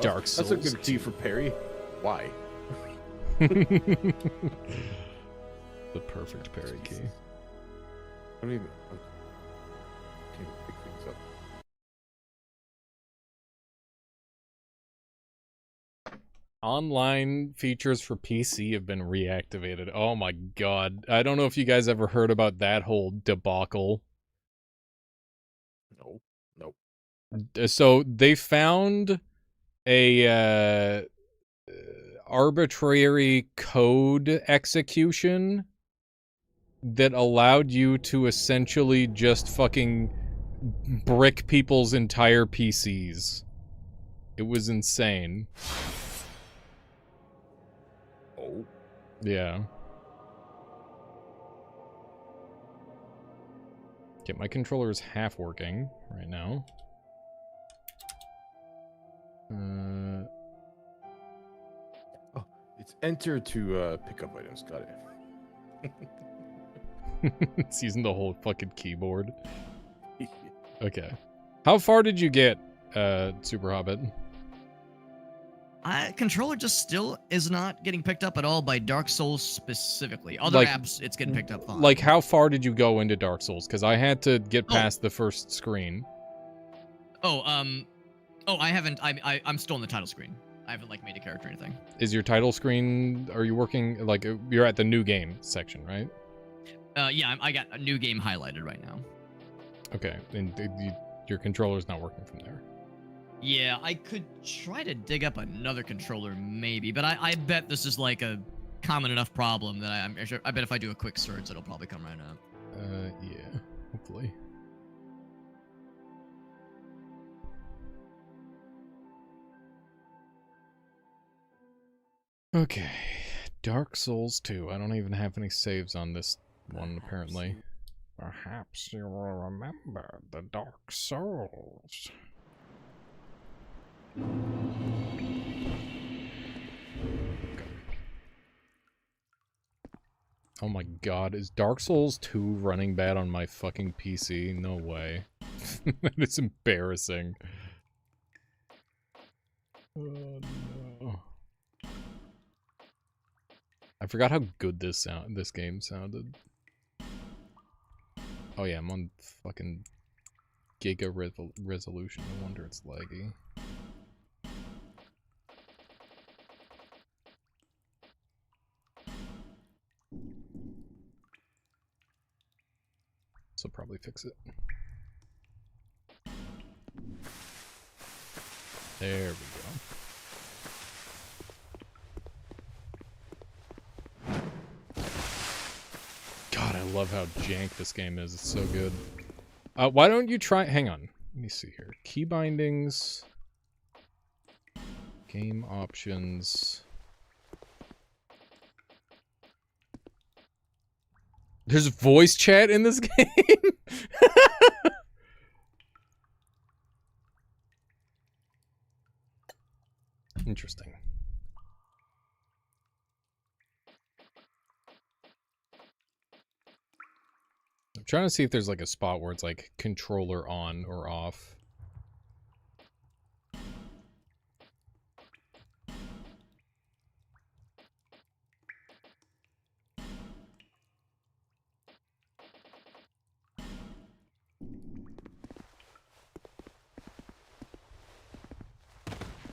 Dark Souls. That's a good key for Perry. Why? The perfect parry key. I don't even. Can't pick things up. Online features for PC have been reactivated. Oh my god. I don't know if you guys ever heard about that whole debacle. No. So they found a arbitrary code execution that allowed you to essentially just fucking brick people's entire PCs. It was insane. Oh. Yeah. Okay, my controller is half working right now. Oh, it's enter to pick up items. Got it. It's using the whole fucking keyboard. Okay. How far did you get, Super Hobbit? Controller just still is not getting picked up at all by Dark Souls specifically. Other Like- apps, it's getting picked up fine. Like, how far did you go into Dark Souls? Because I had to get past the first screen. I haven't. I'm still on the title screen. I haven't like made a character or anything. Is your title screen, are you working, like, you're at the new game section, right? Yeah, I got a new game highlighted right now. Okay, and your controller's not working from there. Yeah, I could try to dig up another controller maybe, but I bet this is like a common enough problem that I'm sure. I bet if I do a quick search, it'll probably come right up. Yeah, hopefully. Okay, Dark Souls 2. I don't even have any saves on this one, apparently. Perhaps you will remember the Dark Souls. Oh my god, is Dark Souls 2 running bad on my fucking PC? No way. That is embarrassing. Oh no. I forgot how good this game sounded. Oh yeah, I'm on fucking giga resolution. No wonder it's laggy. So probably fix it. There we go. God, I love how jank this game is. It's so good. Why don't you try... Hang on. Let me see here. Key bindings. Game options. There's voice chat in this game? Interesting. I'm trying to see if there's like a spot where it's like controller on or off.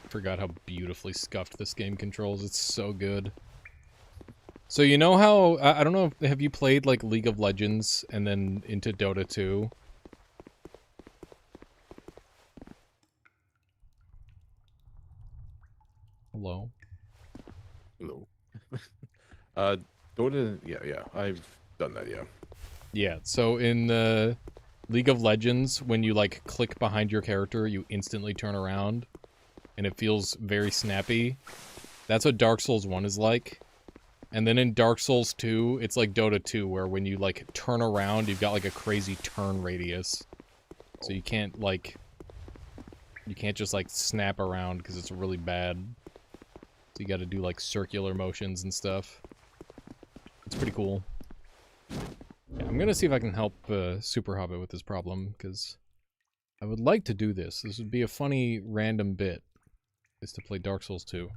Forgot how beautifully scuffed this game controls. It's so good. So you know how, I don't know, have you played like League of Legends and then into Dota 2? Hello? Hello. Dota, yeah, I've done that, yeah. Yeah, so in League of Legends, when you like click behind your character, you instantly turn around. And it feels very snappy. That's what Dark Souls 1 is like. And then in Dark Souls 2, it's like Dota 2, where when you, like, turn around, you've got, like, a crazy turn radius. So you can't, like... You can't just, like, snap around, because it's really bad. So you gotta do, like, circular motions and stuff. It's pretty cool. Yeah, I'm gonna see if I can help Super Hobbit with this problem, because I would like to do this. This would be a funny, random bit. Is to play Dark Souls 2.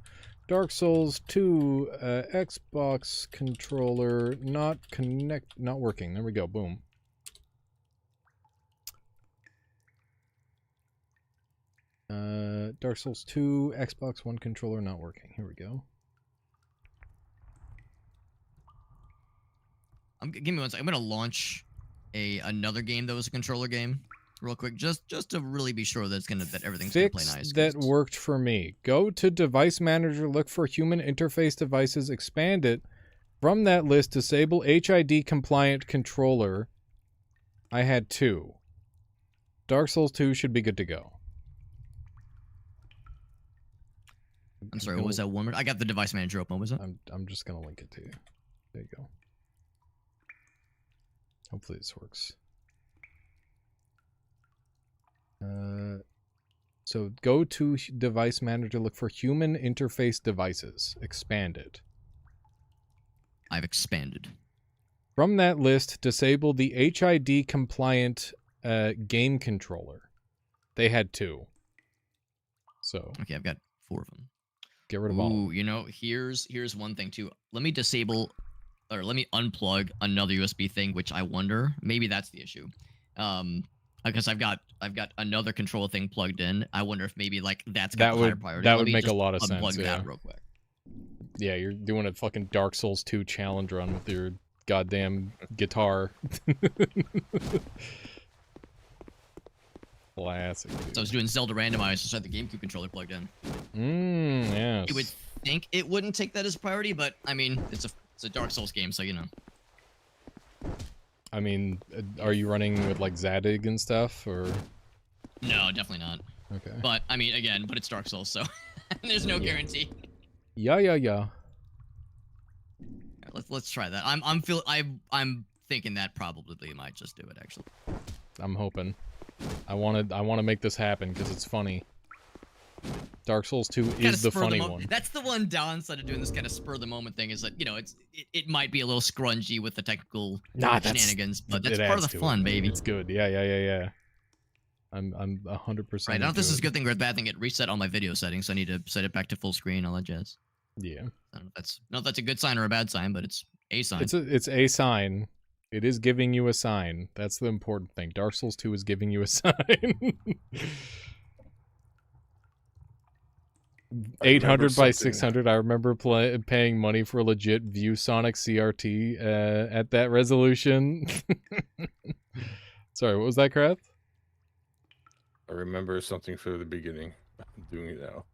Dark Souls 2, Xbox controller not working. There we go, boom. Dark Souls 2, Xbox One controller not working. Here we go. Give me one second. I'm gonna launch another game that was a controller game. Real quick, just to really be sure that everything's gonna play nice. That worked for me. Go to Device Manager, look for Human Interface Devices, expand it. From that list, disable HID compliant controller. I had 2. Dark Souls 2 should be good to go. I'm sorry, what was that one? I got the Device Manager open. What was it? I'm just gonna link it to you. There you go. Hopefully this works. So go to Device Manager, look for Human Interface Devices. Expand it. I've expanded. From that list, disable the HID compliant game controller. They had 2. So Okay, I've got 4 of them. Get rid of all. Ooh, you know, here's one thing too. Let me disable, or let me unplug another USB thing, which I wonder, maybe that's the issue. Because I've got another control thing plugged in. I wonder if maybe like that's got higher priority. That would make a lot of sense. Unplug Yeah. that real quick. Yeah, you're doing a fucking Dark Souls 2 challenge run with your goddamn guitar. Classic. Dude. So I was doing Zelda randomizer, so I had the GameCube controller plugged in. Yes. think it wouldn't take that as a priority, but I mean, it's a Dark Souls game, so you know. I mean, are you running with like Zadig and stuff, or? No, definitely not. Okay. But I mean, again, but it's Dark Souls, so there's no guarantee. Yeah. Let's try that. I'm thinking that probably might just do it actually. I'm hoping. I want to make this happen because it's funny. Dark Souls 2 is the funny one. That's the one downside of doing this kind of spur of the moment thing is that, you know, it might be a little scrungy with the technical shenanigans, but that's part of the fun, baby. It's good. Yeah. I'm 100%. Right. I don't know if this is a good thing or a bad thing. It reset all my video settings, so I need to set it back to full screen, all that jazz. Yeah. I don't know if that's a good sign or a bad sign, but it's a sign. It's a sign. It is giving you a sign. That's the important thing. Dark Souls 2 is giving you a sign. 800 by 600. I remember paying money for a legit ViewSonic CRT at that resolution. Sorry, what was that, Krath? I remember something for the beginning. I'm doing it now.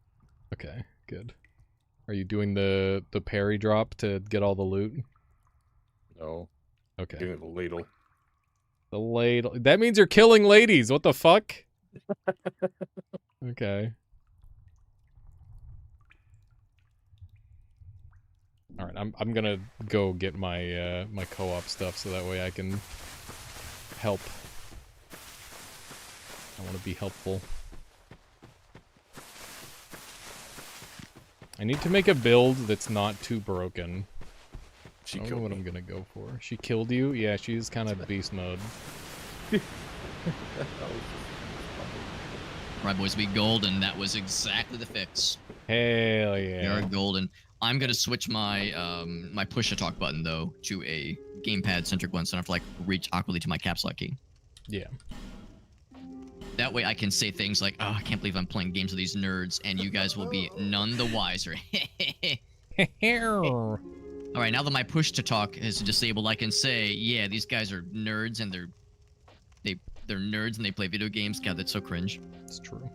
Okay, good. Are you doing the parry drop to get all the loot? No. Okay. Doing the ladle. The ladle. That means you're killing ladies. What the fuck? Okay. All right, I'm gonna go get my my co-op stuff so that way I can help. I want to be helpful. I need to make a build that's not too broken. I don't know what I'm gonna go for. She killed you? Yeah, she's kind of beast mode. Right, boys, we golden. That was exactly the fix. Hell yeah. You're golden. I'm gonna switch my my push to talk button though to a gamepad centric one, so I don't have to like reach awkwardly to my caps lock key. Yeah. That way I can say things like, "Oh, I can't believe I'm playing games with these nerds," and you guys will be none the wiser. All right, now that my push to talk is disabled, I can say, "Yeah, these guys are nerds, and they're nerds, and they play video games." God, that's so cringe. It's true.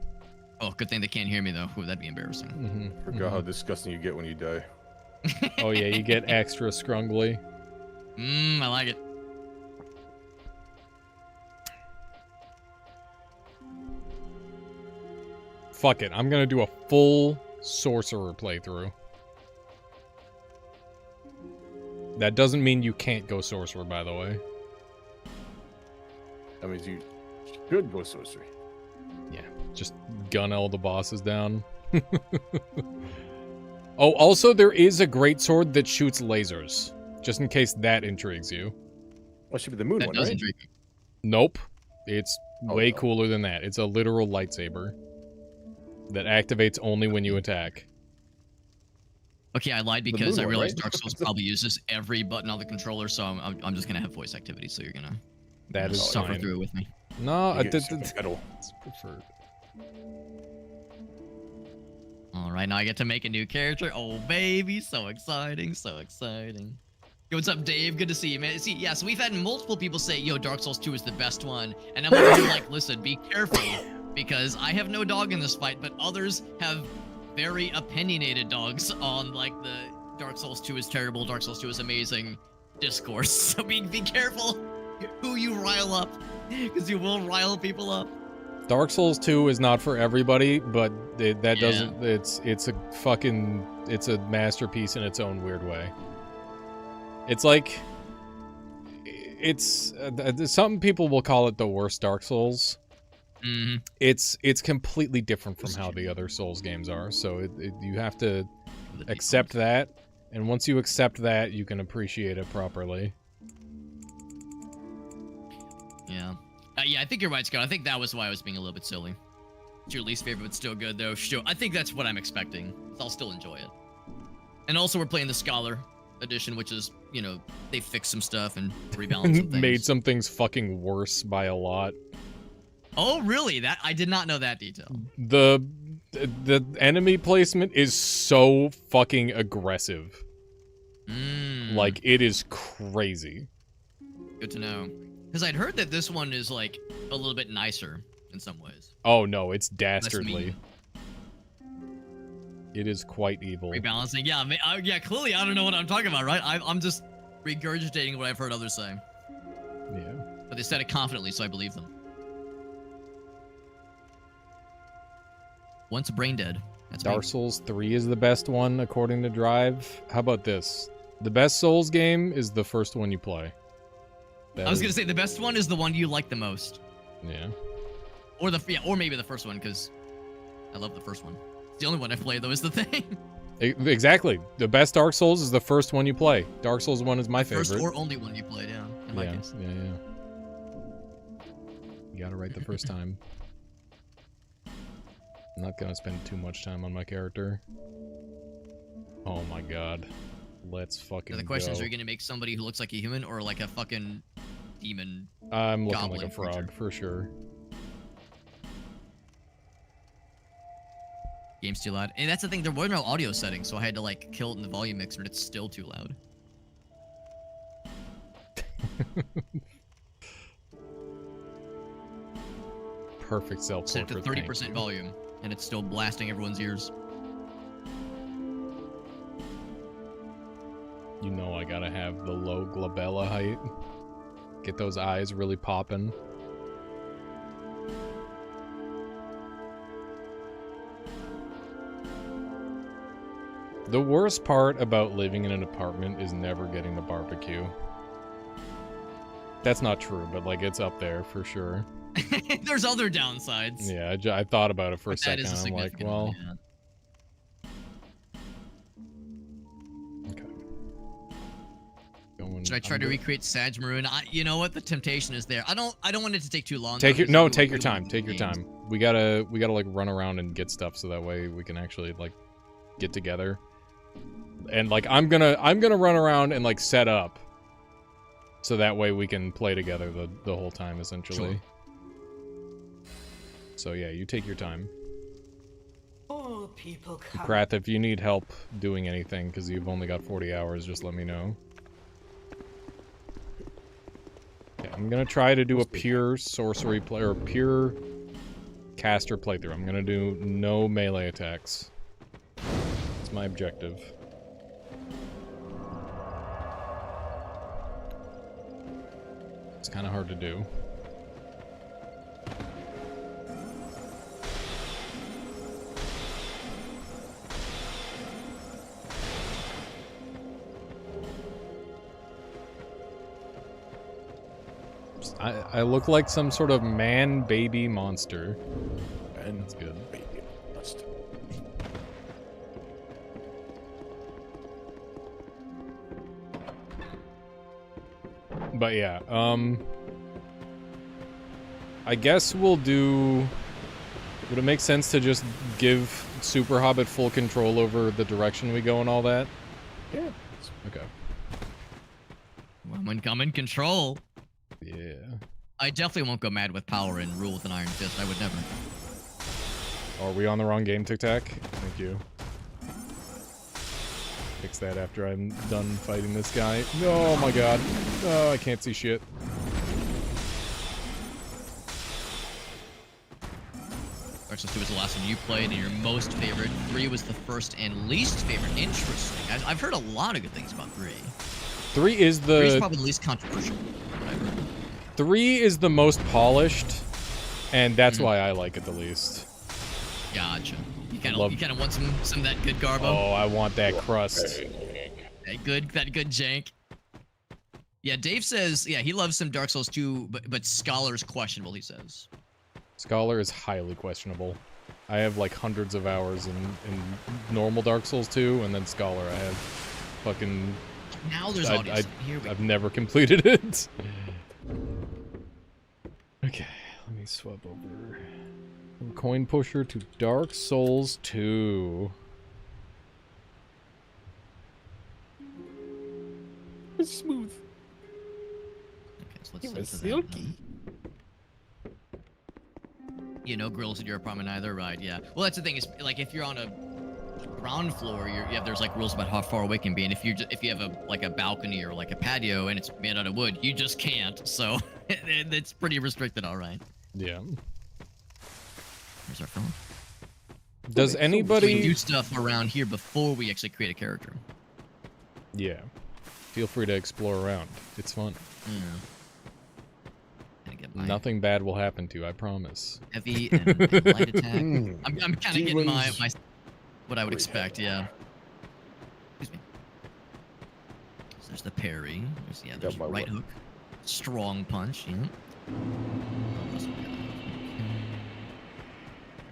Oh, good thing they can't hear me though. Ooh, that'd be embarrassing. Forgot how disgusting you get when you die. Oh yeah, you get extra scrungly. I like it. Fuck it, I'm gonna do a full sorcerer playthrough. That doesn't mean you can't go sorcerer, by the way. That means you should go sorcery. Yeah, just gun all the bosses down. Oh, also there is a great sword that shoots lasers. Just in case that intrigues you. Well, it should be the moon That one, does right? intrigue me. Nope. It's way no. cooler than that. It's a literal lightsaber that activates only when you attack. Okay, I lied because I moon one, realized right? Dark Souls probably uses every button on the controller, so I'm just gonna have voice activity. So you're gonna That is suffer fine. through it with me. No, You get super metal. it's preferred. All right, now I get to make a new character. Oh baby, so exciting, so exciting. Yo, what's up, Dave? Good to see you, man. See, yeah, so we've had multiple people say, "Yo, Dark Souls 2 is the best one," and I'm over here like, listen, be careful, because I have no dog in this fight, but others have very opinionated dogs on like the Dark Souls 2 is terrible, Dark Souls 2 is amazing discourse. So be careful who you rile up, because you will rile people up. Dark Souls 2 is not for everybody, but that Yeah. doesn't. It's a masterpiece in its own weird way. It's like some people will call it the worst Dark Souls. Mm-hmm. It's completely different from how the other Souls games are. So you have to accept that, and once you accept that, you can appreciate it properly. Yeah. Yeah, I think you're right, Scott. I think that was why I was being a little bit silly. It's your least favorite, but still good, though. Sure. I think that's what I'm expecting. I'll still enjoy it. And also, we're playing the Scholar edition, which is, you know, they fixed some stuff and rebalanced some things. Made some things fucking worse by a lot. Oh, really? That I did not know that detail. The enemy placement is so fucking aggressive. Like, it is crazy. Good to know. Because I'd heard that this one is, like, a little bit nicer in some ways. Oh, no, it's Less dastardly. mean. It is quite evil. Rebalancing. Yeah, yeah. Clearly, I don't know what I'm talking about, right? I'm just regurgitating what I've heard others say. Yeah. But they said it confidently, so I believe them. Once brain dead. That's Dark me. Souls 3 is the best one according to Drive. How about this? The best Souls game is the first one you play. I was gonna say the best one is the one you like the most. Yeah. Or maybe the first one, because I love the first one. It's the only one I played, though, is the thing. Exactly. The best Dark Souls is the first one you play. Dark Souls 1 is my favorite. First or only one you played, yeah. In my case. Yeah. You got it right the first time. I'm not gonna spend too much time on my character. Oh my god. Let's fucking So the question is, go. are you gonna make somebody who looks like a human or like a fucking demon? I'm looking goblin like a frog, creature? for sure. Game's too loud. And that's the thing, there were no audio settings, so I had to like kill it in the volume mixer, and it's still too loud. Perfect Set self-portrait. to thank 30% you. volume, and it's still blasting everyone's ears. You know I gotta have the low glabella height. Get those eyes really popping. The worst part about living in an apartment is never getting the barbecue. That's not true, but like it's up there for sure. There's other downsides. Yeah, I thought about it for a But that second. is a I'm like, significant well, one, yeah. okay. Going, Should I try I'm to go- recreate Sag Maroon? You know what? The temptation is there. I don't want it to take too long. Take though, your 'cause no, we take your will time. be Take your games. time. We gotta like run around and get stuff so that way we can actually like get together. And like I'm gonna run around and like set up, so that way we can play together the whole time essentially. Sure. So yeah, you take your time. All people come. Krath, if you need help doing anything because you've only got 40 hours, just let me know. Okay, I'm gonna try to do a pure sorcery play or pure caster playthrough. I'm gonna do no melee attacks. That's my objective. It's kind of hard to do. I look like some sort of man-baby monster. And That's good. baby must. But yeah, I guess we'll do... Would it make sense to just give Super Hobbit full control over the direction we go and all that? Yeah. Okay. I'm in control. Yeah. I definitely won't go mad with power and rule with an iron fist. I would never. Are we on the wrong game, Tic Tac? Thank you. Fix that after I'm done fighting this guy. Oh my god. Oh, I can't see shit. Dark Souls 2 was the last one you played, and your most favorite. 3 was the first and least favorite. Interesting. I've heard a lot of good things about 3. 3 is 3 is the... probably the least controversial. Whatever. 3 is the most polished, and that's why I like it the least. Gotcha. You Love- kind of want some of that good garbo. Oh, I want that crust. That good jank. Yeah, Dave says, yeah, he loves some Dark Souls 2, but Scholar's questionable, he says. Scholar is highly questionable. I have like hundreds of hours in normal Dark Souls 2, and then Scholar I have fucking... Now there's audience. Here we I've never completed it. Okay, let me swap over from Coin Pusher to Dark Souls 2. It's smooth. Okay, so let's It was set to that silky. then. You know, grills in your apartment either, right? Yeah. Well, that's the thing is, like, if you're on a ground floor, there's like rules about how far away it can be, and if you have a balcony or like a patio and it's made out of wood, you just can't. So it's pretty restricted, all right. Yeah. Here's our phone. Does So we anybody... do stuff around here before we actually create a character. Yeah. Feel free to explore around. It's fun. Yeah. Gonna get my Nothing bad will happen to you, I promise. heavy and light attack. Mm. I'm kind of getting my Demons. what I would Great. expect. Yeah. Excuse me. So there's the parry. There's my right one. hook. Strong punch. Yeah.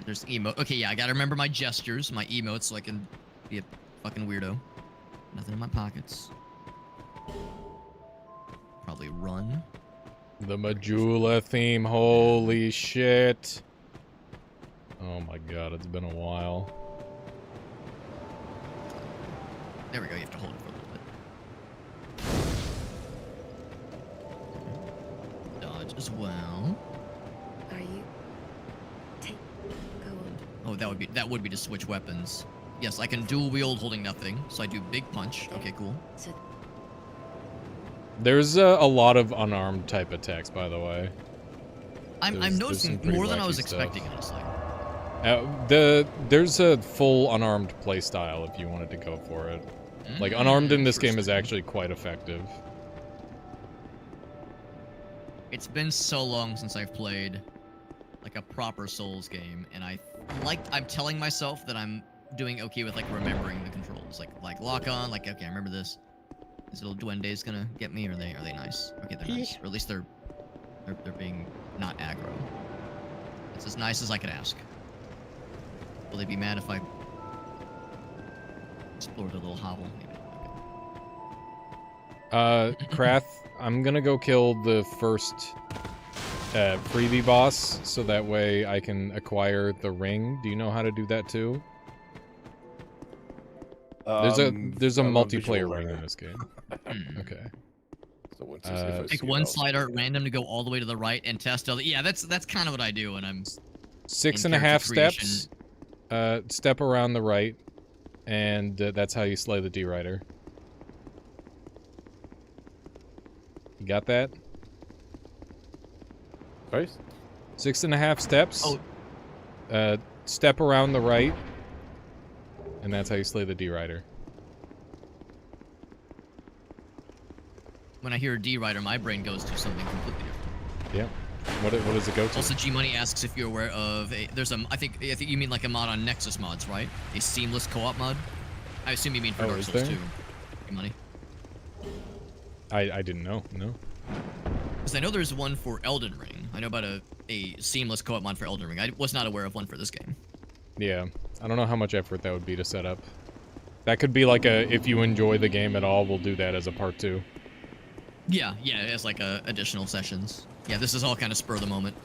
There's emote. Okay, yeah, I gotta remember my gestures, my emotes, so I can be a fucking weirdo. Nothing in my pockets. Probably run. The Majula theme, holy shit. Oh my god, it's been a while. There we go. You have to hold it for a little bit. Dodge as well. Are you? Go on. Oh, that would be to switch weapons. Yes, I can dual wield holding nothing, so I do big punch. Okay, cool. So There's a lot of unarmed type attacks, by the way. I'm There's noticing some pretty more than I wacky was stuff. expecting, honestly. There's a full unarmed playstyle if you wanted to go for it. Like, unarmed in this game is Interesting. actually quite effective. It's been so long since I've played like a proper Souls game, and I'm telling myself that I'm doing okay with like remembering the controls, like lock on, like okay, I remember this. This little duende's gonna get me, or are they nice? Okay, they're nice, or at least they're being not aggro. It's as nice as I could ask. Will they be mad if I explore the little hovel? Maybe. Okay. Krath, I'm gonna go kill the first freebie boss, so that way I can acquire the ring. Do you know how to do that too? There's a I'm multiplayer visual ring in learner. this game. Hmm. Okay. So once you see if I Pick see it, one I'll- slider at random to go all the way to the right and test other. Yeah, that's kind of what I do when I'm 6.5 character steps. Step around the right, and that's how you slay the D-Rider. You got that? Sorry? 6.5 steps. Oh. Step around the right, and that's how you slay the D-Rider. when I hear D-Rider, my brain goes to something completely different. Yep. What does it go to? Also, G Money asks if you're aware of I think you mean like a mod on Nexus mods, right? A seamless co-op mod. I assume you mean for Oh, Dark is Souls there? too. G Money. I didn't know. No. Because I know there's one for Elden Ring. I know about a seamless co-op mod for Elden Ring. I was not aware of one for this game. Yeah. I don't know how much effort that would be to set up. That could be like a, if you enjoy the game at all, we'll do that as a part 2. Yeah, as like additional sessions. Yeah, this is all kind of spur of the moment.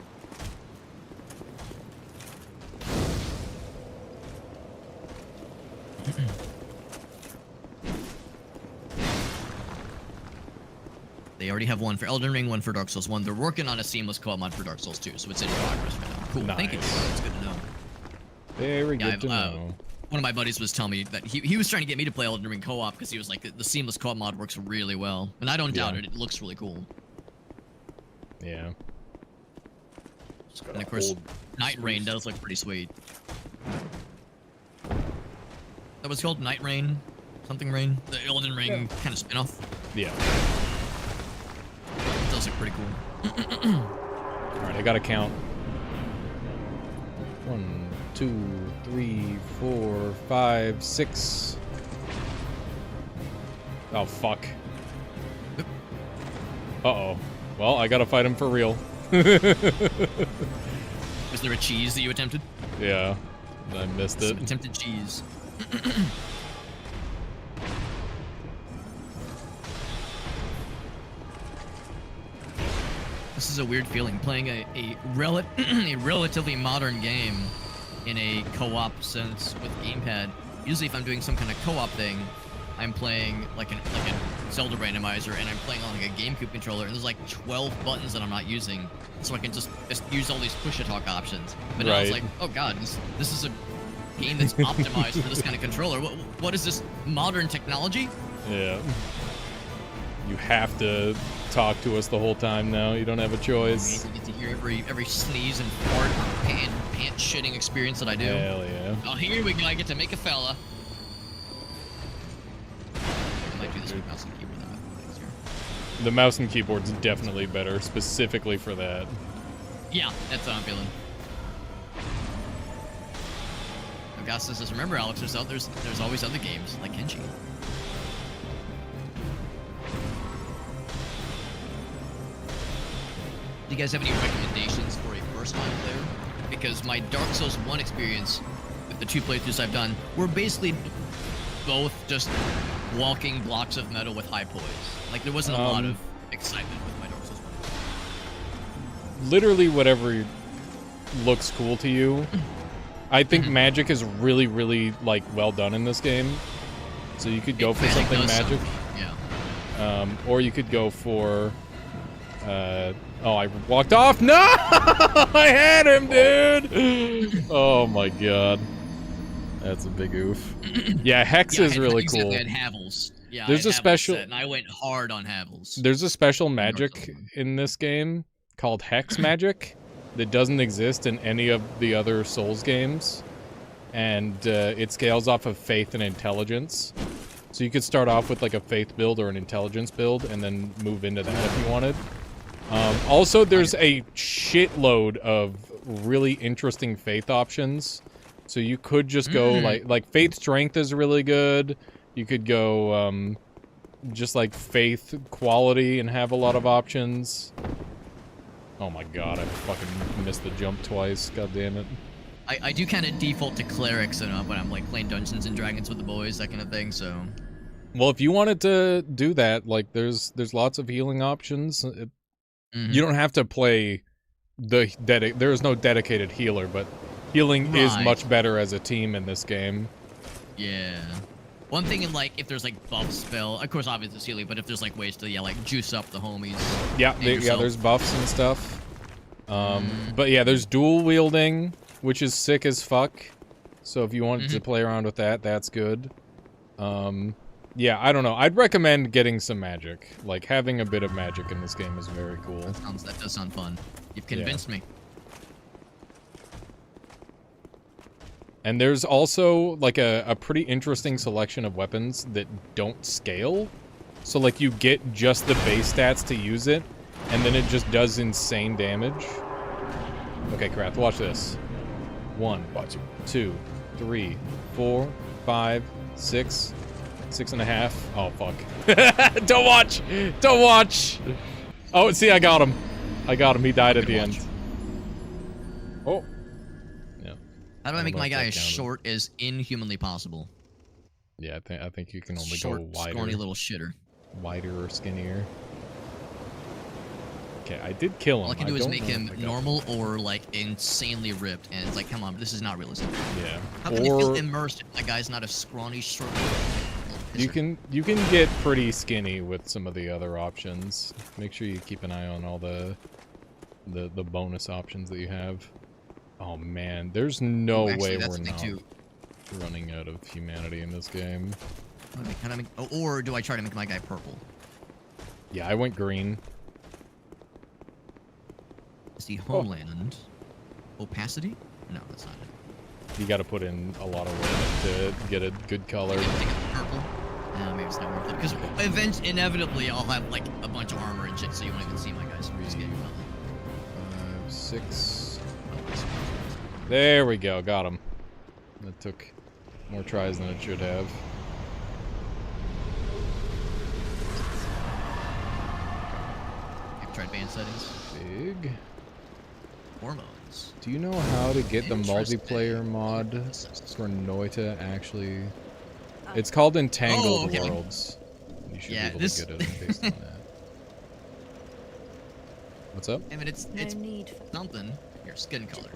They already have one for Elden Ring, one for Dark Souls 1. They're working on a seamless co-op mod for Dark Souls 2, so it's in progress right now. Cool, thank you. Nice. That's good to know. Very Yeah, good to know. One of my buddies was telling me that he was trying to get me to play Elden Ring co-op because he was like, the seamless co-op mod works really well. And I don't doubt Yeah. it. It looks really cool. Yeah. Just gotta And of course, hold Night Rain space. does look pretty sweet. That was called Night Rain? Something Rain? The Elden Ring kind of spin-off? Yeah. It does look pretty cool. Alright, I gotta count. 1, 2, 3, 4, 5, 6. Oh, fuck. Uh-oh. Well, I gotta fight him for real. Was there a cheese that you attempted? Yeah. I missed it. Some attempted cheese. This is a weird feeling, playing a relatively modern game in a co-op sense with gamepad. Usually if I'm doing some kind of co-op thing, I'm playing like a Zelda randomizer, and I'm playing on like a GameCube controller, and there's like 12 buttons that I'm not using, so I can just use all these push-to-talk options. But now it's Right. like, oh god, this is a game that's optimized for this kind of controller. What is this modern technology? Yeah. You have to talk to us the whole time now. You don't have a choice. You get to hear every sneeze and fart and pant shitting experience that I do. Hell yeah. Oh, here we go. I get to make a fella. I might do this with mouse and keyboard. That might be easier. The mouse and keyboard's definitely better, specifically for that. Yeah, that's what I'm feeling. Augustus says, remember, Alex, there's always other games, like Kenshi. Do you guys have any recommendations for a first-time player? Because my Dark Souls 1 experience with the 2 playthroughs I've done were basically both just walking blocks of metal with high poise. Like, there wasn't a lot of excitement with my Dark Souls 1. Literally whatever looks cool to you. I think magic is really, really, like, well done in this game. So you could go for something magic. Yeah. Or you could go for... oh, I walked off. No! I had him, dude! Oh my god. That's a big oof. Yeah, Hex is really cool. I had Havels. Yeah, there's a special... and I went hard on Havels. There's a special magic in this game called Hex magic that doesn't exist in any of the other Souls games. And it scales off of faith and intelligence. So you could start off with like a faith build or an intelligence build and then move into that if you wanted. Also, there's a shitload of really interesting faith options. So you could just go like faith strength is really good. You could go just like faith quality and have a lot of options. Oh my god, I fucking missed the jump twice. God damn it. I do kind of default to clerics when I'm like playing Dungeons and Dragons with the boys, that kind of thing. So. Well, if you wanted to do that, like there's lots of healing options. You don't have to play there is no dedicated healer, but healing is much better as a team in this game. Yeah. One thing in like if there's like buff spell, of course obviously it's healing, but if there's like ways to like juice up the homies. Yeah, there's buffs and stuff. But yeah, there's dual wielding, which is sick as fuck. So if you wanted to play around with that, that's good. Yeah, I don't know. I'd recommend getting some magic. Like, having a bit of magic in this game is very cool. That does sound fun. You've convinced me. And there's also, like, a pretty interesting selection of weapons that don't scale. So, like, you get just the base stats to use it, and then it just does insane damage. Okay, Krath, watch this. 1, 2, 3, 4, 5, 6... 6.5. Oh, fuck. Don't watch! Don't watch! Oh, see, I got him. I got him. He died at the end. Oh. Yeah. How do I make my guy as short as inhumanly possible? Yeah, I think you can only short, go wider. Scrawny little shitter. Wider or skinnier. Okay, I did kill him. All I can do is make him normal or, like, insanely ripped, and it's like, come on, this is not realistic. Yeah. How can you feel immersed if my guy's not a scrawny, short... You can get pretty skinny with some of the other options. Make sure you keep an eye on all the bonus options that you have. Oh man, there's no way we're not running out of humanity in this game. Or do I try to make my guy purple? Yeah, I went green. Is the homeland opacity? No, that's not it. You got to put in a lot of work to get a good color. Purple. Maybe it's not worth it because inevitably I'll have like a bunch of armor and shit, so you won't even see my guys. We're just getting 5, 6. There we go. Got him. That took more tries than it should have. You've tried band settings. Big. Hormones. Do you know how to get the multiplayer mod for Noita actually? It's called Entangled Worlds. You should be able to get it based on that. What's up? I mean, it's something. Your skin color.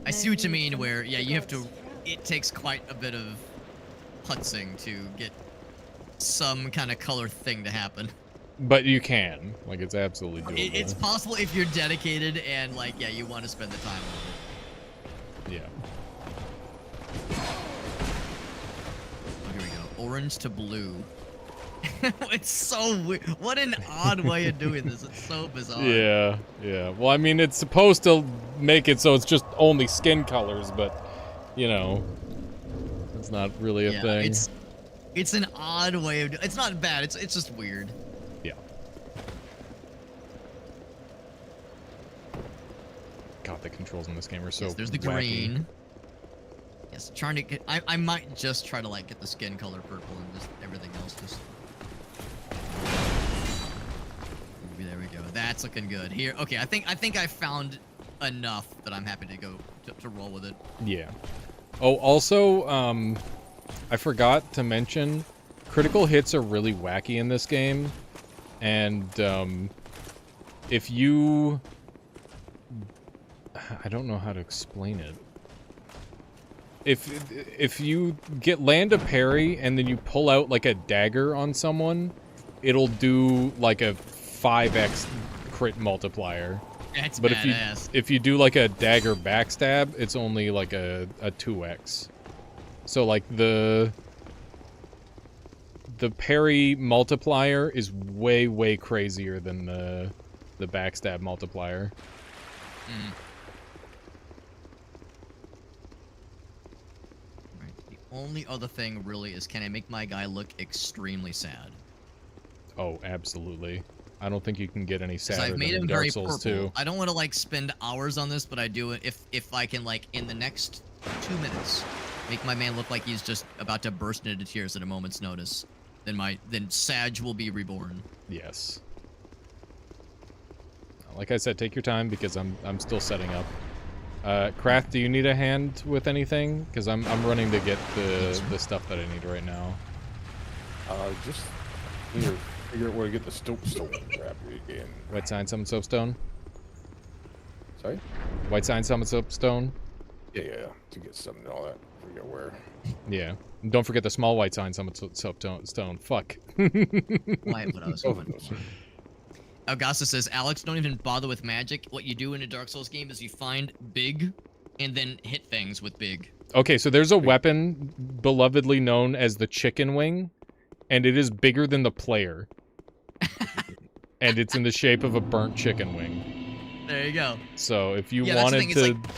I see what you mean. Where you have to. It takes quite a bit of putzing to get some kind of color thing to happen. But you can. Like, it's absolutely doable. It's possible if you're dedicated and like you want to spend the time on it. Yeah. Here we go. Orange to blue. It's so weird. What an odd way of doing this. It's so bizarre. Yeah, yeah. Well, I mean, it's supposed to make it so it's just only skin colors, but, you know, it's not really a thing. It's an odd way of it's not bad. It's just weird. Yeah. God, the controls in this game are so Yes, there's the wacky. green. Yes, trying to get. I might just try to like get the skin color purple and just everything else just. There we go. That's looking good. Here, okay. I think I found enough that I'm happy to go to roll with it. Yeah. Oh, also, I forgot to mention, critical hits are really wacky in this game, and if you, I don't know how to explain it. If you land a parry and then you pull out like a dagger on someone, it'll do like a 5x crit multiplier. That's But badass. if you do like a dagger backstab, it's only like a 2x. So like the parry multiplier is way crazier than the backstab multiplier. Mm. Right. The only other thing really is, can I make my guy look extremely sad? Oh, absolutely. I don't think you can get any 'Cause sadder I've than made in him Dark very Souls purple. 2. I don't want to like spend hours on this, but I do it if I can like in the next 2 minutes make my man look like he's just about to burst into tears at a moment's notice. Then Sag will be reborn. Yes. Like I said, take your time because I'm still setting up. Krath, do you need a hand with anything? Because I'm running to get the stuff that I need right now. Just figure out where to get the stone crap again. White Sign Summon Soapstone? Sorry? White Sign Summon Soapstone? Yeah. To get something and all that. Forget where. Yeah. And don't forget the small White Sign Summon Soapstone. Fuck. Why what I was Both of going. those. Augusta says, Alex, don't even bother with magic. What you do in a Dark Souls game is you find big and then hit things with big. Okay, so there's a weapon belovedly known as the chicken wing, and it is bigger than the player. And it's in the shape of a burnt chicken wing. There you go. So if you Yeah, that's the wanted thing, to... it's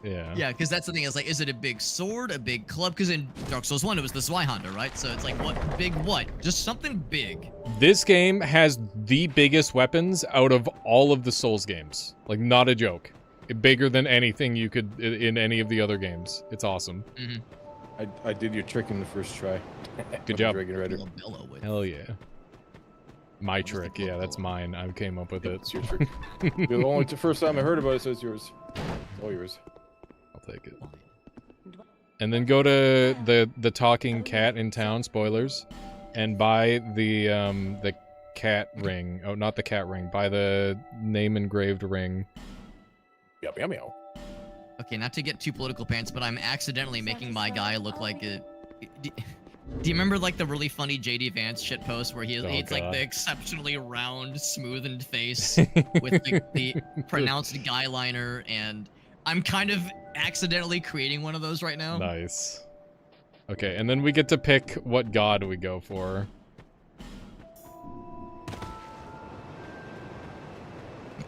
Yeah. Yeah, because that's the thing. Is like, is it a big sword, a big club? Because in Dark Souls 1, it was the Zweihander, right? So it's like, what? Big what? Just something big. This game has the biggest weapons out of all of the Souls games. Like, not a joke. Bigger than anything you could in any of the other games. It's awesome. Mm-hmm. I did your trick in the first try. Good job. Dragon Rider. Hell yeah. My trick, yeah, that's mine. I came up with it. It's your trick. The only first time I heard about it, so it's yours. It's all yours. I'll take it. And then go to the talking cat in town, spoilers, and buy the cat ring. Oh, not the cat ring. Buy the name engraved ring. Meow. Okay, not to get too political pants, but I'm accidentally making my guy look like a... Do you remember like the really funny JD Vance shit post where he's like God. the exceptionally round, smoothened face with the pronounced guy liner, and I'm kind of accidentally creating one of those right now. Nice. Okay, and then we get to pick what god we go for.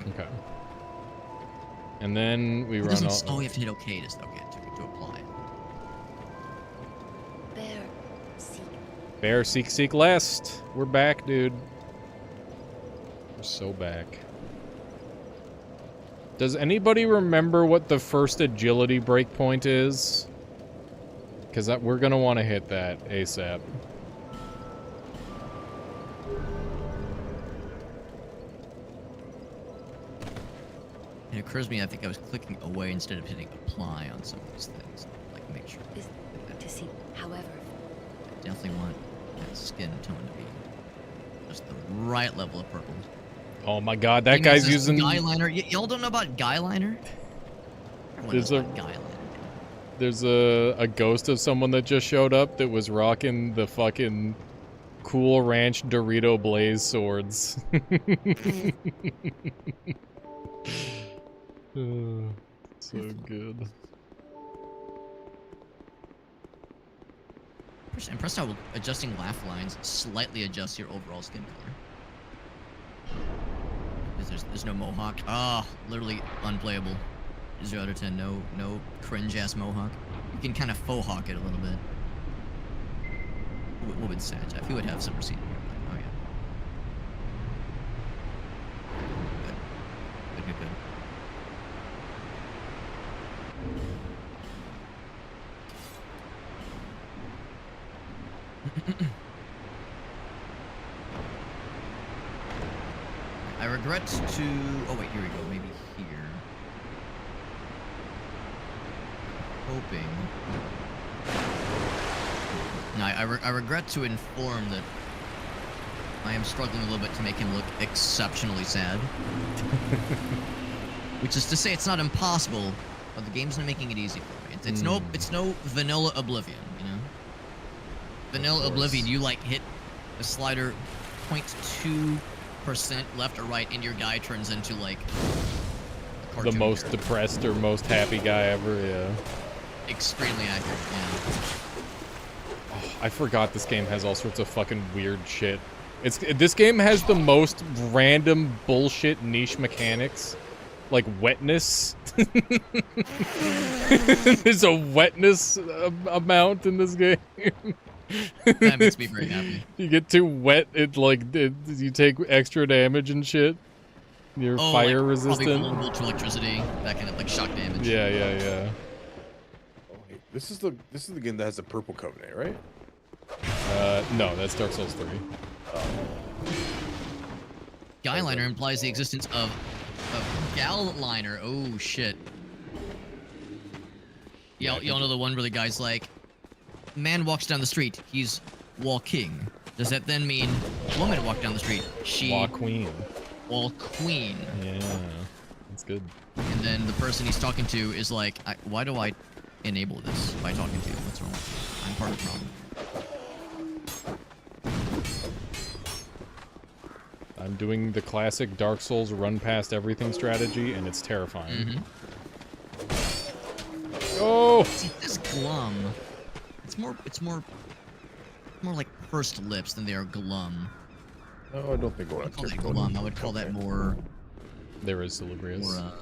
Okay. And then we It run doesn't. all... Oh, you have to hit OK to apply. Bear, seek. Bear, seek, lest. We're back, dude. We're so back. Does anybody remember what the first agility breakpoint is? Because we're going to want to hit that ASAP. It occurs to me, I think I was clicking away instead of hitting apply on some of these things. Like, make sure. Is to see. However, I definitely want that skin tone to be just the right level of purple. Oh my god, that Thing guy's is, this using... guy liner. Y'all don't know about guy liner? Everyone knows There's about guy liner. There's a ghost of someone that just showed up that was rocking the fucking Cool Ranch Dorito Blaze swords. So good. Just impressed how adjusting laugh lines slightly adjusts your overall skin color. Because there's no mohawk. Ah, literally unplayable. 0 out of 10. No cringe ass mohawk. You can kind of faux hawk it a little bit. What would Sag have? He would have some receding hairline. Oh yeah. Good. I regret to... Oh wait, here we go. Maybe here. Hoping... No, I regret to inform that I am struggling a little bit to make him look exceptionally sad. Which is to say, it's not impossible, but the game's not making it easy for me. It's no vanilla Oblivion, you know? Vanilla Oblivion, you like hit a slider 0.2% left or right, and your guy turns into like a The most character. depressed or most happy guy ever, yeah. Extremely accurate, yeah. Oh, I forgot this game has all sorts of fucking weird shit. This game has the most random bullshit niche mechanics. Like wetness. There's a wetness amount in this game. That makes me very happy. You get too wet, you take extra damage and shit. You're fire like, resistant. Probably vulnerable to electricity, that kind of like shock damage. Yeah. Oh, hey, this is the game that has the purple covenant, right? No, that's Dark Souls 3. Guyliner implies the existence of a Galliner. Oh shit. Y'all know the one where the guy's like, man walks down the street, he's walking. Does that then mean woman walked down the street? She Law Queen. Wall queen. Yeah, that's good. And then the person he's talking to is like, why do I enable this by talking to you? What's wrong with you? I'm part of the problem. I'm doing the classic Dark Souls run past everything strategy, and it's terrifying. Oh! See, this glum. It's more like pursed lips than they are glum. No, I don't think I would call that glum. I would call that more. There is Salubrious. More,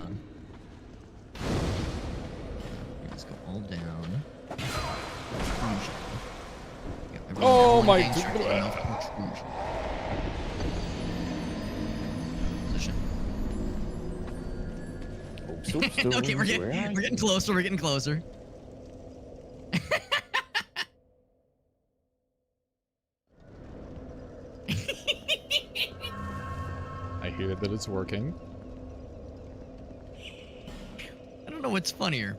let's go all down. Oh my Position. Soapstones, Okay, we're getting closer. We're getting closer. I hear that it's working. I don't know what's funnier.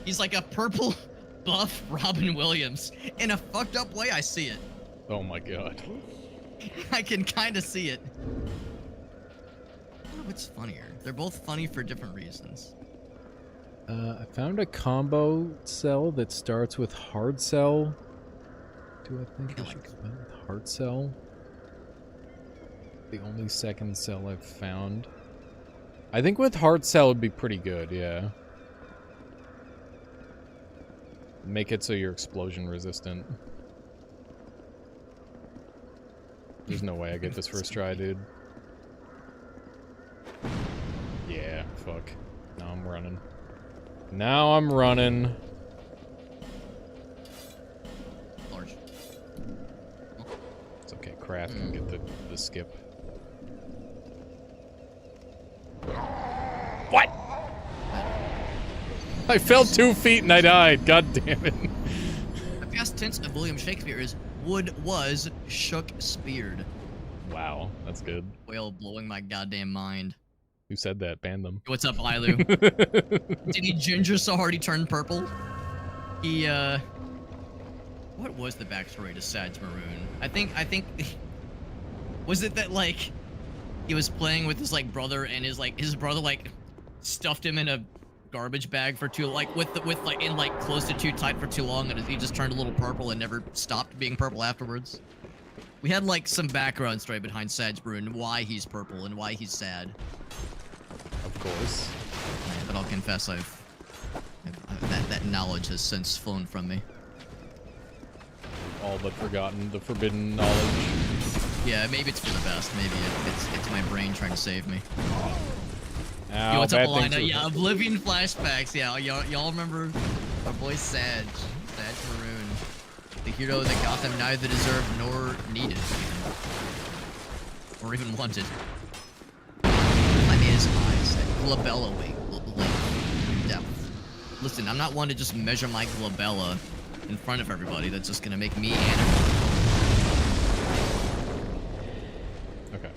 He's like a purple buff Robin Williams. In a fucked up way, I see it. Oh my god. I can kind of see it. I don't know what's funnier. They're both funny for different reasons. I found a combo cell that starts with hard cell. Do I think I should combine with hard cell? The only second cell I've found. I think with hard cell would be pretty good, yeah. Make it so you're explosion resistant. There's no way I get this first try, dude. Yeah, fuck. Now I'm running. Now I'm running. Large. It's okay, Craft can get the skip. What? I fell 2 feet and I died. God damn it. The past tense of William Shakespeare is would, was, shook, speared. Wow, that's good. Whale blowing my goddamn mind. Who said that? Ban them. What's up, Ilu? Did he ginger so hard he turned purple? He, what was the backstory to Sad's Maroon? I think, was it that, like, he was playing with his, like, brother and his brother, like, stuffed him in a garbage bag for too, like, close to too tight for too long, and he just turned a little purple and never stopped being purple afterwards? We had, like, some background story behind Sad's Maroon, why he's purple and why he's sad. Of course. But I'll confess I've That knowledge has since flown from me. All but forgotten the forbidden knowledge. Yeah, maybe it's for the best. Maybe it's my brain trying to save me. Ow, Yo, what's up, bad things Alina? are- Yeah, Oblivion flashbacks. Yeah, y'all remember our boy Sag Maroon, the hero that Gotham neither deserved nor needed, or even wanted. I made his eyes at glabella length, depth. Listen, I'm not one to just measure my glabella in front of everybody. That's just gonna make me animal. Okay.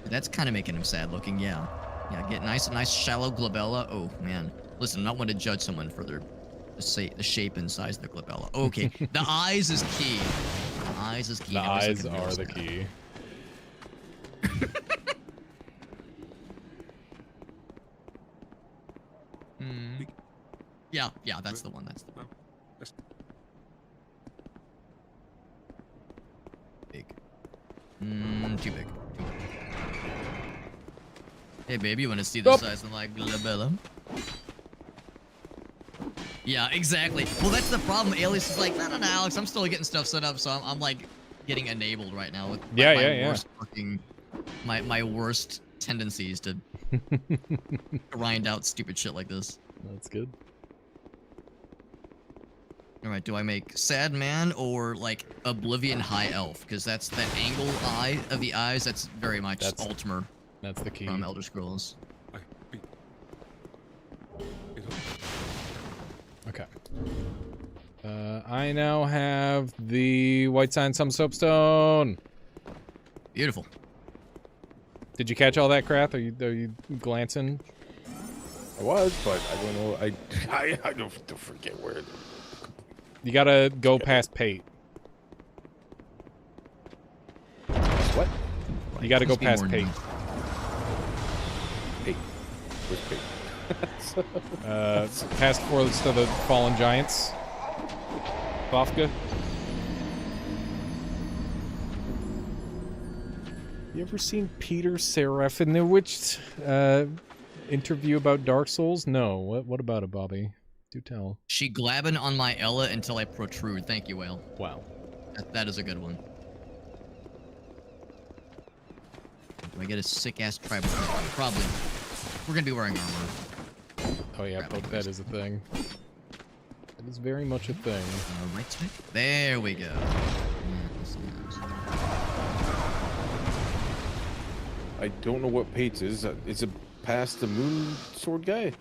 That's kind of making him sad looking, yeah. Yeah, get nice shallow glabella. Oh man, listen, I'm not one to judge someone for the shape and size of the glabella. Okay, the eyes is key. The eyes is key. The Now he's eyes looking real are the sad. key. Yeah, that's the one. That's the one. Big. Too big. Hey, baby, you want to see the size of my glabella? Yeah, exactly. Well, that's the problem. Alias is like, no, Alex, I'm still getting stuff set up, so I'm like getting enabled right now with my worst fucking, my worst tendencies to grind out stupid shit like this. That's good. All right, do I make Sad Man or like Oblivion High Elf? Because that's that angle eye of the eyes. That's very much Ultimer. That's the key. From Elder Scrolls. Okay. I now have the White Sign Some Soapstone. Beautiful. Did you catch all that crap? Are you glancing? I was, but I don't know. I don't forget where. You gotta go past Pate. What? You gotta go Must be past more Pate. than- Pate. Where's Pate? Past Forest of the Fallen Giants. Bafka. You ever seen Peter Serafinowicz interview about Dark Souls? No. What about it, Bobby? Do tell. She glabbing on my Ella until I protrude. Thank you, Whale. Wow. That is a good one. Do I get a sick-ass tribal? Probably. We're gonna be wearing armor. Oh yeah, poke that is a thing. That is very much a thing. Right stick? There we go. I don't know what Pate's is. Is it past the moon sword guy?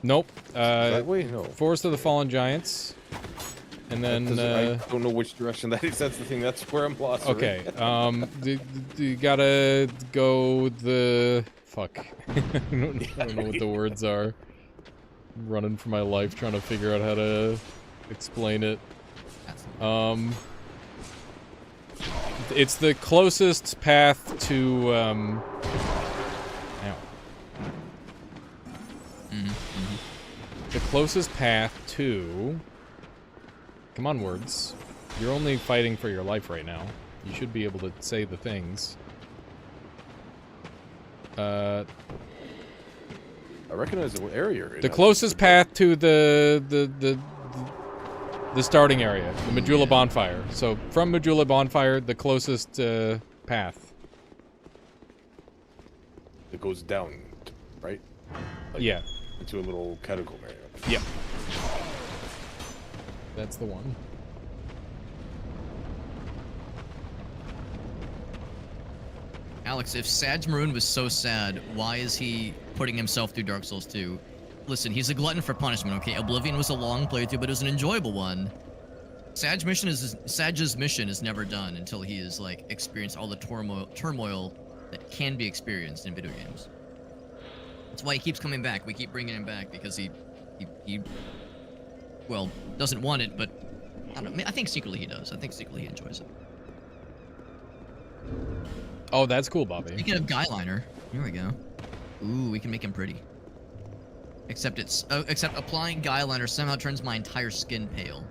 Nope. That way? No. Forest of the Fallen Giants. And then I don't know which direction that is. That's the thing. That's where I'm lost. okay. You gotta go the fuck. I don't know what the words are. I'm running for my life trying to figure out how to explain it. It's the closest path to ow. The closest path to... Come on, words. You're only fighting for your life right now. You should be able to say the things. I recognize the area. Right The now. closest path to the starting area, the Medulla Bonfire. So from Medulla Bonfire, the closest path. It goes down, right? Like, Yeah. Into a little catacomb area. Yep. That's the one. Alex, if Sag Maroon was so sad, why is he putting himself through Dark Souls 2? Listen, he's a glutton for punishment, okay? Oblivion was a long playthrough, but it was an enjoyable one. Sag's mission is never done until he has, like, experienced all the turmoil that can be experienced in video games. That's why he keeps coming back. We keep bringing him back because he well, doesn't want it, but I don't know. I think secretly he does. I think secretly he enjoys it. Oh, that's cool, Bobby. Speaking of guy liner, here we go. Ooh, we can make him pretty. Except applying guy liner somehow turns my entire skin pale.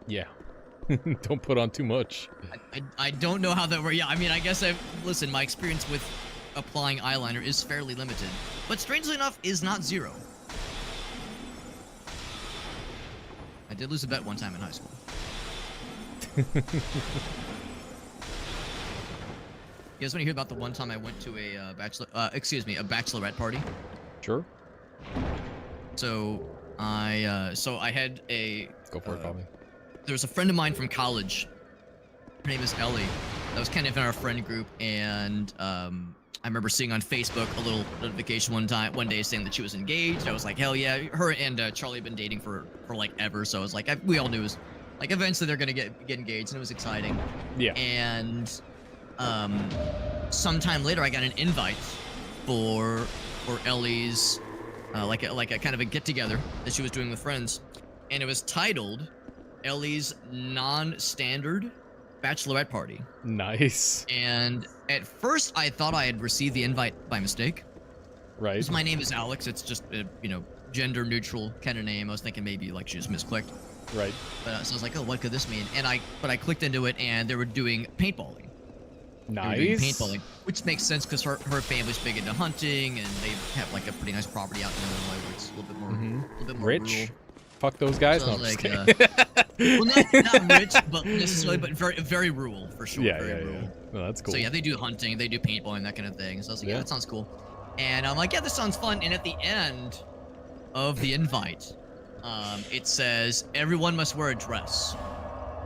Yeah. Don't put on too much. I don't know how that works. Yeah, I mean, I guess listen, my experience with applying eyeliner is fairly limited, but strangely enough, is not zero. did lose a bet one time in high school. You guys want to hear about the one time I went to a bachelorette party? Sure. So I had a. Let's go for it, Bobby. There was a friend of mine from college. Her name is Ellie. That was kind of in our friend group, and I remember seeing on Facebook a little notification one day saying that she was engaged. I was like, hell yeah! Her and Charlie had been dating for like ever, so I was like, we all knew it was like eventually they're gonna get engaged, and it was exciting. Yeah. And sometime later, I got an invite for Ellie's like a kind of a get together that she was doing with friends, and it was titled Ellie's non-standard bachelorette party. Nice. And at first, I thought I had received the invite by mistake. Right. Because my name is Alex. It's just a, gender neutral kind of name. I was thinking maybe like she just misclicked. Right. But so I was like, oh, what could this mean? And I clicked into it, and they were doing paintballing. Nice. They were doing paintballing, which makes sense because her family's big into hunting, and they have like a pretty nice property out in Illinois where it's a little bit more Rich. rural. Fuck those guys. So No, I I'm was just like, kidding. well, not rich, but necessarily, but very rural for sure. Yeah. Very rural. No, that's cool. So yeah, they do hunting, they do paintballing, that kind of thing. So I was like, yeah, Yeah. that sounds cool. And I'm like, yeah, this sounds fun. And at the end of the invite, it says everyone must wear a dress.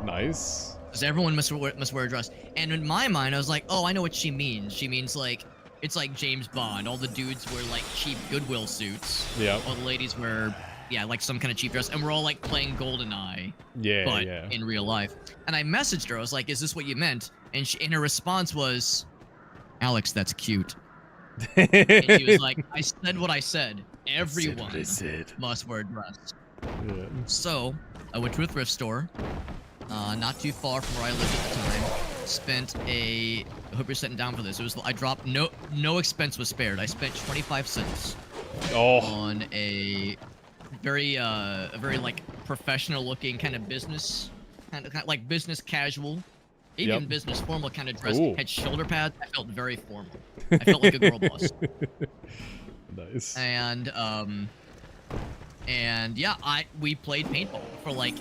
Nice. Because everyone must wear a dress. And in my mind, I was like, oh, I know what she means. She means like it's like James Bond. All the dudes wear like cheap Goodwill suits. Yeah. All the ladies wear like some kind of cheap dress, and we're all like playing GoldenEye. Yeah. But Yeah. in real life. And I messaged her. I was like, is this what you meant? And her response was, Alex, that's cute. And she was like, I said what I said. Everyone must wear a dress. Yeah. So I went to a thrift store, not too far from where I lived at the time. Spent I hope you're sitting down for this. I dropped no expense was spared. I spent 25 cents on a very like professional looking kind of business, kind of like business casual, even business formal kind of dress. Ooh. Had shoulder pads. I felt very formal. I felt like a girl boss. Nice. And yeah, we played paintball for like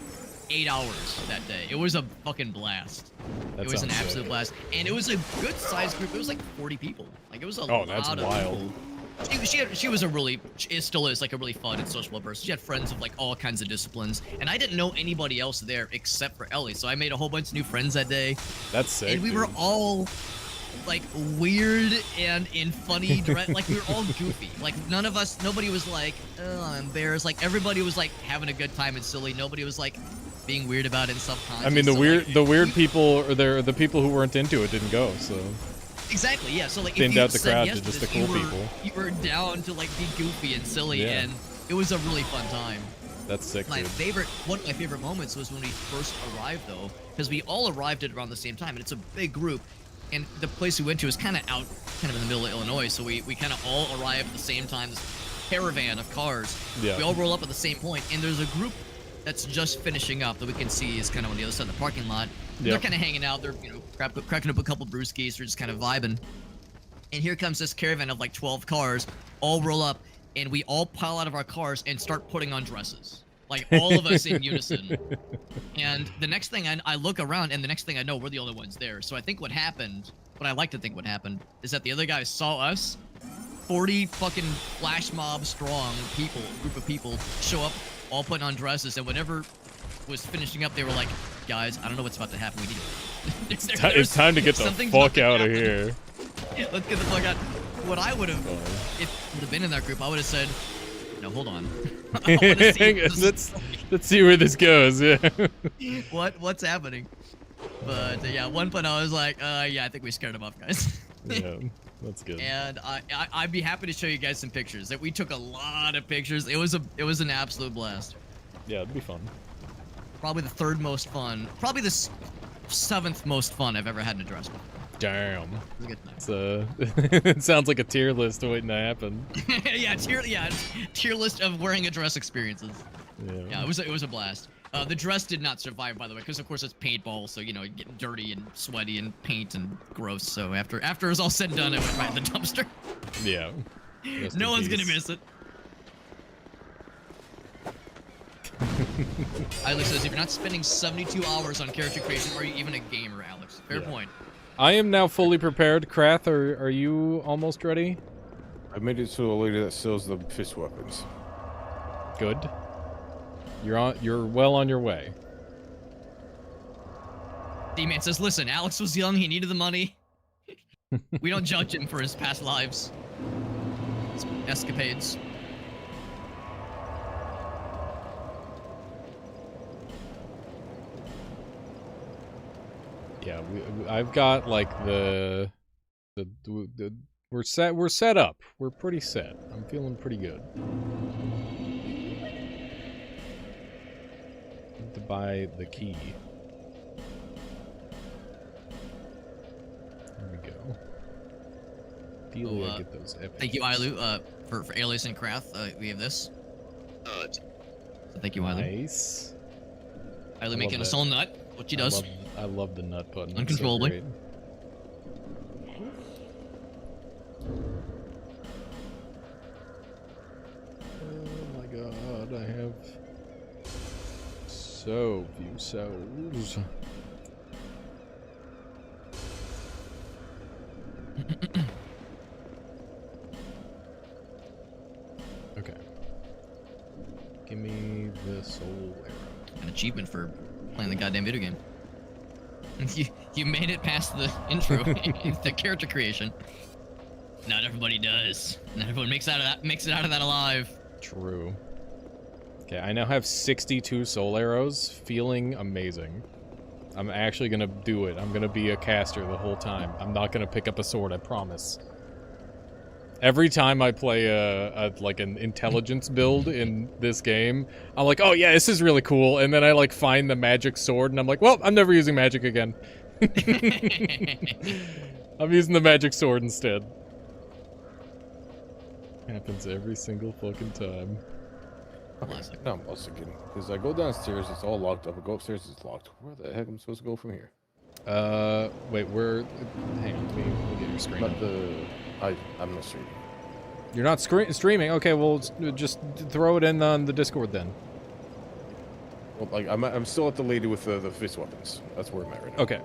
8 hours that day. It was a fucking blast. That It was an sounds absolute sick. blast, and it was a good sized group. It was like 40 people. Like it was a Oh, lot that's of wild. people. She still is like a really fun and sociable person. She had friends of like all kinds of disciplines, and I didn't know anybody else there except for Ellie. So I made a whole bunch of new friends that day, That's sick. and we were dude. all like weird and in funny like we were all goofy. Like nobody was like, oh, I'm embarrassed. Like everybody was like having a good time and silly. Nobody was like being weird about it and self-conscious. I mean, the So, weird like, people, or the people who weren't into it didn't go. So exactly, yeah. So like, Thinned if you out the said crowd yes to just this, the cool you were, people. You were down to like be goofy and silly, Yeah. and it was a really fun time. that's sick, One dude. of my favorite moments was when we first arrived, though, because we all arrived at around the same time, and it's a big group, and the place we went to is kind of in the middle of Illinois, so we kind of all arrive at the same time. This caravan of cars. Yeah. We all roll up at the same point, and there's a group that's just finishing up that we can see is kind of on the other side of the parking lot. Yeah. They're kind of hanging out. They're cracking up a couple brewskis. They're just kind of vibing. And here comes this caravan of like 12 cars, all roll up, and we all pile out of our cars and start putting on dresses. Like all of us in unison. And the next thing I look around, and the next thing I know, we're the only ones there. So I think what I like to think what happened, is that the other guys saw us, 40 fucking flash mob strong group of people show up, all putting on dresses, and whatever was finishing up, they were like, guys, I don't know what's about to happen. We need to. It's time to get the something's fuck about out to of happen. here. Let's get the fuck out. What I would have, if I would have been in that group, I would have said, no, hold on. I wanna see this- let's see where this goes. Yeah. what's happening? But yeah, at one point I was like, yeah, I think we scared them off, guys. Yeah, that's good. And I'd be happy to show you guys some pictures. That we took a lot of pictures. It was an absolute blast. Yeah, it'd be fun. Probably the third most fun. Probably the seventh most fun I've ever had in a dress. Damn. It was a good time. It's it sounds like a tier list waiting to happen. yeah, tier list of wearing a dress experiences. Yeah. Yeah, it was a blast. The dress did not survive, by the way, because of course it's paintball, so you know, getting dirty and sweaty and paint and gross. So after it was all said and done, I went right in the dumpster. Yeah. Rest No in one's gonna peace. miss it. Alex says, if you're not spending 72 hours on character creation, are you even a gamer, Alex? Fair Yeah. point. I am now fully prepared. Krath, are you almost ready? I made it to a lady that sells the fist weapons. Good. You're well on your way. D-Man says, listen, Alex was young, he needed the money. We don't judge him for his past lives. His escapades. Yeah, I've got like the we're set up. We're pretty set. I'm feeling pretty good. Need to buy the key. There we go. Delia, get those epic. Thank you, Ilu, for Alias and Krath. We have this. So thank you, Ilu. Nice. Ilu making a soul nut, what she does. I love the nut button. It's so Uncontrollably. great. Oh my god, I have so few souls. Okay. Give me the soul arrow. An achievement for playing the goddamn video game. You made it past the intro, the character creation. Not everybody does. Not everyone makes it out of that alive. True. Okay, I now have 62 soul arrows, feeling amazing. I'm actually gonna do it. I'm gonna be a caster the whole time. I'm not gonna pick up a sword, I promise. Every time I play like an intelligence build in this game, I'm like, oh yeah, this is really cool, and then I like find the magic sword, and I'm like, well, I'm never using magic again. I'm using the magic sword instead. Happens every single fucking time. Classic. No, I'm also kidding. Because I go downstairs, it's all locked up. I go upstairs, it's locked. Where the heck am I supposed to go from here? Wait, hang on, let me get your screen Not up. I'm not streaming. You're not streaming? Okay, well, just throw it in on the Discord then. Well, like, I'm still at the lady with the fist weapons. That's where I'm at right now. Okay.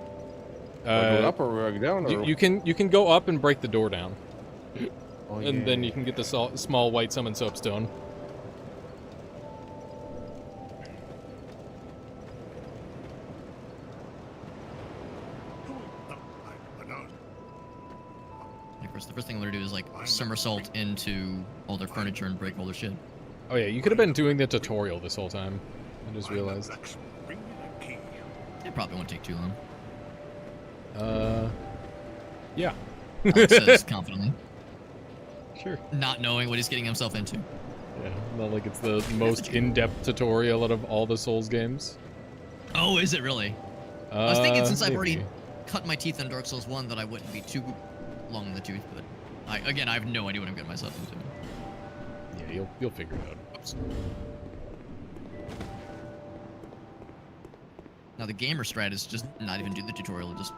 Do I go up or go down? Or... You can go up and break the door down. Oh, And then you can get the small white summon soapstone. Of course, the first thing I'm gonna do is like somersault into all their furniture and break all their shit. Oh yeah, you could have been doing the tutorial this whole time. I just realized. It probably won't take too long. Yeah. Alex says confidently, Sure. not knowing what he's getting himself into. Yeah, not like it's the most in-depth tutorial out of all the Souls games. Oh, is it really? I was thinking since I've already Maybe. cut my teeth on Dark Souls 1 that I wouldn't be too long in the tooth, but I have no idea what I'm getting myself into. Yeah, you'll figure it out. Oops. Now the gamer strat is just not even do the tutorial, just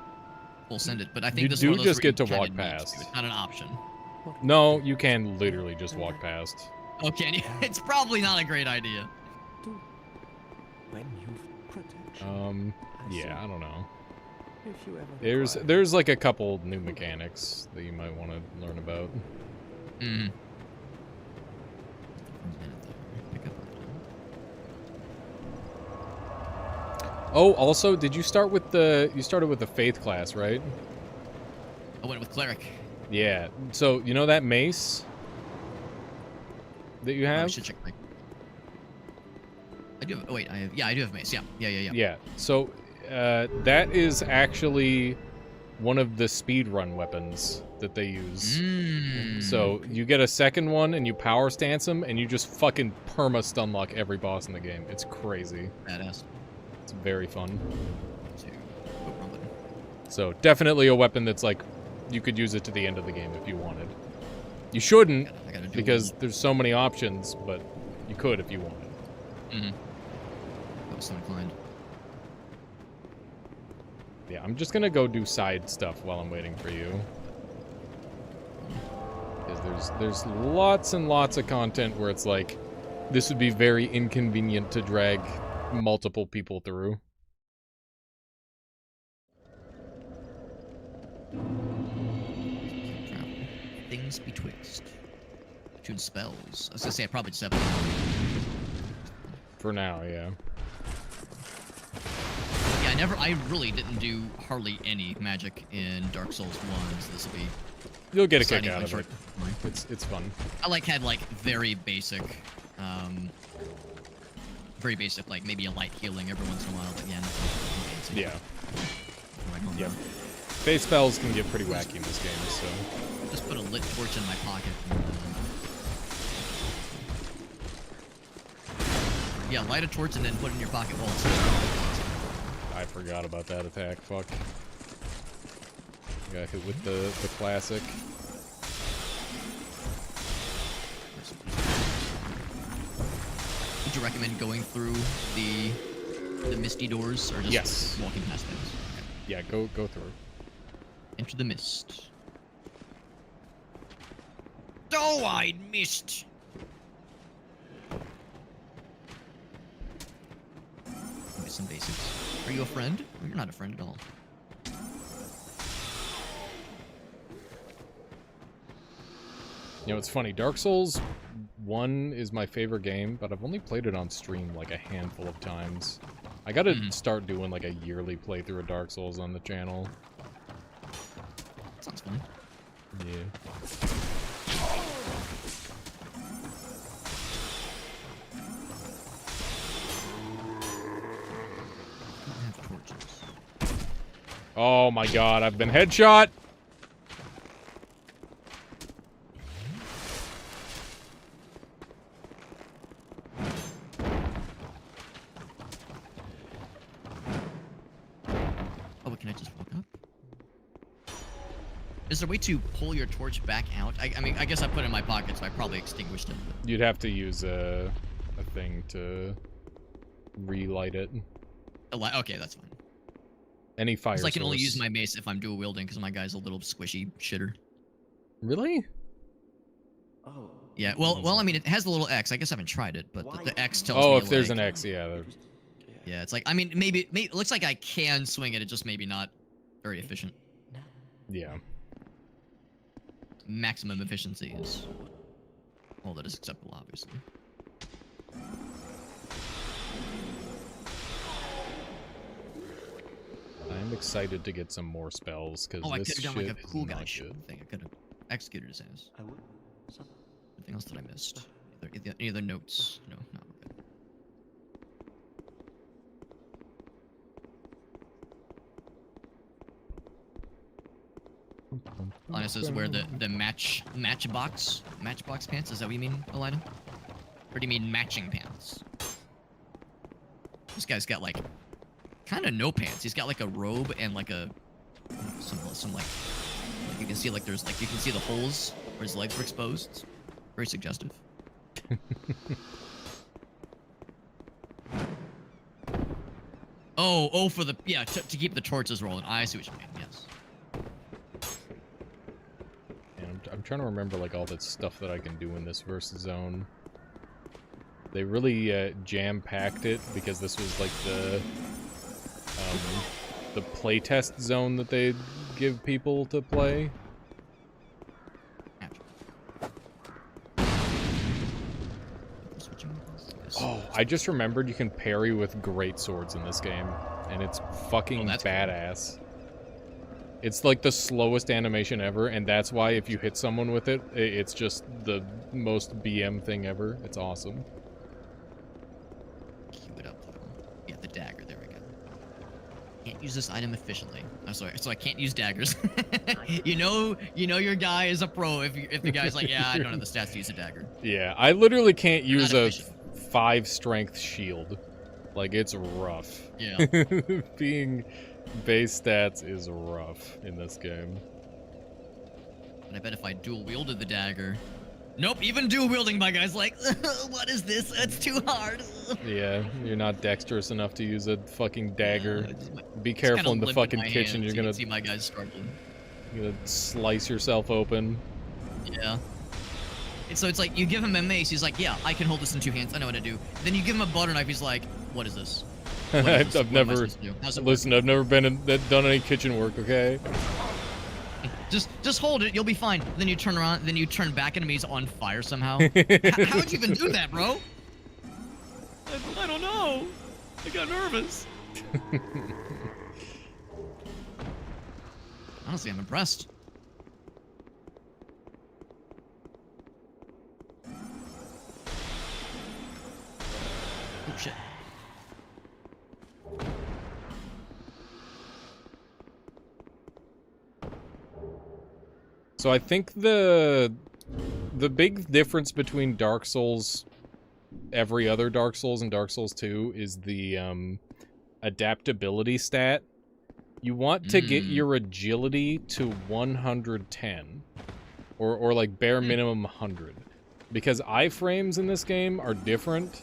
full send it. But I think You this is do one of those just where get you to walk kinda need past. It's not an option. No, you can literally just walk past. Oh, can you? It's probably not a great idea. When you've protection. Yeah, I don't know. If you ever There's like a couple new mechanics that you might want to learn about. Mm. Oh, also, did you start with you started with the faith class, right? I went with cleric. Yeah. So, you know that mace that you I have? should check my. I do have. Oh wait, I do have mace. Yeah. Yeah. So, that is actually one of the speedrun weapons that they use. Mm. So, you get a second one and you power stance them and you just fucking perma-stun lock every boss in the game. It's crazy. Badass. It's very fun. Oh, wrong button. So, definitely a weapon that's like, you could use it to the end of the game if you wanted. You shouldn't, I gotta do because there's so many options, but you could if you wanted. Mm-hmm. I was so inclined. Yeah, I'm just gonna go do side stuff while I'm waiting for you. Because there's lots and lots of content where it's like, this would be very inconvenient to drag multiple people through. Things betwixt. Tune spells. I was gonna say I probably just have. For now, yeah. Yeah, I really didn't do hardly any magic in Dark Souls 1, so this will be. You'll get a kick exciting out of short- it. It's fun. I had like very basic, like maybe a light healing every once in a while, but yeah, nothing fancy. Yeah. Yeah. Base spells can get pretty wacky in this game, so. Just put a lit torch in my pocket. Yeah, light a torch and then put it in your pocket while it's. I forgot about that attack. Fuck. Got hit with the classic. Would you recommend going through the misty doors or just walking past those? Okay. Yeah, go through. Enter the mist. Doe-eyed mist. Get some basics. Are you a friend? Oh, you're not a friend at all. You know, it's funny. Dark Souls 1 is my favorite game, but I've only played it on stream like a handful of times. I gotta start doing like a yearly playthrough of Dark Souls on the channel. Sounds fun. Yeah. Oh my god, I've been headshot! Oh, can I just walk up? Is there a way to pull your torch back out? I mean, I guess I put it in my pocket, so I probably extinguished it. But... You'd have to use a thing to relight it. Okay, that's fine. Any fire Because I can only source. use my mace if I'm dual wielding, because my guy's a little squishy shitter. Really? Oh. Yeah, well, I mean, it has the little X. I guess I haven't tried it, but the X tells me. Oh, if there's like, an X, yeah. Yeah, it's like, I mean, maybe it looks like I can swing it. It's just maybe not very efficient. Yeah. Maximum efficiency is all that is acceptable, obviously. I'm excited to get some more spells because Oh, I this could have shit done like a cool is guy not shit good. thing. I could have executed his ass. I would. Anything else that I missed? Any other notes? No, we're good. Linus says wear the matchbox pants. Is that what you mean, Elena? Or do you mean matching pants? This guy's got like kind of no pants. He's got like a robe and like a some like you can see like there's like you can see the holes where his legs were exposed. It's very suggestive. Oh, for the to keep the torches rolling. I see what you mean. Yes. And I'm trying to remember like all the stuff that I can do in this versus zone. They really jam-packed it because this was like the playtest zone that they give people to play. Oh, I just remembered you can parry with great swords in this game, and it's fucking badass. Cool. It's like the slowest animation ever, and that's why if you hit someone with it, it's just the most BM thing ever. It's awesome. Keep it up. Yeah, the dagger. There we go. Can't use this item efficiently. I'm sorry. So I can't use daggers. you know your guy is a pro if the guy's like, yeah, I don't have the stats to use a dagger. Yeah, I literally can't use a 5 strength shield. Like, it's rough. Yeah. Being base stats is rough in this game. And I bet if I dual wielded the dagger. Nope, even dual wielding my guy's like, what is this? It's too hard. Yeah, you're not dexterous enough to use a fucking dagger. Be careful in the fucking kitchen. You're gonna see my guys struggling. You're gonna slice yourself open. Yeah. And so it's like you give him a mace, he's like, yeah, I can hold this in 2 hands. I know what to do. Then you give him a butter knife, he's like, What is this? What is this? I've What am I never supposed to do? How's it work? listen. I've never done any kitchen work. Okay. Just hold it. You'll be fine. Then you turn around. Then you turn back and he's on fire somehow. How'd you even do that, bro? I don't know. I got nervous. Honestly, I'm impressed. Oh shit. So I think the big difference between Dark Souls, every other Dark Souls, and Dark Souls 2 is the adaptability stat. You want to get your agility to 110, or like bare minimum 100, because iframes in this game are different.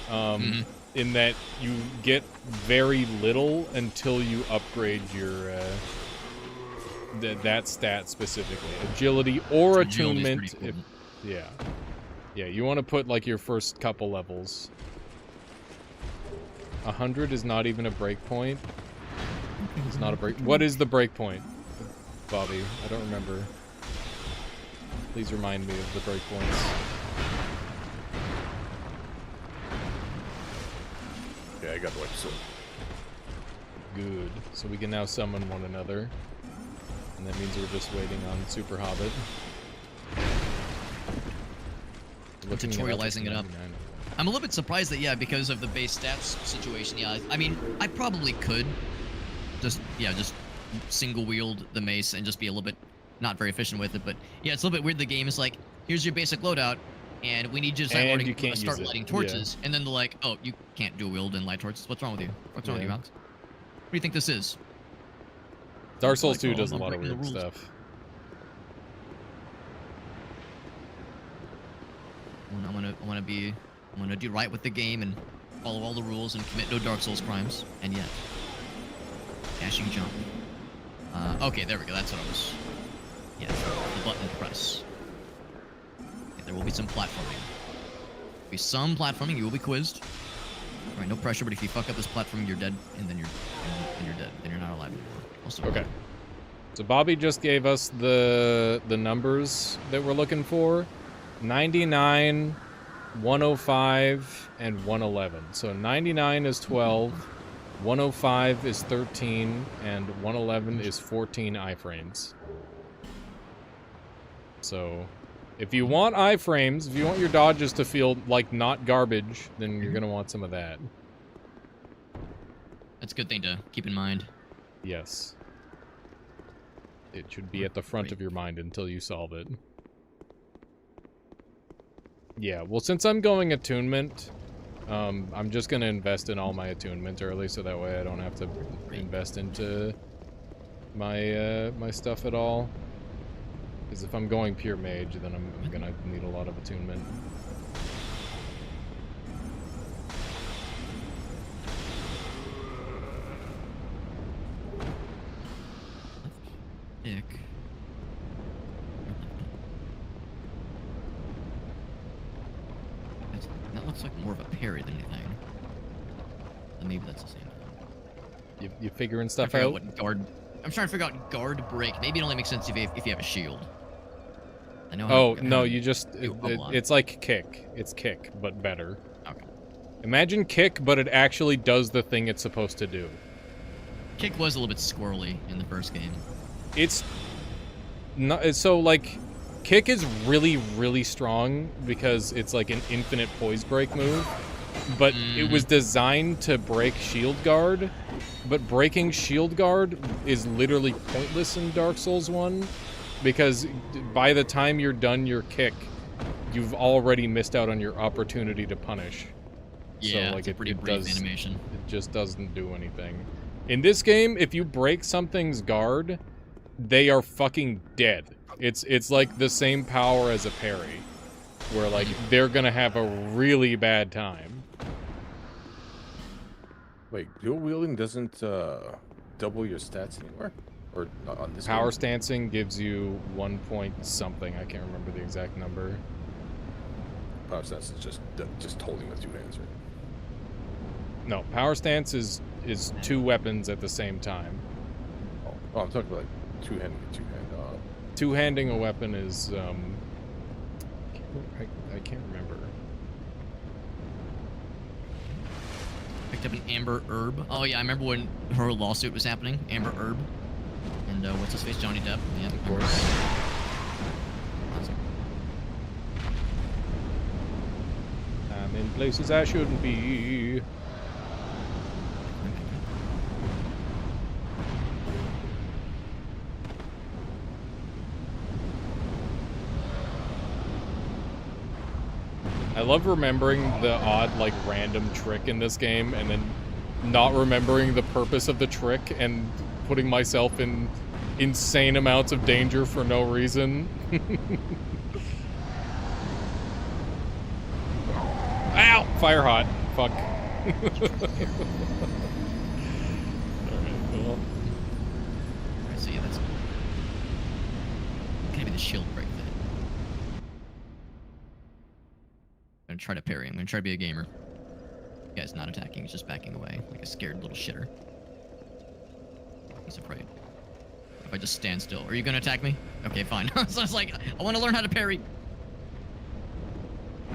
In that you get very little until you upgrade your that stat specifically, agility or attunement. Yeah, you want to put like your first couple levels. 100 is not even a breakpoint. It's not a break. What is the breakpoint, Bobby? I don't remember. Please remind me of the breakpoints. Yeah, I got the white sword. Good. So we can now summon one another. And that means we're just waiting on Super Hobbit. Tutorializing it up. I'm a little bit surprised that, yeah, because of the base stats situation, yeah, I mean, I probably could just single wield the mace and just be a little bit not very efficient with it, but yeah, it's a little bit weird. The game is like, here's your basic loadout, and we need you to start lighting torches, and then they're like, oh, you can't dual wield and light torches. What's wrong with you? What's wrong with you, Alex? What do you think this is? Dark Souls 2 does a lot of weird stuff. I want to do right with the game and follow all the rules and commit no Dark Souls crimes, and yet dashing jump. Okay, there we go. That's what I was. Yeah, the button press. Okay, there will be some platforming. You will be quizzed. All right, no pressure. But if you fuck up this platform, you're dead, and then you're dead. Then you're not alive anymore. Okay. So Bobby just gave us the numbers that we're looking for: 99, 105, and 111. So 99 is 12, 105 is 13, and 111 is 14 iframes. So if you want iframes, if you want your dodges to feel like not garbage, then you're gonna want some of that. That's a good thing to keep in mind. Yes. It should be at the front of your mind until you solve it. Yeah, well, since I'm going attunement, I'm just going to invest in all my attunement early, so that way I don't have to invest into my my stuff at all. Because if I'm going pure mage, then I'm going to need a lot of attunement. Ick. That looks like more of a parry than anything. And maybe that's the same thing. You figuring stuff out? out? I'm trying to figure out guard break. Maybe it only makes sense if you have a shield. I know. Oh, no, you just... it's like kick. It's kick, but better. Okay. Imagine kick, but it actually does the thing it's supposed to do. Kick was a little bit squirrely in the first game. It's... not, so, like... Kick is really, really strong because it's like an infinite poise break move, but it was designed to break shield guard, but breaking shield guard is literally pointless in Dark Souls 1 because by the time you're done your kick, you've already missed out on your opportunity to punish. Yeah, so, like, it's a pretty brief animation. It just doesn't do anything. In this game, if you break something's guard, they are fucking dead. It's like the same power as a parry, where like they're gonna have a really bad time. Wait, dual wielding doesn't double your stats anymore, or not on this? Power stancing gives you 1 point something. I can't remember the exact number. Power stance is just holding with two hands, right? No, power stance is two weapons at the same time. Oh, I'm talking about like two-handed. Two-handing a weapon is I can't remember. Picked up an Amber Herb. Oh yeah, I remember when her lawsuit was happening. Amber Herb. And what's his face? Johnny Depp. Yeah, Of course. Awesome. I'm in places I shouldn't be. I love remembering the odd, like, random trick in this game and then not remembering the purpose of the trick and putting myself in insane amounts of danger for no reason. Ow! Fire hot. Fuck. Alright, well. Alright, so yeah, that's gonna be the shield break then. I'm gonna try to parry. I'm gonna try to be a gamer. The guy's not attacking, he's just backing away like a scared little shitter. He's afraid. If I just stand still. Are you gonna attack me? Okay, fine. So I was like, I wanna learn how to parry.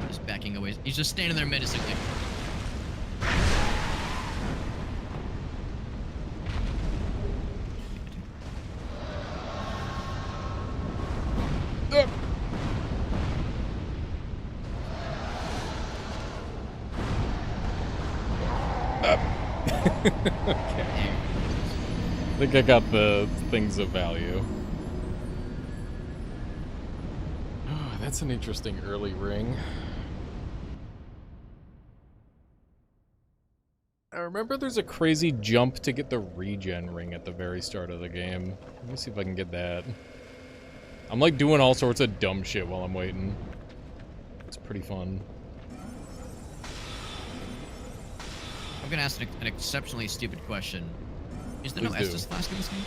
Just backing away. He's just standing there menacingly. Okay. I think I got the things of value. Oh, that's an interesting early ring. I remember there's a crazy jump to get the regen ring at the very start of the game. Let me see if I can get that. I'm like doing all sorts of dumb shit while I'm waiting. It's pretty fun. I'm gonna ask an exceptionally stupid question. Is there no Please do. Estus flask in this game?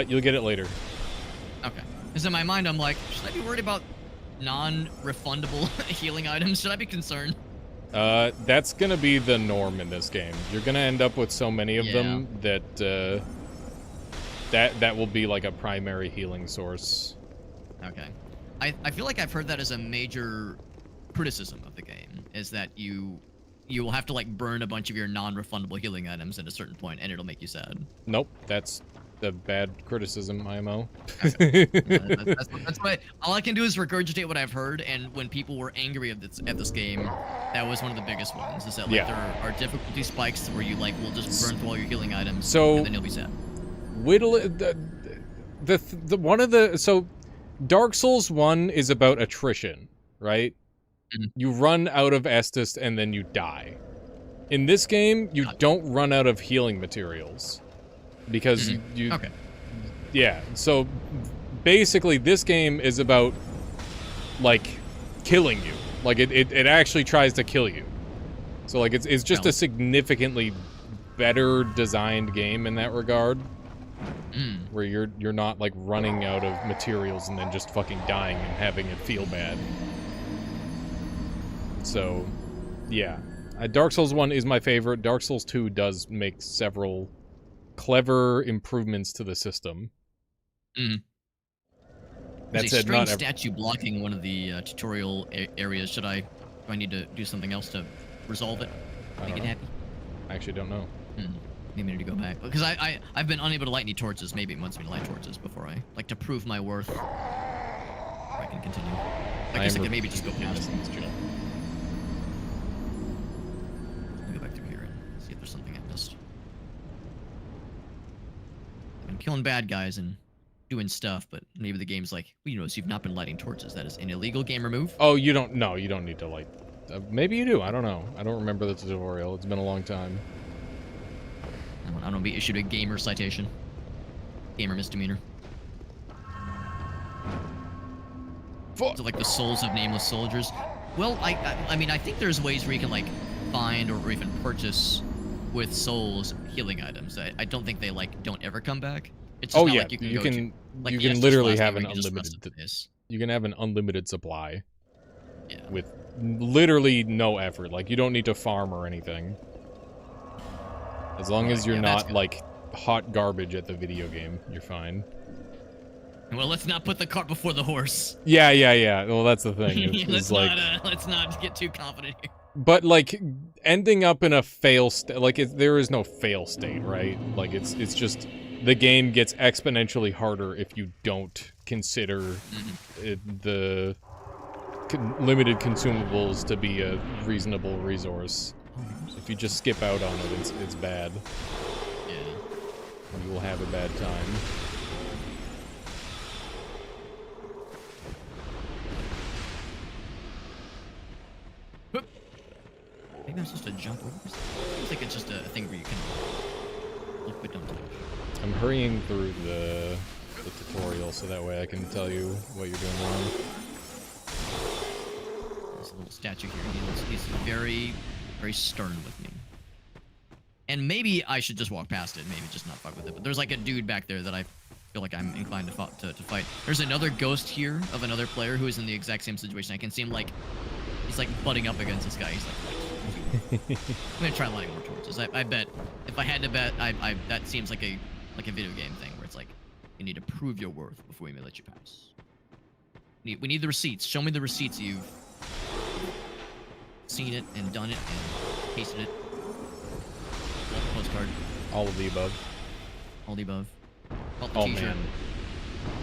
You'll get it later. Okay. Because in my mind, I'm like, should I be worried about non-refundable healing items? Should I be concerned? That's gonna be the norm in this game. You're gonna end up with so many of them that, that will be like a primary healing source. Okay. I feel like I've heard that as a major criticism of the game, is that you will have to like burn a bunch of your non-refundable healing items at a certain point, and it'll make you sad. Nope, that's the bad criticism, IMO. Okay. That's why all I can do is regurgitate what I've heard, and when people were angry at this game, that was one of the biggest ones. Is that like there are difficulty spikes where you like will just burn through all your healing items, so and then you'll be sad. Whittle the one of the so Dark Souls 1 is about attrition, right? Mhm. You run out of Estus and then you die. In this game, you don't run out of healing materials. Because you Okay. Yeah, so basically this game is about like killing you. Like it actually tries to kill you. So like it's just a significantly better designed game in that regard. Where you're not like running out of materials and then just fucking dying and having it feel bad. So, yeah. Dark Souls 1 is my favorite. Dark Souls 2 does make several clever improvements to the system. There's That a said, strange not every... statue blocking one of the tutorial areas. Do I need to do something else to resolve it? Make it happy? I actually don't know. Maybe I need to go back. Because I've been unable to light any torches. Maybe it wants me to light torches before I... Like, to prove my worth. I can continue. I guess I can maybe just go past. Let me go back through here and see if there's something I missed. I've been killing bad guys and doing stuff, but maybe the game's like, well, you notice you've not been lighting torches. That is an illegal gamer move. Oh, you don't... No, you don't need to light... maybe you do. I don't know. I don't remember the tutorial. It's been a long time. I don't be issued a gamer citation. Gamer misdemeanor. Fuck. So like the souls of nameless soldiers. Well, I mean, I think there's ways where you can like find or even purchase with souls healing items. I don't think they like don't ever come back. It's just not like you can you can literally have an unlimited. You can have an unlimited supply. Yeah. With literally no effort. Like you don't need to farm or anything. As long as you're Yeah, that's not, good. like, hot garbage at the video game, you're fine. Well, let's not put the cart before the horse. Yeah. Well, that's the thing. It's like... Let's not get too confident here. But, like, ending up in a fail state... Like, there is no fail state, right? Like, it's just... The game gets exponentially harder if you don't consider the limited consumables to be a reasonable resource. If you just skip out on it, it's bad. Yeah. You will have a bad time. Maybe I'm supposed to jump over this? I think it's just a thing where you can look but don't touch. I'm hurrying through the tutorial so that way I can tell you what you're doing wrong. There's a little statue here. He's very, very stern with me. And maybe I should just walk past it, maybe just not fuck with it. But there's like a dude back there that I feel like I'm inclined to fight. There's another ghost here of another player who is in the exact same situation. I can see him like, he's like butting up against this guy. He's like, I'm gonna try lighting more torches. I bet, if I had to bet, that seems like a video game thing where it's like, you need to prove your worth before we may let you pass. We need the receipts. Show me the receipts you've seen it and done it and tasted it. Postcard. All of the above. All the above. Oh, Man.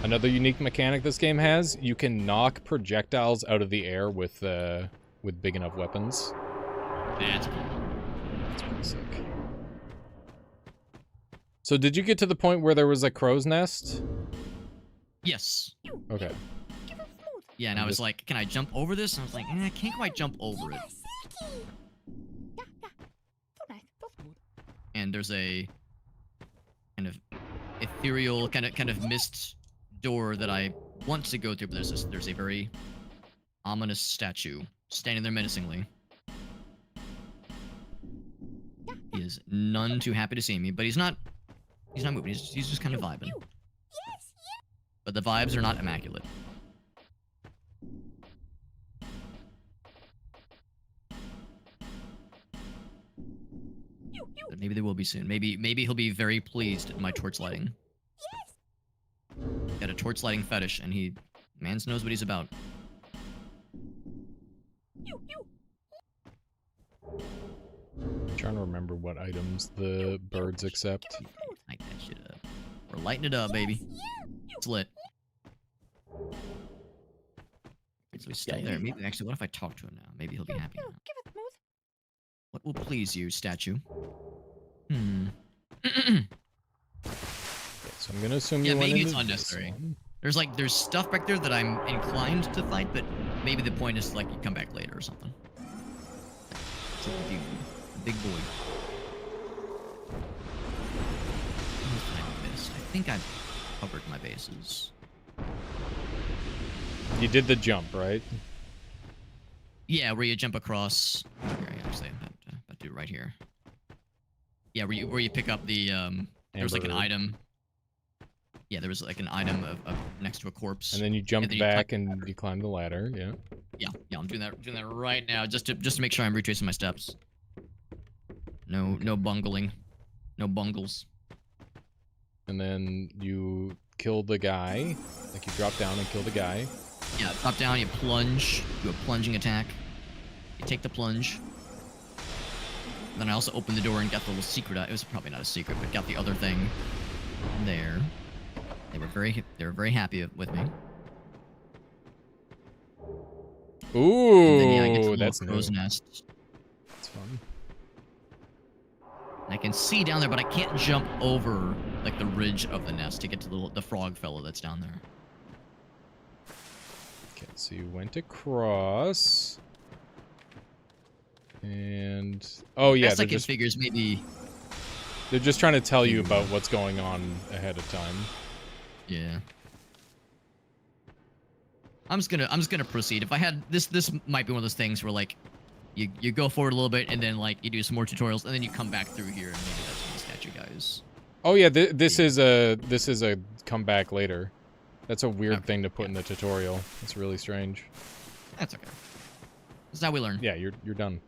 Another unique mechanic this game has, you can knock projectiles out of the air with big enough weapons. That's cool. That's pretty sick. So did you get to the point where there was a crow's nest? Yes. Okay. Yeah, and I was like, can I jump over this? And I was like, I can't quite jump over it. And there's a kind of ethereal, kind of mist door that I want to go through, but there's a very ominous statue standing there menacingly. He is none too happy to see me, but he's not moving. He's just kind of vibing. But the vibes are not immaculate. But maybe they will be soon. Maybe he'll be very pleased at my torch lighting. Got a torch lighting fetish, and mans knows what he's about. I'm trying to remember what items the birds accept. Light that shit up. We're lighting it up, baby. It's lit. So he's still there. Maybe actually, what if I talk to him now? Maybe he'll be happy now. What will please you, statue? Okay, so I'm gonna assume you went maybe it's into unnecessary. this one. There's stuff back there that I'm inclined to fight, but maybe the point is like you come back later or something. It's a dude, a big boy. What I missed? I think I've covered my bases. You did the jump, right? Yeah, where you jump across. Okay, actually, I'm about to do it right here. Yeah, where you pick up the there was like an Amber. item. Yeah, there was like an item of next to a corpse. And then you jumped then back and you climbed the ladder, yeah. Yeah, I'm doing that right now just to make sure I'm retracing my steps. No bungling. No bungles. And then you killed the guy. Like you drop down and kill the guy. Yeah, drop down, you plunge, do a plunging attack. You take the plunge. Then I also opened the door and got the little secret. It was probably not a secret, but got the other thing there. They were very happy with me. Ooh, And then, yeah, I get to the that's little crow's new. nest. That's fun. And I can see down there, but I can't jump over like the ridge of the nest to get to the frog fellow that's down there. Okay, so you went across. And oh yeah, Best I can figure is maybe. they're just trying to tell you about what's going on ahead of time. Yeah. I'm just gonna proceed. If I had this might be one of those things where like you go forward a little bit and then like you do some more tutorials and then you come back through here and maybe that's when the statue guys. Oh yeah, this is a comeback later. That's a weird thing to put in the tutorial. It's really strange. That's okay. That's how we learn. Yeah, you're done.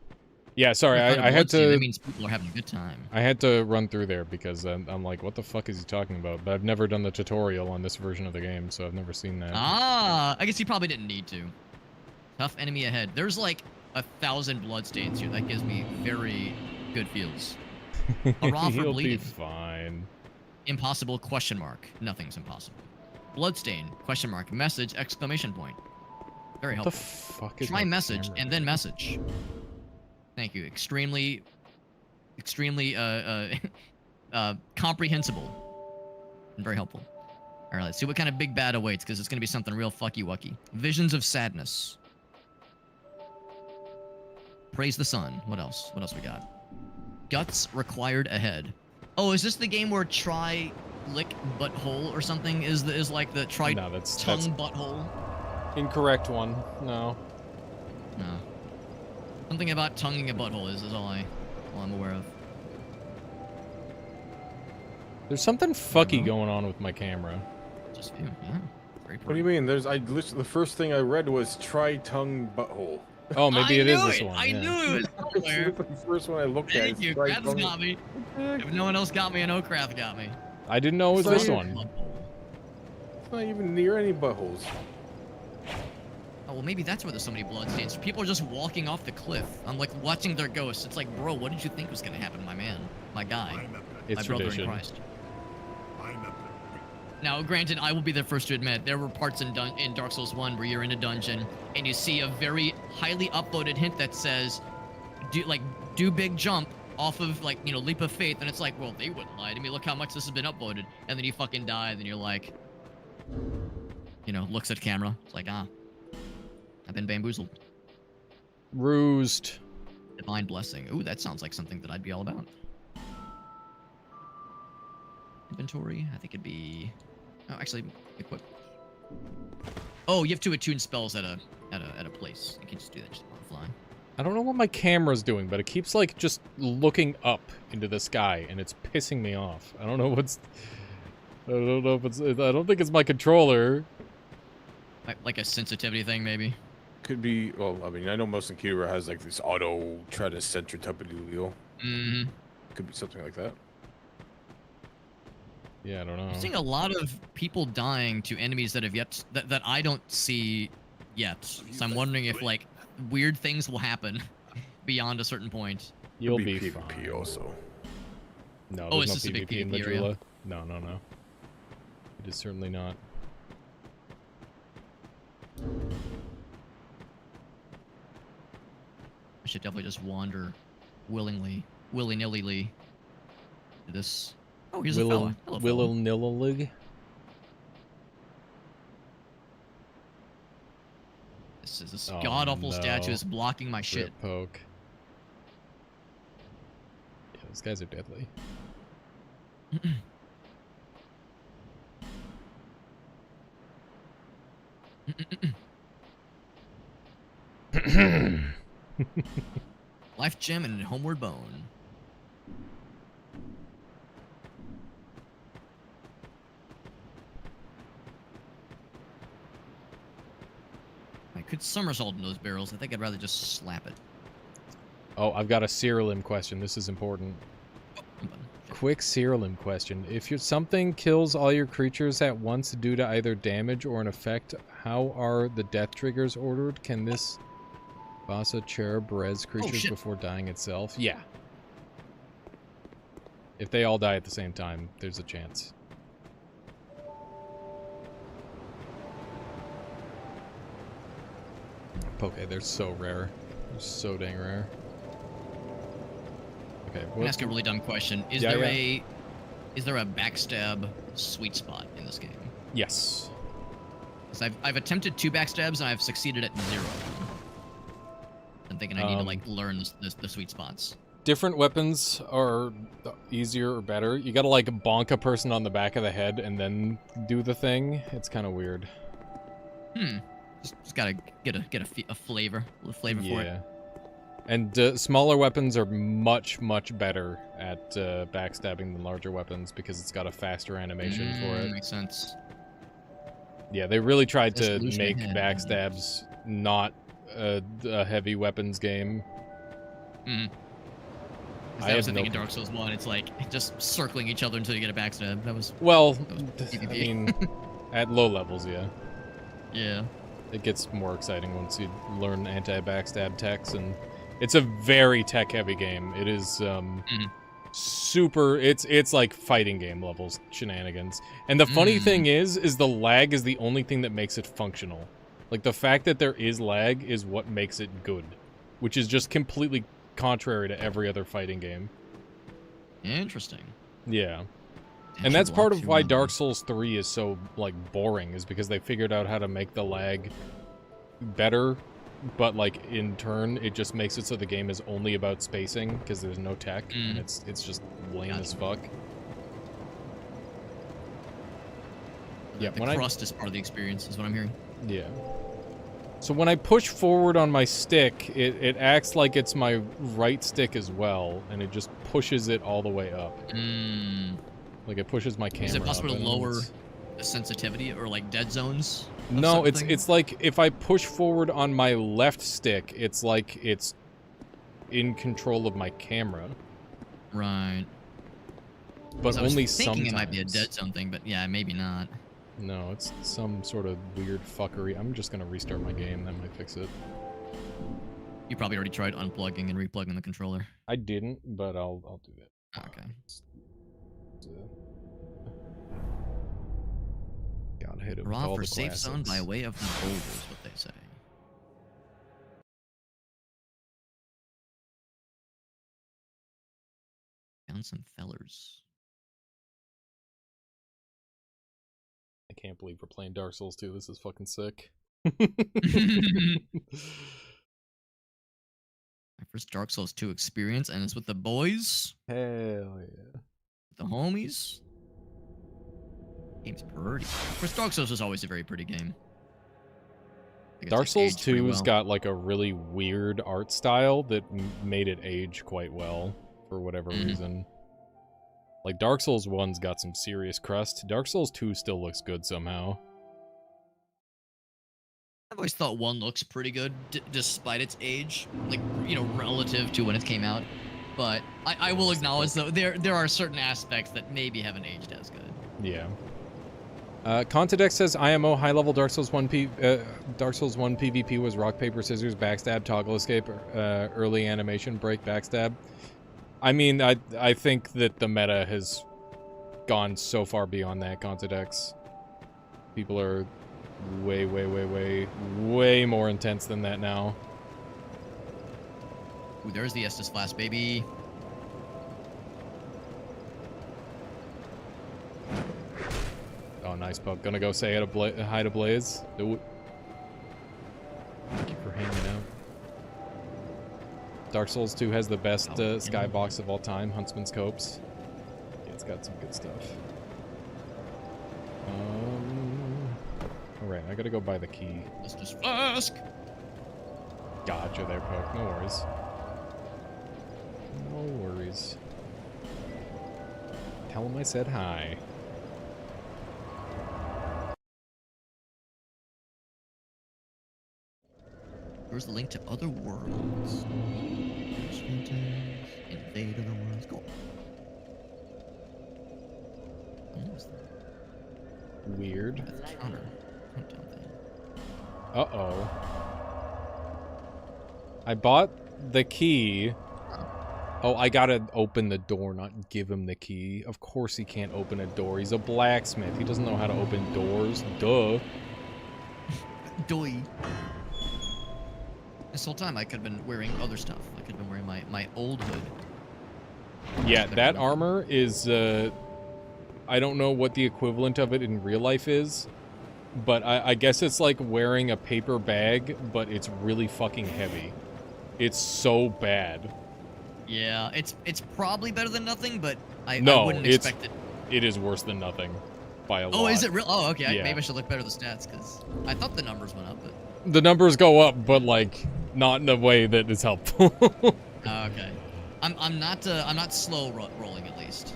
Yeah, sorry, If I had That to. means people are having a good time. I had to run through there because I'm like, what the fuck is he talking about? But I've never done the tutorial on this version of the game, so I've never seen that. Ah, I guess you probably didn't need to. Tough enemy ahead. There's like 1,000 bloodstains here. That gives me very good feels. Hurrah for He'll bleeding. be fine. Impossible question mark. Nothing's impossible. Bloodstain question mark. Message exclamation point. Very What the helpful. fuck is Try my message camera and then message. Thank you. Extremely comprehensible and very helpful. All right, let's see what kind of big bad awaits, because it's going to be something real fucky-wucky. Visions of sadness. Praise the sun. What else? What else we got? Guts required ahead. Oh, is this the game where try lick butthole or something is like the try No, that's tongue butthole? incorrect one. No. No. Something about tonguing a butthole is all I'm aware of. There's something fucky going on with my camera. Just yeah. Very What do you mean? The first thing I read was try tongue butthole. Oh, maybe it is this one. I yeah. knew it was somewhere. The first one I looked at. Thank is you. try Krath's tongue. got me. If no one else got me, I know Krath got me. I didn't know it was Sorry. this one. It's not even near any buttholes. Oh, well, maybe that's where there's so many bloodstains. People are just walking off the cliff. I'm like watching their ghosts. It's like, bro, what did you think was gonna happen to my man, my guy, It's my brother in tradition. Christ? Now, granted, I will be the first to admit there were parts in Dark Souls 1 where you're in a dungeon and you see a very highly upvoted hint that says, do big jump off of leap of faith, and it's like, well, they wouldn't lie to me. Look how much this has been upvoted, and then you fucking die, and then you're like, looks at camera. It's like, I've been bamboozled. Roosed. Divine blessing. Ooh, that sounds like something that I'd be all about. Inventory. I think it'd be. Oh, actually, equip. Oh, you have to attune spells at a place. You can just do that just on the fly. I don't know what my camera's doing, but it keeps like just looking up into the sky, and it's pissing me off. I don't know what's. I don't know if it's. I don't think it's my controller. Like a sensitivity thing, maybe. Could be. Well, I mean, I know most Kira has like this auto try to center type of deal. Mm-hmm. Could be something like that. Yeah, I don't know. I'm seeing a lot of people dying to enemies that have yet that I don't see yet. So I'm wondering if like weird things will happen beyond a certain point. You'll Could be PvP fine. also. No, Oh, there's is this no a big PvP in PvP area? Majula. No, no, no. It is certainly not. I should definitely just wander willy-nilly to this. Oh, here's a fella. Hello, fella. Willy-nilly. This Oh, god-awful no. statue is blocking my shit. Rip poke. Yeah, those guys are deadly. Life gem and homeward bone. I could somersault in those barrels. I think I'd rather just slap it. Oh, I've got a Siralim question. This is important. Quick Siralim question. If something kills all your creatures at once due to either damage or an effect, how are the death triggers ordered? Can this Vasa cherub res creatures before dying itself? Yeah. If they all die at the same time, there's a chance. Okay, they're so rare. They're so dang rare. Okay, I'm gonna ask a really dumb question. Is there a backstab sweet spot in this game? Yes. Because I've attempted 2 backstabs and I've succeeded at 0. I'm thinking I need to like learn the sweet spots. Different weapons are easier or better. You gotta like bonk a person on the back of the head and then do the thing. It's kind of weird. Just gotta get a flavor, for it. Yeah. And smaller weapons are much better at backstabbing than larger weapons because it's got a faster animation for it. Makes sense. Yeah, they really tried to Resolution make ahead. backstabs not a heavy weapons game. Mm. I was have the thing no in Dark Souls 1. It's like just circling each other until you get a backstab. That was Well, was I PvP. mean, at low levels, yeah. Yeah. It gets more exciting once you learn anti-backstab techs, and it's a very tech-heavy game. It is, super, it's like fighting game levels shenanigans. And the funny thing is the lag is the only thing that makes it functional. Like, the fact that there is lag is what makes it good, which is just completely contrary to every other fighting game. Interesting. Yeah. And that's part of why Dark Souls 3 is so, like, boring, is because they figured out how to make the lag better, but, like, in turn, it just makes it so the game is only about spacing, because there's no tech, and it's just lame as fuck. Yeah, the crust is part of the experience, is what I'm hearing. Yeah. So when I push forward on my stick, it acts like it's my right stick as well, and it just pushes it all the way up. Like, it pushes my camera Is it possible up, to and lower the sensitivity or, like, dead zones? No, it's like if I push forward on my left stick, it's like it's in control of my camera. Right. But I was only thinking sometimes. it might be a dead zone thing, but yeah, maybe not. No, it's some sort of weird fuckery. I'm just gonna restart my game, that might fix it. You probably already tried unplugging and replugging the controller. I didn't, but I'll do that. Okay. Got hit it with Raw all for the safe zone classics. by way of the boulders, what they say. Found some fellers. I can't believe we're playing Dark Souls 2. This is fucking sick. My first Dark Souls 2 experience, and it's with the boys, Hell yeah. the homies. Game's pretty. First Dark Souls is always a very pretty game. Dark Souls 2's got like a really weird art style that made it age quite well for whatever reason. Like, Dark Souls 1's got some serious crust. Dark Souls 2 still looks good somehow. I've always thought 1 looks pretty good, despite its age, like, you know, relative to when it came out. But I will acknowledge, though, there are certain aspects that maybe haven't aged as good. Yeah. Contidex says IMO high-level Dark Souls 1 PvP was rock, paper, scissors, backstab, toggle escape, early animation, break, backstab. I mean, I think that the meta has gone so far beyond that, Contidex. People are way more intense than that now. Ooh, there's the Estus Flask, baby. Oh, nice, Pup. Gonna go say hi to Blaze. Do it. Thank you for hanging out. Dark Souls 2 has the best skybox of all time, Huntsman's Copes. Yeah, it's got some good stuff. Alright, I gotta go buy the key. Estus Flask! Gotcha there, Poke. No worries. No worries. Tell him I said hi. Where's the link to other worlds? Invade other worlds. Go. Weird. Counter. Countdown thing. Uh-oh. I bought the key. Oh, I gotta open the door, not give him the key. Of course he can't open a door. He's a blacksmith. He doesn't know how to open doors. Duh. Doy. This whole time I could have been wearing other stuff. I could have been wearing my old hood. Yeah, that armor is, I don't know what the equivalent of it in real life is, but I guess it's like wearing a paper bag, but it's really fucking heavy. It's so bad. Yeah, it's probably better than nothing, but I wouldn't it's, expect it. It is worse than nothing by a lot. Oh, is it real? Oh, okay. Yeah. Maybe I should look better at the stats, because I thought the numbers went up, but... The numbers go up, but like not in a way that is helpful. Okay. I'm not slow rolling at least.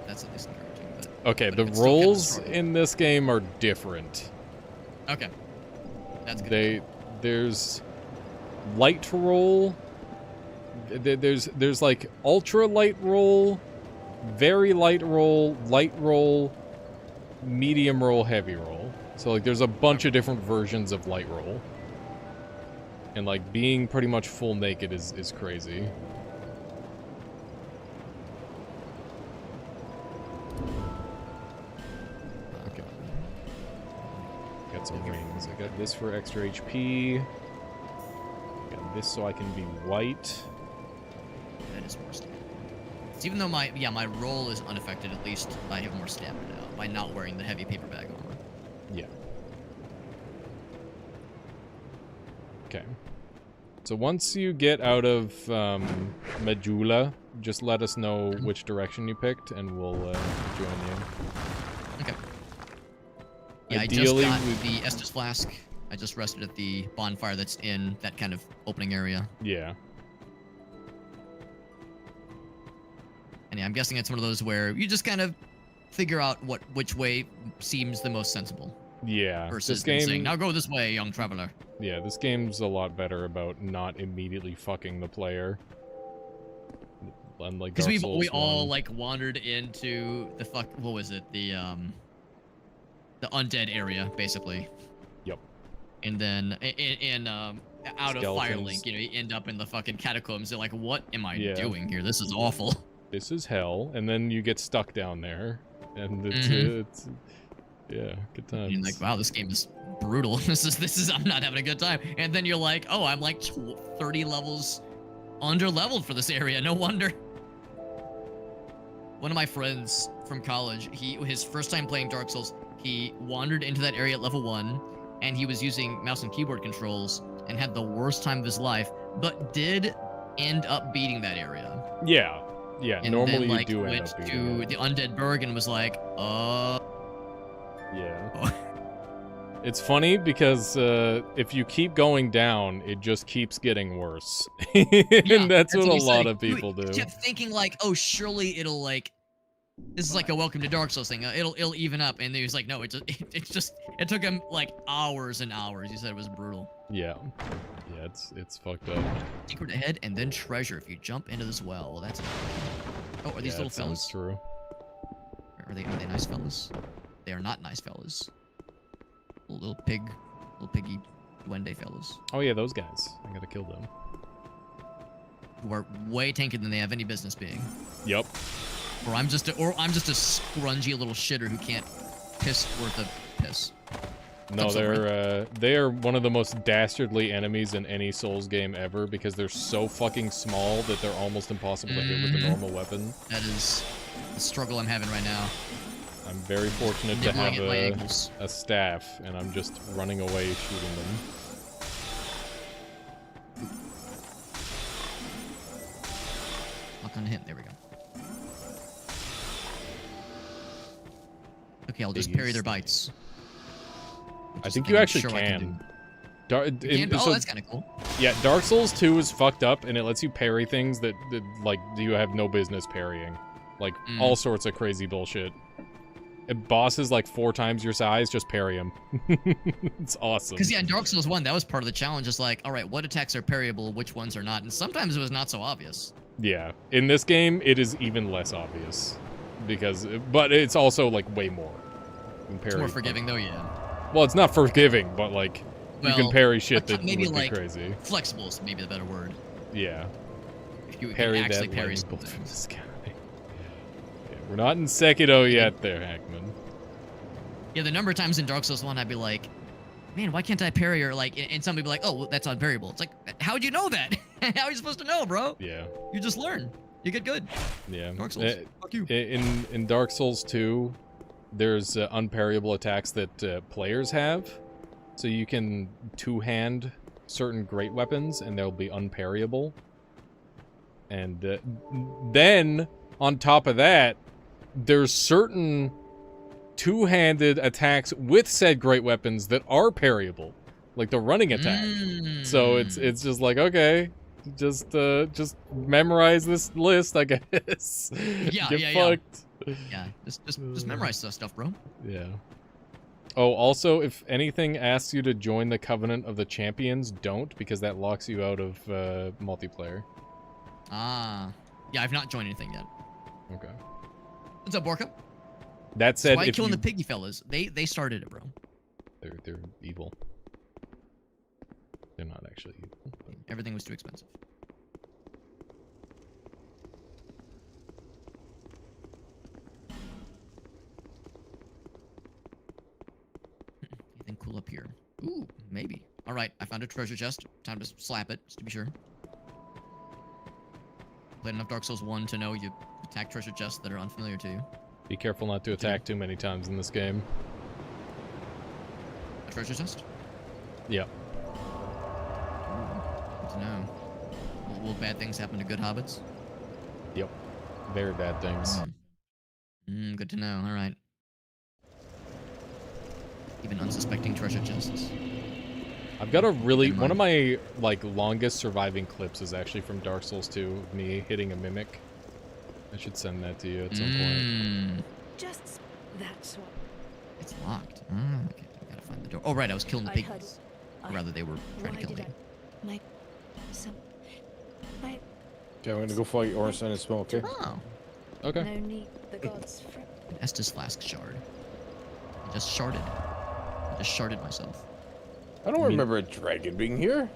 That's at least encouraging. But, Okay, but the if it's still kind of rolls struggle- in this game are different. Okay. That's good. There's light to roll, there's like ultra light roll, very light roll, medium roll, heavy roll. So like there's a bunch of different versions of light roll. And like being pretty much full naked is crazy. Okay. Got some rings. I got this for extra HP. Got this so I can be white. That is more stamina. So even though my roll is unaffected, at least I have more stamina now by not wearing the heavy paper bag armor. Yeah. Okay. So once you get out of Majula, just let us know which direction you picked, and we'll join you. Okay. Yeah, Ideally, I just got the Estus Flask. I just rested at the bonfire that's in that kind of opening area. Yeah. And yeah, I'm guessing it's one of those where you just kind of figure out which way seems the most sensible. Yeah. Versus this game, saying, now go this way, young traveler. Yeah, this game's a lot better about not immediately fucking the player. Unlike Because Dark Souls we all 1. like wandered into the what was it? The undead area, basically. Yep. And then out of Firelink, you know, you end up in the fucking catacombs. You're like, what am I doing here? This is awful. This is hell, and then you get stuck down there, and it's yeah, good times. You're like, wow, this game is brutal. This is I'm not having a good time. And then you're like, oh, I'm like 30 levels under-leveled for this area. No wonder. One of my friends from college, his first time playing Dark Souls, he wandered into that area at level 1, and he was using mouse and keyboard controls and had the worst time of his life, but did end up beating that area. Yeah. Yeah, And normally then, like, you do end went up beating to it. the Undead Burg and was like, Yeah. It's funny because if you keep going down, it just keeps getting worse. And that's what a lot of people do. He kept thinking like, oh, surely it'll like, this is like a Welcome to Dark Souls thing. It'll even up, and he was like, no, it took him like hours and hours. He said it was brutal. Yeah. Yeah, it's fucked up. Secret ahead, and then treasure if you jump into this well. Well, that's. Oh, are these Yeah, little that sounds fellas? true. Are they nice fellas? They are not nice fellas. Little piggy duende fellas. Oh yeah, those guys. I gotta kill them. Who are way tankier than they have any business being. Yep. Or I'm just a scrungy little shitter who can't piss worth of piss. No, they're one of the most dastardly enemies in any Souls game ever because they're so fucking small that they're almost impossible to hit with a normal weapon. That is the struggle I'm having right now. I'm very fortunate to Nibbling have at my ankles. a staff, and I'm just running away shooting them. Lock on him. There we go. Okay, I'll just parry their bites. I think you actually can. So that's kind of cool. Yeah, Dark Souls 2 is fucked up, and it lets you parry things that like you have no business parrying, like all sorts of crazy bullshit. If bosses like 4 times your size, just parry them. It's awesome. Because yeah, in Dark Souls 1, that was part of the challenge. Is like, all right, what attacks are parryable, which ones are not, and sometimes it was not so obvious. Yeah, in this game, it is even less obvious but it's also like way more. It's more forgiving though, yeah. Well, it's not forgiving, but like you can parry shit that maybe would be like crazy. Flexible is maybe the better word. Yeah. If you Parry can actually that parry lightning bolt something. from the sky. Yeah, we're not in Sekiro yet, there, Hackman. Yeah, the number of times in Dark Souls 1, I'd be like, man, why can't I parry? Or like, and somebody would be like, oh, well, that's unparryable. It's like, how'd you know that? How are you supposed to know, bro? Yeah. You just learn. You get good. Yeah. Dark Souls. Fuck you. In Dark Souls 2, there's unparryable attacks that players have. So you can two-hand certain great weapons, and they'll be unparryable. And then, on top of that, there's certain two-handed attacks with said great weapons that are parryable, like the running attack. So it's just like, okay, just memorize this list, I guess. Yeah, Get yeah, fucked. Yeah, just memorize that stuff, bro. Yeah. Oh, also, if anything asks you to join the Covenant of the Champions, don't, because that locks you out of multiplayer. Ah. Yeah, I've not joined anything yet. Okay. What's up, Borka? That said, Why if killing you... the piggy fellas? They started it, bro. They're evil. They're not actually evil. Everything was too expensive. Anything cool up here? Ooh, maybe. All right, I found a treasure chest. Time to slap it, just to be sure. Played enough Dark Souls 1 to know you attack treasure chests that are unfamiliar to you. Be careful not to attack too many times in this game. A treasure chest? Yep. Good to know. Will bad things happen to good hobbits? Yep. Very bad things. Good to know. All right. Even unsuspecting treasure chests. I've got a really... One of my, like, longest surviving clips is actually from Dark Souls 2, of me hitting a mimic. I should send that to you at some point. Just that's what It's locked. Okay. I gotta find the door. Oh, right. I was killing the I heard. piggies. Or rather, they were trying to Why kill did me. my some my Okay, I'm gonna go fight Orson and smoke, okay? Oh. Okay. no need the gods for An Estus flask shard. I just sharded. I just sharded myself. I don't remember a dragon being here.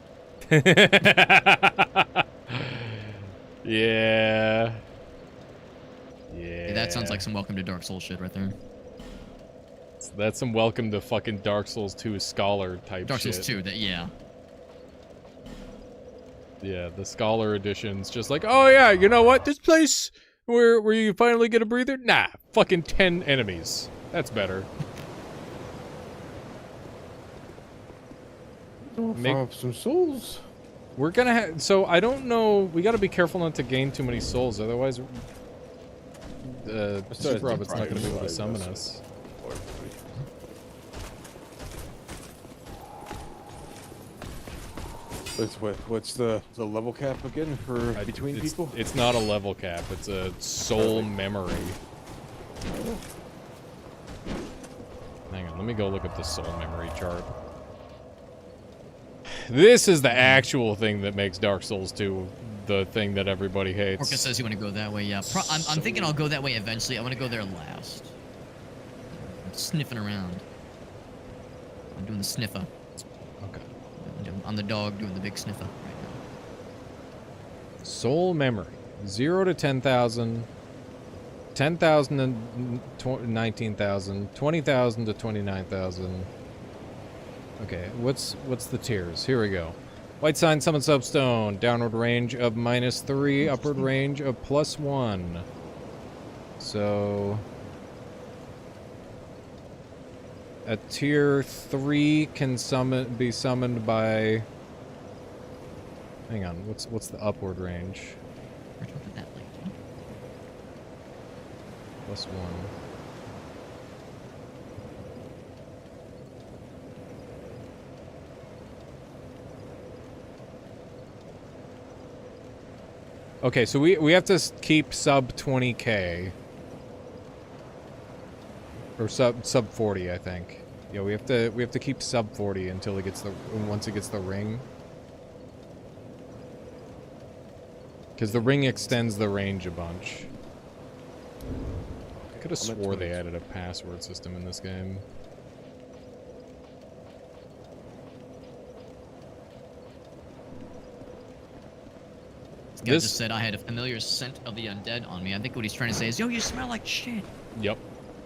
Yeah. Hey, that sounds like some Welcome to Dark Souls shit right there. That's some Welcome to fucking Dark Souls 2 Scholar type Dark shit. Souls 2, that, yeah. Yeah, the Scholar edition's just like, oh yeah, you know what? This place where you finally get a breather? Nah, fucking 10 enemies. That's better. Farm up some souls. We're gonna have... So, I don't know... We gotta be careful not to gain too many souls, otherwise... Super Robot's not gonna be able to summon us. What's the level cap again for between it's, people? It's not a level cap, it's a soul memory. Hang on, let me go look at the soul memory chart. This is the actual thing that makes Dark Souls 2 the thing that everybody hates. Orca says you want to go that way, yeah. I'm thinking I'll go that way eventually. I want to go there last. I'm sniffing around. I'm doing the sniffer. Okay. I'm the dog doing the big sniffer right now. Soul memory. 0 to 10,000. 10,000 to 19,000. 20,000 to 29,000. Okay, what's the tiers? Here we go. White sign, summon substone. Downward range of -3. Upward range of +1. So... A tier 3 can be summoned by... Hang on, what's the upward range? We're talking that late. +1. Okay, so we have to keep sub 20k. Or sub 40, I think. Yeah, we have to keep sub 40 until it gets once it gets the ring. Because the ring extends the range a bunch. I could have swore they added a password system in this game. This guy just said I had a familiar scent of the undead on me. I think what he's trying to say is, yo, you smell like shit. Yep,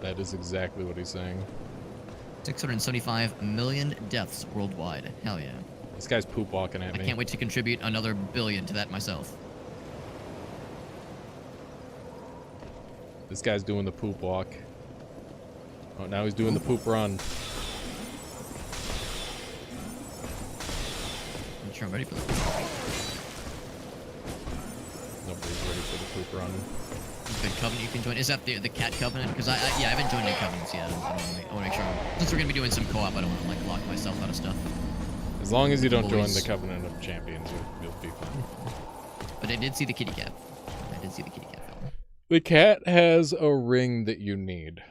that is exactly what he's saying. 675 million deaths worldwide. Hell yeah. This guy's poop walking at me. I can't wait to contribute another billion to that myself. This guy's doing the poop walk. Oh, now he's doing the poop run. I'm sure I'm ready for that. Nobody's ready for the poop run. Good covenant you can join. Is that the cat covenant? Because I haven't joined any covenants yet. I want to make sure. Since we're gonna be doing some co-op, I don't want to like lock myself out of stuff. As long as you don't join Boys. the Covenant of Champions, you'll be fine. But I did see the kitty cat. I did see the kitty cat. Film. The cat has a ring that you need.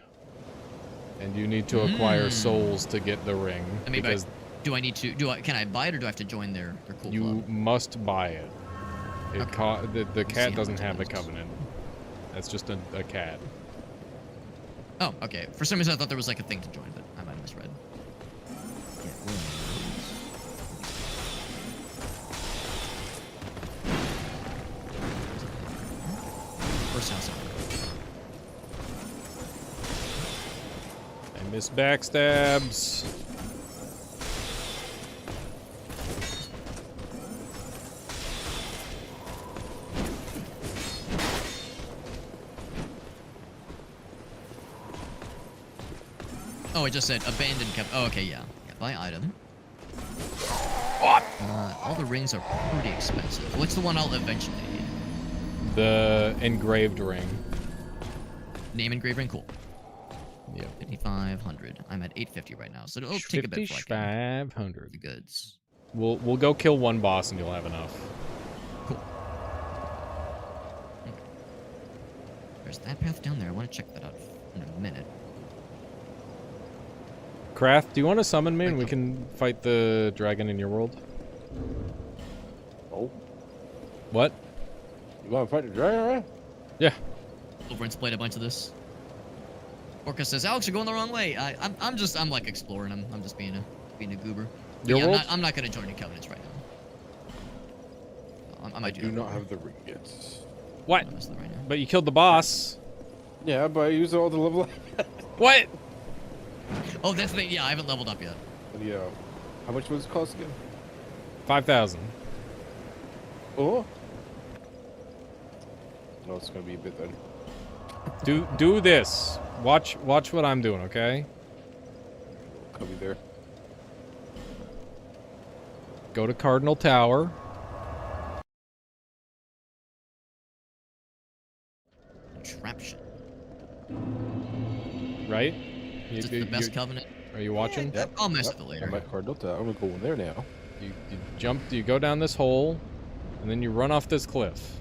And you need to acquire souls to get the ring. I mean, because do I need to? Can I buy it or do I have to join their cool you club? must buy it. The cat how doesn't much have a it is. covenant. That's just a cat. Oh, okay. For some reason, I thought there was like a thing to join, but I might have misread. First house. I miss backstabs. Oh, it just said abandoned cap. Oh, okay, yeah. Buy item. All the rings are pretty expensive. What's the one I'll eventually need? The engraved ring. Name engraved ring, cool. Yep. 5,500. I'm at 850 right now, so it'll take a bit before I can 5,500. the goods. We'll go kill one boss and you'll have enough. Cool. There's that path down there. I want to check that out in a minute. Krath, do you want to summon me and we Like can fight the dragon in your world? Oh, What? you want to fight the dragon, right? Yeah. Overrun's played a bunch of this. Orca says, Alex, you're going the wrong way. I'm like exploring. I'm just being a goober. But Your yeah, world? I'm not gonna join any covenants right now. I I might do that not later. have the ring yet. What? I'm gonna mess with it right now. But you killed the boss. Yeah, but I used all the level. What? Oh, that's the thing. Yeah, I haven't leveled up yet. Yeah. How much was it cost again? 5,000. Oh. No, it's gonna be a bit then. Do this. Watch what I'm doing, okay? I'll be there. Go to Cardinal Tower. Contraption. Right? Is it the best covenant? Are you watching? Yeah, I'll mess with it later. I'm at Cardinal Tower. I'm gonna go in there now. You jump, you go down this hole, and then you run off this cliff.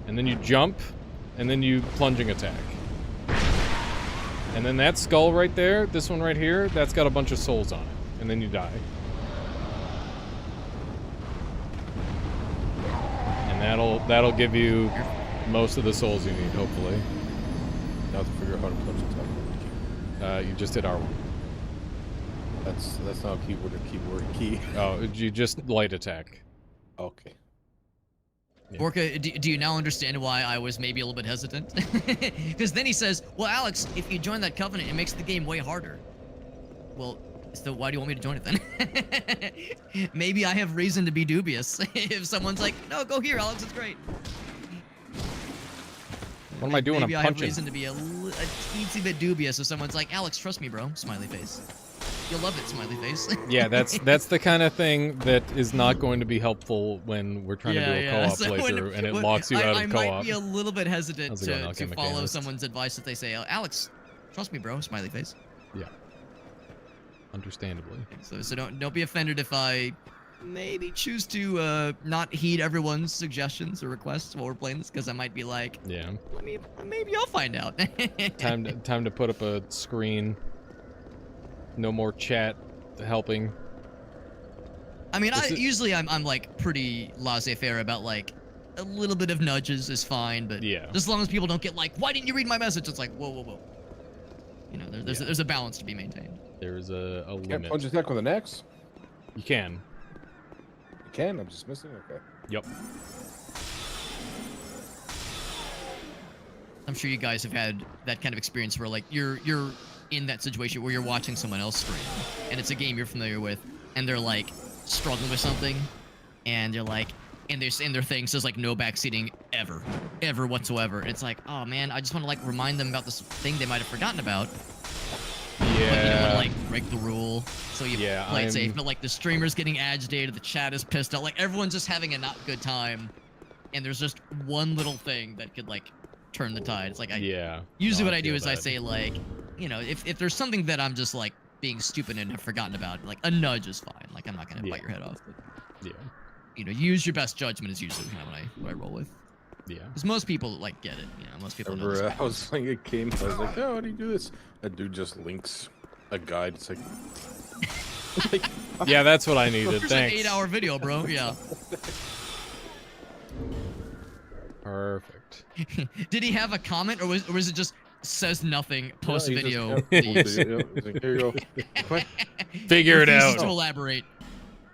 And then you jump, and then you plunging attack. And then that skull right there, this one right here, that's got a bunch of souls on it. And then you die. And that'll give you most of the souls you need, hopefully. Now to figure out how to punch attack. You just hit R1. That's not a keyword or key. Oh, you just light attack. Okay. Yeah. Orca, do you now understand why I was maybe a little bit hesitant? Because then he says, well, Alex, if you join that covenant, it makes the game way harder. Well, so why do you want me to join it then? Maybe I have reason to be dubious. If someone's like, no, go here, Alex, it's great. What am I doing? Maybe I'm I have punching. reason to be a teensy bit dubious if someone's like, Alex, trust me, bro. Smiley face. You'll love it, smiley face. Yeah, that's the kind of thing that is not going to be helpful when we're trying to do a co-op So playthrough and it locks you out I of might co-op. be a little bit hesitant How's it going, to Alchemic follow Analyst? someone's advice if they say, Alex, trust me, bro. Smiley face. Yeah. Understandably. So don't be offended if I maybe choose to not heed everyone's suggestions or requests while we're playing this, because I might be like, Yeah. maybe I'll find out. Time to put up a screen. No more chat helping. I mean, This is- usually I'm like pretty laissez-faire about like a little bit of nudges is fine, but Yeah. just as long as people don't get like, why didn't you read my message? It's like, whoa. You know, there's a balance to be maintained. There's a Can't limit. punch attack with an axe? You can. You can? I'm just missing? Okay. Yep. I'm sure you guys have had that kind of experience where like you're in that situation where you're watching someone else stream and it's a game you're familiar with and they're like struggling with something and you're like and their thing says like no backseating ever whatsoever. And it's like, oh man, I just want to like remind them about this thing they might have forgotten about. But you don't want Yeah. to like break the rule, so you Yeah, play it safe. I'm- But like the streamer's getting agitated, the chat is pissed out, like everyone's just having a not good time, and there's just one little thing that could like turn the tide. It's like Yeah. usually No, what I do feel is I that. say like, you know, if there's something that I'm just like being stupid and have forgotten about, like a nudge is fine. Like I'm not gonna Yeah. bite your head off, but Yeah. you know, use your best judgment is usually kind of what I roll with. Yeah. Because most people like get it. You know, most people know. Remember, this. I was playing a game. I was like, oh, how do you do this? That dude just links a guide. It's like, Yeah, that's what I needed. Here's Thanks. an 8-hour video, bro. Yeah. Perfect. Did he have a comment, or was it just says nothing post No, he just video? kept- leaves? He's like, here you go. Quick. Figure it Refuses out. to elaborate.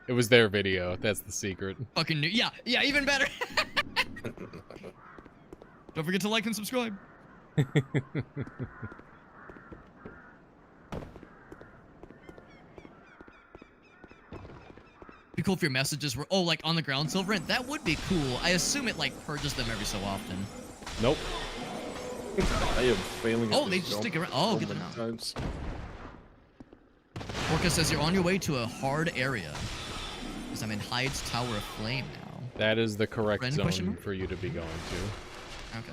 It was their video. That's the secret. Fucking new. Yeah, even better. Don't forget to like and subscribe. Be cool if your messages were like on the ground silver. That would be cool. I assume it like purges them every so often. Nope. I am failing. Oh, at they this just jump stick around. Oh, so good to many know. times. Orca says you're on your way to a hard area. Because I'm in Hyde's Tower of Flame now. That is the correct Friend question zone mark? for you to be going to. Okay.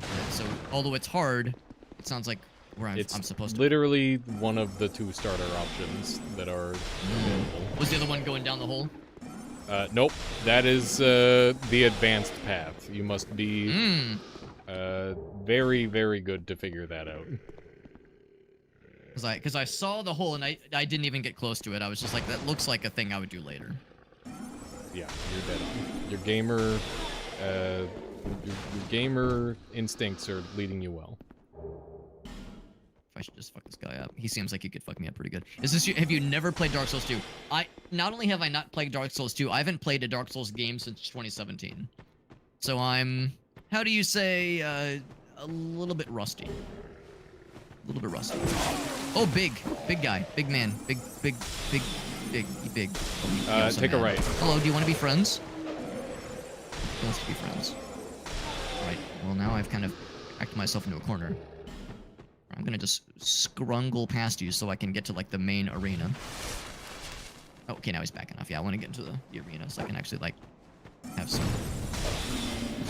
Yeah, so although it's hard, it sounds like where I'm It's supposed to. literally one of the 2 starter options that are available. Was the other one going down the hole? Nope. That is the advanced path. You must be very, very good to figure that out. Because I saw the hole and I didn't even get close to it. I was just like, that looks like a thing I would do later. Yeah, you're dead on. Your gamer, your gamer instincts are leading you well. I should just fuck this guy up. He seems like he could fuck me up pretty good. Have you never played Dark Souls 2? Not only have I not played Dark Souls 2, I haven't played a Dark Souls game since 2017. So I'm, how do you say, a little bit rusty. A little bit rusty. Oh, big guy, big man, big. Oh, he also Take a mad. right. Hello, do you want to be friends? He wants to be friends. Right. Well, now I've kind of backed myself into a corner. I'm gonna just scrungle past you so I can get to like the main arena. Oh, okay, now he's back enough. Yeah, I want to get into the arena so I can actually like have some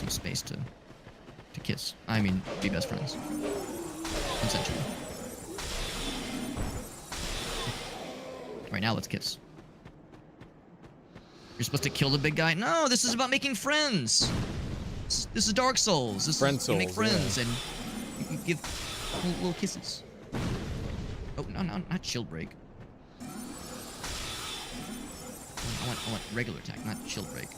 space to kiss. I mean, be best friends. Consensual. Right now, let's kiss. You're supposed to kill the big guy? No, this is about making friends. This is Dark Souls. This Friend is, you make Souls, friends and you give little kisses. Oh, no, not shield break. I want regular attack, not shield break.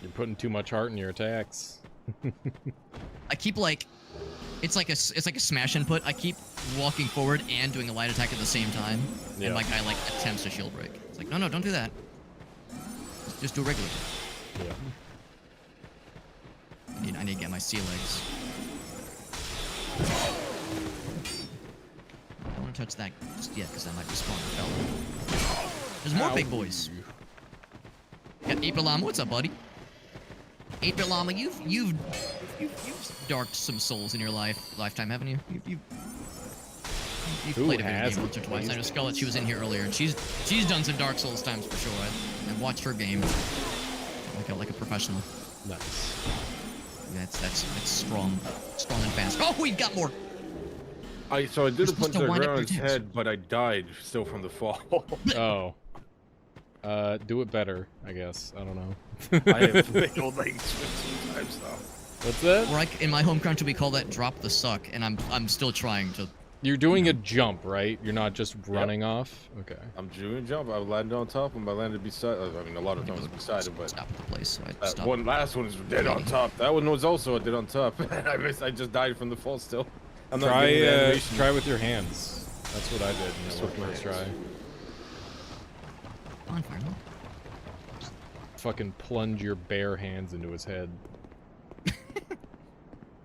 You're putting too much heart in your attacks. I keep like, it's like a smash input. I keep walking forward and doing a light attack at the same time, Yeah. and my guy like attempts to shield break. It's like, no, don't do that. Just do a regular attack. Yeah. I need to get my sea legs. I don't want to touch that just yet, because I might respawn a fella. There's more big boys. Got 8-bit llama. What's up, buddy? 8-bit llama, you've darked some souls in your lifetime, haven't you? You've Who played a video game hasn't? once or twice. I know Scarlett, she was in here earlier, and she's done some Dark Souls times for sure. I've watched her game like a professional. Nice. Yeah, that's strong and fast. Oh, we've got more. So I did a supposed punch to to the wind up ground on your his attacks. head, but I died still from the fall. Oh. Do it better, I guess. I don't know. I have big old legs 15 times now. What's that? Or in my home country, we call that drop the suck, and I'm still trying to. You're doing a jump, right? You're not just running off? Okay. I'm doing a jump. I landed on top of him. I landed beside. I mean, a lot of times beside him, but Stop at the place. So I that stopped. one last one is dead on top. That one was also dead on top. I missed. I just died from the fall. Still. I'm not getting the animation. Try with your hands. That's what I did in Just the with my first hands. try. Bonfire. No. Fucking plunge your bare hands into his head.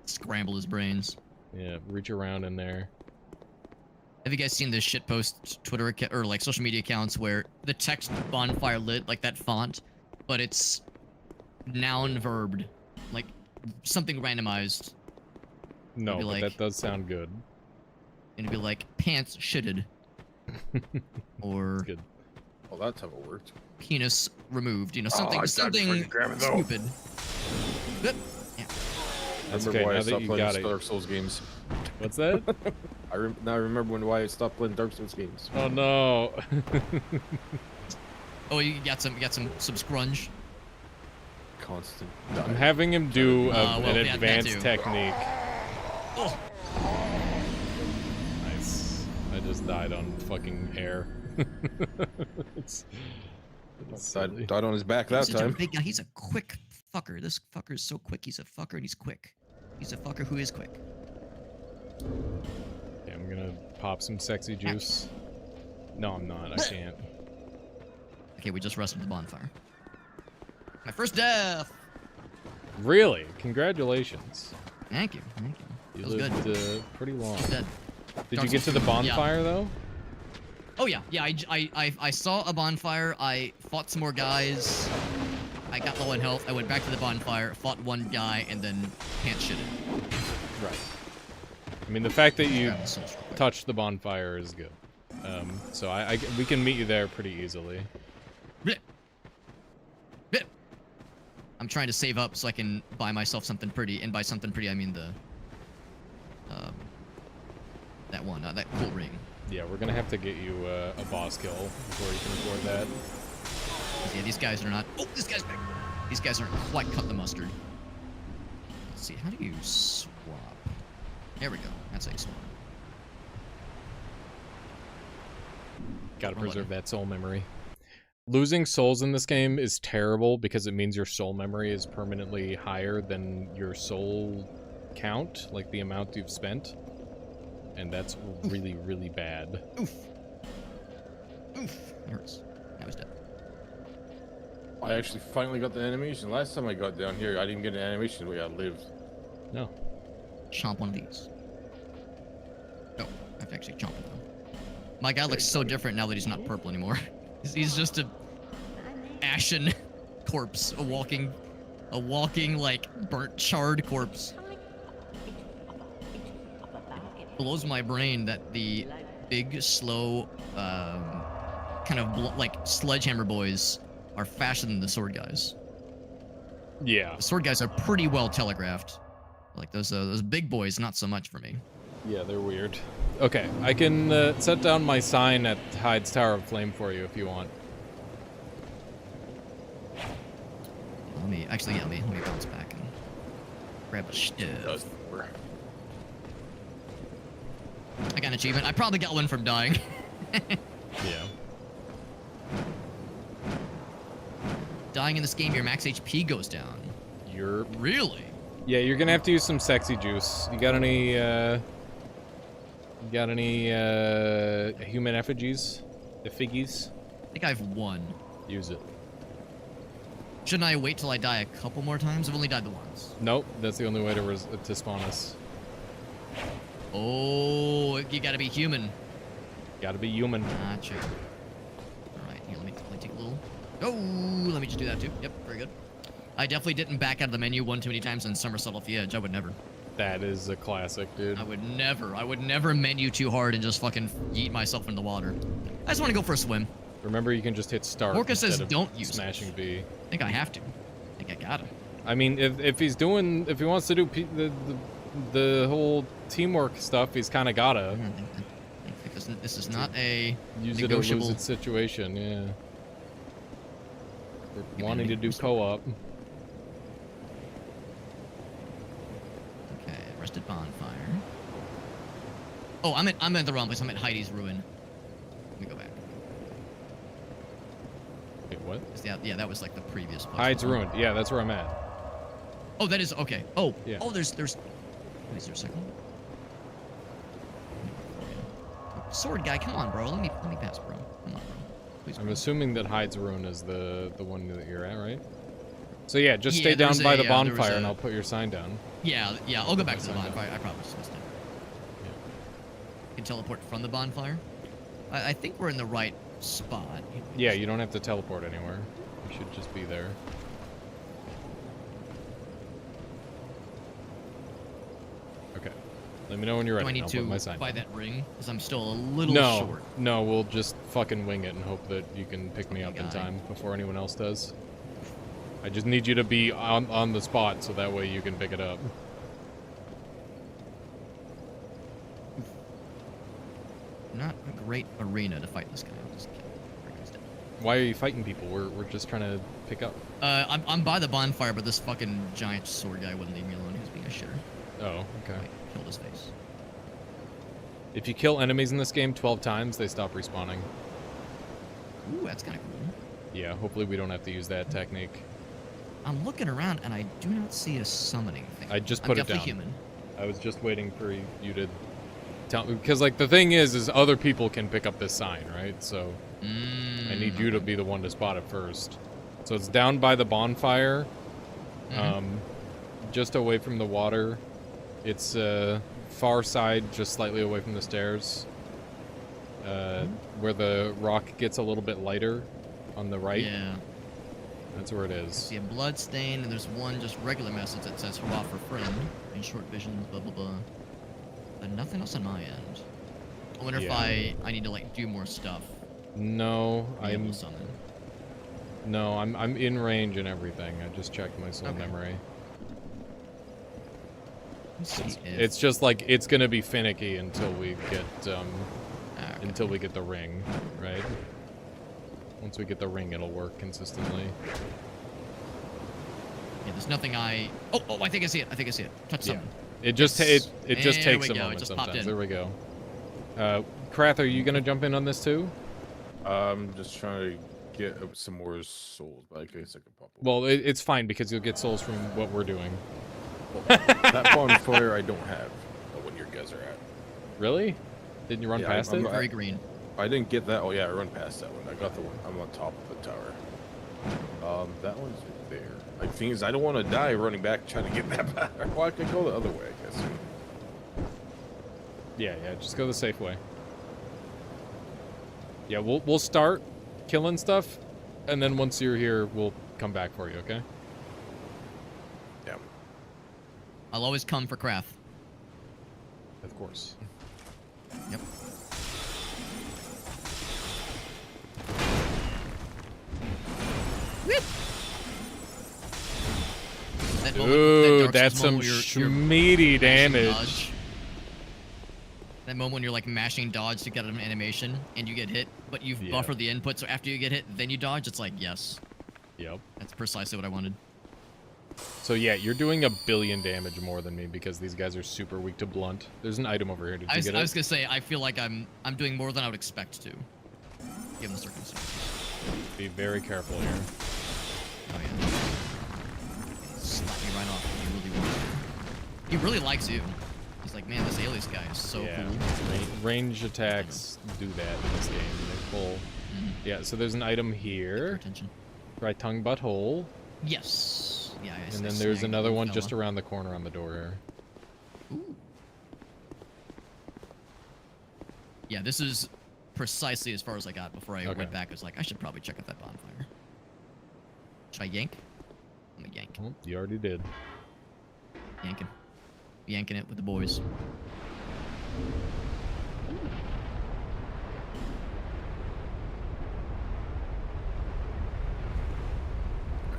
Scramble his brains. Yeah, reach around in there. Have you guys seen this shitpost Twitter account or like social media accounts where the text bonfire lit like that font, but it's noun verbed, like something randomized, No, Maybe but like- that does sound good. and it'd be like pants shitted, or Good. Well, that's how it worked. penis removed. You know, I something died before you something grab it, though. stupid. Yep. Yeah. That's I remember okay, why now I that stopped you playing got it. Dark Souls games. What's that? Now I remember why I stopped playing Dark Souls games. Oh no. Oh, you got some scrunge. Constant. I'm having him do well, an that advanced too. technique. Oh, Nice. I just died on fucking air. it's silly. Died on his back that he's such a time. big guy. He's a quick fucker. This fucker is so quick. He's a fucker and he's quick. He's a fucker who is quick. Okay, I'm gonna pop some sexy juice. No, I'm not. I can't. Okay, we just rested the bonfire. My first death! Really? Congratulations. Thank you, thank you. You Feels lived good. pretty long. He's dead. Did Dark you get to the Souls. bonfire though? Oh yeah, yeah. I saw a bonfire. I fought some more guys. I got low in health. I went back to the bonfire, fought one guy, and then pants shitted. Right. I mean, the fact that you Grab the souls real quick. touched the bonfire is good. So we can meet you there pretty easily. Blip. Blip. I'm trying to save up so I can buy myself something pretty, and by something pretty I mean the that one, that cool ring. Yeah, we're gonna have to get you a boss kill before you can afford that. Yeah, these guys are not. Oh, this guy's back. These guys aren't quite cut the mustard. Let's see. How do you swap? There we go. That's how you swap. Gotta Roll it. preserve that soul memory. Losing souls in this game is terrible because it means your soul memory is permanently higher than your soul count, like the amount you've spent. And that's really, really bad. Oof. Oof. It hurts. Now he's dead. I actually finally got the animation. Last time I got down here, I didn't get an animation the way I lived. No. Chomp one of these. Oh, I have to actually chomp it though. My guy looks so different now that he's not purple anymore. He's just a ashen corpse, a walking like burnt, charred corpse. Blows my brain that the big, slow, kind of like sledgehammer boys are faster than the sword guys. Yeah. The sword guys are pretty well telegraphed. Like those big boys, not so much for me. Yeah, they're weird. Okay, I can set down my sign at Hyde's Tower of Flame for you if you want. Let me actually, yeah, let me bounce back and grab a stuff. I got an achievement. I probably got one from dying. Yeah. Dying in this game, your max HP goes down. You're... Really? Yeah, you're gonna have to use some sexy juice. You got any human effigies? Effigies? I think I have one. Use it. Shouldn't I wait till I die a couple more times? I've only died the once. Nope, that's the only way to spawn us. Oh, you gotta be human. Gotta be human. Gotcha. Alright, here, let me take a little... Oh, let me just do that too. Yep, very good. I definitely didn't back out of the menu one too many times and somersault off the edge. I would never. That is a classic, dude. I would never menu too hard and just fucking yeet myself in the water. I just want to go for a swim. Remember, you can just hit start Orca says instead of don't use smashing it. B. I think I have to. I think I gotta. I mean, if he wants to do the whole teamwork stuff, he's kind of gotta. This is not a Use it or negotiable... lose it situation, yeah. We're me wanting to do co-op. Okay, rested bonfire. Oh, I'm at the wrong place. I'm at Heidi's ruin. Let me go back. Wait, what? Yeah, that was like the previous place. Hyde's ruined. Yeah, that's where I'm at. Oh, that is okay. Oh, Yeah. oh, there's. Wait, is there a second? Sword guy, come on, bro. Let me pass, bro. Come on, bro. Please. I'm bro. assuming that Hyde's ruin is the one that you're at, right? So yeah, just Yeah, stay down there's by a, the there was bonfire, a- and I'll put your sign down. Yeah. I'll go back to the Sign down. bonfire. I promise this time. You can teleport from the bonfire. I think we're in the right spot. Yeah, you don't have to teleport anywhere. You should just be there. Okay. Let me know when you're ready. Do I and need I'll put my to sign buy down. that ring? Because I'm still a little No, short. no, we'll just fucking wing it and hope that you can pick me Okay, up in guy. time before anyone else does. I just need you to be on the spot so that way you can pick it up. Not a great arena to fight this guy. I'll just kill him. He's dead. Why are you fighting people? We're just trying to pick up. I'm by the bonfire, but this fucking giant sword guy wouldn't leave me alone. He was being a shitter. Oh, okay. I killed his face. If you kill enemies in this game 12 times, they stop respawning. Ooh, that's kind of cool. Yeah, hopefully we don't have to use that technique. I'm looking around and I do not see a summoning thing. I just I'm put it definitely down. human. I was just waiting for you to tell me, because like the thing is other people can pick up this sign, right? So I need you to be the one to spot it first. So it's down by the bonfire, just away from the water. It's far side, just slightly away from the stairs, where the rock gets a little bit lighter on the right. Yeah. That's where it I is. see a blood stain, and there's one just regular message that says hurrah for friend, and short visions, blah blah blah. But nothing else on my end. I wonder if I need to like do more stuff. No, to be able to summon. I'm in range and everything. I just checked my soul memory. Let's see if... It's just like it's gonna be finicky until we get okay. until we get the ring, right? Once we get the ring, it'll work consistently. Yeah, there's nothing I... Oh, I think I see it. Touch something. It just it just There takes we a go. It moment just popped sometimes. in. There we go. Krath, are you gonna jump in on this too? I'm just trying to get some more souls, but I guess I could pop. Well, it's fine because you'll get souls from what we're doing. That bonfire I don't have. When your guys are at. Really? Didn't you run past it? Very green. I didn't get that. Oh yeah, I run past that one. I got the one. I'm on top of the tower. That one's there. The thing is, I don't want to die running back trying to get that back. Well, I could go the other way, I guess. Yeah, just go the safe way. Yeah, we'll start killing stuff, and then once you're here, we'll come back for you, okay? Yeah. I'll always come for Krath. Of course. Yep. That moment, Ooh, that Dark that's Souls some moment where you're schmeaty mashing damage. dodge. That moment when you're like mashing dodge to get an animation and you get hit, but you've buffered the input, so after you get hit, then you dodge. It's like, yes. Yep. That's precisely what I wanted. So yeah, you're doing 1 billion damage more than me because these guys are super weak to blunt. There's an item over here. Did you get it? I was gonna say, I feel like I'm doing more than I would expect to, given the circumstances. Be very careful here. Oh yeah. Slap me right off if he really wants to. He really likes you. He's like, man, this Alias guy is so cool. Range attacks do that in this game. They pull. Yeah, so there's an item here. Attention. Try tongue butt hole. Yes. Yeah. And then there's another one just around the corner on the door here. Ooh. Yeah, this is precisely as far as I got before I went back. I was like, I should probably check out that bonfire. Should I yank? I'm gonna yank. Oh, you already did. Yanking. Yanking it with the boys.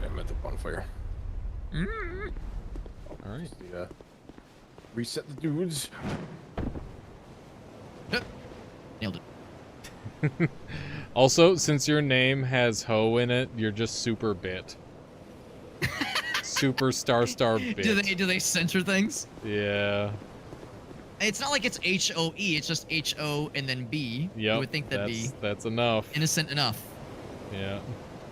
I'm at the bonfire. All right. Reset the dudes. Nailed it. Also, since your name has Ho in it, you're just super bit. Super star bit. Do they censor things? Yeah. It's not like it's H-O-E, it's just H-O and then B. Yep. You would think that'd be that's enough. innocent enough. Yeah.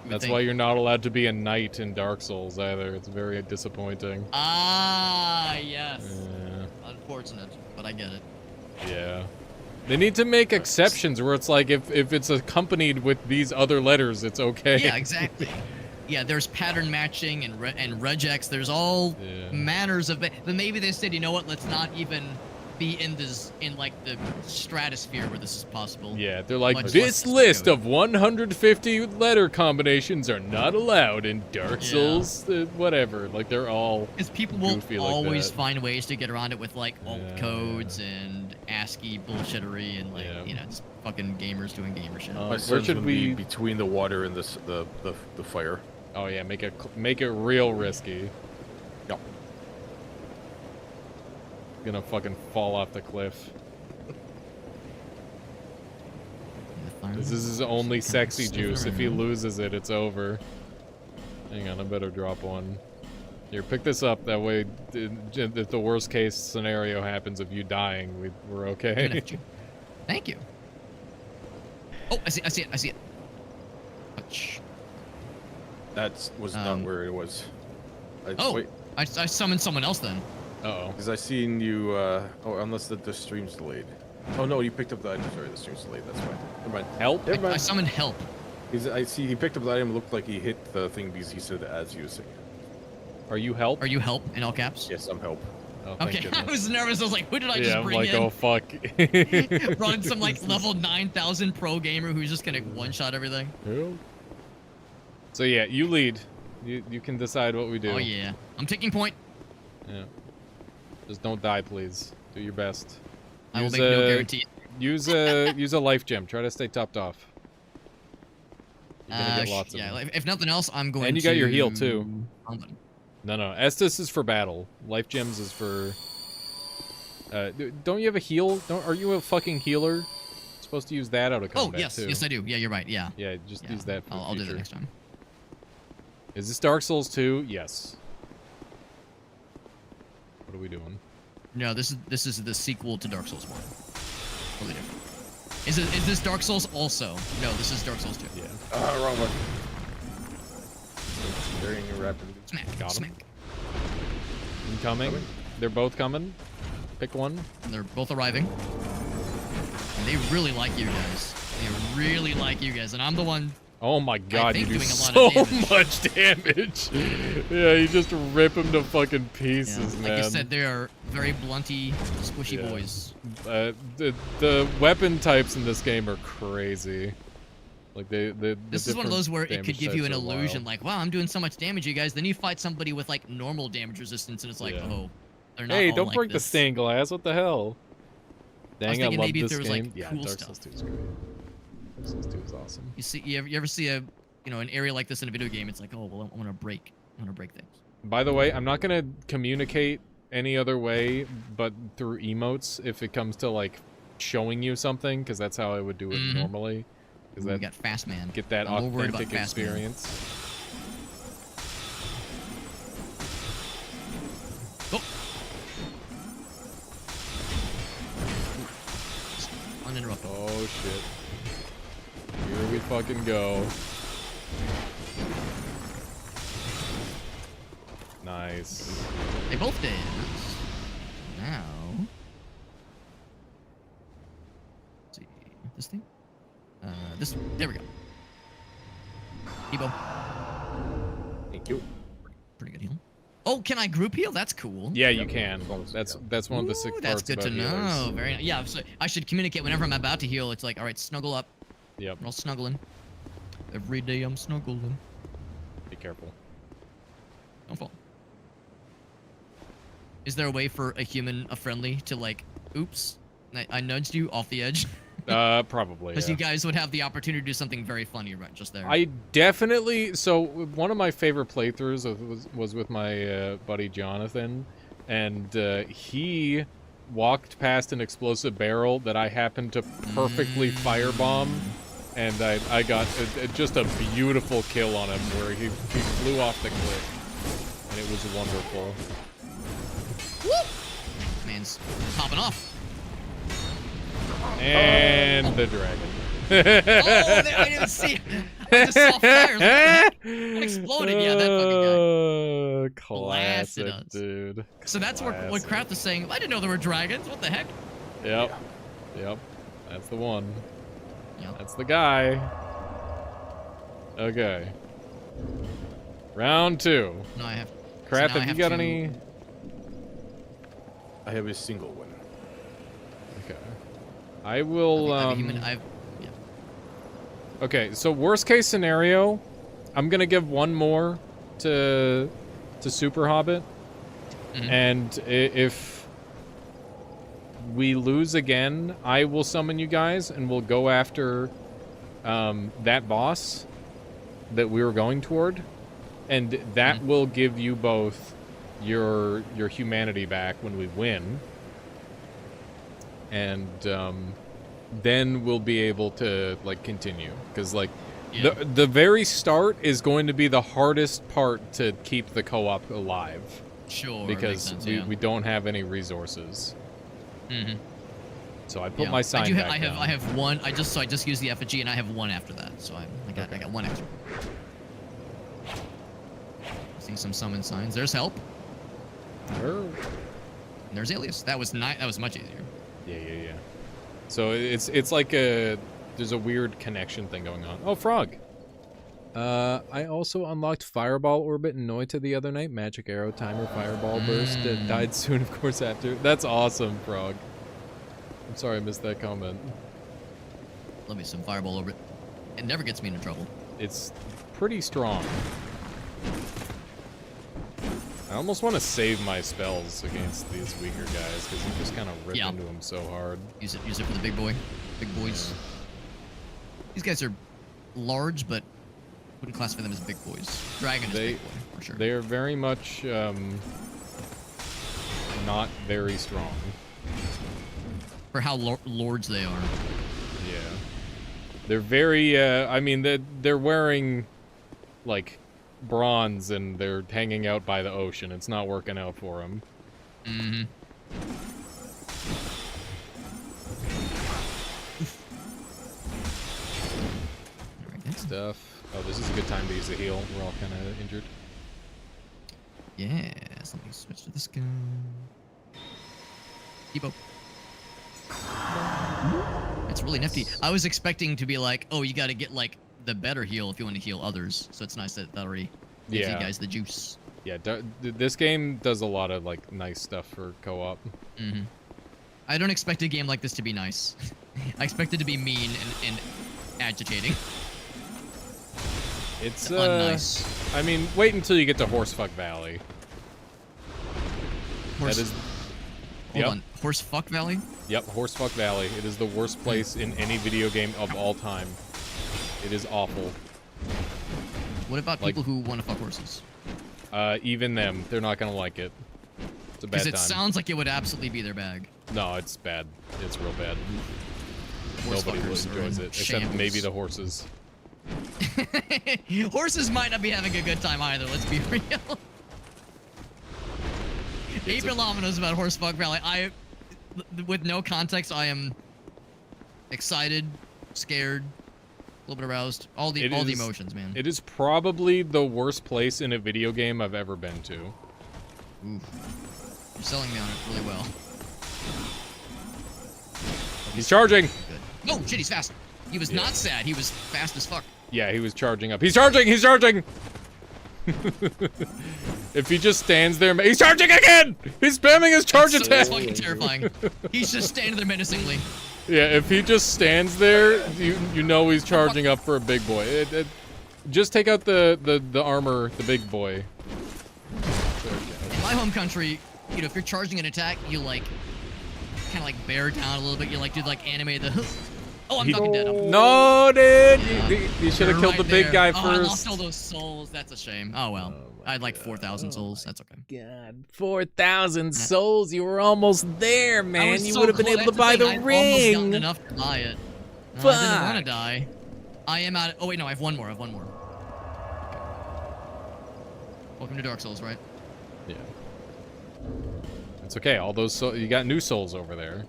That's why you're not allowed to be a knight in Dark Souls either. It's very disappointing. Ah, yes. Yeah. Unfortunate, but I get it. Yeah. They need to make exceptions where it's like if it's accompanied with these other letters, it's okay. Yeah, exactly. Yeah, there's pattern matching and regex. There's all manners of it. But maybe they said, you know what? Let's not even be in like the stratosphere where this is possible. Yeah, they're like, Much this less list of 150 letter combinations are not allowed in Dark Souls, whatever. Like, they're all Because people will goofy always like that. find ways to get around it with like alt codes and ASCII bullshittery and like you know, just fucking gamers doing gamer shit. My where son's should gonna we be between the water and the fire? Oh yeah, make it real risky. Yep. Gonna fucking fall off the cliff. This is his only sexy juice. If he loses it, it's over. Hang on, I better drop one. Here, pick this up. That way, if the worst case scenario happens of you dying, we're okay. Thank you. Oh, I see it. Ouch. That was not where it was. Oh, Wait, I summoned someone else then. Uh-oh. because I seen you. Oh, unless the stream's delayed. Oh no, you picked up the item. Sorry, the stream's delayed. That's fine. Never mind. Help? Never I mind. summoned help. I see he picked up the item. Looked like he hit the thing because he said as you were singing. Are you help? Are you help in all caps? Yes, I'm help. Oh, thank Okay, I goodness. was nervous. I was like, who did I yeah, just I'm bring like, in? oh, fuck. Brought in some like level 9,000 pro gamer who's just gonna one-shot everything. Help. So yeah, you lead. You can decide what we do. Oh yeah, I'm taking point. Yeah. Just don't die, please. Do your best. I will make no guarantee. Use a life gem. Try to stay topped off. You're gonna get lots of yeah, them. if nothing else, I'm going to... And you got your heal, too. Something. No, Estus is for battle. Life gems is for... don't you have a heal? Are you a fucking healer? Supposed to use that out of combat, Oh, yes. too. Yes, I do. Yeah, you're right. Yeah. Yeah, just Yeah, use that for I'll do that future. next time. Is this Dark Souls 2? Yes. What are we doing? No, this is the sequel to Dark Souls 1. Totally different. Is this Dark Souls also? No, this is Dark Souls 2. Yeah. Wrong one. Very rapid. Smack. Got 'em. Smack. Incoming. They're both coming. Pick one. And they're both arriving. And they really like you guys. They really like you guys. And I'm the one... Oh my god, you think do doing a so lot of damage. much damage. Yeah, you just rip him to fucking pieces, Yeah, man. like I said, they are very blunty, squishy Yeah. boys. The weapon types in this game are crazy. Like This is one of those where it damage could give you an types are wild. illusion, like, wow, I'm doing so much damage, you guys. Then you fight somebody with like normal damage resistance, and it's like, Yeah. oh, they're not Hey, all don't like break the this. stained glass. What the hell? Dang, I, thinking love maybe if this there was, game. like, Yeah, cool Dark stuff. Souls 2 is great. Dark Souls 2 is awesome. You ever see a an area like this in a video game? It's like, oh well, I'm gonna break things. By the way, I'm not gonna communicate any other way but through emotes if it comes to like showing you something, because that's how I would do it Mhm. normally. Because We that got fast man. get that I'm more worried about authentic fast man. experience. Oh. Uninterrupted. Oh shit. Here we fucking go. Nice. They both did. Now, let's see this thing. This. There we go. Ebo. Thank you. Pretty good heal. Oh, can I group heal? That's cool. Yeah, you can. Yeah. That's one of the sick Ooh, parts that's good about to know. healers. Very nice. Yeah, so I should communicate whenever I'm about to heal. It's like, all right, snuggle up. Yep. We're all snuggling. Every day I'm snuggling. Be careful. Don't fall. Is there a way for a friendly, to like, oops, I nudged you off the edge? Probably. Because Yeah. you guys would have the opportunity to do something very funny right just there. I definitely. So one of my favorite playthroughs was with my buddy Jonathan, and he walked past an explosive barrel that I happened to perfectly firebomb, and I got just a beautiful kill on him where he flew off the cliff, and it was wonderful. Man's popping off. And the dragon. Oh, there, I didn't see it. I just saw fire. It exploded. Yeah, that fucking guy. Blasted Classic, us. dude. So that's what Classic. Kraft is saying. I didn't know there were dragons. What the heck? Yep. Yep. That's the one. Yep. That's the guy. Okay. Round 2. No, I have. Kraft, now I have you have got to- any? I have a single one. Okay. I will. I have a human. Yeah. Okay, so worst case scenario, I'm gonna give one more to Super Hobbit, Mhm. and if we lose again, I will summon you guys, and we'll go after that boss that we were going toward, and that will give you both your humanity back when we win, and then we'll be able to like continue, because like Yeah. the very start is going to be the hardest part to keep the co-op alive, Sure. because makes sense, we, yeah. we don't have any resources. Mhm. So I put Yeah. my sign I back down. have one. I just used the effigy, and I have one after that. So I got one extra. Seeing some summon signs. There's help. And there's Alias. That was that was much easier. Yeah. So it's like there's a weird connection thing going on. Oh, frog. I also unlocked Fireball Orbit and Noita the other night. Magic Arrow Timer Fireball Burst. It died soon, of course, after. That's awesome, frog. I'm sorry I missed that comment. Love me some Fireball Orbit. It never gets me into trouble. It's pretty strong. I almost want to save my spells against these weaker guys because you just kind of rip into them so hard. Use it for the big boys. Yeah. These guys are large, but wouldn't classify them as big boys. Dragon is big boy, for sure. They are very much not very strong. For how lords they are. Yeah. They're very, I mean, they're wearing, like, bronze and they're hanging out by the ocean. It's not working out for them. Mm-hmm. Stuff. Oh, this is a good time to use a heal. We're all kind of injured. Yeah, so let me switch to this guy. Debo. It's really nifty. I was expecting to be like, oh, you got to get like the better heal if you want to heal others. So it's nice that already gives you guys the juice. Yeah, this game does a lot of like nice stuff for co-op. Mm-hmm. I don't expect a game like this to be nice. I expect it to be mean and agitating. It's unnice. I mean, wait until you get to Horsefuck Valley. That is. Hold on, Horsefuck Valley? Yep, Horsefuck Valley. It is the worst place in any video game of all time. It is awful. What about people who want to fuck horses? Even them, they're not gonna like it. It's a bad time. Because it sounds like it would absolutely be their bag. No, it's bad. It's real bad. Horse Nobody fuckers enjoys it, except maybe the horses. Horses might not be having a good time either, let's be real. Abraham knows about Horsefuck Valley. With no context, I am excited, scared, a little bit aroused. All the emotions, man. It is probably the worst place in a video game I've ever been to. Oof. You're selling me on it really well. He's charging! Good. No, shit, he's fast. He was not sad, he was fast as fuck. Yeah, he was charging up. He's charging! He's charging! If he just stands there, he's charging again! He's spamming his charge attack! That's fucking terrifying. He's just standing there menacingly. Yeah, if he just stands there, you know he's charging up for a big boy. Just take out the armor, the big boy. In my home country, you know, if you're charging an attack, you like kind of like bear down a little bit. You like do like animate the. Oh, I'm fucking dead. No, dude! You should have killed the big guy first. I lost all those souls. That's a shame. Oh well. I had like 4,000 souls. That's okay. God, 4,000 souls. You were almost there, man. You would have been able to buy the I'd ring. almost gotten enough to buy it. No, I didn't want to die. I am out. Oh wait, no, I have one more. Okay. Welcome to Dark Souls, right? Yeah. It's okay. All those you got new souls over there.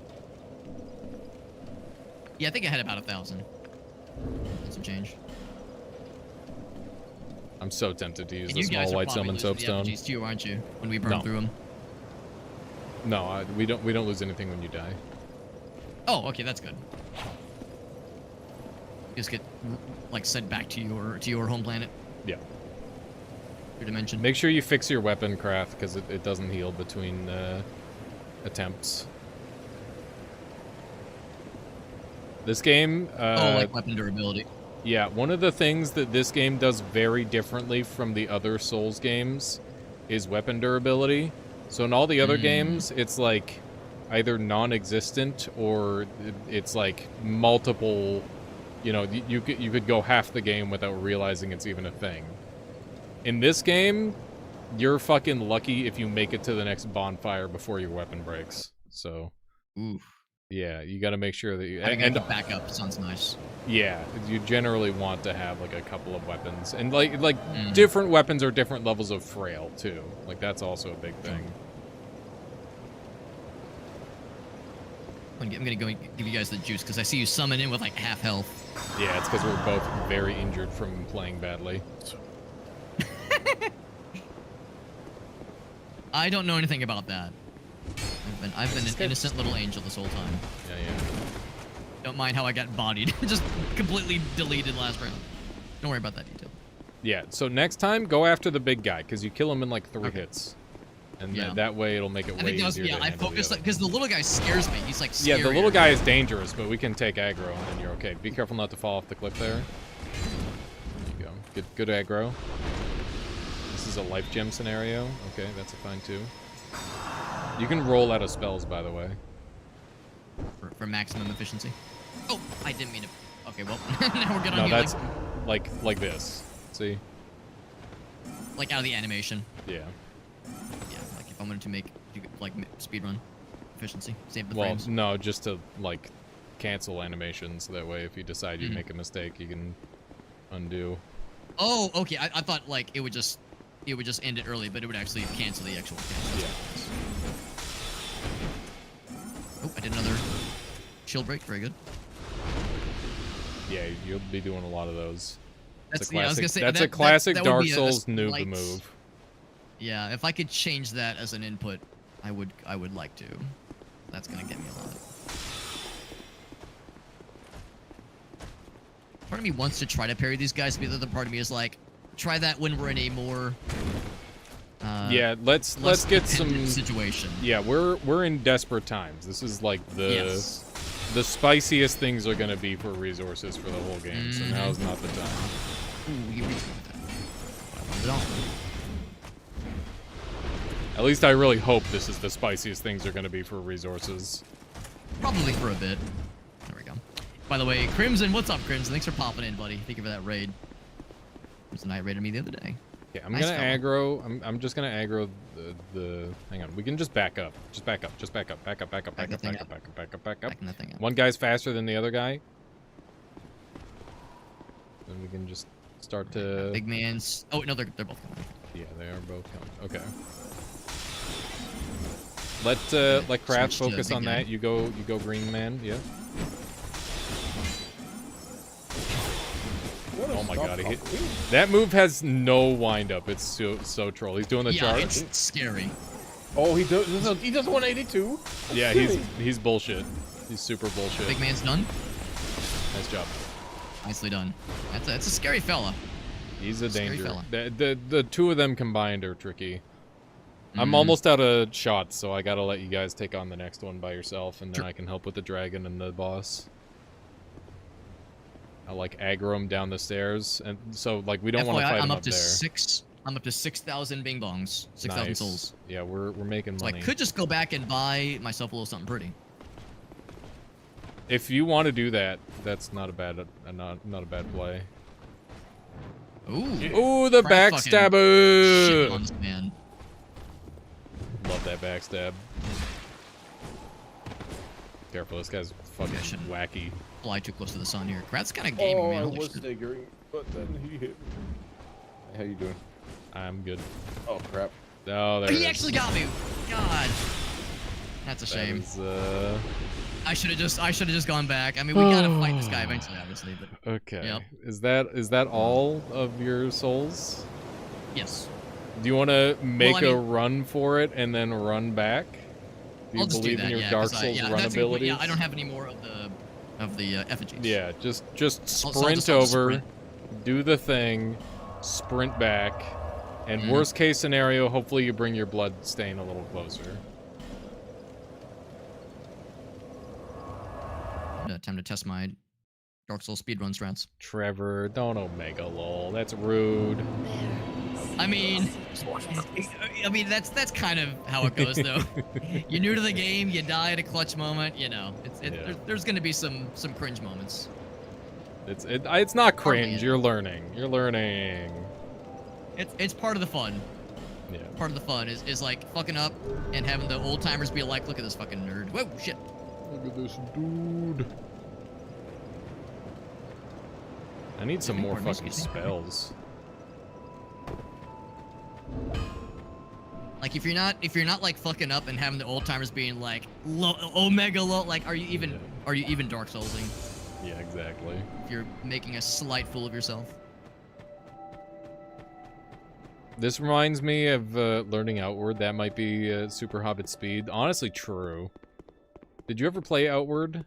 Yeah, I think I had about 1,000. Some change. I'm so tempted to use And the you guys small are white probably summon losing soapstone. the RPGs too, aren't you? When we burn through them. No, we don't lose anything when you die. Oh, okay, that's good. You just get like sent back to your home planet. Yeah. Your dimension. Make sure you fix your weapon craft because it doesn't heal between attempts. This game. Like weapon durability. Yeah, one of the things that this game does very differently from the other Souls games is weapon durability. So in all the other games, it's like either non-existent or it's like multiple, you know, you could go half the game without realizing it's even a thing. In this game, you're fucking lucky if you make it to the next bonfire before your weapon breaks. So, oof. Yeah, you got to make sure that you and backup sounds nice. Yeah, you generally want to have like a couple of weapons, and like different weapons are different levels of frail too. Like that's also a big thing. I'm gonna go give you guys the juice because I see you summon in with like half health. Yeah, it's because we're both very injured from playing badly. I don't know anything about that. I've been an innocent little angel this whole time. Yeah. Don't mind how I got bodied. Just completely deleted last round. Don't worry about that detail. Yeah, so next time, go after the big guy, because you kill him in like 3 Okay. hits. And Yeah. that way it'll make it I way think that was, easier yeah, to I handle focused the other. because the little guy scares me. He's like Yeah, scarier. the little guy is dangerous, but we can take aggro and then you're okay. Be careful not to fall off the cliff there. There you go. Good aggro. This is a life gem scenario. Okay, that's a fine too. You can roll out of spells, by the way. For maximum efficiency. Oh, I didn't mean to. Okay, well, now we're good on No, healing. that's like this. See? Like out of the animation. Yeah. Yeah, like if I wanted to make like speedrun efficiency, save the Well, frames. no, just to like cancel animations. That way, if you decide you Mhm. make a mistake, you can undo. Oh, okay. I thought like it would just end it early, but it would actually cancel the actual cancel. Yeah. Oh, I did another shield break. Very good. Yeah, you'll be doing a lot of those. That's, It's a classic, yeah, I was gonna say that's that, a classic that would Dark be a Souls noob slight- move. Yeah, if I could change that as an input, I would like to. That's gonna get me a lot. Part of me wants to try to parry these guys, but the other part of me is like, try that when we're in a more Yeah, let's less get dependent some. situation. Yeah, we're in desperate times. This is like Yes. the spiciest things are gonna be for resources for the whole game. So now's not the time. Ooh, you reached with that. I wanted it all. At least I really hope this is the spiciest things are gonna be for resources. Probably for a bit. There we go. By the way, Crimson, what's up, Crimson? Thanks for popping in, buddy. Thank you for that raid. Crimson Knight raided me the other day. Yeah, I'm Nice gonna fella. aggro. I'm just gonna aggro the. Hang on, we can just back up. Just back up. Just back up. Back up. Back up. Back Back that up. thing Back up. up. Back up. Back up. Back up. Backing that thing up. One guy's faster than the other guy. Then we can just start to. Big man's. Oh no, they're both coming. Yeah, they are both coming. Okay. Let Kraft switch to focus big on guy. that. You go green man. Yeah. What a Oh my stop god, he hit. up. That move has no wind up. It's so troll. He's doing the Yeah, charge. it's scary. Oh, he does 182. Yeah, he's bullshit. He's super bullshit. Big man's done. Nice job. Nicely done. That's a scary fella. He's a Scary danger. fella. The two of them combined are tricky. I'm Mm. almost out of shots, so I gotta let you guys take on the next one by yourself, and then Sure. I can help with the dragon and the boss. I like aggro him down the stairs, and so like we don't want to FYI, fight I'm him up up to there. 6,000 bing bongs. 6,000 Nice. souls. Yeah, we're making So money. I could just go back and buy myself a little something pretty. If you want to do that, that's not a bad not a bad play. Ooh. Ooh, the Frank fucking backstabber! shit on this man. Love that backstab. Careful, this guy's fucking I shouldn't wacky. Fly too close to the sun here. Krat's kind of gaming, Oh, man. I Holy was shit. staggering, but then he hit me. How you doing? I'm good. Oh crap. Oh, there it He is. actually got me. God. That's a That shame. is, I should have just gone back. I mean, we gotta fight this guy eventually, obviously, but okay. Yep. Is that all of your souls? yes. Do you want to make Well, I a mean- run for it and then run back? Do you I'll just do believe that. in your Yeah, Dark 'cause Souls yeah, run that's a good point. abilities? Yeah, I don't have any more of the effigies. Yeah, just So I'll sprint just over, sprint. do the thing, sprint back, and Mhm. worst case scenario, hopefully you bring your blood stain a little closer. Time to test my Dark Souls speedrun strats. Trevor, don't omega lol. That's rude. I mean, that's kind of how it goes, though. You're new to the game, you die at a clutch moment. You know, Yeah. there's gonna be some cringe moments. It's not Hardly cringe. any. You're learning. You're learning. It's part of the fun. Yeah. Part of the fun is like fucking up and having the old timers be like, look at this fucking nerd. Whoa, shit. Look at this dude. I need some more Pardon me, fucking excuse me. spells. Like if you're not like fucking up and having the old timers being like omega low, like are you even Dark Soulsing Yeah, exactly. if you're making a slight fool of yourself? This reminds me of learning Outward. That might be Super Hobbit speed. Honestly, true. Did you ever play Outward?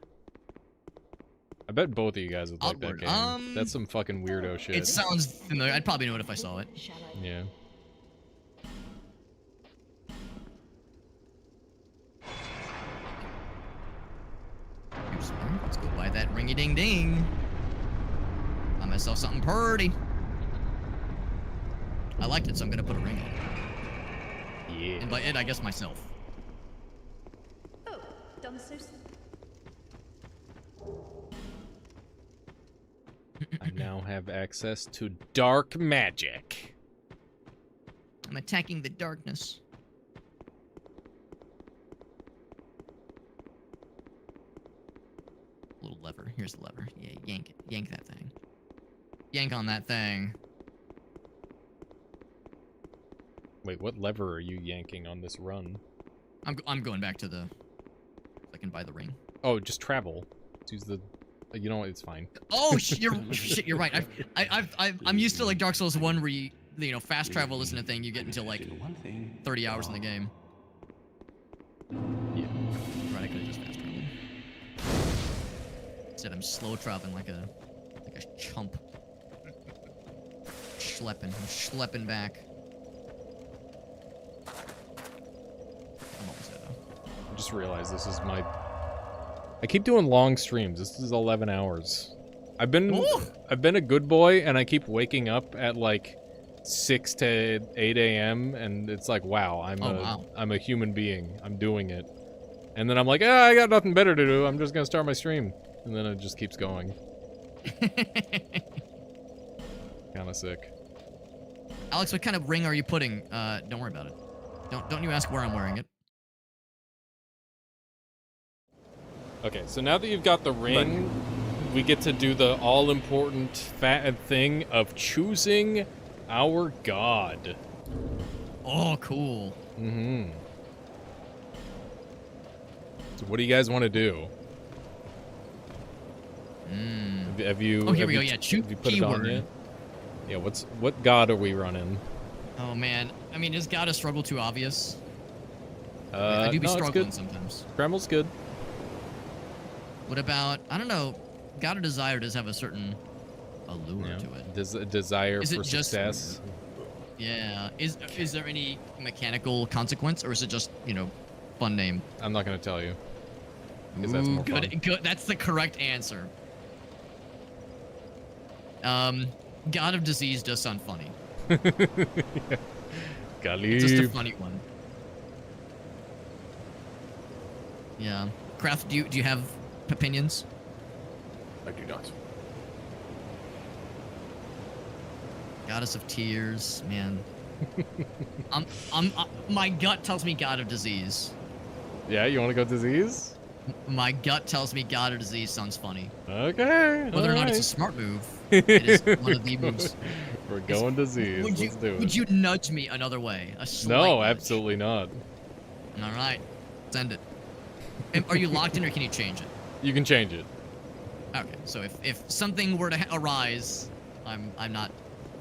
I bet both of you guys would like that Outward, game. That's some fucking weirdo shit. It sounds familiar. I'd probably know it if I saw it. Shall I? Yeah. Let's go buy that ringy ding ding. Buy myself something pretty. I liked it, so I'm gonna put a ring on it. Yeah. And by it, I guess myself. Oh, done so soon. I now have access to dark magic. I'm attacking the darkness. Little lever. Here's the lever. Yeah, yank it. Yank that thing. Yank on that thing. Wait, what lever are you yanking on this run? I'm going back to the. I can buy the ring. Oh, just travel. Let's use the. You know what? It's fine. Oh, shit! You're right. I'm used to like Dark Souls 1 where you know fast travel isn't a thing you get until like 30 hours in the game. Yeah. Right, I could have just fast traveled. Instead, I'm slow traveling like a chump. I'm schlepping back. I'm almost there though. I just realized this is my. I keep doing long streams. This is 11 hours. I've been a good boy, and I keep waking up at like 6 to 8 a.m. and it's like, wow, I'm a human being. I'm doing it, and then I'm like, I got nothing better to do. I'm just gonna start my stream, and then it just keeps going. Kind of sick. Alex, what kind of ring are you putting? Don't worry about it. Don't you ask where I'm wearing it. Okay, so now that you've got the ring, we get to do the all-important thing of choosing our god. Oh, cool. Mm-hmm. So what do you guys want to do? Have you? Oh, here have we you go. Yeah, choose have you put it on keyword. yet? Yeah. What god are we running? Oh man, I mean, is God a struggle too obvious? I do be no, it's struggling good. sometimes. Kremel's good. What about, I don't know, God of Desire does have a certain allure Yeah. to it. Desire Is it for just- success. Yeah. Is there any mechanical consequence, or is it just, you know, fun name? I'm not gonna tell you. Because that's more good, fun. good. That's the correct answer. God of Disease does sound funny. Khalib. It's just a funny one. Yeah. Kraft, do you have opinions? I do not. Goddess of Tears, man. My gut tells me God of Disease. Yeah, you want to go disease? My gut tells me God of Disease sounds funny. Okay. Whether or not it's a smart move, it is one of the moves. We're going disease. Let's do it. Would you nudge me another way? A slight No, nudge. absolutely not. All right, send it. Are you locked in, or can you change it? You can change it. Okay, so if something were to arise, I'm not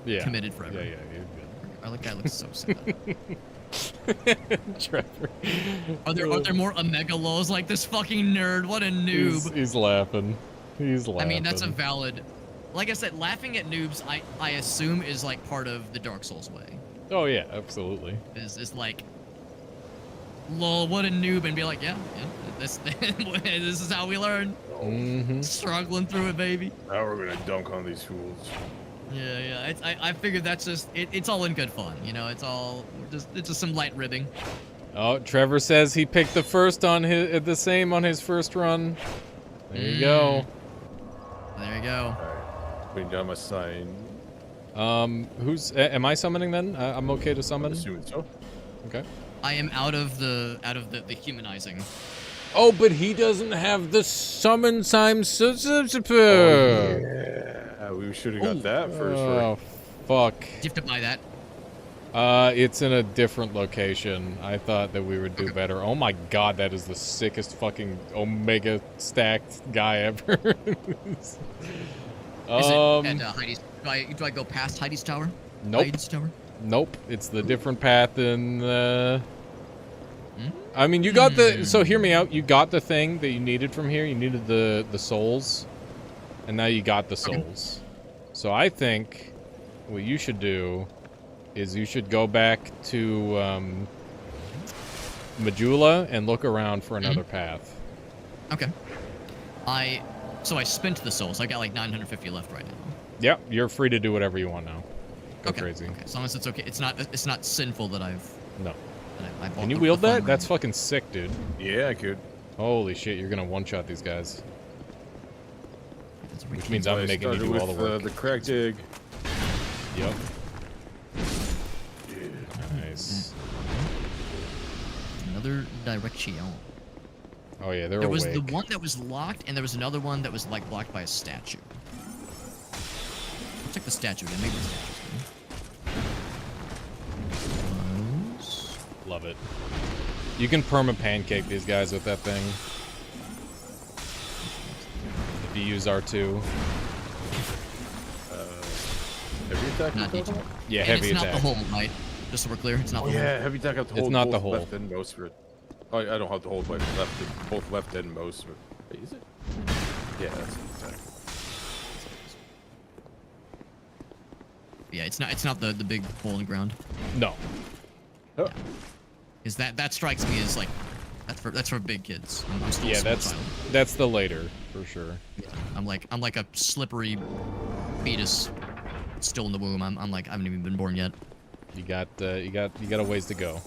Yeah. committed forever. Yeah, you're Our guy looks so sad. good. Trevor. Are there more Omega lows like this fucking nerd? What a noob. He's laughing. He's laughing. I mean, that's a valid. Like I said, laughing at noobs, I assume is like part of the Dark Souls way. Oh yeah, absolutely. Is like, lol, what a noob, and be like, yeah, this this is how we learn. Mm-hmm. Struggling through it, baby. Now we're gonna dunk on these fools. Yeah. I figured that's just it's all in good fun, you know. It's just some light ribbing. Oh, Trevor says he picked the same on his first run. There you go. There you go. Alright, putting down my sign. Am I summoning then? I'm okay to I'm summon. assuming so. Okay. I am out of the humanizing. Oh, but he doesn't have the summon time. Yeah, we should have got that first. Oh, fuck. Do you have to buy that? It's in a different location. I thought that we would do better. Oh my god, that is the sickest fucking Omega stacked guy ever. Is it at Heidi's? Do I go past Heidi's tower? Nope. Heidi's tower? Nope, it's the different path in I mean, you got the... So, hear me out. You got the thing that you needed from here. You needed the souls. And now you got the souls. So, I think what you should do is you should go back to Majula and look around for another path. Okay. So I spent the souls. I got like 950 left right now. Yep, you're free to do whatever you want now. Go crazy. Okay, as long as it's okay. It's not sinful that I've... No. I Can you wield that? That's fucking sick, dude. Yeah, I could. Holy shit, you're gonna one-shot these guys. Which means I'm making you do all the work. The crack dig. Yep. Nice. Another direction. Oh yeah, they're There was awake. the one that was locked, and there was another one that was like blocked by a statue. Let's check the statue again. Maybe the statue's good. Love it. You can perma-pancake these guys with that thing. If you use R2. Heavy attack? Not each one. Yeah, And heavy it's attack. not the hole, right? Just so we're clear, it's not the hole. Yeah, heavy attack. It's not the hole. Left and most for it. Oh, I don't have to hold, but both left and most. Wait, is it? Yeah, that's the attack. Yeah, it's not the big hole in the ground. No. Oh. Is that strikes me as like that's for big kids. I'm still a small child. that's the later for sure. Yeah, I'm like a slippery fetus still in the womb. I'm like I haven't even been born yet. You got a ways to go.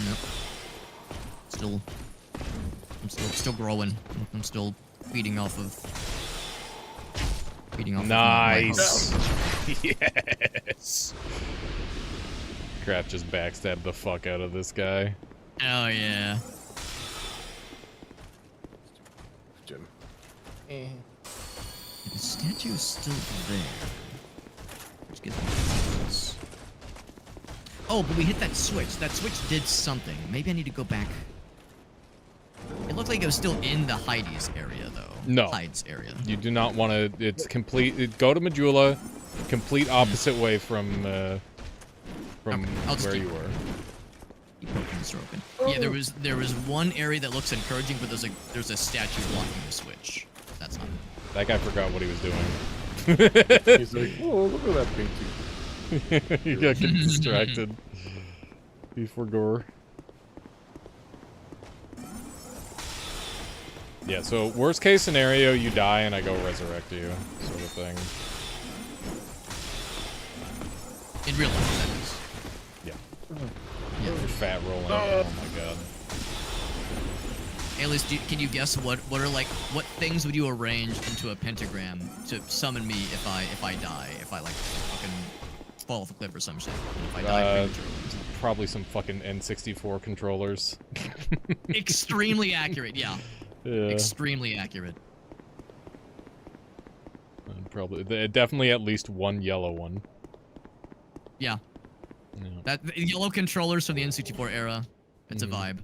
Yep. I'm still growing. I'm still feeding off of Nice. Yes. Crap just backstabbed the fuck out of this guy. Oh yeah. Jim. The statue is still there. Let's get this. Oh, but we hit that switch. That switch did something. Maybe I need to go back. It looked like it was still in the Heidi's area, though. No. Hides area. You do not want to. It's complete. Go to Majula, complete opposite way from Okay, I'll just where keep- you were. Keep poking this open. Yeah, there was one area that looks encouraging, but there's a statue blocking the switch. That's not. That guy forgot what he was doing. He's like, oh, look at that painting. You got get distracted. Before gore. Yeah, so worst case scenario, you die and I go resurrect you, sort of thing. In real life, that is. Yeah. Yeah. You're fat rolling. Oh my god. Alias, can you guess what things would you arrange into a pentagram to summon me if I die? If I like fucking fall off a cliff or some shit? And if I die prematurely. Probably some fucking N64 controllers. Extremely accurate, yeah. Yeah. Extremely accurate. Probably, definitely at least one yellow one. Yeah. Yeah. That the yellow controllers from the N64 era. It's a vibe.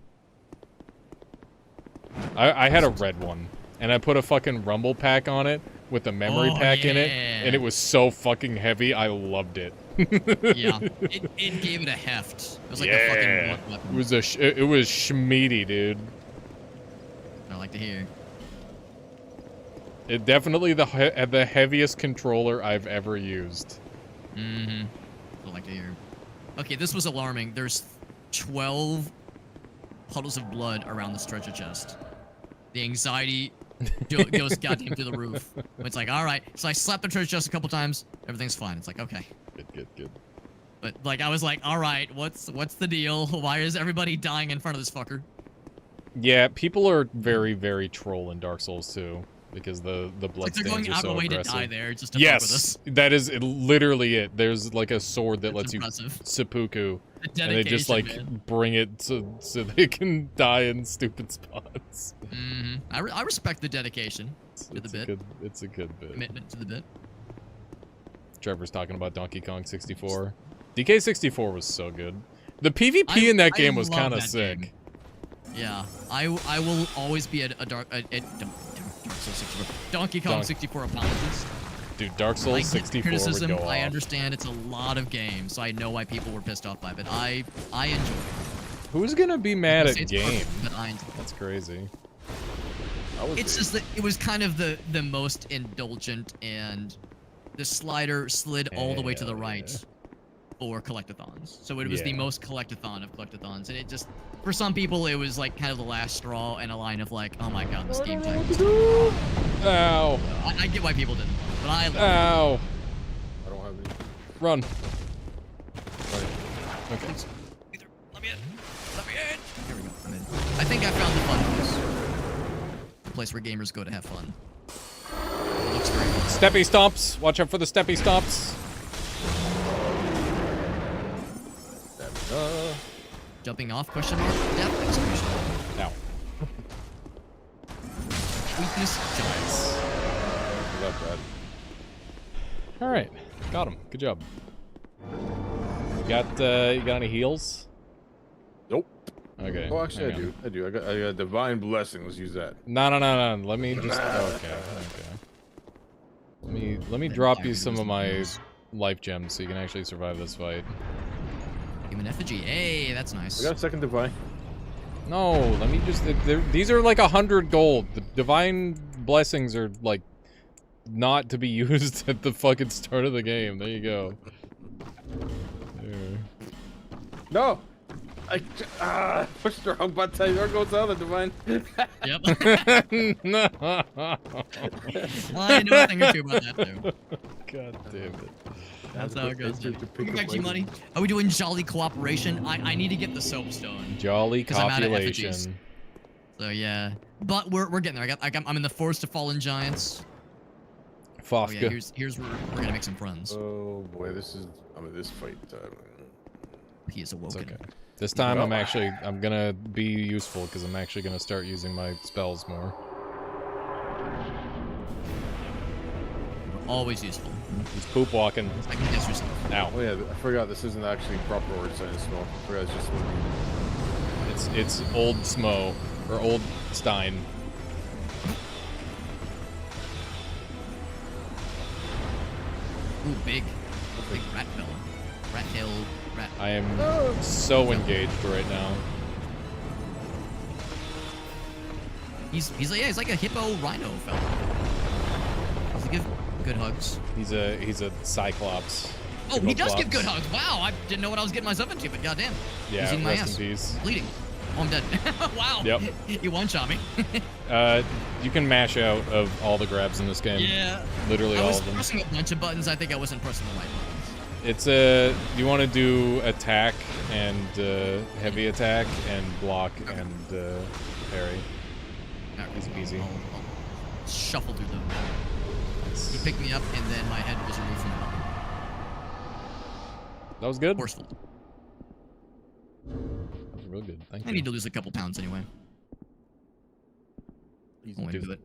I had a red one, and I put a fucking rumble pack on it with a memory pack in it, and it was so fucking heavy. I loved it. Yeah, it gave it a heft. It was like a fucking blunt weapon. It was schmeedy, dude. I like to hear. It definitely the heaviest controller I've ever used. Mm-hmm. I like to hear. Okay, this was alarming. There's 12 puddles of blood around this treasure chest. The anxiety goes goddamn through the roof. It's like, all right. So I slapped the treasure chest a couple times. Everything's fine. It's like, okay. Good. But like, I was like, all right. What's the deal? Why is everybody dying in front of this fucker? Yeah, people are very, very troll in Dark Souls 2 because the blood Like they're stains going are out so of the way aggressive. to die there just to fuck with us. Yes, that is literally it. There's like a sword that lets impressive. you seppuku, The and they just like dedication, bring it so they can die in stupid spots. man. I respect the dedication to the bit. It's a good bit. Commitment to the bit. Trevor's talking about Donkey Kong 64. DK64 was so good. The PvP in that game was love kind of that sick. game. Yeah, I will always be a Dark Souls 64. Donkey Kong 64 apologist. Dude, Dark I Souls get 64 criticism. would go I off. understand it's a lot of games, so I know why people were pissed off by it. But I enjoy it. Who's gonna be mad I at say it's game? perfect, but I enjoy it. That's crazy. It's just that it was kind of the most indulgent, and the slider slid all the way to the Hell right yeah. for collectathons. So it was the Yeah. most collectathon of collectathons, and it just, for some people, it was like kind of the last straw and a line of like, oh my god, this game type. Ow! I get why people didn't, but I love Ow! I don't have any. Run. Right. Okay. it. Let me in. Let me in. Here we go. I'm in. I think I found the fun place. The place where gamers go to have fun. It looks very fun. Steppy stomps. Watch out for the steppy stomps. Jumping off, question mark, depth, exclamation mark. Ow. Weakness, jump. Nice. Love that. All right. Got him. Good job. You got any heals? Nope. Okay. Oh, actually, hang on. I do. I got divine blessing. Let's use that. No. Let me just. Okay. Let me drop you some of my life gems so you can actually survive this fight. Human effigy. Hey, that's nice. I got a second divine. No, let me just. These are like 100 gold. The divine blessings are like not to be used at the fucking start of the game. There you go. There. No. I pushed the wrong button. There goes the other divine. Yep. No. I know a thing or two about that too. God damn it. That's how it goes. To We'll pick get up back to you, later. money. Are we doing jolly cooperation? I need to get the soapstone. Jolly 'Cause I'm out of copulation. effigies. So yeah, but we're getting there. I'm in the Forest of Fallen Giants. Oh yeah, Fafka. here's where we're gonna make some friends. Oh boy, I'm in this fight. He is It's awoken. okay. This time Well, I'm gonna be useful because I'm actually gonna start using my spells more. Always useful. He's poop walking. I can guess yourself. Ow. Oh yeah, I forgot this isn't actually proper word science spell. I forgot it's just looking. It's old Smo or old Stein. Ooh, big rat fella. Rat tail rat. I am so engaged right now. He's like a hippo rhino fella. Does he give good hugs? He's a cyclops. Oh, he does give Hippoclops. good hugs. Wow, I didn't know what I was getting myself into, but goddamn. Yeah, He's eating my rest ass. in peace. Bleeding. Oh, I'm dead. Wow. Yep. You one-shot me. You can mash out of all the grabs in this game. Yeah. Literally I all was of them. pressing a bunch of buttons. I think I wasn't pressing the right buttons. It's you want to do attack and heavy attack and block and parry. Alright, Easy peasy. I'll shuffle through them. He picked me up, and then my head was removed from the body. That was good. Forceful. That was real good. Thank I you. need to lose a couple pounds anyway. Easy. I'll do it.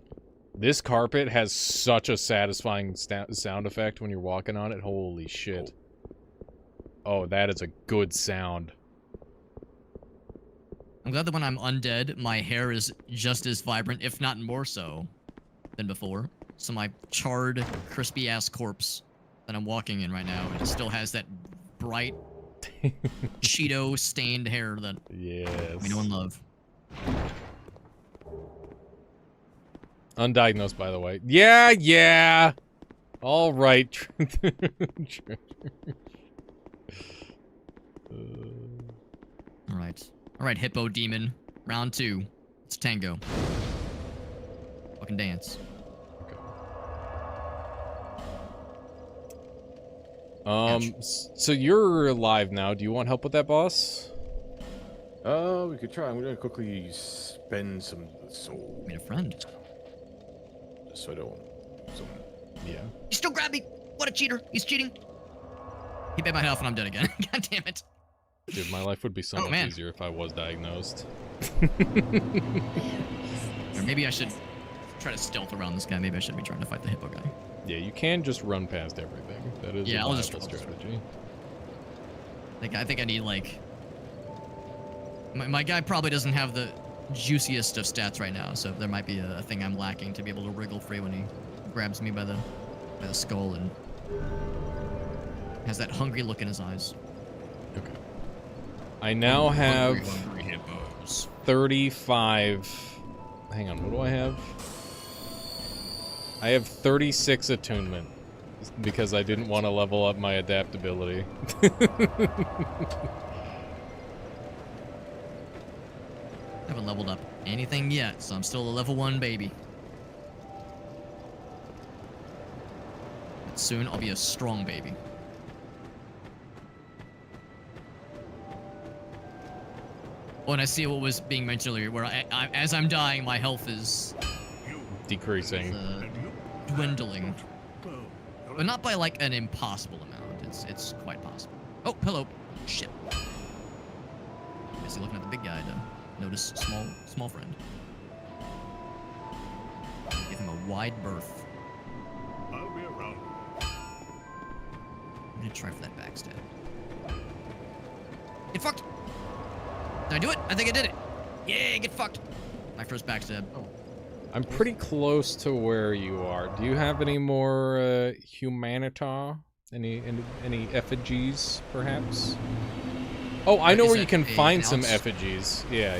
This carpet has such a satisfying sound effect when you're walking on it. Holy shit. Oh, that is a good sound. I'm glad that when I'm undead, my hair is just as vibrant, if not more so, than before. So my charred, crispy-ass corpse that I'm walking in right now, it still has that bright, Cheeto-stained hair that Yes. we know and love. Undiagnosed, by the way. Yeah. All right. All right, hippo demon. Round 2. It's tango. Fucking dance. So you're alive now. Do you want help with that, boss? We could try. I'm gonna quickly spend some soul. Made a friend. Just so I don't. Yeah. He still grabbed me. What a cheater. He's cheating. He bit my health and I'm dead again. God damn it. Dude, my life would be so Oh, much man. easier if I was diagnosed. Or maybe I should try to stealth around this guy. Maybe I shouldn't be trying to fight the hippo guy. Yeah, you can just run past everything. That is Yeah, a I'll just- viable strategy. I think I need, like... My guy probably doesn't have the juiciest of stats right now, so there might be a thing I'm lacking to be able to wriggle free when he grabs me by the by the skull and has that hungry look in his eyes. Okay. I now have Hungry hippos. 35. Hang on, what do I have? I have 36 attunement because I didn't want to level up my adaptability. Haven't leveled up anything yet, so I'm still a level 1 baby. But soon I'll be a strong baby. Oh, and I see what was being mentioned earlier, where as I'm dying, my health is Decreasing. Dwindling. But not by like an impossible amount. It's quite possible. Oh, hello. Shit. Busy looking at the big guy to notice small friend. Give him a wide berth. I'll be around. I'm gonna try for that backstab. Get fucked! Did I do it? I think I did it. Yeah, get fucked. My first backstab. Oh. I'm pretty close to where you are. Do you have any more humanita? Any effigies, perhaps? Oh, I know Is where you that can find some ounce? effigies. Yeah.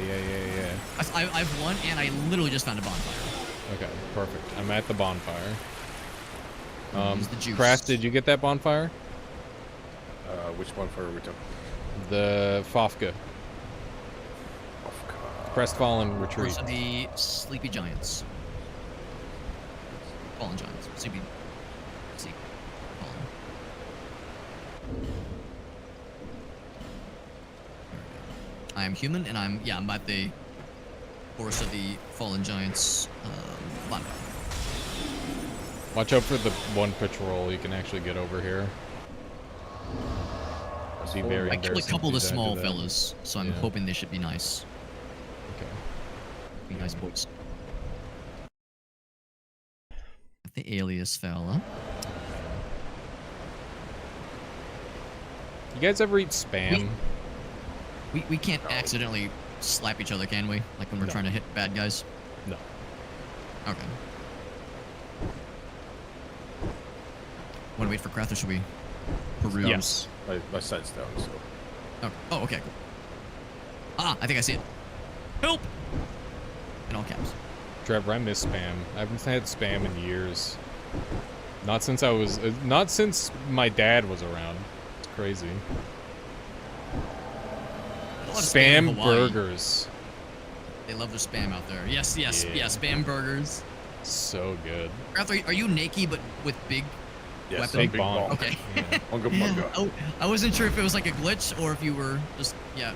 I've won, and I literally just found a bonfire. Okay, perfect. I'm at the bonfire. Use the juice. Kraft, did you get that bonfire? Which bonfire are we talking? The Fafka. Crestfallen Retreat. Those are the sleepy giants. Fallen giants. Sleepy. Fallen. I am human, and I'm at the forest of the fallen giants bonfire. Watch out for the one patrol. You can actually get over here. Be very I killed a couple of the embarrassing if you small don't do that. fellas, so I'm Yeah. hoping they should be nice. Okay. Be nice boys. The alias fella. You guys ever eat spam? We can't accidentally slap each other, can we? Like when we're No. trying to hit bad guys? No. Okay. Want to wait for Krath, or should we peruse? Yes. My side's down, so. Okay. Oh, okay, cool. Ah, I think I see it. Help! In all caps. Trevor, I miss spam. I haven't had spam in years. Not since my dad was around. It's crazy. A lot of spam in Spam Hawaii. burgers. They love their spam out there. Yes, yeah. Spam burgers. So good. Krath, are you naked but with big Yes, weapon? Big bong. Okay. Yeah. Bunga bunga. Oh, I wasn't sure if it was like a glitch or if you were just, yeah.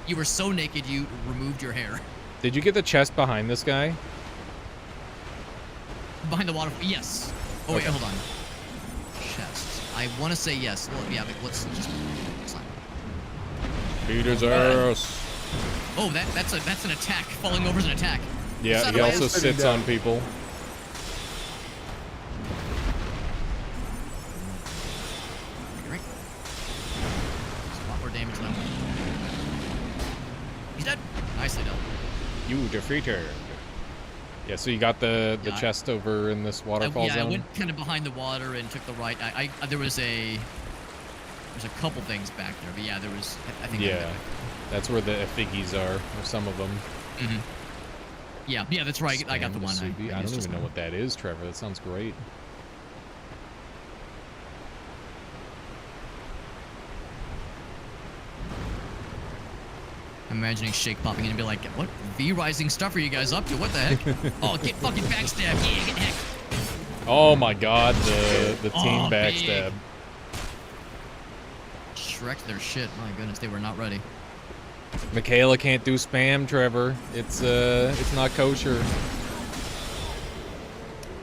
You were so naked you removed your hair. Did you get the chest behind this guy? Behind the water. Yes. Oh, wait, Okay. hold on. Chest. I want to say yes. Well, yeah, but let's just slime. Beat his ass. Oh, that's an attack. Falling over is an attack. Yeah, Son he of a- also sits on people. You're right. There's a lot more damage now. He's dead. Nicely done. You defeated. Yeah, so you got the Yeah, chest over in this waterfall I zone? went kind of behind the water and took the right. There's a couple things back there, but yeah, there was. I think. Yeah, that's where the effiggies are, or some of them. Mm-hmm. Yeah, that's right. I got the Spam one. Masubi? I don't even know what that is, Trevor. That sounds great. I'm imagining Shake popping in and be like, "What V-rising stuff are you guys up to? What the heck? Oh, get fucking backstabbed! Yeah, get heck." Oh my god, the team Oh, backstab. Shrek'd their shit. My goodness, they were not ready. Michaela can't do spam, Trevor. It's not kosher.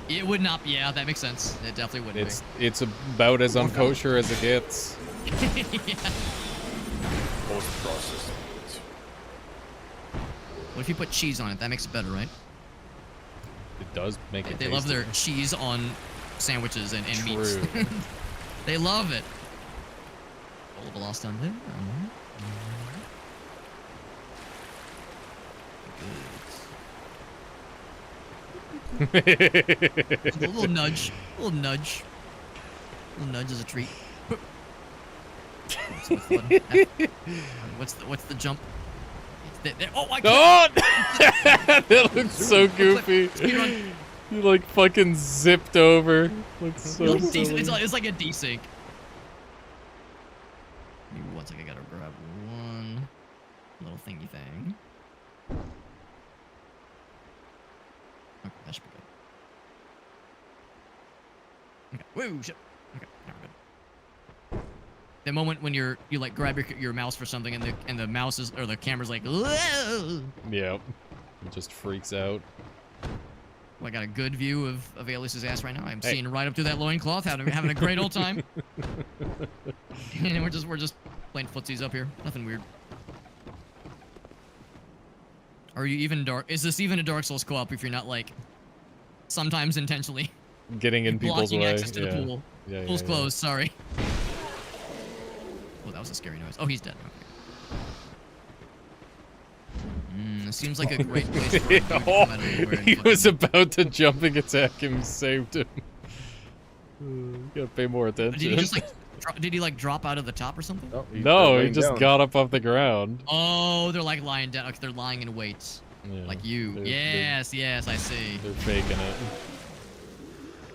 It would not. Yeah, that makes sense. It definitely wouldn't It's about as unkosher as it gets. be. Yeah. Post processed. What if you put cheese on it? That makes it better, right? It does make it They love tasty. their cheese on sandwiches and meats. True. They love it. All of a lost on there. A little nudge. A little nudge. A little nudge is a treat. What's the button? What's the jump? Oh, I Oh! That looks so goofy. Speedrun. You like fucking zipped over. Looks so silly. It's like a desync. Give me 1 second, I gotta grab one little thingy thing. Okay, that should be good. Okay. Woo, shit. Okay, now we're good. The moment when you like grab your mouse for something and the mouse is or the camera's like, whoa! Yep. It just freaks out. Well, I got a good view of Alias's ass right now. I'm seeing right up through that loincloth, having a great old time. And we're just playing footsies up here. Nothing weird. Are you even dark? Is this even a Dark Souls co-op if you're not like sometimes intentionally Getting in people's blocking way. access to the pool? Yeah, Pool's yeah. closed. Sorry. Oh, that was a scary noise. Oh, he's dead. Okay. It seems like a great place for a dude to come out of nowhere and He was fucking- about to jumping attack him, saved him. You gotta pay more attention. Did he just like? Did he like drop out of the top or something? Oh, he's No, he laying just down. got up off the ground. Oh, they're like lying down. Okay, they're lying in wait, Yeah, like you. they're- Yes, yes, I see. They're faking it.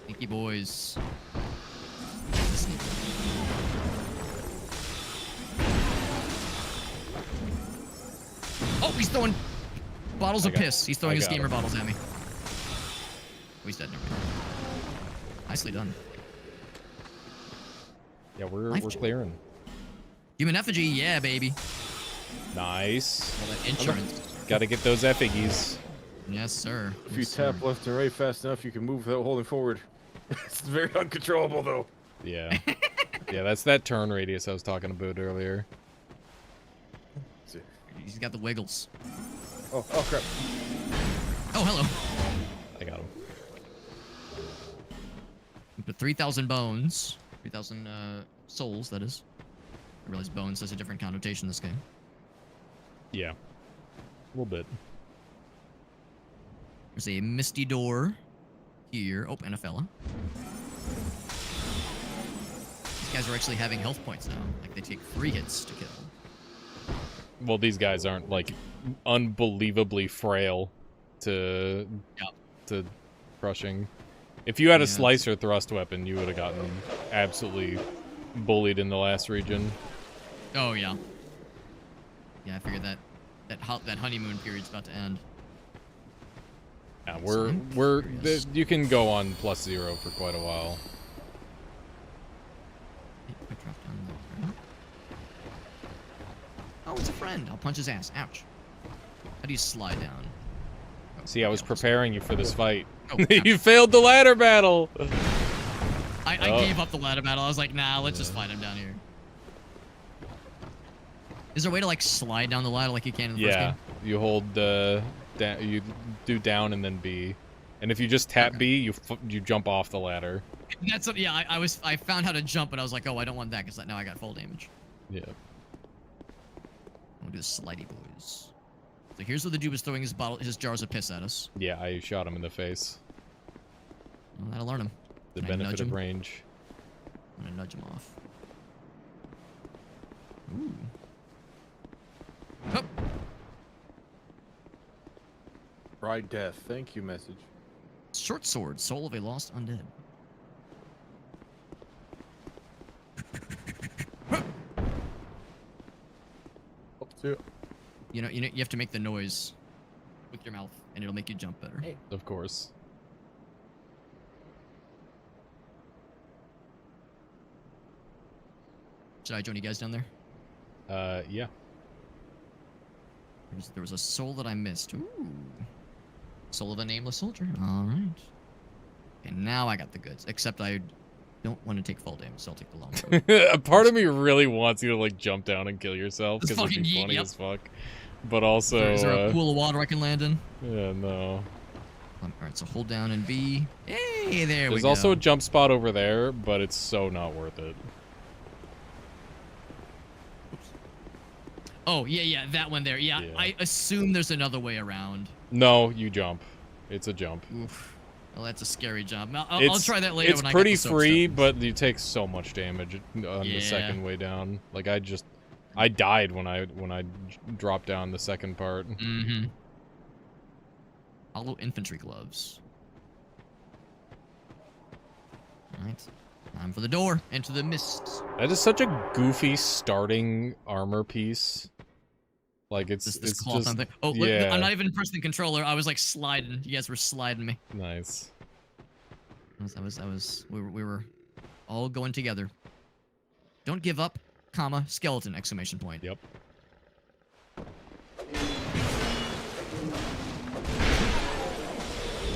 Thank you, boys. Oh, he's throwing bottles of piss. He's throwing his got gamer him. bottles at me. Oh, he's dead. Never mind. Nicely done. Yeah, we're Life clearing. Human effigy, yeah, baby. Nice. All that insurance. Gotta get those effigies. Yes, sir. If you Yes, sir. tap left and right fast enough, you can move without holding forward. It's very uncontrollable, though. Yeah. Yeah, that's that turn radius I was talking about earlier. He's got the wiggles. Oh, oh crap. Oh, hello. I got him. But 3,000 bones. 3,000 souls, that is. I realize bones has a different connotation in this game. Yeah. A little bit. There's a misty door here. Oh, and a fella. These guys are actually having health points now. Like, they take 3 hits to kill. Well, these guys aren't like unbelievably frail to crushing. If you had a Yeah, slicer thrust weapon, you would have gotten absolutely bullied in the last region. Oh, yeah. Yeah, I figured that honeymoon period's about to end. Yeah, So I'm curious. you can go on +0 for quite a while. I dropped down there. Oh, it's a friend. I'll punch his ass. Ouch. How do you slide down? Oh, See, I was okay, I'll just- preparing you for this fight. Oh, You failed the ladder battle. I Oh. gave up the ladder battle. I was like, nah, let's just fight him down here. Is there a way to like slide down the ladder like you can in the first Yeah, game? you hold you do down and then B, and if you just tap B, you jump off the ladder. That's what, yeah. I found how to jump, and I was like, oh, I don't want that because now I got full damage. Yeah. We'll do the slidey boys. So here's what the dude was throwing his jars of piss at us. Yeah, I shot him in the face. Well, that'll learn him. The Can I nudge benefit of him? range. I'm gonna nudge him off. Ooh. Oh. Bride death. Thank you, message. Short sword, soul of a lost undead. Up to. You know, you have to make the noise with your mouth, and it'll make you jump better. Of course. Should I join you guys down there? Yeah. There was a soul that I missed. Ooh. Soul of a nameless soldier. All right. And now I got the goods. Except I don't want to take full damage, so I'll take the long road. A part of me really wants you to like jump down and kill yourself Just because it'd be fucking yeet, funny yep. as fuck. But also, Is there a pool of water I can land in? yeah, no. All right, so hold down and B. Hey, there we There's go. also a jump spot over there, but it's so not worth it. Oh, yeah, that one there. Yeah, Yeah. I assume there's another way around. No, you jump. It's a jump. Oof. Well, that's a scary jump. I'll try that later It's when I pretty get the free, soapstones. but you take so much damage on the second way down. Like I died when I dropped down the second part. Mm-hmm. Hollow infantry gloves. Alright. Time for the door. Into the mist. That is such a goofy starting armor piece. Like it's This cloth just, on thing. Oh, yeah. look, I'm not even pressing the controller. I was like sliding. You guys were sliding me. Nice. We were all going together. Don't give up, comma, skeleton, exclamation point. Yep.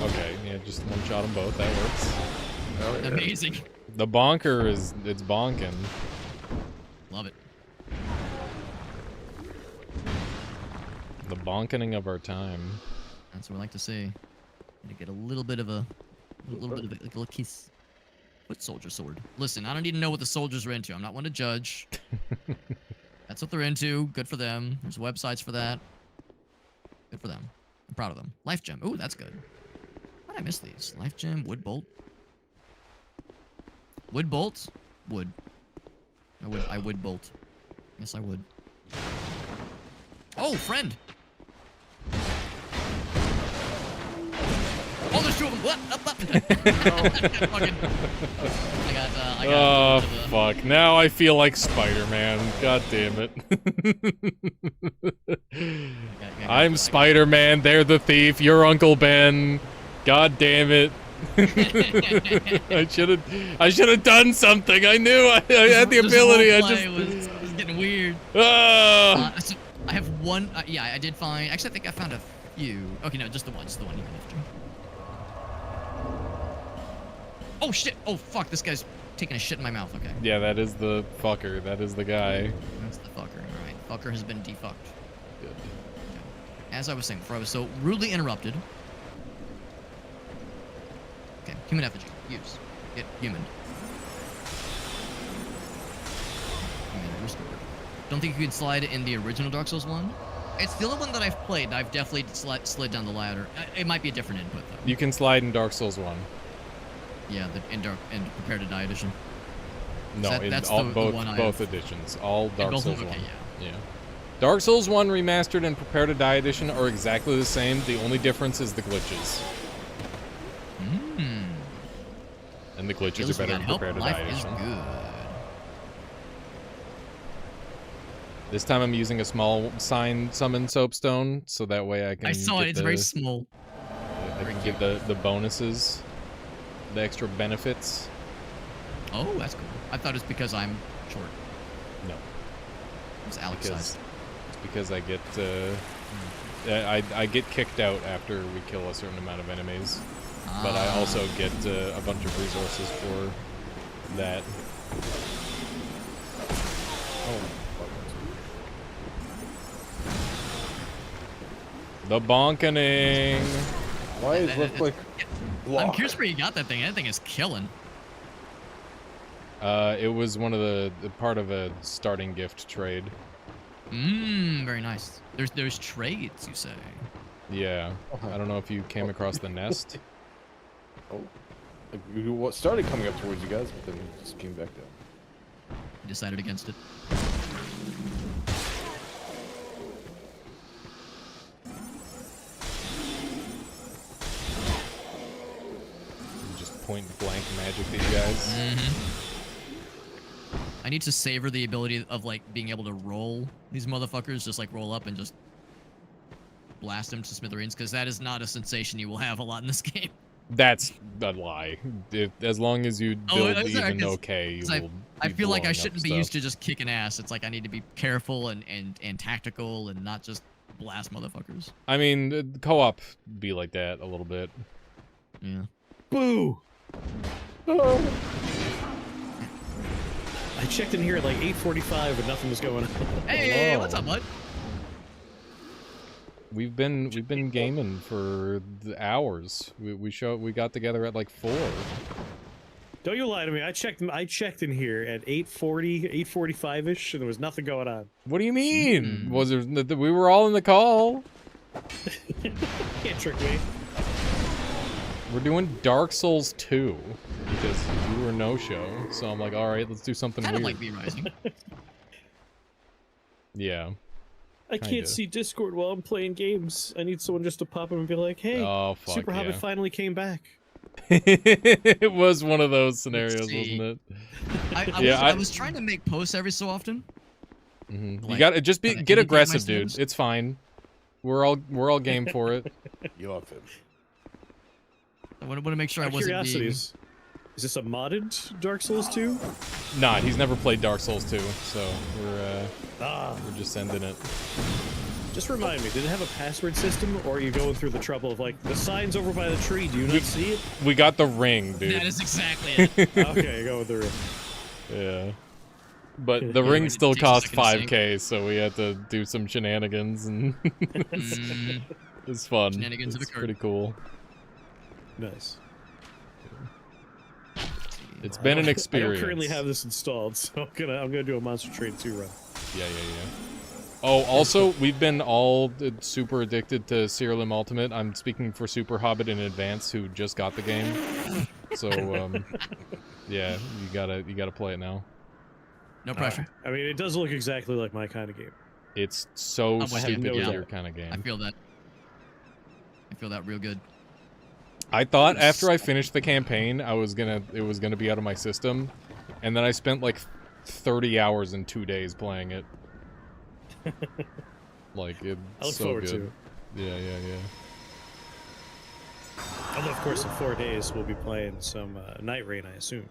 Okay, yeah, just one shot them both. That works. Oh, yeah. Amazing. The bonker it's bonking. Love it. The bonkening of our time. That's what I like to see. Need to get a little bit of a like a little kiss. Foot soldier sword. Listen, I don't need to know what the soldiers are into. I'm not one to judge. That's what they're into. Good for them. There's websites for that. Good for them. I'm proud of them. Life gem. Ooh, that's good. Why did I miss these? Life gem, wood bolt. Wood bolt? Wood. I would bolt. Yes, I would. Oh, friend! Oh, there's two of them! What? Up. Fucking... I got Oh, a bit of a- fuck. Now I feel like Spider-Man. God damn it. I'm Spider-Man, they're the thief, you're Uncle Ben. God damn it. I should have done something. I knew I had the This ability. roleplay was getting weird. Ah! So I have one. Yeah, I did find. Actually, I think I found a few. Okay, no, just the one. Just the one. Even after. Oh shit! Oh fuck! This guy's taking a shit in my mouth. Okay. Yeah, that is the fucker. That is the guy. That's the fucker. All right. Fucker has been defucked. Good. As I was saying before, I was so rudely interrupted. Okay, human effigy. Use. Get human. Human restored. Don't think you could slide in the original Dark Souls 1? It's the only one that I've played. I've definitely slid down the ladder. It might be a different input, though. You can slide in Dark Souls 1. Yeah, in Prepare to Die edition. No, That's in the one I both have. editions. All Dark both of Souls them? 1. Okay, Yeah. Dark Souls 1 Remastered and Prepare to Die edition are exactly the same. The only difference is the glitches. Mmm. And the glitches Feels are better like in help. Prepare to Life Die is edition. good. This time I'm using a small sign summon soapstone, so that way I can I saw it. get It's very small. I can give the bonuses, the extra benefits. Oh, that's cool. I thought it's because I'm short. No, It's Alex because size. it's because I get I get kicked out after we kill a certain amount of enemies, but I also get a bunch of resources for that. Oh, The bonkening. why does it look like I'm block? curious where you got that thing. That thing is killing. It was one of the part of a starting gift trade. Mmm, very nice. There's trades, you say. Yeah, I don't know if you came across the nest. Oh, like, what started coming up towards you guys, but then it just came back down. I decided against it. Just point blank magic at you guys. I need to savor the ability of like being able to roll these motherfuckers, just like roll up and just blast them to smithereens, because that is not a sensation you will have a lot in this game. That's a lie. As long as you build is there? even 'Cause- okay, you 'cause will. I be feel like I blowing up shouldn't be stuff. used to just kicking ass. It's like I need to be careful and tactical and not just blast motherfuckers. I mean, co-op be like that a little bit. Yeah. Boo! Oh. I checked in here at like 8:45 and nothing was going on. Hey, Hello. what's up, bud? We've been gaming for the hours. We got together at like 4. Don't you lie to me. I checked in here at 8:40, 8:45-ish, and there was nothing going on. What do you mean? Was there? We were all in the call. Can't trick me. We're doing Dark Souls 2 because you were no-show. So I'm like, all right, let's do something Kind of weird. like V-Rising. Yeah. I Kinda. can't see Discord while I'm playing games. I need someone just to pop in and be like, "Hey, Oh, fuck Super Hobbit yeah. finally came back." It was one of those scenarios, see. wasn't it? I was trying to make posts every so often. You Like, gotta just kinda get indicate aggressive, my dude. stance. It's fine. We're all game for it. You love him. I want to make sure I Out of wasn't curiosity, being... is this a modded Dark Souls 2? Nah, he's never played Dark Souls 2, so we're Ah, just sending it. just remind me, did it have a password system, or are you going through the trouble of like the sign's over by the tree? Do you not see it? We got the ring, dude. That is exactly it. Okay, go with the ring. Yeah. But the Yeah, ring it still takes a cost second to 5k, so we had to do some shenanigans, and Mm, it's fun. Shenanigans have It's occurred. pretty cool. Nice. It's been an I experience. don't currently have this installed, so I'm gonna do a Monster Train 2 run. Yeah. Oh, also, we've been all super addicted to Siralim Ultimate. I'm speaking for Super Hobbit in advance, who just got the game. So, yeah, you gotta play it now. no pressure. I mean, it does look exactly like my kind of game. It's so I have stupid no for doubt. your kind of game. I feel that. I feel that real good. I thought after I finished the campaign, it was gonna be out of my system, and then I spent like 30 hours in 2 days playing it. Like it's I look so forward good. to it. Yeah. Although, of course, in 4 days we'll be playing some Night Rain, I assume.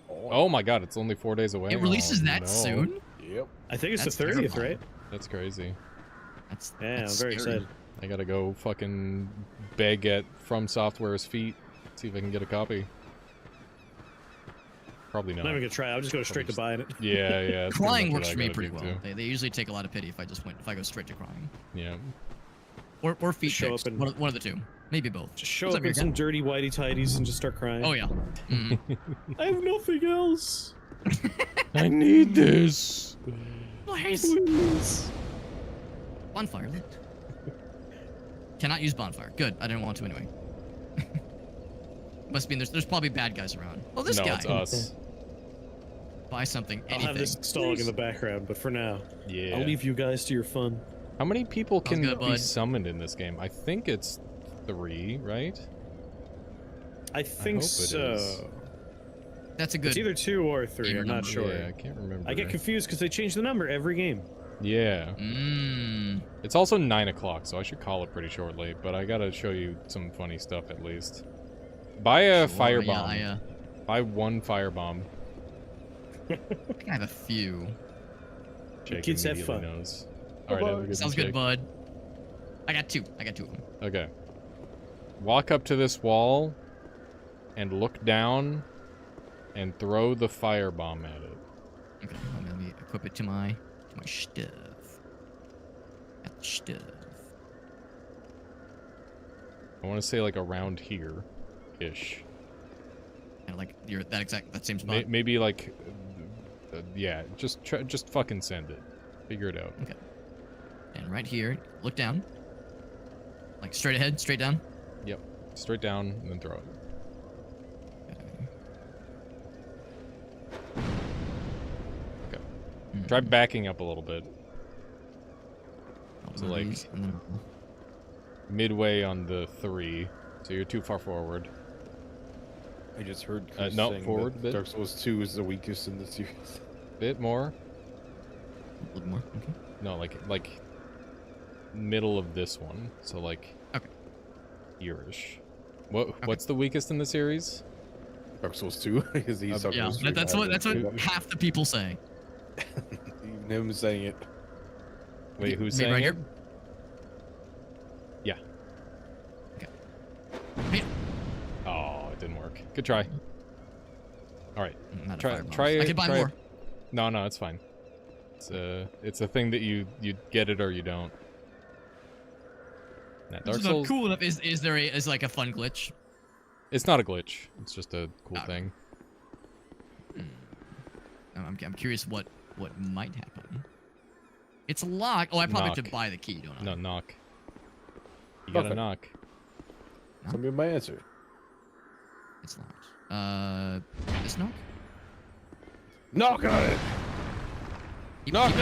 Oh my god, it's only 4 days away. It releases Oh, that no. soon? Yep. I think it's That's the 30th, terrifying. right? That's crazy. That's Yeah, I'm that's very scary. excited. I gotta go fucking beg at From Software's feet, see if I can get a copy. Probably I'm not. not even gonna try. I'll just go straight to buying it. Yeah. That's pretty Crying much what works I for me gotta pretty do, well. too. They usually take a lot of pity if I go straight to crying. Yeah. Or feet Show pics. up and- One of the two. Maybe both. Just show What's up in your some cat? dirty whitey tidies and just start crying. Oh yeah. Mhm. I have nothing else. I need this. Please. Please. Bonfire lit. Cannot use bonfire. Good. I didn't want to anyway. Must mean there's probably bad guys around. Oh, this No, guy. it's us. Buy something. I'll Anything. have this stalling in the background, but for now, Yeah. I'll leave you guys to your fun. How many people can good, be bud. summoned in this game? I think it's 3, right? I think hope it so. is. That's a good. It's either 2 or 3. Gamer I'm not number. sure. Yeah, I can't remember. I get confused because they change the number every game. Yeah. Mmm. It's also 9 o'clock, so I should call it pretty shortly, but I gotta show you some funny stuff at least. Buy a firebomb. Yeah, Buy 1 firebomb. I think I have a few. Jake kids have immediately fun. knows. Alright, have a good Sounds one, good, Jake. bud. I got two. I got 2 of them. Okay. Walk up to this wall and look down and throw the firebomb at it. Okay, let me equip it to my stuff. Got the stuff. I want to say like around here ish. And like that same spot. Maybe like yeah, just fucking send it. Figure it out. Okay. And right here, look down. Like straight ahead, straight down. Yep. Straight down and then throw it. Okay. Try backing up a little bit. So, like, And then midway on the 3. So you're too far forward. I just heard Chris no, saying forward a that bit. Dark Souls 2 is the weakest in the series. Bit more. a little more. Okay. No, like middle of this one. So like Okay. here-ish. What's the weakest in the series? Dark Souls 2, because he's talking Yeah, about Street that's Fighter. what half the people say. Even him saying it. Wait, who's Maybe saying right it? here? Yeah. Hey, Oh, it didn't work. Good try. All right. I'm out of Try fireballs. it. I can buy try more. It. No, it's fine. It's a thing that you get it or you don't. Now, Dark This is Souls. not cool enough. Is there like a fun glitch? It's not a glitch. It's just a cool Okay. thing. I'm curious what might happen. It's locked. Oh, I probably have Knock. to buy the key, don't I? No, knock. You gotta Okay. knock. Tell me my answer. It's locked. This knock? Knock on it. Keep knocking.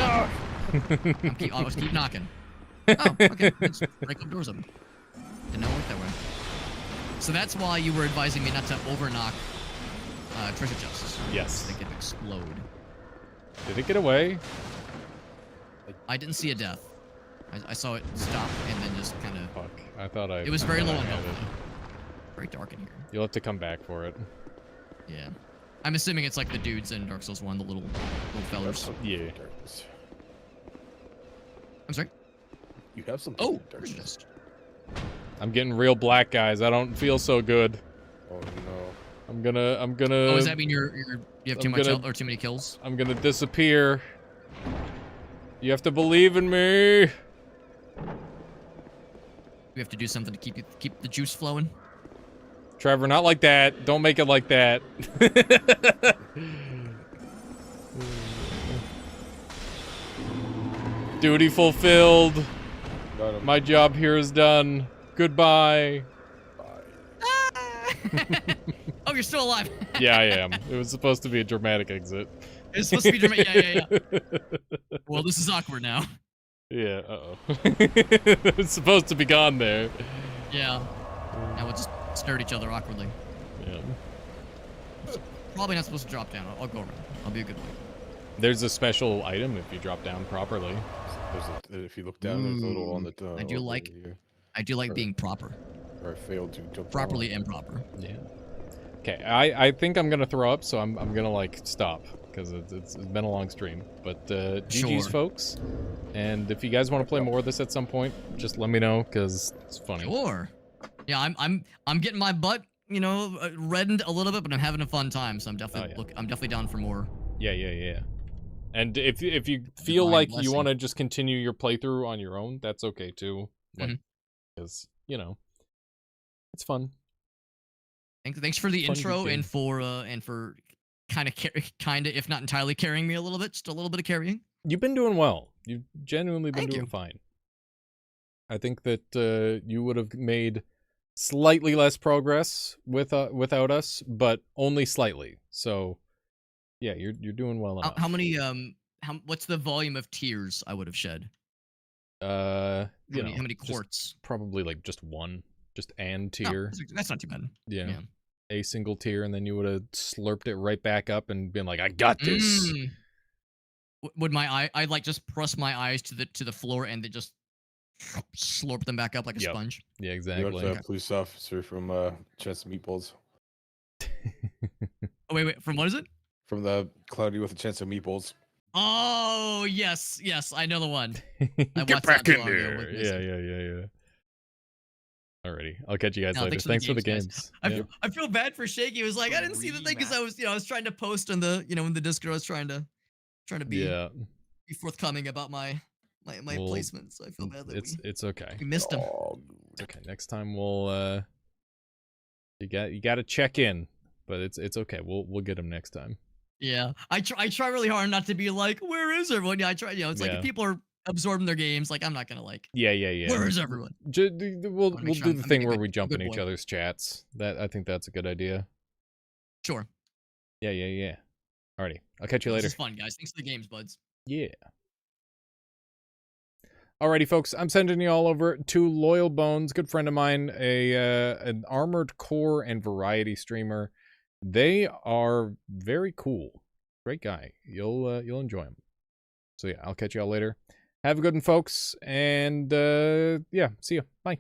I'll just keep knocking. Oh, okay. Let's break up doors open. Did not work that way. So that's why you were advising me not to overknock treasure chests. Yes. They could explode. Did it get away? I didn't see a death. I saw it stop and then just kind of. Fuck. I thought I. It was I very thought low I on had health. it. Very dark in here. You'll have to come back for it. Yeah. I'm assuming it's like the dudes in Dark Souls 1, the little fellers. Yeah. Darkness. I'm sorry. You have something. Oh, in treasure darkness. chest. I'm getting real black, guys. I don't feel so good. Oh no. I'm gonna. Oh, does that mean you have too I'm much gonna- health or too many kills? I'm gonna disappear. You have to believe in me. We have to do something to keep the juice flowing. Trevor, not like that. Don't make it like that. Duty fulfilled. Got him. My job here is done. Goodbye. Oh, you're still alive. Yeah, I am. It was supposed to be a dramatic exit. It's supposed to be dramatic. Yeah. Well, this is awkward now. Yeah, uh-oh. It's supposed to be gone there. Yeah. Now we'll just stare at each other awkwardly. Yeah. Probably not supposed to drop down. I'll go around. I'll be a good boy. There's a special item if you drop down properly. If you look down, there's a little on the. I do over like- here. I do like being proper. Or I failed to jump. Properly improper. Yeah. Okay, I think I'm gonna throw up, so I'm gonna like stop because it's been a long stream. But GG's, Sure. folks. And if you guys want to play more of this at some point, just let me know because it's funny. Sure. Yeah, I'm getting my butt, reddened a little bit, but I'm having a fun time. So I'm definitely Oh, yeah. I'm definitely down for more. Yeah. And if you feel Divine like you blessing. want to just continue your playthrough on your own, that's okay too. Mhm. Because it's fun. Thanks for the Fun intro game. and for kind of if not entirely carrying me a little bit, just a little bit of carrying. You've been doing well. You've genuinely been Thank doing you. fine. I think that you would have made slightly less progress without us, but only slightly. So, yeah, you're doing well enough. How many what's the volume of tears I would have shed? How How many quarts? Probably like just one, just an No, tear. that's not too bad. Yeah. yeah. A single tear, and then you would have slurped it right back up and been like, "I got this." Mm. Would my eye? I'd like just press my eyes to the floor and then just slurp them back up like a Yep. sponge. Yeah, You exactly. got a police officer from Chance of Meatballs. Oh wait, from what is it? From the Cloudy with a Chance of Meatballs. Oh yes, I know the one. I Get watched back that in not too long ago there. with Yeah. Alrighty, I'll catch you guys No, later. thanks for the Thanks for the games, guys. games. I feel bad for Shaky. He was like, I didn't see the thing because I was trying to post on the in the Discord. I was trying to be Yeah, forthcoming about my Well, placements. I feel bad that it's okay. we missed him. Oh, It's okay. Next time we'll you got to check in, but it's okay. We'll get him next time. Yeah, I try really hard not to be like, where is everyone? Yeah, I try. It's like Yeah. if people are absorbing their games, like I'm not gonna like, Yeah. where is everyone? We'll make do sure the I'm thing being a where good- we jump in good each boy. other's chats. I think that's a good idea. Sure. Yeah. Alrighty, I'll catch you later. This is fun, guys. Thanks for the games, buds. Yeah. Alrighty, folks. I'm sending you all over to Loyal Bones, good friend of mine, an Armored Core and Variety streamer. They are very cool. Great guy. You'll enjoy him. So yeah, I'll catch you all later. Have a good one, folks, and yeah, see you. Bye.